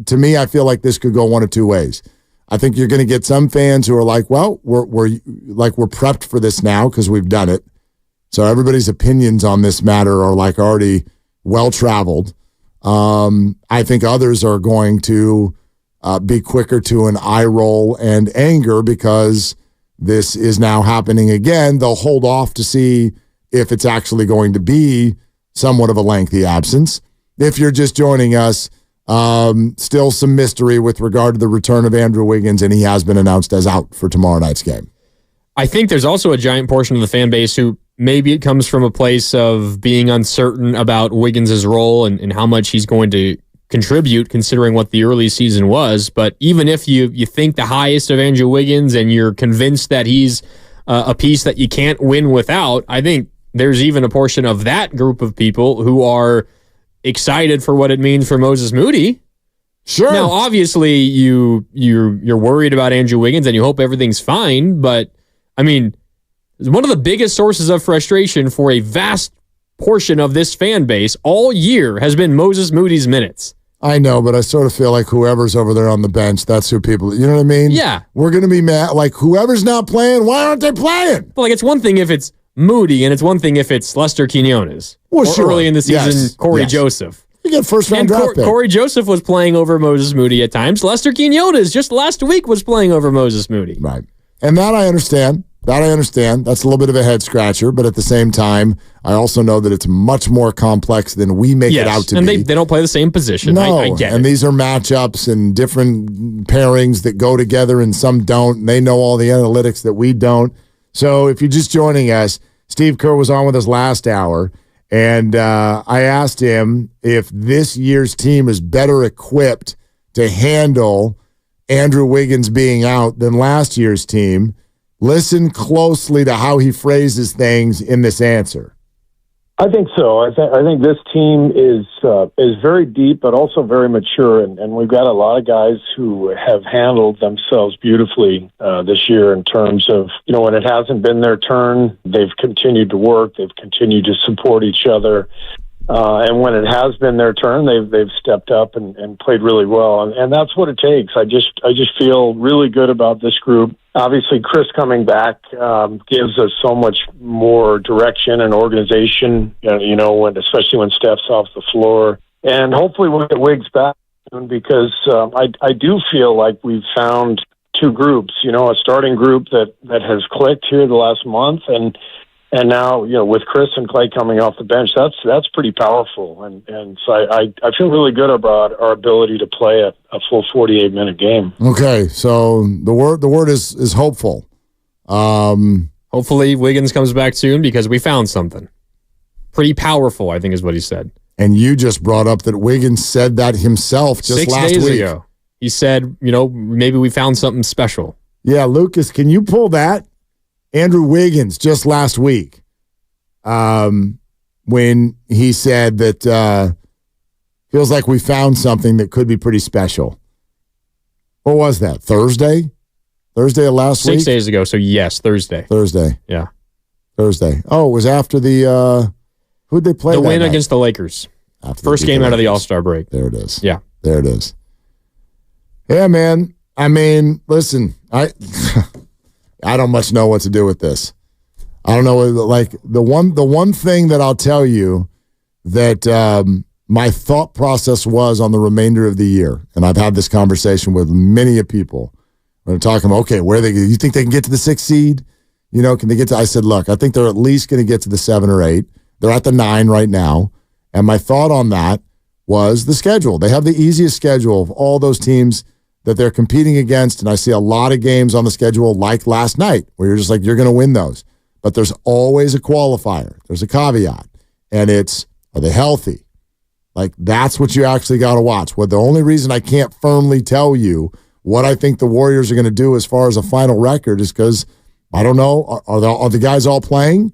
to me, I feel like this could go one of two ways. I think you're going to get some fans who are like, well, we're prepped for this now because we've done it. So everybody's opinions on this matter are like already well-traveled. I think others are going to be quicker to an eye roll and anger because this is now happening again. They'll hold off to see if it's actually going to be somewhat of a lengthy absence. If you're just joining us, still some mystery with regard to the return of Andrew Wiggins, and he has been announced as out for tomorrow night's game. I think there's also a giant portion of the fan base who maybe it comes from a place of being uncertain about Wiggins' role and how much he's going to contribute, considering what the early season was. But even if you think the highest of Andrew Wiggins and you're convinced that he's a piece that you can't win without, I think there's even a portion of that group of people who are excited for what it means for Moses Moody. Sure. Now, obviously, you're worried about Andrew Wiggins and you hope everything's fine, but I mean, one of the biggest sources of frustration for a vast portion of this fan base all year has been Moses Moody's minutes. I know, but I sort of feel like whoever's over there on the bench, that's who people, you know what I mean? Yeah. We're going to be mad. Like, whoever's not playing, why aren't they playing? But it's one thing if it's Moody, and it's one thing if it's Lester Quinones. Well, or sure. early in the season, Yes. Corey Yes. Joseph. You get first-round draft pick. Corey Joseph was playing over Moses Moody at times. Lester Quinones just last week was playing over Moses Moody. Right. And that I understand. That's a little bit of a head scratcher, but at the same time, I also know that it's much more complex than we make it out to and be. They don't play the same position. No, I get it. and these are matchups and different pairings that go together and some don't. And they know all the analytics that we don't. So if you're just joining us, Steve Kerr was on with us last hour, and I asked him if this year's team is better equipped to handle Andrew Wiggins being out than last year's team. Listen closely to how he phrases things in this answer. I think so. I think this team is very deep, but also very mature, and we've got a lot of guys who have handled themselves beautifully this year in terms of, when it hasn't been their turn, they've continued to work, they've continued to support each other, and when it has been their turn, they've stepped up and played really well, and that's what it takes. I just feel really good about this group. Obviously, Chris coming back gives us so much more direction and organization, especially when Steph's off the floor. And hopefully we'll get Wiggs back. soon because I do feel like we've found two groups, a starting group that has clicked here the last month, and now, with Chris and Klay coming off the bench, that's pretty powerful. And so I feel really good about our ability to play a full 48-minute game. Okay, so the word is hopeful. Hopefully Wiggins comes back soon because we found something. Pretty powerful, I think is what he said. And you just brought up that Wiggins said that himself just 6 last days week. ago. He said, maybe we found something special. Yeah, Lucas, can you pull that? Andrew Wiggins just last week when he said that feels like we found something that could be pretty special. What was that, Thursday? Thursday of last week? 6 days ago, so yes, Thursday. Yeah. Thursday. Oh, it was after the who'd they play? The win night? against the Lakers. After First game out of the All-Star break. There it is. Yeah. There it is. Yeah, man. I mean, listen, I don't much know what to do with this. I don't know. Like the one thing that I'll tell you that my thought process was on the remainder of the year, and I've had this conversation with many people. We're talking about, okay, you think they can get to the 6th seed? Can they get to? I said, look, I think they're at least going to get to the 7 or 8. They're at the 9 right now, and my thought on that was the schedule. They have the easiest schedule of all those teams that they're competing against, and I see a lot of games on the schedule like last night where you're just like, you're going to win those. But there's always a qualifier. There's a caveat, and it's, are they healthy? Like, that's what you actually got to watch. Well, the only reason I can't firmly tell you what I think the Warriors are going to do as far as a final record is because, I don't know, are the guys all playing?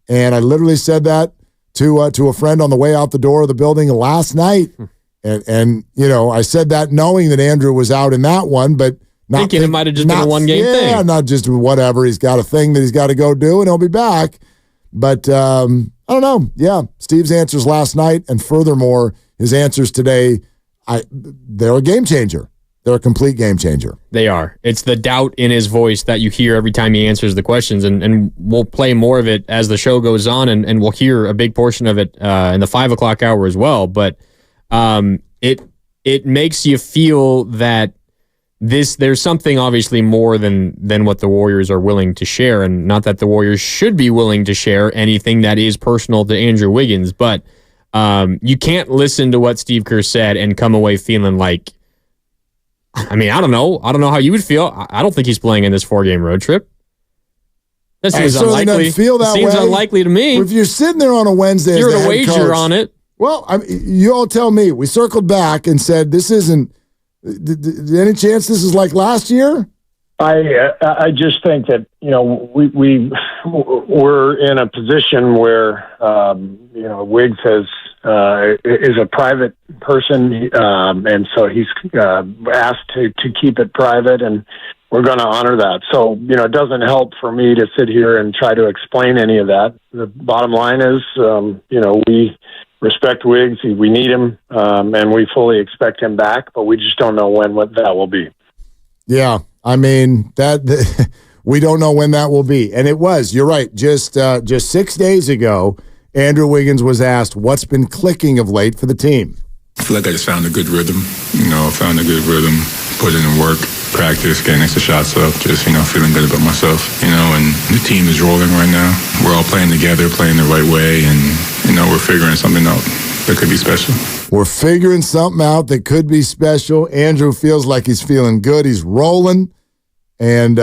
And I literally said that to a friend on the way out the door of the building last night. And I said that knowing that Andrew was out in that one, but not thinking it might have just been a one-game thing. Yeah, not just whatever. He's got a thing that he's got to go do, and he'll be back. But I don't know. Yeah, Steve's answers last night, and furthermore, his answers today, they're a game changer. They're a complete game changer. They are. It's the doubt in his voice that you hear every time he answers the questions, and we'll play more of it as the show goes on, and we'll hear a big portion of it in the 5 o'clock hour as well. But it makes you feel that there's something obviously more than what the Warriors are willing to share, and not that the Warriors should be willing to share anything that is personal to Andrew Wiggins, but you can't listen to what Steve Kerr said and come away feeling like, I mean, I don't know how you would feel. I don't think he's playing in this 4-game road trip. That seems unlikely. Seems unlikely to me. If you're sitting there on a Wednesday, you're the wager on it. Well, you all tell me. We circled back and said, this isn't. Any chance this is like last year? I just think that we're in a position where Wiggs is a private person, and so he's asked to keep it private, and we're going to honor that. So it doesn't help for me to sit here and try to explain any of that. The bottom line is, we respect Wiggs. We need him, and we fully expect him back, but we just don't know what that will be. Yeah, I mean, we don't know when that will be. And it was, you're right, just 6 days ago, Andrew Wiggins was asked what's been clicking of late for the team. I feel like I just found a good rhythm, put in work, practice, getting extra shots up, just, feeling good about myself, and the team is rolling right now. We're all playing together, playing the right way, and, we're figuring something out that could be special. We're figuring something out that could be special. Andrew feels like he's feeling good. He's rolling. And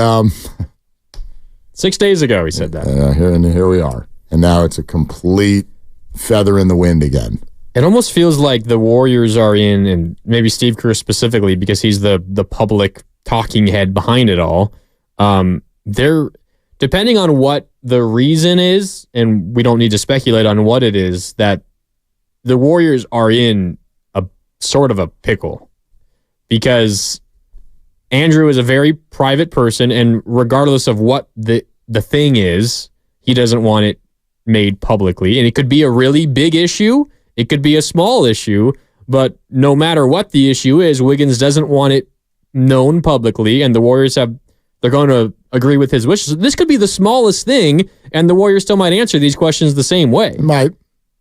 6 days ago, he said that. Here we are. And now it's a complete feather in the wind again. It almost feels like the Warriors are in, and maybe Steve Kerr specifically, because he's the public talking head behind it all. They're, depending on what the reason is, and we don't need to speculate on what it is, that the Warriors are in a sort of a pickle. Because Andrew is a very private person, and regardless of what the thing is, he doesn't want it made publicly. And it could be a really big issue. It could be a small issue. But no matter what the issue is, Wiggins doesn't want it known publicly, and the Warriors they're going to agree with his wishes. This could be the smallest thing, and the Warriors still might answer these questions the same way.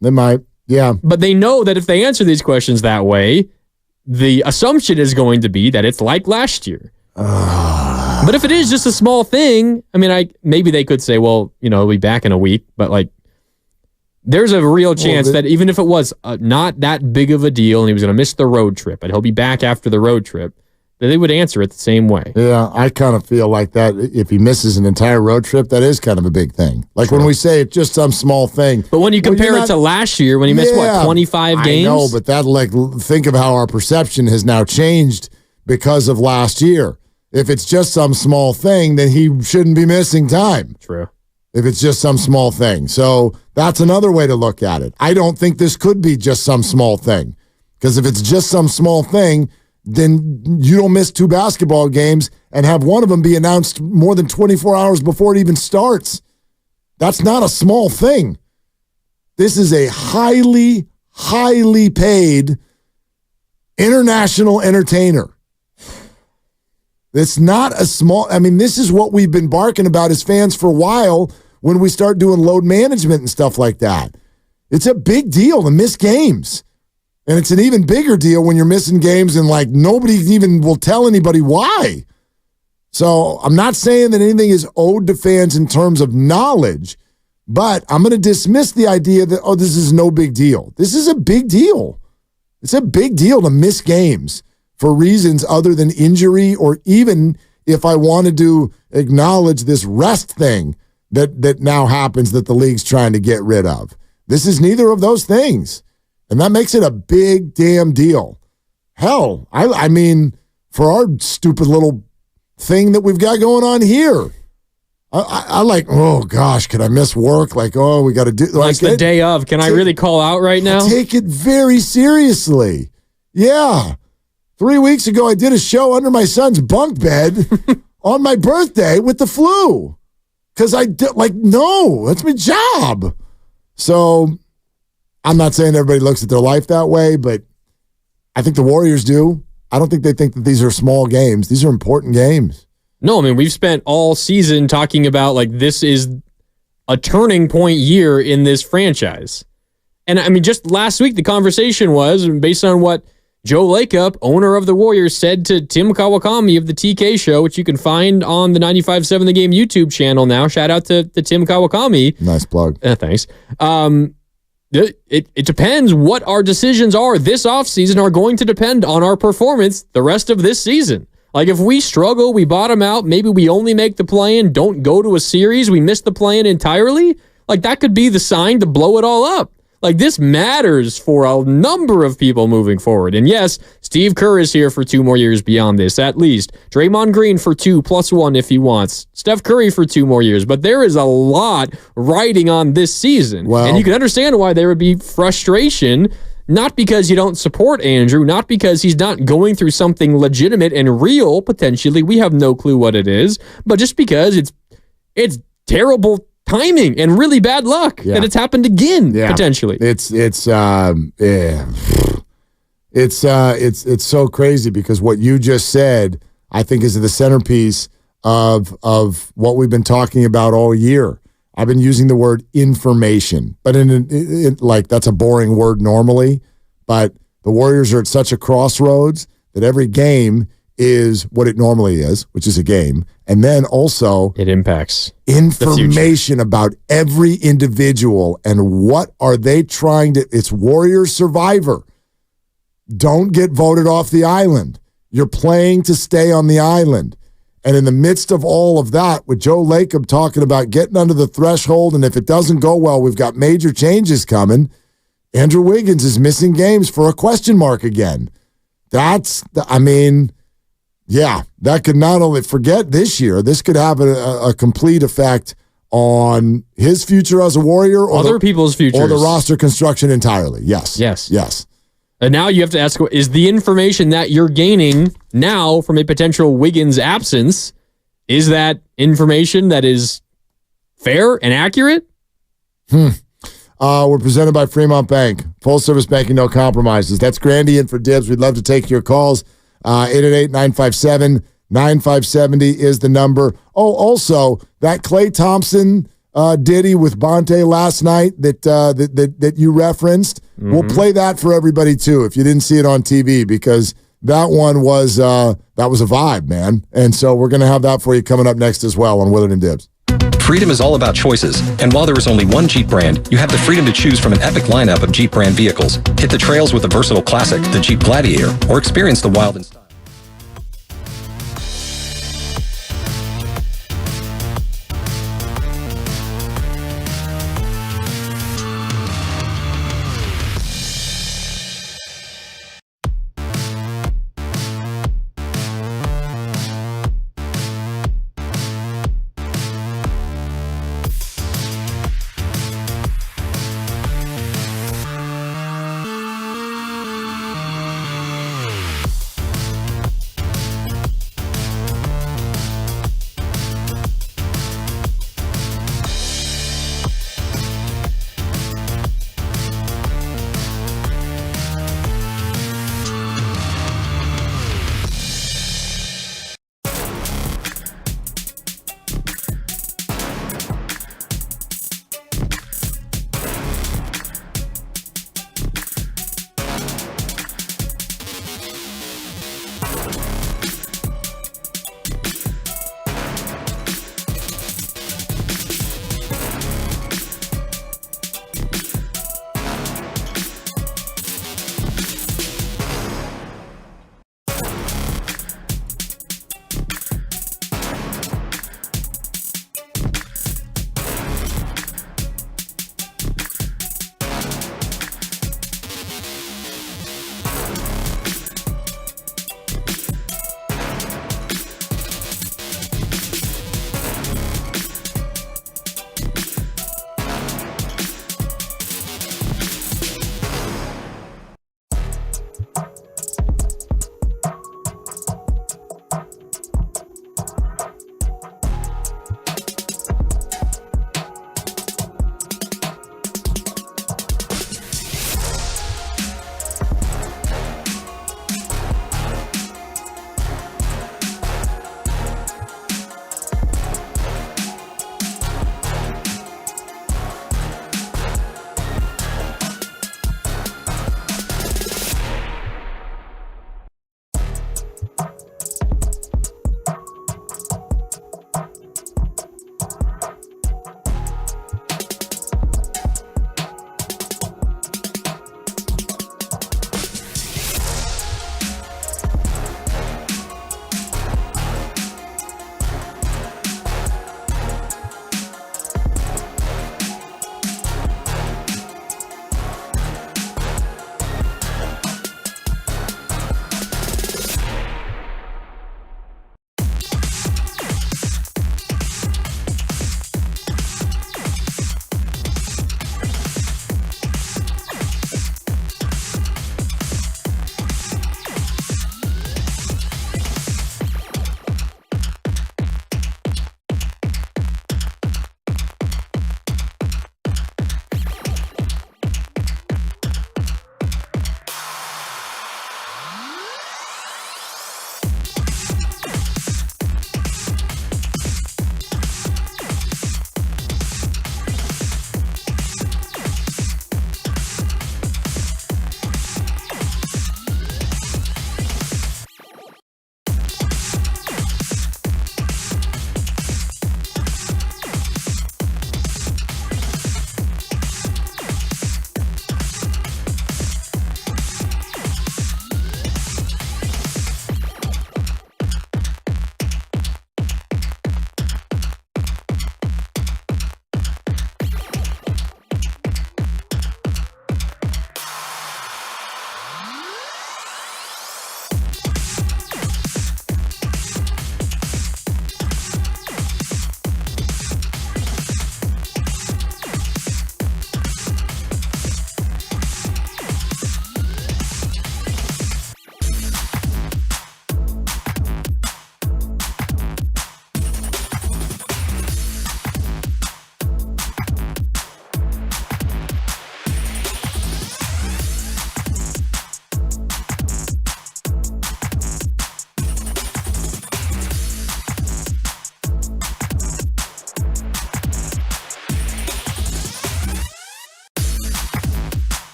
They might. Yeah. But they know that if they answer these questions that way, the assumption is going to be that it's like last year. But if it is just a small thing, I mean, maybe they could say, well, we'll be back in a week, but like, there's a real chance that even if it was not that big of a deal and he was going to miss the road trip and he'll be back after the road trip, that they would answer it the same way. Yeah, I kind of feel like that if he misses an entire road trip, that is kind of a big thing. Like when we say it's just some small thing. But when you compare it to last year, when he missed, 25 games? I know, but think of how our perception has now changed because of last year. If it's just some small thing, then he shouldn't be missing time. True. If it's just some small thing. So that's another way to look at it. I don't think this could be just some small thing. Because if it's just some small thing, then you don't miss 2 basketball games and have one of them be announced more than 24 hours before it even starts. That's not a small thing. This is a highly, highly paid international entertainer. It's not a small, this is what we've been barking about as fans for a while when we start doing load management and stuff like that. It's a big deal to miss games. And it's an even bigger deal when you're missing games and like nobody even will tell anybody why. So I'm not saying that anything is owed to fans in terms of knowledge, but I'm going to dismiss the idea that, this is no big deal. This is a big deal. It's a big deal to miss games for reasons other than injury, or even if I wanted to acknowledge this rest thing that now happens that the league's trying to get rid of. This is neither of those things. And that makes it a big damn deal. Hell, I mean, for our stupid little thing that we've got going on here, I like, oh gosh, could I miss work? Like, we got to do like the day of. Can I really call out right now? I take it very seriously. Yeah. 3 weeks ago, I did a show under my son's bunk bed on my birthday with the flu. Because no, that's my job. So I'm not saying everybody looks at their life that way, but I think the Warriors do. I don't think they think that these are small games. These are important games. No, we've spent all season talking about like this is a turning point year in this franchise. And just last week, the conversation was based on what Joe Lacob, owner of the Warriors, said to Tim Kawakami of the TK Show, which you can find on the 95.7 The Game YouTube channel now. Shout out to Tim Kawakami. Nice plug. Thanks. It depends what our decisions are this offseason are going to depend on our performance the rest of this season. Like if we struggle, we bottom out, maybe we only make the play-in, don't go to a series, we miss the play-in entirely, like that could be the sign to blow it all up. Like this matters for a number of people moving forward. And yes, Steve Kerr is here for 2 more years beyond this, at least. Draymond Green for 2 plus 1 if he wants. Steph Curry for 2 more years. But there is a lot riding on this season. Well, and you can understand why there would be frustration, not because you don't support Andrew, not because he's not going through something legitimate and real, potentially. We have no clue what it is. But just because it's terrible timing and really bad luck that it's happened again, potentially. It's so crazy because what you just said, I think, is the centerpiece of what we've been talking about all year. I've been using the word information, but like that's a boring word normally, but the Warriors are at such a crossroads that every game is what it normally is, which is a game. And then also it impacts information about every individual and what are they trying to, it's Warrior Survivor. Don't get voted off the island. You're playing to stay on the island. And in the midst of all of that, with Joe Lacob talking about getting under the threshold, and if it doesn't go well, we've got major changes coming, Andrew Wiggins is missing games for a question mark again. That could not only forget this year, this could have a complete effect on his future as a Warrior or other people's futures. Or the roster construction entirely. Yes. And now you have to ask, is the information that you're gaining now from a potential Wiggins absence, is that information that is fair and accurate? We're presented by Fremont Bank. Full service banking, no compromises. That's Grandy in for Dibs. We'd love to take your calls. 888-957-9570 is the number. Oh, also, that Klay Thompson ditty with Bonte last night that you referenced. Mm-hmm. We'll play that for everybody too if you didn't see it on TV, because that one was a vibe, man. And so we're going to have that for you coming up next as well on Willard and Dibs. Freedom is all about choices, and while there is only one Jeep brand, you have the freedom to choose from an epic lineup of Jeep brand vehicles. Hit the trails with the versatile classic, the Jeep Gladiator, or experience the wild in style.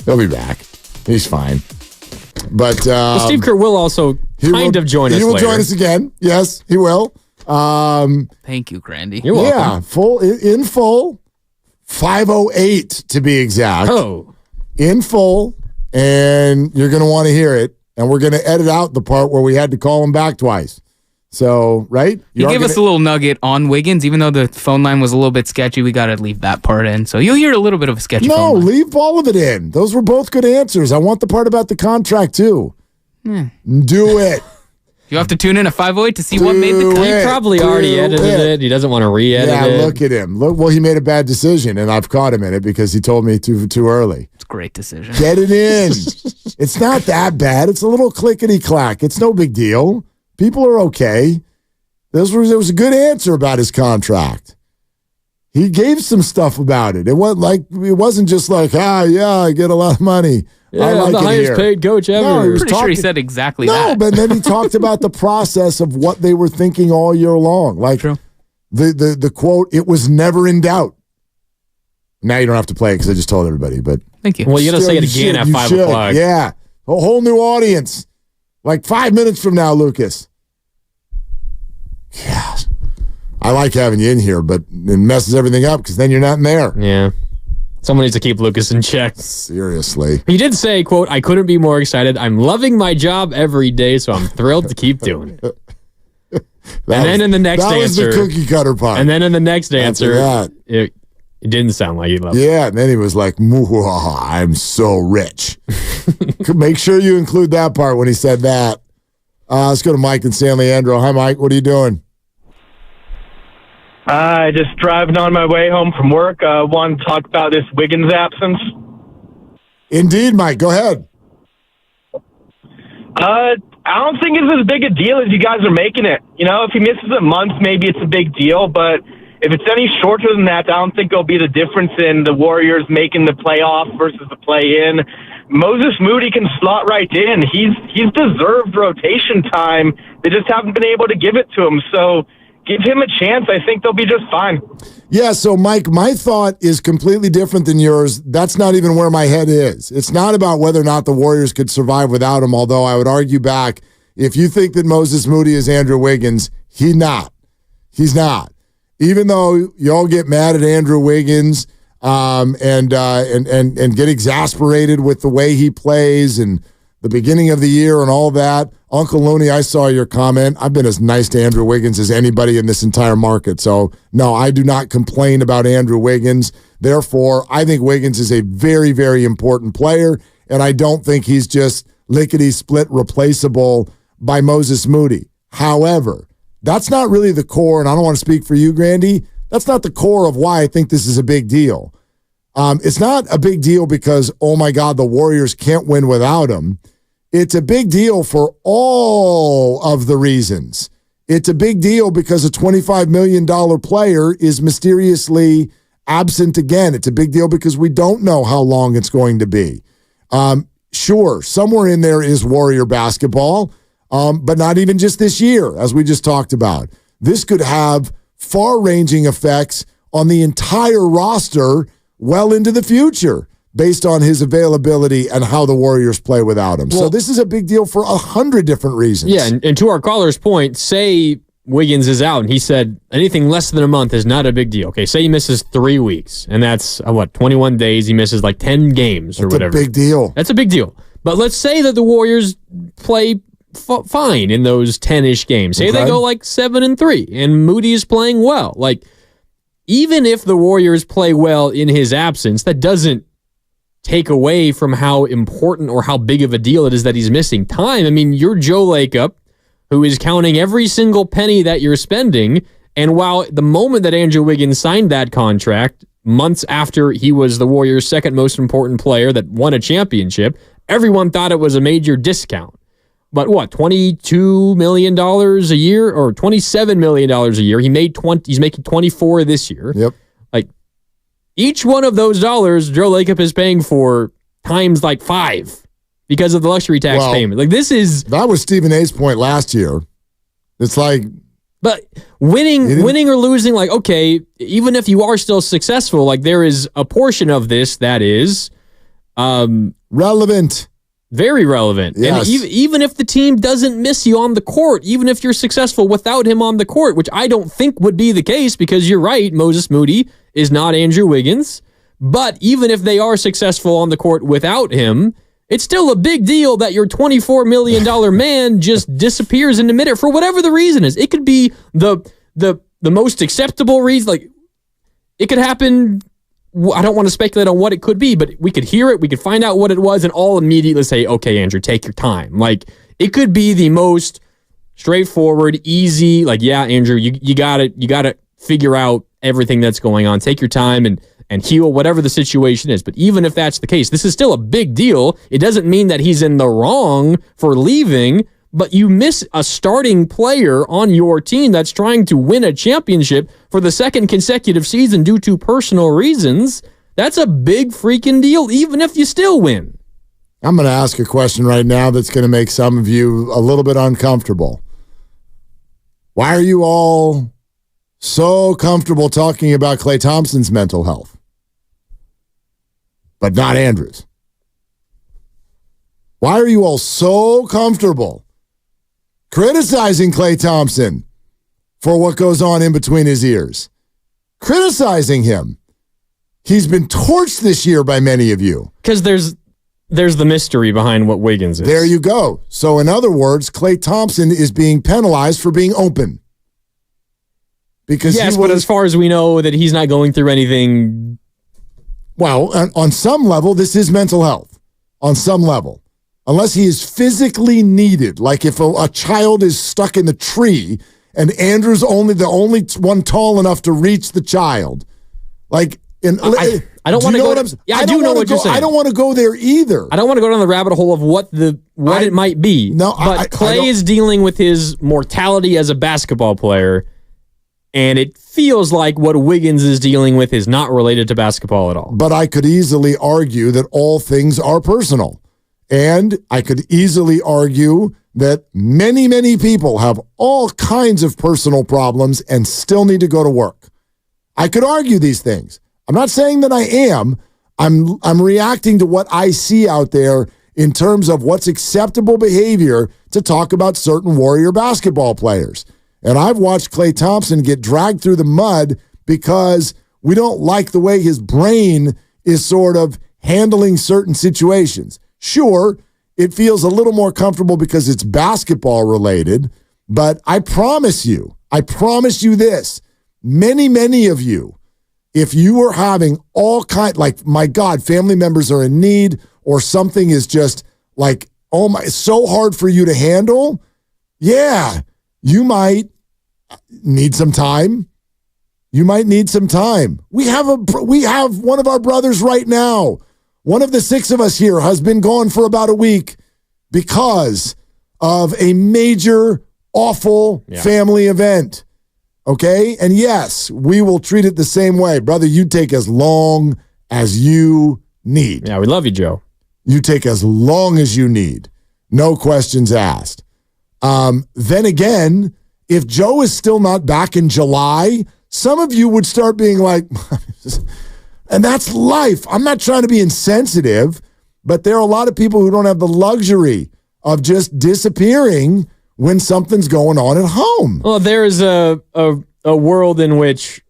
He'll be back. He's fine. But Steve Kerr will also kind of join us. He will later. join us again. Yes, he will. Thank you, Grandy. You're welcome. Yeah, full 5:08 to be exact. Oh, in full, and you're going to want to hear it. And we're going to edit out the part where we had to call him back twice. So, right? He gave us a little nugget on Wiggins, even though the phone line was a little bit sketchy. We got to leave that part in. So you'll hear a little bit of a sketchy phone line. Leave all of it in. Those were both good answers. I want the part about the contract, too. Do it. You have to tune in at 5:08 to see what made the cut. He probably already edited it. He doesn't want to re-edit it. Yeah, look at him. Well, he made a bad decision, and I've caught him in it because he told me too early. It's a great decision. Get it in. It's not that bad. It's a little clickety-clack. It's no big deal. People are okay. There was a good answer about his contract. He gave some stuff about it. It wasn't just like, I get a lot of money. Yeah, I'm the highest paid coach ever. No, I'm pretty sure he said exactly that. No, but then he talked about the process of what they were thinking all year long. Like the quote, it was never in doubt. Now you don't have to play it because I just told everybody. But thank you. Well, you got to say it again at 5 o'clock. Yeah, a whole new audience. Like 5 minutes from now, Lucas. Yes. I like having you in here, but it messes everything up because then you're not in there. Yeah. Someone needs to keep Lucas in check. Seriously. He did say, quote, I couldn't be more excited. I'm loving my job every day, so I'm thrilled to keep doing it. Then in the next answer. That was the cookie cutter part. And then in the next answer, it didn't sound like he loved it. Yeah, and then he was like, I'm so rich. Make sure you include that part when he said that. Let's go to Mike and San Leandro. Hi, Mike. What are you doing? Just driving on my way home from work. Want to talk about this Wiggins absence. Indeed, Mike. Go ahead. I don't think it's as big a deal as you guys are making it. You know, if he misses a month, maybe it's a big deal. But if it's any shorter than that, I don't think it'll be the difference in the Warriors making the playoff versus the play-in. Moses Moody can slot right in. He's deserved rotation time. They just haven't been able to give it to him. So give him a chance. I think they'll be just fine. Yeah, so, Mike, my thought is completely different than yours. That's not even where my head is. It's not about whether or not the Warriors could survive without him, although I would argue back, if you think that Moses Moody is Andrew Wiggins, he's not. He's not. Even though y'all get mad at Andrew Wiggins and get exasperated with the way he plays and the beginning of the year and all that. Uncle Looney, I saw your comment. I've been as nice to Andrew Wiggins as anybody in this entire market. So, no, I do not complain about Andrew Wiggins. Therefore, I think Wiggins is a very, very important player, and I don't think he's just lickety-split replaceable by Moses Moody. However, that's not really the core, and I don't want to speak for you, Grandy. That's not the core of why I think this is a big deal. It's not a big deal because, oh my God, the Warriors can't win without him. It's a big deal for all of the reasons. It's a big deal because a $25 million player is mysteriously absent again. It's a big deal because we don't know how long it's going to be. Sure, somewhere in there is Warrior basketball, but not even just this year, as we just talked about. This could have far-ranging effects on the entire roster well into the future based on his availability and how the Warriors play without him. So this is a big deal for 100 different reasons. Yeah, and to our caller's point, say Wiggins is out, and he said anything less than a month is not a big deal. Okay, say he misses 3 weeks, and that's, 21 days. He misses like 10 games or whatever. That's a big deal. That's a big deal. But let's say that the Warriors play fine in those 10-ish games. Say they go like 7-3, and Moody is playing well. Like, even if the Warriors play well in his absence, that doesn't take away from how important or how big of a deal it is that he's missing time. I mean, you're Joe Lacob, who is counting every single penny that you're spending, and while the moment that Andrew Wiggins signed that contract, months after he was the Warriors' second most important player that won a championship, everyone thought it was a major discount. But what, $22 million a year or $27 million a year? He's making 24 this year. Yep. Like, each one of those dollars Joe Lacob is paying for times like 5 because of the luxury tax payment. Like, that was Stephen A's point last year. It's like, but winning or losing, like, okay, even if you are still successful, like, there is a portion of this that is Relevant. Very relevant. Yes. And even if the team doesn't miss you on the court, even if you're successful without him on the court, which I don't think would be the case because you're right, Moses Moody is not Andrew Wiggins. But even if they are successful on the court without him, it's still a big deal that your $24 million man just disappears in the minute for whatever the reason is. It could be the most acceptable reason. Like, it could happen. I don't want to speculate on what it could be, but we could hear it. We could find out what it was and all immediately say, okay, Andrew, take your time. Like, it could be the most straightforward, easy, like, yeah, Andrew, you got to figure out everything that's going on. Take your time and heal whatever the situation is. But even if that's the case, this is still a big deal. It doesn't mean that he's in the wrong for leaving, but you miss a starting player on your team that's trying to win a championship for the second consecutive season due to personal reasons. That's a big freaking deal, even if you still win. I'm going to ask a question right now that's going to make some of you a little bit uncomfortable. Why are you all so comfortable talking about Klay Thompson's mental health, but not Andrew's? Why are you all so comfortable criticizing Klay Thompson for what goes on in between his ears? Criticizing him. He's been torched this year by many of you. Because there's the mystery behind what Wiggins is. There you go. So in other words, Klay Thompson is being penalized for being open. Because yes, but as far as we know that he's not going through anything. Well, on some level, this is mental health. On some level. Unless he is physically needed. Like if a child is stuck in the tree and Andrew's the only one tall enough to reach the child. Like, I don't want to go. I do know what you're saying. I don't want to go there either. I don't want to go down the rabbit hole of what it might be. No, but Klay is dealing with his mortality as a basketball player, and it feels like what Wiggins is dealing with is not related to basketball at all. But I could easily argue that all things are personal, and I could easily argue that many, many people have all kinds of personal problems and still need to go to work. I could argue these things. I'm not saying that I am. I'm reacting to what I see out there in terms of what's acceptable behavior to talk about certain Warrior basketball players. And I've watched Klay Thompson get dragged through the mud because we don't like the way his brain is sort of handling certain situations. Sure, it feels a little more comfortable because it's basketball related, but I promise you this, many, many of you, if you are having all like, my God, family members are in need or something is just like, oh my, so hard for you to handle, yeah, you might need some time. You might need some time. We have one of our brothers right now. One of the six of us here has been gone for about a week because of a major, awful family event. Okay? And yes, we will treat it the same way. Brother, you take as long as you need. Yeah, we love you, Joe. You take as long as you need. No questions asked. Then again, if Joe is still not back in July, some of you would start being like, and that's life. I'm not trying to be insensitive, but there are a lot of people who don't have the luxury of just disappearing when something's going on at home. Well, there is a world in which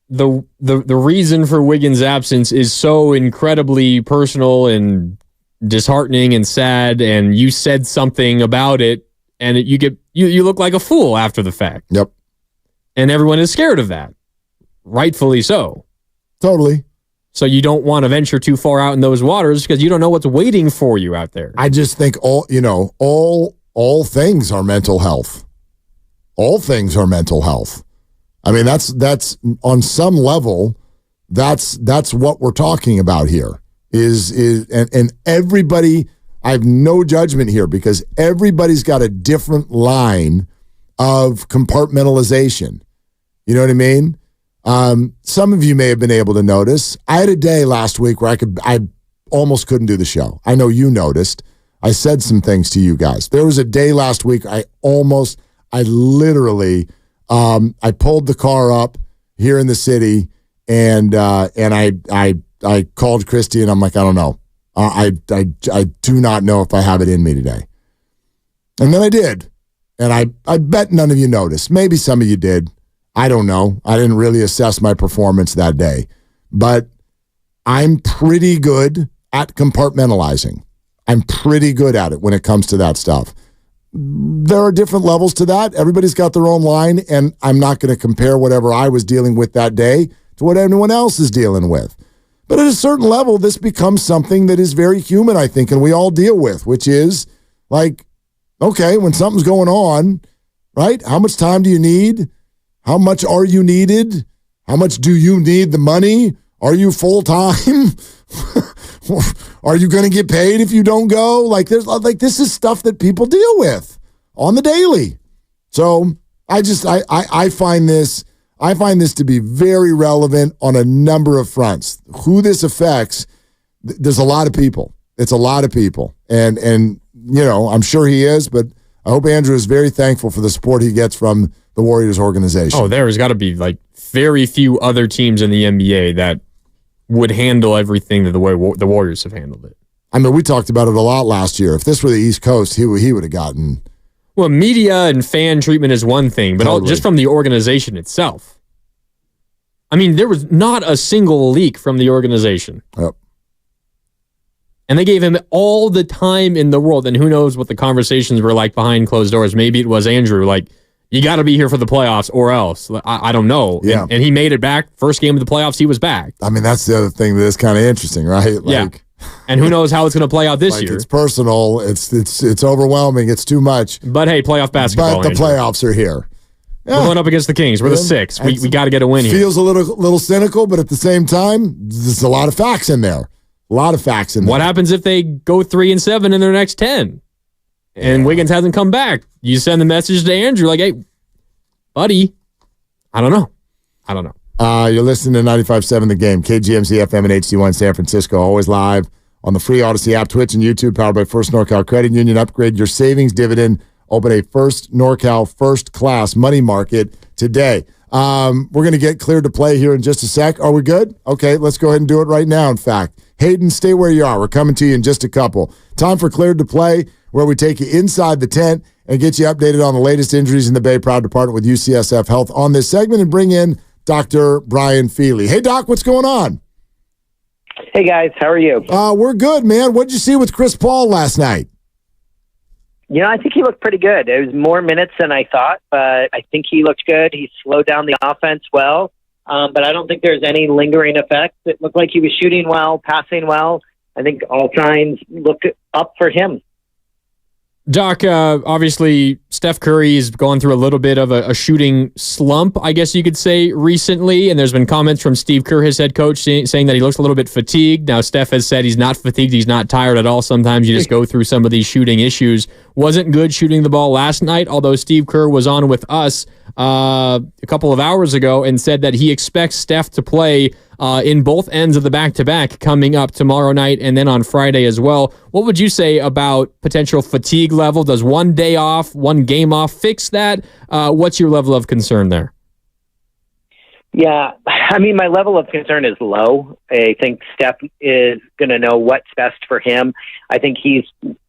the reason for Wiggins' absence is so incredibly personal and disheartening and sad, and you said something about it, and you look like a fool after the fact. Yep. And everyone is scared of that. Rightfully so. Totally. So you don't want to venture too far out in those waters because you don't know what's waiting for you out there. I just think all things are mental health. All things are mental health. I mean, that's on some level, that's what we're talking about here. And everybody, I have no judgment here because everybody's got a different line of compartmentalization. You know what I mean? Some of you may have been able to notice. I had a day last week where I almost couldn't do the show. I know you noticed. I said some things to you guys. There was a day last week I literally I pulled the car up here in the city and I called Christy and I'm like, I don't know. I do not know if I have it in me today. And then I did. And I bet none of you noticed. Maybe some of you did. I don't know. I didn't really assess my performance that day. But I'm pretty good at compartmentalizing. I'm pretty good at it when it comes to that stuff. There are different levels to that. Everybody's got their own line, and I'm not going to compare whatever I was dealing with that day to what anyone else is dealing with. But at a certain level, this becomes something that is very human, I think, and we all deal with, which is like, okay, when something's going on, right? How much time do you need? How much are you needed? How much do you need the money? Are you full-time? Are you going to get paid if you don't go? Like, this is stuff that people deal with on the daily. So I find this to be very relevant on a number of fronts. Who this affects, there's a lot of people. It's a lot of people. And you know, I'm sure he is, but I hope Andrew is very thankful for the support he gets from the Warriors organization. Oh, there's got to be like very few other teams in the NBA that would handle everything that the way the Warriors have handled it. I mean, we talked about it a lot last year. If this were the East Coast, he would have gotten... Well, media and fan treatment is one thing, but Totally. just from the organization itself. I mean, there was not a single leak from the organization. Yep. And they gave him all the time in the world, and who knows what the conversations were like behind closed doors. Maybe it was Andrew, like, you got to be here for the playoffs or else. I don't know. Yeah. And he made it back. First game of the playoffs, he was back. I mean, that's the other thing that is kind of interesting, right? Yeah. And who knows how it's going to play out this year. It's personal. It's overwhelming. It's too much. But hey, playoff basketball. But the playoffs are here. We're going up against the Kings. We're the 6. We got to get a win here. Feels a little cynical, but at the same time, there's a lot of facts in there. A lot of facts in there. What happens if they go 3-7 in their next 10? And Wiggins hasn't come back. You send the message to Andrew like, hey, buddy, I don't know. You're listening to 95.7 The Game, KGMZ FM and HD1 San Francisco, always live on the free Odyssey app, Twitch, and YouTube, powered by First NorCal Credit Union. Upgrade your savings dividend. Open a First NorCal First Class money market today. We're going to get cleared to play here in just a sec. Are we good? Okay, let's go ahead and do it right now, in fact. Hayden, stay where you are. We're coming to you in just a couple. Time for Cleared to Play, where we take you inside the tent and get you updated on the latest injuries in the Bay. Proud to partner with UCSF Health on this segment and bring in Dr. Brian Feely. Hey, Doc, what's going on? Hey, guys. How are you? We're good, man. What'd you see with Chris Paul last night? You know, I think he looked pretty good. It was more minutes than I thought, but I think he looked good. He slowed down the offense well, but I don't think there's any lingering effects. It looked like he was shooting well, passing well. I think all signs looked up for him. Doc, obviously, Steph Curry's gone through a little bit of a shooting slump, I guess you could say, recently. And there's been comments from Steve Kerr, his head coach, saying that he looks a little bit fatigued. Now, Steph has said he's not fatigued. He's not tired at all. Sometimes you just go through some of these shooting issues. Wasn't good shooting the ball last night, although Steve Kerr was on with us a couple of hours ago and said that he expects Steph to play in both ends of the back-to-back coming up tomorrow night and then on Friday as well. What would you say about potential fatigue level? Does one day off, one game off fix that? What's your level of concern there? Yeah, I mean, my level of concern is low. I think Steph is going to know what's best for him. I think he's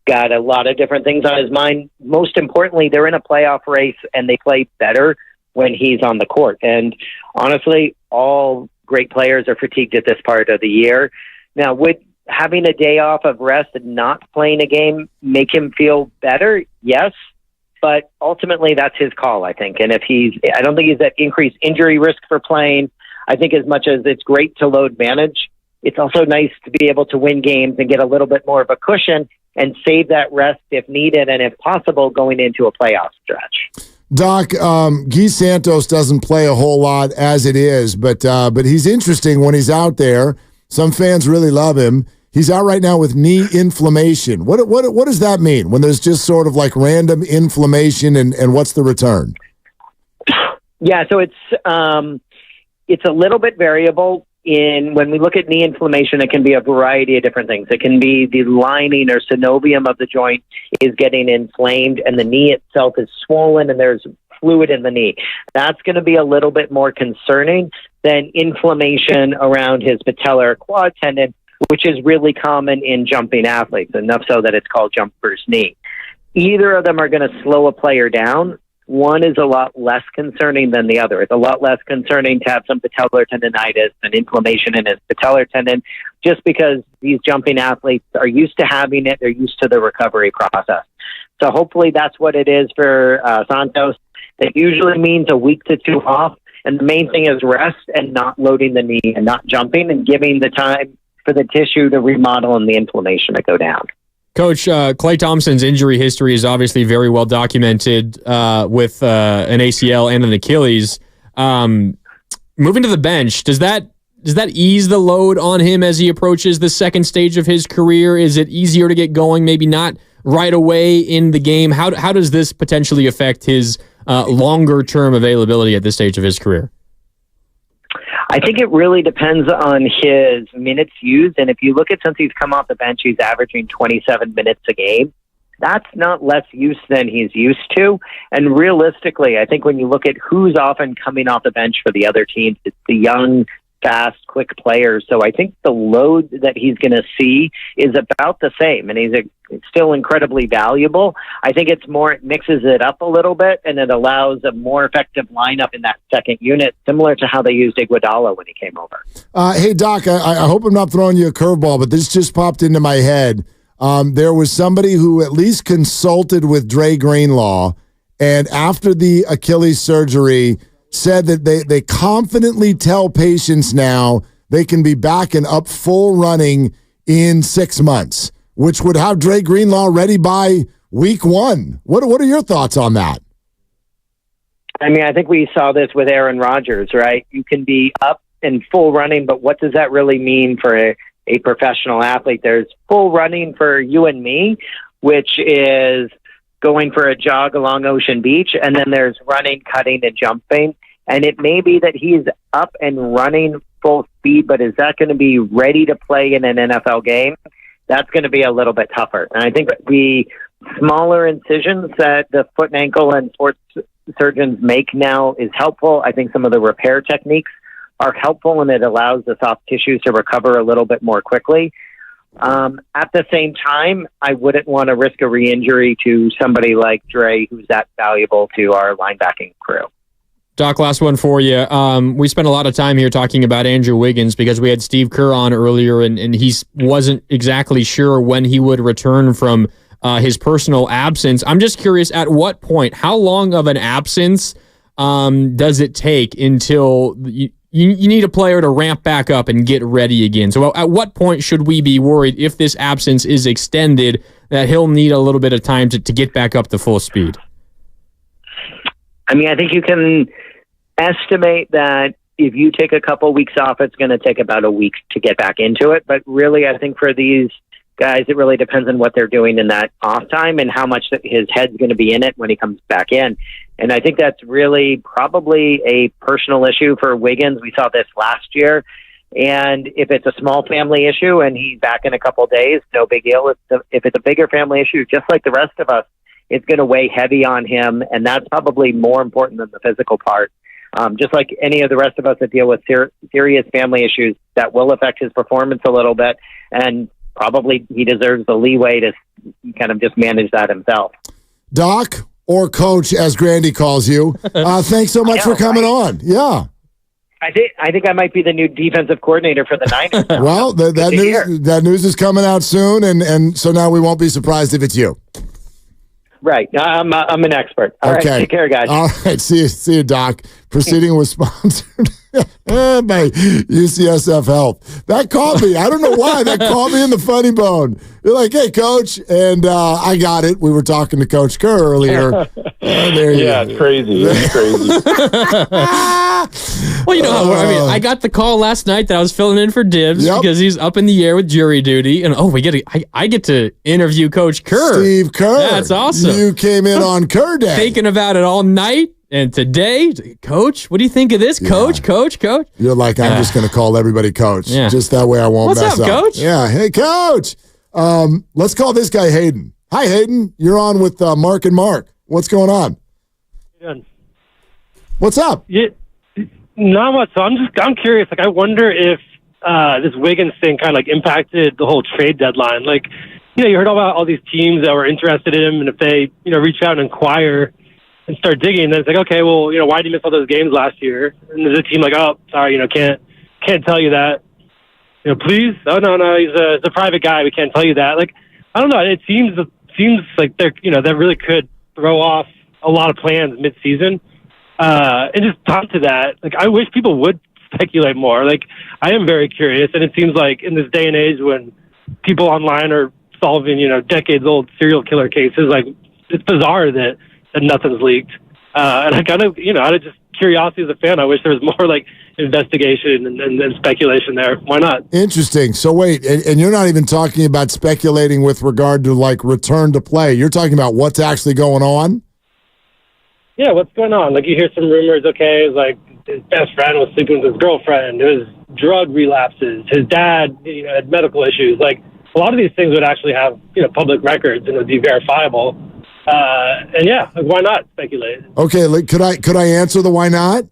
got a lot of different things on his mind. Most importantly, they're in a playoff race, and they play better when he's on the court. And honestly, all great players are fatigued at this part of the year. Now, would having a day off of rest and not playing a game make him feel better? Yes. But ultimately, that's his call, I think. And I don't think he's at increased injury risk for playing. I think as much as it's great to load manage, it's also nice to be able to win games and get a little bit more of a cushion and save that rest if needed and if possible going into a playoff stretch. Doc, Guy Santos doesn't play a whole lot as it is, but he's interesting when he's out there. Some fans really love him. He's out right now with knee inflammation. What does that mean when there's just sort of like random inflammation and what's the return? Yeah, so it's a little bit variable. When we look at knee inflammation, it can be a variety of different things. It can be the lining or synovium of the joint is getting inflamed and the knee itself is swollen and there's fluid in the knee. That's going to be a little bit more concerning than inflammation around his patellar quad tendon, which is really common in jumping athletes, enough so that it's called jumper's knee. Either of them are going to slow a player down. One is a lot less concerning than the other. It's a lot less concerning to have some patellar tendonitis and inflammation in his patellar tendon, just because these jumping athletes are used to having it. They're used to the recovery process. So hopefully that's what it is for Santos. That usually means a week to 2 off. And the main thing is rest and not loading the knee and not jumping and giving the time for the tissue to remodel and the inflammation to go down. Coach, Klay Thompson's injury history is obviously very well documented with an ACL and an Achilles. Moving to the bench, does that ease the load on him as he approaches the second stage of his career? Is it easier to get going, maybe not right away in the game? How does this potentially affect his longer-term availability at this stage of his career? I think it really depends on his minutes used. And if you look at since he's come off the bench, he's averaging 27 minutes a game. That's not less use than he's used to. And realistically, I think when you look at who's often coming off the bench for the other teams, it's the young, fast, quick players. So I think the load that he's going to see is about the same, and he's still incredibly valuable. I think it's more, it mixes it up a little bit, and it allows a more effective lineup in that second unit, similar to how they used Iguodala when he came over. Hey, Doc, I hope I'm not throwing you a curveball, but this just popped into my head. There was somebody who at least consulted with Dre Greenlaw, and after the Achilles surgery said that they confidently tell patients now they can be back and up full running in 6 months, which would have Dre Greenlaw ready by week 1. What are your thoughts on that? I mean, I think we saw this with Aaron Rodgers, right? You can be up and full running, but what does that really mean for a professional athlete? There's full running for you and me, which is going for a jog along Ocean Beach, and then there's running, cutting, and jumping. And it may be that he's up and running full speed, but is that going to be ready to play in an NFL game? That's going to be a little bit tougher. And I think the smaller incisions that the foot and ankle and sports surgeons make now is helpful. I think some of the repair techniques are helpful, and it allows the soft tissues to recover a little bit more quickly. At the same time, I wouldn't want to risk a re-injury to somebody like Dre, who's that valuable to our linebacking crew. Doc, last one for you. We spent a lot of time here talking about Andrew Wiggins because we had Steve Kerr on earlier, and he wasn't exactly sure when he would return from his personal absence. I'm just curious, at what point, how long of an absence does it take until you need a player to ramp back up and get ready again? So at what point should we be worried if this absence is extended that he'll need a little bit of time to get back up to full speed? I mean, I think you can estimate that if you take a couple weeks off, it's going to take about a week to get back into it. But really, I think for these guys, it really depends on what they're doing in that off time and how much his head's going to be in it when he comes back in. And I think that's really probably a personal issue for Wiggins. We saw this last year. And if it's a small family issue and he's back in a couple of days, no big deal. If it's a bigger family issue, just like the rest of us, it's going to weigh heavy on him. And that's probably more important than the physical part. Just like any of the rest of us that deal with serious family issues, that will affect his performance a little bit. And probably he deserves the leeway to kind of just manage that himself. Doc, or Coach, as Grandy calls you, thanks so much for coming on. Yeah. I think I might be the new defensive coordinator for the Niners. Well, that news is coming out soon, and so now we won't be surprised if it's you. Right. I'm an expert. All right. Take care, guys. All right. See you, Doc. Proceeding was sponsored by UCSF Health. That caught me. I don't know why. That caught me in the funny bone. You're like, hey, Coach. And I got it. We were talking to Coach Kerr earlier. It's crazy. It's crazy. Well, you know how I got the call last night that I was filling in for Dibs because he's up in the air with jury duty. And I get to interview Coach Kerr. Steve Kerr. That's awesome. You came in on Kerr Day. Thinking about it all night. And today, Coach, what do you think of this? Coach. You're like, I'm just going to call everybody Coach. Yeah. Just that way I won't mess up. What's up, Coach? Yeah. Hey, Coach. Let's call this guy Hayden. Hi, Hayden. You're on with Mark and Mark. What's going on? Good. What's up? Yeah, not much. So I'm curious. Like, I wonder if this Wiggins thing kind of like impacted the whole trade deadline. Like, you heard about all these teams that were interested in him, and if they, reach out and inquire and start digging, then it's like, okay, well, why did you miss all those games last year? And there's a team like, oh, sorry, can't tell you that. Please? Oh, no, he's a private guy. We can't tell you that. Like, I don't know. It seems like they're, that really could throw off a lot of plans mid-season. And just talk to that. Like, I wish people would speculate more. Like, I am very curious, and it seems like in this day and age when people online are solving, decades-old serial killer cases, like, it's bizarre that nothing's leaked. And I kind of, out of just curiosity as a fan, I wish there was more, like, investigation and speculation there. Why not? Interesting. So wait, and you're not even talking about speculating with regard to, like, return to play. You're talking about what's actually going on? Yeah, what's going on? Like, you hear some rumors, okay, like his best friend was sleeping with his girlfriend, there was drug relapses, his dad, had medical issues. Like, a lot of these things would actually have, public records and it would be verifiable. And yeah, like, why not speculate? Okay, like, could I answer the why not?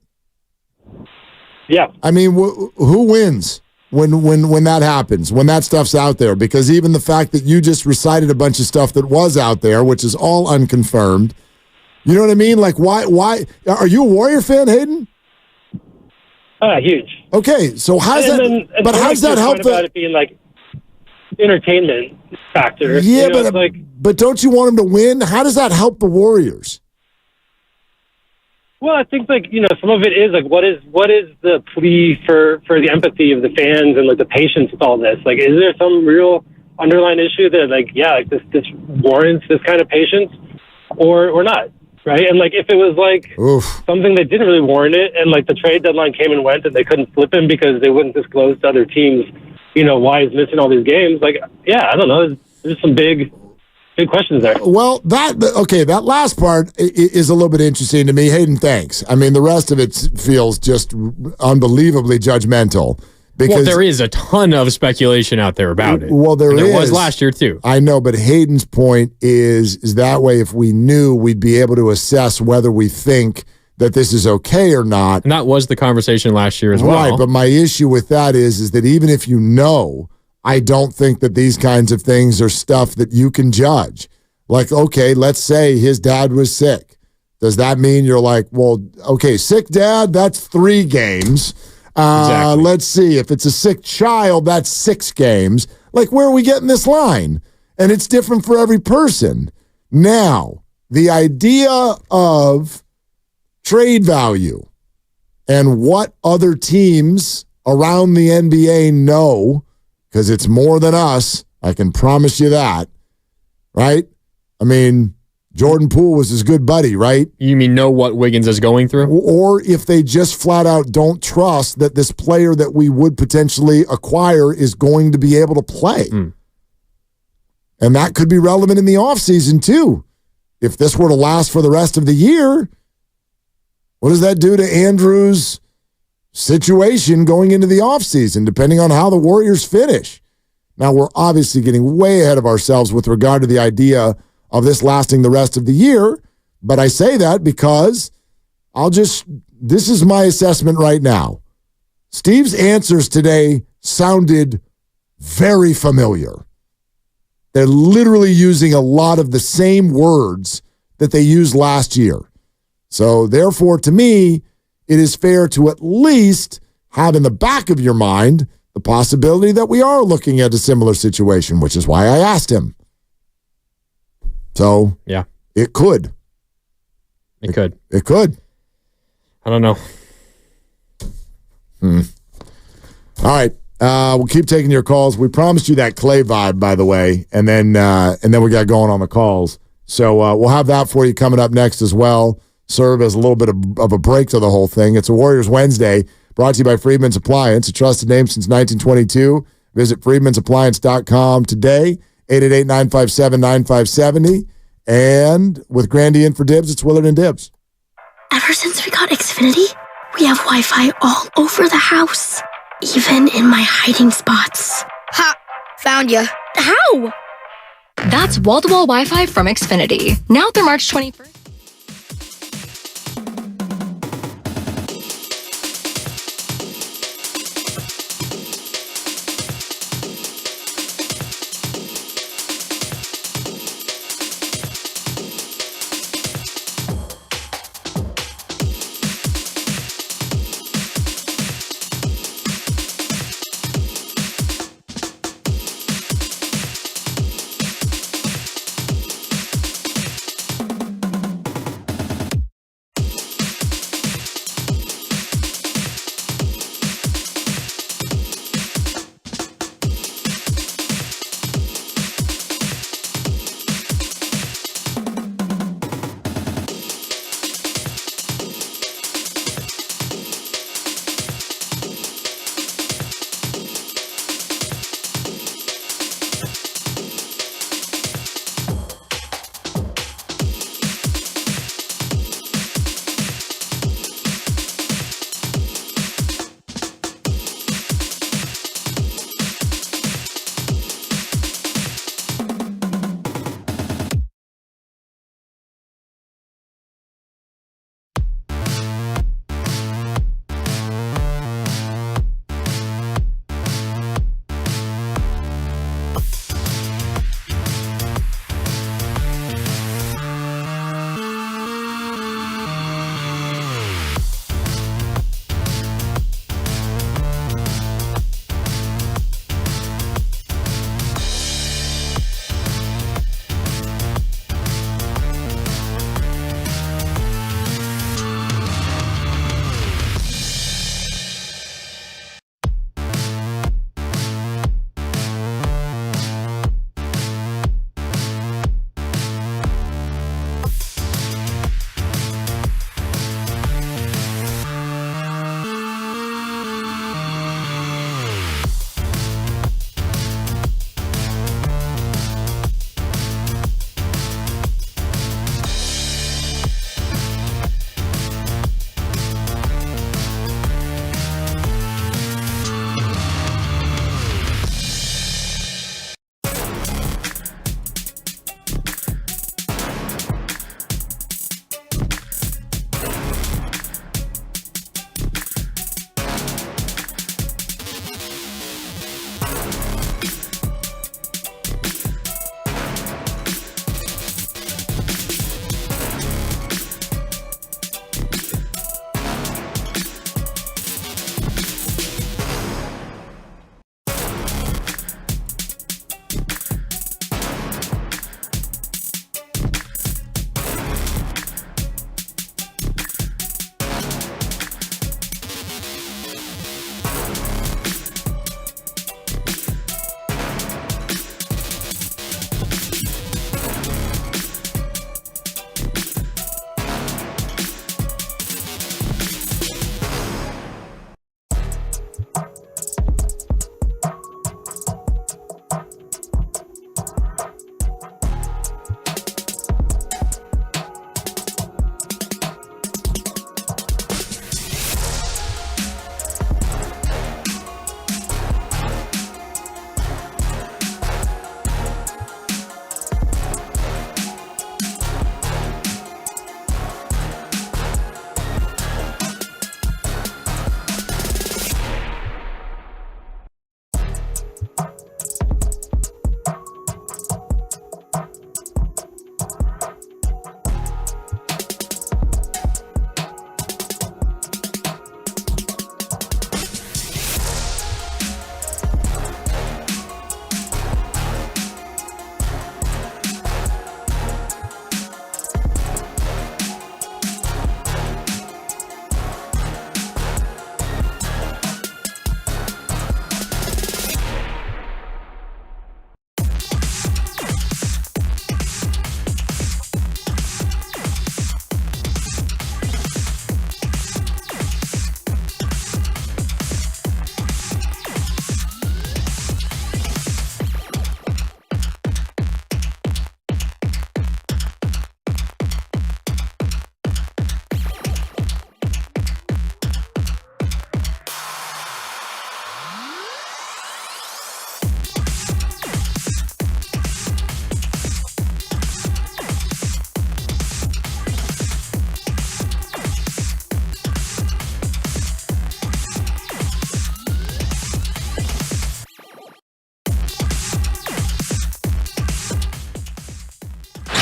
Yeah. I mean, who wins when that happens, when that stuff's out there? Because even the fact that you just recited a bunch of stuff that was out there, which is all unconfirmed, you know what I mean? Like, why? Are you a Warrior fan, Hayden? Huge. Okay, so how's that help? About it being like entertainment factor. Yeah, but don't you want them to win? How does that help the Warriors? Well, I think some of it is like what is the plea for the empathy of the fans and like the patience with all this? Like, is there some real underlying issue that this warrants this kind of patience or not? Right. And like, if it was like something that didn't really warrant it and like the trade deadline came and went and they couldn't flip him because they wouldn't disclose to other teams, why he's missing all these games. Like, yeah, I don't know. There's some big questions there. Well, that last part is a little bit interesting to me. Hayden, thanks. I mean, the rest of it feels just unbelievably judgmental. Because, there is a ton of speculation out there about it. Well, there was last year, too. I know, but Hayden's point is that way if we knew, we'd be able to assess whether we think that this is okay or not. And that was the conversation last year as well. Right, but my issue with that is that even if you know, I don't think that these kinds of things are stuff that you can judge. Like, okay, let's say his dad was sick. Does that mean you're like, well, okay, sick dad, that's 3 games. Exactly. Let's see. If it's a sick child, that's 6 games. Like, where are we getting this line? And it's different for every person. Now, the idea of trade value and what other teams around the NBA know, because it's more than us, I can promise you that, right? I mean, Jordan Poole was his good buddy, right? You mean know what Wiggins is going through? Or if they just flat out don't trust that this player that we would potentially acquire is going to be able to play. And that could be relevant in the offseason too. If this were to last for the rest of the year, what does that do to Andrew's situation going into the offseason, depending on how the Warriors finish? Now, we're obviously getting way ahead of ourselves with regard to the idea of this lasting the rest of the year, but I say that because this is my assessment right now. Steve's answers today sounded very familiar. They're literally using a lot of the same words that they used last year. So therefore, to me, it is fair to at least have in the back of your mind the possibility that we are looking at a similar situation, which is why I asked him. So, yeah, it could. It could. It could. I don't know. All right. We'll keep taking your calls. We promised you that Klay vibe, by the way, and then we got going on the calls. So we'll have that for you coming up next as well. Serve as a little bit of a break to the whole thing. It's a Warriors Wednesday, brought to you by Freedman's Appliance, a trusted name since 1922. Visit freedmansappliance.com today. 888-957-9570. And with Grandy in for Dibs, it's Willard and Dibs. Ever since we got Xfinity, we have Wi-Fi all over the house, even in my hiding spots. Ha! Found ya. How? That's wall-to-wall Wi-Fi from Xfinity. Now through March 21st.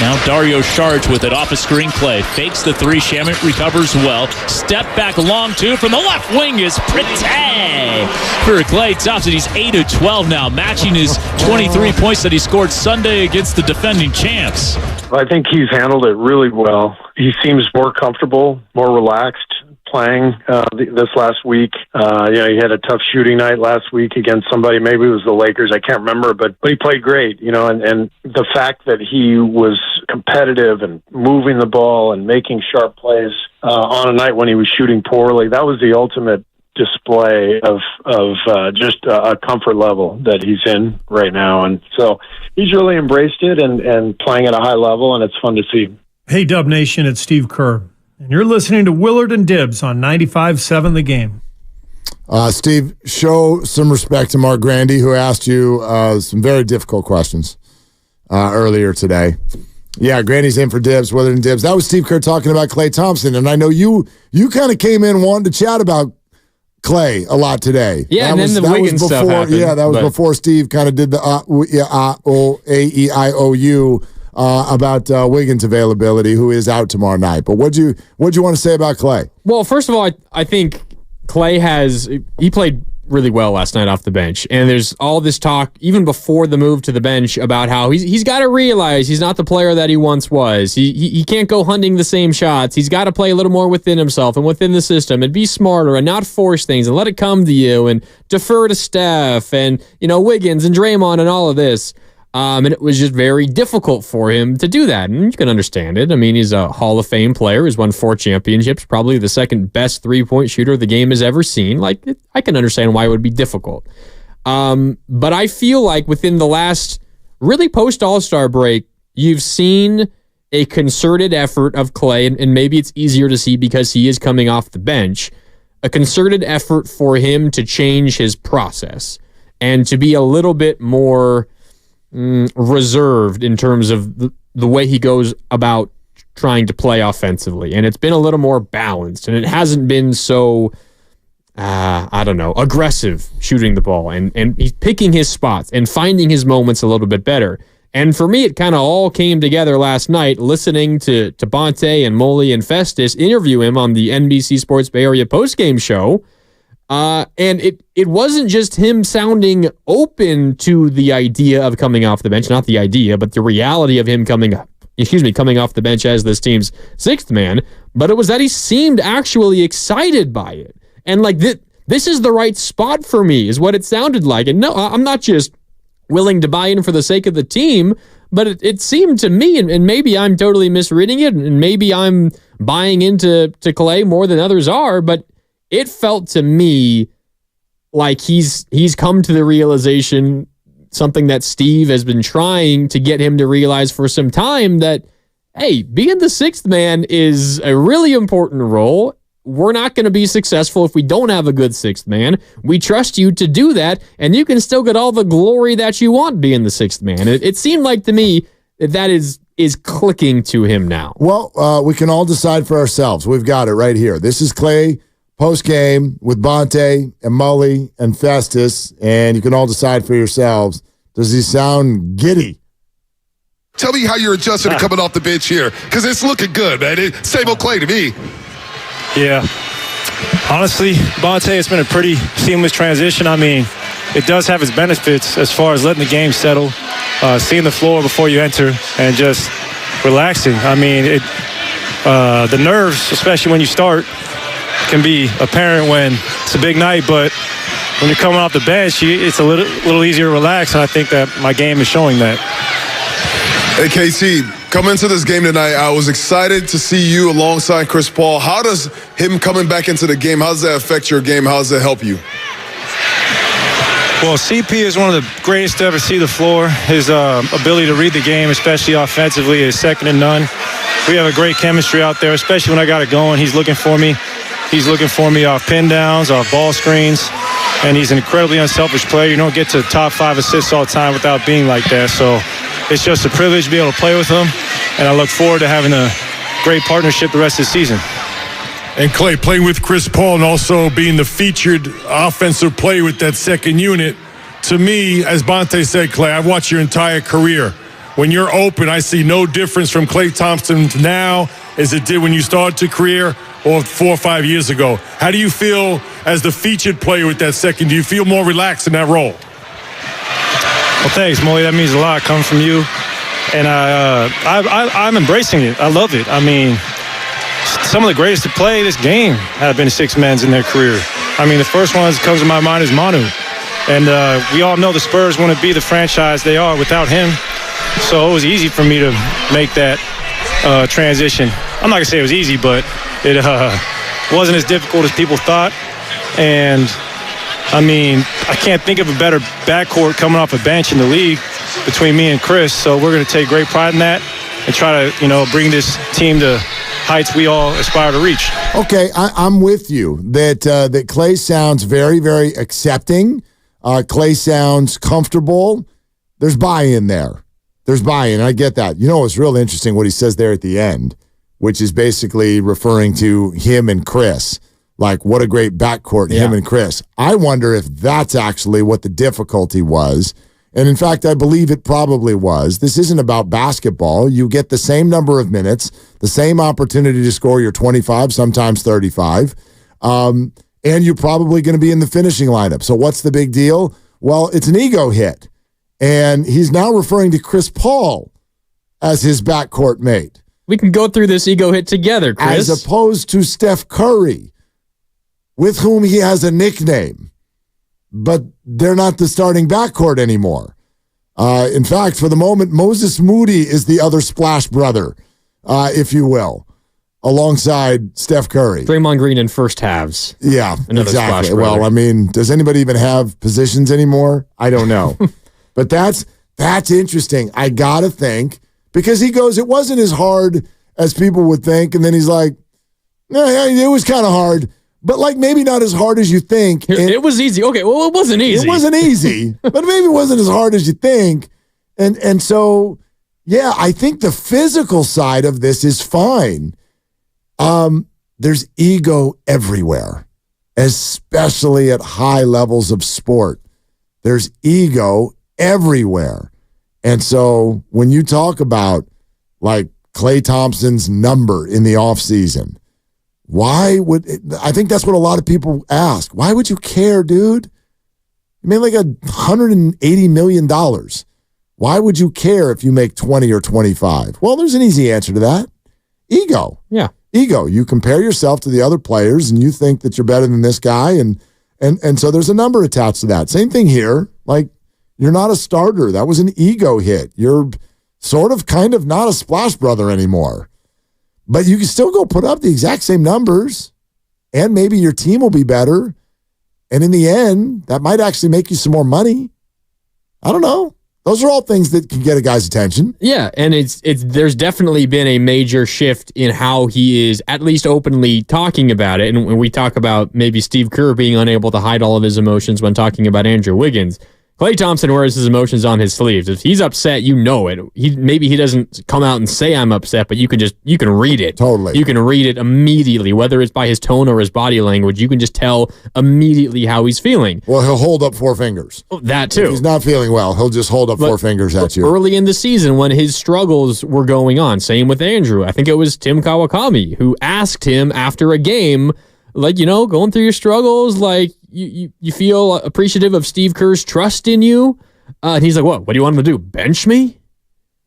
Now Dario Saric with it off a screen. Klay fakes the three. Shamet recovers well. Step back long two from the left wing is pretty for Klay Thompson. He's 8 of 12 now, matching his 23 points that he scored Sunday against the defending champs. I think he's handled it really well. He seems more comfortable, more relaxed playing this last week. He had a tough shooting night last week against somebody. Maybe it was the Lakers. I can't remember, but he played great. And the fact that he was competitive and moving the ball and making sharp plays on a night when he was shooting poorly, that was the ultimate display of just a comfort level that he's in right now. And so he's really embraced it and playing at a high level, and it's fun to see. Hey, Dub Nation, it's Steve Kerr, and you're listening to Willard and Dibbs on 95.7 The Game. Steve, show some respect to Mark Grandy, who asked you some very difficult questions earlier today. Yeah, Grandy's in for Dibbs, Willard and Dibbs. That was Steve Kerr talking about Klay Thompson, and I know you kind of came in wanting to chat about Klay a lot today. Yeah, and then the Wiggins stuff happened. Yeah, that was before Steve kind of did the A-E-I-O-U about Wiggins' availability, who is out tomorrow night. But what'd you want to say about Klay? Well, first of all, I think Klay he played really well last night off the bench, and there's all this talk even before the move to the bench about how he's got to realize he's not the player that he once was. He can't go hunting the same shots. He's got to play a little more within himself and within the system and be smarter and not force things and let it come to you and defer to Steph and Wiggins and Draymond and all of this. And it was just very difficult for him to do that. And you can understand it. I mean, he's a Hall of Fame player. He's won 4 championships, probably the second best three-point shooter the game has ever seen. I can understand why it would be difficult. But I feel like within the last, really post-All-Star break, you've seen a concerted effort of Klay, and maybe it's easier to see because he is coming off the bench, a concerted effort for him to change his process and to be a little bit more reserved in terms of the way he goes about trying to play offensively. And it's been a little more balanced, and it hasn't been so, aggressive shooting the ball. And he's picking his spots and finding his moments a little bit better. And for me, it kind of all came together last night listening to Bonte and Molly and Festus interview him on the NBC Sports Bay Area postgame show. And it wasn't just him sounding open to the idea of coming off the bench, not the idea, but the reality of him coming off the bench as this team's 6th man, but it was that he seemed actually excited by it. And this is the right spot for me, is what it sounded like. And no, I'm not just willing to buy in for the sake of the team, but it seemed to me, and maybe I'm totally misreading it, and maybe I'm buying into Klay more than others are, but it felt to me like he's come to the realization, something that Steve has been trying to get him to realize for some time, that, hey, being the 6th man is a really important role. We're not going to be successful if we don't have a good 6th man. We trust you to do that, and you can still get all the glory that you want being the 6th man. It seemed like to me that is clicking to him now. Well, we can all decide for ourselves. We've got it right here. This is Klay post-game with Bonte and Mully and Festus, and you can all decide for yourselves. Does he sound giddy? Tell me how you're adjusting to coming off the bench here, because it's looking good, man. Same old Klay to me. Yeah. Honestly, Bonte, it's been a pretty seamless transition. I mean, it does have its benefits as far as letting the game settle, seeing the floor before you enter, and just relaxing. I mean, the nerves, especially when you start, can be apparent when it's a big night, but when you're coming off the bench, it's a little easier to relax, and I think that my game is showing that. Hey, KC, coming into this game tonight, I was excited to see you alongside Chris Paul. How does him coming back into the game, how does that affect your game? How does that help you? Well, CP is one of the greatest to ever see the floor. His ability to read the game, especially offensively, is second to none. We have a great chemistry out there, especially when I got it going. He's looking for me. He's looking for me off pin downs, off ball screens, and he's an incredibly unselfish player. You don't get to top 5 assists all the time without being like that. So it's just a privilege to be able to play with him, and I look forward to having a great partnership the rest of the season. And Klay, playing with Chris Paul and also being the featured offensive player with that second unit, to me, as Bonte said, Klay, I've watched your entire career. when you're open, I see no difference from Klay Thompson now as it did when you started your career or 4 or 5 years ago. How do you feel as the featured player with that second? Do you feel more relaxed in that role? Well, thanks, Molly. That means a lot coming from you. And I'm embracing it. I love it. I mean, some of the greatest to play this game have been six men in their career. I mean, the first one that comes to my mind is Manu. And we all know the Spurs wouldn't be the franchise they are without him. So it was easy for me to make that transition. I'm not going to say it was easy, but it wasn't as difficult as people thought. And, I mean, I can't think of a better backcourt coming off a bench in the league between me and Chris. So we're going to take great pride in that and try to, bring this team to heights we all aspire to reach. Okay, I'm with you that Klay sounds very, very accepting. Klay sounds comfortable. There's buy-in there. There's buy-in. I get that. It's real interesting what he says there at the end, which is basically referring to him and Chris. Like, what a great backcourt, him and Chris. I wonder if that's actually what the difficulty was. And in fact, I believe it probably was. This isn't about basketball. You get the same number of minutes, the same opportunity to score your 25, sometimes 35. And you're probably going to be in the finishing lineup. So what's the big deal? Well, it's an ego hit. And he's now referring to Chris Paul as his backcourt mate. We can go through this ego hit together, Chris. As opposed to Steph Curry, with whom he has a nickname. But they're not the starting backcourt anymore. In fact, for the moment, Moses Moody is the other splash brother, if you will, alongside Steph Curry. Draymond Green in first halves. Yeah, Another exactly. Well, I mean, does anybody even have positions anymore? I don't know. But that's interesting. I got to think, because he goes, it wasn't as hard as people would think. And then he's like, yeah, it was kind of hard. But maybe not as hard as you think. It was easy. Okay, well, it wasn't easy. It wasn't easy, but maybe it wasn't as hard as you think. And so, yeah, I think the physical side of this is fine. There's ego everywhere, especially at high levels of sport. There's ego everywhere. And so when you talk about Klay Thompson's number in the offseason, I think that's what a lot of people ask. Why would you care, dude? You made $180 million. Why would you care if you make 20 or 25? Well, there's an easy answer to that. Ego. Yeah. Ego. You compare yourself to the other players and you think that you're better than this guy. And so there's a number attached to that. Same thing here. You're not a starter. That was an ego hit. You're sort of kind of not a splash brother anymore. But you can still go put up the exact same numbers, and maybe your team will be better. And in the end, that might actually make you some more money. I don't know. Those are all things that can get a guy's attention. Yeah, and there's definitely been a major shift in how he is at least openly talking about it. And when we talk about maybe Steve Kerr being unable to hide all of his emotions when talking about Andrew Wiggins, Klay Thompson wears his emotions on his sleeves. If he's upset, you know it. Maybe he doesn't come out and say I'm upset, but you can read it. Totally. You can read it immediately, whether it's by his tone or his body language. You can just tell immediately how he's feeling. Well, he'll hold up 4 fingers. That too. If he's not feeling well, he'll just hold up 4 fingers at you. Early in the season when his struggles were going on, same with Andrew. I think it was Tim Kawakami who asked him after a game, going through your struggles, you feel appreciative of Steve Kerr's trust in you? And he's like, what do you want him to do? Bench me?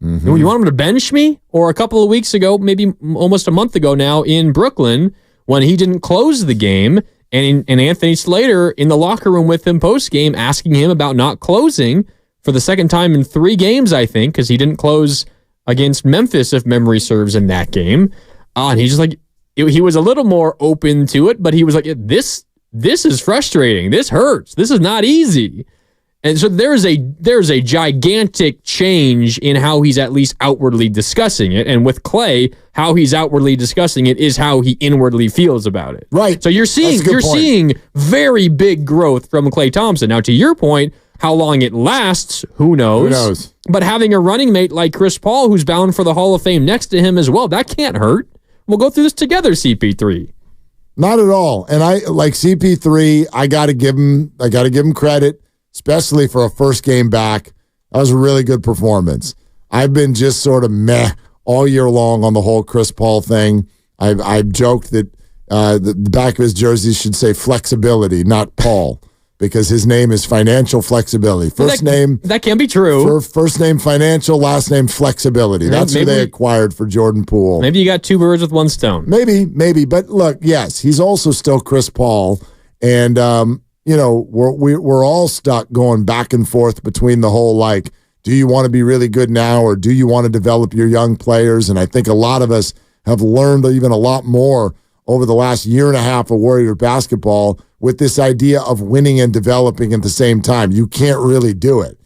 Mm-hmm. You want him to bench me? Or a couple of weeks ago, maybe almost a month ago now in Brooklyn, when he didn't close the game, and Anthony Slater in the locker room with him post-game asking him about not closing for the second time in 3 games, I think, because he didn't close against Memphis, if memory serves, in that game. And he's just he was a little more open to it, but he was like, this is frustrating. This hurts. This is not easy. And so there's a gigantic change in how he's at least outwardly discussing it. And with Klay, how he's outwardly discussing it is how he inwardly feels about it. Right. So you're seeing very big growth from Klay Thompson. Now, to your point, how long it lasts, who knows? Who knows? But having a running mate like Chris Paul, who's bound for the Hall of Fame next to him as well, that can't hurt. We'll go through this together, CP3. Not at all. And I like CP3, I gotta give him credit, especially for a first game back. That was a really good performance. I've been just sort of meh all year long on the whole Chris Paul thing. I've joked that the back of his jersey should say flexibility, not Paul, because his name is Financial Flexibility. First name. That can be true. First name Financial, last name Flexibility. That's who they acquired for Jordan Poole. Maybe you got two birds with one stone. Maybe. But look, yes, he's also still Chris Paul. And, we're all stuck going back and forth between the whole, like, do you want to be really good now or do you want to develop your young players? And I think a lot of us have learned even a lot more over the last year and a half of Warrior basketball with this idea of winning and developing at the same time. You can't really do it.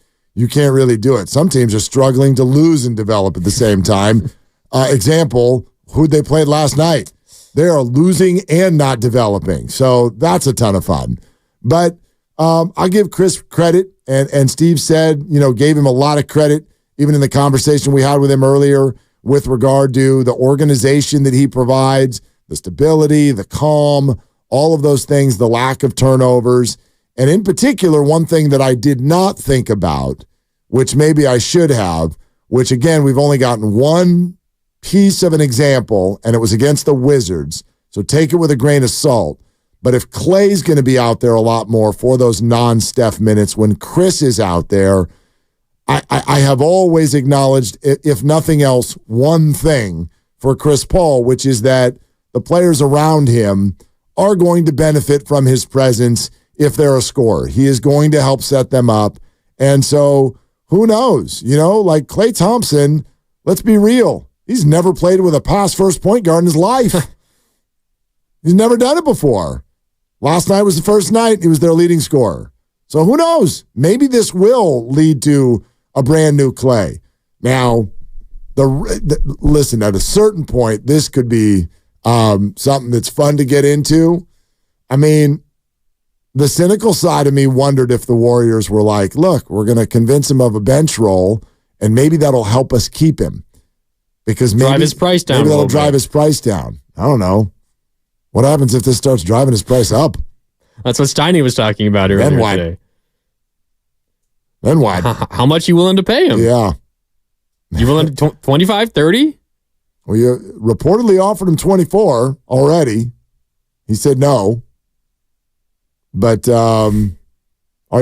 Some teams are struggling to lose and develop at the same time. Example, who they played last night. They are losing and not developing. So that's a ton of fun. But I give Chris credit, and Steve said, gave him a lot of credit, even in the conversation we had with him earlier with regard to the organization that he provides, the stability, the calm, all of those things, the lack of turnovers. And in particular, one thing that I did not think about, which maybe I should have, which again, we've only gotten one piece of an example, and it was against the Wizards. So take it with a grain of salt. But if Klay's going to be out there a lot more for those non-Steph minutes when Chris is out there, I have always acknowledged, if nothing else, one thing for Chris Paul, which is that the players around him are going to benefit from his presence if they're a scorer. He is going to help set them up. And so who knows? Like Klay Thompson, let's be real. He's never played with a pass-first point guard in his life. He's never done it before. Last night was the first night he was their leading scorer. So who knows? Maybe this will lead to a brand new Klay. Now, listen, at a certain point, this could be something that's fun to get into. I mean, the cynical side of me wondered if the Warriors were like, look, we're going to convince him of a bench role, and maybe that'll help us keep him. Because maybe drive his price down. Maybe that'll drive his price down. I don't know. What happens if this starts driving his price up? That's what Steiny was talking about earlier today. Then what? How much you willing to pay him? Yeah. You willing to 25, 30? Well, you reportedly offered him 24 already. He said no. But are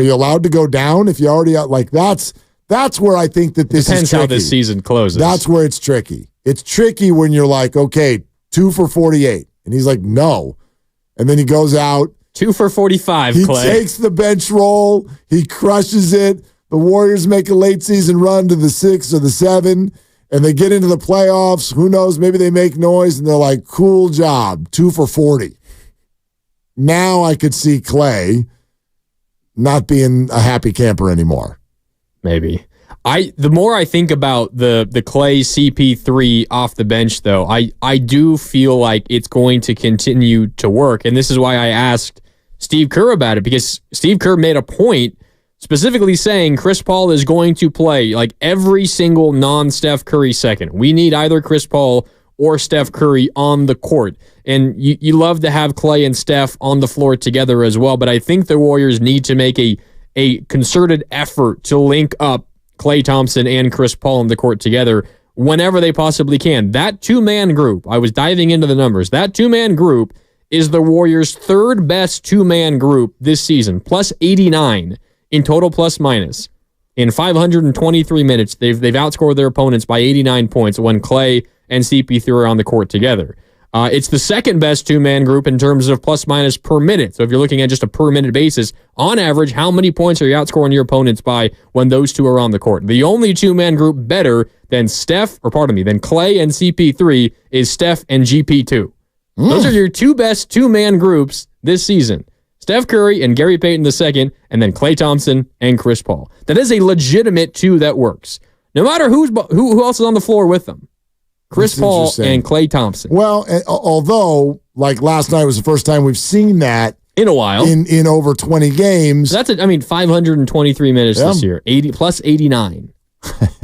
you allowed to go down if you already like that's where I think that this depends is tricky. How this season closes. That's where it's tricky. It's tricky when you're like, okay, 2 for 48. And he's like, no. And then he goes out. 2 for 45, He Klay. takes the bench roll. He crushes it. The Warriors make a late season run to the 6 or the 7, and they get into the playoffs. Who knows? Maybe they make noise, and they're like, cool job, 2 for 40. Now I could see Klay not being a happy camper anymore. Maybe. The more I think about the Klay CP3 off the bench, though, I do feel like it's going to continue to work. And this is why I asked Steve Kerr about it, because Steve Kerr made a point specifically saying Chris Paul is going to play like every single non-Steph Curry second. We need either Chris Paul or Steph Curry on the court. And you love to have Klay and Steph on the floor together as well, but I think the Warriors need to make a concerted effort to link up Klay Thompson and Chris Paul on the court together whenever they possibly can. That two-man group, I was diving into the numbers, that two-man group is the Warriors' third best two-man group this season, plus 89 in total plus minus. In 523 minutes, they've outscored their opponents by 89 points when Klay and CP3 are on the court together. It's the second best two-man group in terms of plus minus per minute. So if you're looking at just a per minute basis, on average, how many points are you outscoring your opponents by when those two are on the court? The only two-man group better than than Klay and CP3 is Steph and GP2. Those are your two best two-man groups this season. Steph Curry and Gary Payton II, and then Klay Thompson and Chris Paul. That is a legitimate two that works. No matter who else is on the floor with them. Chris Paul and Klay Thompson. Well, although, like last night was the first time we've seen that in a while. In over 20 games. So that's 523 minutes this year. 80 plus 89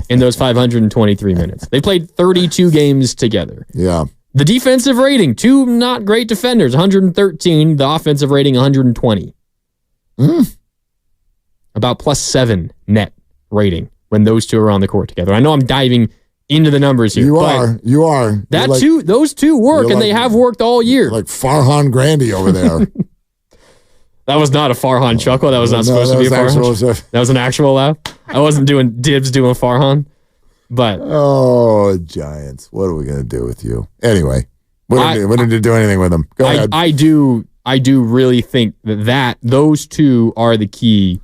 in those 523 minutes. They played 32 games together. Yeah. The defensive rating, two not great defenders, 113. The offensive rating, 120. About plus 7 net rating when those two are on the court together. I know I'm diving into the numbers here. You are. Those two work, and they have worked all year. Like Farhan Grandy over there. That was not a Farhan chuckle. That was not supposed to be a Farhan. That was an actual laugh. I wasn't doing Dibs doing Farhan. But Giants. What are we going to do with you? Anyway, we didn't do anything with them. Go ahead. I do really think that those two are the key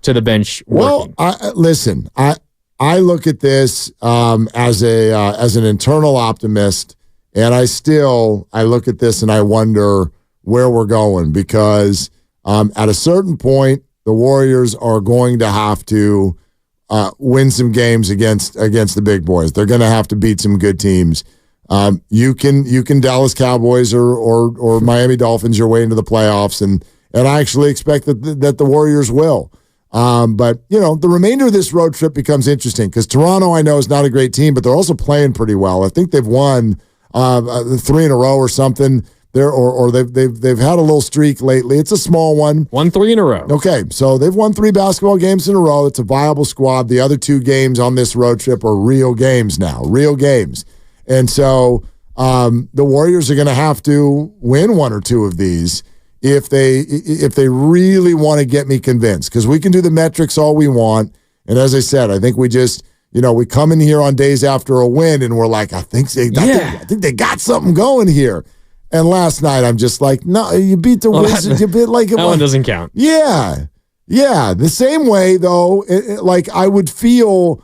to the bench working. Well, I look at this as an internal optimist, and I look at this and I wonder where we're going, because at a certain point, the Warriors are going to have to win some games against the big boys. They're going to have to beat some good teams. You can Dallas Cowboys or Miami Dolphins your way into the playoffs, and I actually expect that the Warriors will. But the remainder of this road trip becomes interesting, because Toronto, I know, is not a great team, but they're also playing pretty well. I think they've won 3 in a row or something. They've had a little streak lately. It's a small one. Won 3 in a row. Okay, so they've won 3 basketball games in a row. It's a viable squad. The other 2 games on this road trip are real games now, real games. And so the Warriors are going to have to win 1 or 2 of these if they really want to get me convinced, because we can do the metrics all we want. And as I said, I think we just, we come in here on days after a win and we're like, I think they got something going here. And last night, I'm just like, no, you beat the Wizards. You beat like that one doesn't count. Yeah. The same way though, like I would feel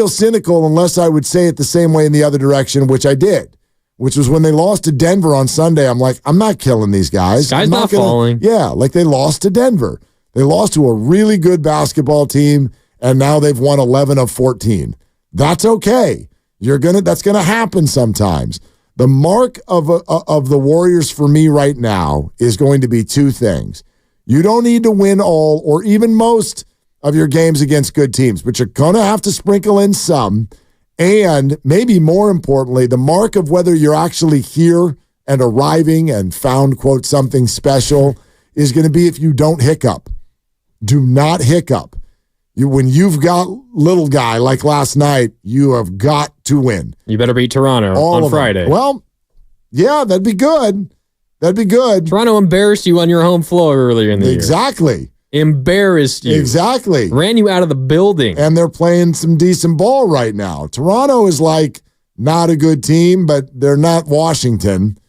cynical unless I would say it the same way in the other direction, which I did, which was when they lost to Denver on Sunday. I'm like, I'm not killing these guys. Guy's not falling. Yeah, like they lost to Denver. They lost to a really good basketball team, and now they've won 11 of 14. That's okay. That's gonna happen sometimes. The mark of the Warriors for me right now is going to be 2 things. You don't need to win all or even most of your games against good teams, but you're going to have to sprinkle in some. And maybe more importantly, the mark of whether you're actually here and arriving and found, quote, something special is going to be if you don't hiccup. Do not hiccup. When you've got little guy like last night, you have got to win. You better beat Toronto on Friday. Well, yeah, that'd be good. Toronto embarrassed you on your home floor earlier in the year. Exactly. Embarrassed you. Exactly. Ran you out of the building. And they're playing some decent ball right now. Toronto is like not a good team, but they're not Washington.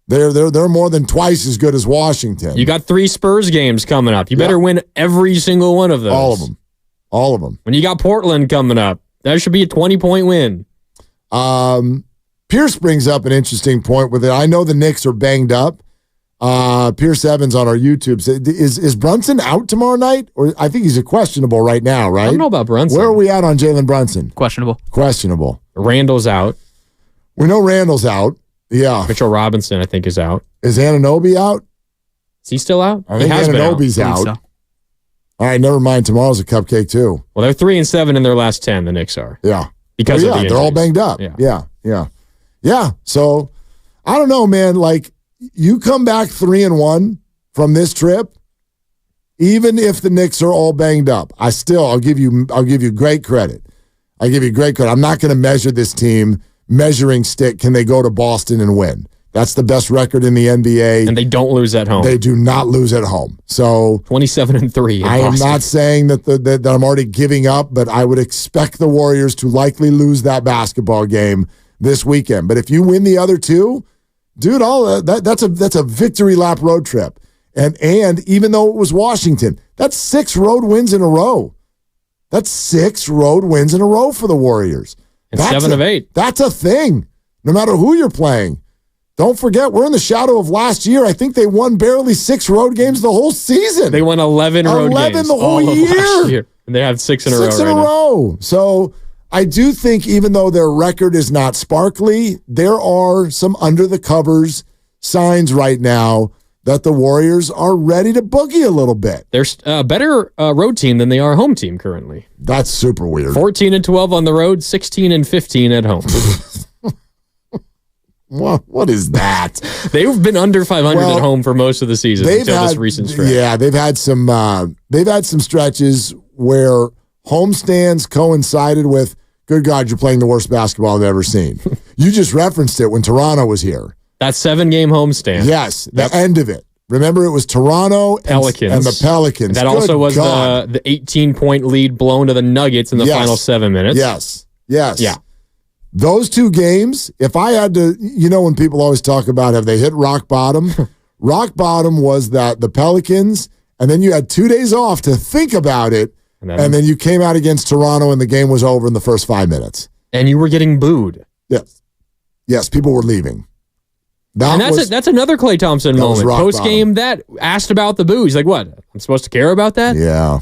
They're more than twice as good as Washington. You got 3 Spurs games coming up. You better win every single one of those. All of them. When you got Portland coming up, that should be a 20-point win. Pierce brings up an interesting point with it. I know the Knicks are banged up. Pierce Evans on our YouTube said, is Brunson out tomorrow night? Or I think he's a questionable right now, right? I don't know about Brunson. Where are we at on Jalen Brunson? Questionable. Randall's out. We know Randall's out. Yeah. Mitchell Robinson, I think, is out. Is Anunoby out? Is he still out? I think Anunoby's out. So. All right, never mind. Tomorrow's a cupcake too. Well, they're 3-7 in their last 10. The Knicks are. Yeah, because of the injuries. They're all banged up. Yeah. So I don't know, man. Like you come back 3-1 from this trip, even if the Knicks are all banged up. I'll give you great credit. I'm not going to measure this team measuring stick. Can they go to Boston and win? That's the best record in the NBA. And they don't lose at home. They do not lose at home. So 27-3. I am not saying that I'm already giving up, but I would expect the Warriors to likely lose that basketball game this weekend. But if you win the other 2, dude, that's a victory lap road trip. And even though it was Washington, that's 6 road wins in a row. That's 6 road wins in a row for the Warriors. And 7 of 8. That's a thing, no matter who you're playing. Don't forget, we're in the shadow of last year. I think they won barely 6 road games the whole season. They won 11 road games. 11 the whole year. And they have 6 in a row. 6 in a row. So I do think even though their record is not sparkly, there are some under the covers signs right now that the Warriors are ready to boogie a little bit. They're a better road team than they are home team currently. That's super weird. 14-12 on the road, 16-15 at home. What is that? They've been under 500 at home for most of the season until this recent stretch. Yeah, they've had some stretches where homestands coincided with, good God, you're playing the worst basketball I've ever seen. You just referenced it when Toronto was here. That 7-game homestand. Yes, the end of it. Remember, it was Toronto Pelicans. and the Pelicans. That also was the 18-point lead blown to the Nuggets in the final 7 minutes. Yes. Yeah. Those 2 games, if I had to, when people always talk about have they hit rock bottom? Rock bottom was that the Pelicans, and then you had 2 days off to think about it, and then you came out against Toronto and the game was over in the first 5 minutes. And you were getting booed. Yes, people were leaving. That's another Klay Thompson moment. Post game, that asked about the boo. He's like, "What? I'm supposed to care about that?" Yeah,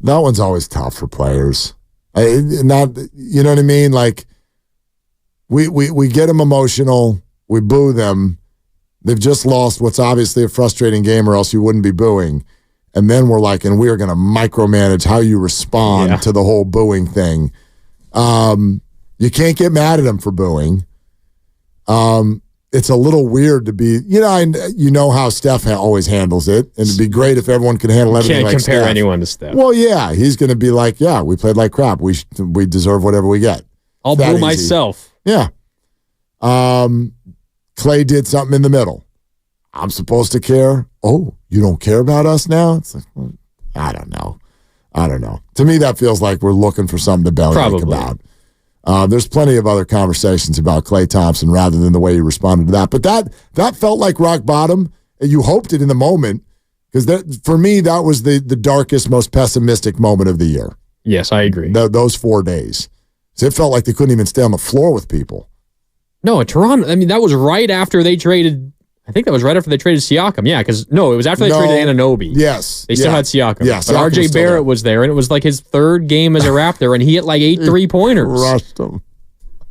that one's always tough for players. You know what I mean? Like, we get them emotional, we boo them. They've just lost what's obviously a frustrating game, or else you wouldn't be booing. And then we're like, and we are going to micromanage how you respond to the whole booing thing. You can't get mad at them for booing. It's a little weird to be, how Steph always handles it, and it'd be great if everyone could handle everything like Steph. Can't compare anyone to Steph. Well, yeah, he's going to be like, yeah, we played like crap. We deserve whatever we get. I'll boo myself. Yeah. Klay did something in the middle. I'm supposed to care. Oh, you don't care about us now? It's like, well, I don't know. To me, that feels like we're looking for something to bellyache about. There's plenty of other conversations about Klay Thompson rather than the way you responded to that. But that felt like rock bottom. You hoped it in the moment, because for me, that was the darkest, most pessimistic moment of the year. Yes, I agree. Those 4 days. So it felt like they couldn't even stay on the floor with people. No, Toronto, that was right after they traded. I think that was right after they traded Siakam. Yeah, because it was after they traded Anunoby. Yes. They still had Siakam. Yes. But RJ Barrett was there, and it was like his 3rd game as a Raptor, and he hit like 8 3-pointers. Rushed him.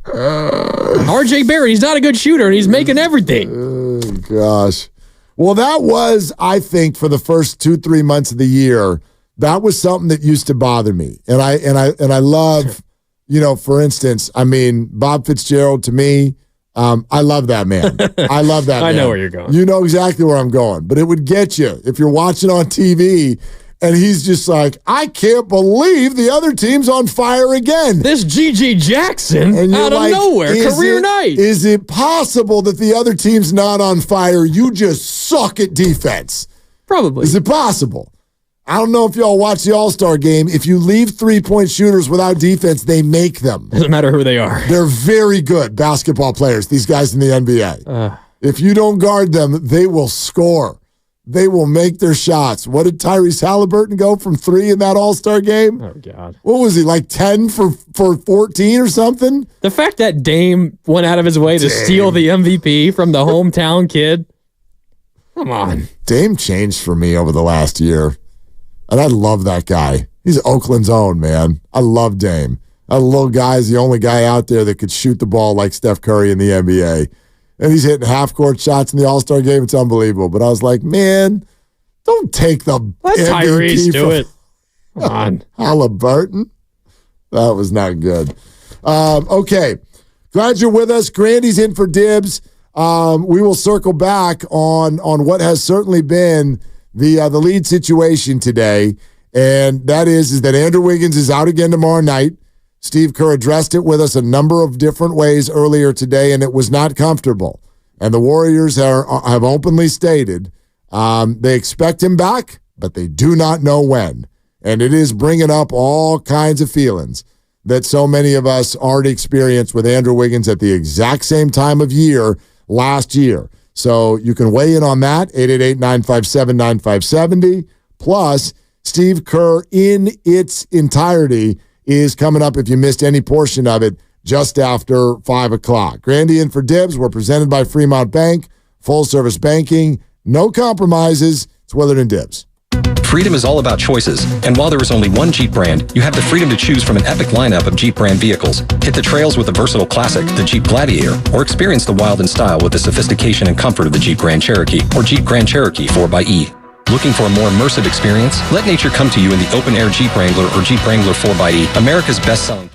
RJ Barrett, he's not a good shooter, and he's making everything. Oh, gosh. Well, that was, I think, for the first 2-3 months of the year, that was something that used to bother me. And I love, for instance, Bob Fitzgerald, to me, I love that man. I love that man. I know where you're going. You know exactly where I'm going. But it would get you if you're watching on TV and he's just like, I can't believe the other team's on fire again. This G.G. Jackson out of nowhere, career night. Is it possible that the other team's not on fire? You just suck at defense. Probably. Is it possible? I don't know if y'all watch the All-Star game. If you leave 3-point shooters without defense, they make them. Doesn't matter who they are. They're very good basketball players, these guys in the NBA. If you don't guard them, they will score. They will make their shots. What did Tyrese Halliburton go from 3 in that All-Star game? Oh, God. What was he, like 10 for 14 or something? The fact that Dame went out of his way to steal the MVP from the hometown kid. Come on. Dame changed for me over the last year. And I love that guy. He's Oakland's own, man. I love Dame. That little guy's the only guy out there that could shoot the ball like Steph Curry in the NBA. And he's hitting half-court shots in the All-Star game. It's unbelievable. But I was like, man, don't take the Let MVP Tyrese do it. Come on. Halliburton. That was not good. Okay. Glad you're with us. Grandy's in for dibs. We will circle back on what has certainly been the lead situation today, and that is that Andrew Wiggins is out again tomorrow night. Steve Kerr addressed it with us a number of different ways earlier today, and it was not comfortable. And the Warriors have openly stated they expect him back, but they do not know when. And it is bringing up all kinds of feelings that so many of us already experienced with Andrew Wiggins at the exact same time of year last year. So you can weigh in on that, 888-957-9570. Plus, Steve Kerr in its entirety is coming up if you missed any portion of it just after 5 o'clock. Grandy in for dibs. We're presented by Fremont Bank. Full-service banking. No compromises. It's Willard and Dibs. Freedom is all about choices, and while there is only one Jeep brand, you have the freedom to choose from an epic lineup of Jeep brand vehicles. Hit the trails with the versatile classic, the Jeep Gladiator, or experience the wild and style with the sophistication and comfort of the Jeep Grand Cherokee or Jeep Grand Cherokee 4xE. Looking for a more immersive experience? Let nature come to you in the open-air Jeep Wrangler or Jeep Wrangler 4xE, America's best-selling.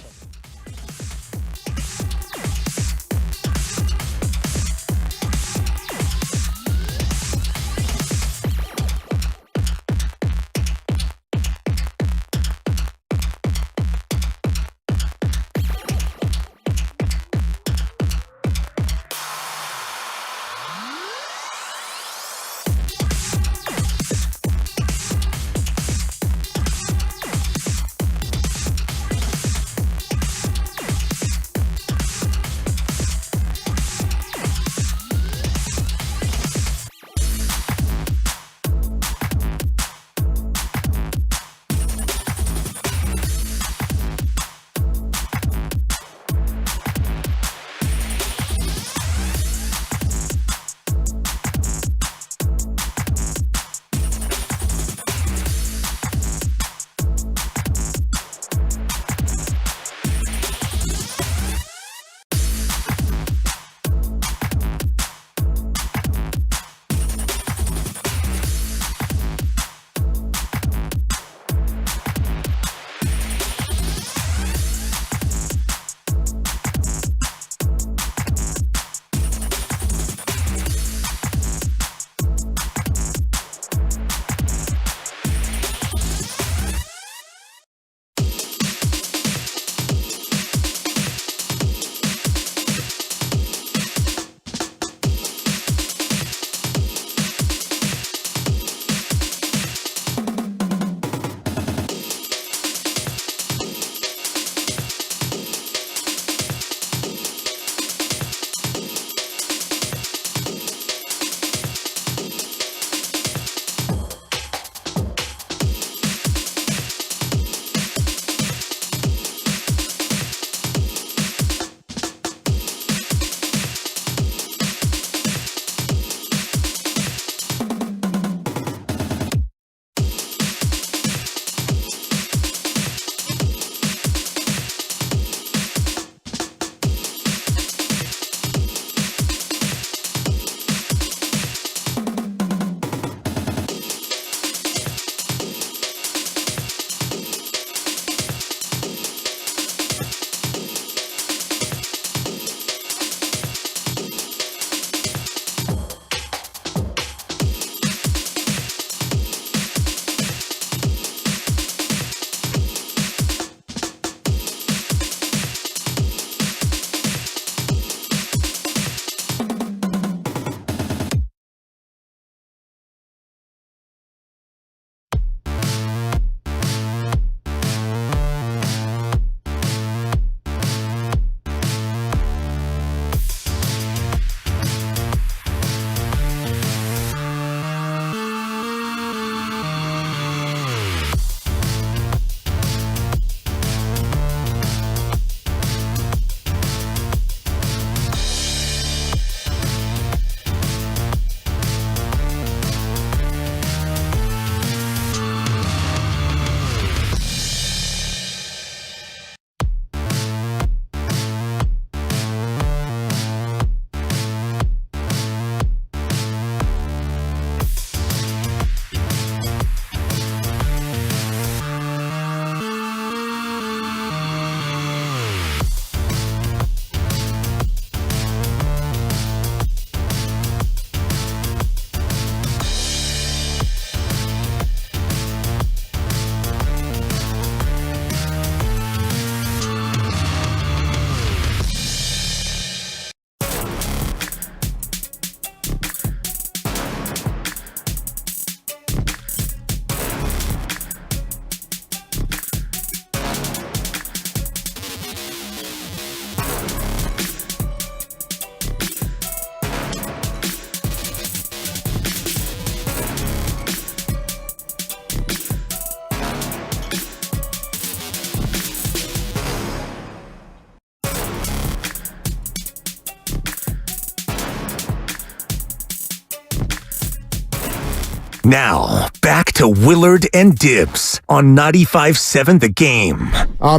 Now, back to Willard and Dibbs on 95.7 The Game.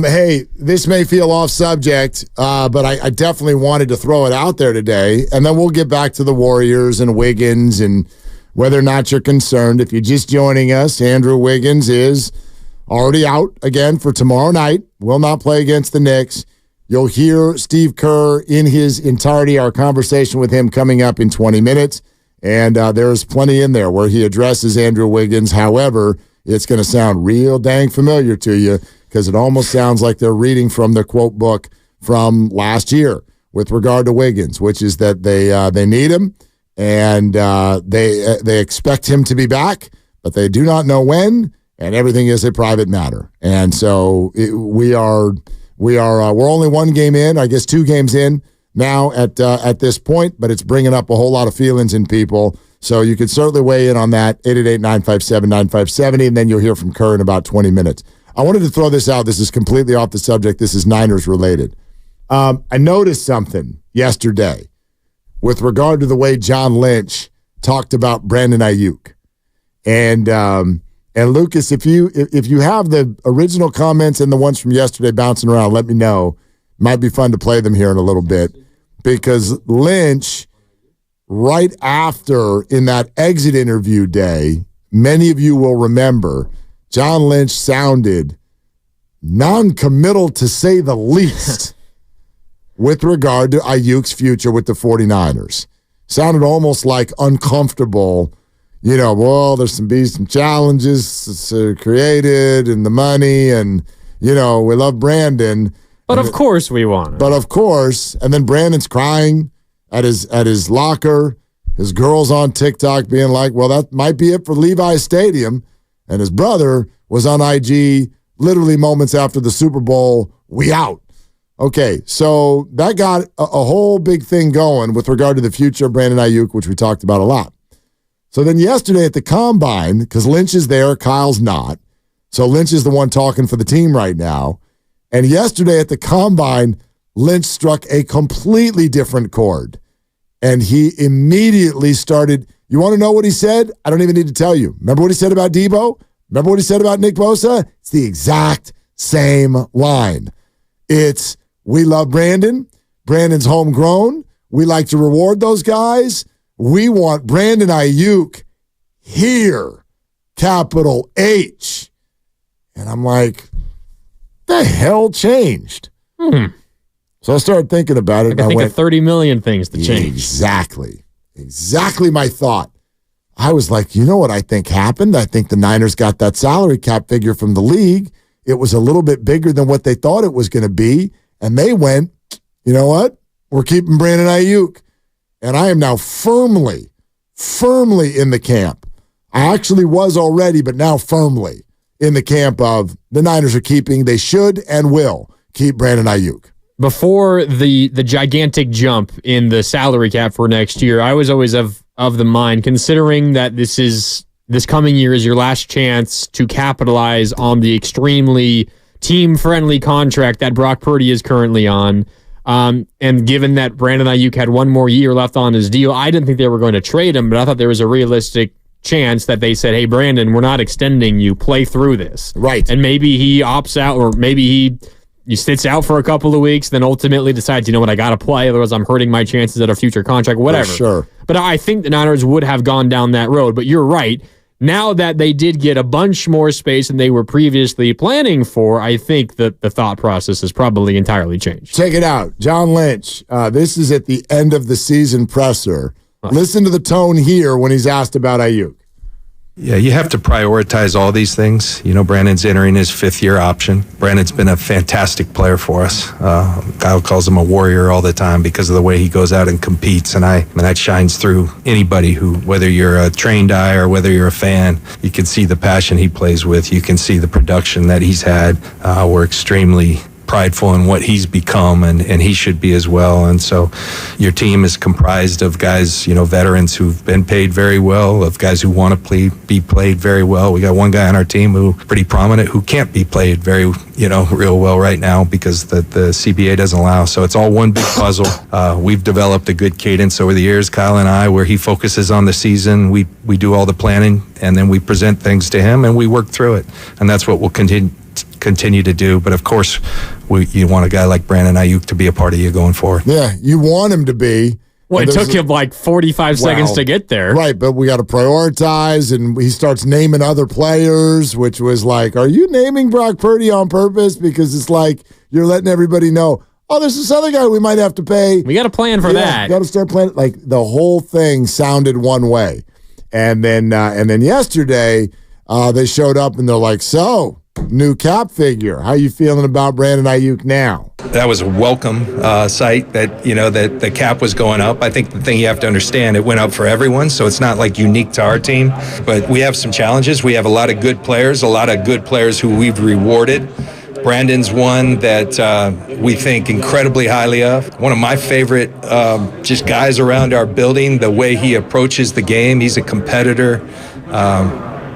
Hey, this may feel off subject, but I definitely wanted to throw it out there today, and then we'll get back to the Warriors and Wiggins and whether or not you're concerned. If you're just joining us, Andrew Wiggins is already out again for tomorrow night, will not play against the Knicks. You'll hear Steve Kerr in his entirety, our conversation with him coming up in 20 minutes. And there's plenty in there where he addresses Andrew Wiggins. However, it's going to sound real dang familiar to you because it almost sounds like they're reading from the quote book from last year with regard to Wiggins, which is that they need him and they expect him to be back, but they do not know when, and everything is a private matter. And so we're only one game in, I guess 2 games in now at this point, but it's bringing up a whole lot of feelings in people. So you could certainly weigh in on that, 888-957-9570, and then you'll hear from Kerr in about 20 minutes. I wanted to throw this out. This is completely off the subject. This is Niners related. I noticed something yesterday with regard to the way John Lynch talked about Brandon Ayuk. And Lucas, if you have the original comments and the ones from yesterday bouncing around, let me know. Might be fun to play them here in a little bit. Because Lynch, right after in that exit interview day, many of you will remember, John Lynch sounded non-committal to say the least with regard to Ayuk's future with the 49ers. Sounded almost like uncomfortable. Well, there's some challenges created and the money and, we love Brandon. But of course we want him. But of course. And then Brandon's crying at his locker. His girl's on TikTok being like, well, that might be it for Levi's Stadium. And his brother was on IG literally moments after the Super Bowl. We out. Okay, so that got a whole big thing going with regard to the future of Brandon Ayuk, which we talked about a lot. So then yesterday at the Combine, because Lynch is there, Kyle's not. So Lynch is the one talking for the team right now. And yesterday at the Combine, Lynch struck a completely different chord. And he immediately started, you want to know what he said? I don't even need to tell you. Remember what he said about Debo? Remember what he said about Nick Bosa? It's the exact same line. It's, we love Brandon. Brandon's homegrown. We like to reward those guys. We want Brandon Ayuk here, capital H. And I'm like, the hell changed? So I started thinking about it. I think of 30 million things to change. Exactly my thought. I was like, you know what I think happened? I think the Niners got that salary cap figure from the league. It was a little bit bigger than what they thought it was going to be. And they went, you know what? We're keeping Brandon Ayuk. And I am now firmly in the camp. I actually was already, but now firmly in the camp of the Niners are keeping, they should and will keep Brandon Ayuk. Before the gigantic jump in the salary cap for next year, I was always of the mind, considering that this coming year is your last chance to capitalize on the extremely team-friendly contract that Brock Purdy is currently on. And given that Brandon Ayuk had one more year left on his deal, I didn't think they were going to trade him, but I thought there was a realistic chance that they said, hey, Brandon, we're not extending you. Play through this. Right. And maybe he opts out, or maybe he sits out for a couple of weeks, then ultimately decides, you know what, I got to play, otherwise I'm hurting my chances at a future contract, whatever. Sure. But I think the Niners would have gone down that road. But you're right. Now that they did get a bunch more space than they were previously planning for, I think that the thought process has probably entirely changed. Check it out. John Lynch, this is at the end of the season presser. Listen to the tone here when he's asked about Ayuk. Yeah, you have to prioritize all these things. Brandon's entering his 5th-year option. Brandon's been a fantastic player for us. Kyle calls him a warrior all the time because of the way he goes out and competes, and that shines through anybody who, whether you're a trained eye or whether you're a fan, you can see the passion he plays with. You can see the production that he's had. We're extremely prideful in what he's become, and he should be as well. And so your team is comprised of guys, veterans who've been paid very well, of guys who want to be played very well. We got one guy on our team who pretty prominent who can't be played very, real well right now because the CBA doesn't allow. So it's all one big puzzle. We've developed a good cadence over the years, Kyle and I, where he focuses on the season. We do all the planning, and then we present things to him, and we work through it. And that's what we'll continue to do. But of course, you want a guy like Brandon Ayuk to be a part of you going forward. Yeah, you want him to be. Well, it took him like 45 seconds to get there. Right, but we got to prioritize, and he starts naming other players, which was like, are you naming Brock Purdy on purpose? Because it's like you're letting everybody know, oh, there's this other guy we might have to pay. We got to plan for that. Got to start planning. Like the whole thing sounded one way. And then yesterday, they showed up, and they're like, so, new cap figure. How you feeling about Brandon Ayuk now? That was a welcome sight that the cap was going up. I think the thing you have to understand, it went up for everyone, so it's not like unique to our team. But we have some challenges. We have a lot of good players who we've rewarded. Brandon's one that we think incredibly highly of. One of my favorite just guys around our building, the way he approaches the game. He's a competitor.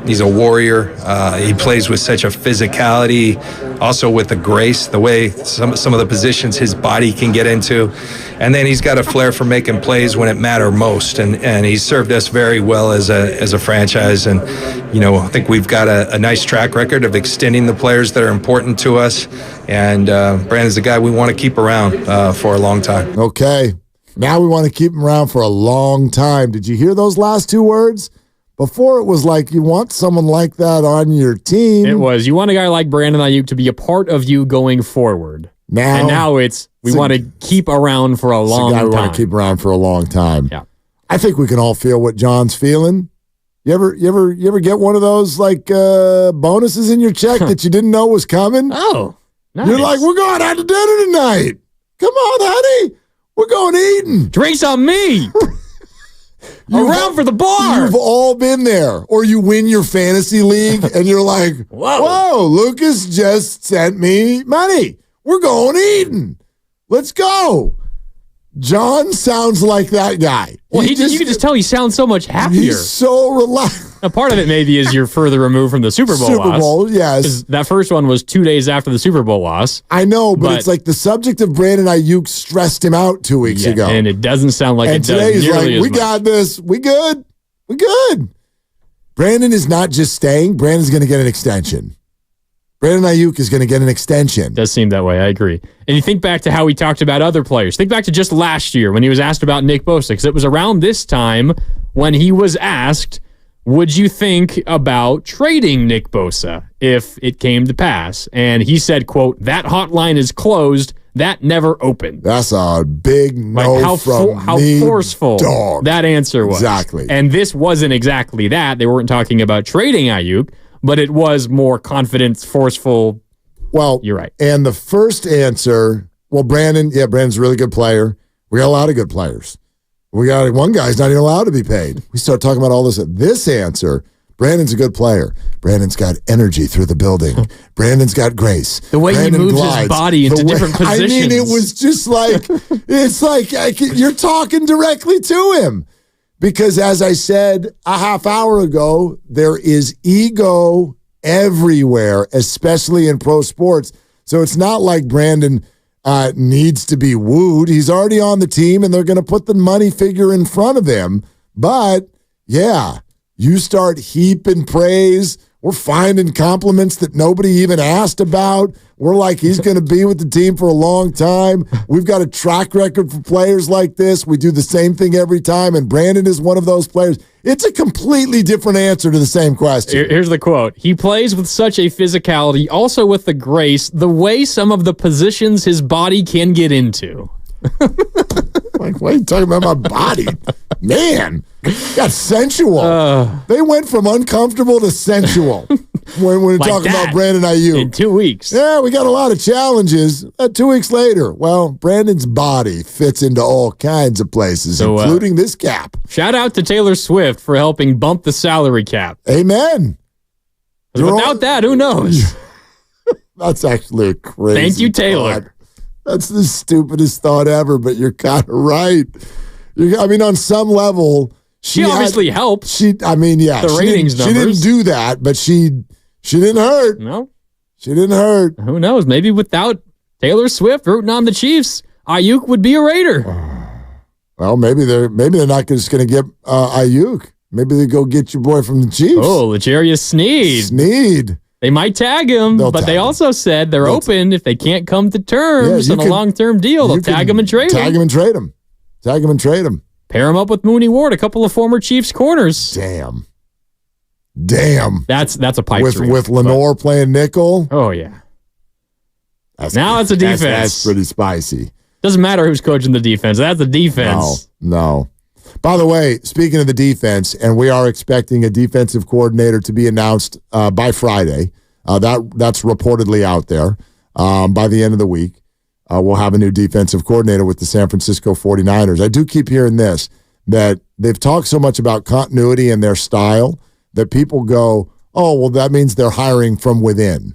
He's a warrior. He plays with such a physicality, also with a grace, the way some of the positions his body can get into. And then he's got a flair for making plays when it matters most. And he's served us very well as a franchise. And, I think we've got a nice track record of extending the players that are important to us. And Brandon's the guy we want to keep around for a long time. Okay. Now we want to keep him around for a long time. Did you hear those last two words? Before it was like you want someone like that on your team. It was. You want a guy like Brandon Ayuk to be a part of you going forward. Now it's we want to keep around for a long time. We want to keep around for a long time. Yeah. I think we can all feel what John's feeling. You ever get one of those like bonuses in your check that you didn't know was coming? Oh, nice. You're like, we're going out to dinner tonight. Come on, honey. We're going eating. Drinks on me. Around for the bar. You've all been there. Or you win your fantasy league and you're like, whoa, Lucas just sent me money. We're going eating. Let's go. John sounds like that guy. Well, you can just tell he sounds so much happier. He's so relaxed. Now, part of it maybe is you're further removed from the Super Bowl loss. Super Bowl, yes. That first one was 2 days after the Super Bowl loss. I know, but it's like the subject of Brandon Ayuk stressed him out 2 weeks ago. And it doesn't sound like it does nearly as much. And today he's like, we got this. We good. We good. Brandon is not just staying. Brandon's going to get an extension. Brandon Ayuk is going to get an extension. Does seem that way. I agree. And you think back to how he talked about other players. Think back to just last year when he was asked about Nick Bosa, because it was around this time when he was asked, would you think about trading Nick Bosa if it came to pass? And he said, quote, that hotline is closed. That never opened. That's a big no how forceful dog. That answer was. Exactly. And this wasn't exactly that. They weren't talking about trading Ayuk, but it was more confident, forceful. Well, you're right. And the first answer, Brandon's a really good player. We got a lot of good players. We got one guy's not even allowed to be paid. We start talking about all this. This answer, Brandon's a good player. Brandon's got energy through the building. Brandon's got grace. The way Brandon he moves glides. his body into different positions. I mean, it was just like, it's like you're talking directly to him. Because as I said a half hour ago, there is ego everywhere, especially in pro sports. So it's not like Brandon needs to be wooed. He's already on the team, and they're going to put the money figure in front of him. But, yeah, you start heaping praise. We're finding compliments that nobody even asked about. We're like, he's going to be with the team for a long time. We've got a track record for players like this. We do the same thing every time, and Brandon is one of those players. It's a completely different answer to the same question. Here's the quote. He plays with such a physicality, also with the grace, the way some of the positions his body can get into. Like, why are you talking about my body? Man, got sensual. They went from uncomfortable to sensual when we're talking about Brandon Ayuk. In 2 weeks. Yeah, we got a lot of challenges. 2 weeks later, well, Brandon's body fits into all kinds of places, including this cap. Shout out to Taylor Swift for helping bump the salary cap. Amen. Without that, who knows? That's actually a crazy Thank you, Taylor. thought. That's the stupidest thought ever, but you're kind of right. On some level, she obviously helped. The ratings numbers. She didn't do that, but she didn't hurt. No. She didn't hurt. Who knows? Maybe without Taylor Swift rooting on the Chiefs, Ayuk would be a Raider. Well, maybe they're not just going to get Ayuk. Maybe they go get your boy from the Chiefs. Oh, L'Jarius Sneed. They might tag him, but they also said they're open if they can't come to terms on a long-term deal. They'll tag him and trade him. Tag him and trade him. Pair him up with Mooney Ward, a couple of former Chiefs corners. Damn. That's a pipe dream. With Lenore playing nickel. Oh, yeah. Now it's a defense. That's pretty spicy. Doesn't matter who's coaching the defense. That's the defense. No. By the way, speaking of the defense, and we are expecting a defensive coordinator to be announced by Friday. That's reportedly out there. By the end of the week, we'll have a new defensive coordinator with the San Francisco 49ers. I do keep hearing this, that they've talked so much about continuity in their style that people go, oh, well, that means they're hiring from within.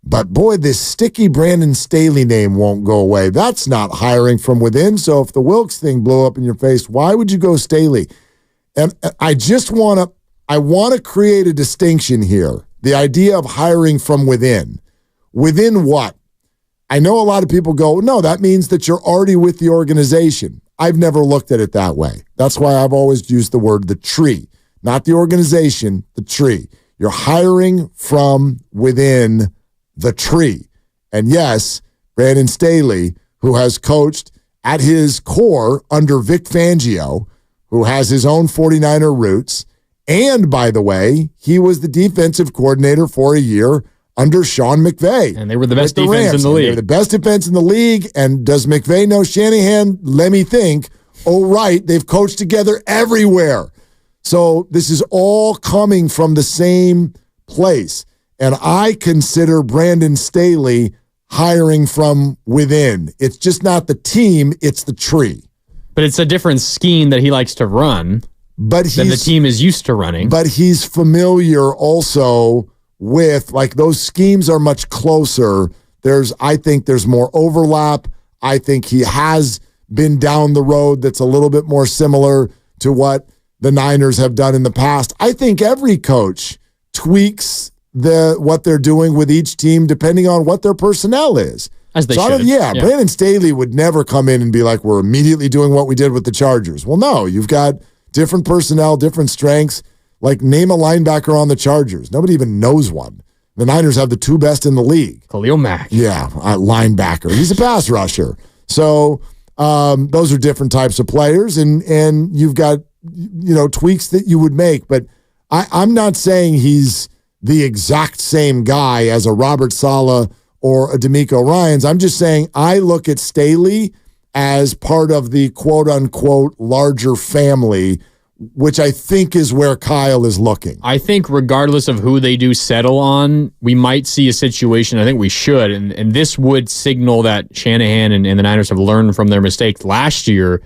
But boy, this sticky Brandon Staley name won't go away. That's not hiring from within. So if the Wilkes thing blew up in your face, why would you go Staley? And I just want to create a distinction here. The idea of hiring from within. Within what? I know a lot of people go, no, that means that you're already with the organization. I've never looked at it that way. That's why I've always used the word the tree. Not the organization, the tree. You're hiring from within the tree. And yes, Brandon Staley, who has coached at his core under Vic Fangio, who has his own 49er roots, and by the way, he was the defensive coordinator for a year under Sean McVay. And they were the best defense in the league. They were the best defense in the league. And does McVay know Shanahan? Let me think. Oh, right. They've coached together everywhere. So this is all coming from the same place. And I consider Brandon Staley hiring from within. It's just not the team, it's the tree. But it's a different scheme that he likes to run than the team is used to running. But he's familiar also with, like, those schemes are much closer. I think there's more overlap. I think he has been down the road that's a little bit more similar to what the Niners have done in the past. I think every coach tweaks what they're doing with each team depending on what their personnel is. As they should. Yeah, Brandon Staley would never come in and be like, we're immediately doing what we did with the Chargers. Well, no, you've got different personnel, different strengths. Like, name a linebacker on the Chargers. Nobody even knows one. The Niners have the two best in the league. Khalil Mack. Yeah, linebacker. He's a pass rusher. So those are different types of players, and you've got, tweaks that you would make. But I'm not saying he's the exact same guy as a Robert Saleh or a DeMeco Ryans. I'm just saying I look at Staley as part of the quote-unquote larger family, which I think is where Kyle is looking. I think regardless of who they do settle on, we might see a situation, I think we should, and this would signal that Shanahan and the Niners have learned from their mistakes last year,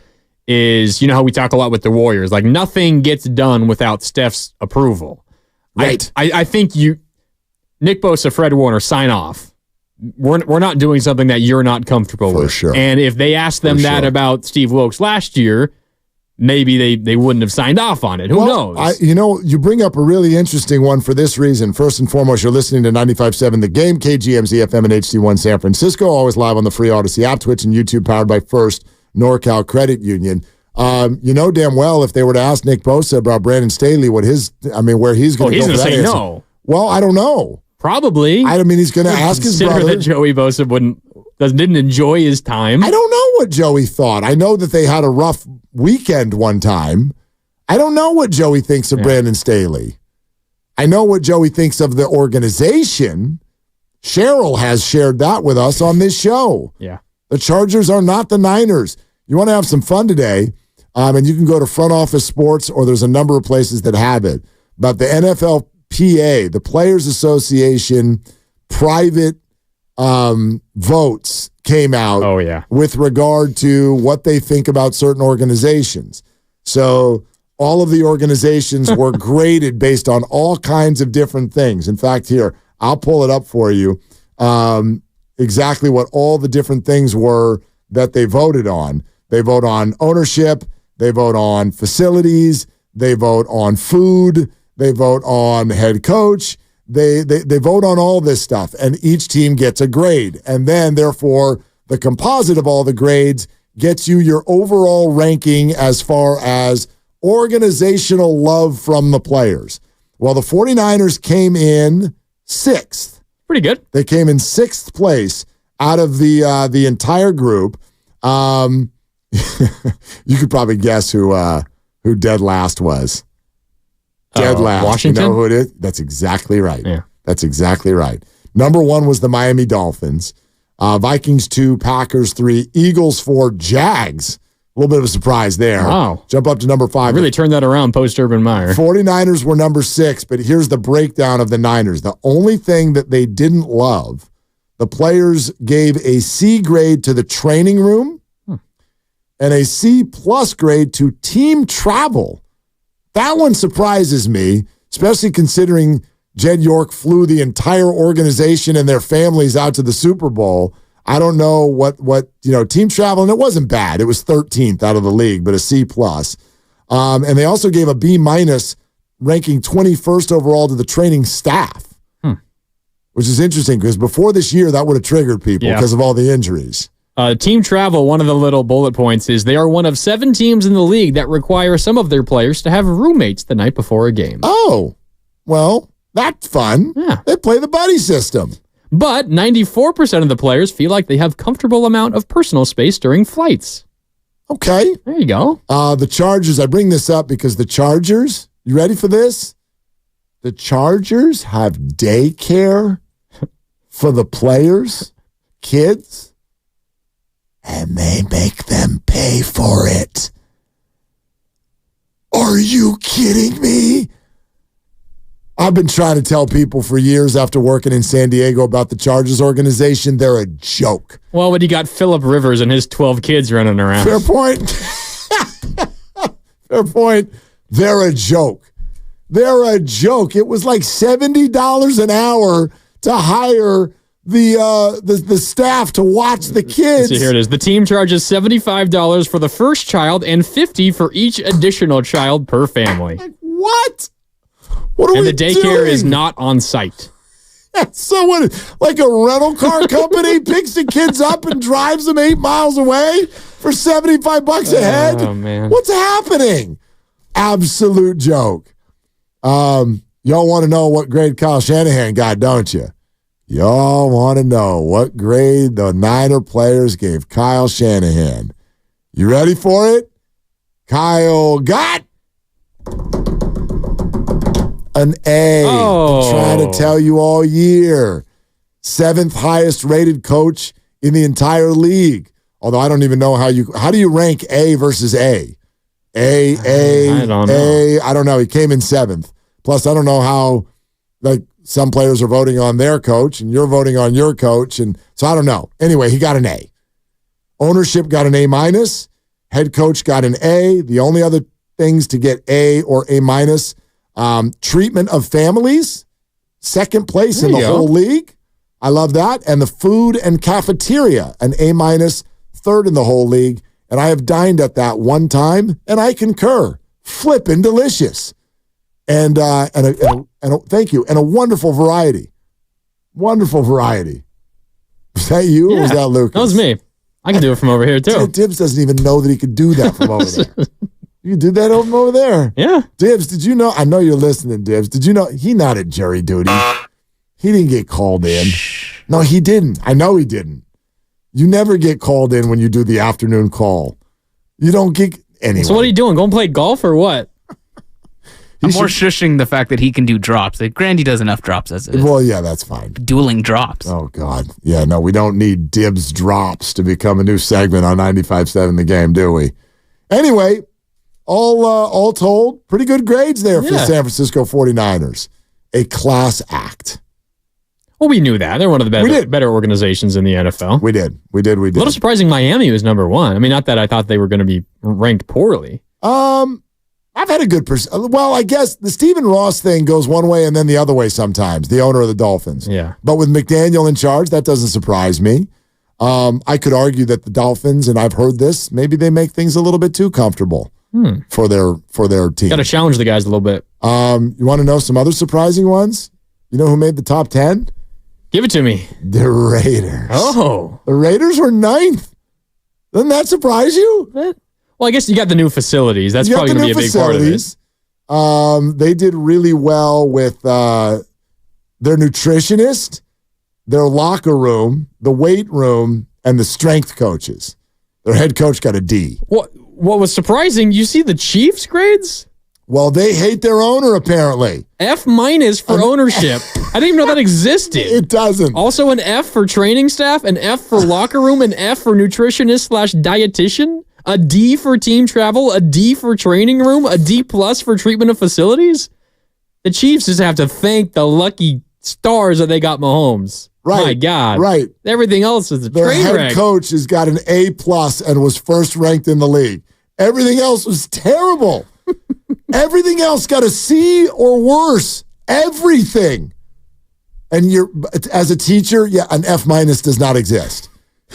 is, how we talk a lot with the Warriors, like nothing gets done without Steph's approval. Right. I think Nick Bosa, Fred Warner, sign off. We're not doing something that you're not comfortable with. For sure. And if they asked them that about Steve Wilkes last year, maybe they wouldn't have signed off on it. Who knows? You bring up a really interesting one for this reason. First and foremost, you're listening to 95.7 The Game, KGMZ FM and HD1 San Francisco, always live on the free Odyssey app, Twitch, and YouTube, powered by First NorCal Credit Union. You know damn well if they were to ask Nick Bosa about Brandon Staley, where he's going to go. He's going to say no. Well, I don't know. Probably. He's going to ask his brother. Consider that Joey Bosa didn't enjoy his time. I don't know what Joey thought. I know that they had a rough weekend one time. I don't know what Joey thinks of Brandon Staley. I know what Joey thinks of the organization. Cheryl has shared that with us on this show. Yeah. The Chargers are not the Niners. You want to have some fun today, and you can go to Front Office Sports, or there's a number of places that have it. But the NFLPA, the Players Association, private votes came out with regard to what they think about certain organizations. So all of the organizations were graded based on all kinds of different things. In fact, here, I'll pull it up for you. exactly what all the different things were that they voted on. They vote on ownership. They vote on facilities. They vote on food. They vote on head coach. They vote on all this stuff, and each team gets a grade. And then, therefore, the composite of all the grades gets you your overall ranking as far as organizational love from the players. Well, the 49ers came in 6th. Pretty good. They came in 6th place out of the entire group. You could probably guess who dead last was. Dead last. Washington? You know who it is? That's exactly right. Yeah. That's exactly right. Number 1 was the Miami Dolphins. Vikings 2, Packers 3, Eagles 4, Jags. A little bit of a surprise there. Wow. Jump up to number 5. Really turned that around post-Urban Meyer. 49ers were number 6, but here's the breakdown of the Niners. The only thing that they didn't love, the players gave a C grade to the training room and a C+ grade to team travel. That one surprises me, especially considering Jed York flew the entire organization and their families out to the Super Bowl. I don't know what team travel, and it wasn't bad. It was 13th out of the league, but a C+. And they also gave a B-, ranking 21st overall to the training staff, which is interesting because before this year, that would have triggered people because of all the injuries. Team travel, one of the little bullet points is they are one of 7 teams in the league that require some of their players to have roommates the night before a game. Oh, well, that's fun. Yeah. They play the buddy system. But 94% of the players feel like they have comfortable amount of personal space during flights. Okay. There you go. The Chargers, I bring this up because the Chargers, you ready for this? The Chargers have daycare for the players, kids, and they make them pay for it. Are you kidding me? I've been trying to tell people for years after working in San Diego about the Chargers organization. They're a joke. Well, when you got Phillip Rivers and his 12 kids running around. Fair point. Fair point. They're a joke. They're a joke. It was like $70 an hour to hire the staff to watch the kids. So here it is. The team charges $75 for the first child and $50 for each additional child per family. What? What are and we the daycare doing? is not on site. So what? Like a rental car company picks the kids up and drives them 8 miles away for $75 a head? Oh, man. What's happening? Absolute joke. Y'all want to know what grade Kyle Shanahan got, don't you? Y'all want to know what grade the Niner players gave Kyle Shanahan. You ready for it? Kyle got an A. Oh. Trying to tell you all year. 7th highest rated coach in the entire league. Although I don't even know how do you rank A versus A? I don't know. I don't know. He came in 7th. Plus, I don't know how, like, some players are voting on their coach and you're voting on your coach. And so I don't know. Anyway, he got an A. Ownership got an A-. Head coach got an A. The only other things to get A or A-, treatment of families, 2nd place in the whole league. I love that. And the food and cafeteria, an A-, 3rd in the whole league. And I have dined at that one time, and I concur. Flippin' delicious. And thank you. And a wonderful variety. Wonderful variety. Was that you or was that Lucas? That was me. I can do it from over here, too. Dibbs doesn't even know that he could do that from over there. You did that over there? Yeah. Dibbs, did you know? I know you're listening, Dibbs. Did you know he not at jury duty? He didn't get called in. No, he didn't. I know he didn't. You never get called in when you do the afternoon call. You don't get anyway. So what are you doing? Going play golf or what? I'm more shushing the fact that he can do drops. Like, Grandy does enough drops as it is. Well, yeah, that's fine. Dueling drops. Oh, God. Yeah, no, we don't need Dibbs drops to become a new segment on 95.7 The Game, do we? Anyway, all told, pretty good grades there for the San Francisco 49ers. A class act. Well, we knew that. They're one of the better organizations in the NFL. We did. A little surprising Miami was number 1. I mean, not that I thought they were going to be ranked poorly. I've had a good well, I guess the Stephen Ross thing goes one way and then the other way sometimes, the owner of the Dolphins. Yeah. But with McDaniel in charge, that doesn't surprise me. I could argue that the Dolphins, and I've heard this, maybe they make things a little bit too comfortable for their team. Got to challenge the guys a little bit. You want to know some other surprising ones? You know who made the top 10? Give it to me. The Raiders. Oh. The Raiders were 9th. Doesn't that surprise you? Well, I guess you got the new facilities. That's probably going to be a big part of it. They did really well with their nutritionist, their locker room, the weight room, and the strength coaches. Their head coach got a D. What was surprising, you see the Chiefs' grades? Well, they hate their owner, apparently. F- for ownership. I didn't even know that existed. It doesn't. Also an F for training staff, an F for locker room, an F for nutritionist/dietitian, a D for team travel, a D for training room, a D+ for treatment of facilities. The Chiefs just have to thank the lucky stars that they got Mahomes. Right. My God. Right. Everything else is a Their train head wreck. coach has got an A+ and was first ranked in the league. Everything else was terrible. Everything else got a C or worse. Everything. And as a teacher, an F- does not exist.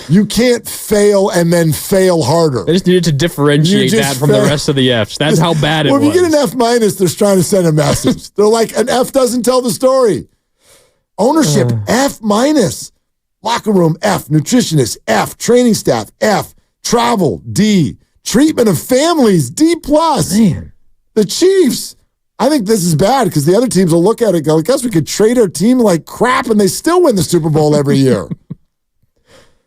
You can't fail and then fail harder. They just needed to differentiate that from the rest of the Fs. That's how bad it was. Well, if you get an F-, they're trying to send a message. They're like, an F doesn't tell the story. Ownership, F-. Locker room, F. Nutritionist, F. Training staff, F. Travel, D. Treatment of families, D+. Man. The Chiefs, I think this is bad because the other teams will look at it and go, I guess we could trade our team like crap and they still win the Super Bowl every year.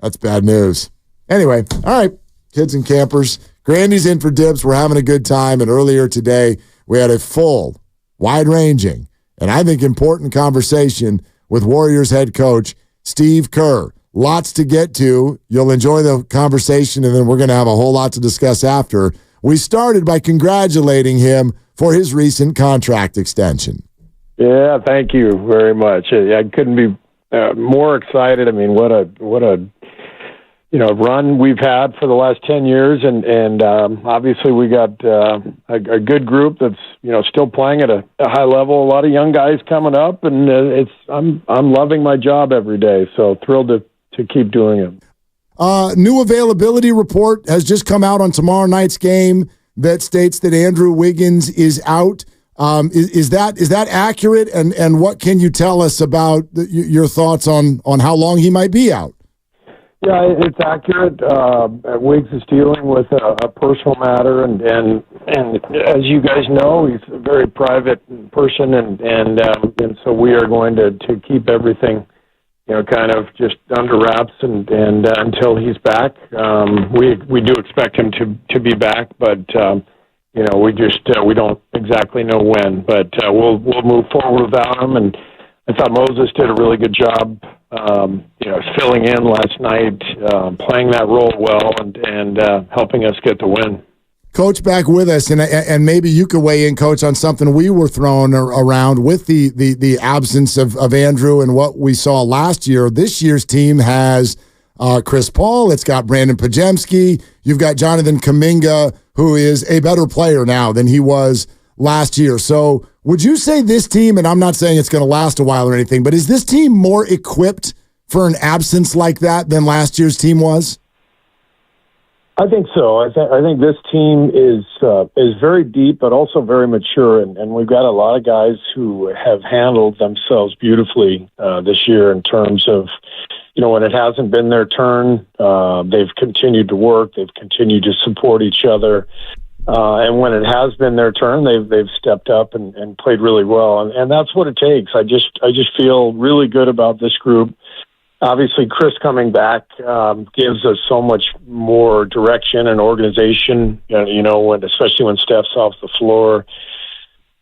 That's bad news. Anyway, all right, kids and campers. Grandy's in for dibs. We're having a good time. And earlier today, we had a full, wide-ranging, and I think important conversation with Warriors head coach Steve Kerr. Lots to get to. You'll enjoy the conversation, and then we're going to have a whole lot to discuss after. We started by congratulating him for his recent contract extension. Yeah, thank you very much. I couldn't be more excited. I mean, what a run we've had for the last 10 years, and obviously we got a good group that's still playing at a high level. A lot of young guys coming up, and I'm loving my job every day. So thrilled to keep doing it. New availability report has just come out on tomorrow night's game that states that Andrew Wiggins is out. Is that accurate? And what can you tell us about your thoughts on how long he might be out? Yeah, it's accurate. Wiggs is dealing with a personal matter, and as you guys know, he's a very private person, and so we are going to keep everything, kind of just under wraps, and until he's back. We do expect him to be back, but we don't exactly know when. But we'll move forward without him, and I thought Moses did a really good job. Filling in last night, playing that role well, and helping us get the win. Coach, back with us, and maybe you could weigh in, Coach, on something we were thrown around with the absence of Andrew and what we saw last year. This year's team has Chris Paul. It's got Brandon Pajemski. You've got Jonathan Kaminga, who is a better player now than he was last year. So would you say this team, and I'm not saying it's going to last a while or anything, but is this team more equipped for an absence like that than last year's team was? I think so. I think this team is very deep, but also very mature, and we've got a lot of guys who have handled themselves beautifully this year in terms of, when it hasn't been their turn, they've continued to work, they've continued to support each other. And when it has been their turn, they've stepped up and played really well, and that's what it takes. I just feel really good about this group. Obviously, Chris coming back gives us so much more direction and organization. Especially when Steph's off the floor,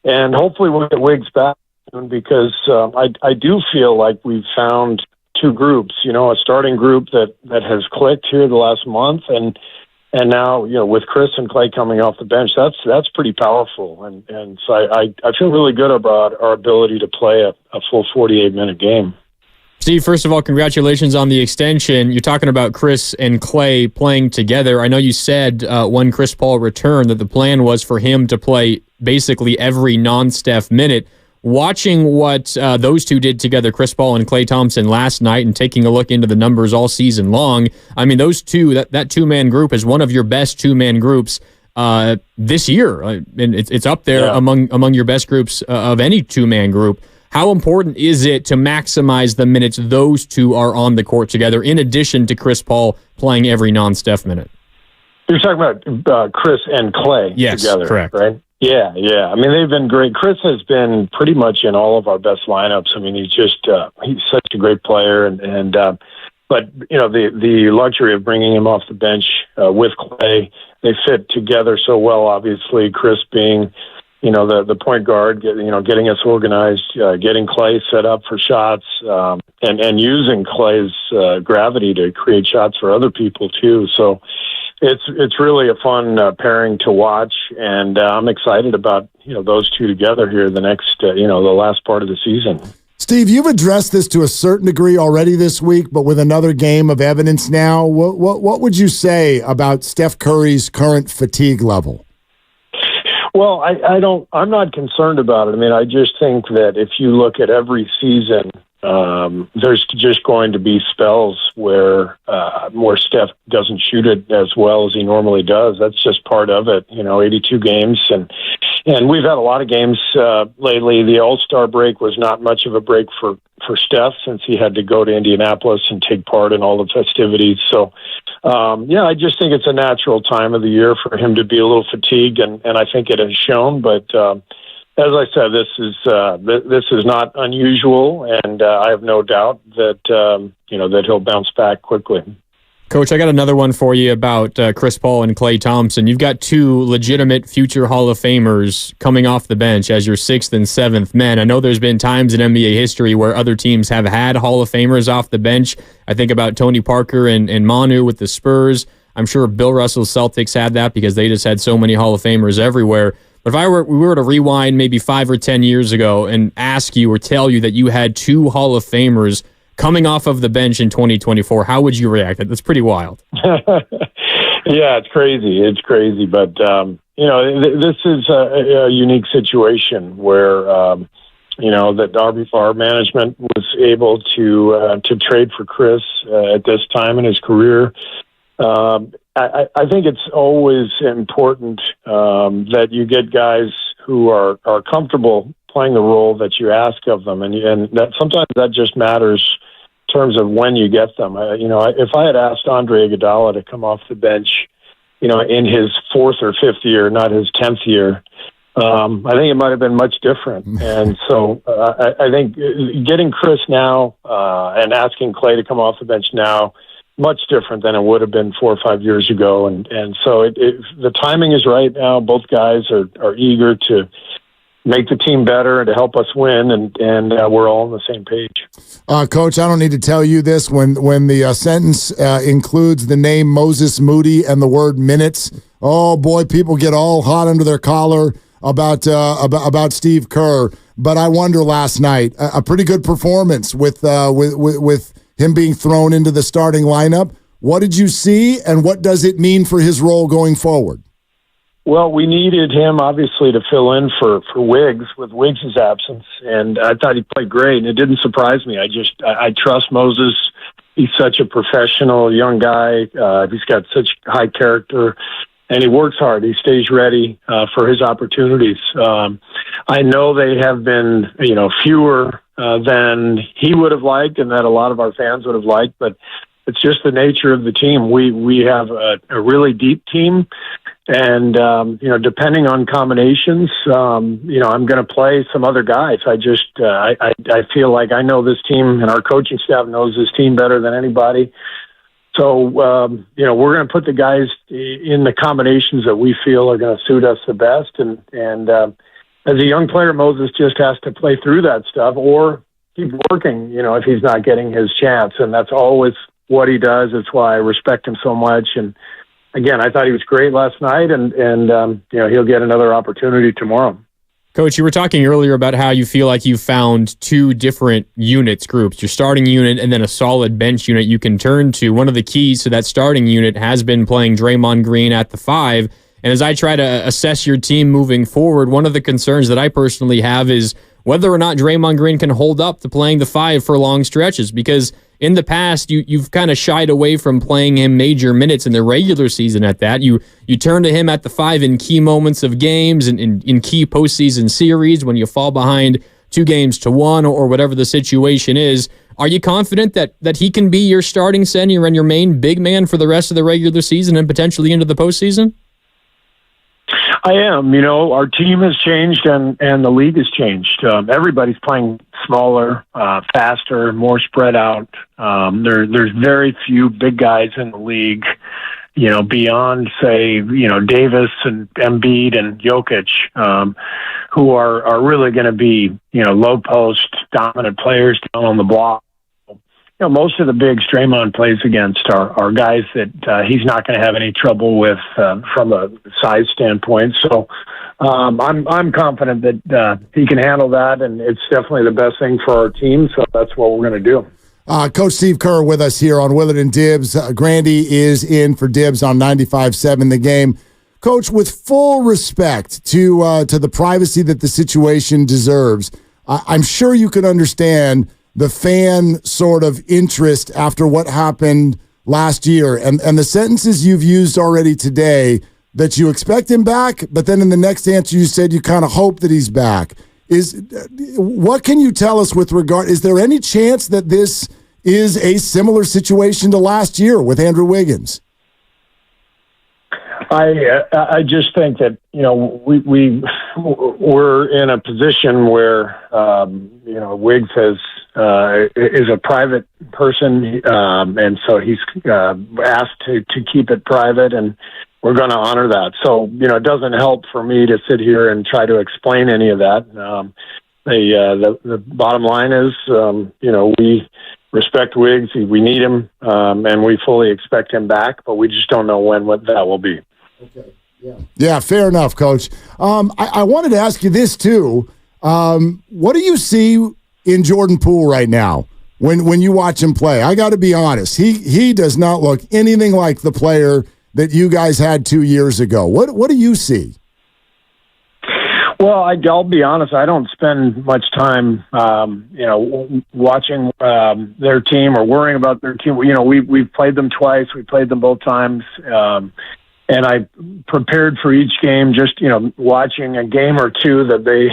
and hopefully we'll get Wiggs back soon, because I do feel like we've found two groups. A starting group that has clicked here the last month, and now, with Chris and Klay coming off the bench, that's pretty powerful. And so I feel really good about our ability to play a full 48-minute game. Steve, first of all, congratulations on the extension. You're talking about Chris and Klay playing together. I know you said when Chris Paul returned that the plan was for him to play basically every non-Steph minute. Watching what those two did together, Chris Paul and Klay Thompson, last night, and taking a look into the numbers all season long, I mean, those two, that two-man group is one of your best two-man groups this year. And it's up there among your best groups of any two-man group. How important is it to maximize the minutes those two are on the court together, in addition to Chris Paul playing every non-Steph minute? You're talking about Chris and Klay together, correct. Right? Yeah. I mean, they've been great. Chris has been pretty much in all of our best lineups. I mean, he's such a great player, but you know, the luxury of bringing him off the bench with Klay, they fit together so well. Obviously, Chris being, you know, the point guard, getting us organized, getting Klay set up for shots, and using Klay's gravity to create shots for other people too. So it's really a fun pairing to watch, and I'm excited about, you know, those two together here the next the last part of the season. Steve, you've addressed this to a certain degree already this week, but with another game of evidence now, what would you say about Steph Curry's current fatigue level? Well, I'm not concerned about it. I mean, I just think that if you look at every season, there's just going to be spells where Steph doesn't shoot it as well as he normally does. That's just part of it. 82 games, and we've had a lot of games lately. The All-Star break was not much of a break for Steph, since he had to go to Indianapolis and take part in all the festivities. So, I just think it's a natural time of the year for him to be a little fatigued, and I think it has shown. But as I said, this is not unusual, and I have no doubt that that he'll bounce back quickly. Coach, I got another one for you about Chris Paul and Klay Thompson. You've got two legitimate future Hall of Famers coming off the bench as your sixth and seventh men. I know there's been times in NBA history where other teams have had Hall of Famers off the bench. I think about Tony Parker and Manu with the Spurs. I'm sure Bill Russell's Celtics had that because they just had so many Hall of Famers everywhere. But if we were to rewind maybe 5 or 10 years ago and ask you or tell you that you had two Hall of Famers coming off of the bench in 2024, how would you react? That's pretty wild. Yeah, it's crazy. But, this is a unique situation where, that our management was able to trade for Chris at this time in his career. I think it's always important that you get guys who are comfortable playing the role that you ask of them, and that sometimes that just matters in terms of when you get them. If I had asked Andre Iguodala to come off the bench, in his 4th or 5th year, not his 10th year, I think it might have been much different. And so I think getting Chris now and asking Klay to come off the bench now, much different than it would have been 4 or 5 years ago. And so the timing is right now. Both guys are eager to make the team better and to help us win, and we're all on the same page. Coach, I don't need to tell you this. When the sentence includes the name Moses Moody and the word minutes, oh boy, people get all hot under their collar about Steve Kerr. But I wonder, last night, a pretty good performance with him being thrown into the starting lineup. What did you see, and what does it mean for his role going forward? Well, we needed him, obviously, to fill in for Wiggs with Wiggs' absence, and I thought he played great, and it didn't surprise me. I trust Moses. He's such a professional young guy. He's got such high character, and he works hard. He stays ready for his opportunities. I know they have been, fewer than he would have liked and that a lot of our fans would have liked, but it's just the nature of the team. We have a really deep team. And, depending on combinations, I'm going to play some other guys. I feel like I know this team, and our coaching staff knows this team better than anybody. So, we're going to put the guys in the combinations that we feel are going to suit us the best. And as a young player, Moses just has to play through that stuff or keep working, if he's not getting his chance. And that's always what he does. It's why I respect him so much. And again, I thought he was great last night, and he'll get another opportunity tomorrow. Coach, you were talking earlier about how you feel like you found two different groups, your starting unit and then a solid bench unit you can turn to. One of the keys to that starting unit has been playing Draymond Green at the 5. And as I try to assess your team moving forward, one of the concerns that I personally have is whether or not Draymond Green can hold up to playing the 5 for long stretches, because in the past, you've kind of shied away from playing him major minutes in the regular season at that. You turn to him at the 5 in key moments of games and in key postseason series when you fall behind 2-1 or whatever the situation is. Are you confident that he can be your starting center and your main big man for the rest of the regular season and potentially into the postseason? I am. Our team has changed and the league has changed. Everybody's playing smaller, faster, more spread out. There's very few big guys in the league, beyond, say, Davis and Embiid and Jokic, who are really going to be, low post dominant players down on the block. Most of the bigs Draymond plays against are guys that he's not going to have any trouble with from a size standpoint. So I'm confident that he can handle that, and it's definitely the best thing for our team. So that's what we're going to do. Coach Steve Kerr with us here on Willard and Dibs. Grandy is in for Dibs on 95.7 The Game. Coach, with full respect to the privacy that the situation deserves, I'm sure you can understand the fan sort of interest after what happened last year and the sentences you've used already today that you expect him back, but then in the next answer you said you kind of hope that he's back. What can you tell us with regard, is there any chance that this is a similar situation to last year with Andrew Wiggins? I just think that we're in a position where Wiggs is a private person, and so he's asked to keep it private, and we're going to honor that. So it doesn't help for me to sit here and try to explain any of that. The bottom line is we respect Wiggs, we need him, and we fully expect him back, but we just don't know what that will be. Okay. Yeah, fair enough, Coach. I wanted to ask you this, too. What do you see in Jordan Poole right now when you watch him play? I got to be honest. He does not look anything like the player that you guys had 2 years ago. What do you see? Well, I'll be honest. I don't spend much time, watching their team or worrying about their team. We've played them twice. We played them both times. And I prepared for each game, just, watching a game or two that they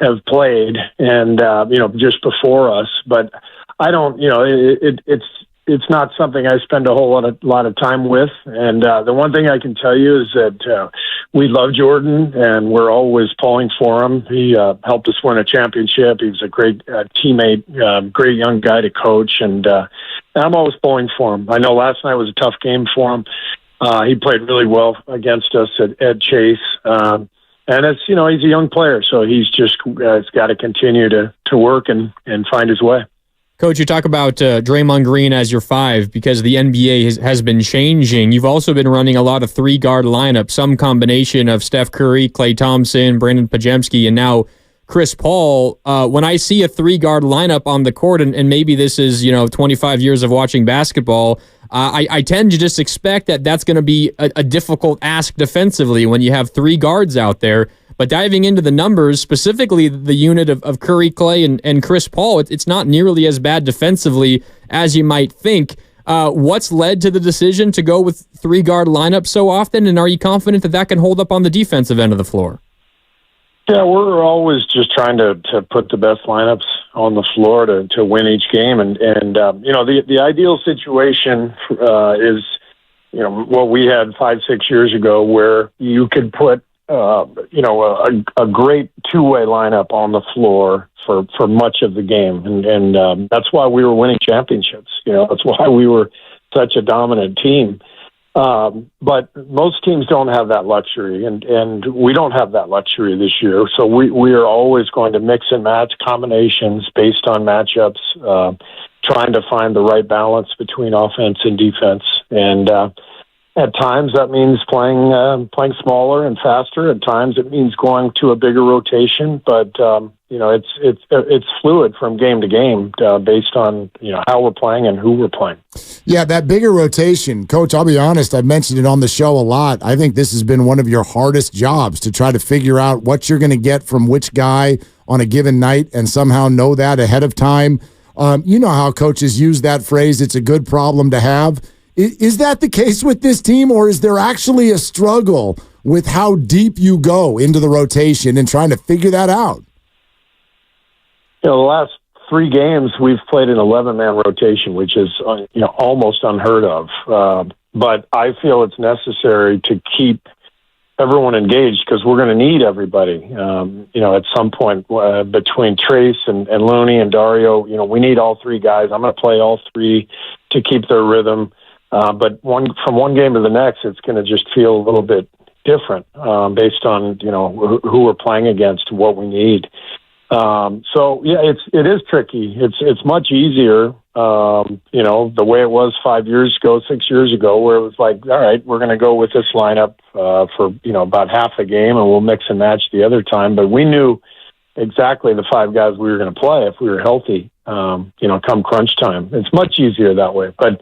have played and, just before us. But I don't, it's not something I spend a whole lot of time with. And the one thing I can tell you is that we love Jordan and we're always pulling for him. He helped us win a championship. He was a great teammate, great young guy to coach. And I'm always pulling for him. I know last night was a tough game for him. He played really well against us at Chase. And it's, he's a young player, so he's just got to continue to work and find his way. Coach, you talk about Draymond Green as your 5 because the NBA has been changing. You've also been running a lot of 3-guard lineups, some combination of Steph Curry, Klay Thompson, Brandon Pajemski, and now Chris Paul. When I see a 3-guard lineup on the court, and maybe this is 25 years of watching basketball, I tend to just expect that that's going to be a difficult ask defensively when you have 3 guards out there. But diving into the numbers, specifically the unit of Curry, Klay, and Chris Paul, it's not nearly as bad defensively as you might think. What's led to the decision to go with 3-guard lineups so often, and are you confident that can hold up on the defensive end of the floor? Yeah, we're always just trying to put the best lineups on the floor to win each game. And the ideal situation is, what we had 5-6 years ago where you could put, a great 2-way lineup on the floor for much of the game. And that's why we were winning championships. That's why we were such a dominant team. But most teams don't have that luxury, and we don't have that luxury this year. So we are always going to mix and match combinations based on matchups, trying to find the right balance between offense and defense. And At times that means playing smaller and faster. At times it means going to a bigger rotation. But it's fluid from game to game based on how we're playing and who we're playing. Yeah, that bigger rotation, Coach. I'll be honest. I've mentioned it on the show a lot. I think this has been one of your hardest jobs to try to figure out what you're going to get from which guy on a given night, and somehow know that ahead of time. You know how coaches use that phrase. It's a good problem to have. Is that the case with this team, or is there actually a struggle with how deep you go into the rotation and trying to figure that out? The last 3 games we've played an 11-man rotation, which is almost unheard of. But I feel it's necessary to keep everyone engaged because we're going to need everybody. At some point between Trace and Looney and Dario, we need all 3 guys. I'm going to play all 3 to keep their rhythm. But from one game to the next, it's going to just feel a little bit different based on who we're playing against, what we need. So yeah, it is tricky. It's much easier, the way it was 5 years ago, 6 years ago, where it was like, all right, we're going to go with this lineup for about half the game, and we'll mix and match the other time. But we knew exactly the 5 guys we were going to play if we were healthy. Come crunch time, it's much easier that way. But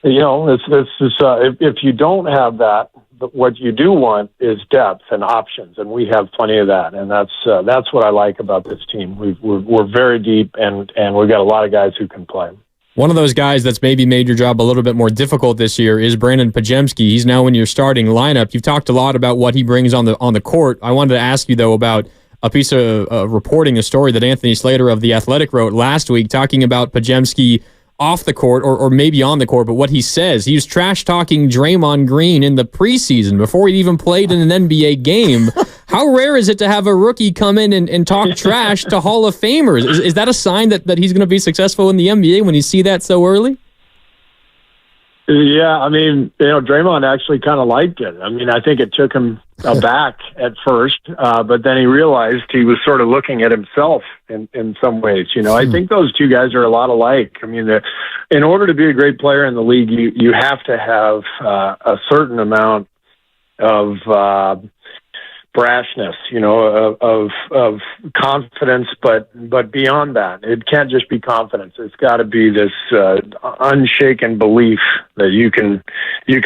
if you don't have that, what you do want is depth and options, and we have plenty of that. And that's what I like about this team. We're very deep, and we've got a lot of guys who can play. One of those guys that's maybe made your job a little bit more difficult this year is Brandon Podziemski. He's now in your starting lineup. You've talked a lot about what he brings on the court. I wanted to ask you, though, about a piece of reporting, a story that Anthony Slater of The Athletic wrote last week talking about Podziemski off the court or maybe on the court, but what he says, he was trash-talking Draymond Green in the preseason before he even played in an NBA game. How rare is it to have a rookie come in and talk trash to Hall of Famers? Is that a sign that he's going to be successful in the NBA when you see that so early? Yeah, I mean, Draymond actually kind of liked it. I mean, I think it took him aback at first, but then he realized he was sort of looking at himself in some ways. I think those 2 guys are a lot alike. I mean, in order to be a great player in the league, you have to have a certain amount of brashness, of confidence, but beyond that, it can't just be confidence. It's got to be this unshaken belief that you can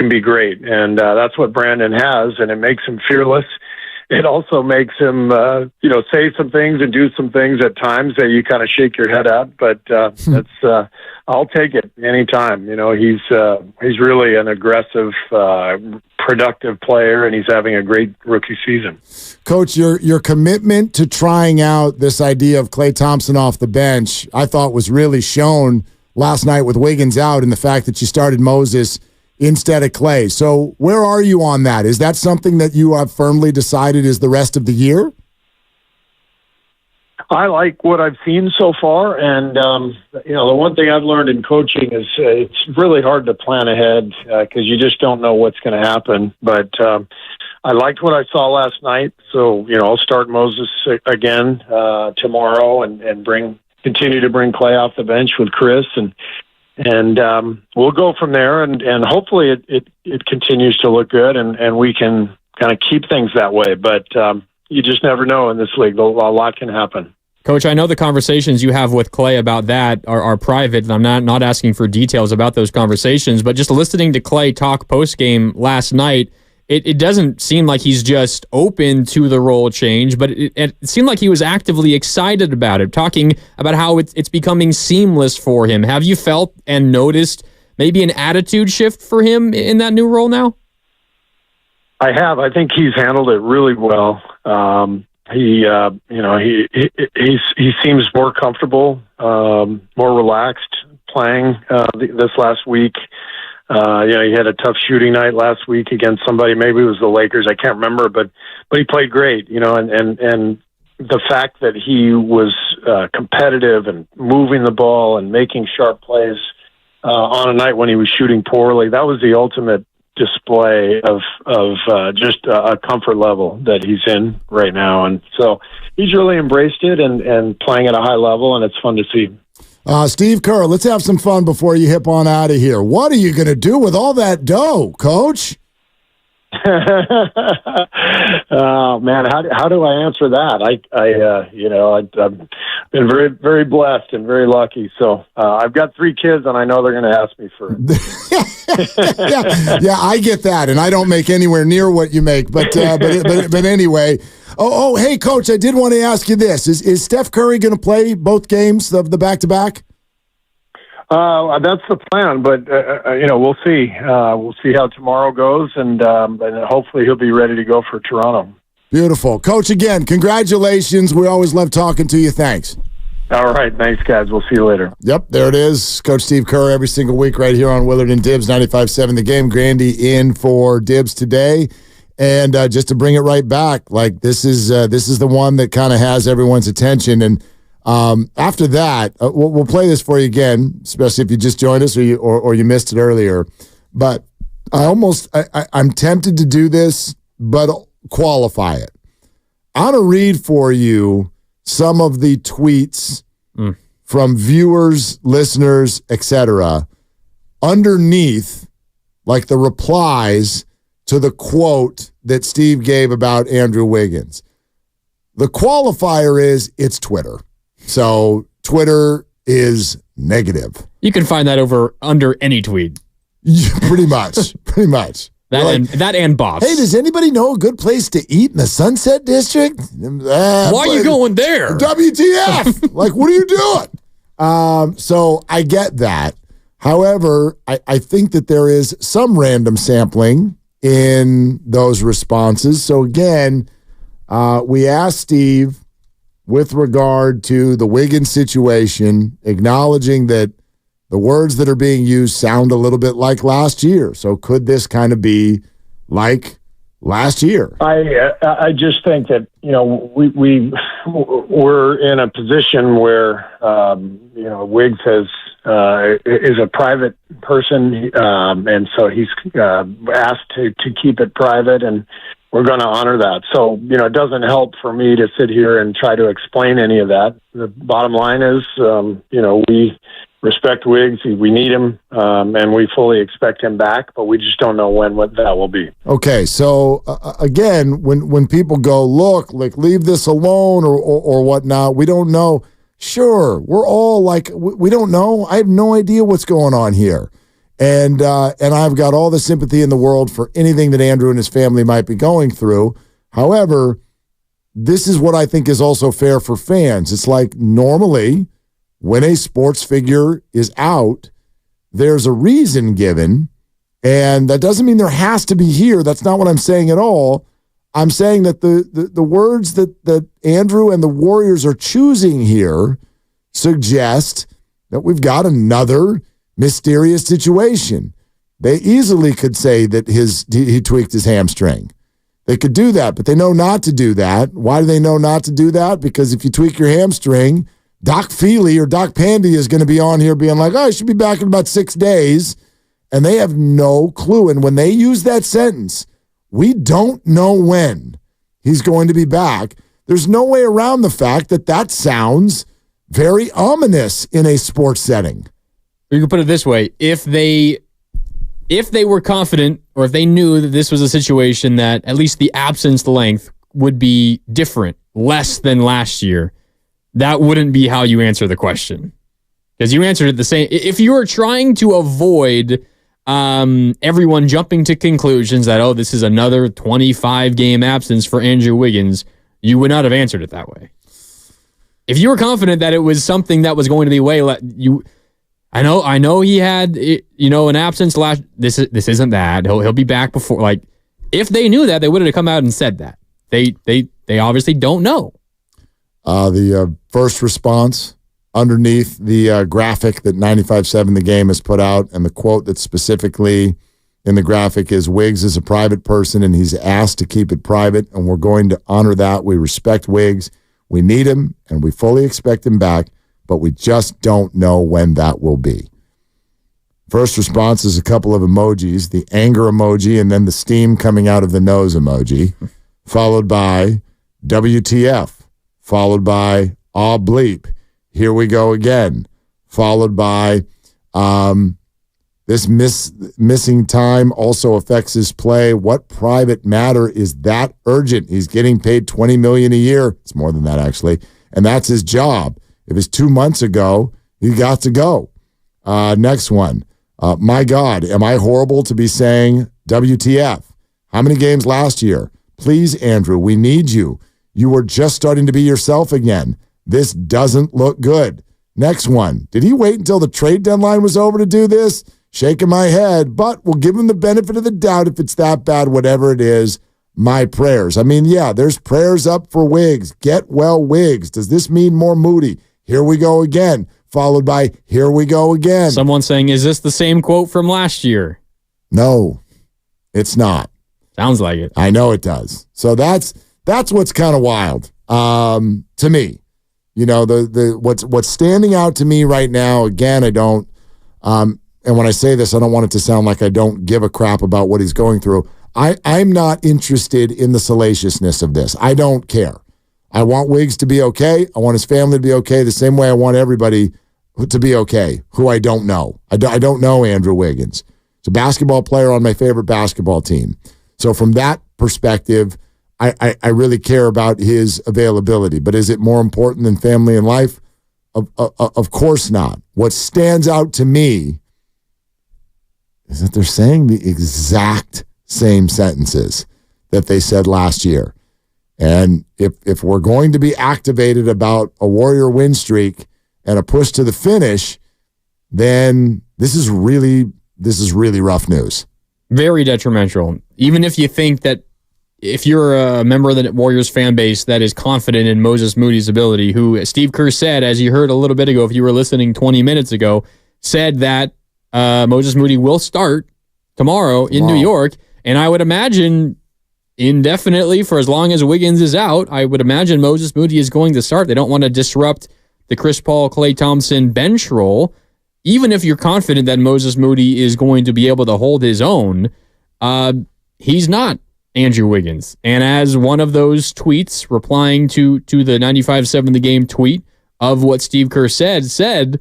be great, and that's what Brandon has, and it makes him fearless. It also makes him, say some things and do some things at times that you kind of shake your head at, but that's I'll take it anytime. He's really an aggressive, productive player, and he's having a great rookie season. Coach, your commitment to trying out this idea of Klay Thompson off the bench, I thought was really shown last night with Wiggins out, and the fact that you started Moses instead of Klay. So where are you on that? Is that something that you have firmly decided is the rest of the year? I like what I've seen so far, and the one thing I've learned in coaching is it's really hard to plan ahead because you just don't know what's going to happen. But I liked what I saw last night, so I'll start Moses again tomorrow and continue to bring Klay off the bench with Chris, and we'll go from there, and hopefully it continues to look good, and we can kind of keep things that way. But you just never know in this league. A lot can happen. Coach, I know the conversations you have with Klay about that are private, and I'm not asking for details about those conversations, but just listening to Klay talk post-game last night, it doesn't seem like he's just open to the role change, but it seemed like he was actively excited about it, talking about how it's becoming seamless for him. Have you felt and noticed maybe an attitude shift for him in that new role now? I have. I think he's handled it really well. He seems more comfortable, more relaxed playing this last week. He had a tough shooting night last week against somebody. Maybe it was the Lakers. I can't remember, but he played great. And the fact that he was competitive and moving the ball and making sharp plays on a night when he was shooting poorly, that was the ultimate display of just a comfort level that he's in right now. And so he's really embraced it and playing at a high level, and it's fun to see. Steve Kerr, let's have some fun before you hip on out of here. What are you going to do with all that dough, Coach? Oh man, how do I answer that? I've been very, very blessed and very lucky. So I've got 3 kids, and I know they're going to ask me for it. yeah, I get that, and I don't make anywhere near what you make. But anyway. Oh, hey, Coach, I did want to ask you this: Is Steph Curry going to play both games of the back-to-back? That's the plan, but we'll see. We'll see how tomorrow goes, and hopefully he'll be ready to go for Toronto. Beautiful, Coach. Again, congratulations. We always love talking to you. Thanks. All right, thanks, guys. We'll see you later. Yep, there it is. Coach Steve Kerr every single week right here on Willard and Dibs 95.7 The Game. Grandy in for Dibs today. And just to bring it right back, like this is the one that kind of has everyone's attention. And after that, we'll play this for you again, especially if you just joined us or you missed it earlier. But I'm tempted to do this, but qualify it. I'm going to read for you some of the tweets from viewers, listeners, etc. underneath, like the replies to the quote that Steve gave about Andrew Wiggins. The qualifier is it's Twitter. So Twitter is negative. You can find that under any tweet. Pretty much. That and bots. Hey, does anybody know a good place to eat in the Sunset District? Why are you going there? WTF? Like, what are you doing? So I get that. However, I think that there is some random sampling in those responses. So again, we asked Steve with regard to the Wiggins situation, acknowledging that the words that are being used sound a little bit like last year. So could this kind of be like last year? I just think that, we're in a position where, Wiggs is a private person, and so he's asked to keep it private, and we're going to honor that. So, it doesn't help for me to sit here and try to explain any of that. The bottom line is, we respect Wiggs. We need him, and we fully expect him back, but we just don't know what that will be. Okay, so again, when people go, look, like leave this alone or whatnot, we don't know. Sure, we're all like, we don't know. I have no idea what's going on here. And I've got all the sympathy in the world for anything that Andrew and his family might be going through. However, this is what I think is also fair for fans. It's like normally when a sports figure is out, there's a reason given, and that doesn't mean there has to be here. That's not what I'm saying at all. I'm saying that the words that Andrew and the Warriors are choosing here suggest that we've got another mysterious situation. They easily could say that he tweaked his hamstring. They could do that, but they know not to do that. Why do they know not to do that? Because if you tweak your hamstring, Doc Feely or Doc Pandy is going to be on here being like, I should be back in about 6 days. And they have no clue. And when they use that sentence, we don't know when he's going to be back. There's no way around the fact that sounds very ominous in a sports setting. You can put it this way. If they were confident, or if they knew that this was a situation that at least the absence length would be different, less than last year, that wouldn't be how you answer the question. Because you answered it the same. If you were trying to avoid everyone jumping to conclusions that, this is another 25-game absence for Andrew Wiggins, you would not have answered it that way. If you were confident that it was something that was going to be I know he had an absence last. This isn't that. He'll be back before. Like, if they knew that, they would have come out and said that. They obviously don't know. The first response underneath the graphic that 95.7 The Game has put out, and the quote that's specifically in the graphic is, Wiggs is a private person and he's asked to keep it private, and we're going to honor that. We respect Wiggs. We need him and we fully expect him back, but we just don't know when that will be. First response is a couple of emojis, the anger emoji and then the steam coming out of the nose emoji, followed by WTF, followed by aw bleep, here we go again, followed by this missing time also affects his play. What private matter is that urgent? He's getting paid $20 million a year. It's more than that, actually. And that's his job. If it's 2 months ago, he got to go. Next one. My God, am I horrible to be saying WTF? How many games last year? Please, Andrew, we need you. You were just starting to be yourself again. This doesn't look good. Next one. Did he wait until the trade deadline was over to do this? Shaking my head, but we'll give him the benefit of the doubt if it's that bad, whatever it is. My prayers. I mean, yeah, there's prayers up for Wiggs. Get well, Wiggs. Does this mean more Moody? Here we go again, followed by here we go again. Someone saying, is this the same quote from last year? No, it's not. Sounds like it. I know it does. So that's what's kind of wild to me. You know, the what's standing out to me right now, again, I don't and when I say this, I don't want it to sound like I don't give a crap about what he's going through. I'm not interested in the salaciousness of this. I don't care. I want Wiggs to be okay. I want his family to be okay the same way I want everybody to be okay who I don't know. I don't know Andrew Wiggins. He's a basketball player on my favorite basketball team. So from that perspective, I really care about his availability. But is it more important than family and life? Of course not. What stands out to me is that they're saying the exact same sentences that they said last year. And if we're going to be activated about a Warrior win streak and a push to the finish, then this is really rough news. Very detrimental. Even if you think that if you're a member of the Warriors fan base that is confident in Moses Moody's ability, who Steve Kerr said, as you heard a little bit ago, if you were listening 20 minutes ago, said that Moses Moody will start tomorrow in New York. And I would imagine indefinitely for as long as Wiggins is out, I would imagine Moses Moody is going to start. They don't want to disrupt the Chris Paul, Klay Thompson bench role. Even if you're confident that Moses Moody is going to be able to hold his own, he's not Andrew Wiggins. And as one of those tweets replying to the 95-7 the game tweet of what Steve Kerr said,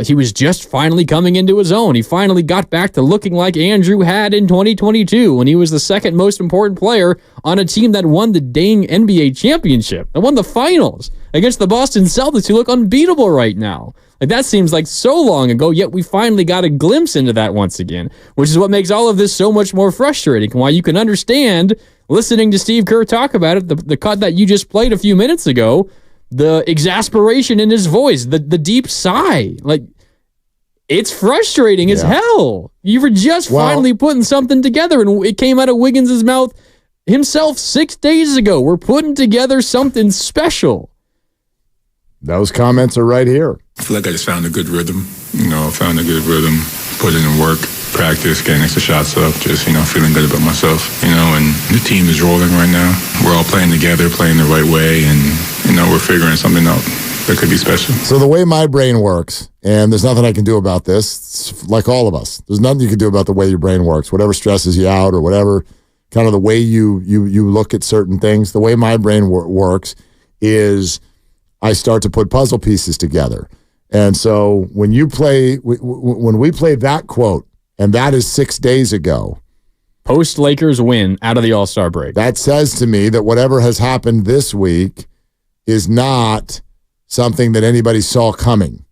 he was just finally coming into his own. He finally got back to looking like Andrew had in 2022 when he was the second most important player on a team that won the dang NBA championship. That won the finals against the Boston Celtics, who look unbeatable right now. Like, that seems like so long ago, yet we finally got a glimpse into that once again, which is what makes all of this so much more frustrating. Why you can understand, listening to Steve Kerr talk about it, the cut that you just played a few minutes ago, the exasperation in his voice, the deep sigh. Like, it's frustrating as hell. You were just finally putting something together, and it came out of Wiggins' mouth himself 6 days ago. We're putting together something special. Those comments are right here. I feel like I just found a good rhythm. Found a good rhythm, put in work, practice, getting extra shots up, just, feeling good about myself, and the team is rolling right now. We're all playing together, playing the right way, and, we're figuring something out that could be special. So the way my brain works, and there's nothing I can do about this, it's like all of us, there's nothing you can do about the way your brain works, whatever stresses you out or whatever, kind of the way you look at certain things. The way my brain works is I start to put puzzle pieces together. And so when we play that quote, and that is 6 days ago, post Lakers win out of the All-Star break, that says to me that whatever has happened this week is not something that anybody saw coming.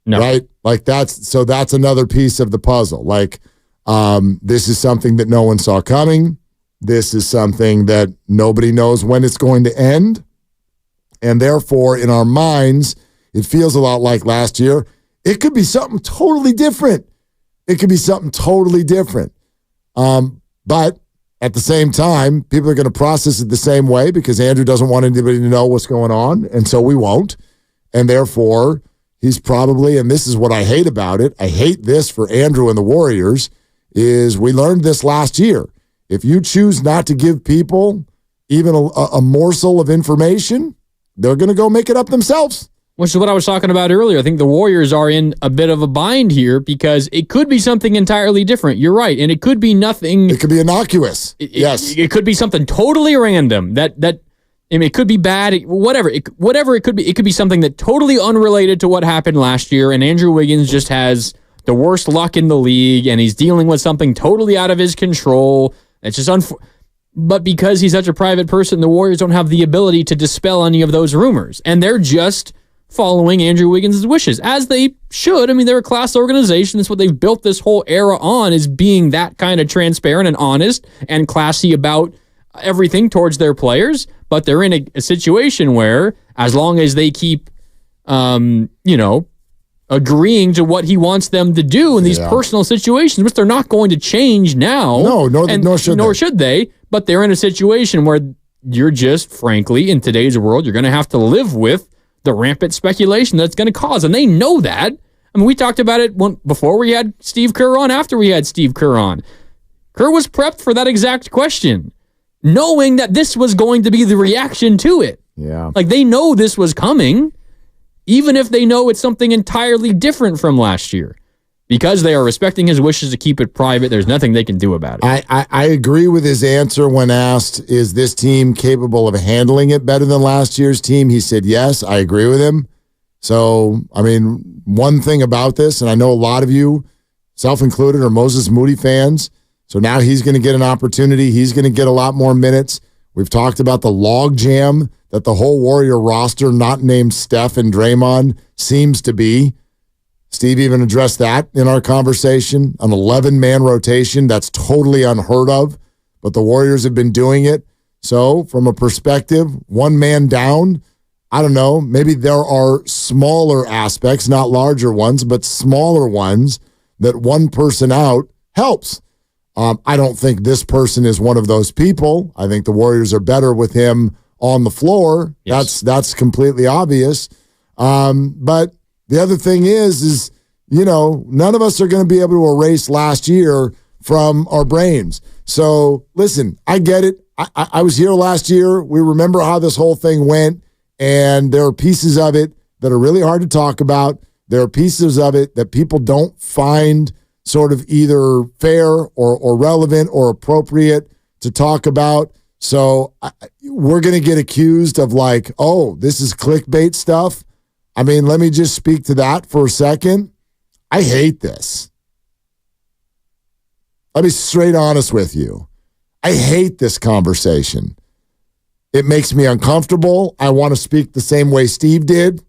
No. Right? Like, that's another piece of the puzzle. Like, this is something that no one saw coming. This is something that nobody knows when it's going to end. And therefore, in our minds, it feels a lot like last year. It could be something totally different. But at the same time, people are going to process it the same way because Andrew doesn't want anybody to know what's going on, and so we won't. And therefore, he's probably, and this is what I hate about it, I hate this for Andrew and the Warriors, is we learned this last year. If you choose not to give people even a morsel of information, they're going to go make it up themselves. Which is what I was talking about earlier. I think the Warriors are in a bit of a bind here because it could be something entirely different. You're right. And it could be nothing. It could be innocuous. Yes. It could be something totally random that I mean, it could be bad, whatever it could be. It could be something that totally unrelated to what happened last year, and Andrew Wiggins just has the worst luck in the league, and he's dealing with something totally out of his control. It's just but because he's such a private person, the Warriors don't have the ability to dispel any of those rumors, and they're just following Andrew Wiggins' wishes, as they should. I mean, they're a class organization. That's what they've built this whole era on, is being that kind of transparent and honest and classy about everything towards their players. But they're in a situation where, as long as they keep, agreeing to what he wants them to do in these personal situations, which they're not going to change now. No, nor should they. But they're in a situation where you're just, frankly, in today's world, you're going to have to live with the rampant speculation that's going to cause. And they know that. I mean, we talked about it before we had Steve Kerr on, after we had Steve Kerr on. Kerr was prepped for that exact question, knowing that this was going to be the reaction to it. Yeah. Like, they know this was coming, even if they know it's something entirely different from last year. Because they are respecting his wishes to keep it private, there's nothing they can do about it. I agree with his answer when asked, is this team capable of handling it better than last year's team? He said yes. I agree with him. So, I mean, one thing about this, and I know a lot of you, self-included, are Moses Moody fans. So now he's going to get an opportunity. He's going to get a lot more minutes. We've talked about the log jam that the whole Warrior roster, not named Steph and Draymond, seems to be. Steve even addressed that in our conversation. An 11-man rotation, that's totally unheard of, but the Warriors have been doing it. So from a perspective, one man down, I don't know, maybe there are smaller aspects, not larger ones, but smaller ones that one person out helps. I don't think this person is one of those people. I think the Warriors are better with him on the floor. Yes. That's completely obvious. But the other thing is, none of us are going to be able to erase last year from our brains. So listen, I get it. I was here last year. We remember how this whole thing went, and there are pieces of it that are really hard to talk about. There are pieces of it that people don't find sort of either fair or relevant or appropriate to talk about. So we're going to get accused of like, oh, this is clickbait stuff. I mean, let me just speak to that for a second. I hate this. I'll be straight honest with you. I hate this conversation. It makes me uncomfortable. I want to speak the same way Steve did.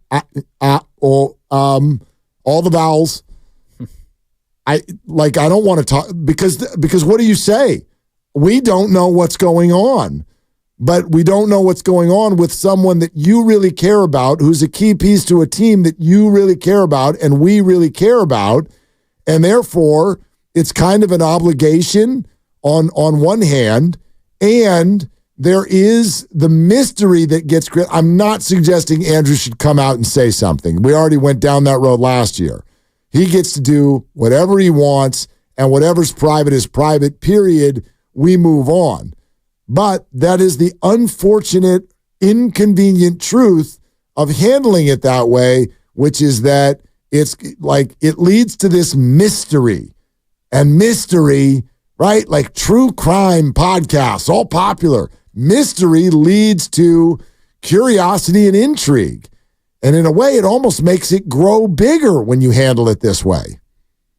All the vowels. I don't want to talk because what do you say? We don't know what's going on. But we don't know what's going on with someone that you really care about, who's a key piece to a team that you really care about and we really care about. And therefore, it's kind of an obligation on one hand, and there is the mystery that gets created. I'm not suggesting Andrew should come out and say something. We already went down that road last year. He gets to do whatever he wants, and whatever's private is private, period. We move on. But that is the unfortunate, inconvenient truth of handling it that way, which is that it's like it leads to this mystery. And mystery, right? Like true crime podcasts, all popular. Mystery leads to curiosity and intrigue. And in a way, it almost makes it grow bigger when you handle it this way.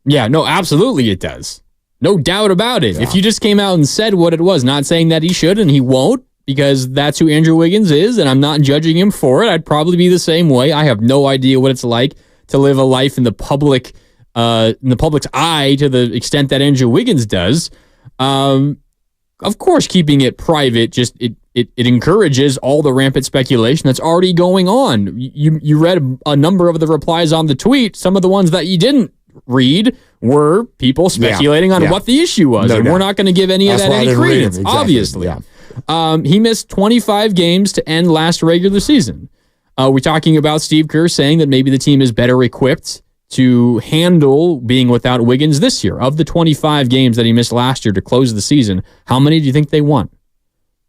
Yeah, no, absolutely it does. No doubt about it. Yeah. If you just came out and said what it was, not saying that he should and he won't, because that's who Andrew Wiggins is, and I'm not judging him for it, I'd probably be the same way. I have no idea what it's like to live a life in the public's eye to the extent that Andrew Wiggins does. Of course, keeping it private just it encourages all the rampant speculation that's already going on. You read a number of the replies on the tweet. Some of the ones that you didn't read were people speculating on what the issue was, and we're not going to give any of that any credence, obviously. Yeah. He missed 25 games to end last regular season. We're talking about Steve Kerr saying that maybe the team is better equipped to handle being without Wiggins this year. Of the 25 games that he missed last year to close the season, how many do you think they won?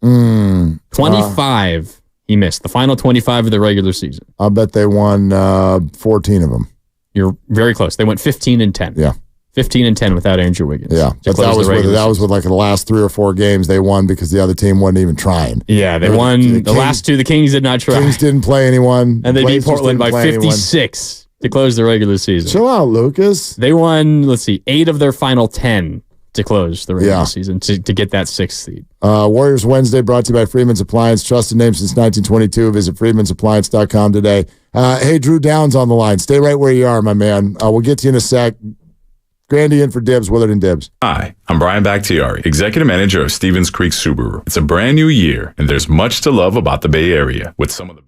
25 he missed, the final 25 of the regular season. I bet they won 14 of them. You're very close. They went 15-10. Yeah. 15-10 without Andrew Wiggins. Yeah, but that was with like the last 3 or 4 games they won because the other team wasn't even trying. Yeah, they won the last 2. The Kings did not try. Kings didn't play anyone. And they beat Portland by 56 to close the regular season. Chill out, Lucas. They won, 8 of their final 10 to close the regular season to get that 6th seed. Warriors Wednesday brought to you by Freeman's Appliance. Trusted name since 1922. Visit freemansappliance.com today. Hey, Drew Downs on the line. Stay right where you are, my man. We'll get to you in a sec. Grandy in for Dibs, Willard and Dibs. Hi, I'm Brian Bakhtiari, Executive Manager of Stevens Creek Subaru. It's a brand new year, and there's much to love about the Bay Area with some of the best.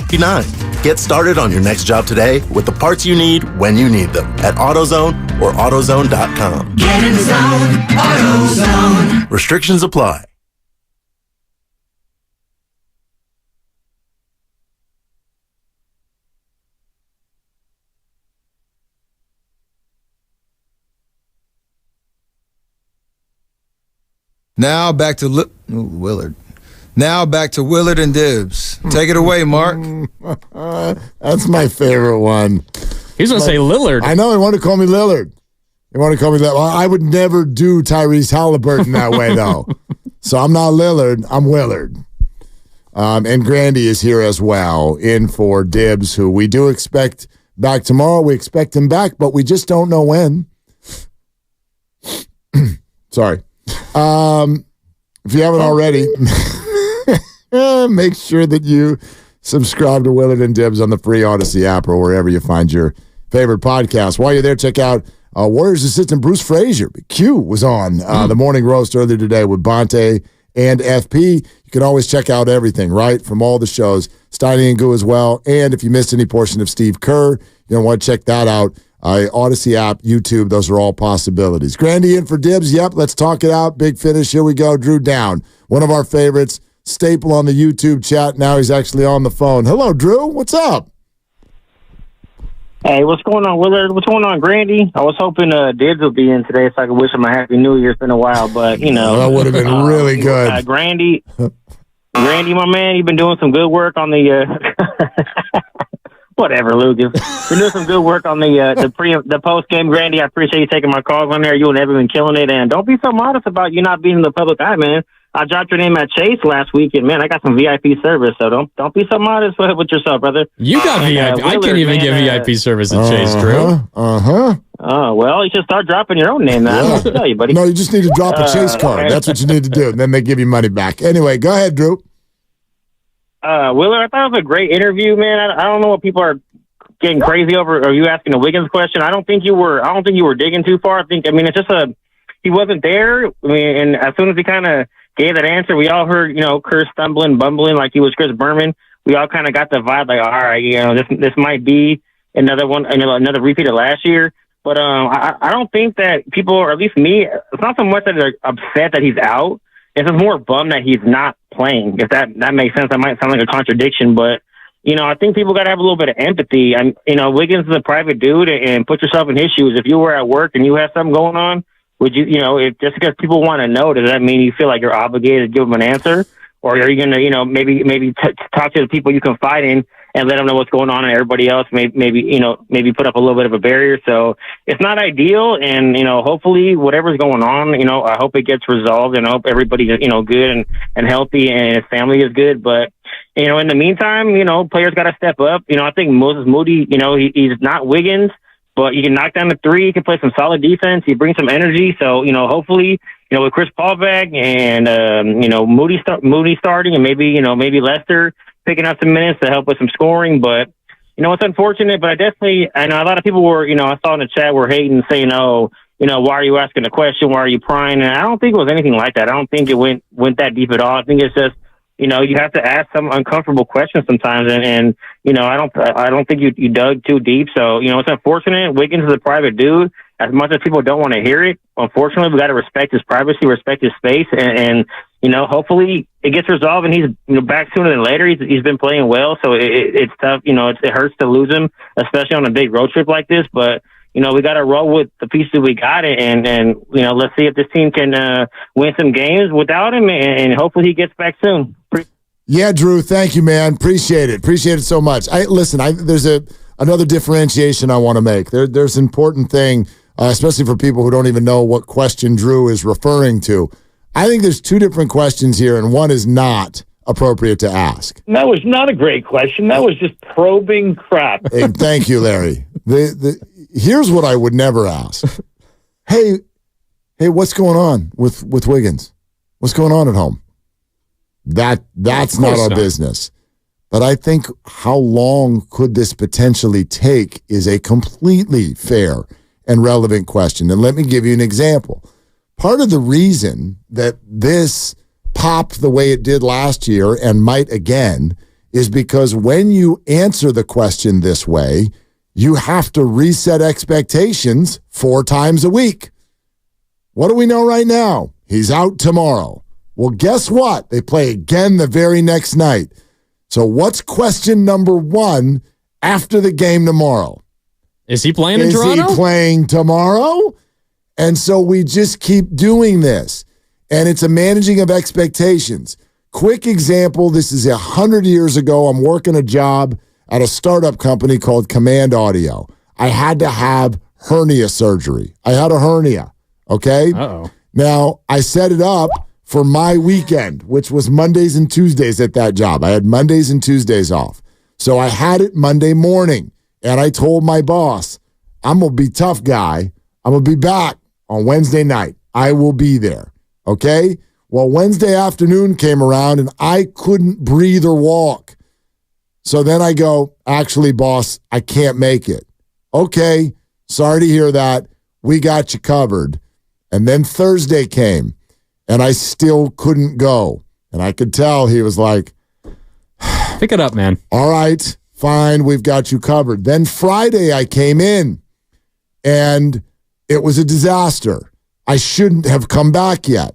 $1,059. Get started on your next job today with the parts you need when you need them at AutoZone or AutoZone.com. Get in the zone, AutoZone. Restrictions apply. Now back to Willard. Now back to Willard and Dibbs. Take it away, Mark. That's my favorite one. He's going to say Lillard. I know. He wanted to call me Lillard. He wanted to call me that. Well, I would never do Tyrese Halliburton that way, though. So I'm not Lillard. I'm Willard. And Grandy is here as well, in for Dibbs, who we do expect back tomorrow. We expect him back, but we just don't know when. Sorry. If you haven't already, make sure that you subscribe to Willard and Dibbs on the free Odyssey app or wherever you find your favorite podcast. While you're there, check out Warriors assistant Bruce Frazier. Q was on the morning roast earlier today with Bonte and FP. You can always check out everything, right, from all the shows, Steiny and Goo as well. And if you missed any portion of Steve Kerr, you're going to want to check that out. Odyssey app, YouTube, those are all possibilities. Grandy in for Dibbs. Yep, let's talk it out. Big finish. Here we go. Drew Down, one of our favorites, staple on the YouTube chat. Now he's actually on the phone. Hello, Drew. What's up? Hey, what's going on, Willard? What's going on, Grandy? I was hoping Dibbs would be in today so I could wish him a Happy New Year. It's been a while, but, you know. That would have been really good. Grandy, my man, you've been doing some good work on the whatever, Lucas. Been doing some good work on the post game, Grandy. I appreciate you taking my calls on there. You and Evan been killing it, and don't be so modest about you not being in the public eye, man. I dropped your name at Chase last week, and man, I got some VIP service. So don't be so modest with yourself, brother. You got VIP. I can't even get VIP service at Chase, Drew. Oh well, you should start dropping your own name now. Yeah. I don't tell you, buddy. No, you just need to drop a Chase card. Okay. That's what you need to do, and then they give you money back. Anyway, go ahead, Drew. Willard, I thought it was a great interview, man. I don't know what people are getting crazy over. Are you asking a Wiggins question? I don't think you were digging too far. It's just he wasn't there. And as soon as he kind of gave that answer, we all heard, Kerr stumbling, bumbling like he was Chris Berman. We all kind of got the vibe like, all right, this might be another one, another repeat of last year. But I don't think that people, or at least me, it's not so much that they're upset that he's out. It's just more bummed that he's not playing. If that makes sense, that might sound like a contradiction, but I think people got to have a little bit of empathy. Wiggins is a private dude, and put yourself in his shoes. If you were at work and you had something going on, would you, if just because people want to know, does that mean you feel like you're obligated to give them an answer? Or are you going to, maybe talk to the people you confide in and let them know what's going on, and everybody else maybe put up a little bit of a barrier? So it's not ideal, and, hopefully whatever's going on, I hope it gets resolved, and I hope everybody's, good and healthy, and his family is good. But, in the meantime, players got to step up. I think Moses Moody, he's not Wiggins, but you can knock down the three. He can play some solid defense. He brings some energy. So, hopefully, with Chris Paul back and, Moody starting, and maybe Lester picking up some minutes to help with some scoring. But, it's unfortunate, but I know a lot of people were, I saw in the chat were hating, saying, why are you asking the question? Why are you prying? And I don't think it was anything like that. I don't think it went that deep at all. I think it's just, you have to ask some uncomfortable questions sometimes, and I don't think you dug too deep. So it's unfortunate. Wiggins is a private dude. As much as people don't want to hear it, unfortunately, we got to respect his privacy, respect his space, and hopefully it gets resolved and he's back sooner than later. He's been playing well, so it's tough. It hurts to lose him, especially on a big road trip like this. But we got to roll with the pieces we got, and let's see if this team can win some games without him, and hopefully he gets back soon. Yeah, Drew, thank you, man. Appreciate it so much. There's another differentiation I want to make. There's an important thing, especially for people who don't even know what question Drew is referring to. I think there's two different questions here, and one is not appropriate to ask. That was not a great question. That was just probing crap. Hey, thank you, Larry. Here's what I would never ask. Hey, what's going on with Wiggins? What's going on at home? That's not our business. But I think how long could this potentially take is a completely fair and relevant question. And let me give you an example. Part of the reason that this popped the way it did last year and might again is because when you answer the question this way, you have to reset expectations 4 times a week. What do we know right now? He's out tomorrow. Well, guess what? They play again the very next night. So what's question number 1 after the game tomorrow? Is he playing in Toronto? Is he playing tomorrow? And so we just keep doing this. And it's a managing of expectations. Quick example, this is 100 years ago. I'm working a job at a startup company called Command Audio. I had to have hernia surgery. I had a hernia, okay? Uh-oh. Now, I set it up for my weekend, which was Mondays and Tuesdays at that job. I had Mondays and Tuesdays off. So I had it Monday morning, and I told my boss, I'm going to be tough guy. I'm going to be back on Wednesday night. I will be there, okay? Well, Wednesday afternoon came around, and I couldn't breathe or walk. So then I go, actually, boss, I can't make it. Okay, sorry to hear that. We got you covered. And then Thursday came, and I still couldn't go. And I could tell he was like, pick it up, man. All right, fine, we've got you covered. Then Friday I came in, and it was a disaster. I shouldn't have come back yet.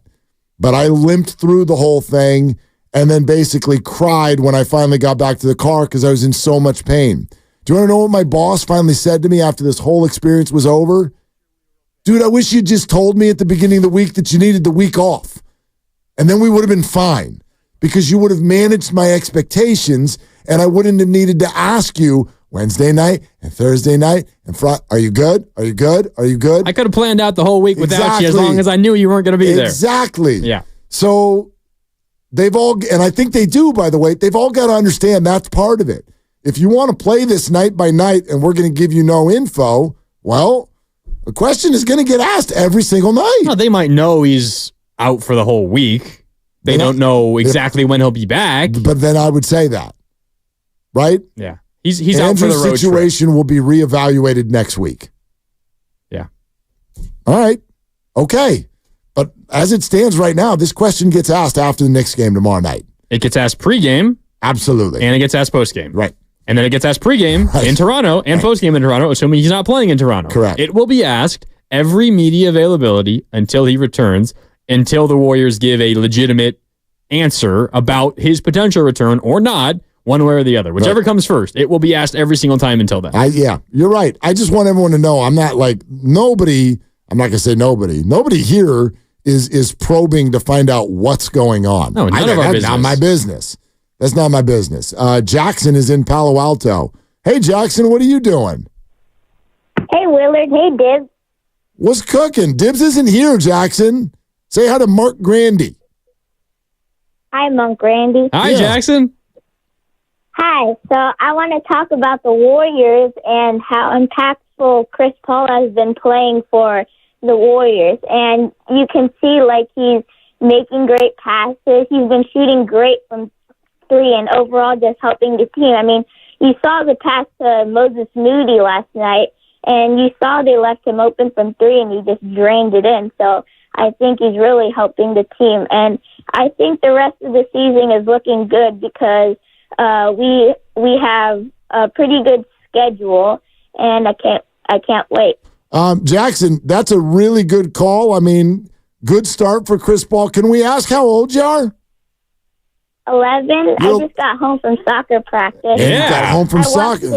But I limped through the whole thing and then basically cried when I finally got back to the car because I was in so much pain. Do you want to know what my boss finally said to me after this whole experience was over? Dude, I wish you just told me at the beginning of the week that you needed the week off. And then we would have been fine because you would have managed my expectations and I wouldn't have needed to ask you Wednesday night and Thursday night and Friday. Are you good? Are you good? Are you good? I could have planned out the whole week without you as long as I knew you weren't going to be there. Exactly. Yeah. So they've all, and I think they do, by the way, they've all got to understand that's part of it. If you want to play this night by night and we're going to give you no info, well, the question is going to get asked every single night. No, they might know he's out for the whole week. They don't know exactly when he'll be back. But then I would say that, right? Yeah. He's out for the road trip. Andrew's situation will be reevaluated next week. Yeah. All right. Okay. But as it stands right now, this question gets asked after the Knicks game tomorrow night. It gets asked pregame. Absolutely. And it gets asked postgame. Right. And then it gets asked pregame in Toronto and postgame in Toronto, assuming he's not playing in Toronto. Correct. It will be asked every media availability until he returns, until the Warriors give a legitimate answer about his potential return or not, one way or the other. Whichever comes first, it will be asked every single time until then. Yeah, you're right. I just want everyone to know I'm not like nobody, I'm not going to say nobody. Nobody here is probing to find out what's going on. No, none of our business. That's not my business. That's not my business. Jackson is in Palo Alto. Hey, Jackson, what are you doing? Hey, Willard. Hey, Dibs. What's cooking? Dibs isn't here, Jackson. Say hi to Mark Grandy. Hi, Monk Grandy. Hi, Jackson. Hi. So I want to talk about the Warriors and how impactful Chris Paul has been playing for the Warriors. And you can see, like, he's making great passes. He's been shooting great from three and overall just helping the team. I mean, you saw the pass to Moses Moody last night, and you saw they left him open from three, and he just drained it in. So I think he's really helping the team. And I think the rest of the season is looking good because we have a pretty good schedule, and I can't wait. Jackson, that's a really good call. I mean, good start for Chris Paul. Can we ask how old you are? 11. I just got home from soccer practice. Yeah, you got home from soccer.